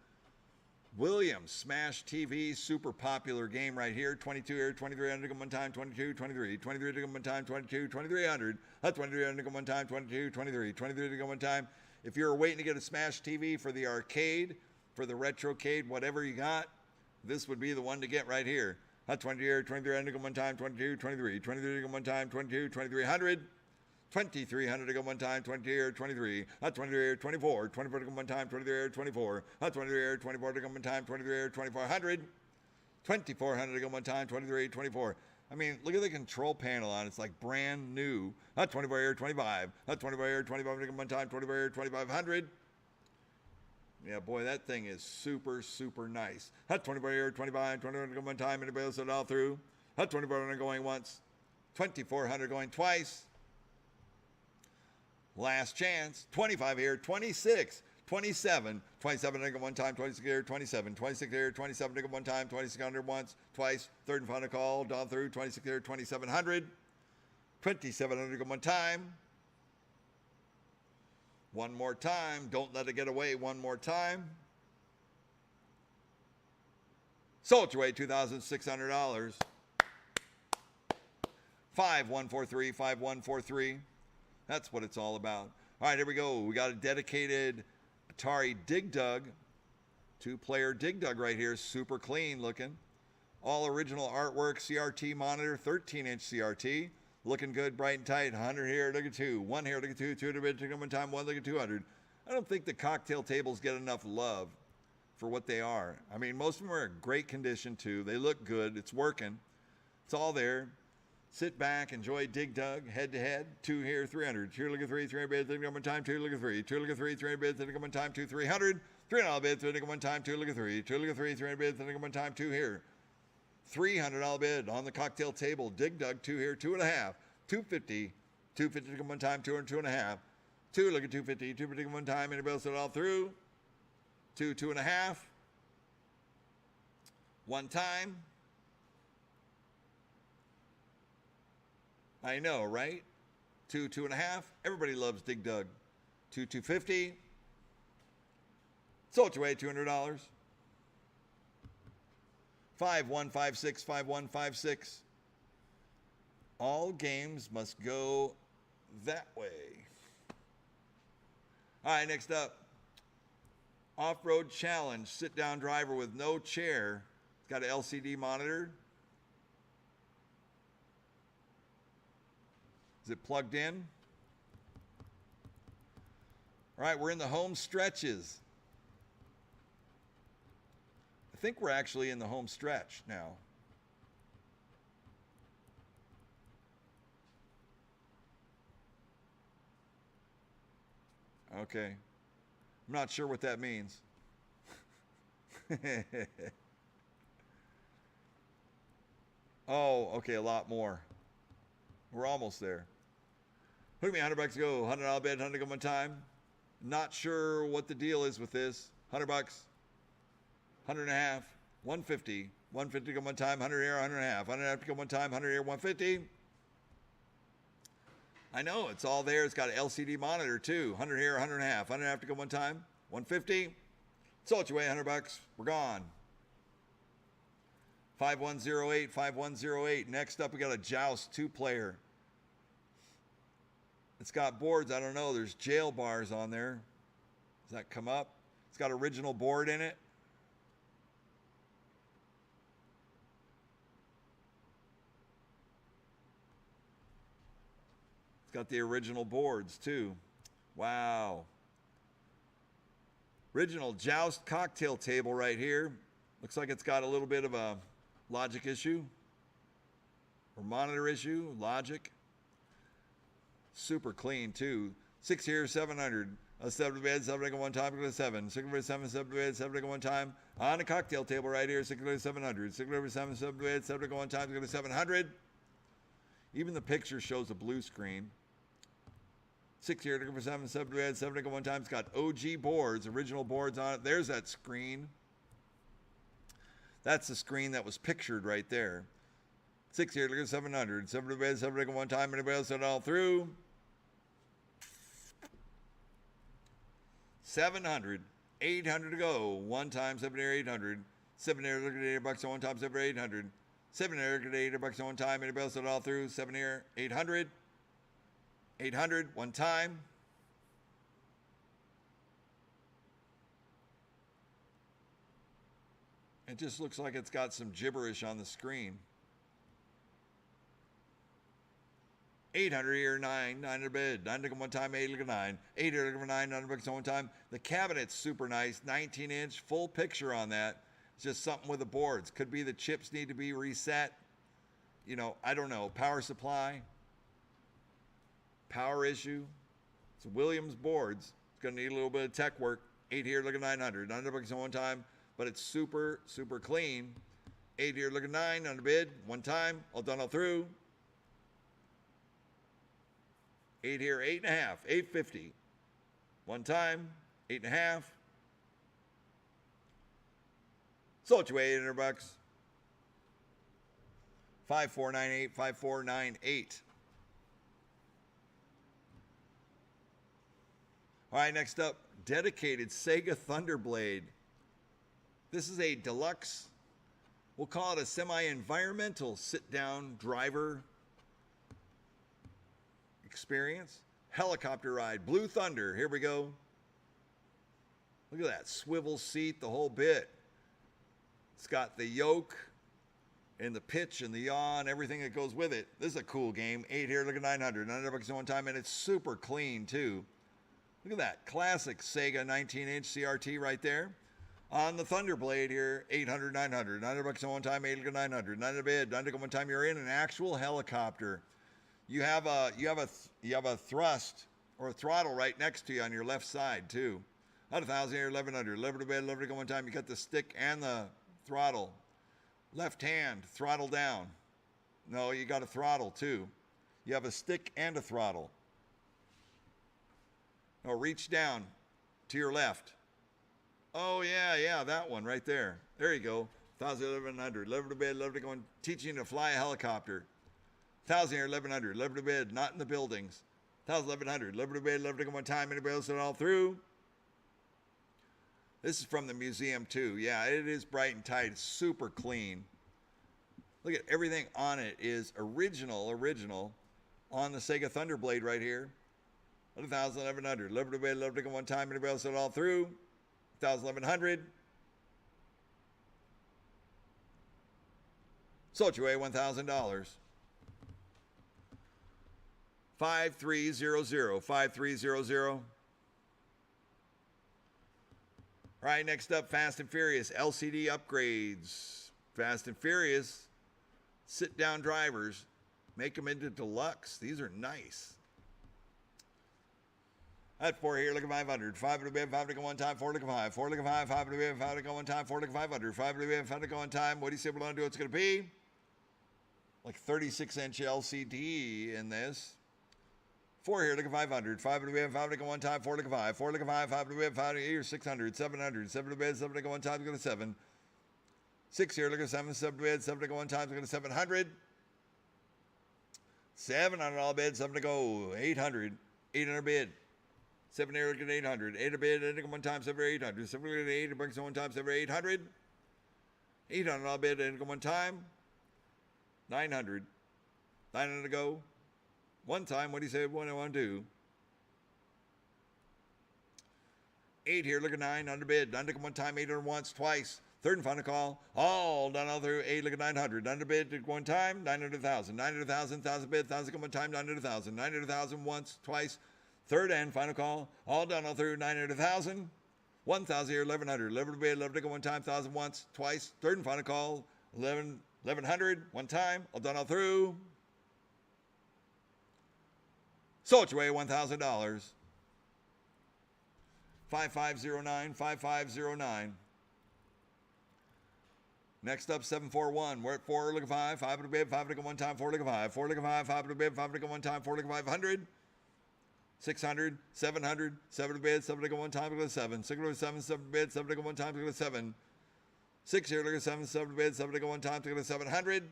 Williams Smash TV, super popular game right here. 22 here, 2300 to go one time, 22, 23, 23 to go one time, 22, 2300. 2300 to go one time, 22, 23, 23 to go one time. If you're waiting to get a Smash TV for the arcade, for the retrocade, whatever you got, this would be the one to get right here. 20 here, 2300 to go one time, 22, 23, 23 to go one time, 22, 2300. 2,300 to go one time, 20 here, 23, 23 here, 24, 24 to go one time, 23 here, 24, 23 here, 24 to go one time, 23 here, 2400, 2,400 to go one time, 23, 24. I mean, look at the control panel on it. It's like brand new. 24 here, 25, 24 here, 25 to go one time, 24 here, 2,500. Yeah, boy, that thing is super, super nice. 24 here, 25, 21 to go one time, anybody else it all through? 2400 going once, 2,400 going twice. Last chance, 25 here, 26, 27, 27 to go one time, 26 here, 27, 26 here, 27 to go one time, 2,600 once, twice, third and final call, down through, 26 here, 2,700, 2,700 to go one time. One more time, don't let it get away, one more time. Sold your way, $2,600. 5143, 5143. That's what it's all about. All right, here we go. We got a dedicated Atari Dig Dug. 2-player Dig Dug right here. Super clean looking. All original artwork, CRT monitor, 13-inch CRT. Looking good, bright and tight. 100 here, look at 2. 1 here, look at 2. 2 to bid, take one time, 1 look at 200. I don't think the cocktail tables get enough love for what they are. I mean, most of them are in great condition too. They look good. It's working. It's all there. Sit back, enjoy Dig Dug, head to head. 2 here, 300. Here, look at 3, 300 bids, take one time, 2 look at 3. 2 look at 3, 300 bids, take one time, 2, 300. 300 bids, take one time, 2 look at 3. 2 look at 3, 300 bids, take one time, 2 here. $300 bid on the cocktail table. Dig Dug, 2 here, 2.5. 250. 250 to one time, 200, 2.5. 2 look at 250. 250 to one time, anybody else it all through? 2, 2.5. One time. I know, right? 2, 2.5. Everybody loves Dig Dug. 2, 250. Sold your way, $200. 5156, 5156. All games must go that way. All right, next up. Off-road challenge. Sit-down driver with no chair. It's got an LCD monitor. Is it plugged in? All right, we're in the home stretches. I think we're actually in the home stretch now. Okay. I'm not sure what that means. Oh, okay, a lot more. We're almost there. Hook me $100 to go. $100 bid, 100 go one time. Not sure what the deal is with this. $100, 100 and a half, 150. 150 go one time, 100 here, 100 and a half. 100 to go one time, 100 here, 150. I know, it's all there. It's got an LCD monitor too. 100 here, 100 and a half. 100 to go one time, 150. Sold you away, $100. We're gone. 5108, 5108. Next up, we got a Joust 2-player. It's got boards. I don't know. There's jail bars on there. Does that come up? It's got original board in it. It's got the original boards too. Wow. Original Joust cocktail table right here. Looks like it's got a little bit of a logic issue or monitor issue. Logic. Super clean too. 6 here, 700. 7 to bed, 7 to go one time, go to 7. 6 over 7, 7 to bed, 7 to go one time. On the cocktail table right here, 6 over 700. 6 over 7, 7 to bed, 7 to go one time, go to 700. Even the picture shows a blue screen. 6 here, to go for 7, 7 to bed, 7 to go one time. It's got OG boards, original boards on it. There's that screen. That's the screen that was pictured right there. 6 here, look at 700. 7 to bed, 7 to go one time. Anybody else set it all through? 700. 800 to go. One time, 7 here, 800. 7 here, look at $8 on one time, 7 here, 800. 7 here, look at $8 on one time. Anybody else set it all through? 7 here, 800. 800, one time. It just looks like it's got some gibberish on the screen. 800 here, 9, 9 to bid, 9 to go one time, 8 look at 9, 8 here, look at 9, $9 on one time. The cabinet's super nice, 19-inch, full picture on that. It's just something with the boards. Could be the chips need to be reset. You know, I don't know. Power supply, power issue. It's Williams boards. It's going to need a little bit of tech work. 8 here, look at 900, $9 on one time, but it's super, super clean. 8 here, look at 9, on the bid, one time, all done, all through. 8 here, 8.5, 850. One time, 8.5. Sold you $800. 5498, 5498. All right, next up, dedicated Sega Thunderblade. This is a deluxe, we'll call it a semi-environmental sit-down driver experience. Helicopter ride, Blue Thunder, here we go. Look at that, swivel seat, the whole bit. It's got the yoke and the pitch and the yaw and everything that goes with it. This is a cool game. 8 here, look at 900. $900 one time, and it's super clean too. Look at that, classic Sega 19-inch CRT right there. On the Thunderblade here, 800, 900. $900 on one time, 8 look at 900. 9 to bid, 9 to go one time, you're in an actual helicopter. You have a thrust or a throttle right next to you on your left side too. At 1,000 here, 1,100. 11 to bed, 11 to go one time. You got the stick and the throttle. Left hand, throttle down. No, you got a throttle too. You have a stick and a throttle. No, reach down to your left. Oh yeah, that one right there. There you go. 1,000, 1,100. 11 to bed, 11 to go on. Teaching you to fly a helicopter. 1,000 here, 1,100, 11 to bed, not in the buildings. 1,000, 1,100, 11 to bed, 11 to go one time. Anybody else it all through? This is from the museum too. Yeah, it is bright and tight. It's super clean. Look at everything on it is original on the Sega Thunderblade right here. 1,000, 1,100, 11 to bed, 11 to go one time. Anybody else it all through? 1,000, 1,100. Sold you away $1,000. 5300. 5300. All right, next up, Fast and Furious LCD upgrades. Fast and Furious sit-down drivers. Make them into deluxe. These are nice. At 4 here, look at 500. 5 to bid, 5 to go one time, 4 to go 5. 4 to go 5, 5 to bid, 5 to go one time, 4 to go 500. 5 to bid, 5 to go one time. What do you say we're going to do? It's going to be like 36-inch LCD in this. 4 here, look at 500. 5 to bid, 5 to go one time, 4 to go 5. 4 to go 5, 5 to bid, 5 to here, 600, 700. 7 to bid, 7 to go one time, go to 7. 6 here, look at 7, 7 to bid, 7 to go one time, go to 700. $700 bid, 7 to go, 800. 800 bid. 7 here, look at 800. 8 a bid, 8 one time, 7 800. 7 to 8, it brings one time, 7 800. $800 bid, 8 one time. 900. 900 to go. One time, what do you say? What do I want to do? 8 here, look at 9, under bid. 9 to go one time, 800 once, twice. Third and final call. All done all through 8, look at 900. Under bid one time, 900,000. 900,000, 1,000 bid, 1,000 go one time, 900,000. 900,000 once, twice. Third and final call. All done all through 900,000. 1,000 here, 1,100. 11 bid, 11 to go one time, 1,000 once, twice. Third and final call. 1,100, one time. All done all through. Sold your way, $1,000. 5509, 5509. Next up, 741. We're at 4, look at 5. 5 to bid, 5 to go one time, 4 to go 5. 4 to go 5, 5 to bid, 5 to go one time, 4 to go 500. 600, 700, 7 to bid, 7 to go one time, go to 7. 6 to 7, 7 to bid, 7 to go one time, go to 7. 6 here, look at 7, 7 to bid, 7 to go one time, go to 700.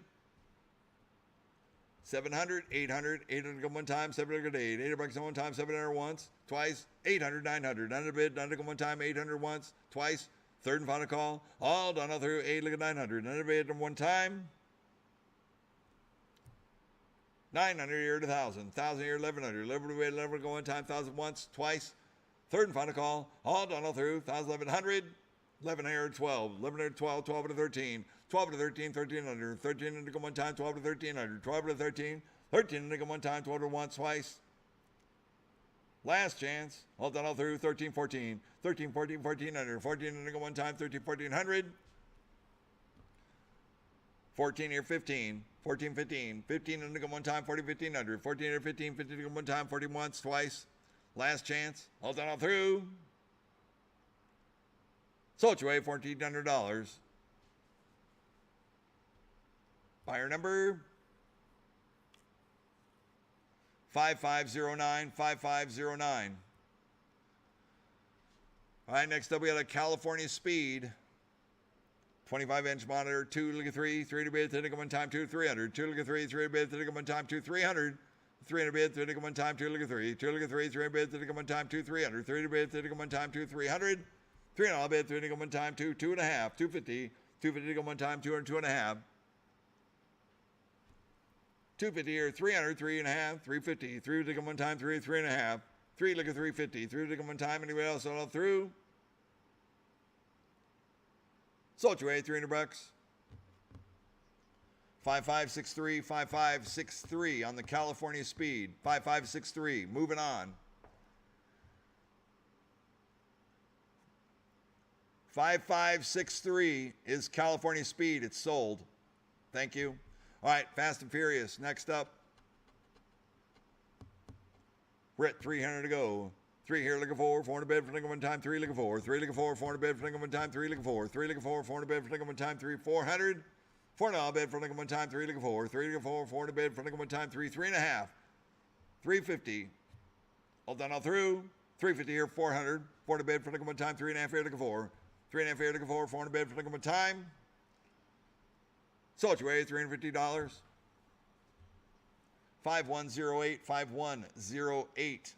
700, 800, 800 to go one time, 700 to 8. 800 bucks one time, 700 once, twice. 800, 900, 900 bid, 900 to go one time, 800 once, twice. Third and final call. All done all through 8, look at 900. 900 bid one time. 900 here to 1,000. 1,000 here, 1,100. 1,100 bid, 1,100 go one time, 1,000 once, twice. Third and final call. All done all through 1,000, 1,100. 1,100, 12. 1,100, 12, 12 to 13. 12 to 13, 1,300. 1,300 to go one time, 12 to 1,300. 12 to 13. 1,300 to go one time, 12 to once, twice. Last chance. All done all through 13, 14. 13, 14, 1,400. 1,400 to go one time, 13, 1,400. 14 here, 15. 14, 15. 15 to go one time, 40, 1,500. 14 here, 15. 15 to go one time, 40 once, twice. Last chance. All done all through. Sold your way, $1,400. Buyer number 5509, 5509. All right, next up we got a California Speed. 25-inch monitor, 2 look at 3, 3 to bid, 3 to go one time, 2 300. 2 look at 3, 3 to bid, 3 to go one time, 2 300. 3 to bid, 3 to go one time, 2 look at 3. 2 look at 3, 3 to bid, 3 to go one time, 2 300. 3 to bid, 3 to go one time, 2 300. 3 and all bid, 3 to go one time, 2 2.5. 250. 250 to go one time, 200, 2.5. 250 here, 300, 3.5, 350. 3 to go one time, 3, 3.5. 3 look at 350. 3 to go one time, anybody else all through? Sold your way, $300. 5563, 5563 on the California Speed. 5563. Moving on. 5563 is California Speed. It's sold. Thank you. All right, Fast and Furious. Next up. We're at 300 to go. 3 here, looking for 400 bid for one time, 3 looking for 3 looking for 400 bid for one time, 3 looking for 3 looking for 400 bid for one time, 3 400. 400 bid for one time, 3 looking for 3 looking for 400 bid for one time, 3 3.5. 350. All done all through. 350 here, 400. 400 bid for one time, 3.5 here looking for 3.5 here looking for 400 bid for one time. Sold your way, $350. 5108, 5108.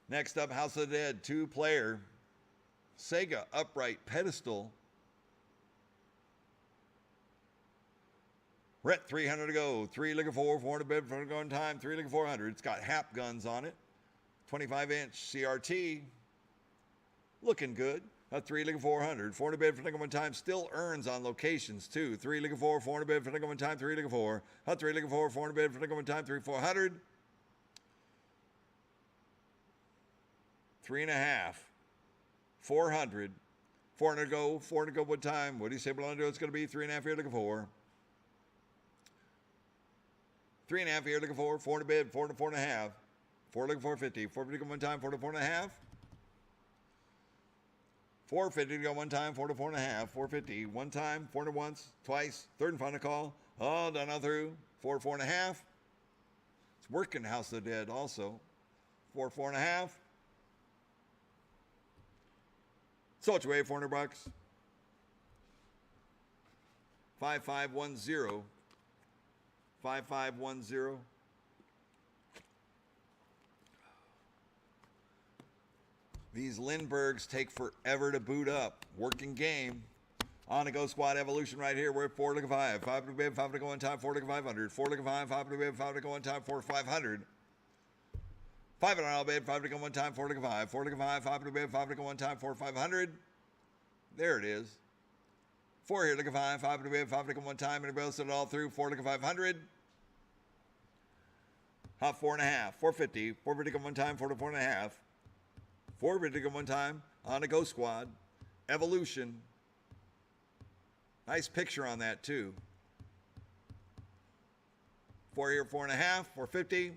Next up, House of the Dead, 2-player Sega upright pedestal. We're at 300 to go. 3 looking for 400 bid for going time. 3 looking for 400. It's got HAP guns on it. 25-inch CRT. Looking good. 3 looking 400. 400 bid for nickel one time. Still earns on locations too. 3 looking 4. 400 bid for nickel one time. 3 looking 4. 3 looking 4. 400 bid for nickel one time. 3 400. 3.5. 400. 400 go. 400 go one time. What do you say below to? It's going to be 3.5 here looking 4. 3.5 here looking 4. 400 bid. 4 to 4.5. 4 looking 450. 450 go one time. 4 to 4.5. 450 to go one time, 4 to 4.5, 450 one time, 4 to once, twice, third and final call, all done all through, 4 to 4.5. It's working House of the Dead also, 4 4.5. Sold your way, $400. 5510. 5510. These Lindberghs take forever to boot up. Working game. On the Go Squad Evolution right here. We're at 4 looking 5. 5 to bid, 5 to go on time, 4 looking 500. 4 looking 5, 5 to bid, 5 to go on time, 4 500. 5 on all bid, 5 to go on time, 4 looking 5. 4 looking 5, 5 to bid, 5 to go on time, 4 500. There it is. 4 here looking 5, 5 to bid, 5 to go on time, and it goes it all through, 4 looking 500. Hot 4.5, 450, 450 come one time, 4 to 4.5. 450 come one time on the Go Squad. Evolution. Nice picture on that too. 4 here, 4.5, 450.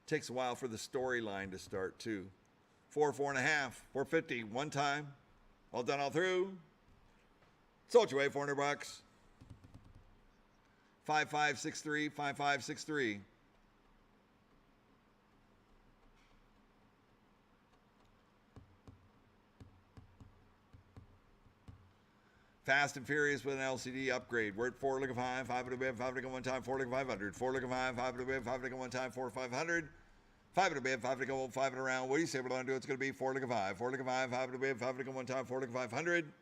Takes a while for the storyline to start too. 4, 4.5, 450 one time. All done all through. Sold your way, $400. 5563, 5563. Fast and Furious with an LCD upgrade. We're at 4 looking 5, 5 to the bid, 5 to go one time, 4 looking 500. 4 looking 5, 5 to the bid, 5 to go one time, 4 500. 5 to the bid, 5 to go, 5 and around. What do you say we're going to do? It's going to be 4 looking 5. 4 looking 5, 5 to the bid, 5 to go one time, 4 looking 500.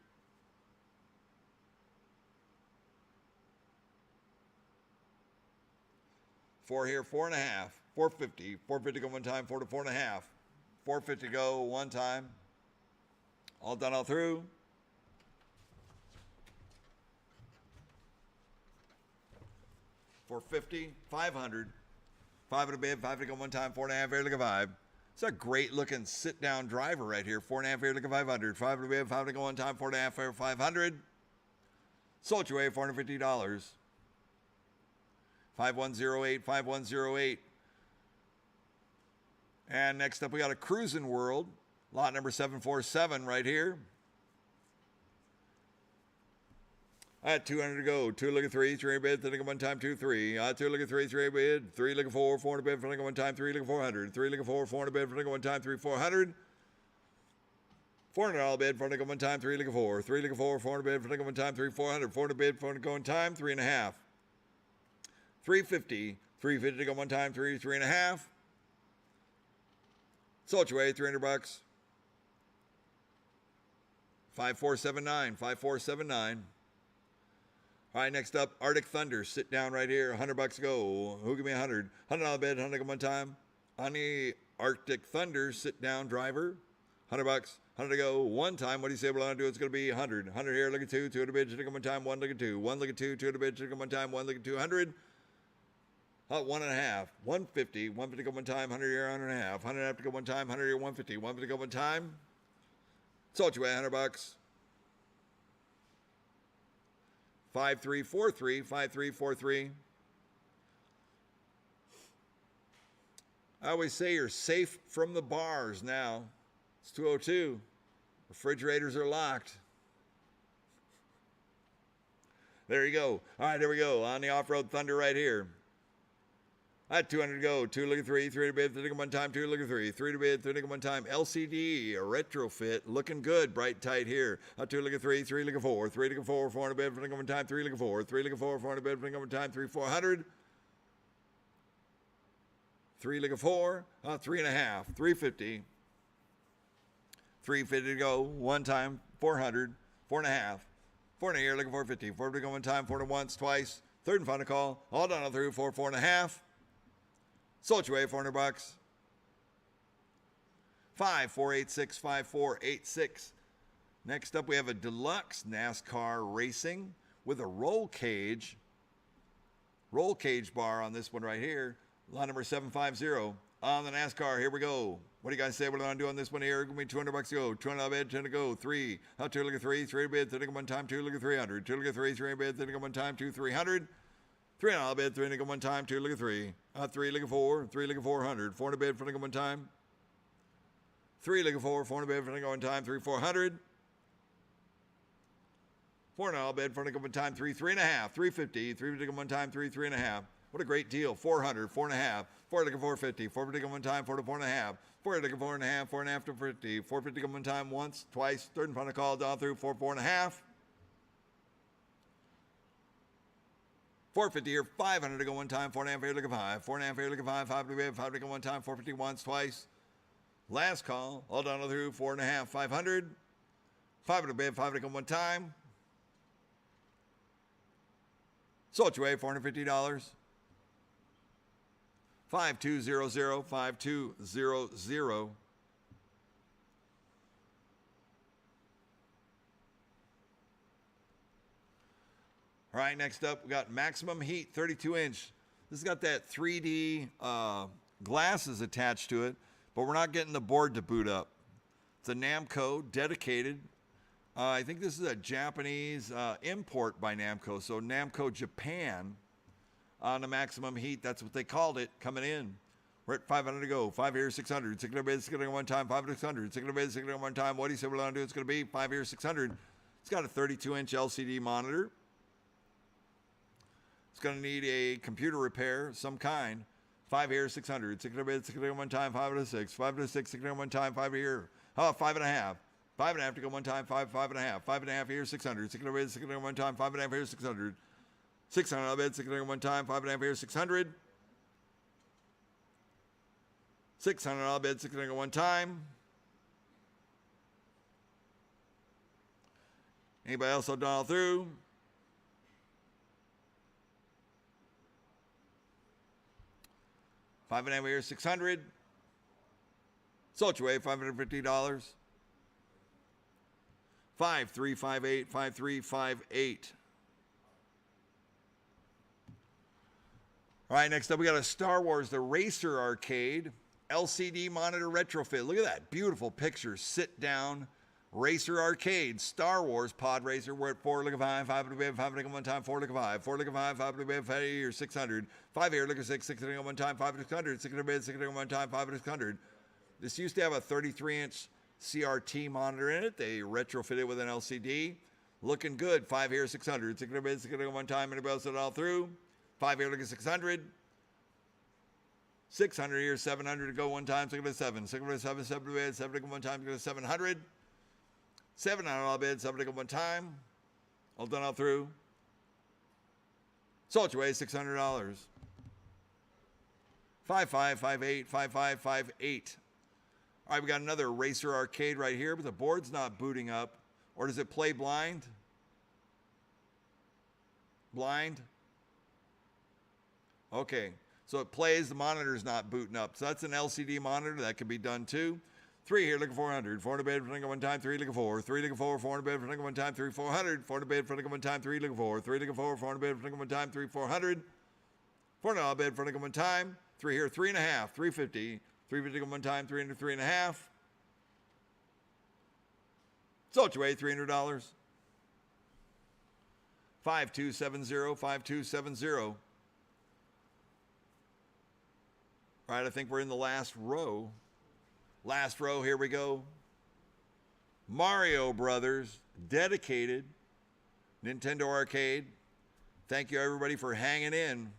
4 here, 4.5, 450, 450 go one time, 4 to 4.5, 450 go one time. All done all through. $450, 500, 5 to bid, 5 to go one time, 4.5 here looking 5. It's a great looking sit down driver right here. 4.5 here looking 500, 5 to bid, 5 to go one time, 4.5 here 500. Sold your way, $450. 5108, 5108. And next up, we got a Cruising World, lot number 747 right here. I had 200 to go. 2 looking 3, 3 bid, 3 looking one time, 2 3. 2 looking 3, 3 bid, 3 looking 4, 400 bid, 4 looking one time, 3 looking 400. 3 looking 4, 400 bid, 4 looking one time, 3 400. $400 bid, 4 looking one time, 3 looking 4. 3 looking 4, 400 bid, 4 looking one time, 3 400. 400 bid, 400 go one time, 3.5. 350, 350 to go one time, 3 3.5. Sold your way, $300. 5479, 5479. All right, next up, Arctic Thunder. Sit down right here. $100 go. Who give me 100? $100 bid, 100 go one time. On the Arctic Thunder, sit down driver. $100, 100 to go one time. What do you say we're going to do? It's going to be 100. 100 here, look at 2. 2 at the bid, should go one time. 1 look at 2. 1 look at 2. 2 at the bid, should go one time. 1 look at 200. 1.5. 150. 150 go one time. 100 here, 100.5. 100 to go one time. 100 here, 150. 150 go one time. Sold you way, $100. 5343, 5343. I always say you're safe from the bars now. It's 202. Refrigerators are locked. There you go. All right, there we go. On the off-road Thunder right here. I had 200 to go. 2 look at 3, 3 to bid, 3 to one time, 2 look at 3, 3 to bid, 3 to one time. LCD, a retrofit, looking good, bright tight here. 2 look at 3, 3 look at 4, 3 look at 4, 400 bid, 3 to one time, 3 look at 4, 3 look at 4, 400 bid, 3 to one time, 3 400. 3 look at 4, 3.5, 350. 350 to go, one time, 400, 4.5. 4 in a year, looking 450. 4 to go one time, 4 to once, twice. Third and final call, all done all through, 4, 4.5. Sold you away, $400. 54865486. Next up, we have a deluxe NASCAR racing with a roll cage bar on this one right here. Lot number 750 on the NASCAR. Here we go. What do you guys say? What do I want to do on this one here? Give me $200 to go. 200 bid, 10 to go. 3. Out 2, look at 3. 3 bid, 3 to go one time. 2, look at 300. 2, look at 3. 3 bid, 3 to go one time. 2, 300. 3 on bid, 3 to go one time. 2, look at 3. 3, look at 4. 3, look at 400. 4 to bid, 4 to go one time. 3, look at 4. 4 to bid, 4 to go one time. 3, 400. 4 and all bid, 4 to go one time. 3, 3.5. 350. 3 to go one time. 3, 3.5. What a great deal. 400, 4.5. 4 to go 450. 4 to go one time. 4 to 4.5. 4 to go 4.5. 4.5 to 50. 450 to go one time once, twice, third and final call down through 4, 4.5. 450 here, 500 to go one time, 4.5 here, look at 5. 4.5 here, look at 5. 5 to bid, 5 to go one time, 450 once, twice. Last call, all down through 4.5, 500. 5 to bid, 5 to go one time. Sold you away, $450. 5200, 5200. All right, next up, we got Maximum Heat 32-inch. This has got that 3D glasses attached to it, but we're not getting the board to boot up. It's a Namco dedicated. I think this is a Japanese import by Namco. So Namco Japan on the Maximum Heat, that's what they called it, coming in. We're at 500 to go. 5 here, 600. 600 bid, 600 one time. 5 600. 600 bid, 600 one time. What do you say we're going to do? It's going to be 5 here, 600. It's got a 32-inch LCD monitor. It's going to need a computer repair of some kind. 5 here, 600. 600 bid, 600 one time. 5 to 6. 5 to 6, 600 one time. 5 here. How about 5.5? 5.5 to go one time. 5.5. 5.5 here, 600. 600 bid, 600 one time. 5.5 here, 600. 600 bid, 600 one time. 5.5 here, 600. 600 bid, 600 one time. Anybody else will dial through? $5.5 here, 600. Sold you away, $550. 5358, 5358. All right, next up we got a Star Wars The Racer Arcade LCD monitor retrofit. Look at that beautiful picture. Sit down Racer Arcade Star Wars Pod Racer. We're at 4, look at 5, 5 to bid, 5 to go one time, 4 look at 5, 4 look at 5, 5 to bid, 5 here, 600, 5 here, look at 6, 6 to go one time, 5 to 600, 6 to bid, 6 to go one time, 5 to 600. This used to have a 33-inch CRT monitor in it. They retrofitted it with an LCD. Looking good. 5 here, 600, 6 to bid, 6 to go one time, anybody else it all through. 5 here, look at 600. 600 here, 700 to go one time, 6 to 7. 6 to 7, 7 to bid, 7 to go one time, 6 to 700. 700 all bid, 7 to go one time. All done all through. Sold you away, $600. 5558, 5558. All right, we got another Racer Arcade right here, but the board's not booting up. Or does it play blind? Blind? Okay, so it plays, the monitor's not booting up. So that's an LCD monitor, that can be done too. 3 here, look at 400. 4 to bid, 4 to one time, 3 look at 4. 3 look at 4, 4 to bid, 4 to one time, 3 400. 4 to bid, 4 to one time, 3 look at 4. 3 look at 4, 4 to bid, 4 to one time, 3 400. 4 to all bid, 4 to one time. 3 here, 3.5, 350. 350 to one time, 300, 3.5. Sold you away, $300. 5270, 5270. All right, I think we're in the last row. Last row, here we go. Mario Brothers, dedicated Nintendo Arcade. Thank you, everybody, for hanging in.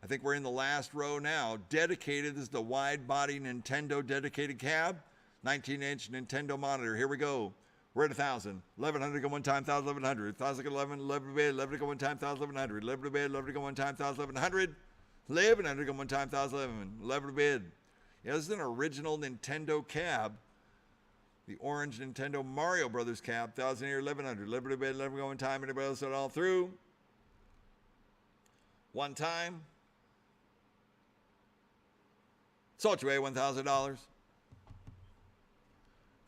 I think we're in the last row now. Dedicated, this is the wide-body Nintendo dedicated cab. 19-inch Nintendo monitor. Here we go. We're at 1,000. 1,100 go one time, 1,100. 1,000 go 11, 11 to bid, 11 to go one time, 1,100. 11 to bid, 11 to go one time, 1,100. 1,100 go one time, 1,011. 11 to bid. Yeah, this is an original Nintendo cab. The orange Nintendo Mario Brothers cab. 1,000 here, 1,100. 11 to bid, 11 go one time. Anybody else it all through? One time. Sultry, $1,000.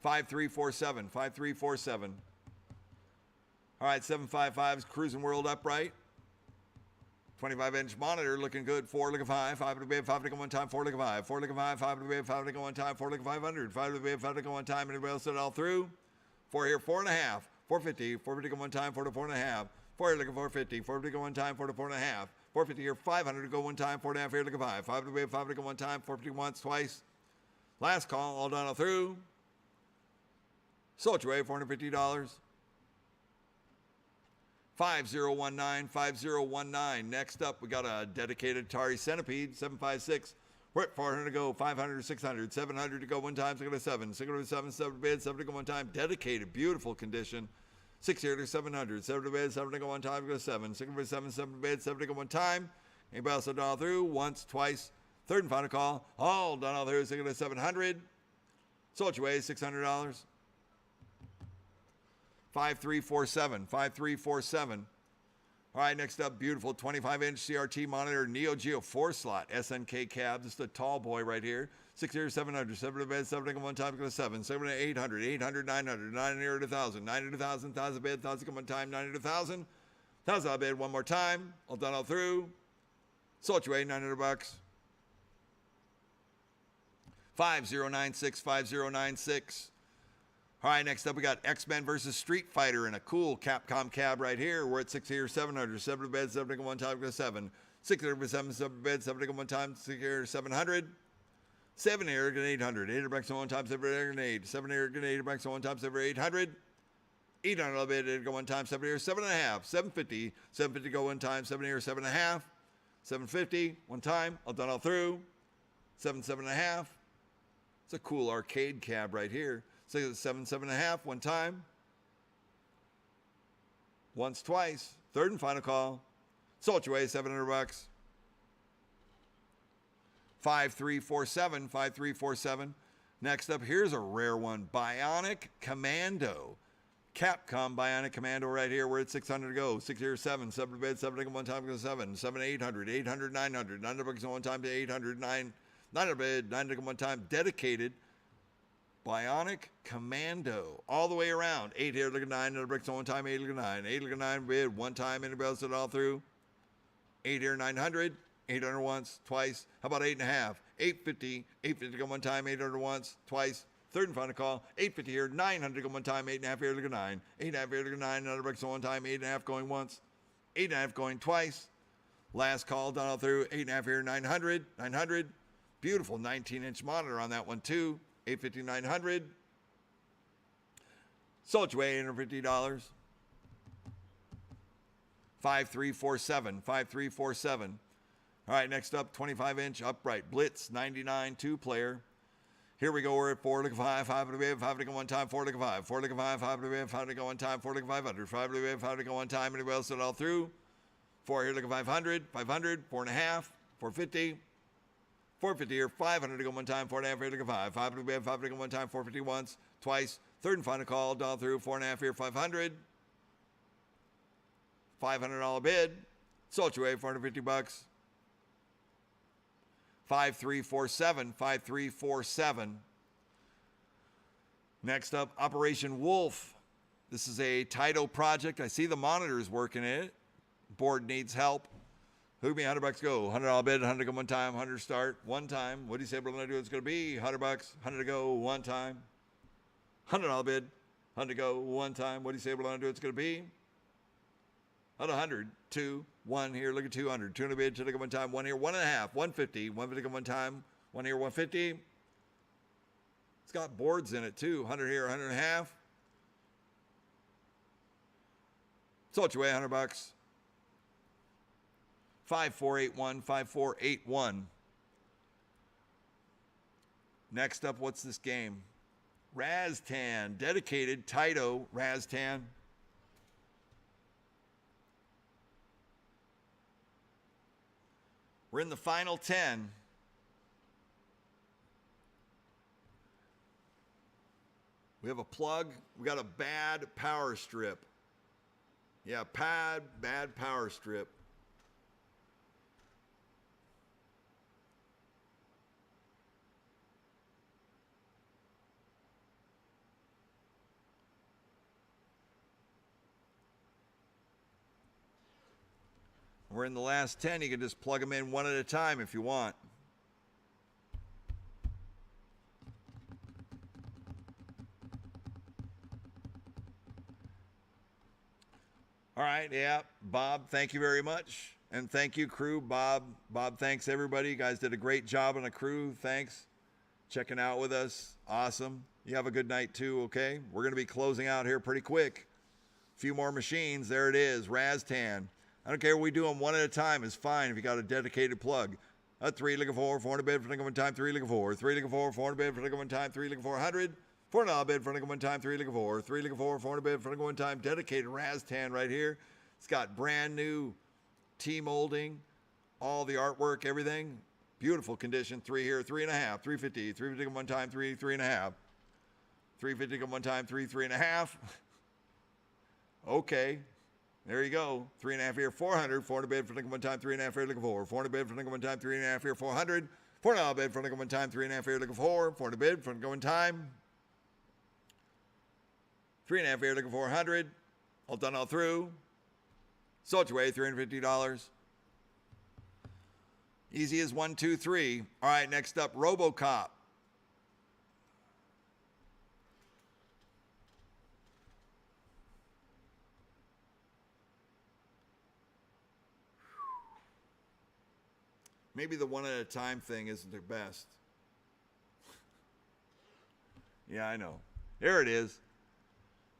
5347, 5347. All right, 755's Cruising World upright. 25-inch monitor looking good. 4 looking 5, 5 to the bid, 5 to go one time, 4 looking 5, 4 looking 5, 5 to the bid, 5 to go one time, 4 looking 500, 5 to the bid, 5 to go one time. Anybody else it all through? 4 here, 4.5, 450, 450 go one time, 4 to 4.5. 4 here looking 450, 450 go one time, 4 to 4.5. 450 here, 500 to go one time, 4.5 here looking 5, 5 to the bid, 5 to go one time, 450 once, twice. Last call, all done, all through. Sultry, $450. 5019, 5019. Next up, we got a dedicated Atari Centipede, 756. We're at 400 to go, 500, 600, 700 to go one time, 6 to 7, 6 to 7, 7 to bid, 7 to go one time. Dedicated, beautiful condition. 6 here to 700, 7 to bid, 7 to go one time, 6 to 7, 6 to 7, 7 to bid, 7 to go one time. Anybody else done all through? Once, twice. Third and final call. All done all through, 6 to 700. Sultry, $600. 5347, 5347. All right, next up, beautiful 25-inch CRT monitor, Neo Geo 4-slot SNK cab. This is a tall boy right here. 6 here, 700, 7 to bed, 7 to go one time, go to 7, 7 to 800, 800, 900, 900 to 1,000, 900 to 1,000, 1,000 bid, 1,000 go one time, 900 to 1,000, 1,000 bid one more time. All done, all through. Sultry, $900. 5096, 5096. All right, next up we got X-Men versus Street Fighter in a cool Capcom cab right here. We're at 6 here, 700, 7 to bed, 7 to go one time, go to 7. 6 here, 7, 7 to bed, 7 to go one time, 6 here, 700. 7 here, get 800. 800 bucks on one time, 7 here, get 8. 7 here, get 8 bucks on one time, 7 800. 800 a bit, go one time, 7 here, 7.5. 750, 750 go one time, 7 here, 7.5. 750, one time, all done all through. 7, 7.5. It's a cool arcade cab right here. 6, 7, 7.5, one time. Once, twice. Third and final call. Sultry, $700. 5347, 5347. Next up, here's a rare one. Bionic Commando. Capcom Bionic Commando right here. We're at 600 to go. 6 here, 7, 7 to bed, 7 to go one time, go 7. 7 800, 800, 900. 900 bucks on one time to 800, 9 to bed, 9 to go one time. Dedicated Bionic Commando. All the way around. 8 here, look at 9. 900 bucks on one time, 8 look at 9. 8 look at 9 bid, one time. Anybody else it all through? 8 here, 900. 800 once, twice. How about 8.5? 850. 850 go one time, 800 once, twice. Third and final call. 850 here, 900 go one time, 8.5 here, look at 9. 8.5 here, look at 9. 900 bucks on one time, 8.5 going once. 8.5 going twice. Last call, done all through. 8.5 here, 900. 900. Beautiful 19-inch monitor on that one too. 850, 900. Sultry, $850. 5347, 5347. All right, next up, 25-inch upright Blitz 99 2-player. Here we go. We're at 4 to 5, 5 to bid, 5 to go one time, 4 to 5, 4 to 5, 5 to bid, 5 to go one time, 4 to 500, 5 to bid, 5 to go one time. Anybody else it all through? 4 here, look at 500, 500, 4.5, 450. 450 here, 500 to go one time, 4.5 here to go 5. 5 to bid, 5 to go one time, 450 once, twice. Third and final call, down through, 4.5 here, 500. $500 bid. Sultry, $450. 5347, 5347. Next up, Operation Wolf. This is a Taito project. I see the monitors working in it. Board needs help. Who me, $100 go. $100 bid, 100 go one time, 100 start, one time. What do you say we're going to do? It's going to be $100, 100 to go, one time. $100 bid, 100 go, one time. What do you say we're going to do? It's going to be 100, 2, 1 here. Look at 200. 200 bid, 2 to go one time. 1 here, 1.5, 150. 150 go one time. 1 here, 150. It's got boards in it too. 100 here, 100.5. Sultry, $100. 5481, 5481. Next up, what's this game? Raztan, dedicated Taito Raztan. We're in the final 10. We have a plug. We got a bad power strip. Yeah, bad power strip. We're in the last 10. You can just plug them in one at a time if you want. All right, yeah, Bob, thank you very much. And thank you, crew. Bob, thanks everybody. You guys did a great job on the crew. Thanks. Checking out with us. Awesome. You have a good night too, okay? We're going to be closing out here pretty quick. A few more machines. There it is. Raztan. I don't care. We do them one at a time. It's fine if you got a dedicated plug. A 3 lick of 4, 400 bid for one time, 3 lick of 4, 3 lick of 4, 400 bid for one time, 3 lick of 400. $4 bid for one time, 3 lick of 4, 3 lick of 4, 400 bid for one time. Dedicated Raztan right here. It's got brand new T-molding, all the artwork, everything. Beautiful condition. 3 here, 3.5, 350, 350 one time, 3, 3.5. 350 one time, 3, 3.5. Okay. There you go. 3.5 here, 400. 400 bid for one time, 3.5 here, look 4. 400 bid for one time, 3.5 here, 400. $4 bid for one time, 3.5 here, look 4. 400 bid for one time. 3.5 here, look 400. All done all through. Sold your way, $350. Easy as 1, 2, 3. All right, next up, RoboCop. Maybe the one at a time thing isn't the best. Yeah, I know. Here it is.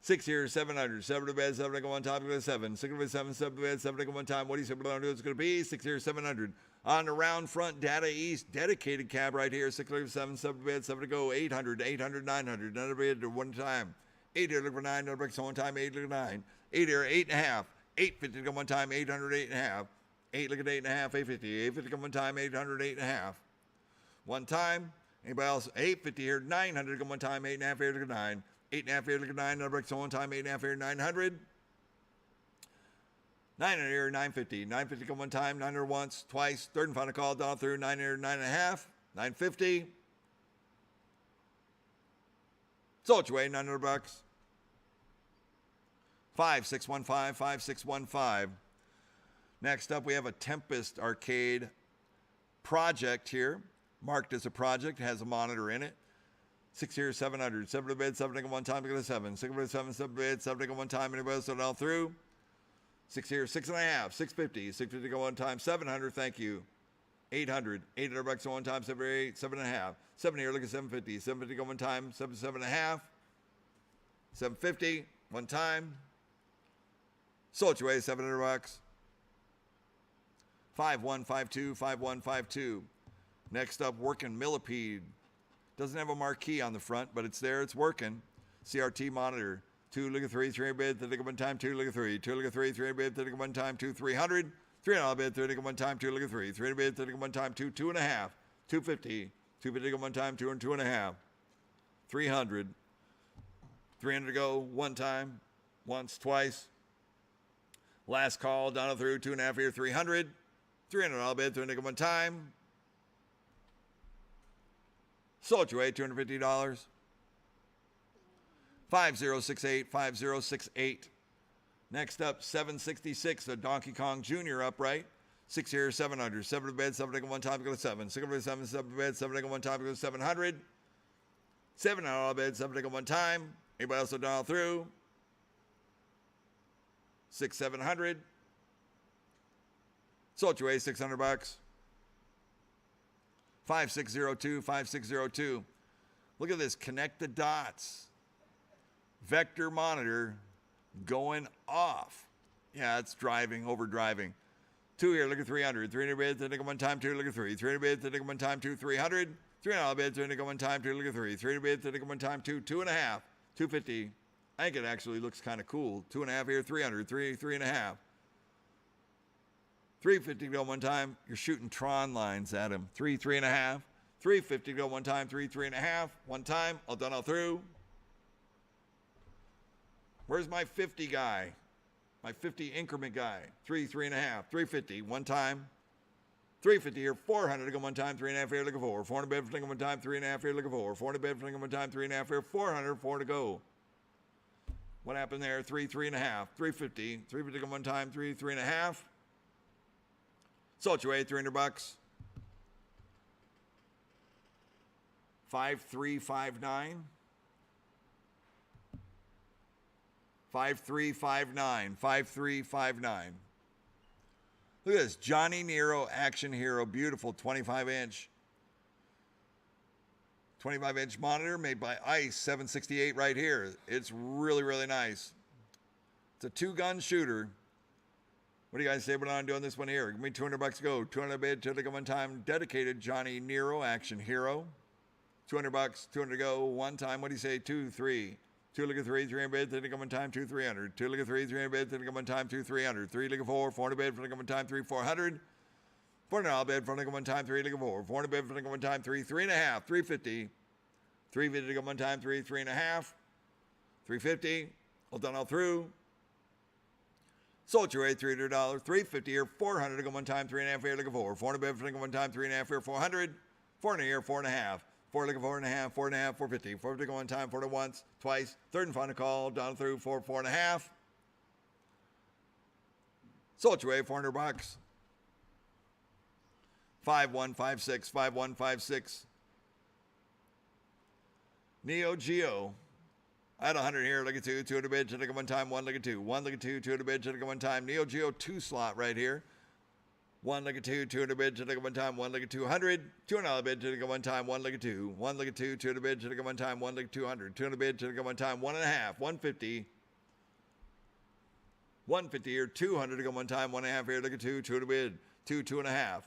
6 here, 700. 7 to bed, 7 to go on top of the 7. 6 to bed, 7, 7 to bed, 7 to go on time. What do you say? What it's going to be? 6 here, 700. On the round front, Data East, dedicated cab right here. 6 to 7, 7 to bed, 7 to go. 800, 800, 900. Another bid to one time. 8 here, look for 9. Another break, so one time. 8 look at 9. 8 here, 8.5. 850 to go one time. 800, 8.5. 8 look at 8.5. 850. 850 come one time. 800, 8.5. One time. Anybody else? 850 here. 900 come one time. 8.5 here. Look at 9. 8.5 here. Look at 9. Another break. So one time. 8.5 here. 900. 900 here. 950. 950 come one time. 900 once. Twice. Third and final call. Down through. 900. 9.5. 950. Sold your way. 900 bucks. 5615. 5615. Next up, we have a Tempest Arcade project here. Marked as a project, has a monitor in it. 6 here, 700. 7 to the bed, 7 to one time, to go to 7. 6 to 7, 7 to bed, 7 to go one time, anybody else all through? 6 here, 6.5, 650. 650 to go one time, 700, thank you. 800. 800 bucks on one time, 7 8, 7.5. 7 here, look at 750. 750 go one time, 7 7.5. 750, one time. Sold your way, 700 bucks. 5152, 5152. Next up, working millipede. Doesn't have a marquee on the front, but it's there, it's working. CRT monitor. 2 look at 3, 3 bid, 30 one time, 2 look at 3. 2 look at 3, 3 bid, 30 one time, 2 300. $3 bid, 30 one time, 2 look at 3. 3 bid, 30 one time, 2 2.5. 250. 250 one time, 2 and 2.5. 300. 300 to go, one time, once, twice. Last call, down through, 2.5 here, 300. $300 bid, 300 one time. Sold your way, $250. 5068, 5068. Next up, 766, a Donkey Kong Jr. upright. 6 here, 700. 7 to bed, 7 to one time, go to 7. 6 to 7, 7 to bed, 7 to one time, go to 700. $7 bid, 7 to one time. Anybody else will dial through? 6 700. Sold your way, 600 bucks. 5602, 5602. Look at this, connect the dots. Vector monitor going off. Yeah, it's driving, overdriving. 2 here, look at 300. 300 bids, then one time, 2, look at 3. 300 bids, then one time, 2, 300. $300 bids, then one time, 2, look at 3. 300 bids, then one time, 2, 2.5. 250. I think it actually looks kind of cool. 2.5 here, 300. 3, 3.5. 350 go one time. You're shooting Tron lines at him. 3, 3.5. 350 go one time. 3, 3.5. One time. All done, all through. Where's my 50 guy? My 50 increment guy. 3, 3.5. 350. One time. 350 here. 400 to go one time. 3.5 here. Look at 4. 400 bid for one time. 3.5 here. Look at 4. 400 bid for one time. 3.5 here. 400. 4 to go. What happened there? 3, 3.5. 350. 350 go one time. 3, 3.5. Sold your way, $300. 5359. 5359. 5359. Look at this. Johnny Nero Action Hero. Beautiful 25-inch. 25-inch monitor made by ICE 768 right here. It's really, really nice. It's a 2-gun shooter. What do you guys say about on doing this one here? Give me $200 to go. 200 bid, 200 one time. Dedicated Johnny Nero Action Hero. $200, 200 to go. One time. What do you say? 2, 3. 2 look at 3, 300 bid, 3 one time, 2, 300. 2 look at 3, 300 bid, 3 one time, 2, 300. 3 look at 4, 400 bid, 3 one time, 3, 400. $400 bid, 4 look at one time, 3 look at 4. 400 bid, 4 one time, 3, 3.5. 350. 350 to go one time, 3, 3.5. 350. All done all through. Sold your rate, $300. 350 here, 400 to go one time, 3.5 here, look at 4. 400 bid, 4 one time, 3.5 here, 400. 400 here, 4.5. 4 look at 4.5, 4.5, 450. 450 go one time, 4 to once, twice. Third and final call, down through 4, 4.5. Sold your way, $400. 5156, 5156. Neo Geo. I had 100 here, look at 2, 200 bid, should look at one time, 1 look at 2. 1 look at 2, 200 bid, should look at one time. Neo Geo 2 slot right here. 1 look at 2, 200 bid, should look at one time, 1 look at 200. $200 bid, should look at one time, 1 look at 2. 1 look at 2, 200 bid, should look at one time, 1 look at 200. 200 bid, should look at one time, 1.5. 150. 150 here, 200 to go one time, 1.5 here, look at 2, 200 bid, 2, 2.5.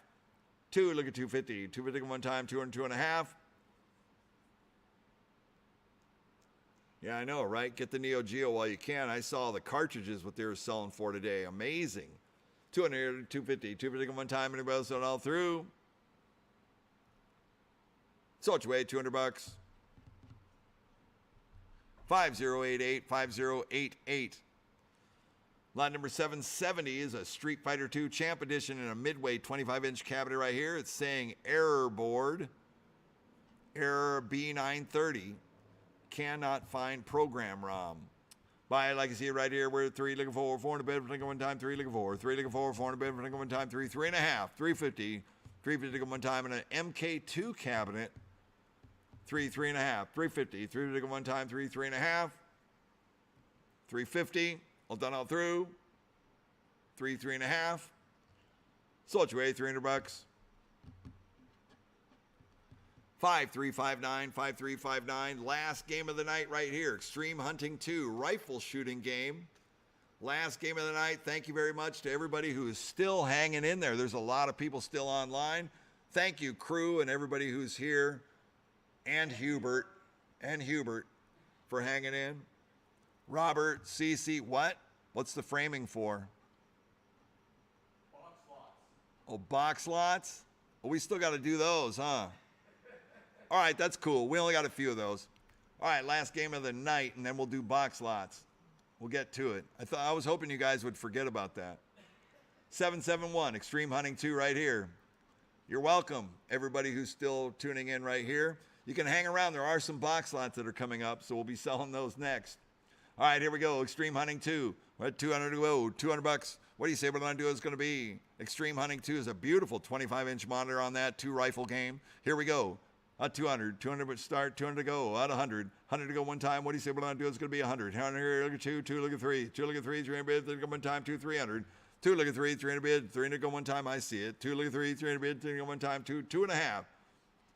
2, look at 250. 250 one time, 200, 2.5. Yeah, I know, right? Get the Neo Geo while you can. I saw the cartridges, what they were selling for today. Amazing. 200, 250. 250 one time, anybody else done all through? Sold your way, $200. 5088, 5088. Lot number 770 is a Street Fighter II Champ Edition in a midway 25-inch cabinet right here. It's saying error board, error B930, cannot find program ROM. Buy it like you see it right here. We're at 3 looking for 400 bid for one time, 3 looking for 3 looking for 400 bid for one time, 3, 3.5, 350, 350 one time in an MK2 cabinet. 3, 3.5, 350, 350 one time, 3, 3.5, 350. All done all through. 3, 3.5. Sold your way, $300. 5359, 5359. Last game of the night right here. Extreme Hunting 2 rifle shooting game. Last game of the night. Thank you very much to everybody who is still hanging in there. There's a lot of people still online. Thank you, crew, and everybody who's here. And Hubert, for hanging in. Robert, CC, what? What's the framing for? Box slots. Oh, box lots? Well, we still got to do those, huh? All right, that's cool. We only got a few of those. All right, last game of the night, and then we'll do box lots. We'll get to it. I was hoping you guys would forget about that. 771, Extreme Hunting 2 right here. You're welcome, everybody who's still tuning in right here. You can hang around. There are some box lots that are coming up, so we'll be selling those next. All right, here we go. Extreme Hunting 2. We're at 200 to go. $200. What do you say what I'm going to do is going to be? Extreme Hunting 2 is a beautiful 25-inch monitor on that 2-rifle game. Here we go. At 200. 200 start. 200 to go. At 100. 100 to go one time. What do you say what I'm going to do is going to be 100. 100 here. Look at 2. 2 look at 3. 2 look at 3. 300 bid. 3 go one time. 2 300. 2 look at 3. 300 bid. 300 go one time. I see it. 2 look at 3. 300 bid. 3 go one time. 2 2.5.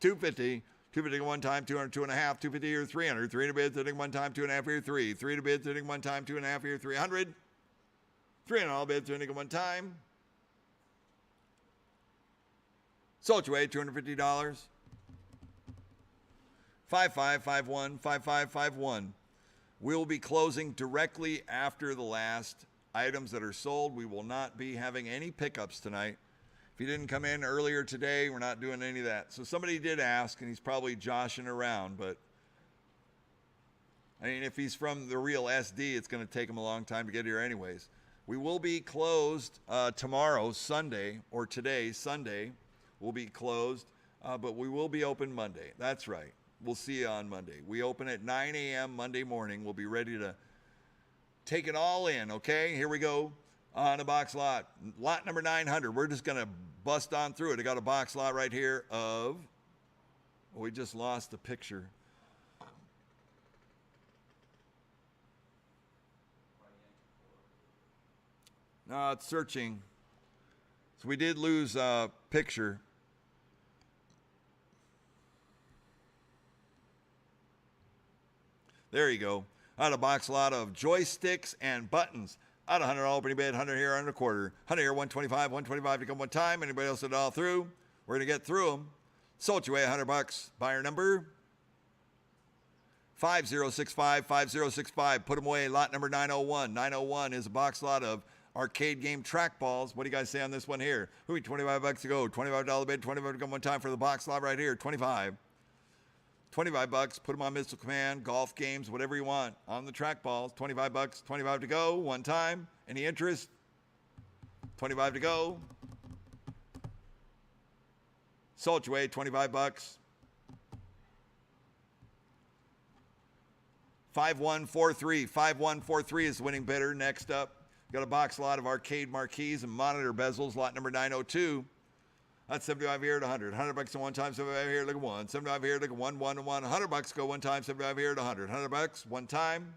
250. 250 go one time, 200, 2.5, 250 here, 300, 300 bid, 30 one time, 2.5 here, 3, 3 to bid, 30 one time, 2.5 here, 300, 300 all bid, 30 go one time. Sold your way, $250. 5551, 5551. We'll be closing directly after the last items that are sold. We will not be having any pickups tonight. If you didn't come in earlier today, we're not doing any of that. So somebody did ask, and he's probably joshing around, but I mean, if he's from the real SD, it's going to take him a long time to get here anyways. We will be closed tomorrow, Sunday, or today, Sunday, we'll be closed, but we will be open Monday. That's right. We'll see you on Monday. We open at 9 a.m. Monday morning. We'll be ready to take it all in, okay? Here we go. On a box lot number 900. We're just going to bust on through it. I got a box lot right here of, we just lost the picture. No, it's searching. So we did lose a picture. There you go. I had a box lot of joysticks and buttons. I had a $100 opening bid, 100 here, 100 a quarter. 100 here, 125, 125 to come one time. Anybody else it all through? We're going to get through them. Sold you away $100. Buyer number 5065, 5065. Put them away. Lot number 901. 901 is a box lot of arcade game trackballs. What do you guys say on this one here? Who need $25 to go? $25 bid, 25 to come one time for the box lot right here. 25. $25. Put them on Missile Command, golf games, whatever you want. On the trackballs. $25. 25 to go. One time. Any interest? 25 to go. Sold you away. $25. 5143. 5143 is the winning bidder. Next up, got a box lot of arcade marquees and monitor bezels. Lot number 902. That's 75 here at 100. $100 at one time, 75 here, look at one. 75 here, look at one, one, and one. $100 go one time, 75 here at 100. $100 one time.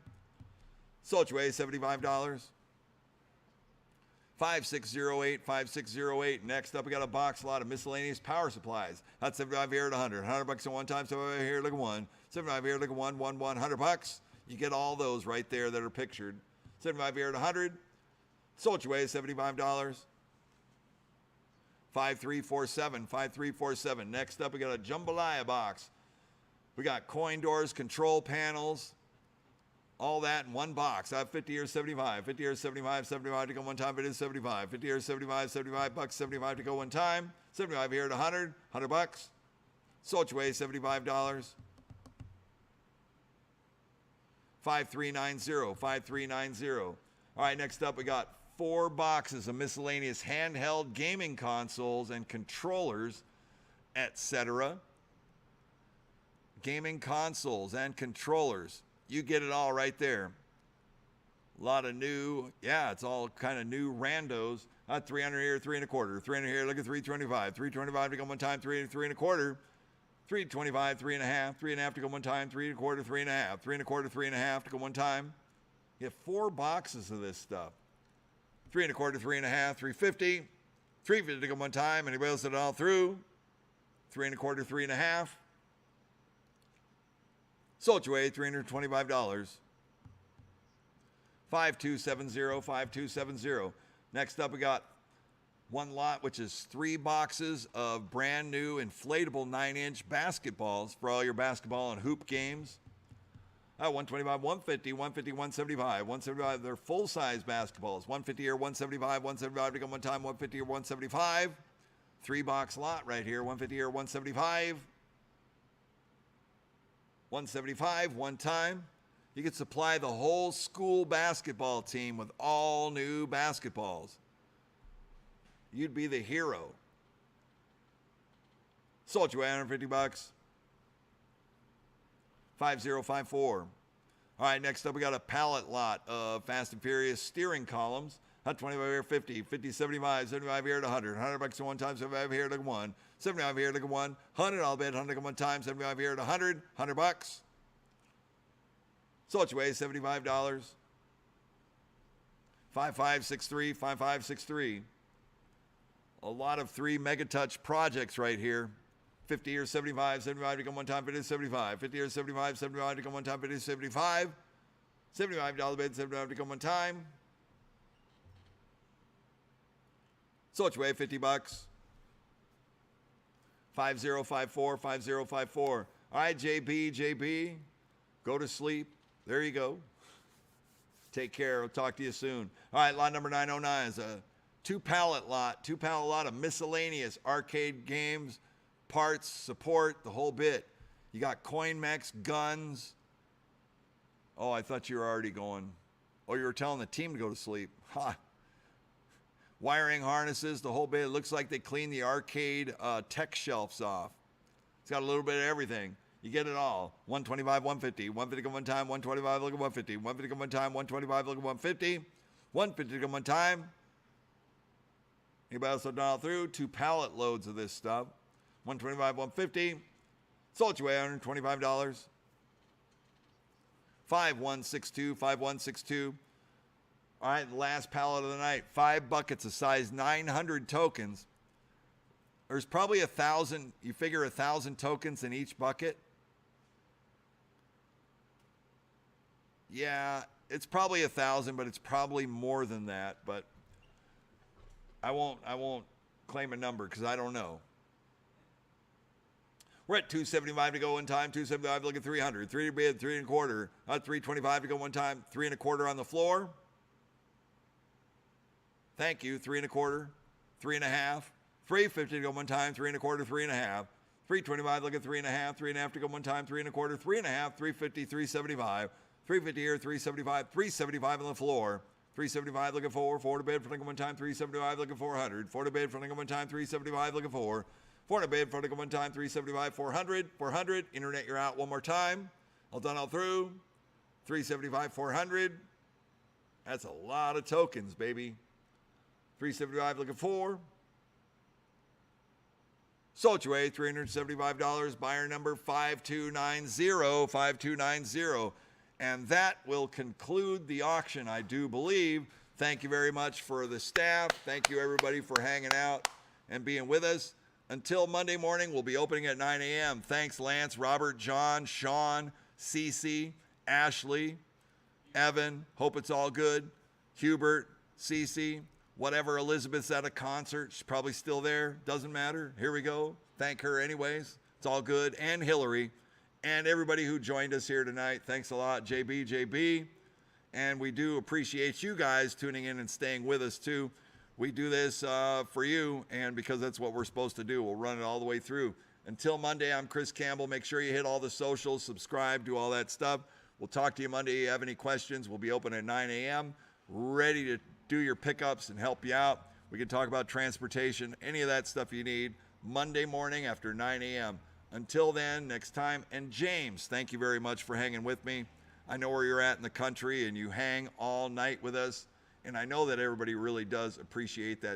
Sold you away, $75. 5608, 5608. Next up, we got a box lot of miscellaneous power supplies. That's 75 here at 100. $100 at one time, 75 here, look at one. 75 here, look at one, one, one. $100. You get all those right there that are pictured. 75 here at 100. Sold you away, $75. 5347, 5347. Next up, we got a jambalaya box. We got coin doors, control panels, all that in one box. I have 50 here, 75. 50 here, 75, 75 to go one time. It is 75. 50 here, 75, $75, 75 to go one time. 75 here at 100, $100. Sold you away, $75. 5390, 5390. All right, next up, we got 4 boxes of miscellaneous handheld gaming consoles and controllers, etc. Gaming consoles and controllers. You get it all right there. A lot of new, yeah, it's all kind of new randos. 300 here, 3 and a quarter. 300 here, look at 325. 325 to go one time, 3 and a quarter. 325, 3 and a half. 3 and a half to go one time, 3 and a quarter, 3 and a half. 3 and a quarter, 3 and a half to go one time. You have 4 boxes of this stuff. 3 and a quarter, 3 and a half, 350. 350 to go one time. Anybody else it all through? 3 and a quarter, 3 and a half. Sold you away, $325. 5270, 5270. Next up, we got one lot, which is 3 boxes of brand new inflatable 9-inch basketballs for all your basketball and hoop games. 125, 150, 150, 175, 175. They're full-size basketballs. 150 here, 175, 175 to go one time, 150 here, 175. 3-box lot right here. 150 here, 175. 175 one time. You could supply the whole school basketball team with all new basketballs. You'd be the hero. Sold you $150. 5054. All right, next up we got a pallet lot of Fast and Furious steering columns. 25 here, 50, 50, 75, 75 here at 100. $100 at one time, 75 here, look at one. 75 here, look at one. 100, I'll bet 100 at one time, 75 here at 100. $100. Sold you away, $75. 5563, 5563. A lot of 3 Megatouch projects right here. 50 here, 75, 75 to come one time, 50 75. 50 here, 75, 75 to come one time, 50 75. $75 bid, 75 to come one time. Sold you away, $50. 5054, 5054. All right, JB, go to sleep. There you go. Take care. I'll talk to you soon. All right, lot number 909 is a 2-pallet lot of miscellaneous arcade games, parts, support, the whole bit. You got coin mechs, guns. Oh, I thought you were already going. Oh, you were telling the team to go to sleep. Ha. Wiring harnesses, the whole bit. It looks like they cleaned the arcade tech shelves off. It's got a little bit of everything. You get it all. 125, 150. 150 come one time, 125, look at 150. 150 come one time, 125, look at 150. 150 come one time. Anybody else have done all through? 2 pallet loads of this stuff. $125, $150. Sold you $125. 5162, 5162. All right, last pallet of the night. 5 buckets of size 900 tokens. There's probably 1,000, you figure 1,000 tokens in each bucket. Yeah, it's probably 1,000, but it's probably more than that. But I won't claim a number because I don't know. We're at 275 to go one time, 275 look at 300, 3 to bid, 3 and a quarter, 325 to go one time, 3 and a quarter on the floor. Thank you, 3 and a quarter, 3 and a half, 350 to go one time, 3 and a quarter, 3 and a half, 325 look at 3 and a half, 3 and a half to go one time, 3 and a quarter, 3 and a half, 350, 375, 350 here, 375, 375 on the floor. 375 looking for, 4 to bid for one time, 375 looking 400, 4 to bid for one time, 375 looking for. 4 to bid for one time, 375, 400, 400. Internet, you're out one more time. All done, all through. 375, 400. That's a lot of tokens, baby. 375 looking for. Sold you $375. Buyer number 5290, 5290. And that will conclude the auction, I do believe. Thank you very much for the staff. Thank you, everybody, for hanging out and being with us. Until Monday morning, we'll be opening at 9 a.m. Thanks, Lance, Robert, John, Sean, Cece, Ashley, Evan. Hope it's all good. Hubert, Cece, whatever. Elizabeth's at a concert. She's probably still there. Doesn't matter. Here we go. Thank her anyways. It's all good. And Hillary. And everybody who joined us here tonight. Thanks a lot, JB. And we do appreciate you guys tuning in and staying with us, too. We do this for you, and because that's what we're supposed to do. We'll run it all the way through. Until Monday, I'm Chris Campbell. Make sure you hit all the socials, subscribe, do all that stuff. We'll talk to you Monday. If you have any questions, we'll be open at 9 a.m., ready to do your pickups and help you out. We can talk about transportation, any of that stuff you need, Monday morning after 9 a.m. Until then, next time. And James, thank you very much for hanging with me. I know where you're at in the country, and you hang all night with us. And I know that everybody really does appreciate that.